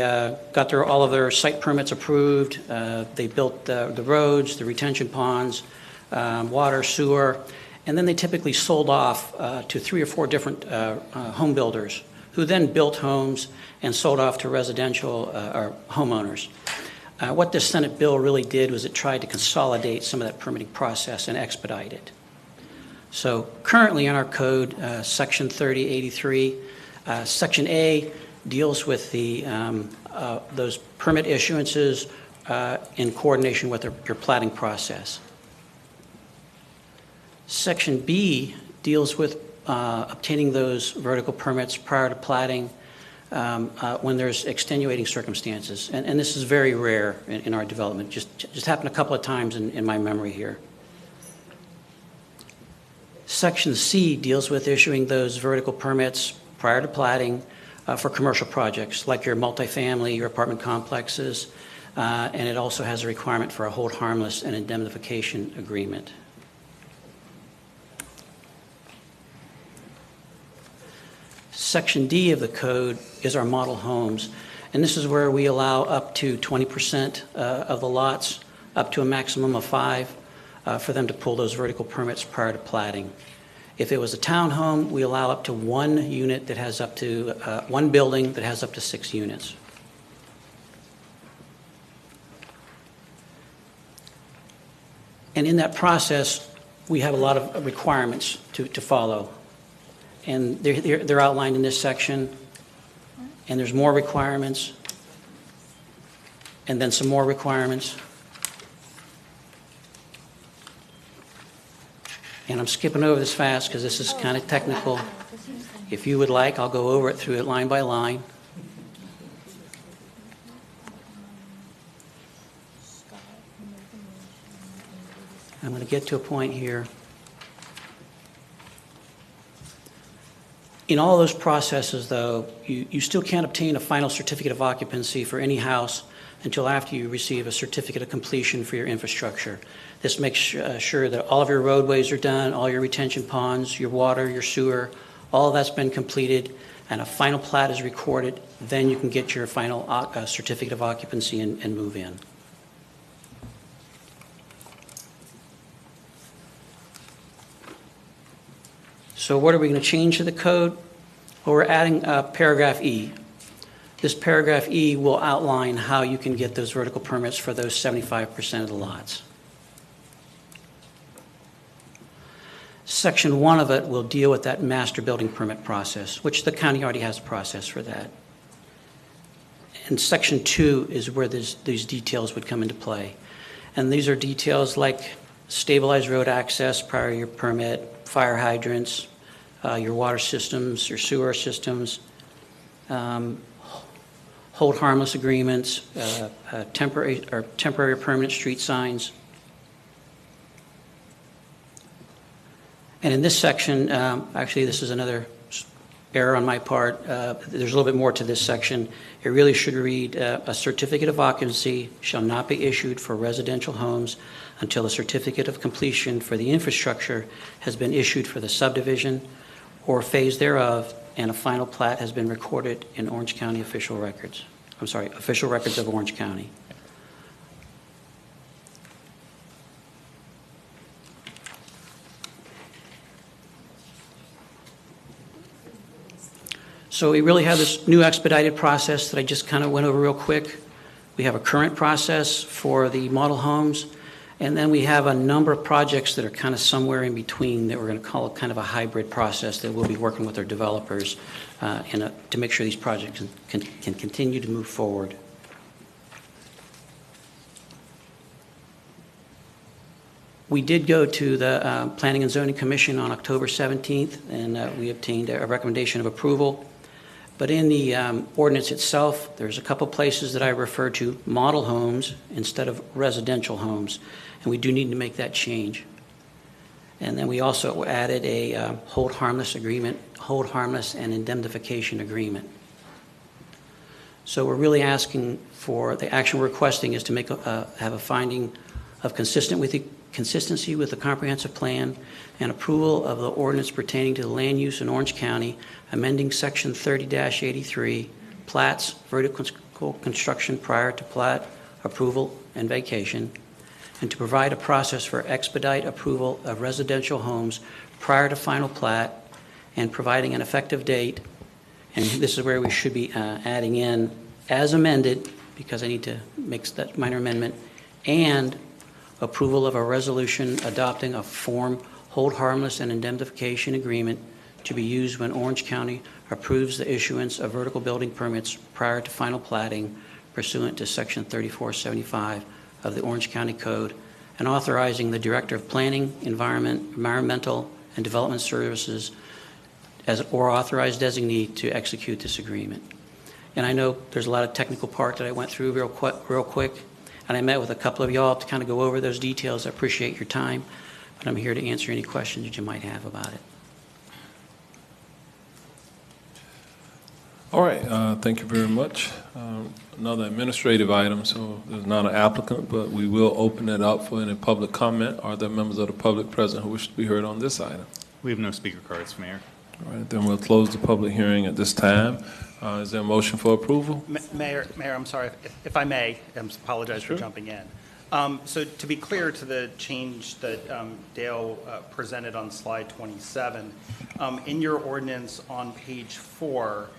got all of their site permits approved, they built the roads, the retention ponds, water, sewer, and then they typically sold off to 3 or 4 different home builders who then built homes and sold off to residential or homeowners. What this Senate bill really did was it tried to consolidate some of that permitting process and expedite it. So currently in our code, Section 3083, Section A deals with the those permit issuances in coordination with your platting process. Section B deals with obtaining those vertical permits prior to platting when there's extenuating circumstances. And this is very rare in our development. Just happened a couple of times in my memory here. Section C deals with issuing those vertical permits prior to platting for commercial projects like your multifamily, your apartment complexes, and it also has a requirement for a hold harmless and indemnification agreement. Section D of the code is our model homes, and this is where we allow up to 20% of the lots, up to a maximum of 5, for them to pull those vertical permits prior to platting. If it was a townhome, we allow up to 1 unit that has up to, 1 building that has up to 6 units. And in that process, we have a lot of requirements to follow. And they're outlined in this section, and there's more requirements, and then some more requirements. And I'm skipping over this fast because this is kind of technical. If you would like, I'll go over it through it line by line. I'm going to get to a point here. In all those processes, though, you still can't obtain a final certificate of occupancy for any house until after you receive a certificate of completion for your infrastructure. This makes sure that all of your roadways are done, all your retention ponds, your water, your sewer, all of that's been completed, and a final plat is recorded. Then you can get your final certificate of occupancy and move in. So what are we going to change to the code? Well, we're adding paragraph E. This paragraph E will outline how you can get those vertical permits for those 75% of the lots. Section 1 of it will deal with that master building permit process, which the county already has a process for that. And Section 2 is where these details would come into play. And these are details like stabilized road access prior to your permit, fire hydrants, your water systems, your sewer systems, hold harmless agreements, temporary or permanent street signs. And in this section, actually this is another error on my part. There's a little bit more to this section. It really should read, a certificate of occupancy shall not be issued for residential homes until a certificate of completion for the infrastructure has been issued for the subdivision or phase thereof, and a final plat has been recorded in Orange County official records. Official records of Orange County. So we really have this new expedited process that I just kind of went over real quick. We have a current process for the model homes, And then we have a number of projects that are kind of somewhere in between that we're going to call kind of a hybrid process that we'll be working with our developers to make sure these projects can continue to move forward. We did go to the Planning and Zoning Commission on October 17th, and we obtained a recommendation of approval. But in the ordinance itself, there's a couple places that I refer to model homes instead of residential homes, and we do need to make that change. And then we also added a hold harmless and indemnification agreement. So we're really asking for, the action we're requesting is to make have a finding of consistency with the comprehensive plan and approval of the ordinance pertaining to the land use in Orange County, amending section 30-83, plats, vertical construction prior to plat approval and vacation, and to provide a process for expedite approval of residential homes prior to final plat, and providing an effective date. And this is where we should be adding in as amended, because I need to make that minor amendment, and approval of a resolution adopting a form hold harmless and indemnification agreement to be used when Orange County approves the issuance of vertical building permits prior to final platting pursuant to section 3475 of the Orange County Code, and authorizing the Director of Planning, Environmental and Development Services or authorized designee to execute this agreement. And I know there's a lot of technical part that I went through real quick, and I met with a couple of y'all to kind of go over those details. I appreciate your time, but I'm here to answer any questions that you might have about it. All right, thank you very much. Another administrative item, so there's not an applicant, but we will open it up for any public comment. Are there members of the public present who wish to be heard on this item? We have no speaker cards, Mayor. All right, then we'll close the public hearing at this time. Is there a motion for approval? Mayor, I'm sorry, if I may, I apologize for jumping in. So to be clear to the change that Dale presented on slide 27, in your ordinance on page 4,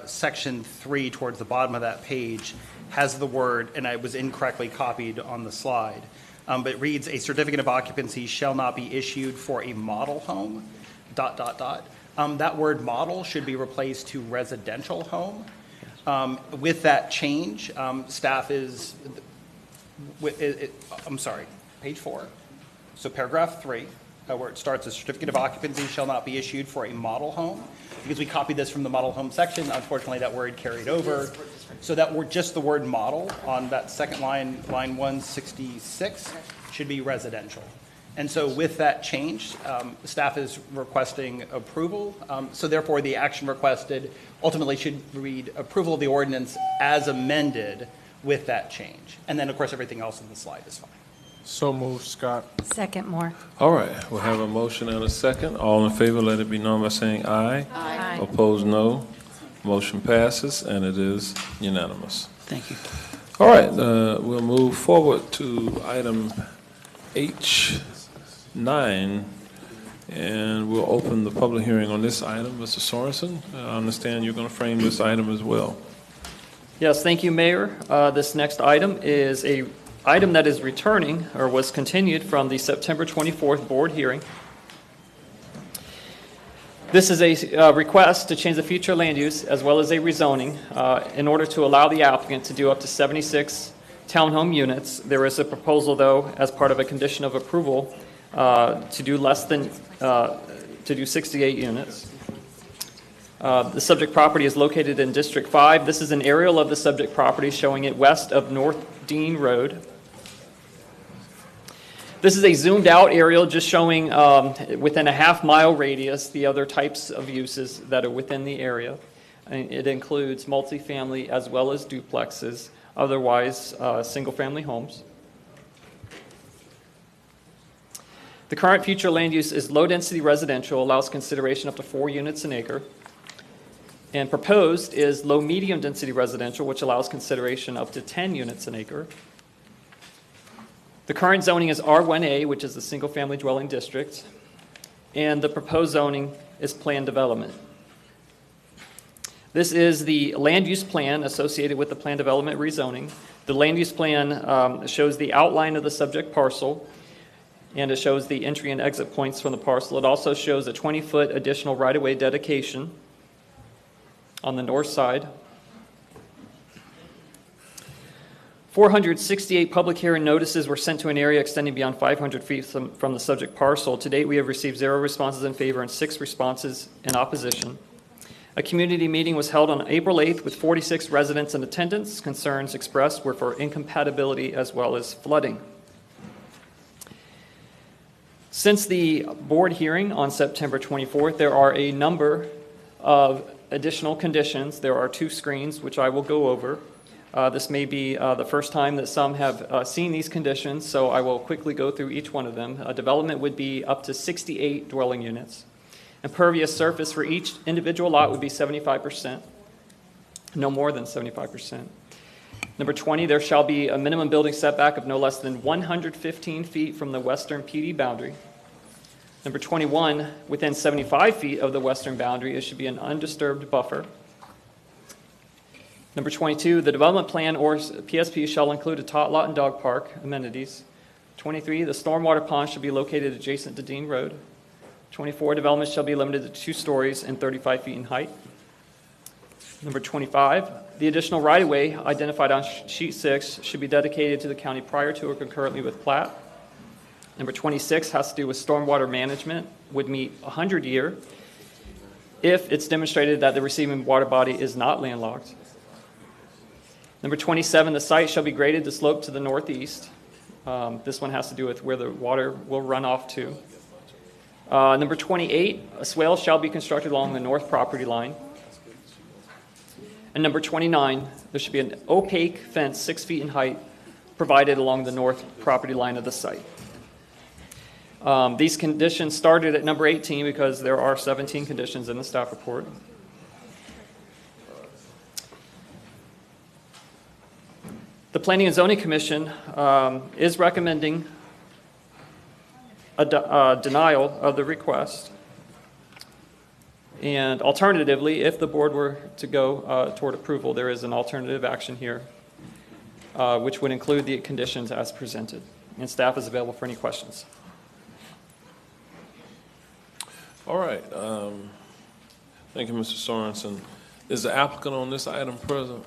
section 3 towards the bottom of that page has the word, and I was incorrectly copied on the slide, but it reads, a certificate of occupancy shall not be issued for a model home, ... That word model should be replaced to residential home. With that change, staff is, I'm sorry, page 4. So paragraph 3, where it starts, a certificate of occupancy shall not be issued for a model home. Because we copied this from the model home section, unfortunately that word carried over. So that word, just the word model on that second line, line 166, should be residential. And so with that change, staff is requesting approval. So therefore, the action requested ultimately should read approval of the ordinance as amended with that change. And then, of course, everything else in the slide is fine. So moved, Scott. Second, Moore. All right, we'll have a motion and a second. All in favor, let it be known by saying aye. Aye. Opposed, no. Motion passes, and it is unanimous. Thank you. All right, we'll move forward to item H9, and we'll open the public hearing on this item. Mr. Sorensen, I understand you're going to frame this item as well. Yes, thank you, Mayor. This next item is a item that is returning or was continued from the September 24th board hearing. This is a request to change the future land use as well as a rezoning in order to allow the applicant to do up to 76 townhome units. There is a proposal, though, as part of a condition of approval to do less than, to do 68 units. The subject property is located in District 5. This is an aerial of the subject property showing it west of North Dean Road. This is a zoomed out aerial just showing within a half-mile radius the other types of uses that are within the area. And it includes multifamily as well as duplexes, otherwise single-family homes. The current future land use is low-density residential, allows consideration up to 4 units an acre. And proposed is low-medium density residential, which allows consideration up to 10 units an acre. The current zoning is R1A, which is the single-family dwelling district, and the proposed zoning is planned development. This is the land use plan associated with the plan development rezoning. The land use plan shows the outline of the subject parcel, and it shows the entry and exit points from the parcel. It also shows a 20-foot additional right-of-way dedication on the north side. 468 public hearing notices were sent to an area extending beyond 500 feet from the subject parcel. To date, we have received 0 responses in favor and 6 responses in opposition. A community meeting was held on April 8th with 46 residents in attendance. Concerns expressed were for incompatibility as well as flooding. Since the board hearing on September 24th, there are a number of additional conditions. There are 2 screens, which I will go over. This may be the first time that some have seen these conditions, so I will quickly go through each one of them. Development would be up to 68 dwelling units. Impervious surface for each individual lot would be 75%, no more than 75%. Number 20, there shall be a minimum building setback of no less than 115 feet from the western PD boundary. Number 21, within 75 feet of the western boundary, it should be an undisturbed buffer. Number 22, the development plan or PSP shall include a tot lot and dog park amenities. 23, the stormwater pond should be located adjacent to Dean Road. 24, development shall be limited to 2 stories and 35 feet in height. Number 25, the additional right-of-way identified on sheet 6 should be dedicated to the county prior to or concurrently with plat. Number 26 has to do with stormwater management, would meet 100-year if it's demonstrated that the receiving water body is not landlocked. Number 27, the site shall be graded to slope to the northeast. This one has to do with where the water will run off to. Number 28, a swale shall be constructed along the north property line. And number 29, there should be an opaque fence 6 feet in height provided along the north property line of the site. These conditions started at number 18 because there are 17 conditions in the staff report. The Planning and Zoning Commission is recommending a denial of the request. And alternatively, if the board were to go toward approval, there is an alternative action here, which would include the conditions as presented. And staff is available for any questions. All right. Thank you, Mr. Sorensen. Is the applicant on this item present?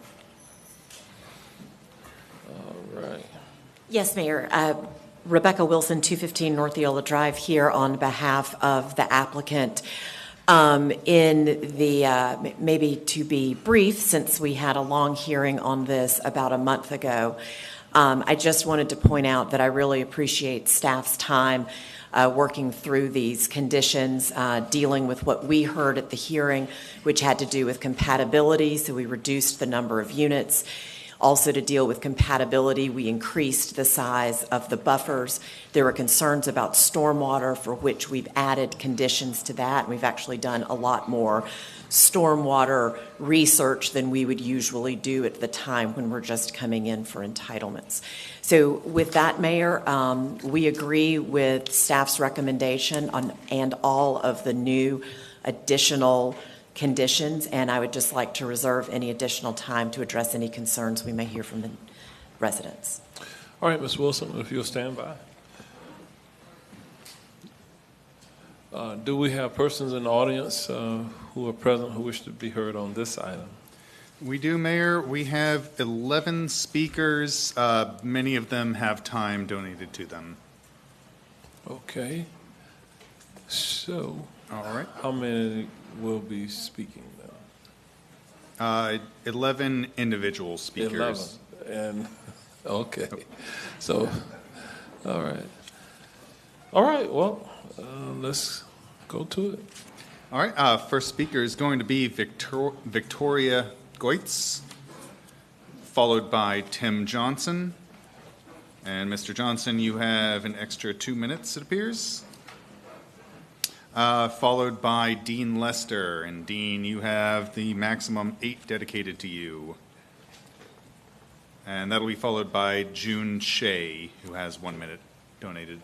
All right. Yes, Mayor. Rebecca Wilson, 215 North Eola Drive, here on behalf of the applicant. Maybe to be brief, since we had a long hearing on this about a month ago, I just wanted to point out that I really appreciate staff's time working through these conditions, dealing with what we heard at the hearing, which had to do with compatibility, so we reduced the number of units. Also, to deal with compatibility, we increased the size of the buffers. There were concerns about stormwater, for which we've added conditions to that. We've actually done a lot more stormwater research than we would usually do at the time when we're just coming in for entitlements. So with that, Mayor, we agree with staff's recommendation on and all of the new additional conditions, and I would just like to reserve any additional time to address any concerns we may hear from the residents. All right, Ms. Wilson, if you'll stand by. Do we have persons in the audience who are present who wish to be heard on this item? We do, Mayor. We have 11 speakers. Many of them have time donated to them. Okay. So, all right. How many will be speaking now? 11 individual speakers. 11. And okay. So, all right. All right. Well, let's go to it. All right. First speaker is going to be Victoria Goitz, followed by Tim Johnson. And Mr. Johnson, you have an extra 2 minutes, it appears. Followed by Dean Lester. And Dean, you have the maximum 8 dedicated to you. And that'll be followed by June Shea, who has 1 minute donated.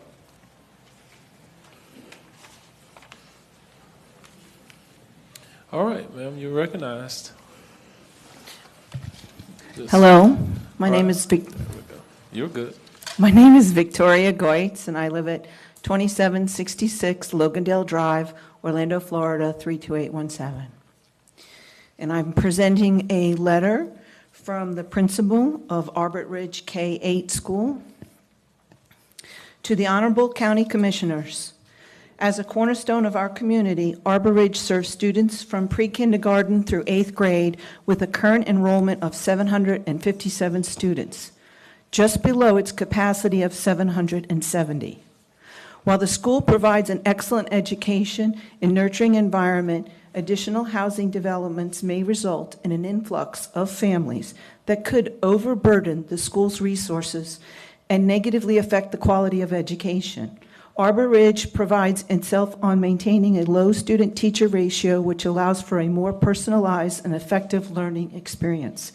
All right, ma'am, you're recognized. Hello, my name is You're good. My name is Victoria Goitz, and I live at 2766 Logandale Drive, Orlando, Florida 32817. And I'm presenting a letter from the principal of Arbor Ridge K-8 School to the Honorable County Commissioners. As a cornerstone of our community, Arbor Ridge serves students from pre-kindergarten through 8th grade with a current enrollment of 757 students, just below its capacity of 770. While the school provides an excellent education and nurturing environment, additional housing developments may result in an influx of families that could overburden the school's resources and negatively affect the quality of education. Arbor Ridge prides itself on maintaining a low student-teacher ratio, which allows for a more personalized and effective learning experience.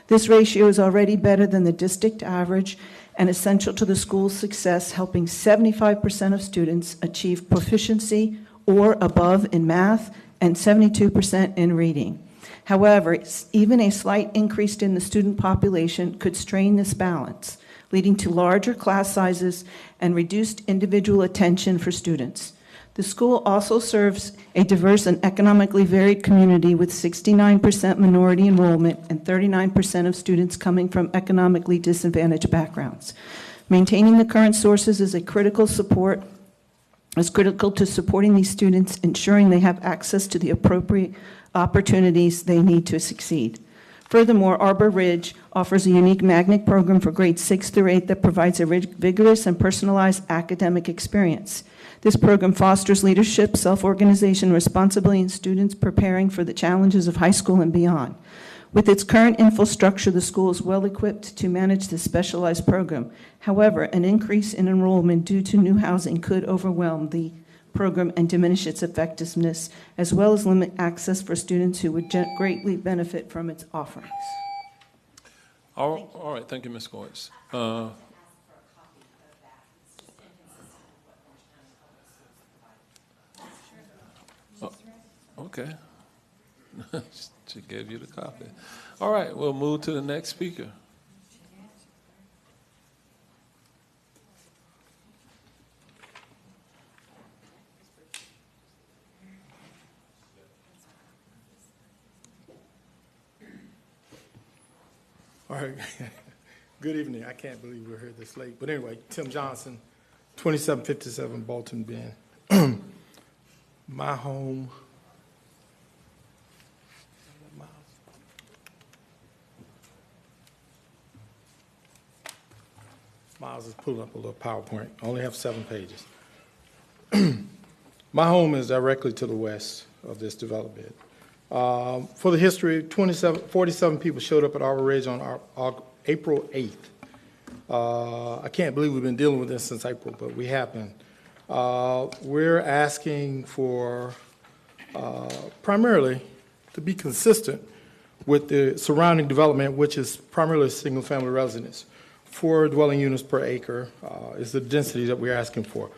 This ratio is already better than the district average and essential to the school's success, helping 75% of students achieve proficiency or above in math and 72% in reading. However, even a slight increase in the student population could strain this balance, leading to larger class sizes and reduced individual attention for students. The school also serves a diverse and economically varied community with 69% minority enrollment and 39% of students coming from economically disadvantaged backgrounds. Maintaining the current sources is critical to supporting these students, ensuring they have access to the appropriate opportunities they need to succeed. Furthermore, Arbor Ridge offers a unique magnet program for grades 6 through 8 that provides a vigorous and personalized academic experience. This program fosters leadership, self-organization, responsibility in students preparing for the challenges of high school and beyond. With its current infrastructure, the school is well equipped to manage this specialized program. However, an increase in enrollment due to new housing could overwhelm the program and diminish its effectiveness, as well as limit access for students who would greatly benefit from its offerings. All right, thank you, Ms. Goetz. Okay. She gave you the copy. All right, we'll move to the next speaker. All right. Good evening. I can't believe we're here this late. But anyway, Tim Johnson, 2757 Bolton Bend. My home. Miles is pulling up a little PowerPoint. I only have 7 pages. My home is directly to the west of this development. For the history, 47 people showed up at Arbor Ridge on April 8th. I can't believe we've been dealing with this since April, but we have been. We're asking for primarily to be consistent with the surrounding development, which is primarily single-family residence. 4 dwelling units per acre is the density that we're asking for.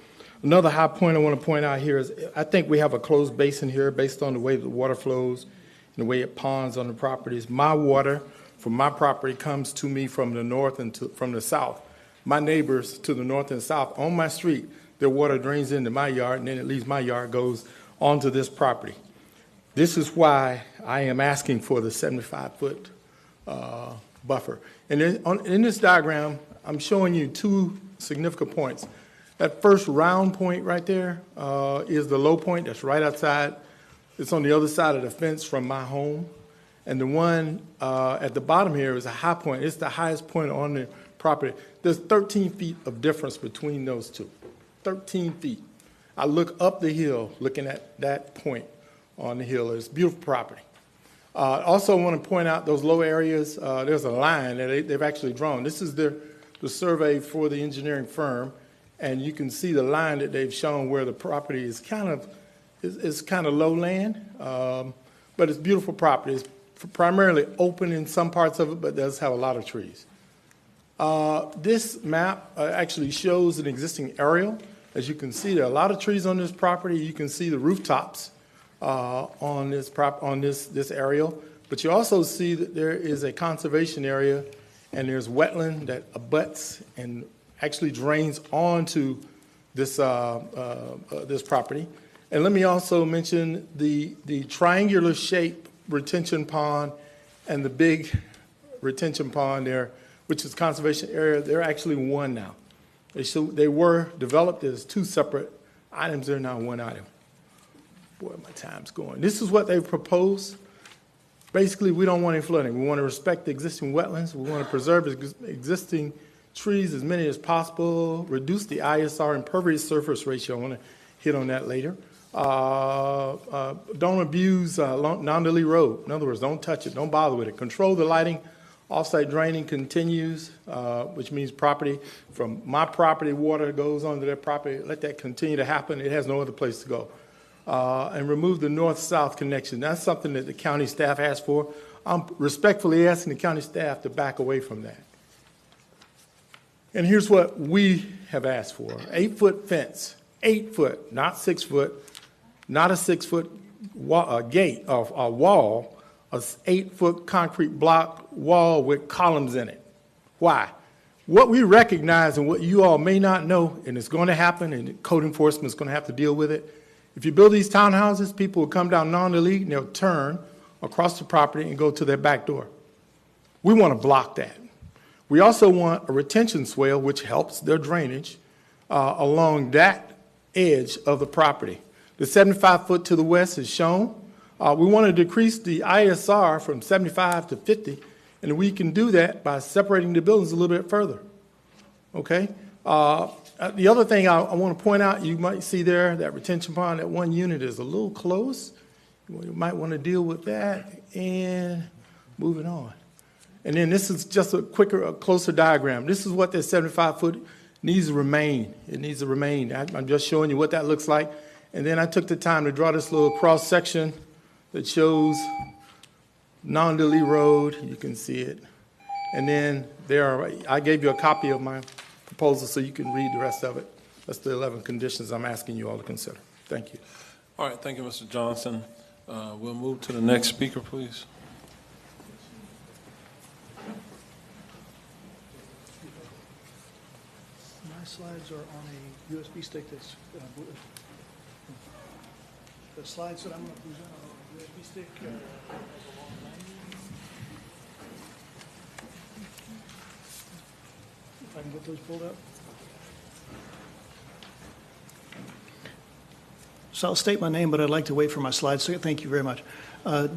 Another high point I want to point out here is I think we have a closed basin here based on the way the water flows and the way it ponds on the properties. My water from my property comes to me from the north and from the south. My neighbors to the north and south on my street, their water drains into my yard, and then it leaves my yard, goes onto this property. This is why I am asking for the 75-foot buffer. And in this diagram, I'm showing you 2 significant points. That first round point right there is the low point that's right outside. It's on the other side of the fence from my home. And the one at the bottom here is a high point. It's the highest point on the property. There's 13 feet of difference between those 2. 13 feet. I look up the hill looking at that point on the hill. It's beautiful property. Also want to point out those low areas. There's a line that they've actually drawn. This is the survey for the engineering firm. And you can see the line that they've shown where the property is kind of lowland, but it's beautiful property. It's primarily open in some parts of it, but does have a lot of trees. This map actually shows an existing aerial. As you can see, there are a lot of trees on this property. You can see the rooftops on this aerial, But you also see that there is a conservation area and there's wetland that abuts and actually drains onto this, this property. And let me also mention the triangular shaped retention pond and the big retention pond there, which is conservation area. They're actually one now. They were developed as two separate items. They're now one item. Boy, my time's going. This is what they've proposed. Basically, we don't want any flooding. We want to respect the existing wetlands. We want to preserve existing trees, as many as possible, reduce the ISR impervious surface ratio. I want to hit on that later. Don't abuse non-delete road. In other words, don't touch it. Don't bother with it. Control the lighting. Offsite draining continues, which means property from my property, water goes onto their property. Let that continue to happen. It has no other place to go. And remove the north-south connection. That's something that the county staff asked for. I'm respectfully asking the county staff to back away from that. And here's what we have asked for. 8-foot fence, 8 foot, not 6 foot, not a 6-foot gate or a wall, an 8-foot concrete block wall with columns in it. Why? What we recognize and what you all may not know, and it's going to happen, and code enforcement is going to have to deal with it. If you build these townhouses, people will come down non-delete and they'll turn across the property and go to their back door. We want to block that. We also want a retention swale, which helps their drainage along that edge of the property. The 75 foot to the west is shown. We want to decrease the ISR from 75 to 50, and we can do that by separating the buildings a little bit further. Okay? The other thing I want to point out, you might see there, that retention pond, that one unit is a little close. You might want to deal with that, and moving on. And then this is just a closer diagram. This is what that 75-foot needs to remain. It needs to remain. I'm just showing you what that looks like. And then I took the time to draw this little cross-section that shows non-delete road. You can see it. And then I gave you a copy of my proposal so you can read the rest of it. That's the 11 conditions I'm asking you all to consider. Thank you. All right, thank you, Mr. Johnson. We'll move to the next speaker, please. My slides are on a USB stick that's, the slides that I'm going to present are on a USB stick. Has a long manual. If I can get those pulled up. So I'll state my name, but I'd like to wait for my slides. So thank you very much.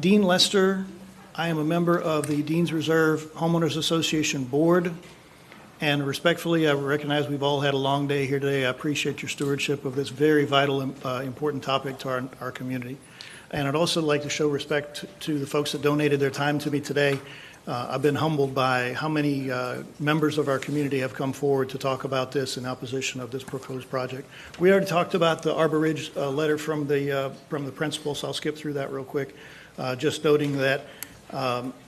Dean Lester. I am a member of the Dean's Reserve Homeowners Association Board. And respectfully, I recognize we've all had a long day here today. I appreciate your stewardship of this very vital, important topic to our community. And I'd also like to show respect to the folks that donated their time to me today. I've been humbled by how many members of our community have come forward to talk about this in opposition of this proposed project. We already talked about the Arbor Ridge letter from the principal, so I'll skip through that real quick. Just noting that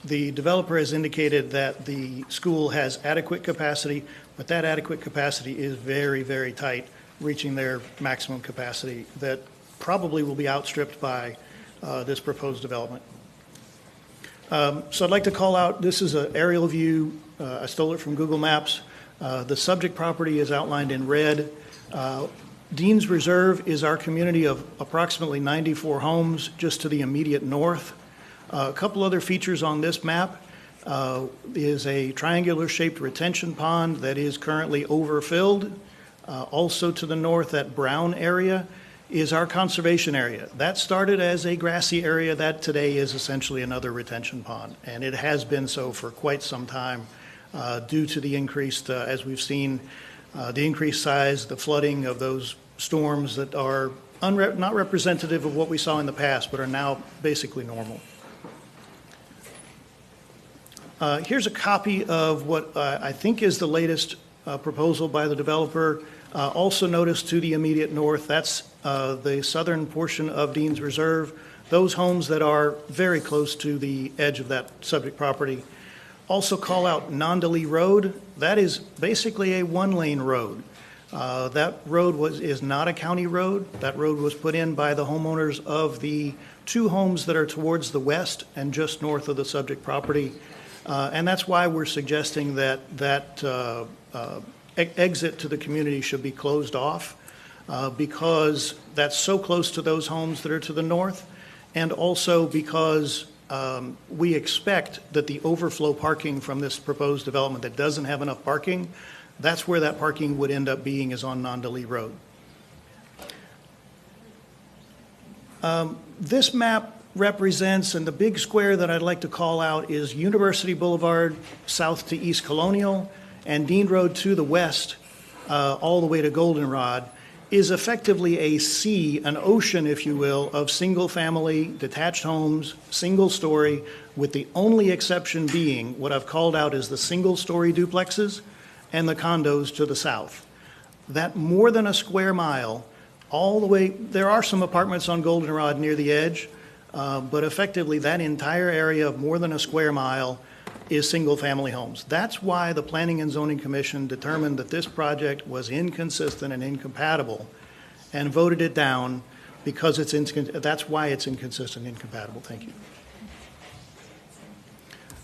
the developer has indicated that the school has adequate capacity, but that adequate capacity is very, very tight, reaching their maximum capacity that probably will be outstripped by this proposed development. So I'd like to call out, this is an aerial view. I stole it from Google Maps. The subject property is outlined in red. Dean's Reserve is our community of approximately 94 homes just to the immediate north. A couple other features on this map is a triangular-shaped retention pond that is currently overfilled. Also to the north, that brown area is our conservation area. That started as a grassy area that today is essentially another retention pond, and it has been so for quite some time due to the increased, as we've seen, the increased size, the flooding of those storms that are not representative of what we saw in the past, but are now basically normal. Here's a copy of what I think is the latest proposal by the developer. Also notice to the immediate north, that's the southern portion of Dean's Reserve. Those homes that are very close to the edge of that subject property. Also call out Non-delete Road. That is basically a one-lane road. That road is not a county road. That road was put in by the homeowners of the two homes that are towards the west and just north of the subject property. And that's why we're suggesting that exit to the community should be closed off, because that's so close to those homes that are to the north, and also because we expect that the overflow parking from this proposed development that doesn't have enough parking, that's where that parking would end up being, is on Nondalee Road. This map represents, and the big square that I'd like to call out is University Boulevard south to East Colonial, and Dean Road to the west, all the way to Goldenrod, is effectively a sea, an ocean, if you will, of single-family detached homes, single-story, with the only exception being what I've called out as the single-story duplexes and the condos to the south. That more than a square mile, all the way, there are some apartments on Goldenrod near the edge, but effectively that entire area of more than a square mile is single-family homes. That's why the Planning and Zoning Commission determined that this project was inconsistent and incompatible and voted it down because that's why it's inconsistent and incompatible. Thank you.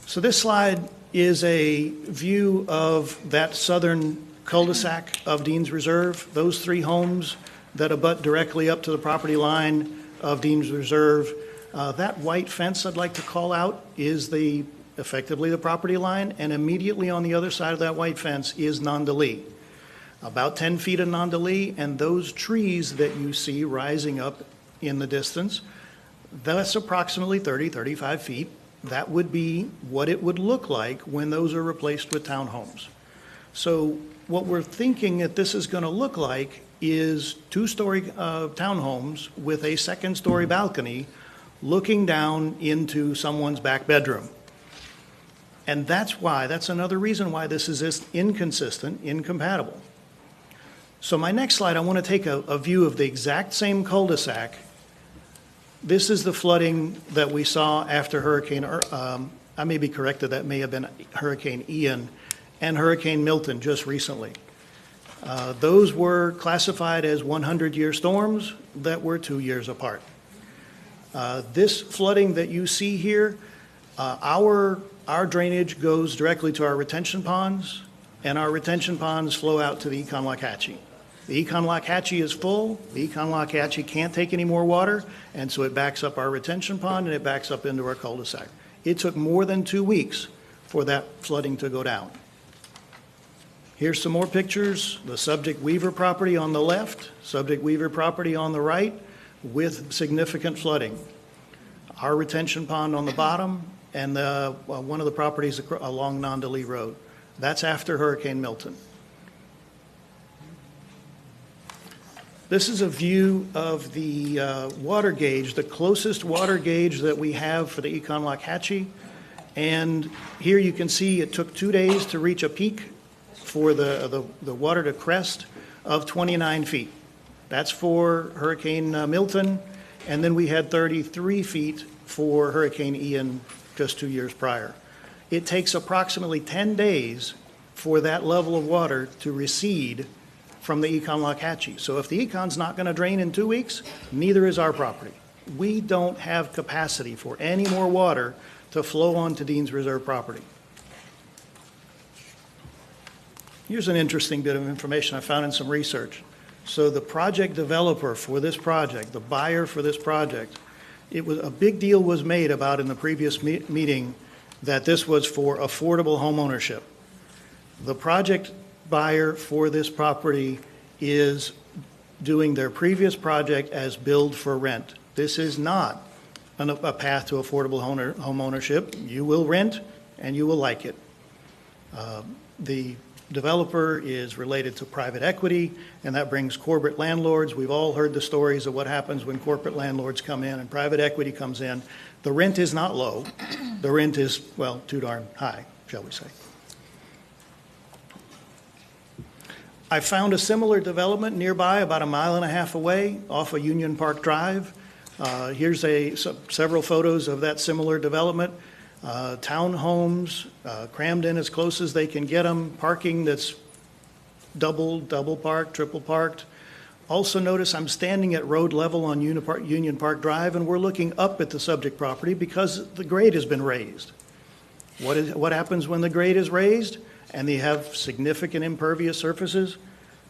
So this slide is a view of that southern cul-de-sac of Dean's Reserve. Those three homes that abut directly up to the property line of Dean's Reserve. That white fence I'd like to call out is effectively the property line, and immediately on the other side of that white fence is Nondalee. About 10 feet of Nondalee, and those trees that you see rising up in the distance, that's approximately 30, 35 feet. That would be what it would look like when those are replaced with townhomes. So what we're thinking that this is going to look like is two-story townhomes with a second-story balcony looking down into someone's back bedroom. And that's another reason why this is inconsistent, incompatible. So my next slide, I want to take a view of the exact same cul-de-sac. This is the flooding that we saw after Hurricane, I may be corrected, that may have been Hurricane Ian and Hurricane Milton just recently. Those were classified as 100-year storms that were 2 years apart. This flooding that you see here, our drainage goes directly to our retention ponds, and our retention ponds flow out to the Econ-Lockhatchee. The Econ-Lockhatchee is full. The Econ-Lockhatchee can't take any more water, and so it backs up our retention pond and it backs up into our cul-de-sac. It took more than 2 weeks for that flooding to go down. Here's some more pictures. The Subject Weaver property on the left, Subject Weaver property on the right, with significant flooding. Our retention pond on the bottom, and one of the properties along Nondalee Road. That's after Hurricane Milton. This is a view of the water gauge, the closest water gauge that we have for the Econ-Lockhatchee. And here you can see it took 2 days to reach a peak for the water to crest of 29 feet. That's for Hurricane Milton, and then we had 33 feet for Hurricane Ian just 2 years prior. It takes approximately 10 days for that level of water to recede from the Econ-Lockhatchee. So if the Econ's not going to drain in 2 weeks, neither is our property. We don't have capacity for any more water to flow onto Dean's Reserve property. Here's an interesting bit of information I found in some research. So the project developer for this project, the buyer for this project, a big deal was made about in the previous meeting that this was for affordable home ownership. The project buyer for this property is doing their previous project as build for rent. This is not a path to affordable home ownership. You will rent and you will like it. The developer is related to private equity, and that brings corporate landlords. We've all heard the stories of what happens when corporate landlords come in and private equity comes in. The rent is not low. The rent is, well, too darn high, shall we say. I found a similar development nearby, about 1.5 miles away, off of Union Park Drive. Here's several photos of that similar development. Townhomes, crammed in as close as they can get them, parking that's double parked, triple parked. Also notice I'm standing at road level on Union Park Drive, and we're looking up at the subject property because the grade has been raised. What happens when the grade is raised and you have significant impervious surfaces?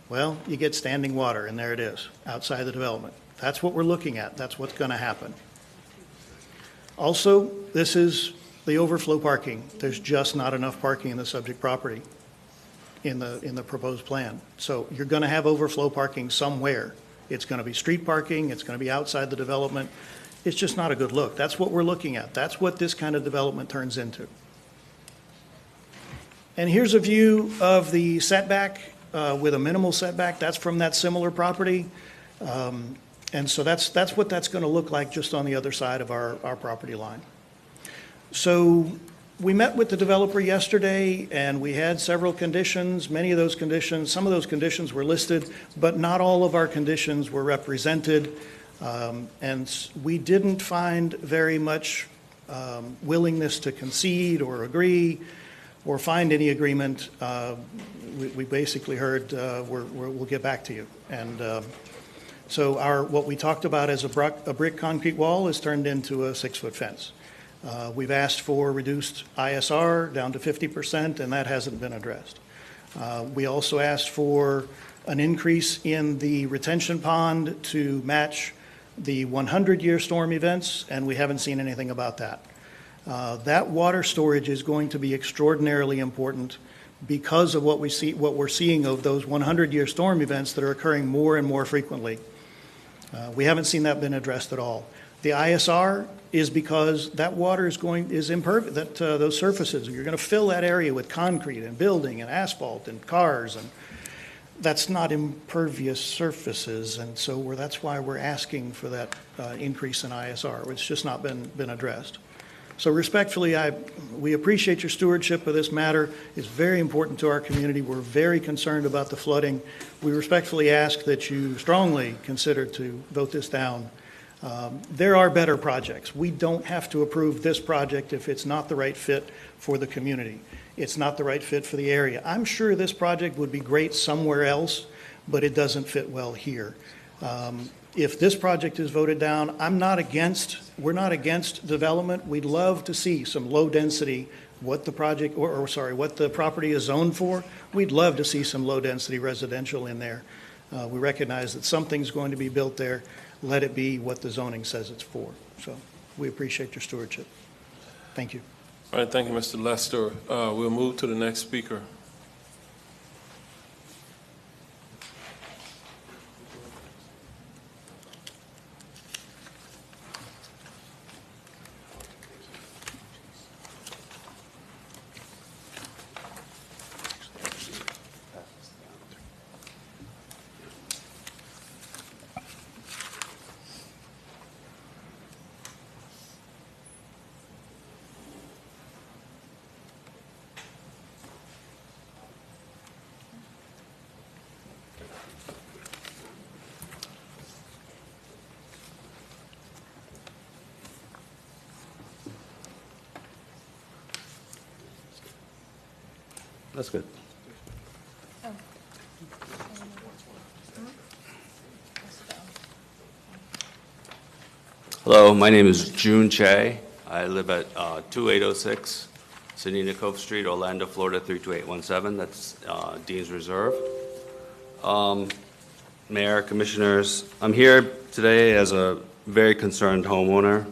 Well, you get standing water, and there it is, outside the development. That's what we're looking at. That's what's going to happen. Also, this is the overflow parking. There's just not enough parking in the subject property in the proposed plan. So you're going to have overflow parking somewhere. It's going to be street parking. It's going to be outside the development. It's just not a good look. That's what we're looking at. That's what this kind of development turns into. And here's a view of the setback with a minimal setback. That's from that similar property. And so that's what that's going to look like just on the other side of our property line. So we met with the developer yesterday, and we had several conditions. Many of those conditions, some of those conditions were listed, but not all of our conditions were represented. And we didn't find very much willingness to concede or agree or find any agreement. We basically heard, we'll get back to you. And so what we talked about as a brick concrete wall is turned into a 6-foot fence. We've asked for reduced ISR down to 50%, and that hasn't been addressed. We also asked for an increase in the retention pond to match the 100-year storm events, and we haven't seen anything about that. That water storage is going to be extraordinarily important because of what we're seeing of those 100-year storm events that are occurring more and more frequently. We haven't seen that been addressed at all. The ISR is because that water is impervious, those surfaces, you're going to fill that area with concrete and building and asphalt and cars, and that's not impervious surfaces, and so that's why we're asking for that increase in ISR. It's just not been addressed. So respectfully, we appreciate your stewardship of this matter. It's very important to our community. We're very concerned about the flooding. We respectfully ask that you strongly consider to vote this down. There are better projects. We don't have to approve this project if it's not the right fit for the community. It's not the right fit for the area. I'm sure this project would be great somewhere else, but it doesn't fit well here. If this project is voted down, we're not against development. We'd love to see some low density, what the property is zoned for. We'd love to see some low density residential in there. We recognize that something's going to be built there. Let it be what the zoning says it's for. So we appreciate your stewardship. Thank you. All right, thank you, Mr. Lester. We'll move to the next speaker. That's good. Hello, my name is June Che. I live at 2806 Sonina Cove Street, Orlando, Florida 32817. That's Dean's Reserve. Mayor, Commissioners, I'm here today as a very concerned homeowner,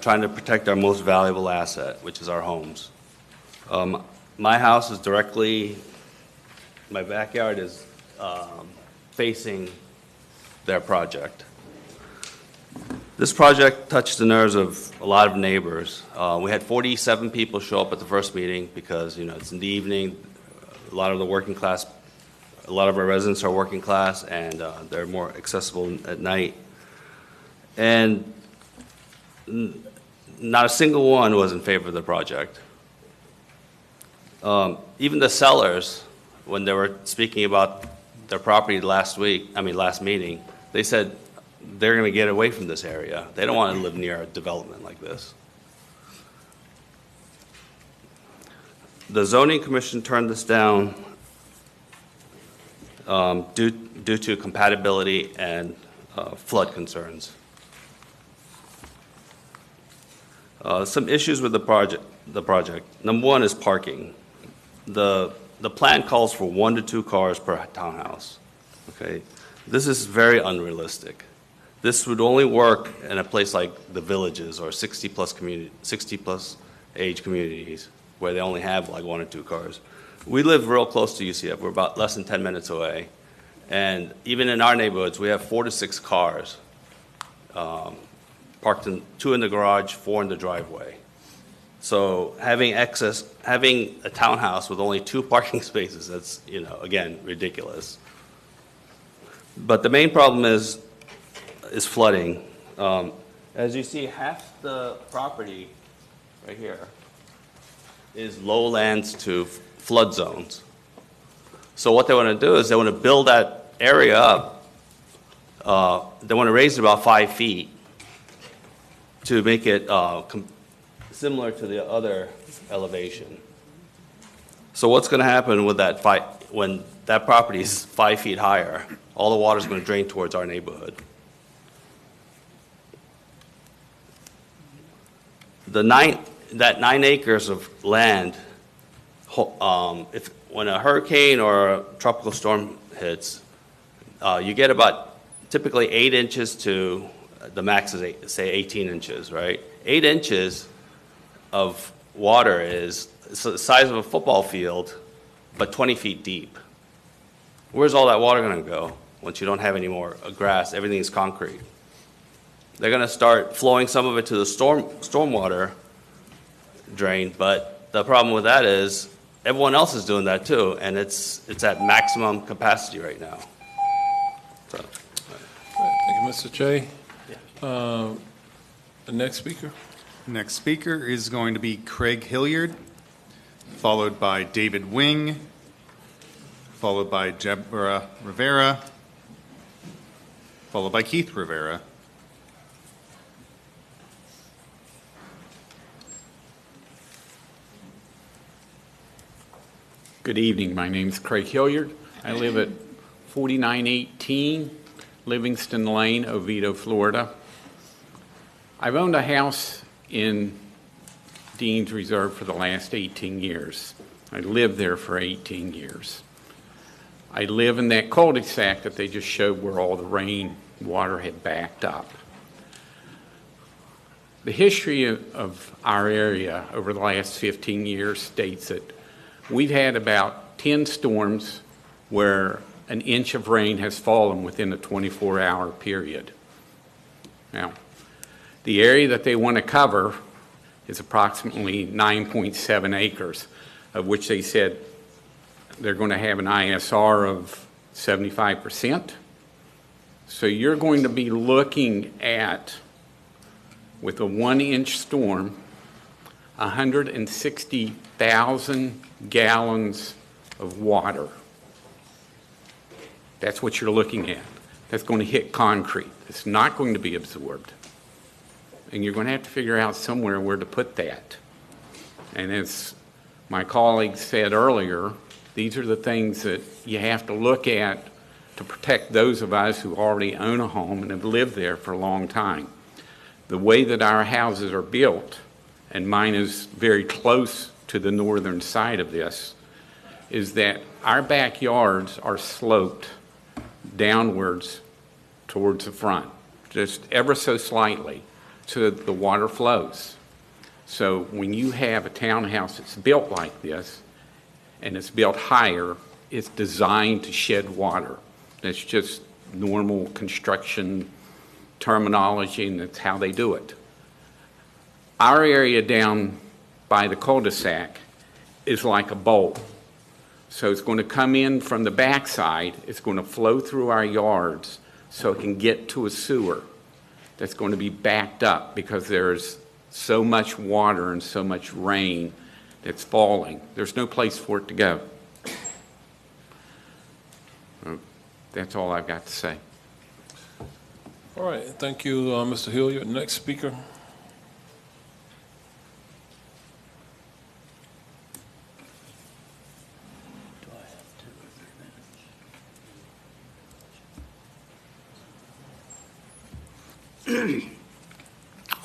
trying to protect our most valuable asset, which is our homes. My house is my backyard is facing their project. This project touched the nerves of a lot of neighbors. We had 47 people show up at the first meeting because, it's in the evening. A lot of our residents are working class, and they're more accessible at night. And not a single one was in favor of the project. Even the sellers, when they were speaking about their property last meeting, they said they're going to get away from this area. They don't want to live near a development like this. The zoning commission turned this down due to compatibility and flood concerns. Some issues with the project. Number one is parking. The plan calls for 1 to 2 cars per townhouse. Okay, this is very unrealistic. This would only work in a place like the Villages or 60 plus age communities where they only have like 1 or 2 cars. We live real close to UCF. We're about less than 10 minutes away, and even in our neighborhoods, we have 4 to 6 cars parked 2 in the garage, 4 in the driveway. So having a townhouse with only 2 parking spaces, that's, again, ridiculous. But the main problem is flooding. As you see, half the property right here is lowlands to flood zones. So what they want to do is they want to build that area up. They want to raise it about 5 feet to make it similar to the other elevation. So what's going to happen with that when that property is 5 feet higher? All the water is going to drain towards our neighborhood. That 9 acres of land, when a hurricane or a tropical storm hits, you get about typically 8 inches to the max is say 18 inches, right? 8 inches of water is the size of a football field, but 20 feet deep. Where's all that water going to go once you don't have any more grass? Everything is concrete. They're going to start flowing some of it to the stormwater drain, but the problem with that is everyone else is doing that too, and it's at maximum capacity right now. So. Thank you, Mr. Che. The next speaker. Next speaker is going to be Craig Hilliard, followed by David Wing, followed by Deborah Rivera, followed by Keith Rivera. Good evening. My name is Craig Hilliard. I live at 4918 Livingston Lane, Oviedo, Florida. I've owned a house in Dean's Reserve for the last 18 years. I lived there for 18 years. I live in that cul-de-sac that they just showed where all the rain water had backed up. The history of our area over the last 15 years states that we've had about 10 storms where an inch of rain has fallen within a 24-hour period. Now, the area that they want to cover is approximately 9.7 acres, of which they said they're going to have an ISR of 75%. So you're going to be looking at, with a 1-inch storm, 160,000 gallons of water. That's what you're looking at. That's going to hit concrete. It's not going to be absorbed. And you're going to have to figure out somewhere where to put that. And as my colleague said earlier, these are the things that you have to look at to protect those of us who already own a home and have lived there for a long time. The way that our houses are built, and mine is very close to the northern side of this, is that our backyards are sloped downwards towards the front, just ever so slightly, so that the water flows. So when you have a townhouse that's built like this, and it's built higher, it's designed to shed water. That's just normal construction terminology, and that's how they do it. Our area down by the cul-de-sac is like a bowl. So it's going to come in from the backside, it's going to flow through our yards so it can get to a sewer that's going to be backed up because there's so much water and so much rain that's falling. There's no place for it to go. That's all I've got to say. All right, thank you, Mr. Hilliard. Next speaker.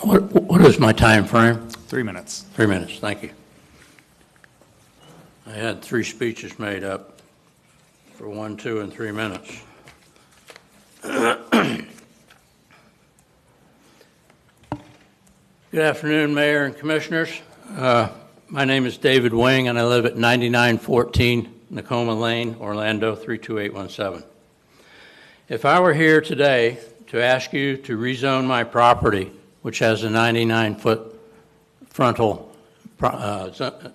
What is my time frame? 3 minutes. 3 minutes, thank you. I had 3 speeches made up for 1, 2, and 3 minutes. Good afternoon, Mayor and Commissioners. My name is David Wing, and I live at 9914 Nakoma Lane, Orlando 32817. If I were here today to ask you to rezone my property, which has a 99-foot frontal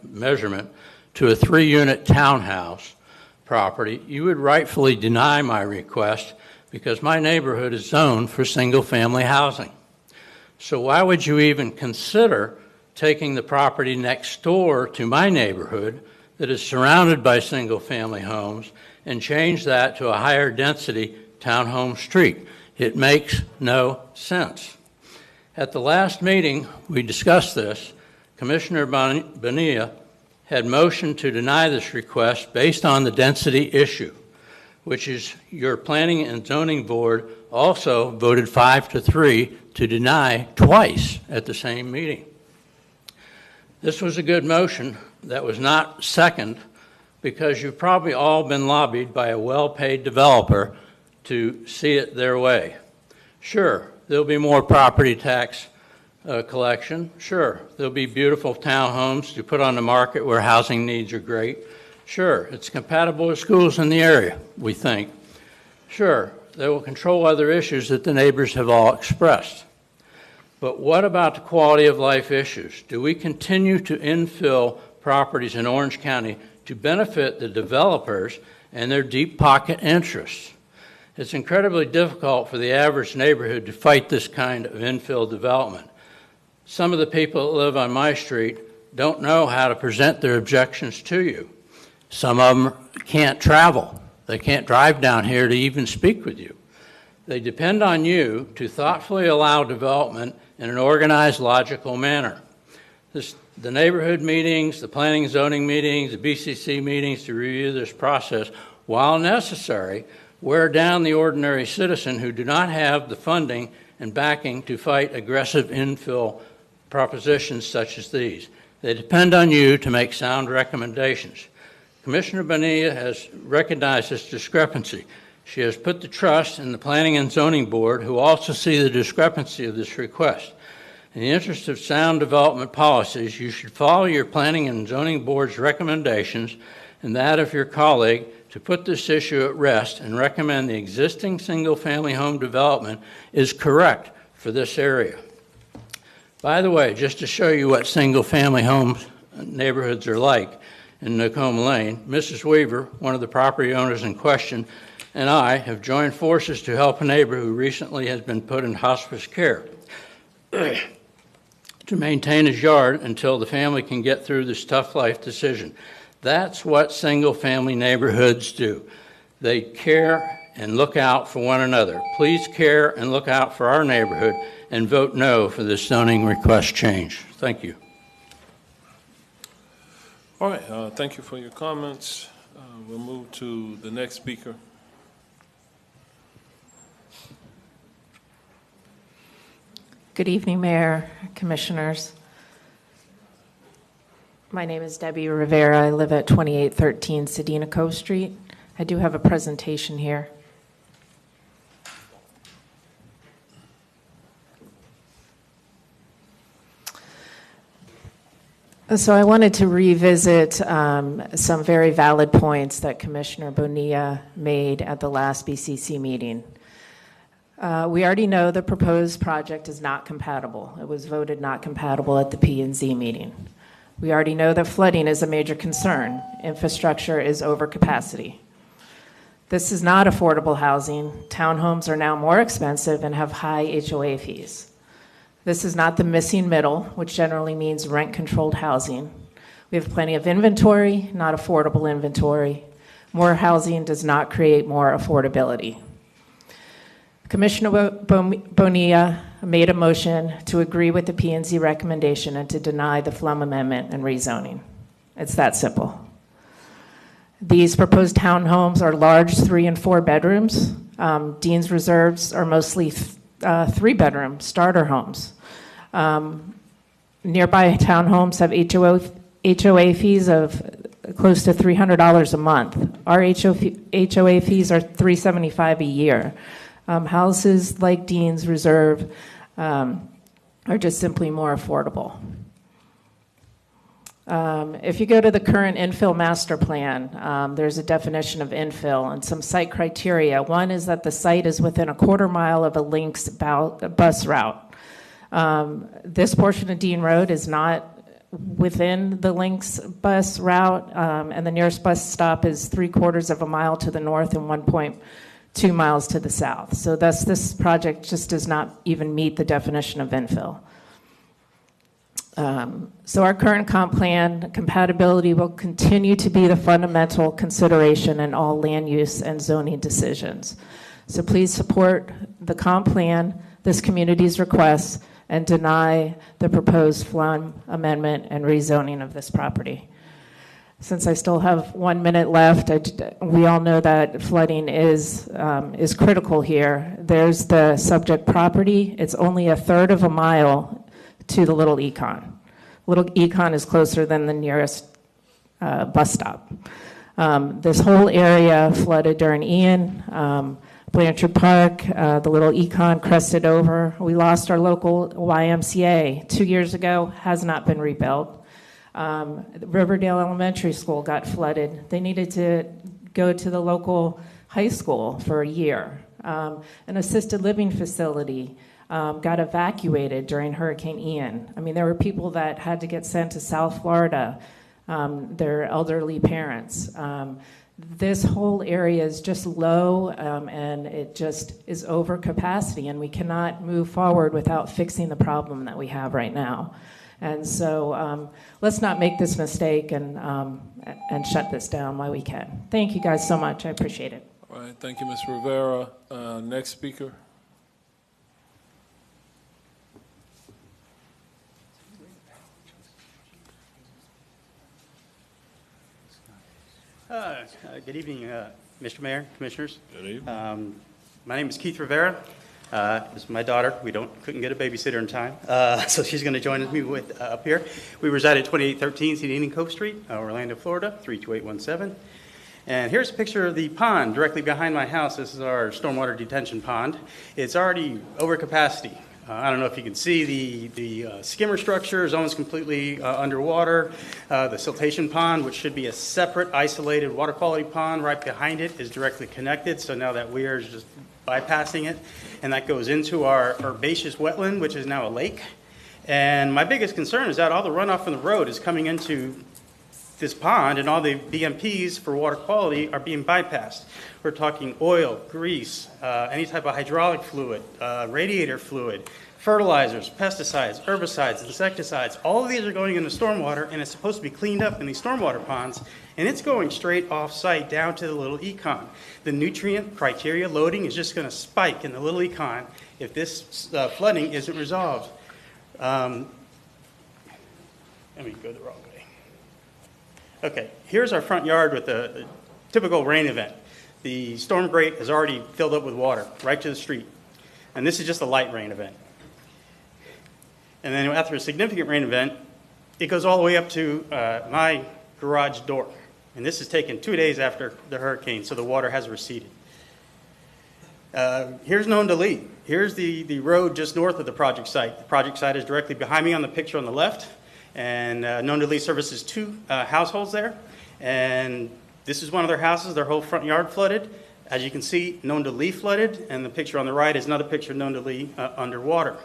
measurement, to a 3-unit townhouse property, you would rightfully deny my request because my neighborhood is zoned for single-family housing. So why would you even consider taking the property next door to my neighborhood that is surrounded by single-family homes and change that to a higher density townhome street? It makes no sense. At the last meeting, we discussed this. Commissioner Bonilla had motioned to deny this request based on the density issue, which is your Planning and Zoning Board also voted 5-3 to deny twice at the same meeting. This was a good motion that was not second because you've probably all been lobbied by a well-paid developer to see it their way. Sure, there'll be more property tax collection. Sure, there'll be beautiful townhomes to put on the market where housing needs are great. Sure, it's compatible with schools in the area, we think. Sure, they will control other issues that the neighbors have all expressed. But what about the quality of life issues? Do we continue to infill properties in Orange County to benefit the developers and their deep pocket interests? It's incredibly difficult for the average neighborhood to fight this kind of infill development. Some of the people that live on my street don't know how to present their objections to you. Some of them can't travel. They can't drive down here to even speak with you. They depend on you to thoughtfully allow development in an organized, logical manner. The neighborhood meetings, the planning and zoning meetings, the BCC meetings to review this process, while necessary, wear down the ordinary citizen who do not have the funding and backing to fight aggressive infill propositions such as these. They depend on you to make sound recommendations. Commissioner Bonilla has recognized this discrepancy. She has put the trust in the Planning and Zoning Board, who also see the discrepancy of this request. In the interest of sound development policies, you should follow your Planning and Zoning Board's recommendations and that of your colleague to put this issue at rest and recommend the existing single-family home development is correct for this area. By the way, just to show you what single-family home neighborhoods are like in Nakoma Lane, Mrs. Weaver, one of the property owners in question, and I have joined forces to help a neighbor who recently has been put in hospice care to maintain his yard until the family can get through this tough life decision. That's what single-family neighborhoods do. They care and look out for one another. Please care and look out for our neighborhood and vote no for this zoning request change. Thank you. All right, thank you for your comments. We'll move to the next speaker. Good evening, Mayor, Commissioners. My name is Debbie Rivera. I live at 2813 Sedina Cove Street. I do have a presentation here. So I wanted to revisit some very valid points that Commissioner Bonilla made at the last BCC meeting. We already know the proposed project is not compatible. It was voted not compatible at the P&Z meeting. We already know that flooding is a major concern. Infrastructure is over capacity. This is not affordable housing. Townhomes are now more expensive and have high HOA fees. This is not the missing middle, which generally means rent-controlled housing. We have plenty of inventory, not affordable inventory. More housing does not create more affordability. Commissioner Bonilla made a motion to agree with the P&Z recommendation and to deny the Flum Amendment and rezoning. It's that simple. These proposed townhomes are large 3 and 4 bedrooms. Dean's Reserves are mostly three-bedroom starter homes. Nearby townhomes have HOA fees of close to $300 a month. Our HOA fees are $375 a year. Houses like Dean's Reserve are just simply more affordable. If you go to the current infill master plan, there's a definition of infill and some site criteria. One is that the site is within a quarter mile of a Lynx bus route. This portion of Dean Road is not within the Lynx bus route, and the nearest bus stop is 3/4 of a mile to the north and 1.2 miles to the south. So thus, this project just does not even meet the definition of infill. So our current comp plan compatibility will continue to be the fundamental consideration in all land use and zoning decisions. So please support the comp plan, this community's requests, and deny the proposed FLUM amendment and rezoning of this property. Since I still have 1 minute left, we all know that flooding is critical here. There's the subject property. It's only 1/3 of a mile to the Little Econ. Little Econ is closer than the nearest bus stop. This whole area flooded during Ian. Blanchard Park, the Little Econ crested over. We lost our local YMCA 2 years ago, has not been rebuilt. Riverdale Elementary School got flooded. They needed to go to the local high school for a year. An assisted living facility got evacuated during Hurricane Ian. I mean, there were people that had to get sent to South Florida, their elderly parents. This whole area is just low, and it just is over capacity, and we cannot move forward without fixing the problem that we have right now. And so let's not make this mistake and shut this down while we can. Thank you guys so much. I appreciate it. All right, thank you, Ms. Rivera. Next speaker. Good evening, Mr. Mayor, Commissioners. Good evening. My name is Keith Rivera. This is my daughter. We couldn't get a babysitter in time, so she's going to join me up here. We reside at 2813 St. Indian Cove Street, Orlando, Florida, 32817. And here's a picture of the pond directly behind my house. This is our stormwater detention pond. It's already over capacity. I don't know if you can see the skimmer structure is almost completely underwater. The siltation pond, which should be a separate, isolated water quality pond right behind it, is directly connected. So now that weir is just bypassing it, and that goes into our herbaceous wetland, which is now a lake. And my biggest concern is that all the runoff from the road is coming into this pond, and all the BMPs for water quality are being bypassed. We're talking oil, grease, any type of hydraulic fluid, radiator fluid, fertilizers, pesticides, herbicides, insecticides. All of these are going into stormwater, and it's supposed to be cleaned up in these stormwater ponds, and it's going straight off-site down to the Little Econ. The nutrient criteria loading is just going to spike in the Little Econ if this flooding isn't resolved. Let me go the wrong way. Okay, here's our front yard with a typical rain event. The storm grate is already filled up with water right to the street. And this is just a light rain event. And then after a significant rain event, it goes all the way up to my garage door. And this is taken 2 days after the hurricane, so the water has receded. Here's known to lead. Here's the road just north of the project site. The project site is directly behind me on the picture on the left. And known to lead services 2 households there. And this is one of their houses. Their whole front yard flooded. As you can see, known to Lee flooded. And the picture on the right is another picture of known to Lee underwater.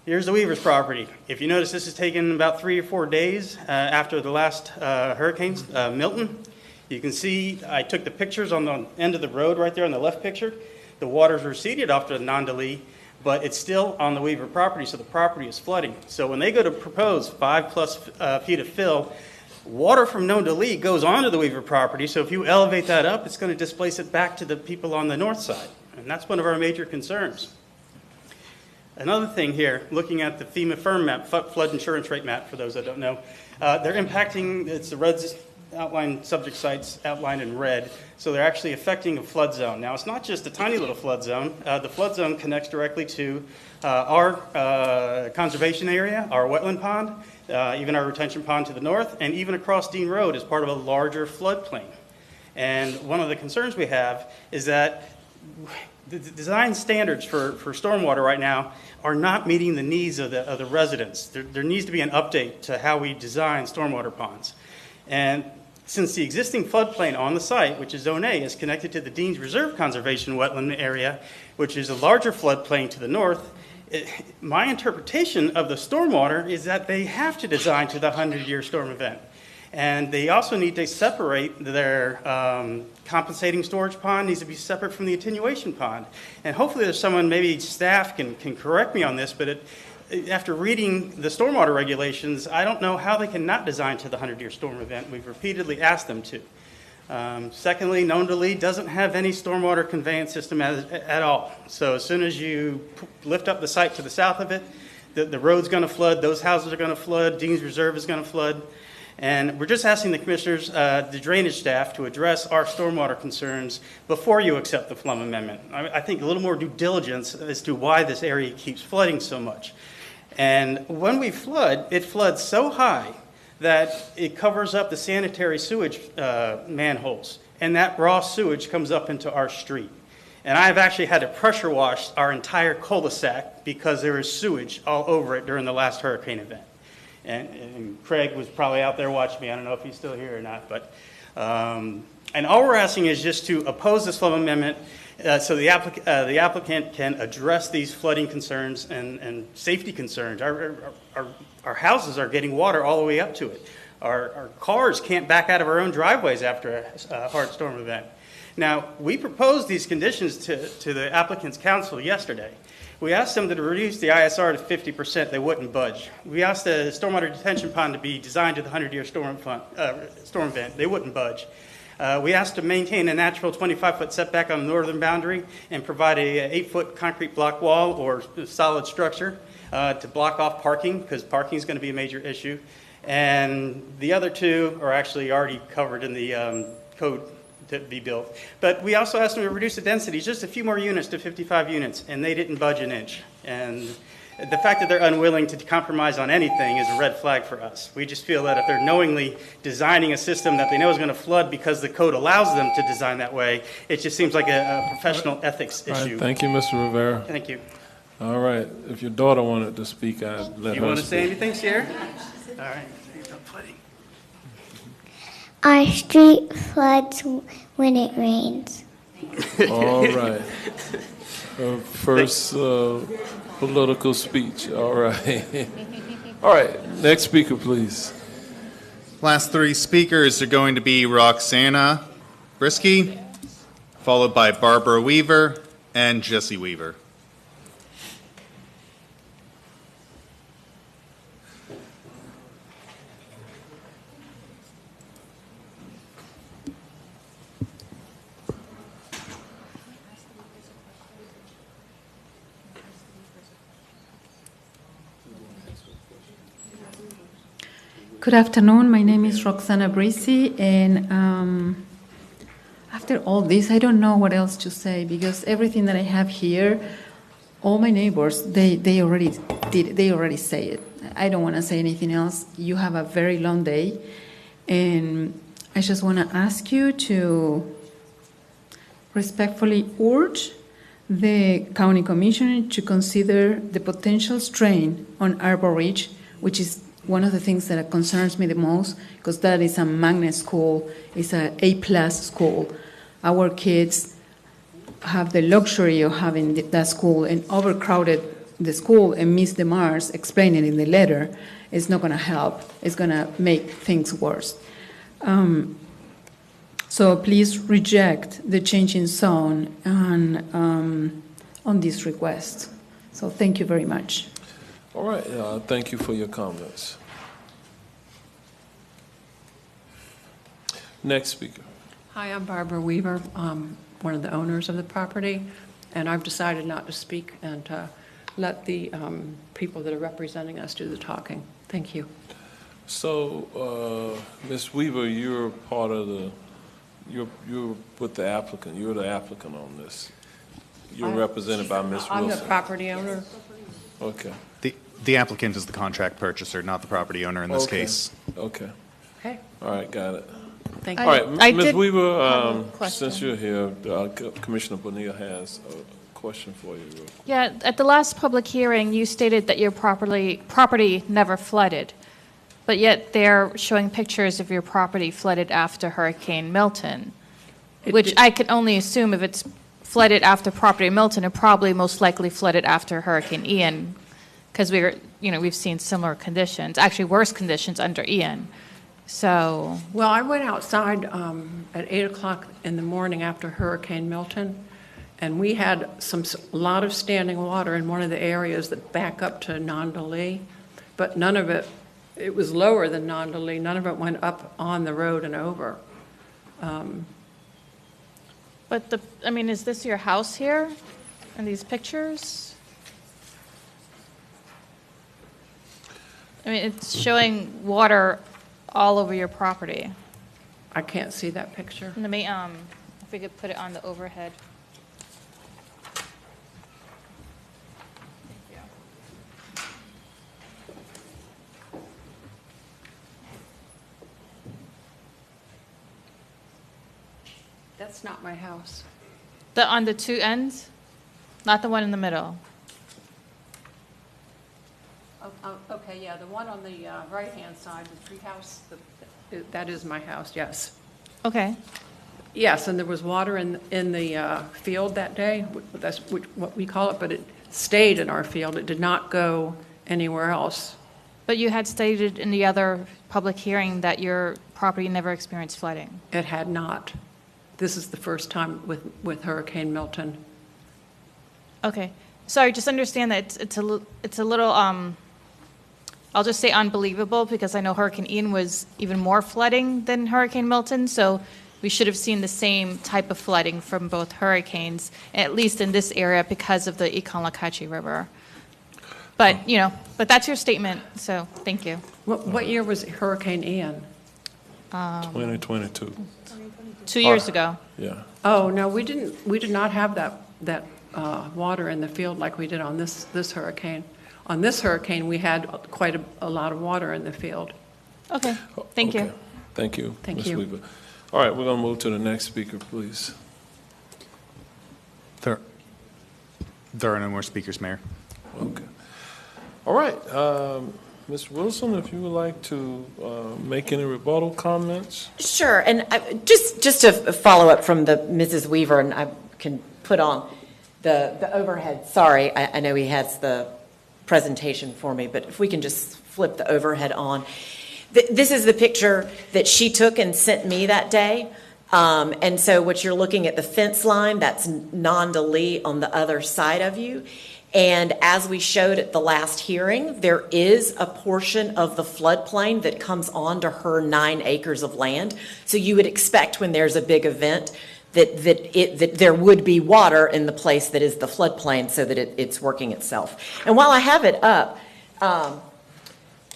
Here's the Weaver's property. If you notice, this has taken about 3 or 4 days after the last hurricanes, Milton. You can see I took the pictures on the end of the road right there on the left picture. The water's receded off to Nondalee, but it's still on the Weaver property, so the property is flooding. So when they go to propose 5+ feet of fill, water from Nondalee goes onto the Weaver property, so if you elevate that up, it's going to displace it back to the people on the north side. And that's one of our major concerns. Another thing here, looking at the FEMA firm map, flood insurance rate map, for those that don't know, they're impacting, it's the red outline subject sites outlined in red, so they're actually affecting a flood zone. Now, it's not just a tiny little flood zone. The flood zone connects directly to our conservation area, our wetland pond, even our retention pond to the north, and even across Dean Road as part of a larger floodplain. And one of the concerns we have is that the design standards for stormwater right now are not meeting the needs of the residents. There needs to be an update to how we design stormwater ponds. And since the existing floodplain on the site, which is Zone A, is connected to the Dean's Reserve Conservation Wetland Area, which is a larger floodplain to the north, my interpretation of the stormwater is that they have to design to the 100-year storm event. And they also need to separate their compensating storage pond needs to be separate from the attenuation pond. And hopefully there's someone, maybe staff can correct me on this, but after reading the stormwater regulations, I don't know how they can not design to the 100-year storm event. We've repeatedly asked them to. Secondly, known to lead doesn't have any stormwater conveyance system at all. So as soon as you lift up the site to the south of it, the road's going to flood, those houses are going to flood, Dean's Reserve is going to flood. And we're just asking the commissioners, the drainage staff, to address our stormwater concerns before you accept the Flum Amendment. I think a little more due diligence as to why this area keeps flooding so much. And when we flood, it floods so high that it covers up the sanitary sewage manholes, and that raw sewage comes up into our street. And I've actually had to pressure wash our entire cul-de-sac because there is sewage all over it during the last hurricane event. And Craig was probably out there watching me. I don't know if he's still here or not. But and all we're asking is just to oppose this Flum Amendment so the applicant can address these flooding concerns and safety concerns. Our houses are getting water all the way up to it. Our cars can't back out of our own driveways after a hard storm event. Now, we proposed these conditions to the applicant's council yesterday. We asked them to reduce the ISR to 50%. They wouldn't budge. We asked the stormwater detention pond to be designed to the 100-year storm event. They wouldn't budge. We asked to maintain a natural 25-foot setback on the northern boundary and provide a 8-foot concrete block wall or solid structure to block off parking, because parking is going to be a major issue. And the other two are actually already covered in the code to be built. But we also asked them to reduce the density just a few more units to 55 units, and they didn't budge an inch. And the fact that they're unwilling to compromise on anything is a red flag for us. We just feel that if they're knowingly designing a system that they know is going to flood because the code allows them to design that way, it just seems like a professional ethics issue. All right, thank you, Mr. Rivera. Thank you. All right, if your daughter wanted to speak, I'd let her speak. You want to say anything, Sierra? All right. Our street floods when it rains. All right. First political speech. All right. All right. Next speaker, please. Last three speakers are going to be Roxana Brisky, followed by Barbara Weaver and Jesse Weaver. Good afternoon. My name is Roxana Brisi, and after all this, I don't know what else to say, because everything that I have here, all my neighbors, they already did. They already say it. I don't want to say anything else. You have a very long day, and I just want to ask you to respectfully urge the county commissioner to consider the potential strain on Arbor Ridge, which is one of the things that concerns me the most, because that is a magnet school, it's an A+ school. Our kids have the luxury of having that school, and overcrowded the school, and Ms. DeMars explaining in the letter is not going to help. It's going to make things worse. So please reject the change in zone on this request. So thank you very much. All right, thank you for your comments. Next speaker. Hi, I'm Barbara Weaver, one of the owners of the property, and I've decided not to speak and let the people that are representing us do the talking. Thank you. So, Ms. Weaver, you're part of you're with the applicant. You're the applicant on this. You're represented by Ms. Wilson. I'm the property owner. Okay. The applicant is the contract purchaser, not the property owner in this Okay. case. Okay. Okay. All right, got it. Thank All you. right, I Ms. did Weaver, have a question. since you're here, Commissioner Bonilla has a question for you. Yeah, at the last public hearing, you stated that your property never flooded, but yet they're showing pictures of your property flooded after Hurricane Milton, which I can only assume if it's flooded after property Milton, it probably most likely flooded after Hurricane Ian, because we've seen similar conditions, actually worse conditions under Ian. So, Well, I went outside at 8 o'clock in the morning after Hurricane Milton, and we had a lot of standing water in one of the areas that back up to Nondalee, but none of it, it was lower than Nondalee, none of it went up on the road and over. but is this your house here in these pictures? It's showing water all over your property. I can't see that picture. Let me, if we could put it on the overhead. That's not my house. On the two ends? Not the one in the middle? Okay, yeah, the one on the right-hand side, the tree house, that is my house, yes. Okay. Yes, and there was water in the field that day, that's what we call it, but it stayed in our field. It did not go anywhere else. But you had stated in the other public hearing that your property never experienced flooding. It had not. This is the first time with Hurricane Milton. Okay. Sorry, just understand that it's a little, I'll just say unbelievable, because I know Hurricane Ian was even more flooding than Hurricane Milton, so we should have seen the same type of flooding from both hurricanes, at least in this area, because of the Econlakachi River. But, but that's your statement, so thank you. What year was Hurricane Ian? 2022. 2 years ago. Yeah. Oh, no, we did not have that water in the field like we did on this hurricane. On this hurricane, we had quite a lot of water in the field. Okay, thank you. Thank you, Thank Ms. you. Weaver. All right, we're going to move to the next speaker, please. There are no more speakers, Mayor. Okay. All right, Ms. Wilson, if you would like to make any rebuttal comments? Sure, and just to follow up from the Mrs. Weaver, and I can put on the overhead. Sorry, I know he has the presentation for me, but if we can just flip the overhead on. This is the picture that she took and sent me that day. And so what you're looking at, the fence line, that's Nondalee on the other side of you. And as we showed at the last hearing, there is a portion of the floodplain that comes onto her 9 acres of land. So you would expect when there's a big event that there would be water in the place that is the floodplain, so that it's working itself. And while I have it up,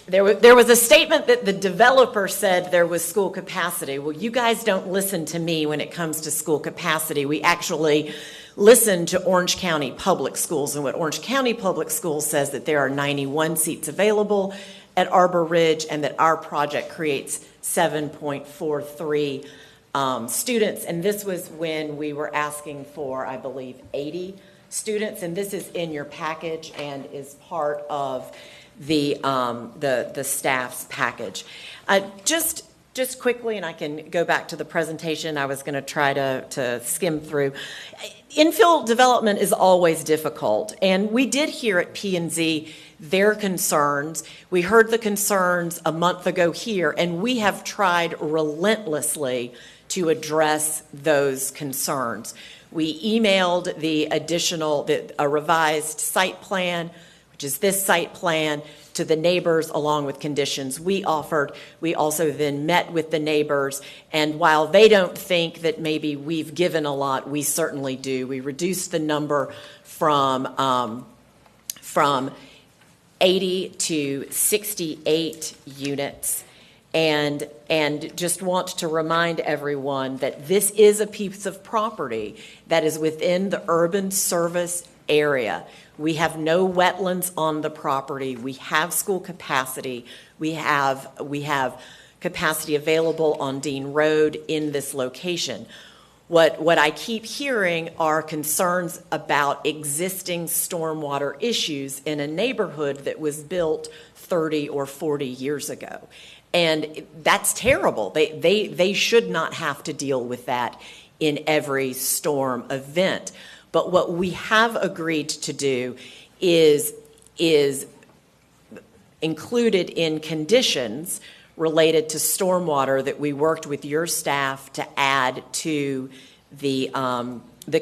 there was a statement that the developer said there was school capacity. Well, you guys don't listen to me when it comes to school capacity. We actually listen to Orange County Public Schools, and what Orange County Public Schools says that there are 91 seats available at Arbor Ridge, and that our project creates 7.43 students. And this was when we were asking for, I believe, 80 students, and this is in your package and is part of the staff's package. Just quickly, and I can go back to the presentation I was going to try to skim through. Infill development is always difficult, and we did hear at P&Z their concerns. We heard the concerns a month ago here, and we have tried relentlessly to address those concerns. We emailed a revised site plan, which is this site plan, to the neighbors along with conditions we offered. We also then met with the neighbors, and while they don't think that maybe we've given a lot, we certainly do. We reduced the number from 80 to 68 units. And just want to remind everyone that this is a piece of property that is within the urban service area. We have no wetlands on the property. We have school capacity. We have capacity available on Dean Road in this location. What I keep hearing are concerns about existing stormwater issues in a neighborhood that was built 30 or 40 years ago. And that's terrible. They should not have to deal with that in every storm event. But what we have agreed to do is included in conditions related to stormwater that we worked with your staff to add to the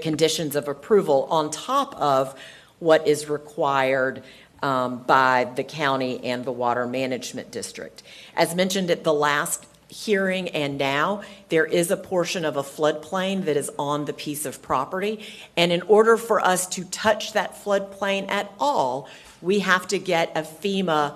conditions of approval on top of what is required by the county and the Water Management District. As mentioned at the last hearing and now, there is a portion of a floodplain that is on the piece of property. And in order for us to touch that floodplain at all, we have to get a FEMA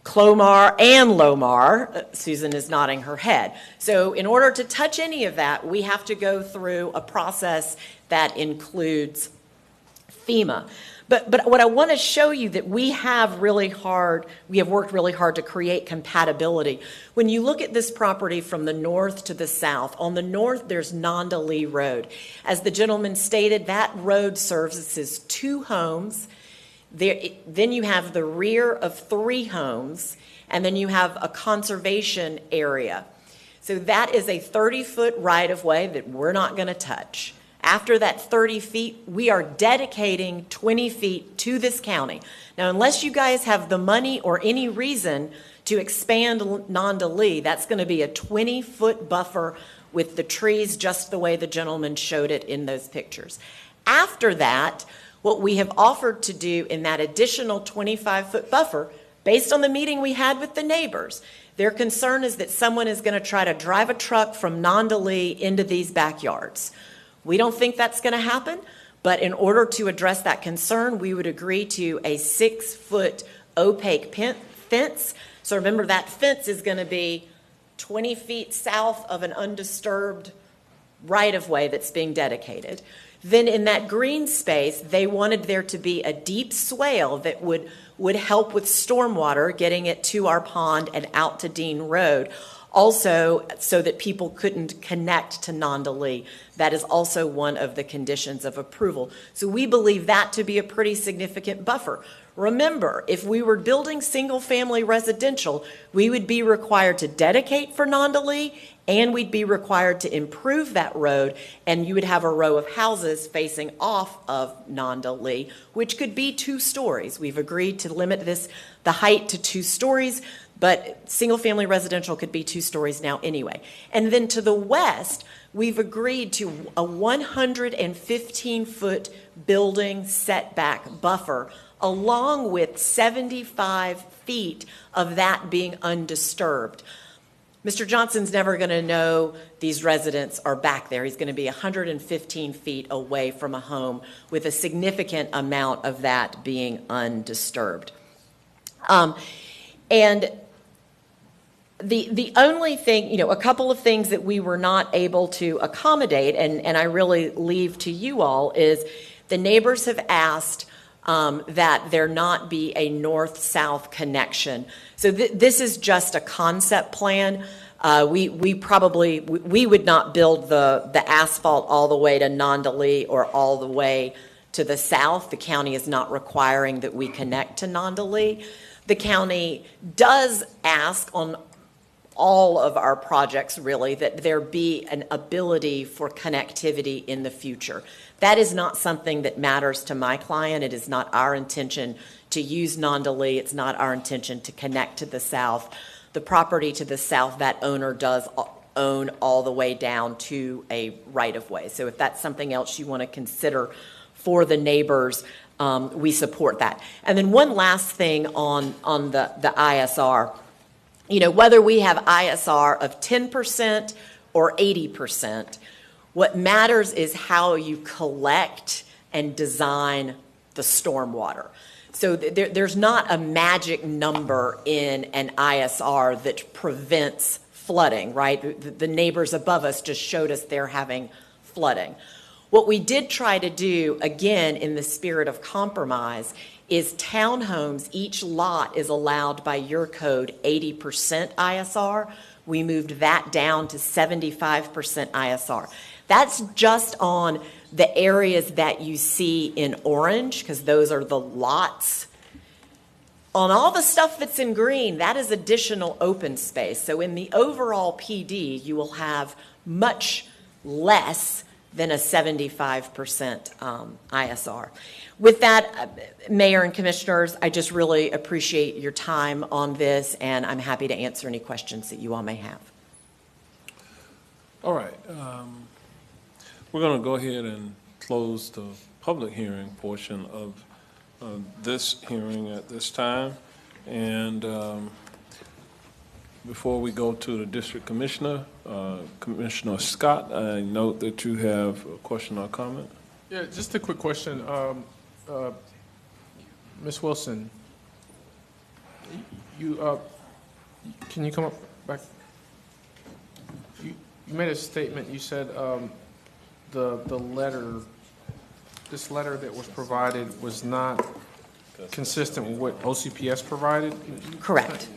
Clomar and Lomar. Susan is nodding her head. So in order to touch any of that, we have to go through a process that includes FEMA. But what I want to show you that we have worked really hard to create compatibility. When you look at this property from the north to the south, on the north there's Nanda Lee Road. As the gentleman stated, that road services 2 homes. Then you have the rear of 3 homes, and then you have a conservation area. So that is a 30-foot right-of-way that we're not going to touch. After that 30 feet, we are dedicating 20 feet to this county. Now, unless you guys have the money or any reason to expand Nanda Lee, that's going to be a 20-foot buffer with the trees just the way the gentleman showed it in those pictures. After that, what we have offered to do in that additional 25-foot buffer, based on the meeting we had with the neighbors, their concern is that someone is going to try to drive a truck from Nanda Lee into these backyards. We don't think that's going to happen, but in order to address that concern, we would agree to a 6-foot opaque fence. So remember, that fence is going to be 20 feet south of an undisturbed right-of-way that's being dedicated. Then in that green space, they wanted there to be a deep swale that would help with stormwater, getting it to our pond and out to Dean Road. Also, so that people couldn't connect to Nanda Lee. That is also one of the conditions of approval. So we believe that to be a pretty significant buffer. Remember, if we were building single-family residential, we would be required to dedicate for Nanda Lee, and we'd be required to improve that road, and you would have a row of houses facing off of Nanda Lee, which could be 2 stories. We've agreed to limit the height to 2 stories, but single-family residential could be 2 stories now anyway. And then to the west, we've agreed to a 115-foot building setback buffer, along with 75 feet of that being undisturbed. Mr. Johnson's never going to know these residents are back there. He's going to be 115 feet away from a home with a significant amount of that being undisturbed. And the only thing, a couple of things that we were not able to accommodate, and I really leave to you all, is the neighbors have asked that there not be a north-south connection. So this is just a concept plan. We would not build the asphalt all the way to Nanda Lee or all the way to the south. The county is not requiring that we connect to Nanda Lee. The county does ask on all of our projects, really, that there be an ability for connectivity in the future. That is not something that matters to my client. It is not our intention to use Nanda Lee. It's not our intention to connect to the south. The property to the south, that owner does own all the way down to a right-of-way. So if that's something else you want to consider for the neighbors, we support that. And then one last thing on the ISR. Whether we have ISR of 10% or 80%, what matters is how you collect and design the stormwater. So there's not a magic number in an ISR that prevents flooding, right? The neighbors above us just showed us they're having flooding. What we did try to do, again, in the spirit of compromise, is townhomes, each lot is allowed by your code 80% ISR. We moved that down to 75% ISR. That's just on the areas that you see in orange, because those are the lots. On all the stuff that's in green, that is additional open space. So in the overall PD, you will have much less than a 75% ISR. With that, Mayor and Commissioners, I just really appreciate your time on this, and I'm happy to answer any questions that you all may have. All right. We're going to go ahead and close the public hearing portion of this hearing at this time. And before we go to the District Commissioner, Commissioner Scott, I note that you have a question or comment. Yeah, just a quick question. Ms. Wilson, can you come up back? You made a statement. You said the letter, this letter that was provided was not consistent with what OCPS provided? Correct.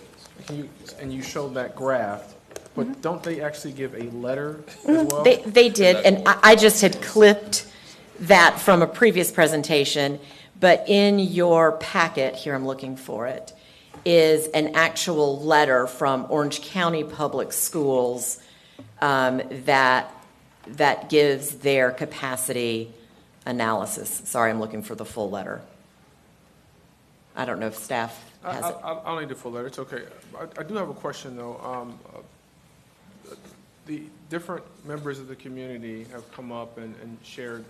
And you showed that graph, but don't they actually give a letter as well? They did, and I just had clipped that from a previous presentation, but in your packet, here I'm looking for it, is an actual letter from Orange County Public Schools that gives their capacity analysis. Sorry, I'm looking for the full letter. I don't know if staff has it. I'll need the full letter. It's okay. I do have a question, though. The different members of the community have come up and shared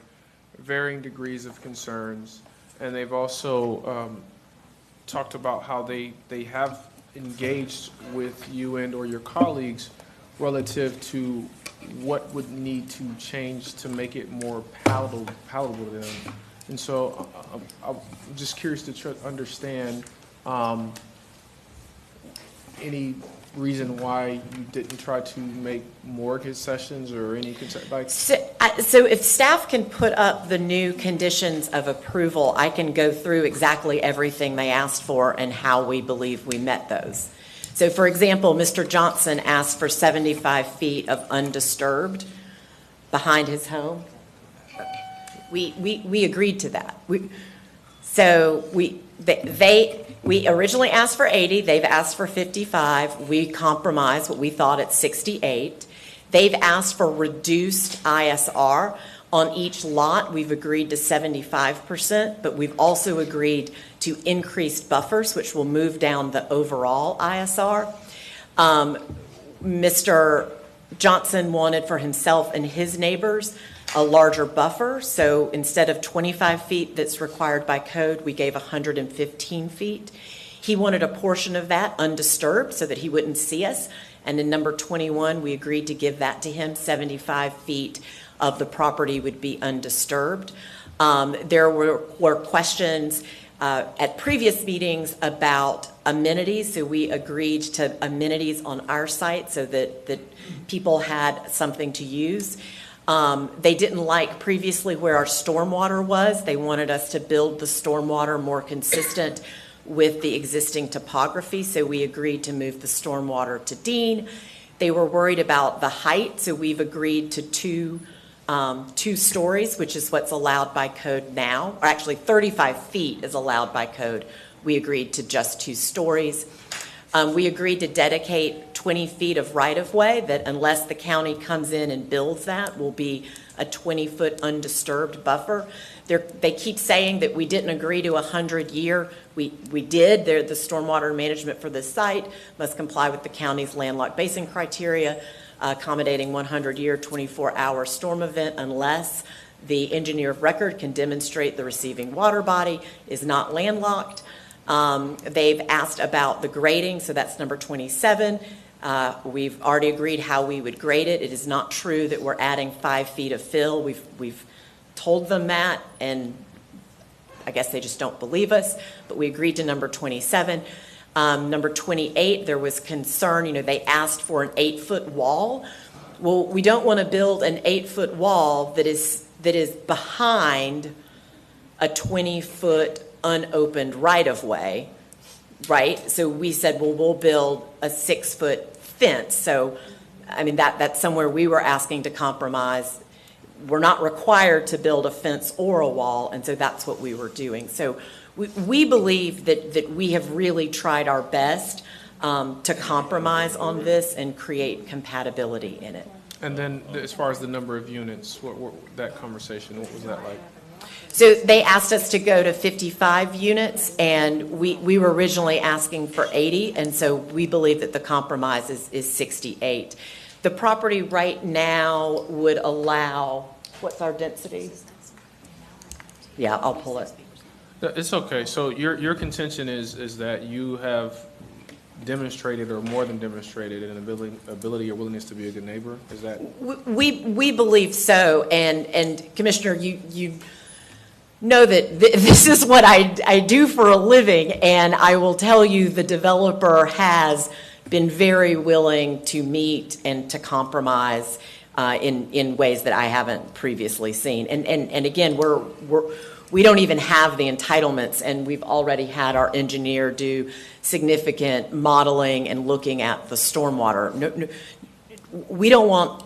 varying degrees of concerns, and they've also talked about how they have engaged with you and or your colleagues relative to what would need to change to make it more palatable to them. And so I'm just curious to try to understand any reason why you didn't try to make more concessions or any like. So if staff can put up the new conditions of approval, I can go through exactly everything they asked for and how we believe we met those. So for example, Mr. Johnson asked for 75 feet of undisturbed behind his home. We agreed to that. We originally asked for 80. They've asked for 55. We compromised what we thought at 68. They've asked for reduced ISR. On each lot, we've agreed to 75%, but we've also agreed to increased buffers, which will move down the overall ISR. Mr. Johnson wanted for himself and his neighbors a larger buffer. So instead of 25 feet that's required by code, we gave 115 feet. He wanted a portion of that undisturbed so that he wouldn't see us. And in number 21, we agreed to give that to him. 75 feet of the property would be undisturbed. There were questions at previous meetings about amenities. So we agreed to amenities on our site so that people had something to use. They didn't like previously where our stormwater was. They wanted us to build the stormwater more consistent with the existing topography, so we agreed to move the stormwater to Dean. They were worried about the height, so we've agreed to two stories, which is what's allowed by code now, or actually 35 feet is allowed by code. We agreed to just 2 stories. We agreed to dedicate 20 feet of right-of-way that unless the county comes in and builds that will be a 20-foot undisturbed buffer. They keep saying that we didn't agree to 100-year. We did. The stormwater management for this site must comply with the county's landlocked basin criteria, accommodating 100-year, 24-hour storm event unless the engineer of record can demonstrate the receiving water body is not landlocked. They've asked about the grading, so that's number 27. We've already agreed how we would grade it. It is not true that we're adding 5 feet of fill. We've told them that, and I guess they just don't believe us, but we agreed to number 27. Number 28, there was concern, they asked for an 8-foot wall. Well, we don't want to build an 8-foot wall that is behind a 20-foot unopened right-of-way, right? So we said, well, we'll build a 6-foot fence. So, that's somewhere we were asking to compromise. We're not required to build a fence or a wall, and so that's what we were doing. So we believe that we have really tried our best to compromise on this and create compatibility in it. And then as far as the number of units, what that conversation, what was that like? So they asked us to go to 55 units, and we were originally asking for 80, and so we believe that the compromise is 68. The property right now would allow, what's our density? Yeah, I'll pull it. It's okay. So your contention is that you have demonstrated, or more than demonstrated, an ability or willingness to be a good neighbor? Is that? We believe so, and Commissioner, you know that this is what I do for a living, and I will tell you the developer has been very willing to meet and to compromise in ways that I haven't previously seen. And again, we don't even have the entitlements, and we've already had our engineer do significant modeling and looking at the stormwater. No, we don't want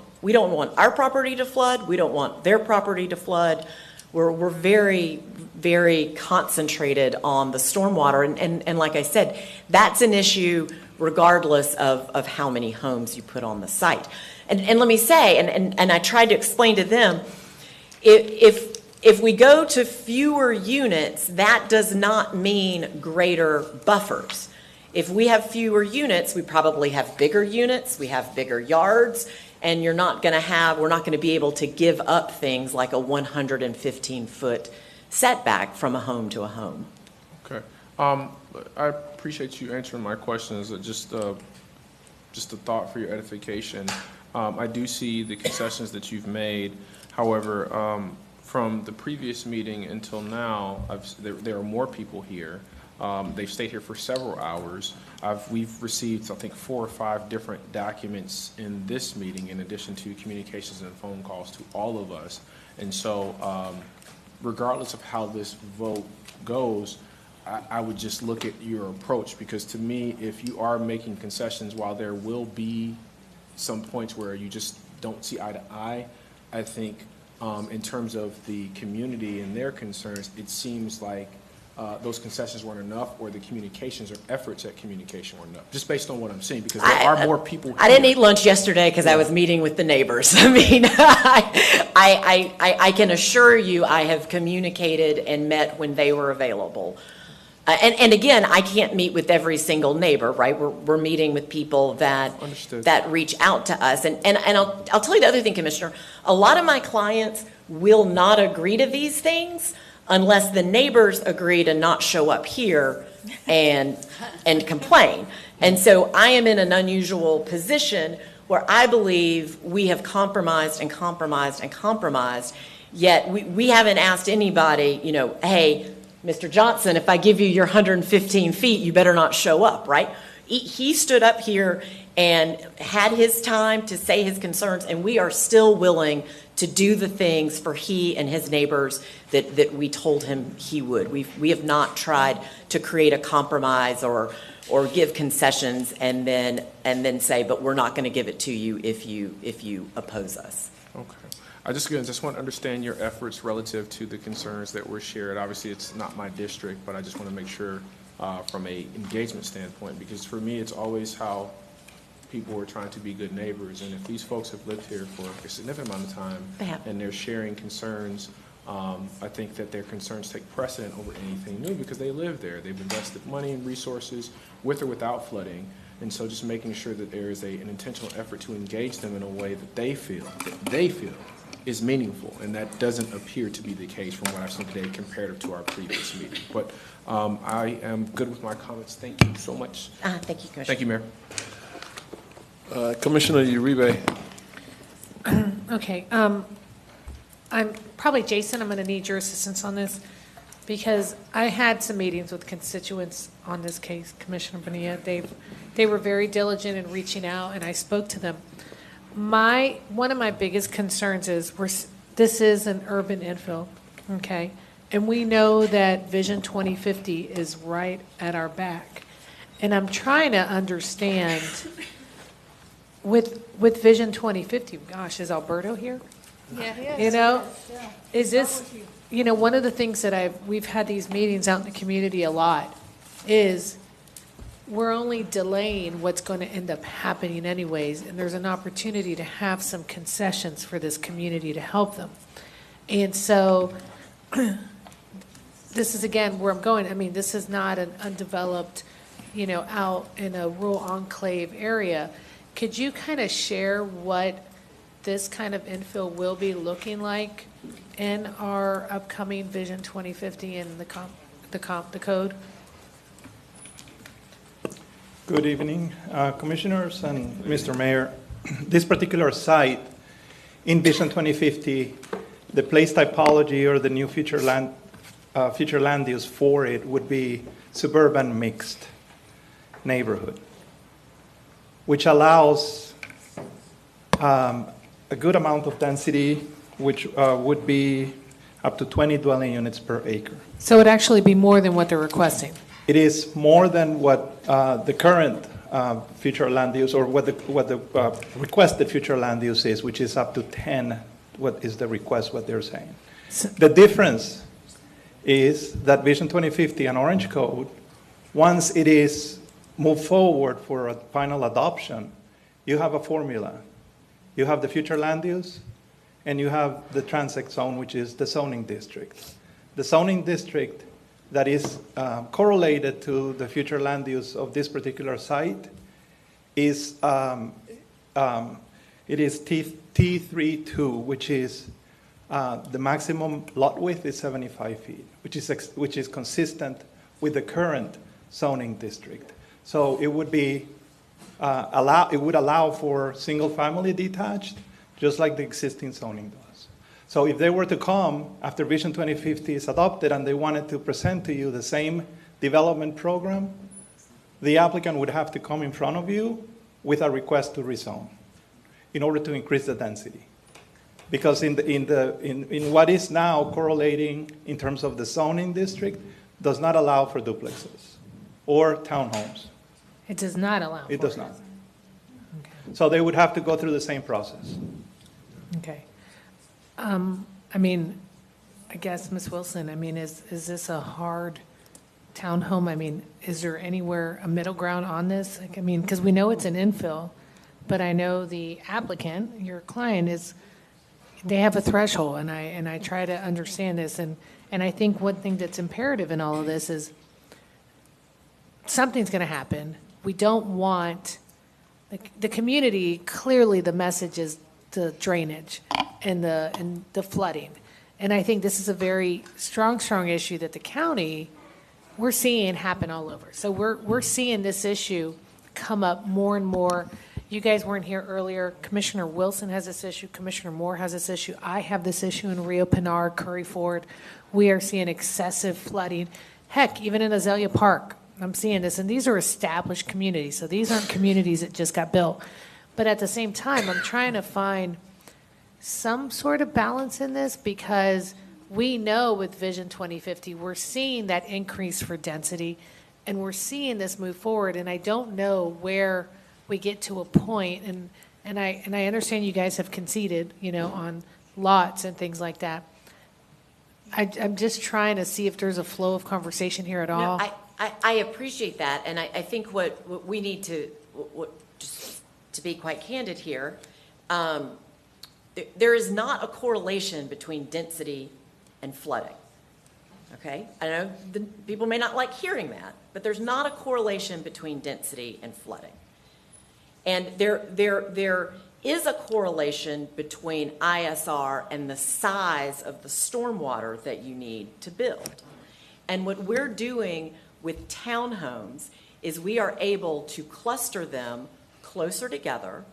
our property to flood. We don't want their property to flood. We're very, very concentrated on the stormwater, and like I said, that's an issue regardless of how many homes you put on the site. And let me say, and I tried to explain to them, if we go to fewer units, that does not mean greater buffers. If we have fewer units, we probably have bigger units, we have bigger yards, and we're not going to be able to give up things like a 115-foot setback from a home to a home. Okay. I appreciate you answering my questions. Just a thought for your edification. I do see the concessions that you've made. However, from the previous meeting until now, there are more people here. They've stayed here for several hours. We've received, I think, 4 or 5 different documents in this meeting, in addition to communications and phone calls to all of us. And so, regardless of how this vote goes, I would just look at your approach, because to me, if you are making concessions, while there will be some points where you just don't see eye to eye, I think in terms of the community and their concerns, it seems like those concessions weren't enough, or the communications or efforts at communication weren't enough, just based on what I'm seeing, because there are more people here. I didn't eat lunch yesterday because I was meeting with the neighbors. I can assure you I have communicated and met when they were available. And again, I can't meet with every single neighbor, right? We're meeting with people that reach out to us. And I'll tell you the other thing, Commissioner. A lot of my clients will not agree to these things unless the neighbors agree to not show up here and complain. And so I am in an unusual position where I believe we have compromised and compromised and compromised, yet we haven't asked anybody, hey, Mr. Johnson, if I give you your 115 feet, you better not show up, right? He stood up here and had his time to say his concerns, and we are still willing to do the things for he and his neighbors that we told him he would. We have not tried to create a compromise or give concessions and then say, but we're not going to give it to you if you oppose us. Okay. I just want to understand your efforts relative to the concerns that were shared. Obviously, it's not my district, but I just want to make sure from a engagement standpoint, because for me, it's always how people are trying to be good neighbors. And if these folks have lived here for a significant amount of time and they're sharing concerns, I think that their concerns take precedent over anything new because they live there. They've invested money and resources with or without flooding. And so just making sure that there is an intentional effort to engage them in a way that they feel is meaningful, and that doesn't appear to be the case from what I've seen today comparative to our previous meeting. But I am good with my comments. Thank you so much. Thank you, Commissioner. Thank you, Mayor. Commissioner Uribe. Okay. I'm probably, Jason, I'm going to need your assistance on this. because I had some meetings with constituents on this case, Commissioner Bonilla. They were very diligent in reaching out, and I spoke to them. One of my biggest concerns is this is an urban infill, okay? And we know that Vision 2050 is right at our back. And I'm trying to understand, with Vision 2050, gosh, is Alberto here? Yeah, he is. You know, is this, you know, one of the things that we've had these meetings out in the community a lot is we're only delaying what's going to end up happening anyways, and there's an opportunity to have some concessions for this community to help them. And so this is, again, where I'm going. I mean, this is not an undeveloped, you know, out in a rural enclave area. Could you kind of share what this kind of infill will be looking like in our upcoming Vision 2050 and the code? Good evening, Commissioners and Mr. Mayor. This particular site in Vision 2050, the place typology or the new future land use for it would be suburban mixed neighborhood, which allows a good amount of density, which would be up to 20 dwelling units per acre. So it'd actually be more than what they're requesting? It is more than what the current future land use, or what the requested future land use is, which is up to 10, what is the request, what they're saying. The difference is that Vision 2050 and Orange Code, once it is moved forward for a final adoption, you have a formula. You have the future land use, and you have the transect zone, which is the zoning district. The zoning district that is correlated to the future land use of this particular site is it is T32, which is the maximum lot width is 75 feet, which is consistent with the current zoning district. So it would be it would allow for single-family detached, just like the existing zoning does. So if they were to come after Vision 2050 is adopted and they wanted to present to you the same development program, the applicant would have to come in front of you with a request to rezone in order to increase the density. Because in what is now correlating in terms of the zoning district does not allow for duplexes or townhomes. It does not allow for it. It does not. Okay. So they would have to go through the same process. Okay. I mean, I guess, Ms. Wilson, I mean, is this a hard townhome? I mean, is there anywhere a middle ground on this? Like, I mean, because we know it's an infill, but I know the applicant, your client, they have a threshold, and I try to understand this, and I think one thing that's imperative in all of this is something's going to happen. We don't want the community. Clearly, the message is the drainage and the flooding, and I think this is a very strong issue that the county we're seeing happen all over. So we're seeing this issue come up more and more. You guys weren't here earlier. Commissioner Wilson has this issue. Commissioner Moore has this issue. I have this issue in Rio Pinar, Curry Ford. We are seeing excessive flooding. Heck, even in Azalea Park, I'm seeing this. And these are established communities. So these aren't communities that just got built. But at the same time, I'm trying to find some sort of balance in this, because we know with Vision 2050, we're seeing that increase for density, and we're seeing this move forward. And I don't know where we get to a point, and I understand you guys have conceded, you know, on lots and things like that. I'm just trying to see if there's a flow of conversation here at all. No, I appreciate that, and I think what we need to, just to be quite candid here, there is not a correlation between density and flooding. Okay, I know people may not like hearing that, but there's not a correlation between density and flooding. And there is a correlation between ISR and the size of the stormwater that you need to build. And what we're doing with townhomes is we are able to cluster them closer together,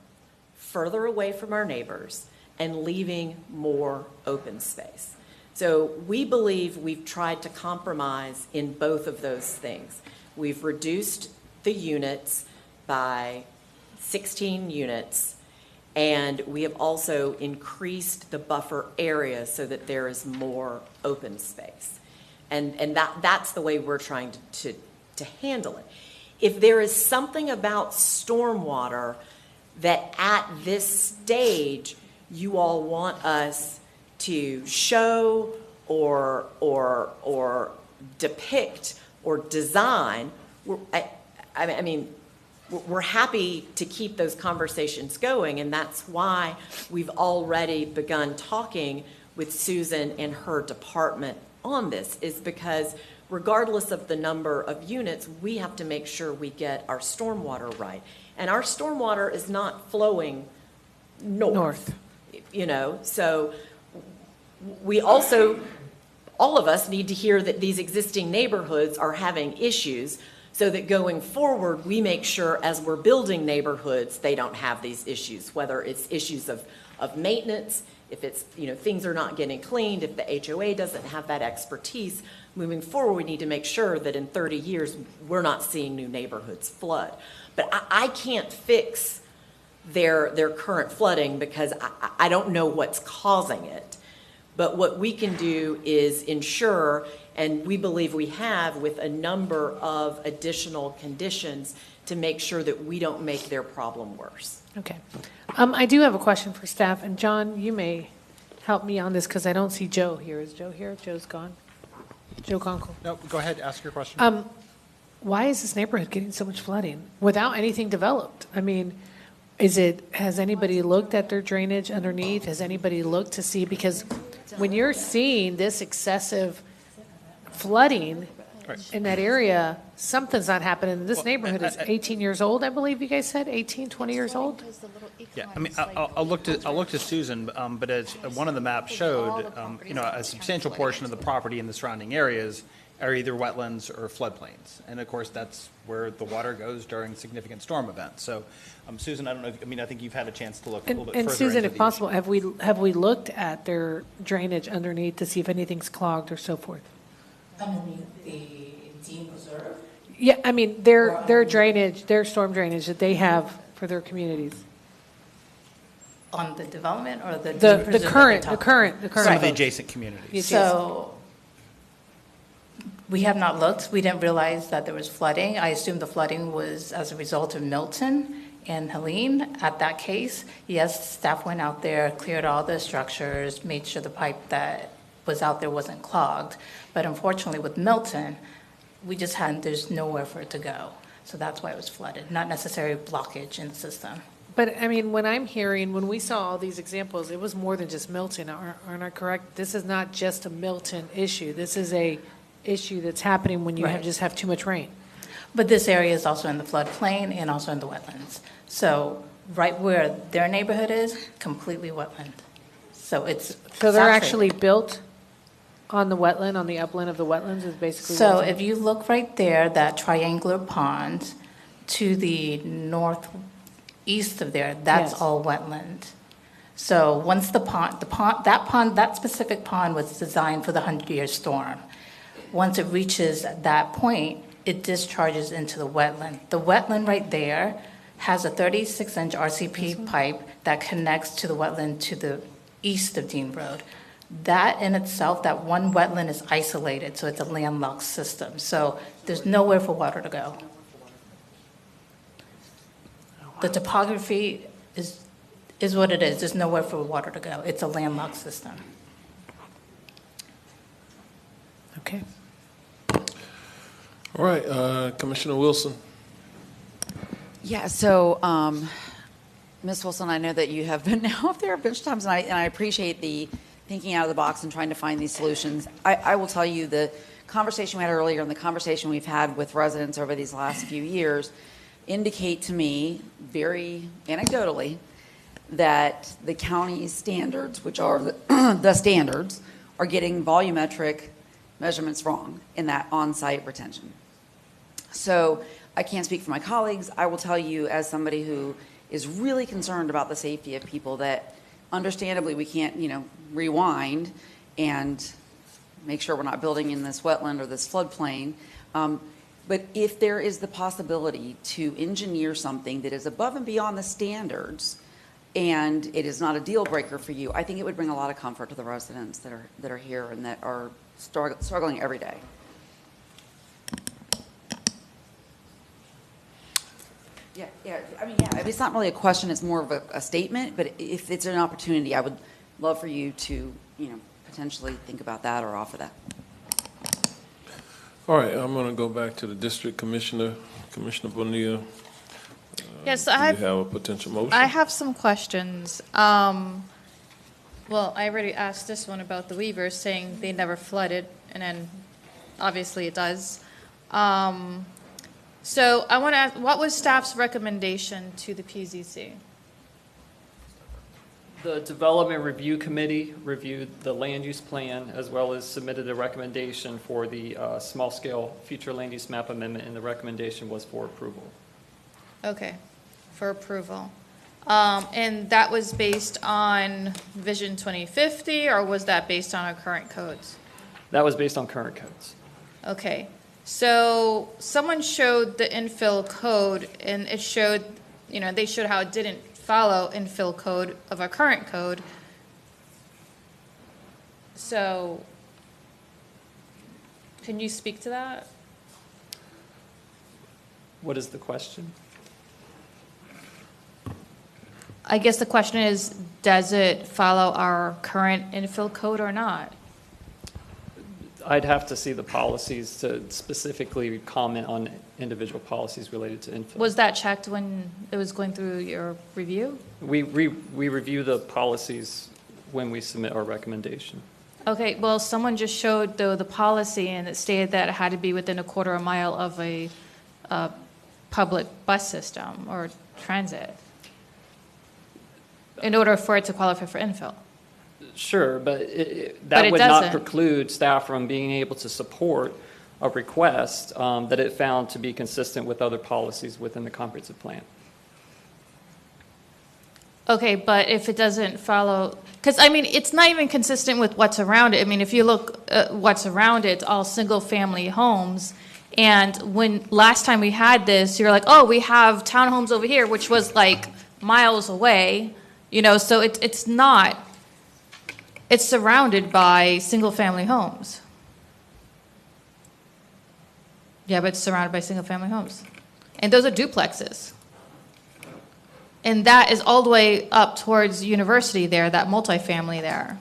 further away from our neighbors, and leaving more open space. So we believe we've tried to compromise in both of those things. We've reduced the units by 16 units, and we have also increased the buffer area so that there is more open space. And that's the way we're trying to handle it. If there is something about stormwater that at this stage you all want us to show or depict or design, we're happy to keep those conversations going, and that's why we've already begun talking with Susan and her department on this, is because regardless of the number of units, we have to make sure we get our stormwater right. And our stormwater is not flowing north. So we also, all of us need to hear that these existing neighborhoods are having issues, so that going forward, we make sure as we're building neighborhoods, they don't have these issues, whether it's issues of maintenance, if it's, things are not getting cleaned, if the HOA doesn't have that expertise. Moving forward, we need to make sure that in 30 years, we're not seeing new neighborhoods flood. But I can't fix their current flooding because I don't know what's causing it. But what we can do is ensure, and we believe we have with a number of additional conditions, to make sure that we don't make their problem worse. Okay. I do have a question for staff, and John, you may help me on this because I don't see Joe here. Is Joe here? Joe's gone. Joe Conkle. No, go ahead, ask your question. Why is this neighborhood getting so much flooding without anything developed? Has anybody looked at their drainage underneath? Has anybody looked to see, because when you're seeing this excessive flooding in that area, something's not happening. This neighborhood is 18 years old, I believe you guys said, 18, 20 years old? Yeah, I'll look to Susan, but as one of the maps showed, a substantial portion of the property in the surrounding areas are either wetlands or floodplains. And of course, that's where the water goes during significant storm events. So, Susan, I don't know, I think you've had a chance to look a little bit further. And Susan, into if these. possible, have we looked at their drainage underneath to see if anything's clogged or so forth? Underneath the Dean Reserve? Yeah, their drainage, their storm drainage that they have for their communities. On the development or the The Dean Preserve current. Some of the adjacent communities. So we have not looked. We didn't realize that there was flooding. I assumed the flooding was as a result of Milton and Helene. At that case, yes, staff went out there, cleared all the structures, made sure the pipe that was out there wasn't clogged. But unfortunately with Milton, there's nowhere for it to go. So that's why it was flooded, not necessarily blockage in the system. But when we saw all these examples, it was more than just Milton, aren't I correct? This is not just a Milton issue. This is a issue that's happening when you just have too much rain. But this area is also in the floodplain and also in the wetlands. So right where their neighborhood is, completely wetland. So it's So they're saturated. actually built on the wetland, on the upland of the wetlands is basically. So if you look right there, that triangular pond to the northeast of there, that's all wetland. So once that specific pond was designed for the 100-year storm. Once it reaches that point, it discharges into the wetland. The wetland right there has a 36-inch RCP pipe that connects to the wetland to the east of Dean Road. That in itself, that one wetland is isolated, so it's a landlocked system. So there's nowhere for water to go. The topography is what it is. There's nowhere for water to go. It's a landlocked system. Okay. All right, Commissioner Wilson. Yeah, so, Ms. Wilson, I know that you have been now up there a bunch of times, and I appreciate the thinking out of the box and trying to find these solutions. I will tell you the conversation we had earlier and the conversation we've had with residents over these last few years indicate to me, very anecdotally, that the county's standards, which are the standards, are getting volumetric measurements wrong in that on-site retention. So I can't speak for my colleagues. I will tell you, as somebody who is really concerned about the safety of people, that understandably we can't, rewind and make sure we're not building in this wetland or this floodplain. But if there is the possibility to engineer something that is above and beyond the standards, and it is not a deal breaker for you, I think it would bring a lot of comfort to the residents that are here and that are struggling every day. Yeah. I mean, it's not really a question, it's more of a statement, but if it's an opportunity, I would love for you to, potentially think about that or offer that. All right, I'm going to go back to the district commissioner, Commissioner Bonilla. Yes, Do you have a potential motion? I have some questions. Well, I already asked this one about the Weavers, saying they never flooded, and then obviously it does. So I want to ask, what was staff's recommendation to the PZC? The Development Review Committee reviewed the land use plan as well as submitted a recommendation for the small-scale future land use map amendment, and the recommendation was for approval. Okay, for approval. And that was based on Vision 2050, or was that based on our current codes? That was based on current codes. Okay, so someone showed the infill code, and it showed, they showed how it didn't follow infill code of our current code. So, can you speak to that? What is the question? I guess the question is, does it follow our current infill code or not? I'd have to see the policies to specifically comment on individual policies related to infill. Was that checked when it was going through your review? We review the policies when we submit our recommendation. Okay, well, someone just showed the policy, and it stated that it had to be within a quarter of a mile of a public bus system or transit in order for it to qualify for infill. Sure, but But that it would not doesn't. preclude staff from being able to support a request that it found to be consistent with other policies within the comprehensive plan. Okay, but if it doesn't follow, because it's not even consistent with what's around it. If you look at what's around it, it's all single-family homes. And when last time we had this, you're like, oh, we have townhomes over here, which was like miles away, so it's not. It's surrounded by single-family homes. Yeah, but it's surrounded by single-family homes. And those are duplexes. And that is all the way up towards University there, that multifamily there.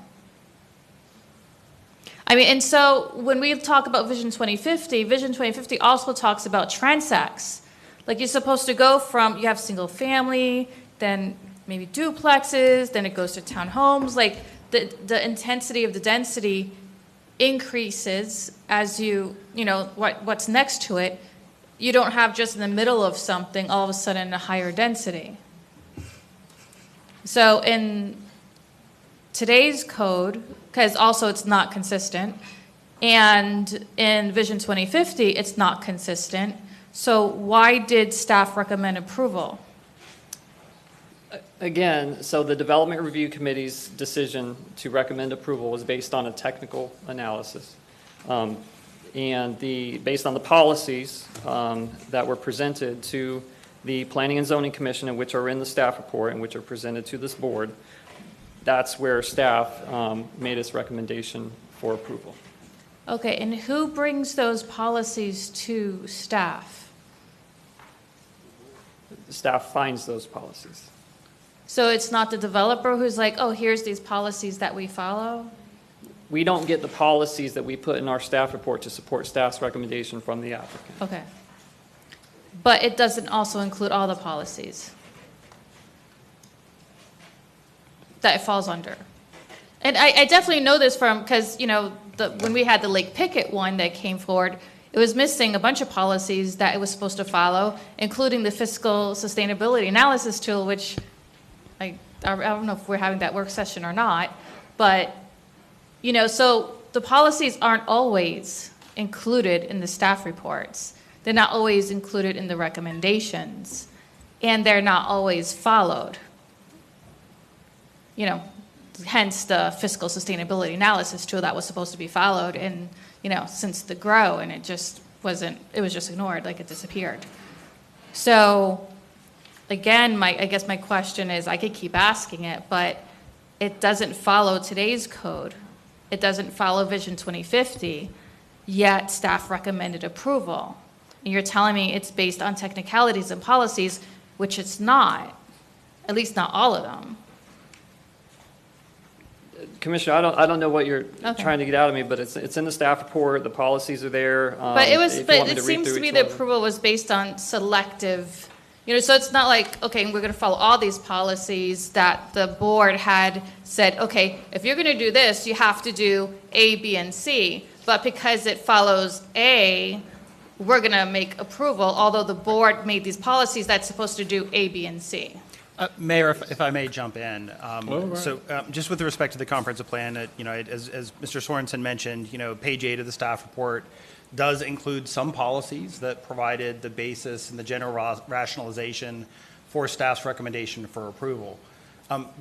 And so when we talk about Vision 2050, Vision 2050 also talks about transects. Like you're supposed to go from, you have single-family, then maybe duplexes, then it goes to townhomes, like the intensity of the density increases as what's next to it. You don't have just in the middle of something all of a sudden a higher density. So in today's code, because also it's not consistent, and in Vision 2050 it's not consistent, so why did staff recommend approval? Again, so the Development Review Committee's decision to recommend approval was based on a technical analysis. And based on the policies that were presented to the Planning and Zoning Commission, and which are in the staff report and which are presented to this board, that's where staff made its recommendation for approval. Okay, and who brings those policies to staff? Staff finds those policies. So it's not the developer who's like, oh, here's these policies that we follow? We don't get the policies that we put in our staff report to support staff's recommendation from the applicant. Okay. But it doesn't also include all the policies that it falls under. And I definitely know this from, because, when we had the Lake Pickett one that came forward, it was missing a bunch of policies that it was supposed to follow, including the fiscal sustainability analysis tool, which I don't know if we're having that work session or not, but, so the policies aren't always included in the staff reports. They're not always included in the recommendations, and they're not always followed. hence the fiscal sustainability analysis tool that was supposed to be followed and, since the grow, and it just wasn't, it was just ignored, like it disappeared. So again, I guess my question is, I could keep asking it, but it doesn't follow today's code. It doesn't follow Vision 2050, yet staff recommended approval. And you're telling me it's based on technicalities and policies, which it's not, at least not all of them. Commissioner, I don't know what you're trying to get out of me, but it's in the staff report, the policies are there. But it seems to me the approval was based on selective, so it's not like, okay, we're going to follow all these policies that the board had said, okay, if you're going to do this, you have to do A, B, and C. But because it follows A, we're going to make approval, although the board made these policies that's supposed to do A, B, and C. Mayor, if I may jump in. Right. So just with respect to the comprehensive plan, as Mr. Sorensen mentioned, page 8 of the staff report does include some policies that provided the basis and the general rationalization for staff's recommendation for approval.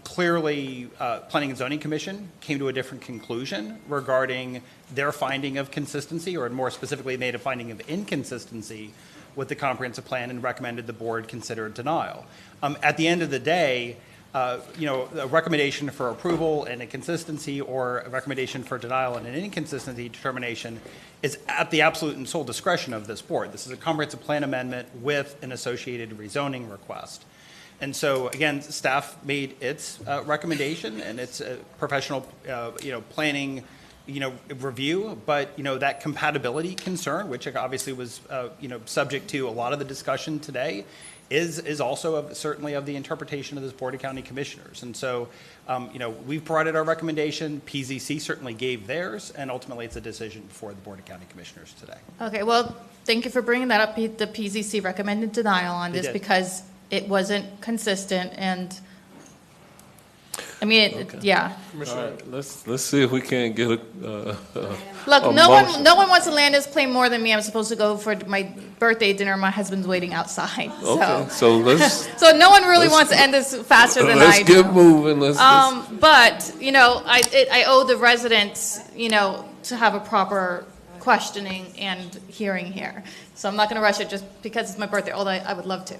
Clearly, Planning and Zoning Commission came to a different conclusion regarding their finding of consistency, or more specifically, made a finding of inconsistency with the comprehensive plan and recommended the board consider denial. At the end of the day, a recommendation for approval and a consistency, or a recommendation for denial and an inconsistency determination, is at the absolute and sole discretion of this board. This is a comprehensive plan amendment with an associated rezoning request. And so, again, staff made its recommendation and its professional, planning, review, but, that compatibility concern, which obviously was, subject to a lot of the discussion today, is also certainly of the interpretation of this Board of County Commissioners. And so, we've provided our recommendation, PZC certainly gave theirs, and ultimately it's a decision before the Board of County Commissioners today. Okay, well, thank you for bringing that up. The PZC recommended denial on this because it wasn't consistent, and yeah. All right, let's see if we can't get Look, no one wants to land this plane more than me. I'm supposed to go for my birthday dinner. My husband's waiting outside. Okay, so let's. So no one really wants to end this faster than I do. Let's get moving. But I owe the residents, to have a proper questioning and hearing here. So I'm not going to rush it just because it's my birthday, although I would love to.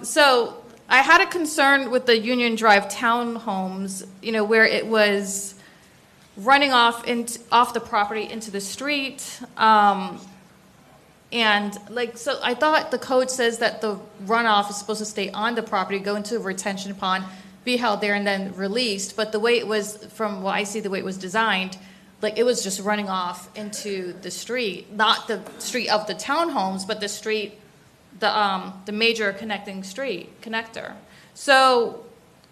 So I had a concern with the Union Drive townhomes, where it was running off the property into the street. So I thought the code says that the runoff is supposed to stay on the property, go into a retention pond, be held there, and then released. But the way it was, from what I see, the way it was designed, it was just running off into the street, not the street of the townhomes, but the street, the major connector. So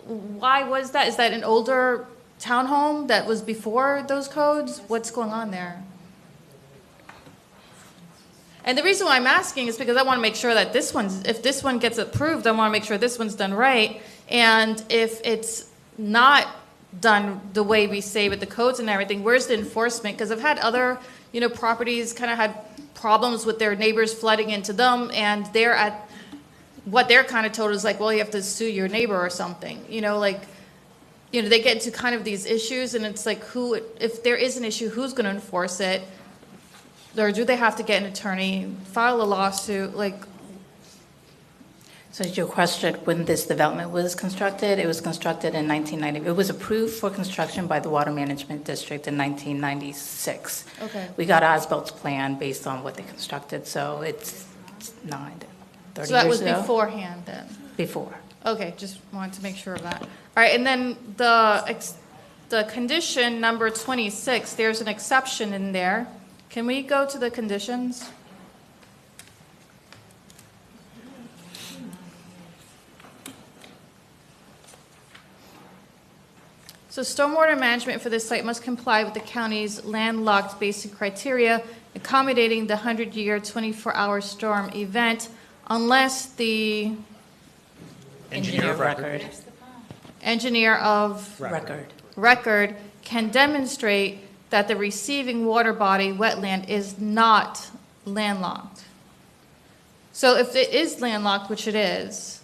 why was that? Is that an older townhome that was before those codes? What's going on there? And the reason why I'm asking is because I want to make sure that if this one gets approved, I want to make sure this one's done right. And if it's not done the way we say with the codes and everything, where's the enforcement? Because I've had other, properties kind of had problems with their neighbors flooding into them, and what they're kind of told is well, you have to sue your neighbor or something. They get into kind of these issues, and it's if there is an issue, who's going to enforce it? Or do they have to get an attorney, file a lawsuit? So your question, when this development was constructed, it was constructed in 1990. It was approved for construction by the Water Management District in 1996. Okay. We got Osbelt's plan based on what they constructed, so it's 30 years ago. So that was beforehand then? Before. Okay, just wanted to make sure of that. All right, and then the condition number 26, there's an exception in there. Can we go to the conditions? So stormwater management for this site must comply with the county's landlocked basic criteria, accommodating the 100-year, 24-hour storm event, unless the Engineer of record. Engineer of record can demonstrate that the receiving water body wetland is not landlocked. So if it is landlocked, which it is,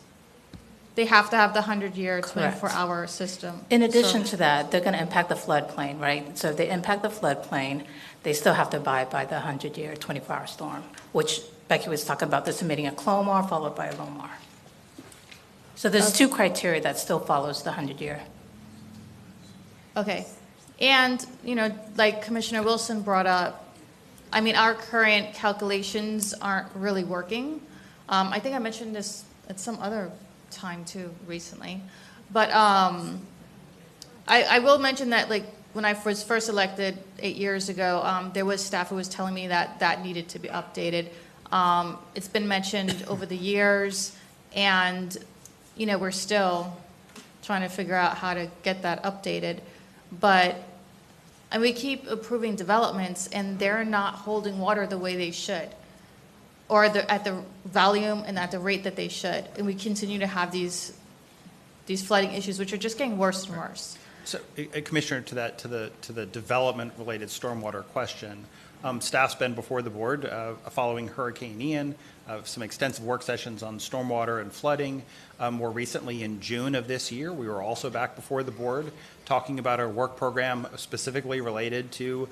they have to have the 100-year, Correct. 24-hour system. In addition So- to that, they're going to impact the floodplain, right? So if they impact the floodplain, they still have to abide by the 100-year, 24-hour storm, which Becky was talking about, the submitting a CLOMAR followed by a LOMAR. So there's two criteria that still follows the 100-year. Okay. And, you know, like Commissioner Wilson brought up, I mean, our current calculations aren't really working. I think I mentioned this at some other time too recently. But I will mention that, like, when I was first elected 8 years ago, there was staff who was telling me that that needed to be updated. It's been mentioned over the years, and, you know, we're still trying to figure out how to get that updated. But and we keep approving developments, and they're not holding water the way they should, or at the volume and at the rate that they should. And we continue to have these flooding issues, which are just getting worse and worse. So, Commissioner, to the development-related stormwater question, staff's been before the board following Hurricane Ian, some extensive work sessions on stormwater and flooding. More recently, in June of this year, we were also back before the board talking about our work program specifically related to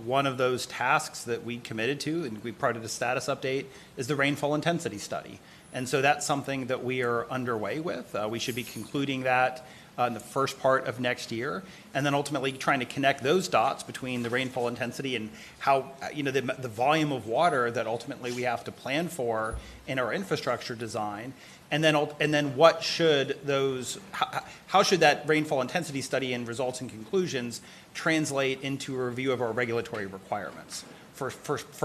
one of those tasks that we committed to, and we provided a status update, is the rainfall intensity study. And so that's something that we are underway with. We should be concluding that in the first part of next year, and then ultimately trying to connect those dots between the rainfall intensity and how, you know, the volume of water that ultimately we have to plan for in our infrastructure design, and then what should those, how should that rainfall intensity study and results and conclusions translate into a review of our regulatory requirements for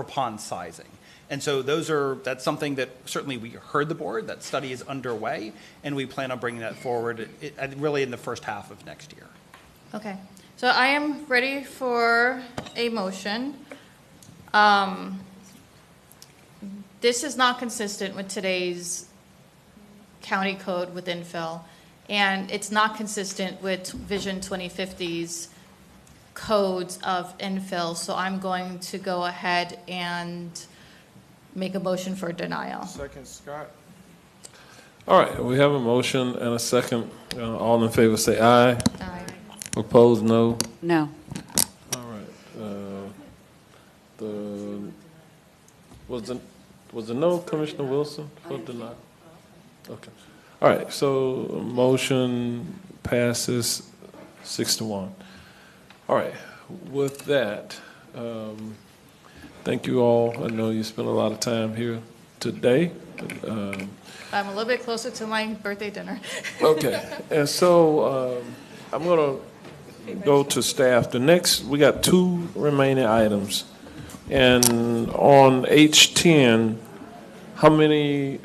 pond sizing. And so that's something that certainly we heard the board, that study is underway, and we plan on bringing that forward really in the first half of next year. Okay, so I am ready for a motion. This is not consistent with today's county code with infill, and it's not consistent with Vision 2050's codes of infill, so I'm going to go ahead and make a motion for denial. Second, Scott. All right, we have a motion and a second. All in favor say aye. Aye. Opposed, no. No. All right. Was the no Commissioner Wilson for denial? Okay. All right, so motion passes 6-1. All right, with that, thank you all. I know you spent a lot of time here today. I'm a little bit closer to my birthday dinner. Okay, and so I'm going to go to staff. We got 2 remaining items. And on H10, how many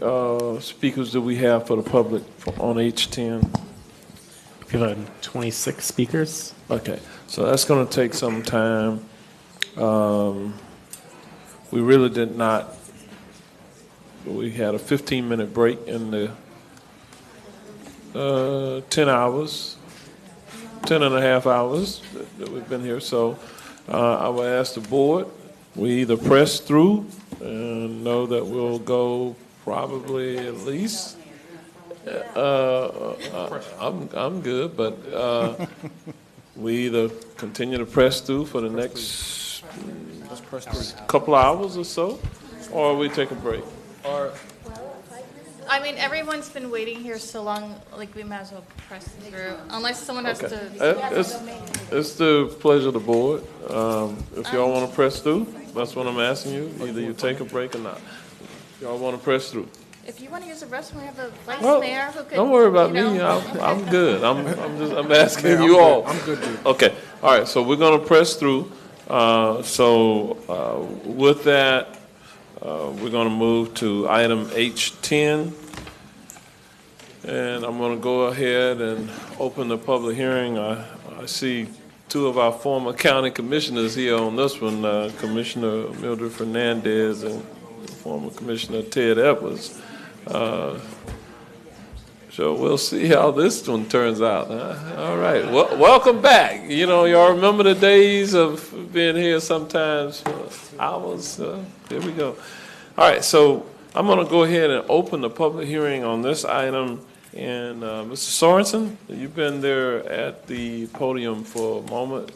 speakers do we have for the public on H10? We have 26 speakers. Okay, so that's going to take some time. We really did not. We had a 15-minute break in the 10 and a half hours that we've been here. So I will ask the board, we either press through and know that we'll go probably at least, I'm good, but we either continue to press through for the next couple of hours or so, or we take a break. I mean, everyone's been waiting here so long, like, we might as well press through, unless someone has Okay. to. It's the pleasure of the board. If y'all want to press through, that's what I'm asking you. Either you take a break or not. Y'all want to press through. If you want to use the restroom, we have a vice Well, mayor who could. don't worry about you me. know. I'm good. I'm asking Yeah, you I'm all. good. I'm good, dude. Okay. All right. So we're going to press through. With that, we're going to move to item H10. And I'm going to go ahead and open the public hearing. I see 2 of our former county commissioners here on this one, Commissioner Mildred Fernandez and former Commissioner Ted Edwards. So we'll see how this one turns out. Huh? All right. Welcome back. You know, y'all remember the days of being here sometimes for hours? Here we go. All right. So I'm going to go ahead and open the public hearing on this item And Mr. Sorensen, you've been there at the podium for a moment.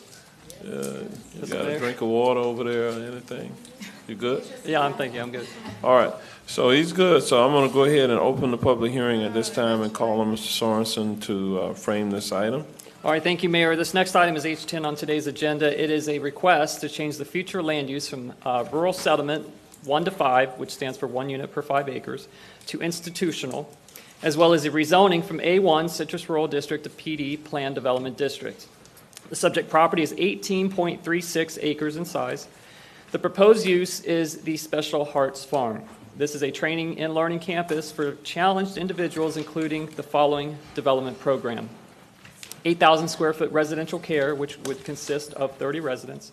You got a drink of water over there or anything? You good? Yeah, I'm thinking, I'm good. All right, so he's good. So I'm going to go ahead and open the public hearing at this time and call on Mr. Sorensen to frame this item. All right, thank you, Mayor. This next item is H10 on today's agenda. It is a request to change the future land use from rural settlement 1 to 5, which stands for 1 unit per 5 acres, to institutional, as well as a rezoning from A1 Citrus Rural District to PD Planned Development District. The subject property is 18.36 acres in size. The proposed use is the Special Hearts Farm. This is a training and learning campus for challenged individuals, including the following development program: 8,000 square foot residential care, which would consist of 30 residents,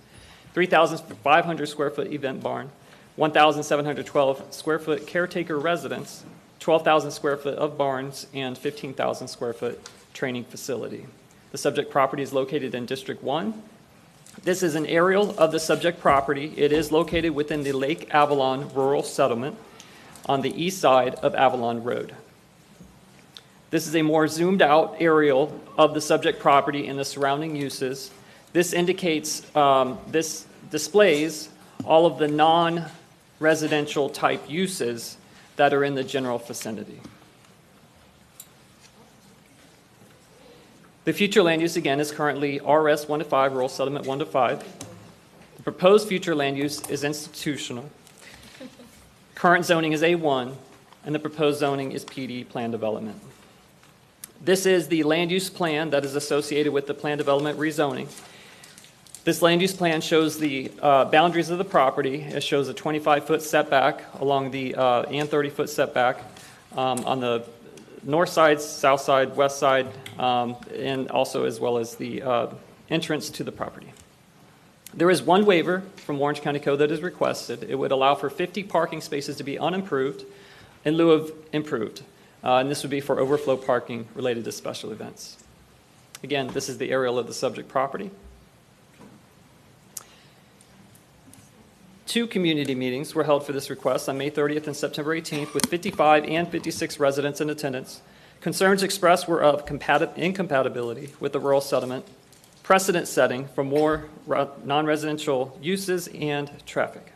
3,500 square foot event barn, 1,712 square foot caretaker residence, 12,000 square foot of barns, and 15,000 square foot training facility. The subject property is located in District 1. This is an aerial of the subject property. It is located within the Lake Avalon Rural Settlement on the east side of Avalon Road. This is a more zoomed out aerial of the subject property and the surrounding uses. This indicates, this displays all of the non-residential type uses that are in the general vicinity. The future land use, again, is currently RS 1 to 5, Rural Settlement 1 to 5. The proposed future land use is institutional. Current zoning is A1, and the proposed zoning is PD Plan Development. This is the land use plan that is associated with the plan development rezoning. This land use plan shows the boundaries of the property. It shows a 25-foot setback along the and 30-foot setback on the north side, south side, west side, and also as well as the entrance to the property. There is one waiver from Orange County Code that is requested. It would allow for 50 parking spaces to be unimproved in lieu of improved. And this would be for overflow parking related to special events. Again, this is the aerial of the subject property. 2 community meetings were held for this request on May 30th and September 18th with 55 and 56 residents in attendance. Concerns expressed were of incompatibility with the rural settlement, precedent setting for more non-residential uses and traffic.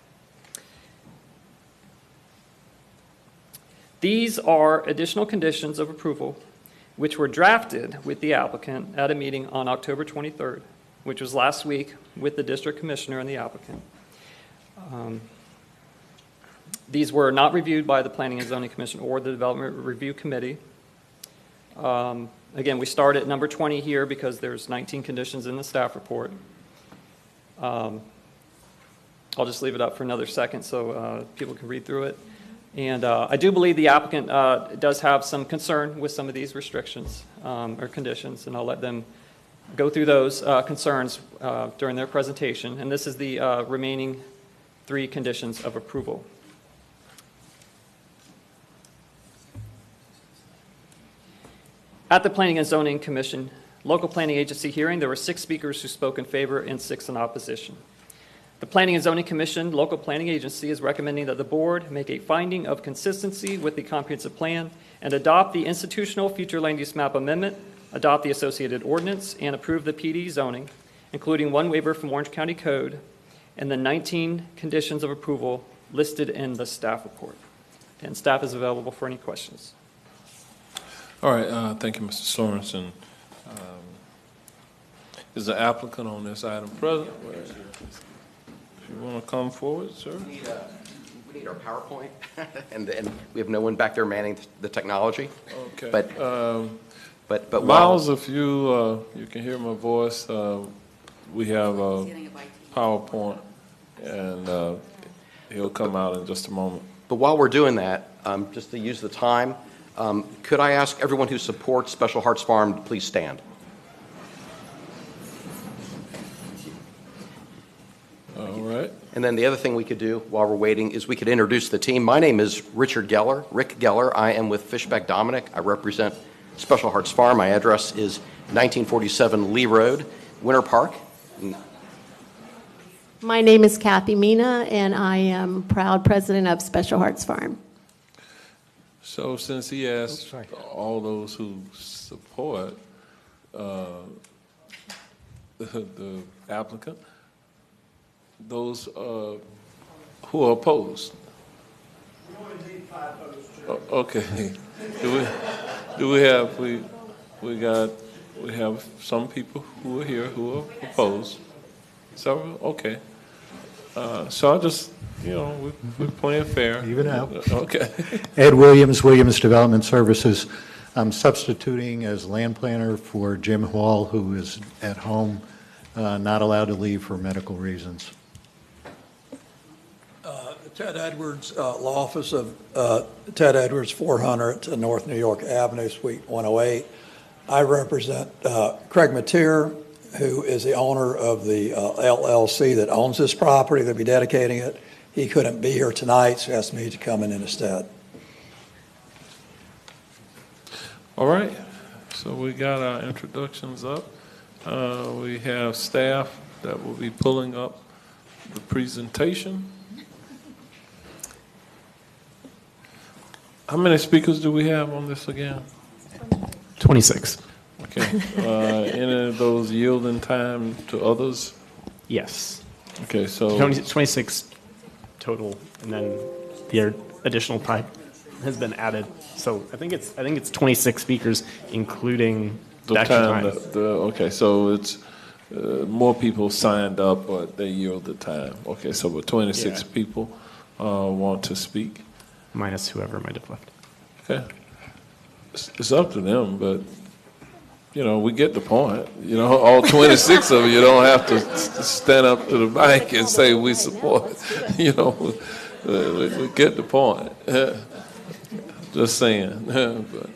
These are additional conditions of approval which were drafted with the applicant at a meeting on October 23rd, which was last week with the district commissioner and the applicant. These were not reviewed by the Planning and Zoning Commission or the Development Review Committee. Again, we start at number 20 here because there's 19 conditions in the staff report. I'll just leave it up for another second so people can read through it. And I do believe the applicant does have some concern with some of these restrictions or conditions, and I'll let them go through those concerns during their presentation. And this is the remaining 3 conditions of approval. At the Planning and Zoning Commission local planning agency hearing, there were 6 speakers who spoke in favor and 6 in opposition. The Planning and Zoning Commission local planning agency is recommending that the board make a finding of consistency with the comprehensive plan and adopt the institutional future land use map amendment, adopt the associated ordinance, and approve the PD zoning, including 1 waiver from Orange County Code and the 19 conditions of approval listed in the staff report. And staff is available for any questions. All right, thank you, Mr. Sorensen. Is the applicant on this item present? If you want to come forward, sir. We need our PowerPoint, and we have no one back there manning the technology. Okay. But Miles, if you can hear my voice, we have a PowerPoint, and he'll come out in just a moment. But while we're doing that, just to use the time, could I ask everyone who supports Special Hearts Farm to please stand? All right. And then the other thing we could do while we're waiting is we could introduce the team. My name is Rick Geller. I am with Fishbeck Dominic. I represent Special Hearts Farm. My address is 1947 Lee Road, Winter Park. My name is Kathy Mina, and I am proud president of Special Hearts Farm. So since he asked all those who support the applicant, those who are opposed? We only need 5 votes, Chair. Okay. We have some people who are here who are opposed. Several, okay. So I just, we're playing fair. Even out. Okay. Ed Williams, Williams Development Services. I'm substituting as land planner for Jim Hall, who is at home, not allowed to leave for medical reasons. Ted Edwards, Law Office of Ted Edwards, 400 North New York Avenue, Suite 108. I represent Craig Mateer, who is the owner of the LLC that owns this property. They'll be dedicating it. He couldn't be here tonight, so asked me to come in his stead. All right. So we got our introductions up. We have staff that will be pulling up the presentation. How many speakers do we have on this again? 26. Okay. Any of those yielding time to others? Yes. Okay, so 26 total, and then the additional time has been added. So I think it's 26 speakers, including the extra time. Okay, so it's more people signed up, but they yield the time. Okay, so with 26 people want to speak. Minus whoever might have left. Okay. It's up to them, but, we get the point. All 26 of you don't have to stand up to the mic and say we support. We get the point. Just saying. But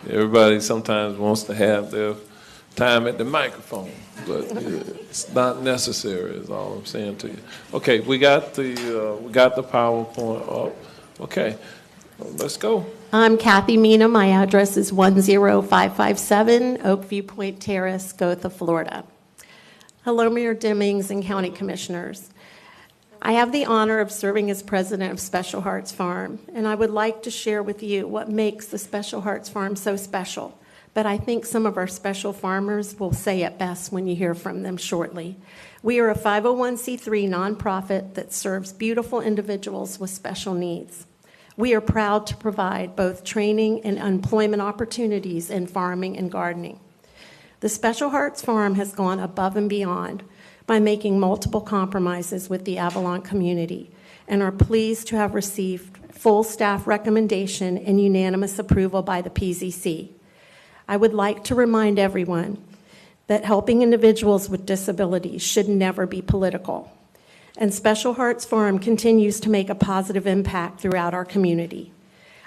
everybody sometimes wants to have their time at the microphone, but it's not necessary is all I'm saying to you. Okay, we got the PowerPoint up. Okay, let's go. I'm Kathy Mina. My address is 10557 Oakview Point Terrace, Gotha, Florida. Hello, Mayor Demings and County Commissioners. I have the honor of serving as president of Special Hearts Farm, and I would like to share with you what makes the Special Hearts Farm so special. But I think some of our special farmers will say it best when you hear from them shortly. We are a 501c3 nonprofit that serves beautiful individuals with special needs. We are proud to provide both training and employment opportunities in farming and gardening. The Special Hearts Farm has gone above and beyond by making multiple compromises with the Avalon community and are pleased to have received full staff recommendation and unanimous approval by the PZC. I would like to remind everyone that helping individuals with disabilities should never be political. And Special Hearts Farm continues to make a positive impact throughout our community.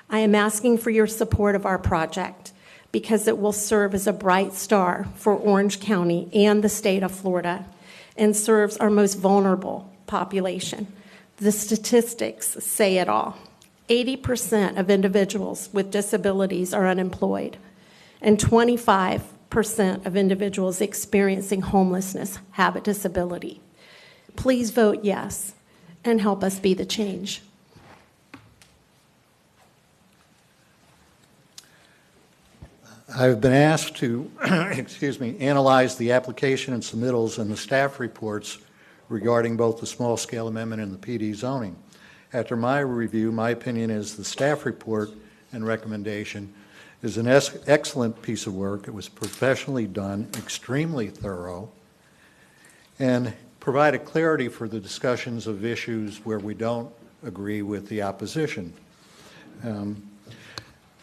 I am asking for your support of our project because it will serve as a bright star for Orange County and the state of Florida and serves our most vulnerable population. The statistics say it all. 80% of individuals with disabilities are unemployed, and 25% of individuals experiencing homelessness have a disability. Please vote yes and help us be the change. I've been asked to, analyze the application and submittals and the staff reports regarding both the small-scale amendment and the PD zoning. After my review, my opinion is the staff report and recommendation is an excellent piece of work. It was professionally done, extremely thorough, and provided clarity for the discussions of issues where we don't agree with the opposition.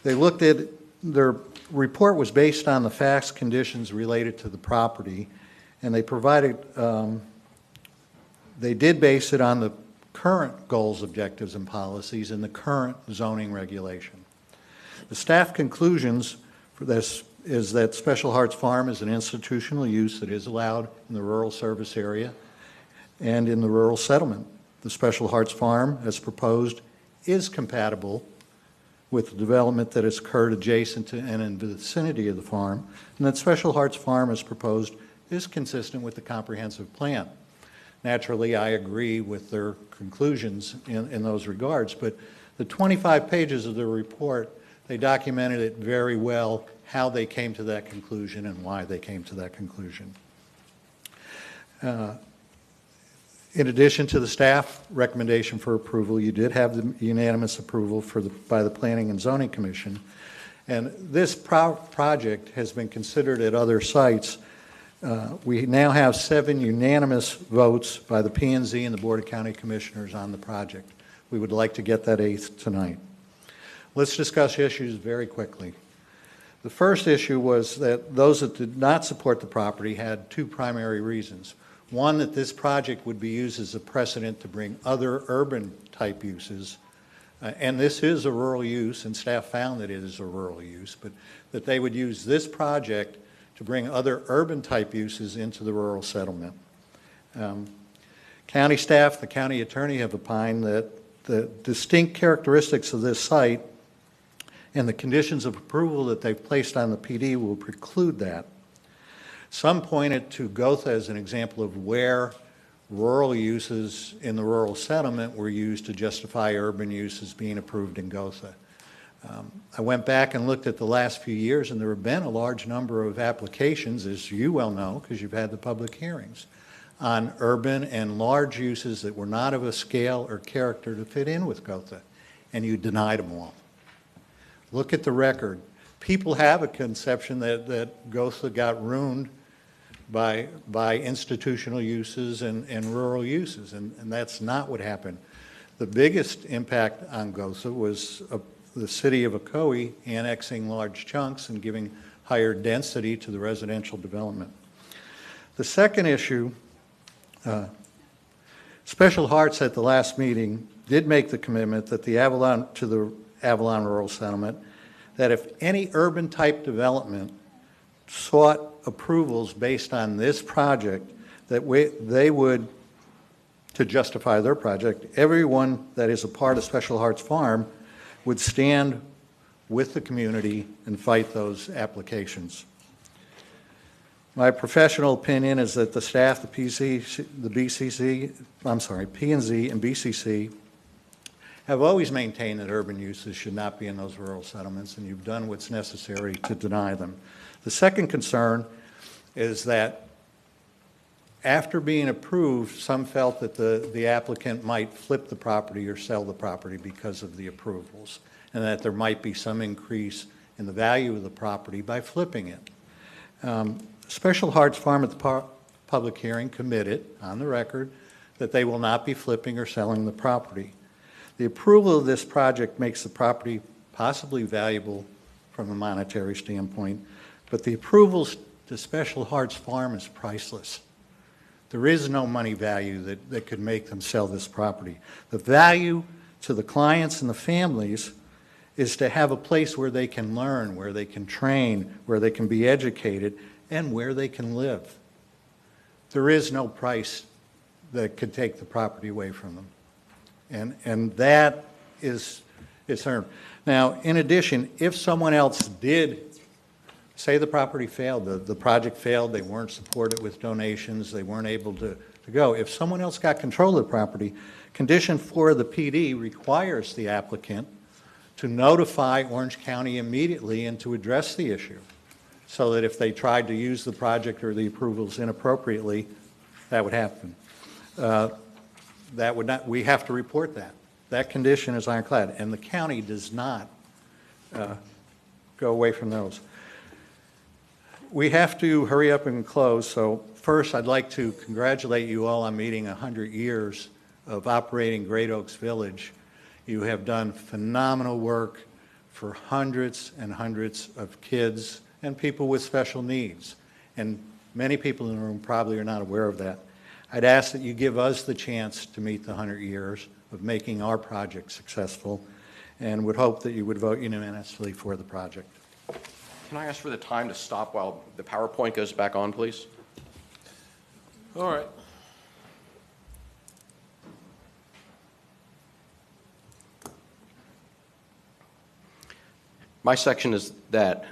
They looked at, their report was based on the facts, conditions related to the property, and they provided, they did base it on the current goals, objectives, and policies in the current zoning regulation. The staff conclusions for this is that Special Hearts Farm is an institutional use that is allowed in the rural service area and in the rural settlement. The Special Hearts Farm, as proposed, is compatible with the development that has occurred adjacent to and in the vicinity of the farm, and that Special Hearts Farm, as proposed, is consistent with the comprehensive plan. Naturally, I agree with their conclusions in those regards, but The 25 pages of the report, they documented it very well, how they came to that conclusion and why they came to that conclusion. In addition to the staff recommendation for approval, you did have the unanimous approval by the Planning and Zoning Commission. And this project has been considered at other sites. We now have 7 unanimous votes by the P&Z and the Board of County Commissioners on the project. We would like to get that 8th tonight. Let's discuss issues very quickly. The first issue was that those that did not support the property had 2 primary reasons. One, that this project would be used as a precedent to bring other urban type uses, and this is a rural use, and staff found that it is a rural use, but that they would use this project to bring other urban type uses into the rural settlement. County staff, the county attorney have opined that the distinct characteristics of this site and the conditions of approval that they've placed on the PD will preclude that. Some pointed to Gotha as an example of where rural uses in the rural settlement were used to justify urban uses being approved in Gotha. I went back and looked at the last few years, and there have been a large number of applications, as you well know, because you've had the public hearings, on urban and large uses that were not of a scale or character to fit in with Gotha, and you denied them all. Look at the record. People have a conception that Gotha got ruined by institutional uses and rural uses, and that's not what happened. The biggest impact on Gotha was the city of Ocoee annexing large chunks and giving higher density to the residential development. The second issue, Special Hearts at the last meeting did make the commitment that the Avalon Rural Settlement, that if any urban type development sought approvals based on this project, that they would, to justify their project, everyone that is a part of Special Hearts Farm would stand with the community and fight those applications. My professional opinion is that the staff, the P&Z and BCC have always maintained that urban uses should not be in those rural settlements, and you've done what's necessary to deny them. The second concern is that after being approved, some felt that the applicant might flip the property or sell the property because of the approvals, and that there might be some increase in the value of the property by flipping it. Special Hearts Farm at the public hearing committed, on the record, that they will not be flipping or selling the property. The approval of this project makes the property possibly valuable from a monetary standpoint, but the approvals to Special Hearts Farm is priceless. There is no money value that could make them sell this property. The value to the clients and the families is to have a place where they can learn, where they can train, where they can be educated, and where they can live. There is no price that could take the property away from them. And that is earned. Now, in addition, if someone else did, say the property failed, the project failed, they weren't supported with donations, they weren't able to go. If someone else got control of the property, condition 4 of the PD requires the applicant to notify Orange County immediately and to address the issue, so that if they tried to use the project or the approvals inappropriately, that would happen. That would not, we have to report that. That condition is ironclad, and the county does not go away from those. We have to hurry up and close, so first I'd like to congratulate you all on meeting 100 years of operating Great Oaks Village. You have done phenomenal work for hundreds and hundreds of kids and people with special needs, and many people in the room probably are not aware of that. I'd ask that you give us the chance to meet the 100 years of making our project successful, and would hope that you would vote unanimously for the project. Can I ask for the time to stop while the PowerPoint goes back on, please? All right. My section is that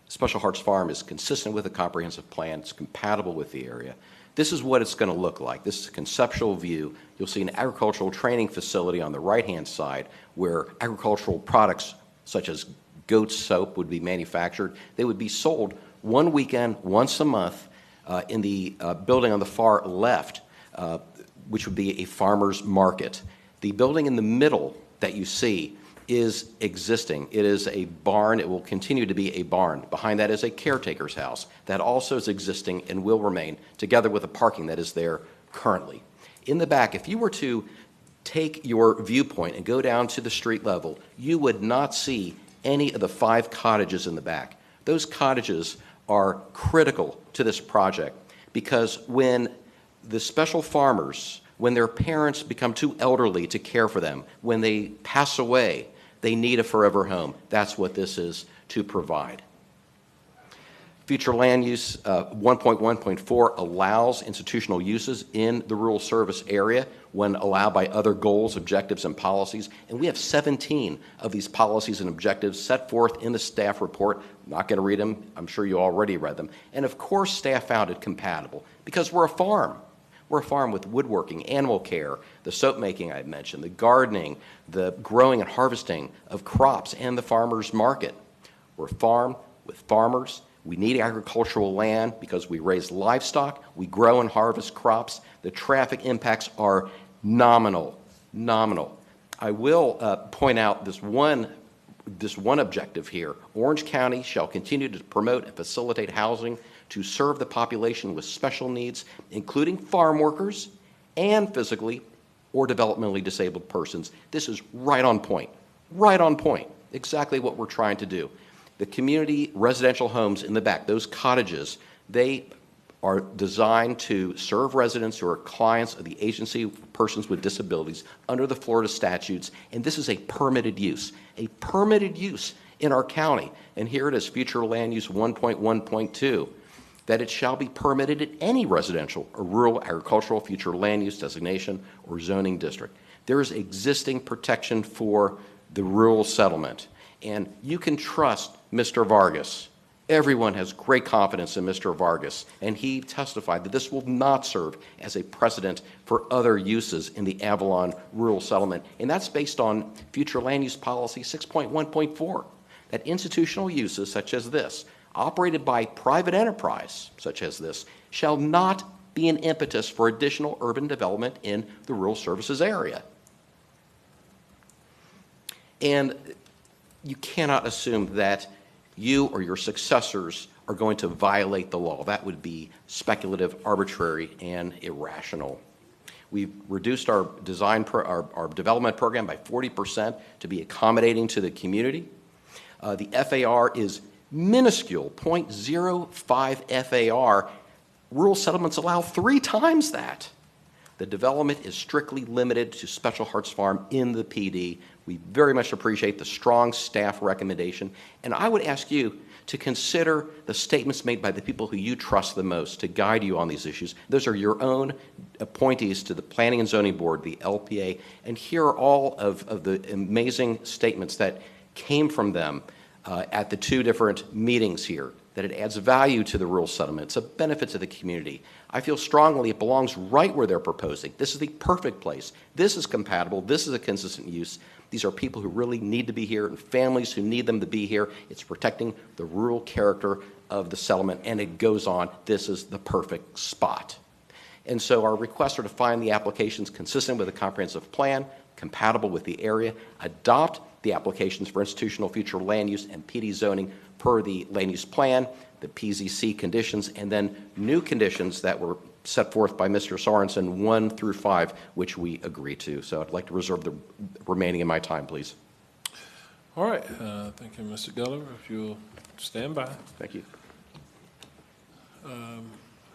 Special Hearts Farm is consistent with the comprehensive plan. It's compatible with the area. This is what it's going to look like. This is a conceptual view. You'll see an agricultural training facility on the right-hand side where agricultural products such as goat soap would be manufactured. They would be sold one weekend, once a month, in the building on the far left, which would be a farmer's market. The building in the middle that you see is existing. It is a barn. It will continue to be a barn. Behind that is a caretaker's house that also is existing and will remain, together with the parking that is there currently. In the back, if you were to take your viewpoint and go down to the street level, you would not see any of the 5 cottages in the back. Those cottages are critical to this project because when the special farmers, when their parents become too elderly to care for them, when they pass away, they need a forever home. That's what this is to provide. Future land use 1.1.4 allows institutional uses in the rural service area when allowed by other goals, objectives, and policies. And we have 17 of these policies and objectives set forth in the staff report. I'm not going to read them. I'm sure you already read them. And of course, staff found it compatible because we're a farm. We're a farm with woodworking, animal care, the soap making I mentioned, the gardening, the growing and harvesting of crops, and the farmer's market. We're a farm with farmers. We need agricultural land because we raise livestock, we grow and harvest crops. The traffic impacts are nominal. I will point out this one objective here. Orange County shall continue to promote and facilitate housing to serve the population with special needs, including farm workers and physically or developmentally disabled persons. This is right on point, exactly what we're trying to do. The community residential homes in the back, those cottages, they are designed to serve residents who are clients of the Agency for Persons with Disabilities under the Florida statutes, and this is a permitted use in our county. And here it is, future land use 1.1.2, that it shall be permitted in any residential or rural agricultural future land use designation or zoning district. There is existing protection for the rural settlement, and you can trust Mr. Vargas. Everyone has great confidence in Mr. Vargas, and he testified that this will not serve as a precedent for other uses in the Avalon rural settlement, and that's based on future land use policy 6.1.4, that institutional uses such as this, operated by private enterprise such as this, shall not be an impetus for additional urban development in the rural services area. And you cannot assume that you or your successors are going to violate the law. That would be speculative, arbitrary, and irrational. We've reduced our our development program by 40% to be accommodating to the community. The FAR is minuscule, 0.05 FAR. Rural settlements allow 3 times that. The development is strictly limited to Special Hearts Farm in the PD. We very much appreciate the strong staff recommendation, and I would ask you to consider the statements made by the people who you trust the most to guide you on these issues. Those are your own appointees to the Planning and Zoning Board, the LPA, and here are all of the amazing statements that came from them at the 2 different meetings here, that it adds value to the rural settlement. It's a benefit to the community. I feel strongly it belongs right where they're proposing. This is the perfect place. This is compatible. This is a consistent use. These are people who really need to be here and families who need them to be here. It's protecting the rural character of the settlement, and it goes on. This is the perfect spot. And so our requests are to find the applications consistent with a comprehensive plan, compatible with the area, adopt the applications for institutional future land use and PD zoning per the land use plan, the PZC conditions, and then new conditions that were set forth by Mr. Sorensen 1 through 5, which we agree to. So I'd like to reserve the remaining of my time, please. All right. Thank you, Mr. Geller. If you'll stand by. Thank you.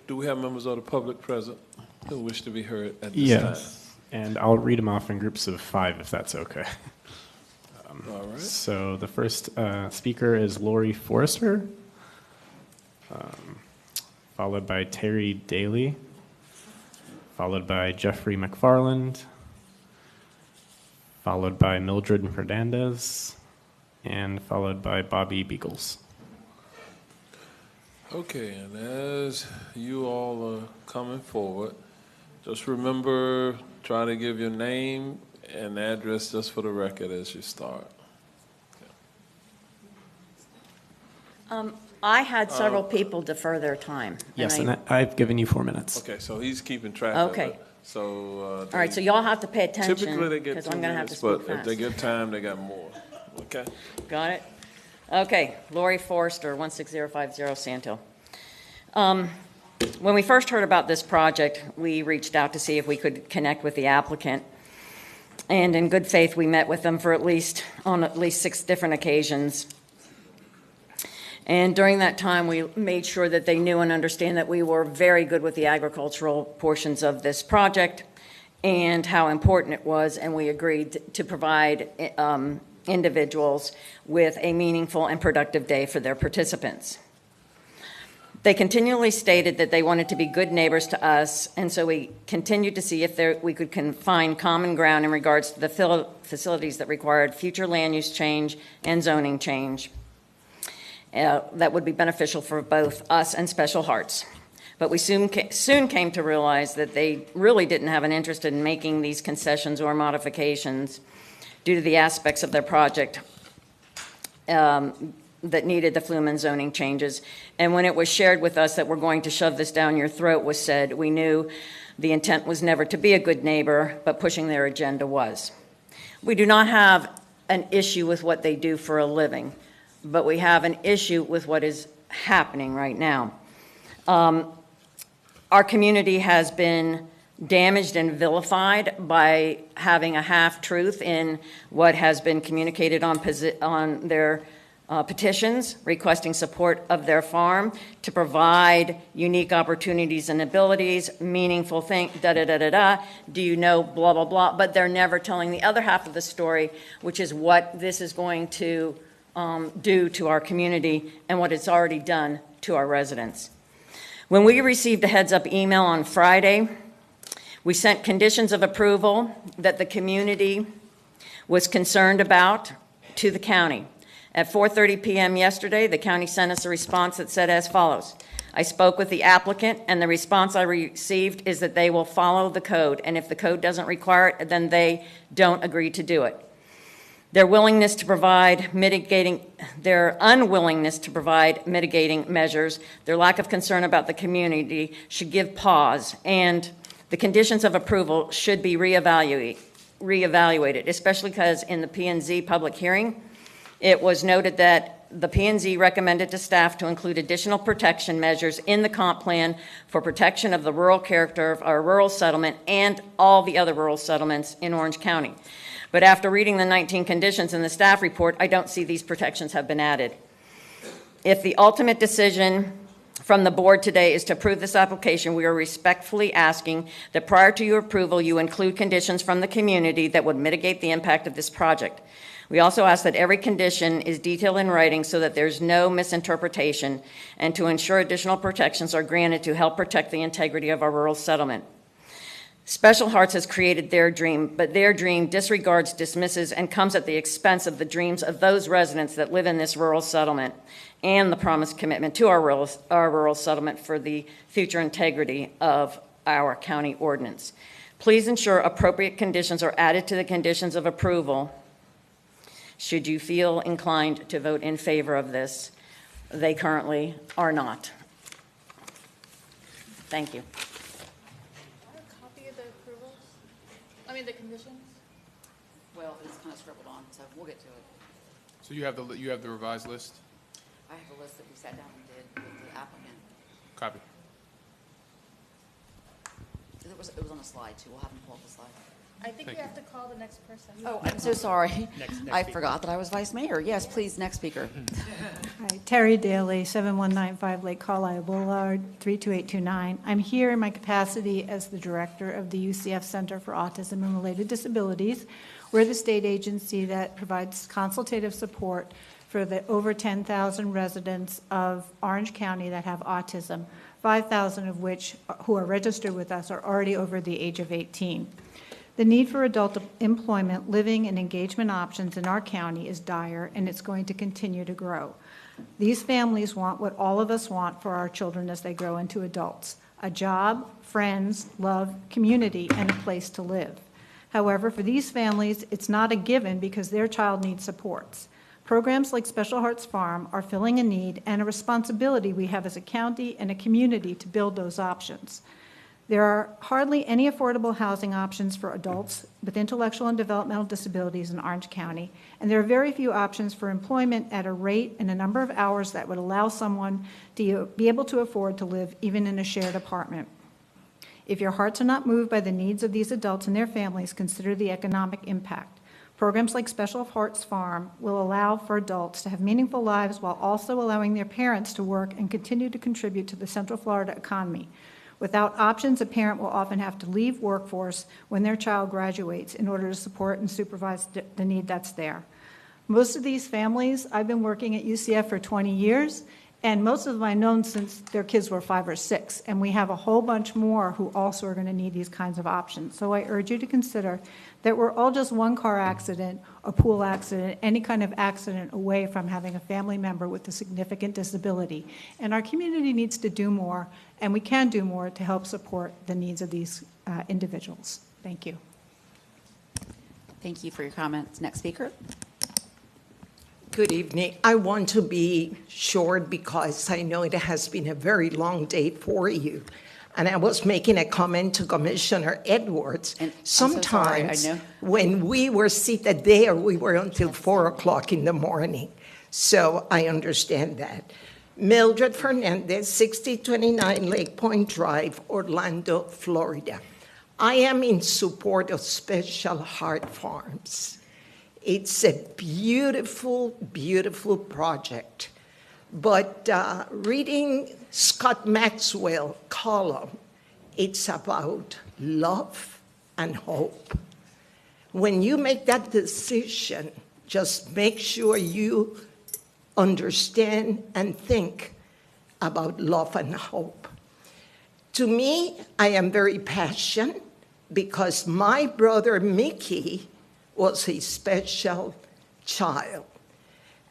Do we have members of the public present who wish to be heard at this time? Yes, and I'll read them off in groups of 5 if that's okay. All right. So the first speaker is Lori Forrester, followed by Terry Daly, followed by Jeffrey McFarland, followed by Mildred Hernandez, and followed by Bobby Beagles. Okay, and as you all are coming forward, just remember, try to give your name and address just for the record as you start. I had several people defer their time. Yes, and I've given you 4 minutes. Okay, so he's keeping track of Okay. it. So, All right, so y'all have to pay attention. typically they get because 2 I'm gonna have to minutes, speak but if fast. they get time, they got more. Okay? Got it? Okay, Lori Forrester, 16050 Sand Hill. When we first heard about this project, we reached out to see if we could connect with the applicant. And in good faith, we met with them on at least 6 different occasions. And during that time, we made sure that they knew and understand that we were very good with the agricultural portions of this project and how important it was, and we agreed to provide individuals with a meaningful and productive day for their participants. They continually stated that they wanted to be good neighbors to us, and so we continued to see if we could find common ground in regards to the facilities that required future land use change and zoning change that would be beneficial for both us and Special Hearts. But we soon came to realize that they really didn't have an interest in making these concessions or modifications due to the aspects of their project that needed the Flumen zoning changes. And when it was shared with us that we're going to shove this down your throat was said, we knew the intent was never to be a good neighbor, but pushing their agenda was. We do not have an issue with what they do for a living, but we have an issue with what is happening right now. Our community has been damaged and vilified by having a half-truth in what has been communicated on their petitions requesting support of their farm to provide unique opportunities and abilities, meaningful things, do you know, blah, blah, blah, but they're never telling the other half of the story, which is what this is going to do to our community and what it's already done to our residents. When we received a heads-up email on Friday, we sent conditions of approval that the community was concerned about to the county. At 4:30 p.m. yesterday, the county sent us a response that said as follows. I spoke with the applicant, and the response I received is that they will follow the code, and if the code doesn't require it, then they don't agree to do it. Their unwillingness to provide mitigating measures, their lack of concern about the community should give pause, and the conditions of approval should be reevaluated, especially because in the P&Z public hearing, it was noted that the P&Z recommended to staff to include additional protection measures in the comp plan for protection of the rural character of our rural settlement and all the other rural settlements in Orange County. But after reading the 19 conditions in the staff report, I don't see these protections have been added. If the ultimate decision from the board today is to approve this application, we are respectfully asking that prior to your approval, you include conditions from the community that would mitigate the impact of this project. We also ask that every condition is detailed in writing so that there's no misinterpretation and to ensure additional protections are granted to help protect the integrity of our rural settlement. Special Hearts has created their dream, but their dream disregards, dismisses, and comes at the expense of the dreams of those residents that live in this rural settlement and the promised commitment to our rural settlement for the future integrity of our county ordinance. Please ensure appropriate conditions are added to the conditions of approval should you feel inclined to vote in favor of this. They currently are not. Thank you. The conditions? Well, it's kind of scribbled on, so we'll get to it. So you have the revised list? I have a list that we sat down and did with the applicant. Copy. It was on a slide, too. We'll have them pull up the slide. I think we have to call the next person. Oh, I'm so sorry. Next I speaker. forgot that I was vice mayor. Yes, please, next speaker. Hi, Terry Daly, 7195 Lake Carlisle Boulevard, 32829. I'm here in my capacity as the director of the UCF Center for Autism and Related Disabilities. We're the state agency that provides consultative support for the over 10,000 residents of Orange County that have autism, 5,000 of which who are registered with us are already over the age of 18. The need for adult employment, living, and engagement options in our county is dire, and it's going to continue to grow. These families want what all of us want for our children as they grow into adults: a job, friends, love, community, and a place to live. However, for these families, it's not a given because their child needs supports. Programs like Special Hearts Farm are filling a need and a responsibility we have as a county and a community to build those options. There are hardly any affordable housing options for adults with intellectual and developmental disabilities in Orange County, and there are very few options for employment at a rate and a number of hours that would allow someone to be able to afford to live even in a shared apartment. If your hearts are not moved by the needs of these adults and their families, consider the economic impact. Programs like Special Hearts Farm will allow for adults to have meaningful lives while also allowing their parents to work and continue to contribute to the Central Florida economy. Without options, a parent will often have to leave workforce when their child graduates in order to support and supervise the need that's there. Most of these families, I've been working at UCF for 20 years, and most of them I've known since their kids were 5 or 6, and we have a whole bunch more who also are going to need these kinds of options. So I urge you to consider that we're all just one car accident, a pool accident, any kind of accident away from having a family member with a significant disability. And our community needs to do more, and we can do more to help support the needs of these individuals. Thank you. Thank you for your comments. Next speaker. Good evening. I want to be short because I know it has been a very long day for you. And I was making a comment to Commissioner Edwards. And sometimes so sorry, I know. when we were seated there, we were until 4 o'clock in the morning. So I understand that. Mildred Fernandez, 6029 Lake Point Drive, Orlando, Florida. I am in support of Special Heart Farms. It's a beautiful, beautiful project. But reading Scott Maxwell's column, it's about love and hope. When you make that decision, just make sure you understand and think about love and hope. To me, I am very passionate because my brother Mickey was a special child.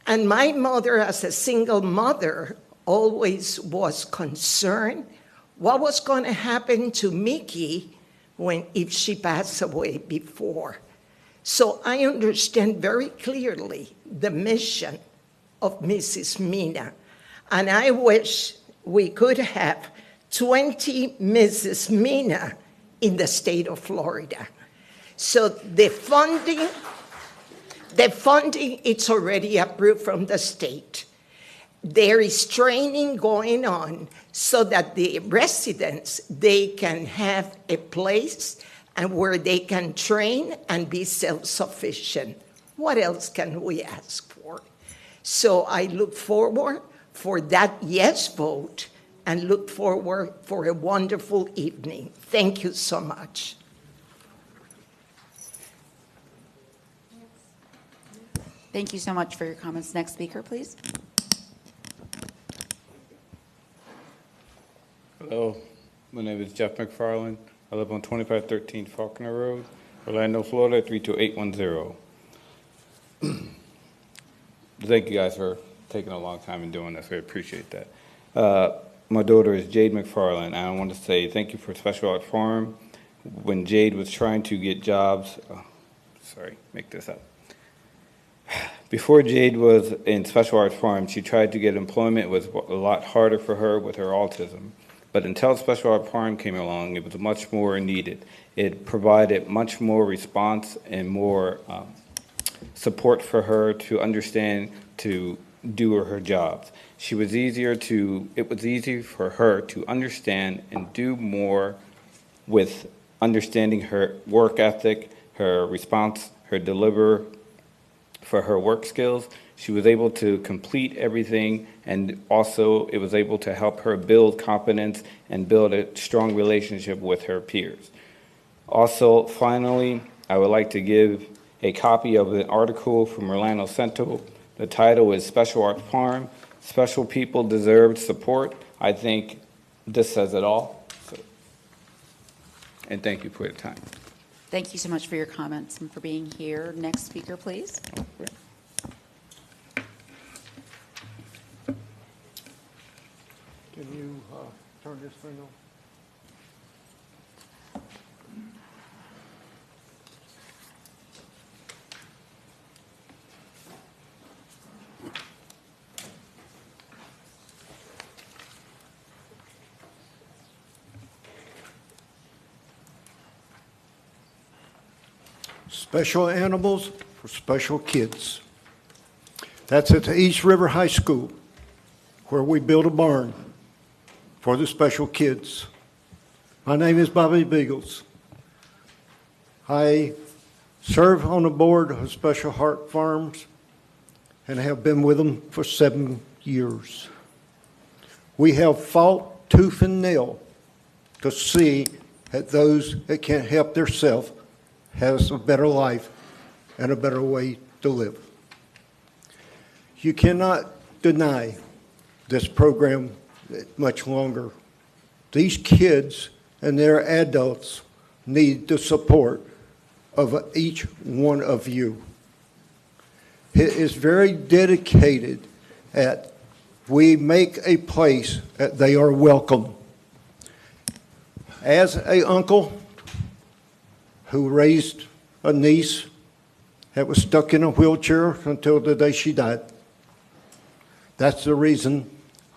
And my mother, as a single mother, always was concerned what was going to happen to Mickey if she passed away before. So I understand very clearly the mission of Mrs. Mina. And I wish we could have 20 Mrs. Mina in the state of Florida. So the funding, it's already approved from the state. There is training going on so that the residents, they can have a place and where they can train and be self-sufficient. What else can we ask for? So I look forward for that yes vote and look forward for a wonderful evening. Thank you so much. Thank you so much for your comments. Next speaker, please. Hello, my name is Jeff McFarland. I live on 2513 Faulkner Road, Orlando, Florida, 32810. Thank you guys for taking a long time and doing this. I appreciate that. My daughter is Jade McFarland. I want to say thank you for Special Art Farm. When Jade was trying to get jobs, make this up. Before Jade was in Special Art Farm, she tried to get employment. It was a lot harder for her with her autism. But until Special Art Farm came along, it was much more needed. It provided much more response and more support for her to understand to do her jobs. It was easy for her to understand and do more with understanding her work ethic, her response, her deliver for her work skills. She was able to complete everything, and also it was able to help her build confidence and build a strong relationship with her peers. Also, finally, I would like to give a copy of an article from Orlando Central. The title is Special Art Farm, Special People Deserve Support. I think this says it all. And thank you for your time. Thank you so much for your comments and for being here. Next speaker, please. turn this thing on? Special animals for special kids. That's at the East River High School, where we built a barn for the special kids. My name is Bobby Beagles. I serve on the board of Special Heart Farms and have been with them for 7 years. We have fought tooth and nail to see that those that can't help themselves has a better life and a better way to live. You cannot deny this program much longer. These kids and their adults need the support of each one of you. It is very dedicated that we make a place that they are welcome. As an uncle who raised a niece that was stuck in a wheelchair until the day she died, that's the reason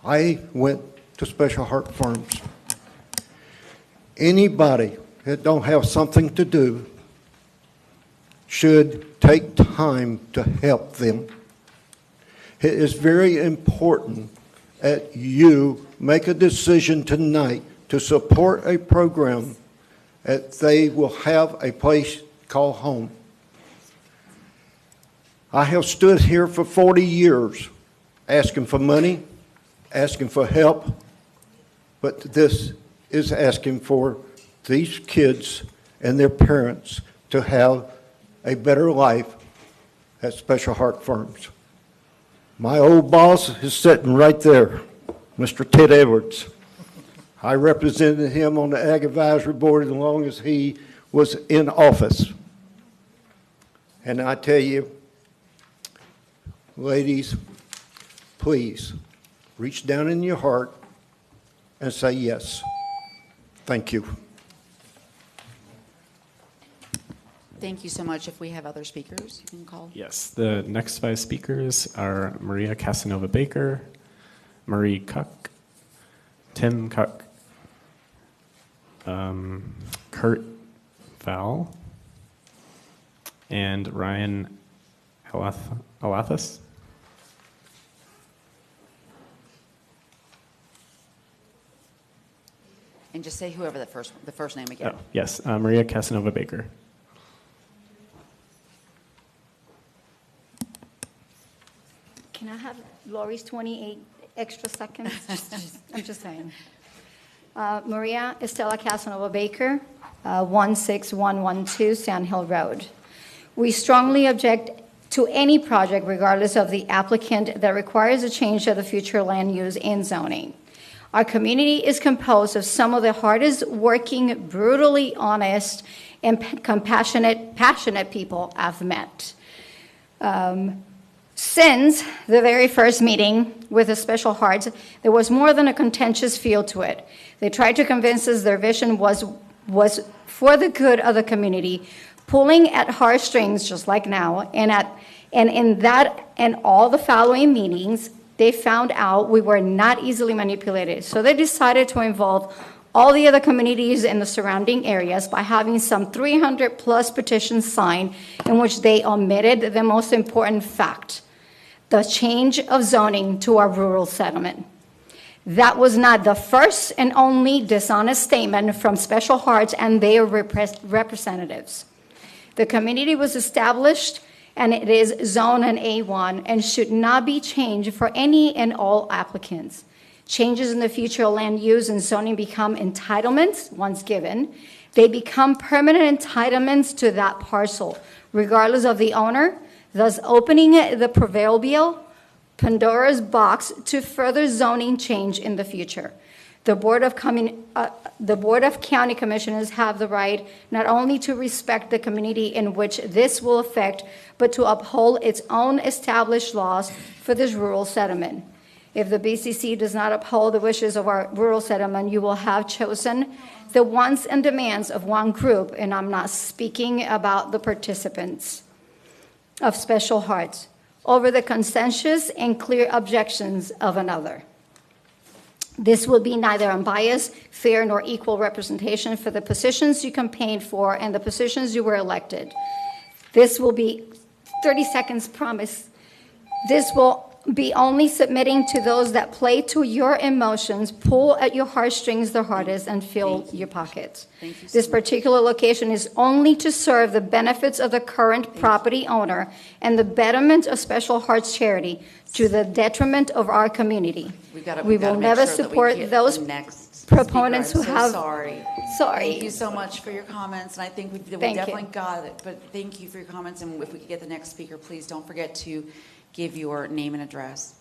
I went to Special Heart Farms. Anybody that don't have something to do should take time to help them. It is very important that you make a decision tonight to support a program that they will have a place called home. I have stood here for 40 years asking for money, asking for help, but this is asking for these kids and their parents to have a better life at Special Heart Farms. My old boss is sitting right there, Mr. Ted Edwards. I represented him on the Ag Advisory Board as long as he was in office. And I tell you, ladies, please reach down in your heart and say yes. Thank you. Thank you so much. If we have other speakers, you can call. Yes, the next 5 speakers are Maria Casanova Baker, Marie Cuck, Tim Cuck, Kurt Val, and Ryan Alathis. And just say whoever the first name again. Oh, yes, Maria Casanova Baker. Can I have Lori's 28 extra seconds? I'm just saying. Maria Estela Casanova Baker, 16112 Sand Hill Road. We strongly object to any project, regardless of the applicant, that requires a change of the future land use and zoning. Our community is composed of some of the hardest working, brutally honest, and passionate people I've met. Since the very first meeting with the Special Hearts, there was more than a contentious feel to it. They tried to convince us their vision was for the good of the community, pulling at heartstrings just like now, and in that and all the following meetings, they found out we were not easily manipulated. So they decided to involve all the other communities in the surrounding areas by having some 300 plus petitions signed in which they omitted the most important fact: the change of zoning to our rural settlement. That was not the first and only dishonest statement from Special Hearts and their representatives. The community was established and it is zoned an A1 and should not be changed for any and all applicants. Changes in the future land use and zoning become entitlements once given. They become permanent entitlements to that parcel, regardless of the owner, thus opening the proverbial Pandora's box to further zoning change in the future. The Board of County Commissioners have the right not only to respect the community in which this will affect, but to uphold its own established laws for this rural settlement. If the BCC does not uphold the wishes of our rural settlement, you will have chosen the wants and demands of one group, and I'm not speaking about the participants of Special Hearts, over the consensus and clear objections of another. This will be neither unbiased, fair, nor equal representation for the positions you campaigned for and the positions you were elected. This will be 30 seconds promise. This will be only submitting to those that play to your emotions, pull at your heartstrings the hardest, and fill your pockets. This particular location is only to serve the benefits of the current property owner and the betterment of Special Hearts Charity to the detriment of our community. We will never support those proponents who have. Sorry. Thank you so much for your comments, and I think we definitely got it. But thank you for your comments, and if we could get the next speaker, please don't forget to give your name and address.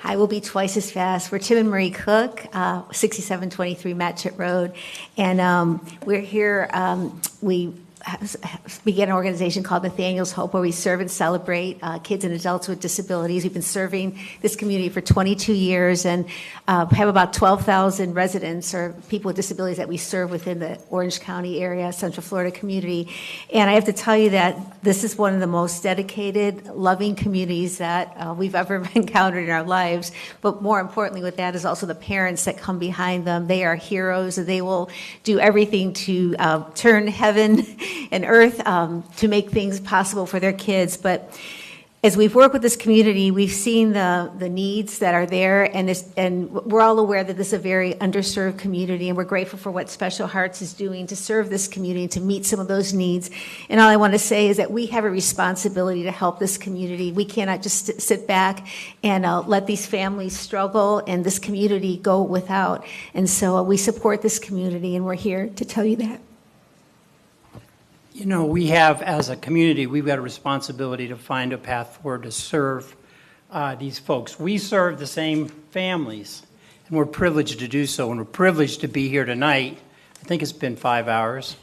I will be twice as fast. We're Tim and Marie Cook, 6723 Matchett Road, and we're here. We began an organization called Nathaniel's Hope, where we serve and celebrate kids and adults with disabilities. We've been serving this community for 22 years and have about 12,000 residents or people with disabilities that we serve within the Orange County area, Central Florida community. And I have to tell you that this is one of the most dedicated, loving communities that we've ever encountered in our lives. But more importantly with that is also the parents that come behind them. They are heroes, and they will do everything to turn heaven and earth to make things possible for their kids. But as we've worked with this community, we've seen the needs that are there, and we're all aware that this is a very underserved community, and we're grateful for what Special Hearts is doing to serve this community, to meet some of those needs. And all I want to say is that we have a responsibility to help this community. We cannot just sit back and let these families struggle and this community go without. And so we support this community, and we're here to tell you that. You know, we have, as a community, we've got a responsibility to find a path forward to serve these folks. We serve the same families, and we're privileged to do so, and we're privileged to be here tonight. I think it's been 5 hours.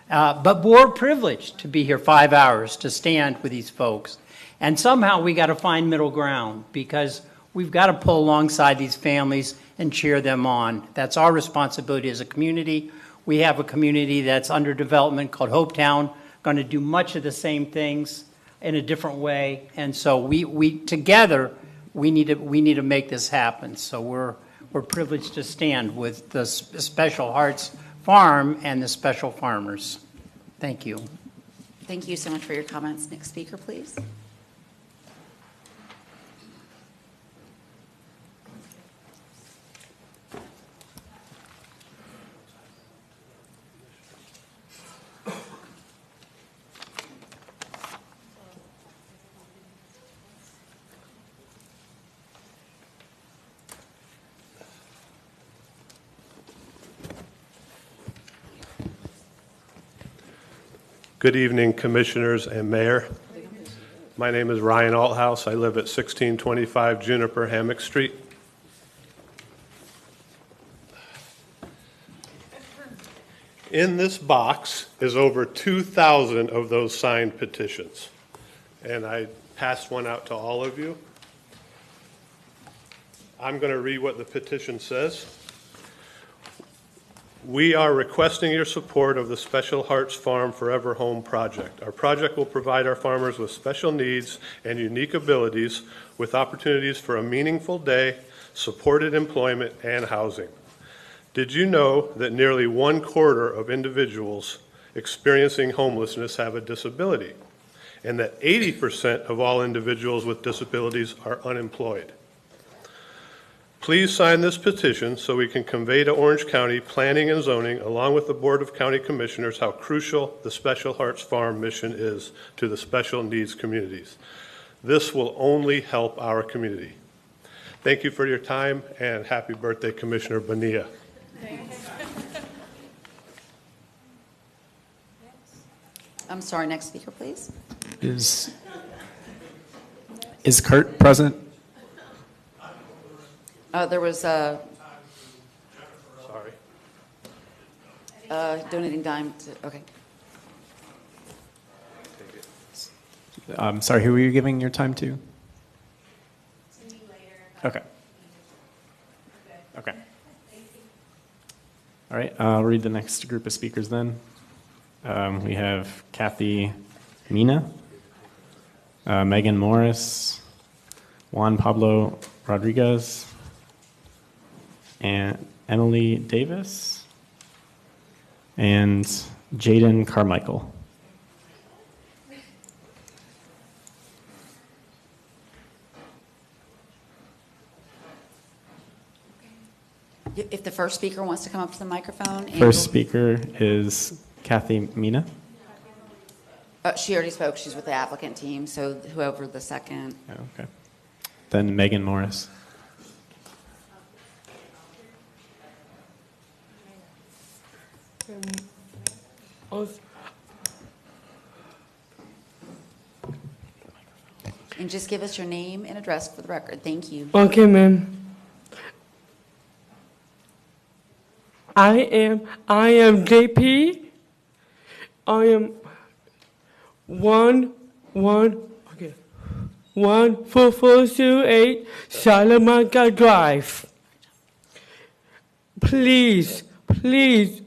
But we're privileged to be here 5 hours to stand with these folks. And somehow we got to find middle ground, because we've got to pull alongside these families and cheer them on. That's our responsibility as a community. We have a community that's under development called Hopetown, going to do much of the same things in a different way. And so we together, we need to make this happen. So we're privileged to stand with the Special Hearts Farm and the Special Farmers. Thank you. Thank you so much for your comments. Next speaker, please. Good evening, Commissioners and Mayor. My name is Ryan Althouse. I live at 1625 Juniper Hammock Street. In this box is over 2,000 of those signed petitions, and I passed one out to all of you. I'm going to read what the petition says. We are requesting your support of the Special Hearts Farm Forever Home project. Our project will provide our farmers with special needs and unique abilities with opportunities for a meaningful day, supported employment, and housing. Did you know that nearly 1/4 of individuals experiencing homelessness have a disability, and that 80% of all individuals with disabilities are unemployed? Please sign this petition so we can convey to Orange County Planning and Zoning, along with the Board of County Commissioners, how crucial the Special Hearts Farm mission is to the special needs communities. This will only help our community. Thank you for your time, and happy birthday, Commissioner Bonilla. I'm sorry, next speaker, please. Is Kurt present? There was a Sorry. Donating dime to, okay. Sorry, who were you giving your time to? Okay. Okay. All right, I'll read the next group of speakers then. We have Kathy Mina, Megan Morris, Juan Pablo Rodriguez, and Emily Davis, and Jaden Carmichael. If the first speaker wants to come up to the microphone. First speaker is Kathy Mina. She already spoke. She's with the applicant team, so whoever the second. Okay. Then Megan Morris. And just give us your name and address for the record. Thank you. Okay, ma'am. I am JP. I am 14428 Salamanca Drive. Please really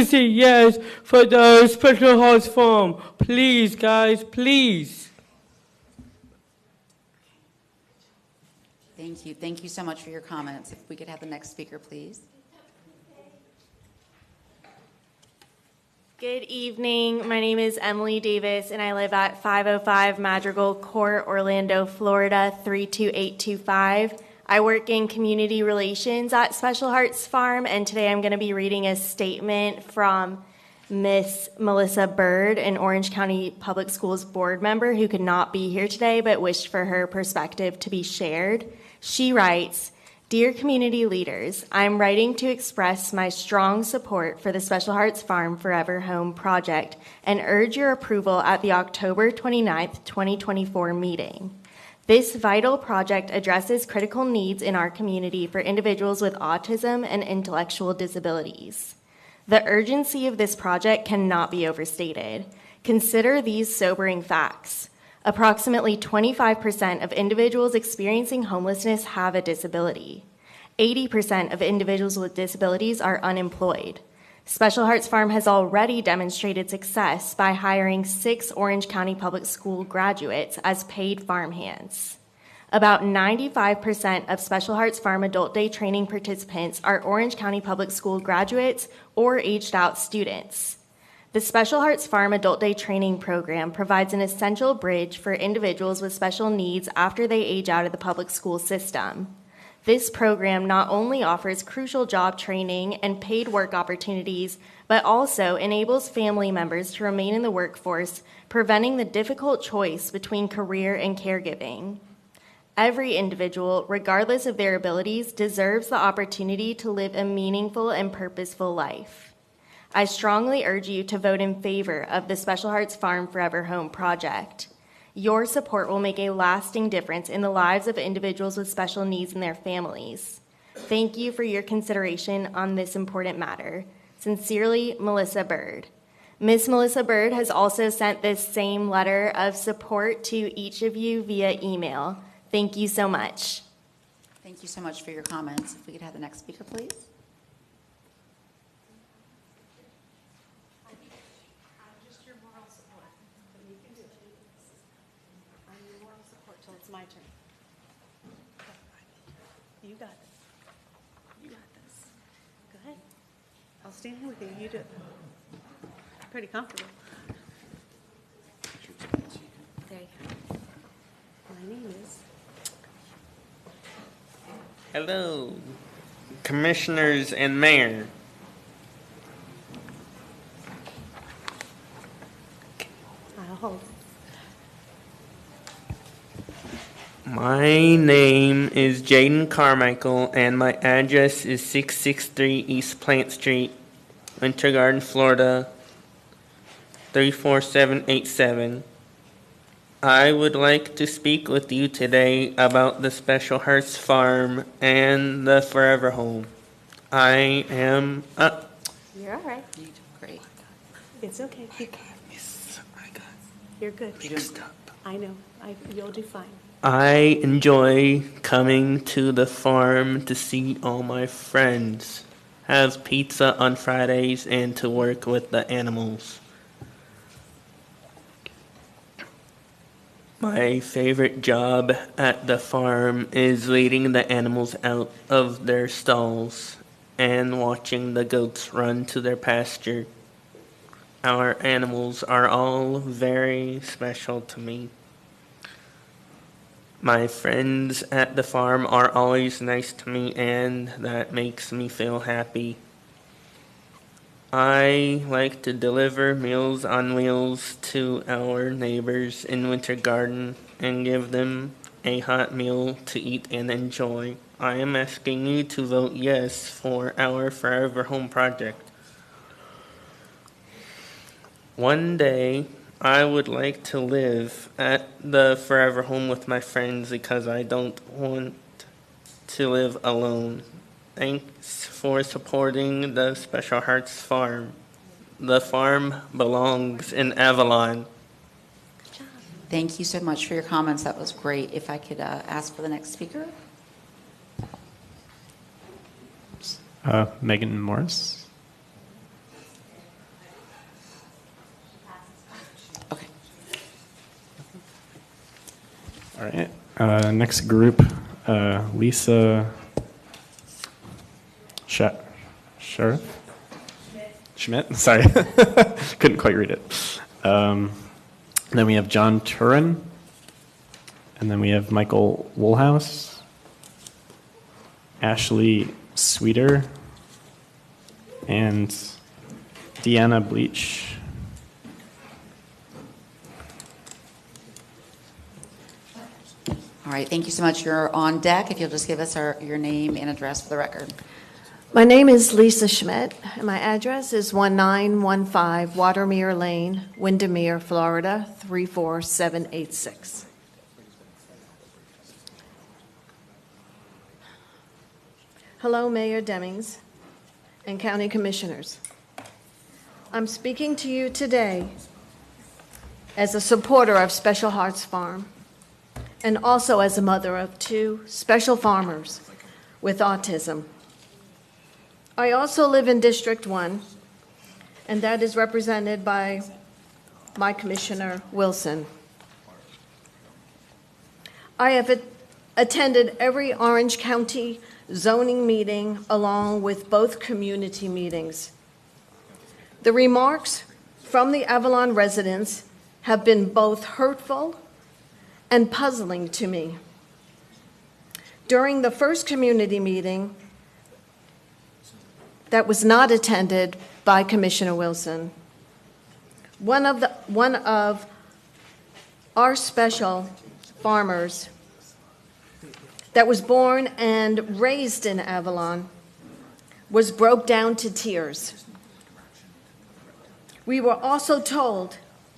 say yes for the special house farm. Please, guys, please. Thank you. Thank you so much for your comments. If we could have the next speaker, please. Good evening. My name is Emily Davis, and I live at 505 Madrigal Court, Orlando, Florida, 32825. I work in community relations at Special Hearts Farm, and today I'm going to be reading a statement from Miss Melissa Bird, an Orange County Public Schools board member who could not be here today but wished for her perspective to be shared. She writes, "Dear community leaders, I'm writing to express my strong support for the Special Hearts Farm Forever Home project and urge your approval at the October 29th, 2024 meeting. This vital project addresses critical needs in our community for individuals with autism and intellectual disabilities. The urgency of this project cannot be overstated. Consider these sobering facts. Approximately 25% of individuals experiencing homelessness have a disability. 80% of individuals with disabilities are unemployed. Special Hearts Farm has already demonstrated success by hiring 6 Orange County Public School graduates as paid farmhands. About 95% of Special Hearts Farm Adult Day training participants are Orange County Public School graduates or aged-out students. The Special Hearts Farm Adult Day Training Program provides an essential bridge for individuals with special needs after they age out of the public school system. This program not only offers crucial job training and paid work opportunities, but also enables family members to remain in the workforce, preventing the difficult choice between career and caregiving. Every individual, regardless of their abilities, deserves the opportunity to live a meaningful and purposeful life. I strongly urge you to vote in favor of the Special Hearts Farm Forever Home project. Your support will make a lasting difference in the lives of individuals with special needs and their families. Thank you for your consideration on this important matter. Sincerely, Melissa Bird." Ms. Melissa Bird has also sent this same letter of support to each of you via email. Thank you so much. Thank you so much for your comments. If we could have the next speaker, please. My turn. You got this. You got this. Go ahead. I'll stand here with you. You do it. Pretty comfortable. There you go. My name is. Hello, commissioners and mayor. I'll hold. My name is Jaden Carmichael, and my address is 663 East Plant Street, Winter Garden, Florida, 34787. I would like to speak with you today about the Special Hearts Farm and the Forever Home. I am You're all right. You did great. It's okay. You're good. I know. You'll do fine. I enjoy coming to the farm to see all my friends, have pizza on Fridays, and to work with the animals. My favorite job at the farm is leading the animals out of their stalls and watching the goats run to their pasture. Our animals are all very special to me. My friends at the farm are always nice to me, and that makes me feel happy. I like to deliver Meals on Wheels to our neighbors in Winter Garden and give them a hot meal to eat and enjoy. I am asking you to vote yes for our Forever Home project. One day, I would like to live at the Forever Home with my friends because I don't want to live alone. Thanks for supporting the Special Hearts Farm. The farm belongs in Avalon. Thank you so much for your comments. That was great. If I could ask for the next speaker. Megan Morris. Okay. All right. Next group, Lisa Sheriff? Schmidt? Sorry. Couldn't quite read it. Then we have John Turin. And then we have Michael Woolhouse. Ashley Sweeter. And Deanna Bleach. All right, thank you so much. You're on deck. If you'll just give us your name and address for the record. My name is Lisa Schmidt, and my address is 1915 Watermere Lane, Windermere, Florida, 34786. Hello, Mayor Demings and County Commissioners. I'm speaking to you today as a supporter of Special Hearts Farm and also as a mother of 2 special farmers with autism. I also live in District 1, and that is represented by my Commissioner Wilson. I have attended every Orange County zoning meeting along with both community meetings. The remarks from the Avalon residents have been both hurtful and puzzling to me. During the first community meeting that was not attended by Commissioner Wilson, one of our special farmers that was born and raised in Avalon was broke down to tears. We were also told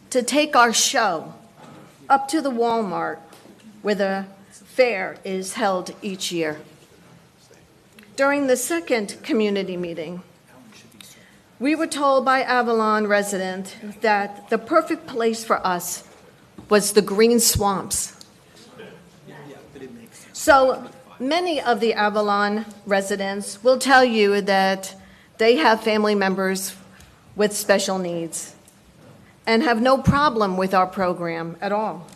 to take our show up to the Walmart where the fair is held each year. During the second community meeting, we were told by Avalon residents that the perfect place for us was the green swamps. So many of the Avalon residents will tell you that they have family members with special needs and have no problem with our program at all.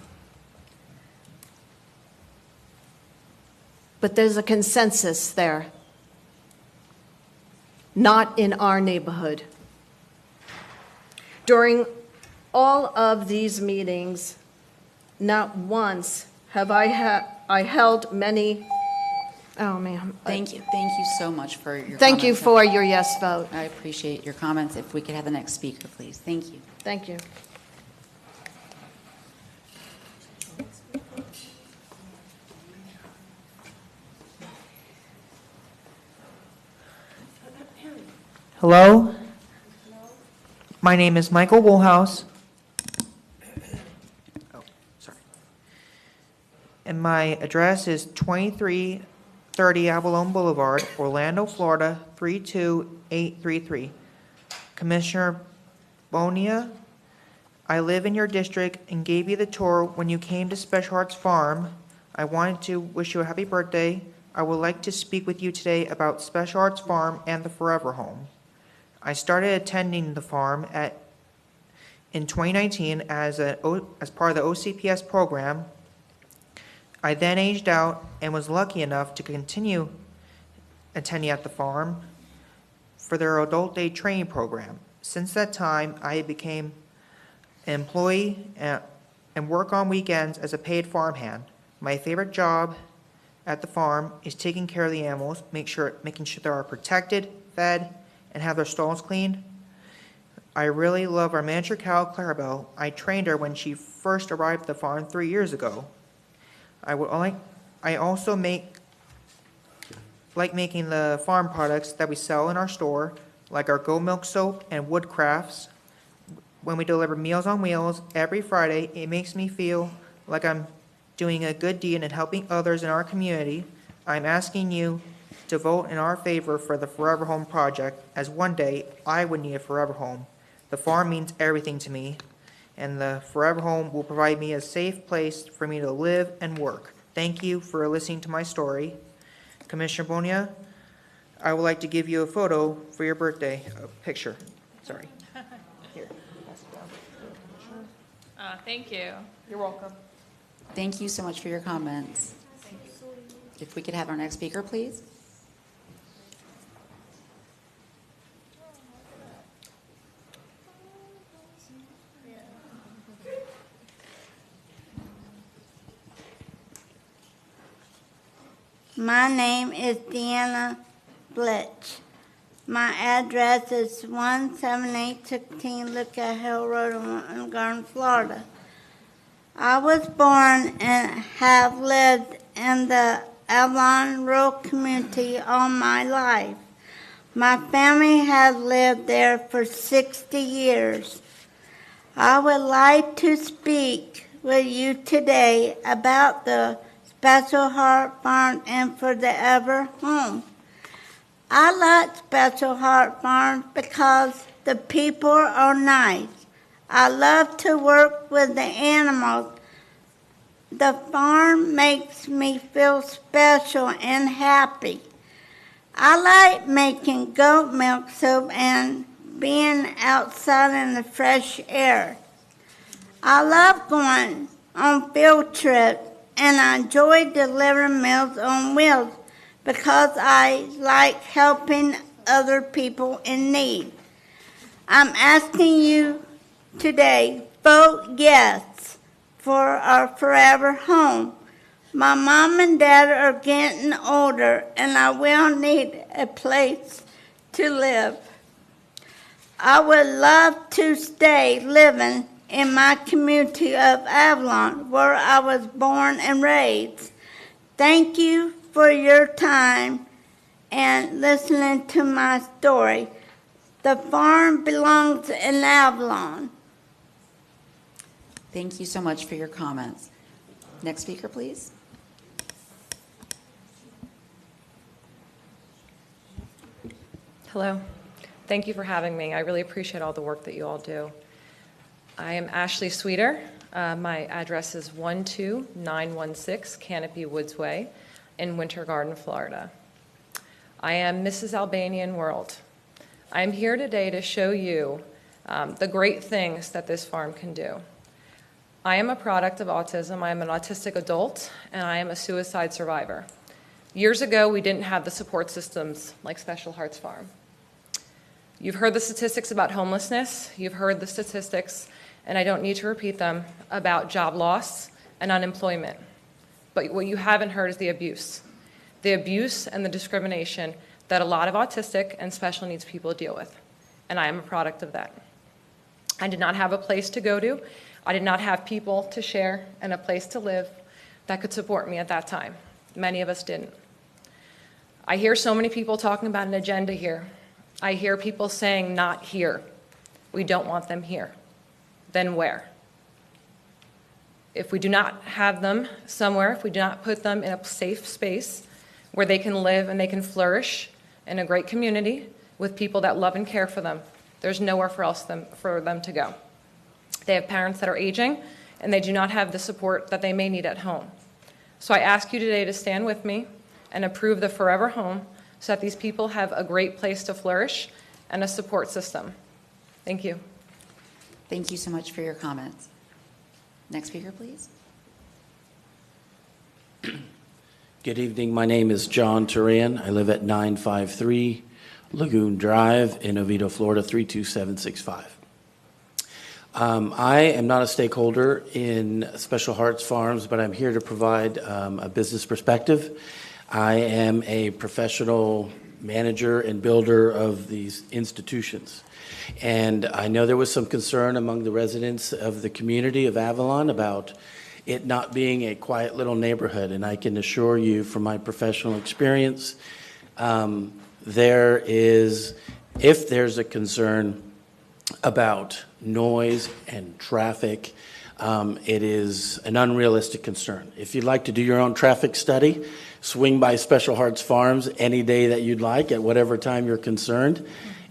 But there's a consensus there, not in our neighborhood. During all of these meetings, not once have I held many. Oh, man. Thank you so much for your comments. Thank you for your yes vote. I appreciate your comments. If we could have the next speaker, please. Thank you. Thank you. Hello? My name is Michael Woolhouse. And my address is 2330 Avalon Boulevard, Orlando, Florida, 32833. Commissioner Bonia, I live in your district and gave you the tour when you came to Special Arts Farm. I wanted to wish you a happy birthday. I would like to speak with you today about Special Arts Farm and the Forever Home. I started attending the farm in 2019 as part of the OCPS program. I then aged out and was lucky enough to continue attending at the farm for their adult day training program. Since that time, I became an employee and work on weekends as a paid farmhand. My favorite job at the farm is taking care of the animals, making sure they are protected, fed, and have their stalls cleaned. I really love our miniature cow, Clarabelle. I trained her when she first arrived at the farm 3 years ago. I also like making the farm products that we sell in our store, like our goat milk soap and wood crafts. When we deliver Meals on Wheels every Friday, it makes me feel like I'm doing a good deed and helping others in our community. I'm asking you to vote in our favor for the Forever Home project, as one day I would need a forever home. The farm means everything to me, and the Forever Home will provide me a safe place for me to live and work. Thank you for listening to my story. Commissioner Bonia, I would like to give you a photo for your birthday, a picture, sorry. Here. Thank you. You're welcome. Thank you so much for your comments. If we could have our next speaker, please. My name is Deanna Blitch. My address is 17816 Lookout Hill Road in Garden, Florida. I was born and have lived in the Avalon rural community all my life. My family has lived there for 60 years. I would like to speak with you today about the Special Heart Farm and Forever Home. I like Special Heart Farm because the people are nice. I love to work with the animals. The farm makes me feel special and happy. I like making goat milk soup and being outside in the fresh air. I love going on field trips, and I enjoy delivering Meals on Wheels because I like helping other people in need. I'm asking you today, vote yes for our Forever Home. My mom and dad are getting older, and I will need a place to live. I would love to stay living in my community of Avalon, where I was born and raised. Thank you for your time and listening to my story. The farm belongs in Avalon. Thank you so much for your comments. Next speaker, please. Hello. Thank you for having me. I really appreciate all the work that you all do. I am Ashley Sweeter. My address is 12916 Canopy Woods Way in Winter Garden, Florida. I am Mrs. Albanian World. I'm here today to show you the great things that this farm can do. I am a product of autism. I am an autistic adult, and I am a suicide survivor. Years ago, we didn't have the support systems like Special Hearts Farm. You've heard the statistics about homelessness. You've heard the statistics, and I don't need to repeat them, about job loss and unemployment. But what you haven't heard is the abuse and the discrimination that a lot of autistic and special needs people deal with. And I am a product of that. I did not have a place to go to. I did not have people to share and a place to live that could support me at that time. Many of us didn't. I hear so many people talking about an agenda here. I hear people saying, not here. We don't want them here. Then where? If we do not have them somewhere, if we do not put them in a safe space where they can live and they can flourish in a great community with people that love and care for them, There's nowhere for them to go. They have parents that are aging, and they do not have the support that they may need at home. So I ask you today to stand with me and approve the Forever Home so that these people have a great place to flourish and a support system. Thank you. Thank you so much for your comments. Next speaker, please. Good evening. My name is John Turan. I live at 953 Lagoon Drive in Oviedo, Florida, 32765. I am not a stakeholder in Special Hearts Farms, but I'm here to provide a business perspective. I am a professional manager and builder of these institutions. And I know there was some concern among the residents of the community of Avalon about it not being a quiet little neighborhood. And I can assure you from my professional experience, if there's a concern about noise and traffic, it is an unrealistic concern. If you'd like to do your own traffic study, swing by Special Hearts Farms any day that you'd like at whatever time you're concerned.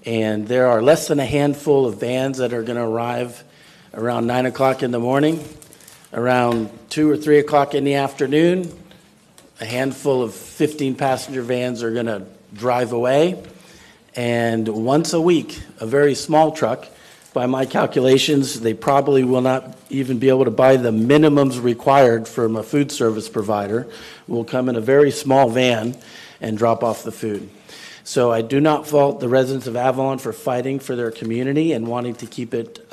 And there are less than a handful of vans that are going to arrive around 9 o'clock in the morning, around 2 or 3 o'clock in the afternoon. A handful of 15-passenger vans are going to drive away. And once a week, a very small truck, by my calculations, they probably will not even be able to buy the minimums required from a food service provider, will come in a very small van and drop off the food. So I do not fault the residents of Avalon for fighting for their community and wanting to keep it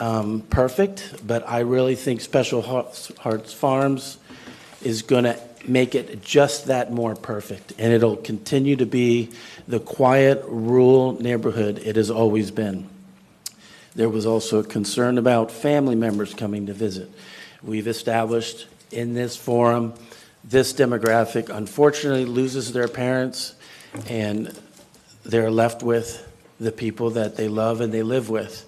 perfect, but I really think Special Hearts Farms is going to make it just that more perfect, and it'll continue to be the quiet, rural neighborhood it has always been. There was also a concern about family members coming to visit. We've established in this forum, this demographic unfortunately loses their parents, and they're left with the people that they love and they live with.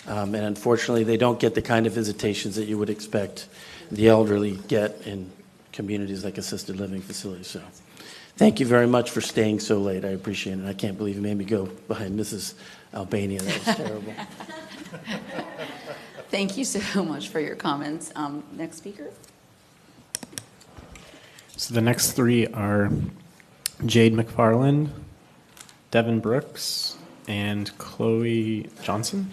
And unfortunately, they don't get the kind of visitations that you would expect the elderly get in communities like assisted living facilities. So thank you very much for staying so late. I appreciate it. I can't believe you made me go behind Mrs. Albania. That was terrible. Thank you so much for your comments. Next speaker. So the next three are Jade McFarland, Devin Brooks, and Chloe Johnson.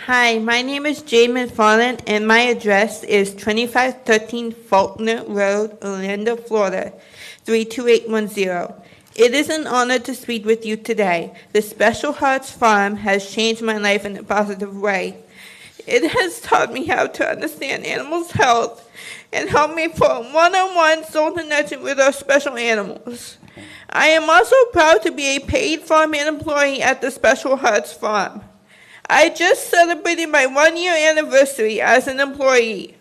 Hi, my name is Jade McFarland, and my address is 2513 Faulkner Road, Orlando, Florida, 32810. It is an honor to speak with you today. The Special Hearts Farm has changed my life in a positive way. It has taught me how to understand animals' health and helped me form one-on-one soul connection with our special animals. I am also proud to be a paid farmhand employee at the Special Hearts Farm. I just celebrated my 1-year anniversary as an employee.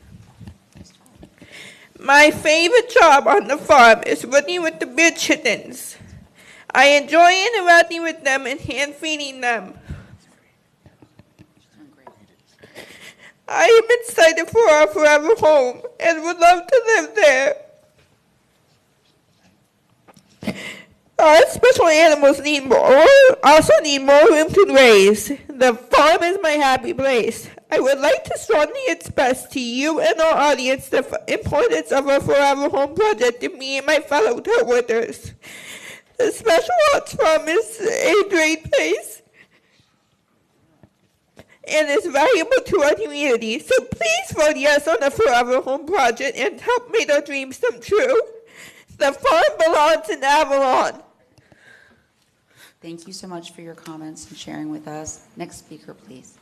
My favorite job on the farm is working with the beer chickens. I enjoy interacting with them and hand feeding them. I am excited for our forever home and would love to live there. Our special animals also need more room to graze. The farm is my happy place. I would like to strongly express to you and our audience the importance of our Forever Home project to me and my fellow coworkers. The Special Hearts Farm is a great place and is valuable to our community. So please vote yes on the Forever Home project and help make our dreams come true. The farm belongs in Avalon. Thank you so much for your comments and sharing with us. Next speaker, please.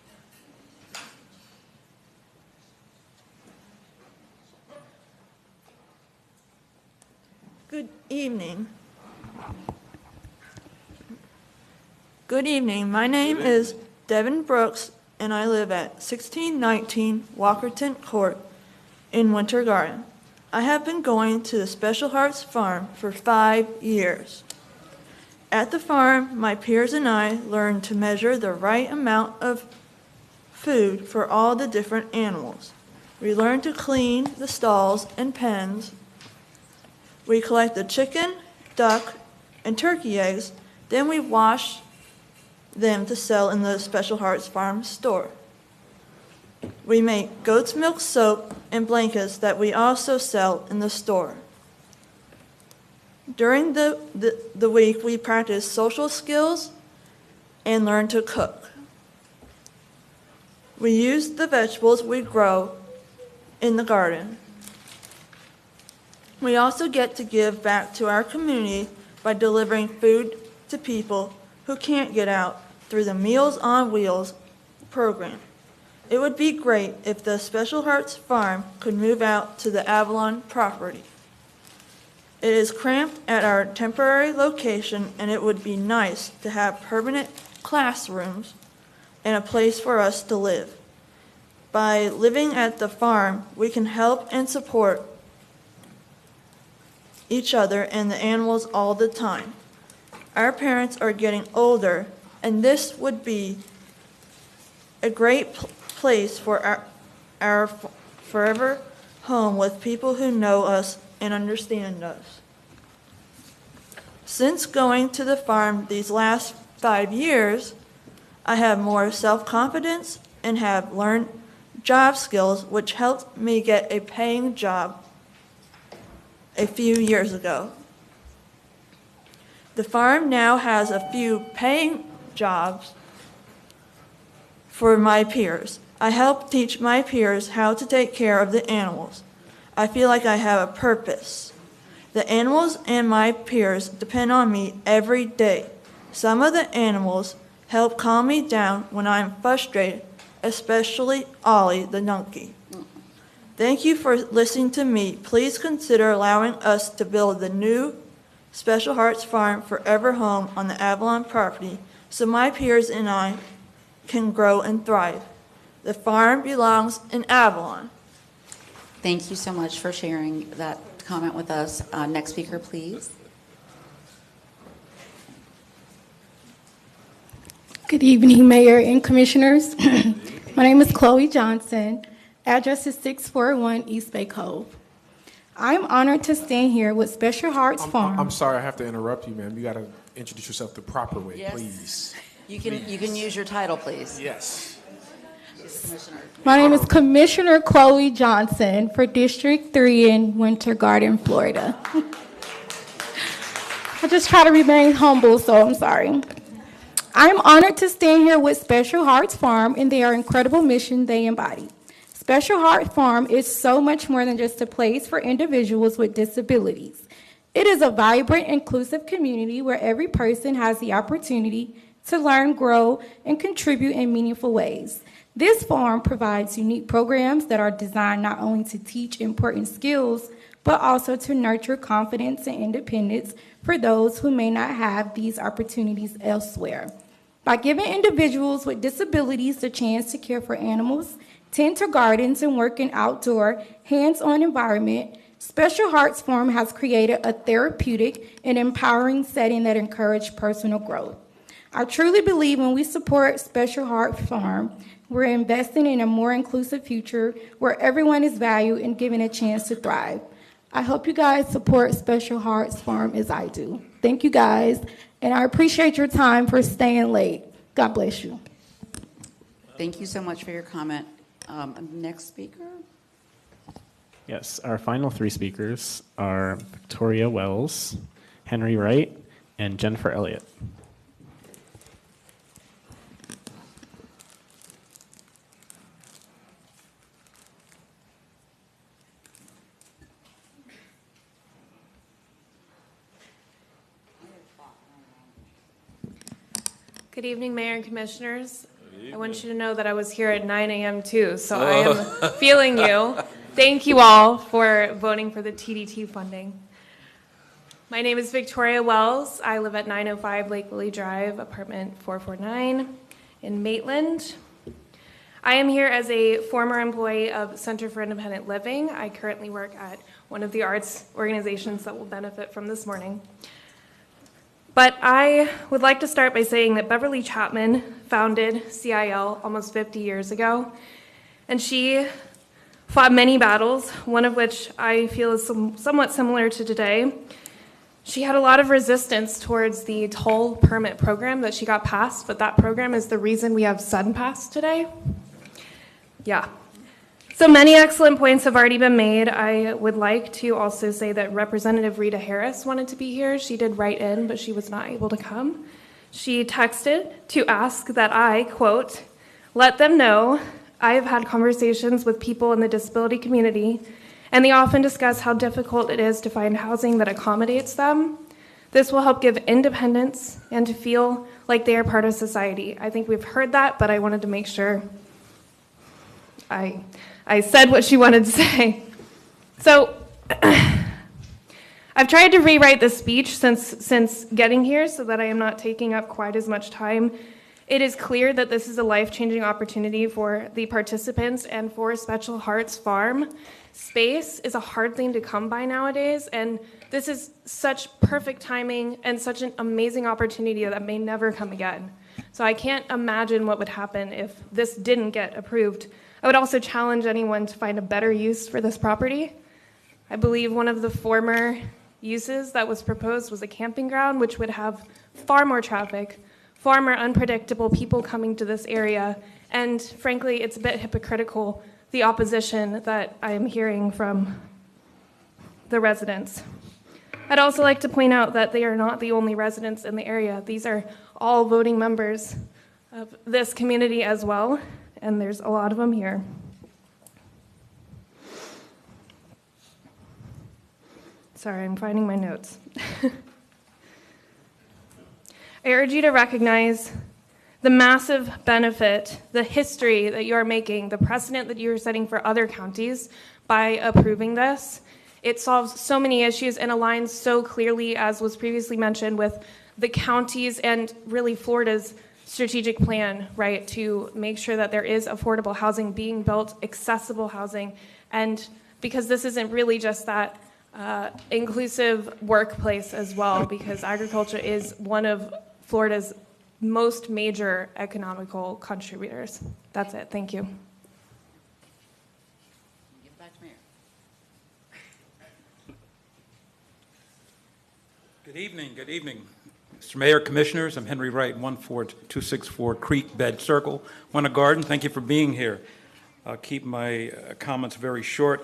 Good evening. Good evening. My name is Devin Brooks, and I live at 1619 Walkerton Court in Winter Garden. I have been going to the Special Hearts Farm for 5 years. At the farm, my peers and I learned to measure the right amount of food for all the different animals. We learn to clean the stalls and pens. We collect the chicken, duck, and turkey eggs. Then we wash them to sell in the Special Hearts Farm store. We make goat's milk soap and blankets that we also sell in the store. During the week, we practice social skills and learn to cook. We use the vegetables we grow in the garden. We also get to give back to our community by delivering food to people who can't get out through the Meals on Wheels program. It would be great if the Special Hearts Farm could move out to the Avalon property. It is cramped at our temporary location, and it would be nice to have permanent classrooms and a place for us to live. By living at the farm, we can help and support each other and the animals all the time. Our parents are getting older, and this would be a great place for our forever home with people who know us and understand us. Since going to the farm these last 5 years, I have more self-confidence and have learned job skills, which helped me get a paying job a few years ago. The farm now has a few paying jobs for my peers. I help teach my peers how to take care of the animals. I feel like I have a purpose. The animals and my peers depend on me every day. Some of the animals help calm me down when I'm frustrated, especially Ollie the donkey. Thank you for listening to me. Please consider allowing us to build the new Special Hearts Farm Forever home on the Avalon property so my peers and I can grow and thrive. The farm belongs in Avalon. Thank you so much for sharing that comment with us. Next speaker, please. Good evening, Mayor and Commissioners. My name is Chloe Johnson. Address is 641 East Bay Cove. I'm honored to stand here with Special Hearts Farm. I'm sorry, I have to interrupt you, ma'am. You got to introduce yourself the proper way, Yes. please. You can use your title, please. Yes. Commissioner. My name is Commissioner Chloe Johnson for District 3 in Winter Garden, Florida. I just try to remain humble, so I'm sorry. I'm honored to stand here with Special Hearts Farm and their incredible mission they embody. Special Heart Farm is so much more than just a place for individuals with disabilities. It is a vibrant, inclusive community where every person has the opportunity to learn, grow, and contribute in meaningful ways. This farm provides unique programs that are designed not only to teach important skills, but also to nurture confidence and independence for those who may not have these opportunities elsewhere. By giving individuals with disabilities the chance to care for animals, tend to gardens, and work in outdoor, hands-on environment, Special Hearts Farm has created a therapeutic and empowering setting that encourages personal growth. I truly believe when we support Special Hearts Farm, we're investing in a more inclusive future where everyone is valued and given a chance to thrive. I hope you guys support Special Hearts Farm as I do. Thank you guys, and I appreciate your time for staying late. God bless you. Thank you so much for your comment. Next speaker. Yes, our final three speakers are Victoria Wells, Henry Wright, and Jennifer Elliott. Good evening, Mayor and Commissioners. I want you to know that I was here at 9 a.m. too, so I am feeling you. Thank you all for voting for the TDT funding. My name is Victoria Wells. I live at 905 Lake Lily Drive, apartment 449 in Maitland. I am here as a former employee of Center for Independent Living. I currently work at one of the arts organizations that will benefit from this morning. But I would like to start by saying that Beverly Chapman founded CIL almost 50 years ago, and she fought many battles, one of which I feel is somewhat similar to today. She had a lot of resistance towards the toll permit program that she got passed, but that program is the reason we have Sun Pass today. Yeah. So many excellent points have already been made. I would like to also say that Representative Rita Harris wanted to be here. She did write in, but she was not able to come. She texted to ask that I, quote, let them know I have had conversations with people in the disability community, and they often discuss how difficult it is to find housing that accommodates them. This will help give independence and to feel like they are part of society. I think we've heard that, but I wanted to make sure I said what she wanted to say. So I've tried to rewrite this speech since getting here so that I am not taking up quite as much time. It is clear that this is a life-changing opportunity for the participants and for Special Hearts Farm. Space is a hard thing to come by nowadays, and this is such perfect timing and such an amazing opportunity that may never come again. So I can't imagine what would happen if this didn't get approved. I would also challenge anyone to find a better use for this property. I believe one of the former uses that was proposed was a camping ground, which would have far more traffic, far more unpredictable people coming to this area, and frankly, it's a bit hypocritical, the opposition that I am hearing from the residents. I'd also like to point out that they are not the only residents in the area. These are all voting members of this community as well, and there's a lot of them here. Sorry, I'm finding my notes. I urge you to recognize the massive benefit, the history that you are making, the precedent that you are setting for other counties by approving this. It solves so many issues and aligns so clearly, as was previously mentioned, with the counties and really Florida's strategic plan, right, to make sure that there is affordable housing being built, accessible housing, and because this isn't really just that inclusive workplace as well, because agriculture is one of Florida's most major economical contributors. That's it. Thank you. Give it back to Mayor. Good evening. Good evening. Mr. Mayor, Commissioners, I'm Henry Wright, 14264 Creek Bed Circle, Winter Garden. Thank you for being here. I'll keep my comments very short.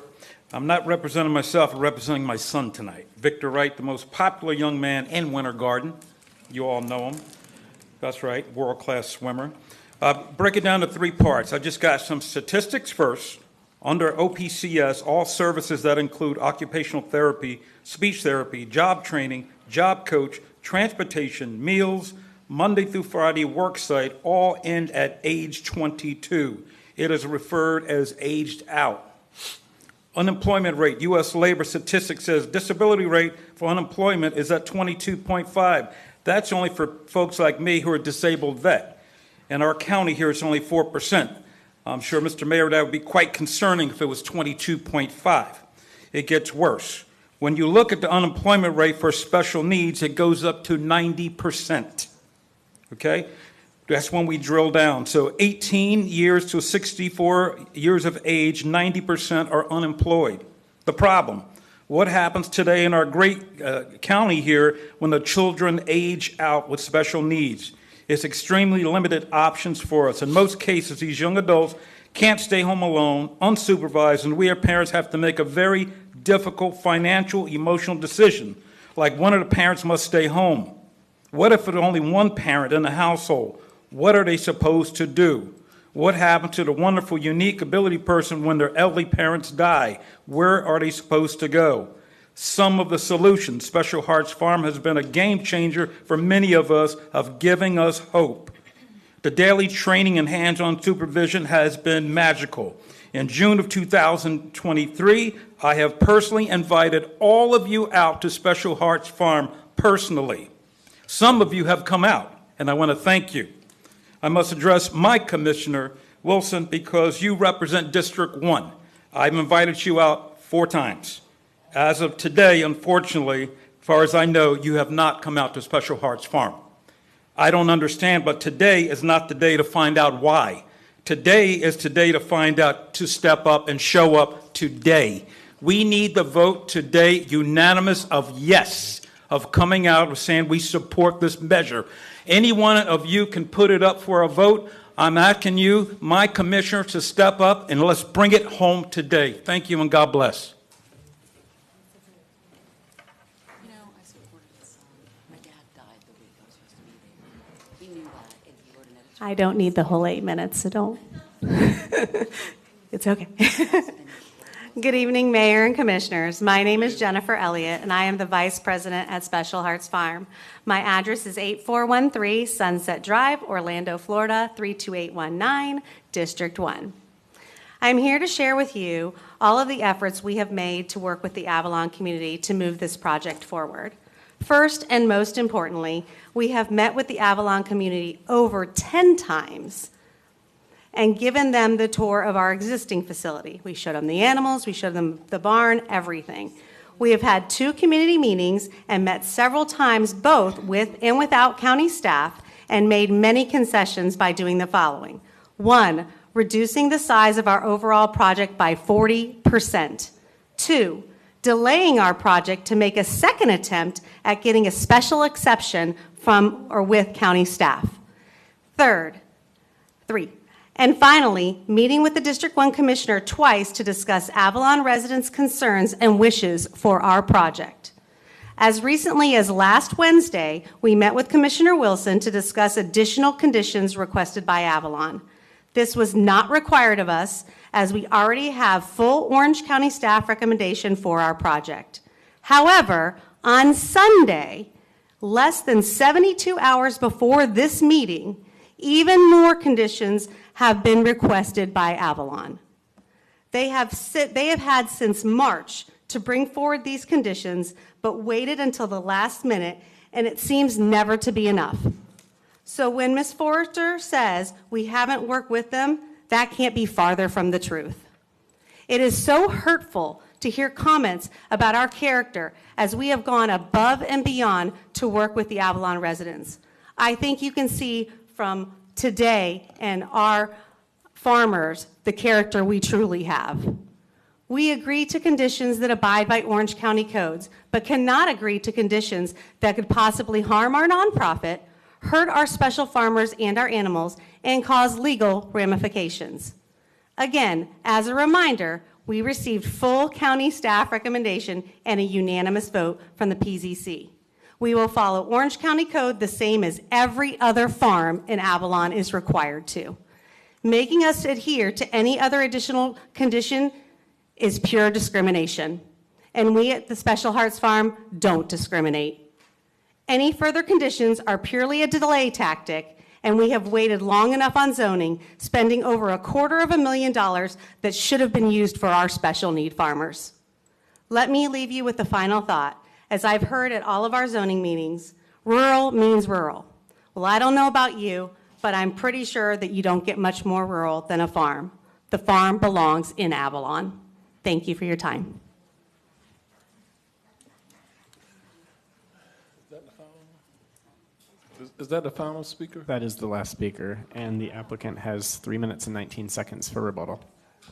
I'm not representing myself, I'm representing my son tonight. Victor Wright, the most popular young man in Winter Garden. You all know him. That's right, world-class swimmer. Break it down to three parts. I just got some statistics first. Under OPCS, all services that include occupational therapy, speech therapy, job training, job coach, transportation, meals, Monday through Friday work site, all end at age 22. It is referred as aged out. Unemployment rate, U.S. labor statistics says disability rate for unemployment is at 22.5. That's only for folks like me who are disabled vet. In our county here, it's only 4%. I'm sure, Mr. Mayor, that would be quite concerning if it was 22.5. It gets worse. When you look at the unemployment rate for special needs, it goes up to 90%. Okay? That's when we drill down. So 18 years to 64 years of age, 90% are unemployed. The problem, what happens today in our great county here when the children age out with special needs? It's extremely limited options for us. In most cases, these young adults can't stay home alone, unsupervised, and we as parents have to make a very difficult financial, emotional decision, like one of the parents must stay home. What if there's only one parent in the household? What are they supposed to do? What happened to the wonderful, unique ability person when their elderly parents die? Where are they supposed to go? Some of the solutions, Special Hearts Farm has been a game changer for many of us of giving us hope. The daily training and hands-on supervision has been magical. In June of 2023, I have personally invited all of you out to Special Hearts Farm personally. Some of you have come out, and I want to thank you. I must address my Commissioner Wilson because you represent District 1. I've invited you out 4 times. As of today, unfortunately, as far as I know, you have not come out to Special Hearts Farm. I don't understand, but today is not the day to find out why. Today is today to find out, to step up and show up today. We need the vote today, unanimous of yes, of coming out of saying we support this measure. Any one of you can put it up for a vote. I'm asking you, my commissioner, to step up and let's bring it home today. Thank you and God bless. I don't need the whole 8 minutes, so don't. It's okay. Good evening, Mayor and Commissioners. My name is Jennifer Elliott, and I am the Vice President at Special Hearts Farm. My address is 8413 Sunset Drive, Orlando, Florida, 32819, District 1. I'm here to share with you all of the efforts we have made to work with the Avalon community to move this project forward. First and most importantly, we have met with the Avalon community over 10 times and given them the tour of our existing facility. We showed them the animals, we showed them the barn, everything. We have had 2 community meetings and met several times both with and without county staff and made many concessions by doing the following. 1, reducing the size of our overall project by 40%. 2, delaying our project to make a second attempt at getting a special exception from or with county staff. 3, and finally, meeting with the District 1 Commissioner twice to discuss Avalon residents' concerns and wishes for our project. As recently as last Wednesday, we met with Commissioner Wilson to discuss additional conditions requested by Avalon. This was not required of us, as we already have full Orange County staff recommendation for our project. However, on Sunday, less than 72 hours before this meeting, even more conditions have been requested by Avalon. They have had since March to bring forward these conditions, but waited until the last minute, and it seems never to be enough. So when Ms. Forrester says we haven't worked with them, that can't be farther from the truth. It is so hurtful to hear comments about our character as we have gone above and beyond to work with the Avalon residents. I think you can see from today and our farmers the character we truly have. We agree to conditions that abide by Orange County codes, but cannot agree to conditions that could possibly harm our nonprofit, hurt our special farmers and our animals, and cause legal ramifications. Again, as a reminder, we received full county staff recommendation and a unanimous vote from the PZC. We will follow Orange County Code the same as every other farm in Avalon is required to. Making us adhere to any other additional condition is pure discrimination. And we at the Special Hearts Farm don't discriminate. Any further conditions are purely a delay tactic, and we have waited long enough on zoning, spending over $250,000 that should have been used for our special need farmers. Let me leave you with the final thought. As I've heard at all of our zoning meetings, rural means rural. Well, I don't know about you, but I'm pretty sure that you don't get much more rural than a farm. The farm belongs in Avalon. Thank you for your time. Is that the final speaker? That is the last speaker, and the applicant has 3 minutes and 19 seconds for rebuttal.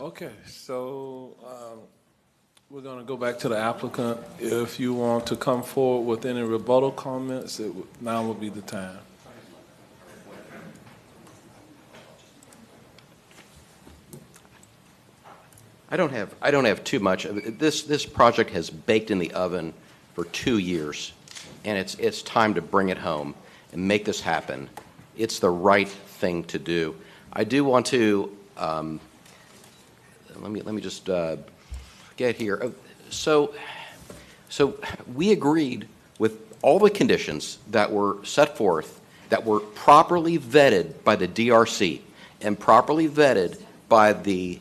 Okay, so we're going to go back to the applicant. If you want to come forward with any rebuttal comments, now would be the time. I don't have too much. This project has baked in the oven for 2 years, and it's time to bring it home and make this happen. It's the right thing to do. I do want to let me just get here. So we agreed with all the conditions that were set forth, that were properly vetted by the DRC and properly vetted by the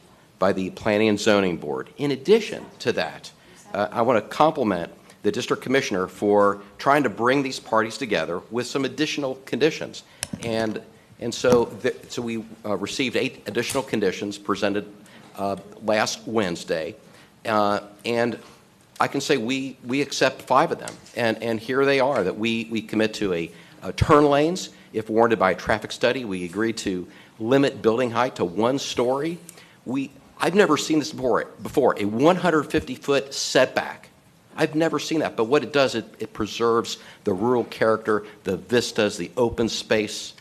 Planning and Zoning Board. In addition to that, I want to compliment the district commissioner for trying to bring these parties together with some additional conditions. And so we received 8 additional conditions presented last Wednesday. And I can say we accept 5 of them. And here they are, that we commit to a turn lanes if warranted by a traffic study. We agree to limit building height to 1 story. I've never seen this before, a 150-foot setback. I've never seen that, but what it does, it preserves the rural character, the vistas, the open space,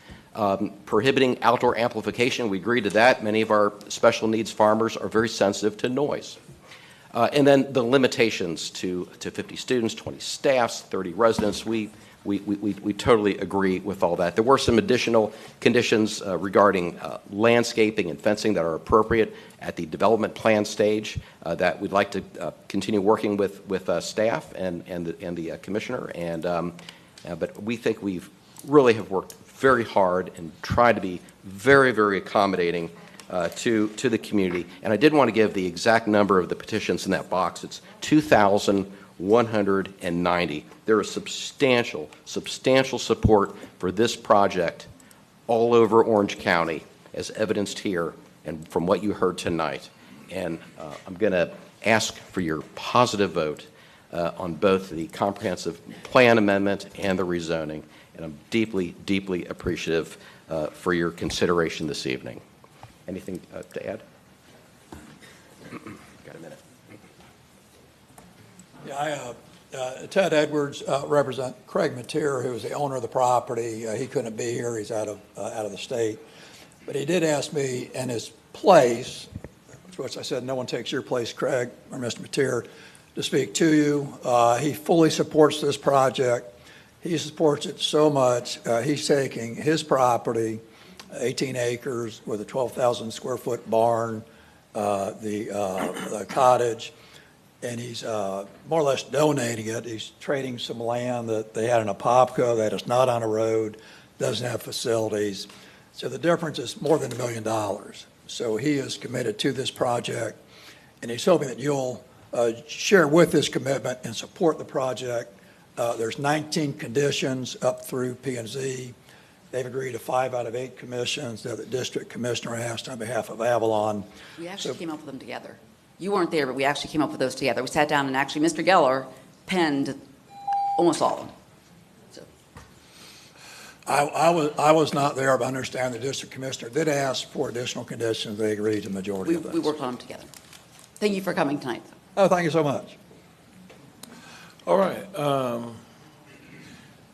prohibiting outdoor amplification. We agree to that. Many of our special needs farmers are very sensitive to noise. And then the limitations to 50 students, 20 staffs, 30 residents, we totally agree with all that. There were some additional conditions regarding landscaping and fencing that are appropriate at the development plan stage that we'd like to continue working with staff and the commissioner. But we think we've really have worked very hard and tried to be very, very accommodating to the community. And I did want to give the exact number of the petitions in that box. It's 2,190. There is substantial support for this project all over Orange County, as evidenced here and from what you heard tonight. And I'm going to ask for your positive vote on both the comprehensive plan amendment and the rezoning. And I'm deeply, deeply appreciative for your consideration this evening. Anything to add? Got a minute. Yeah, Ted Edwards represent Craig Mateer, who is the owner of the property. He couldn't be here; he's out of the state. But he did ask me in his place, which I said, no one takes your place, Craig or Mr. Mateer, to speak to you. He fully supports this project. He supports it so much. He's taking his property, 18 acres with a 12,000 square foot barn, the cottage, and he's more or less donating it. He's trading some land that they had in Apopka that is not on a road, doesn't have facilities. So the difference is more than $1 million. So he is committed to this project, and he's hoping that you'll share with this commitment and support the project. There's 19 conditions up through P&Z. They've agreed to 5 out of 8 commissions that the district commissioner asked on behalf of Avalon. We actually came up with them together. You weren't there, but we actually came up with those together. We sat down and actually Mr. Geller penned almost all of them. So. I was not there, but I understand the district commissioner did ask for additional conditions. They agreed to the majority of those. We worked on them together. Thank you for coming tonight. Oh, thank you so much. All right.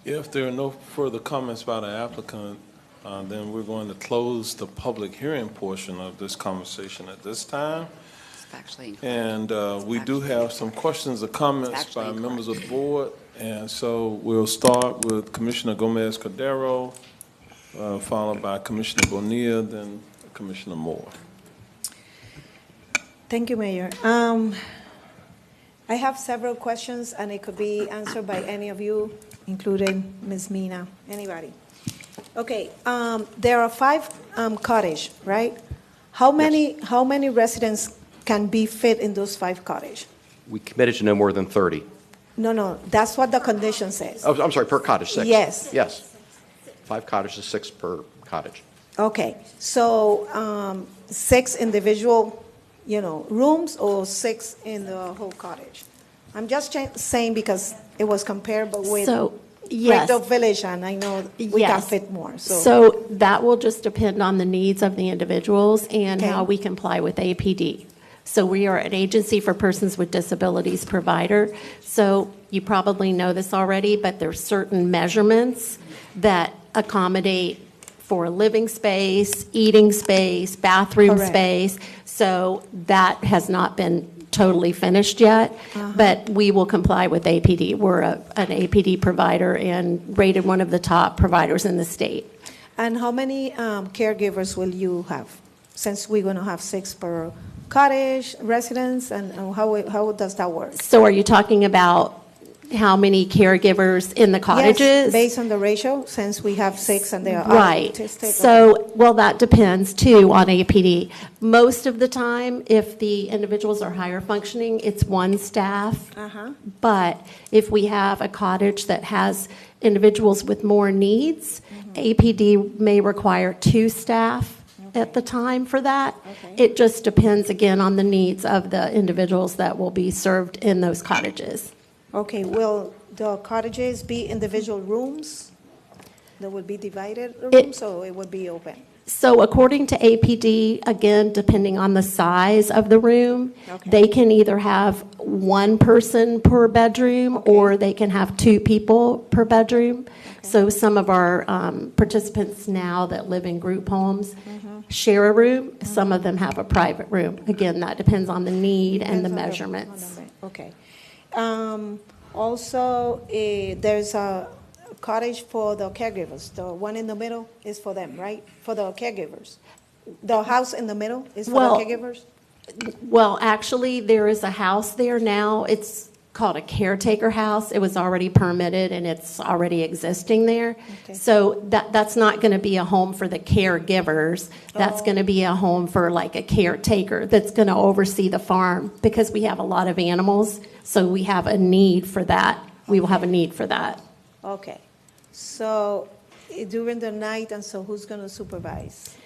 If there are no further comments by the applicant, then we're going to close the public hearing portion of this conversation at this time. And we do have some questions or comments by members of the board. And so we'll start with Commissioner Gomez-Cordero, followed by Commissioner Bonilla, then Commissioner Moore. Thank you, Mayor. I have several questions, and it could be answered by any of you, including Ms. Mina, anybody. Okay, there are 5 cottages, right? How many residents can be fit in those 5 cottages? We committed to no more than 30. No, that's what the condition says. Oh, I'm sorry, per cottage, 6. Yes. Yes. 5 cottages, 6 per cottage. Okay, so 6 individual, rooms, or 6 in the whole cottage? I'm just saying because it was comparable with Yes. Breakdale Village, and I know we can fit more. So that will just depend on the needs of the individuals and how we comply with APD. So we are an agency for persons with disabilities provider. So you probably know this already, but there's certain measurements that accommodate for living space, eating space, bathroom space. So that has not been totally finished yet, but we will comply with APD. We're an APD provider and rated one of the top providers in the state. And how many caregivers will you have? Since we're going to have 6 per cottage residents, and how does that work? So are you talking about how many caregivers in the cottages? Yes, based on the ratio, since we have 6 and they are right. autistic. So, well, that depends too on APD. Most of the time, if the individuals are higher functioning, it's 1 staff. But if we have a cottage that has individuals with more needs, APD may require 2 staff at the time for that. It just depends again on the needs of the individuals that will be served in those cottages. Okay, will the cottages be individual rooms that would be divided rooms, or it would be open? So according to APD, again, depending on the size of the room, they can either have one person per bedroom or they can have two people per bedroom. So some of our participants now that live in group homes share a room. Some of them have a private room. Again, that depends on the need and the measurements. Okay. Also, there's a cottage for the caregivers. The one in the middle is for them, right? For the caregivers. The house in the middle is for the caregivers? Well, actually, there is a house there now. It's called a caretaker house. It was already permitted and it's already existing there. So that's not going to be a home for the caregivers. That's going to be a home for like a caretaker that's going to oversee the farm because we have a lot of animals. So we have a need for that. We will have a need for that. Okay. So during the night, and so who's going to supervise?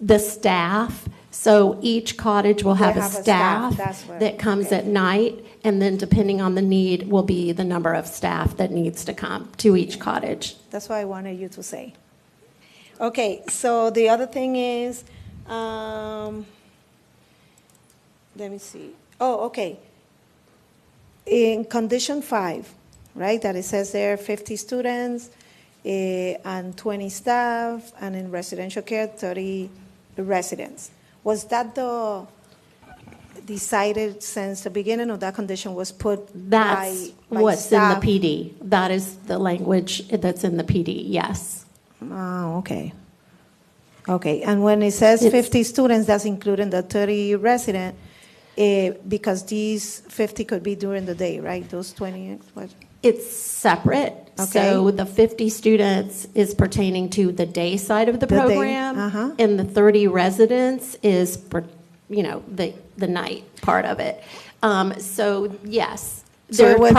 The staff. So each cottage will have a staff that comes at night, and then depending on the need will be the number of staff that needs to come to each cottage. That's what I wanted you to say. Okay, so the other thing is, let me see. Oh, okay. In condition 5, right, that it says there 50 students and 20 staff, and in residential care, 30 residents. Was that the decided since the beginning, or that condition was put That's by what's staff? in the PD. That is the language that's in the PD, yes. Oh, okay. Okay, and when it says 50 students, that's including the 30 resident, because these 50 could be during the day, right? Those 20? It's separate. Okay. So the 50 students is pertaining to the day side of the The day, program, and the 30 residents is for, the night part of it. So yes, So it would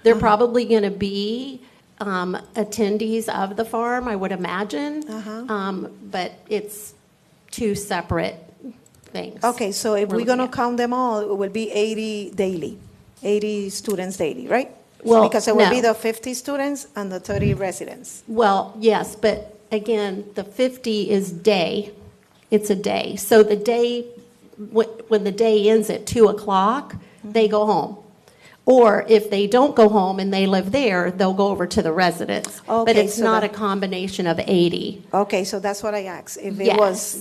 they're probably going to be attendees of the farm, I would imagine, but it's two separate things. Okay, so if we're going to count them all, it would be 80 daily, 80 students daily, right? Well, because it would be no. the 50 students and the 30 residents. Well, yes, but again, the 50 is day. It's a day. So the day, when the day ends at 2 o'clock, they go home. Or if they don't go home and they live there, they'll go over to the residents. Okay, But it's so not that- a combination of 80. Okay, so that's what I asked. If it Yes. was,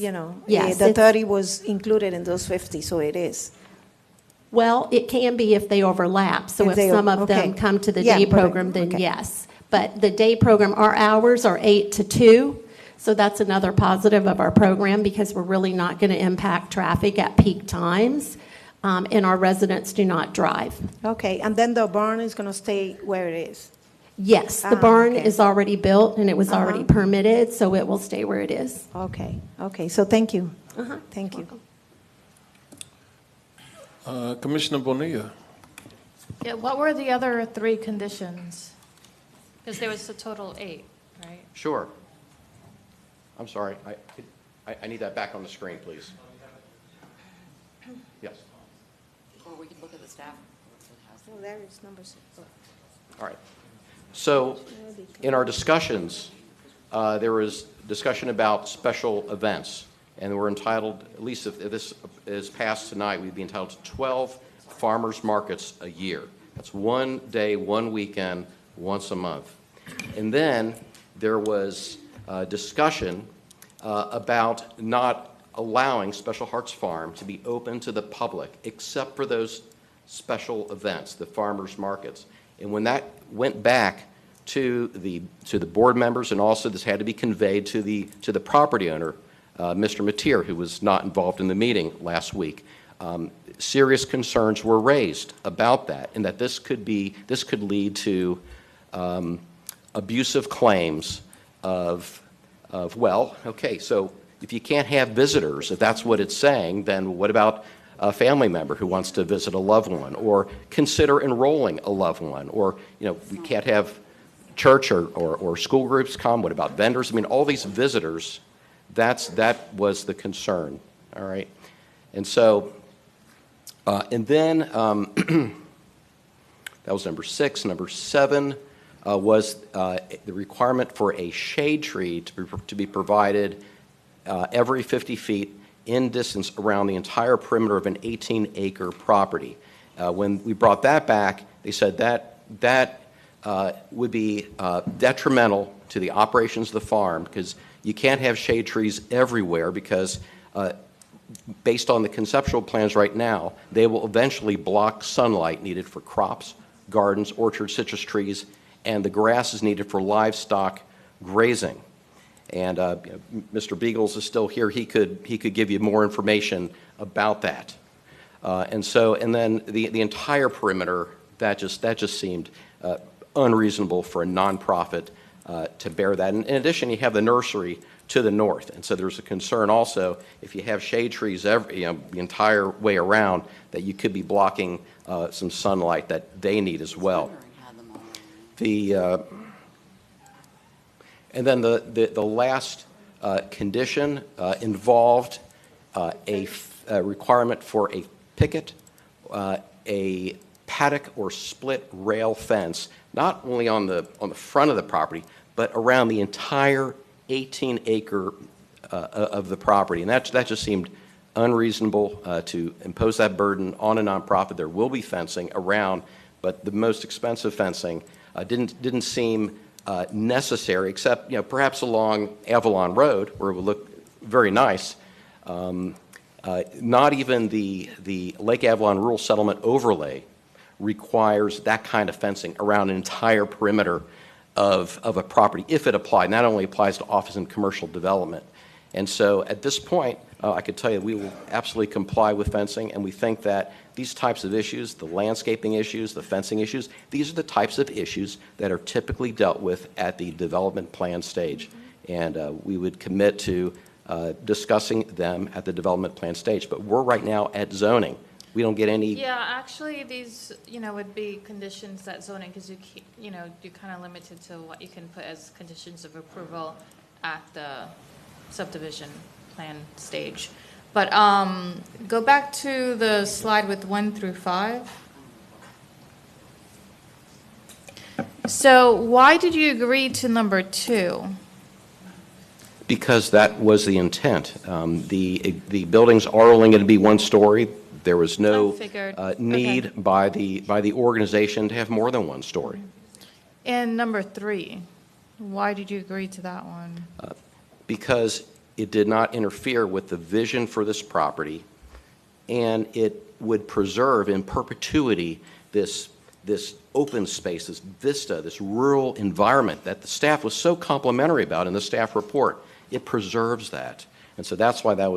Yes, the it's- 30 was included in those 50, so it is. Well, it can be if they overlap. So If if they- some of okay. them come to the Yeah, day but- program, then okay. yes. But the day program, our hours are 8 to 2. So that's another positive of our program because we're really not going to impact traffic at peak times. And our residents do not drive. Okay, and then the barn is going to stay where it is? Yes, the barn okay. is already built and it was Uh-huh. already permitted, so it will stay where it is. Okay, so thank you. Thank you. Commissioner Bonilla. Yeah, what were the other 3 conditions? Because there was a total 8, right? Sure. I'm sorry. I need that back on the screen, please. Yes. Or we could look at the staff. No, there is number 6. All right. So in our discussions, there was discussion about special events, and we're entitled, at least if this is passed tonight, we'd be entitled to 12 farmers markets a year. That's one day, one weekend, once a month. And then there was discussion about not allowing Special Hearts Farm to be open to the public except for those special events, the farmers markets. And when that went back to the board members, and also this had to be conveyed to the property owner, Mr. Mateer, who was not involved in the meeting last week, serious concerns were raised about that, and that this could lead to abusive claims of well, okay, so if you can't have visitors, if that's what it's saying, then what about a family member who wants to visit a loved one, or consider enrolling a loved one, or we can't have church or school groups come. What about vendors? I mean, all these visitors. That was the concern. All right, and so and then that was number 6. Number 7 was the requirement for a shade tree to be provided every 50 feet in distance around the entire perimeter of an 18-acre property. When we brought that back, they said that would be detrimental to the operations of the farm, because you can't have shade trees everywhere, because based on the conceptual plans right now, they will eventually block sunlight needed for crops, gardens, orchards, citrus trees, and the grass is needed for livestock grazing. And Mr. Beagles is still here. He could give you more information about that. And then the entire perimeter, that just seemed unreasonable for a nonprofit to bear that. And in addition, you have the nursery to the north, and so there's a concern also, if you have shade trees the entire way around, that you could be blocking some sunlight that they need as well. And then the last condition involved a requirement for a picket, a paddock or split rail fence, not only on the front of the property, but around the entire 18-acre of the property. And that just seemed unreasonable to impose that burden on a nonprofit. There will be fencing around, but the most expensive fencing didn't seem necessary, except perhaps along Avalon Road, where it would look very nice. Not even the Lake Avalon Rural Settlement Overlay requires that kind of fencing around an entire perimeter of a property, if it applied. And that only applies to office and commercial development. And so at this point, I could tell you we will absolutely comply with fencing, and we think that these types of issues, the landscaping issues, the fencing issues, these are the types of issues that are typically dealt with at the development plan stage. And we would commit to discussing them at the development plan stage. But we're right now at zoning. We don't get any. Yeah, actually, these, would be conditions that zoning, because you're kind of limited to what you can put as conditions of approval at the subdivision plan stage. But go back to the slide with 1 through 5. So why did you agree to number 2? Because that was the intent. The buildings are only going to be 1 story. There was no need by the organization to have more than 1 story. And number 3, why did you agree to that one? Because it did not interfere with the vision for this property, and it would preserve in perpetuity this open space, this vista, this rural environment that the staff was so complimentary about in the staff report. It preserves that. And so that's why that was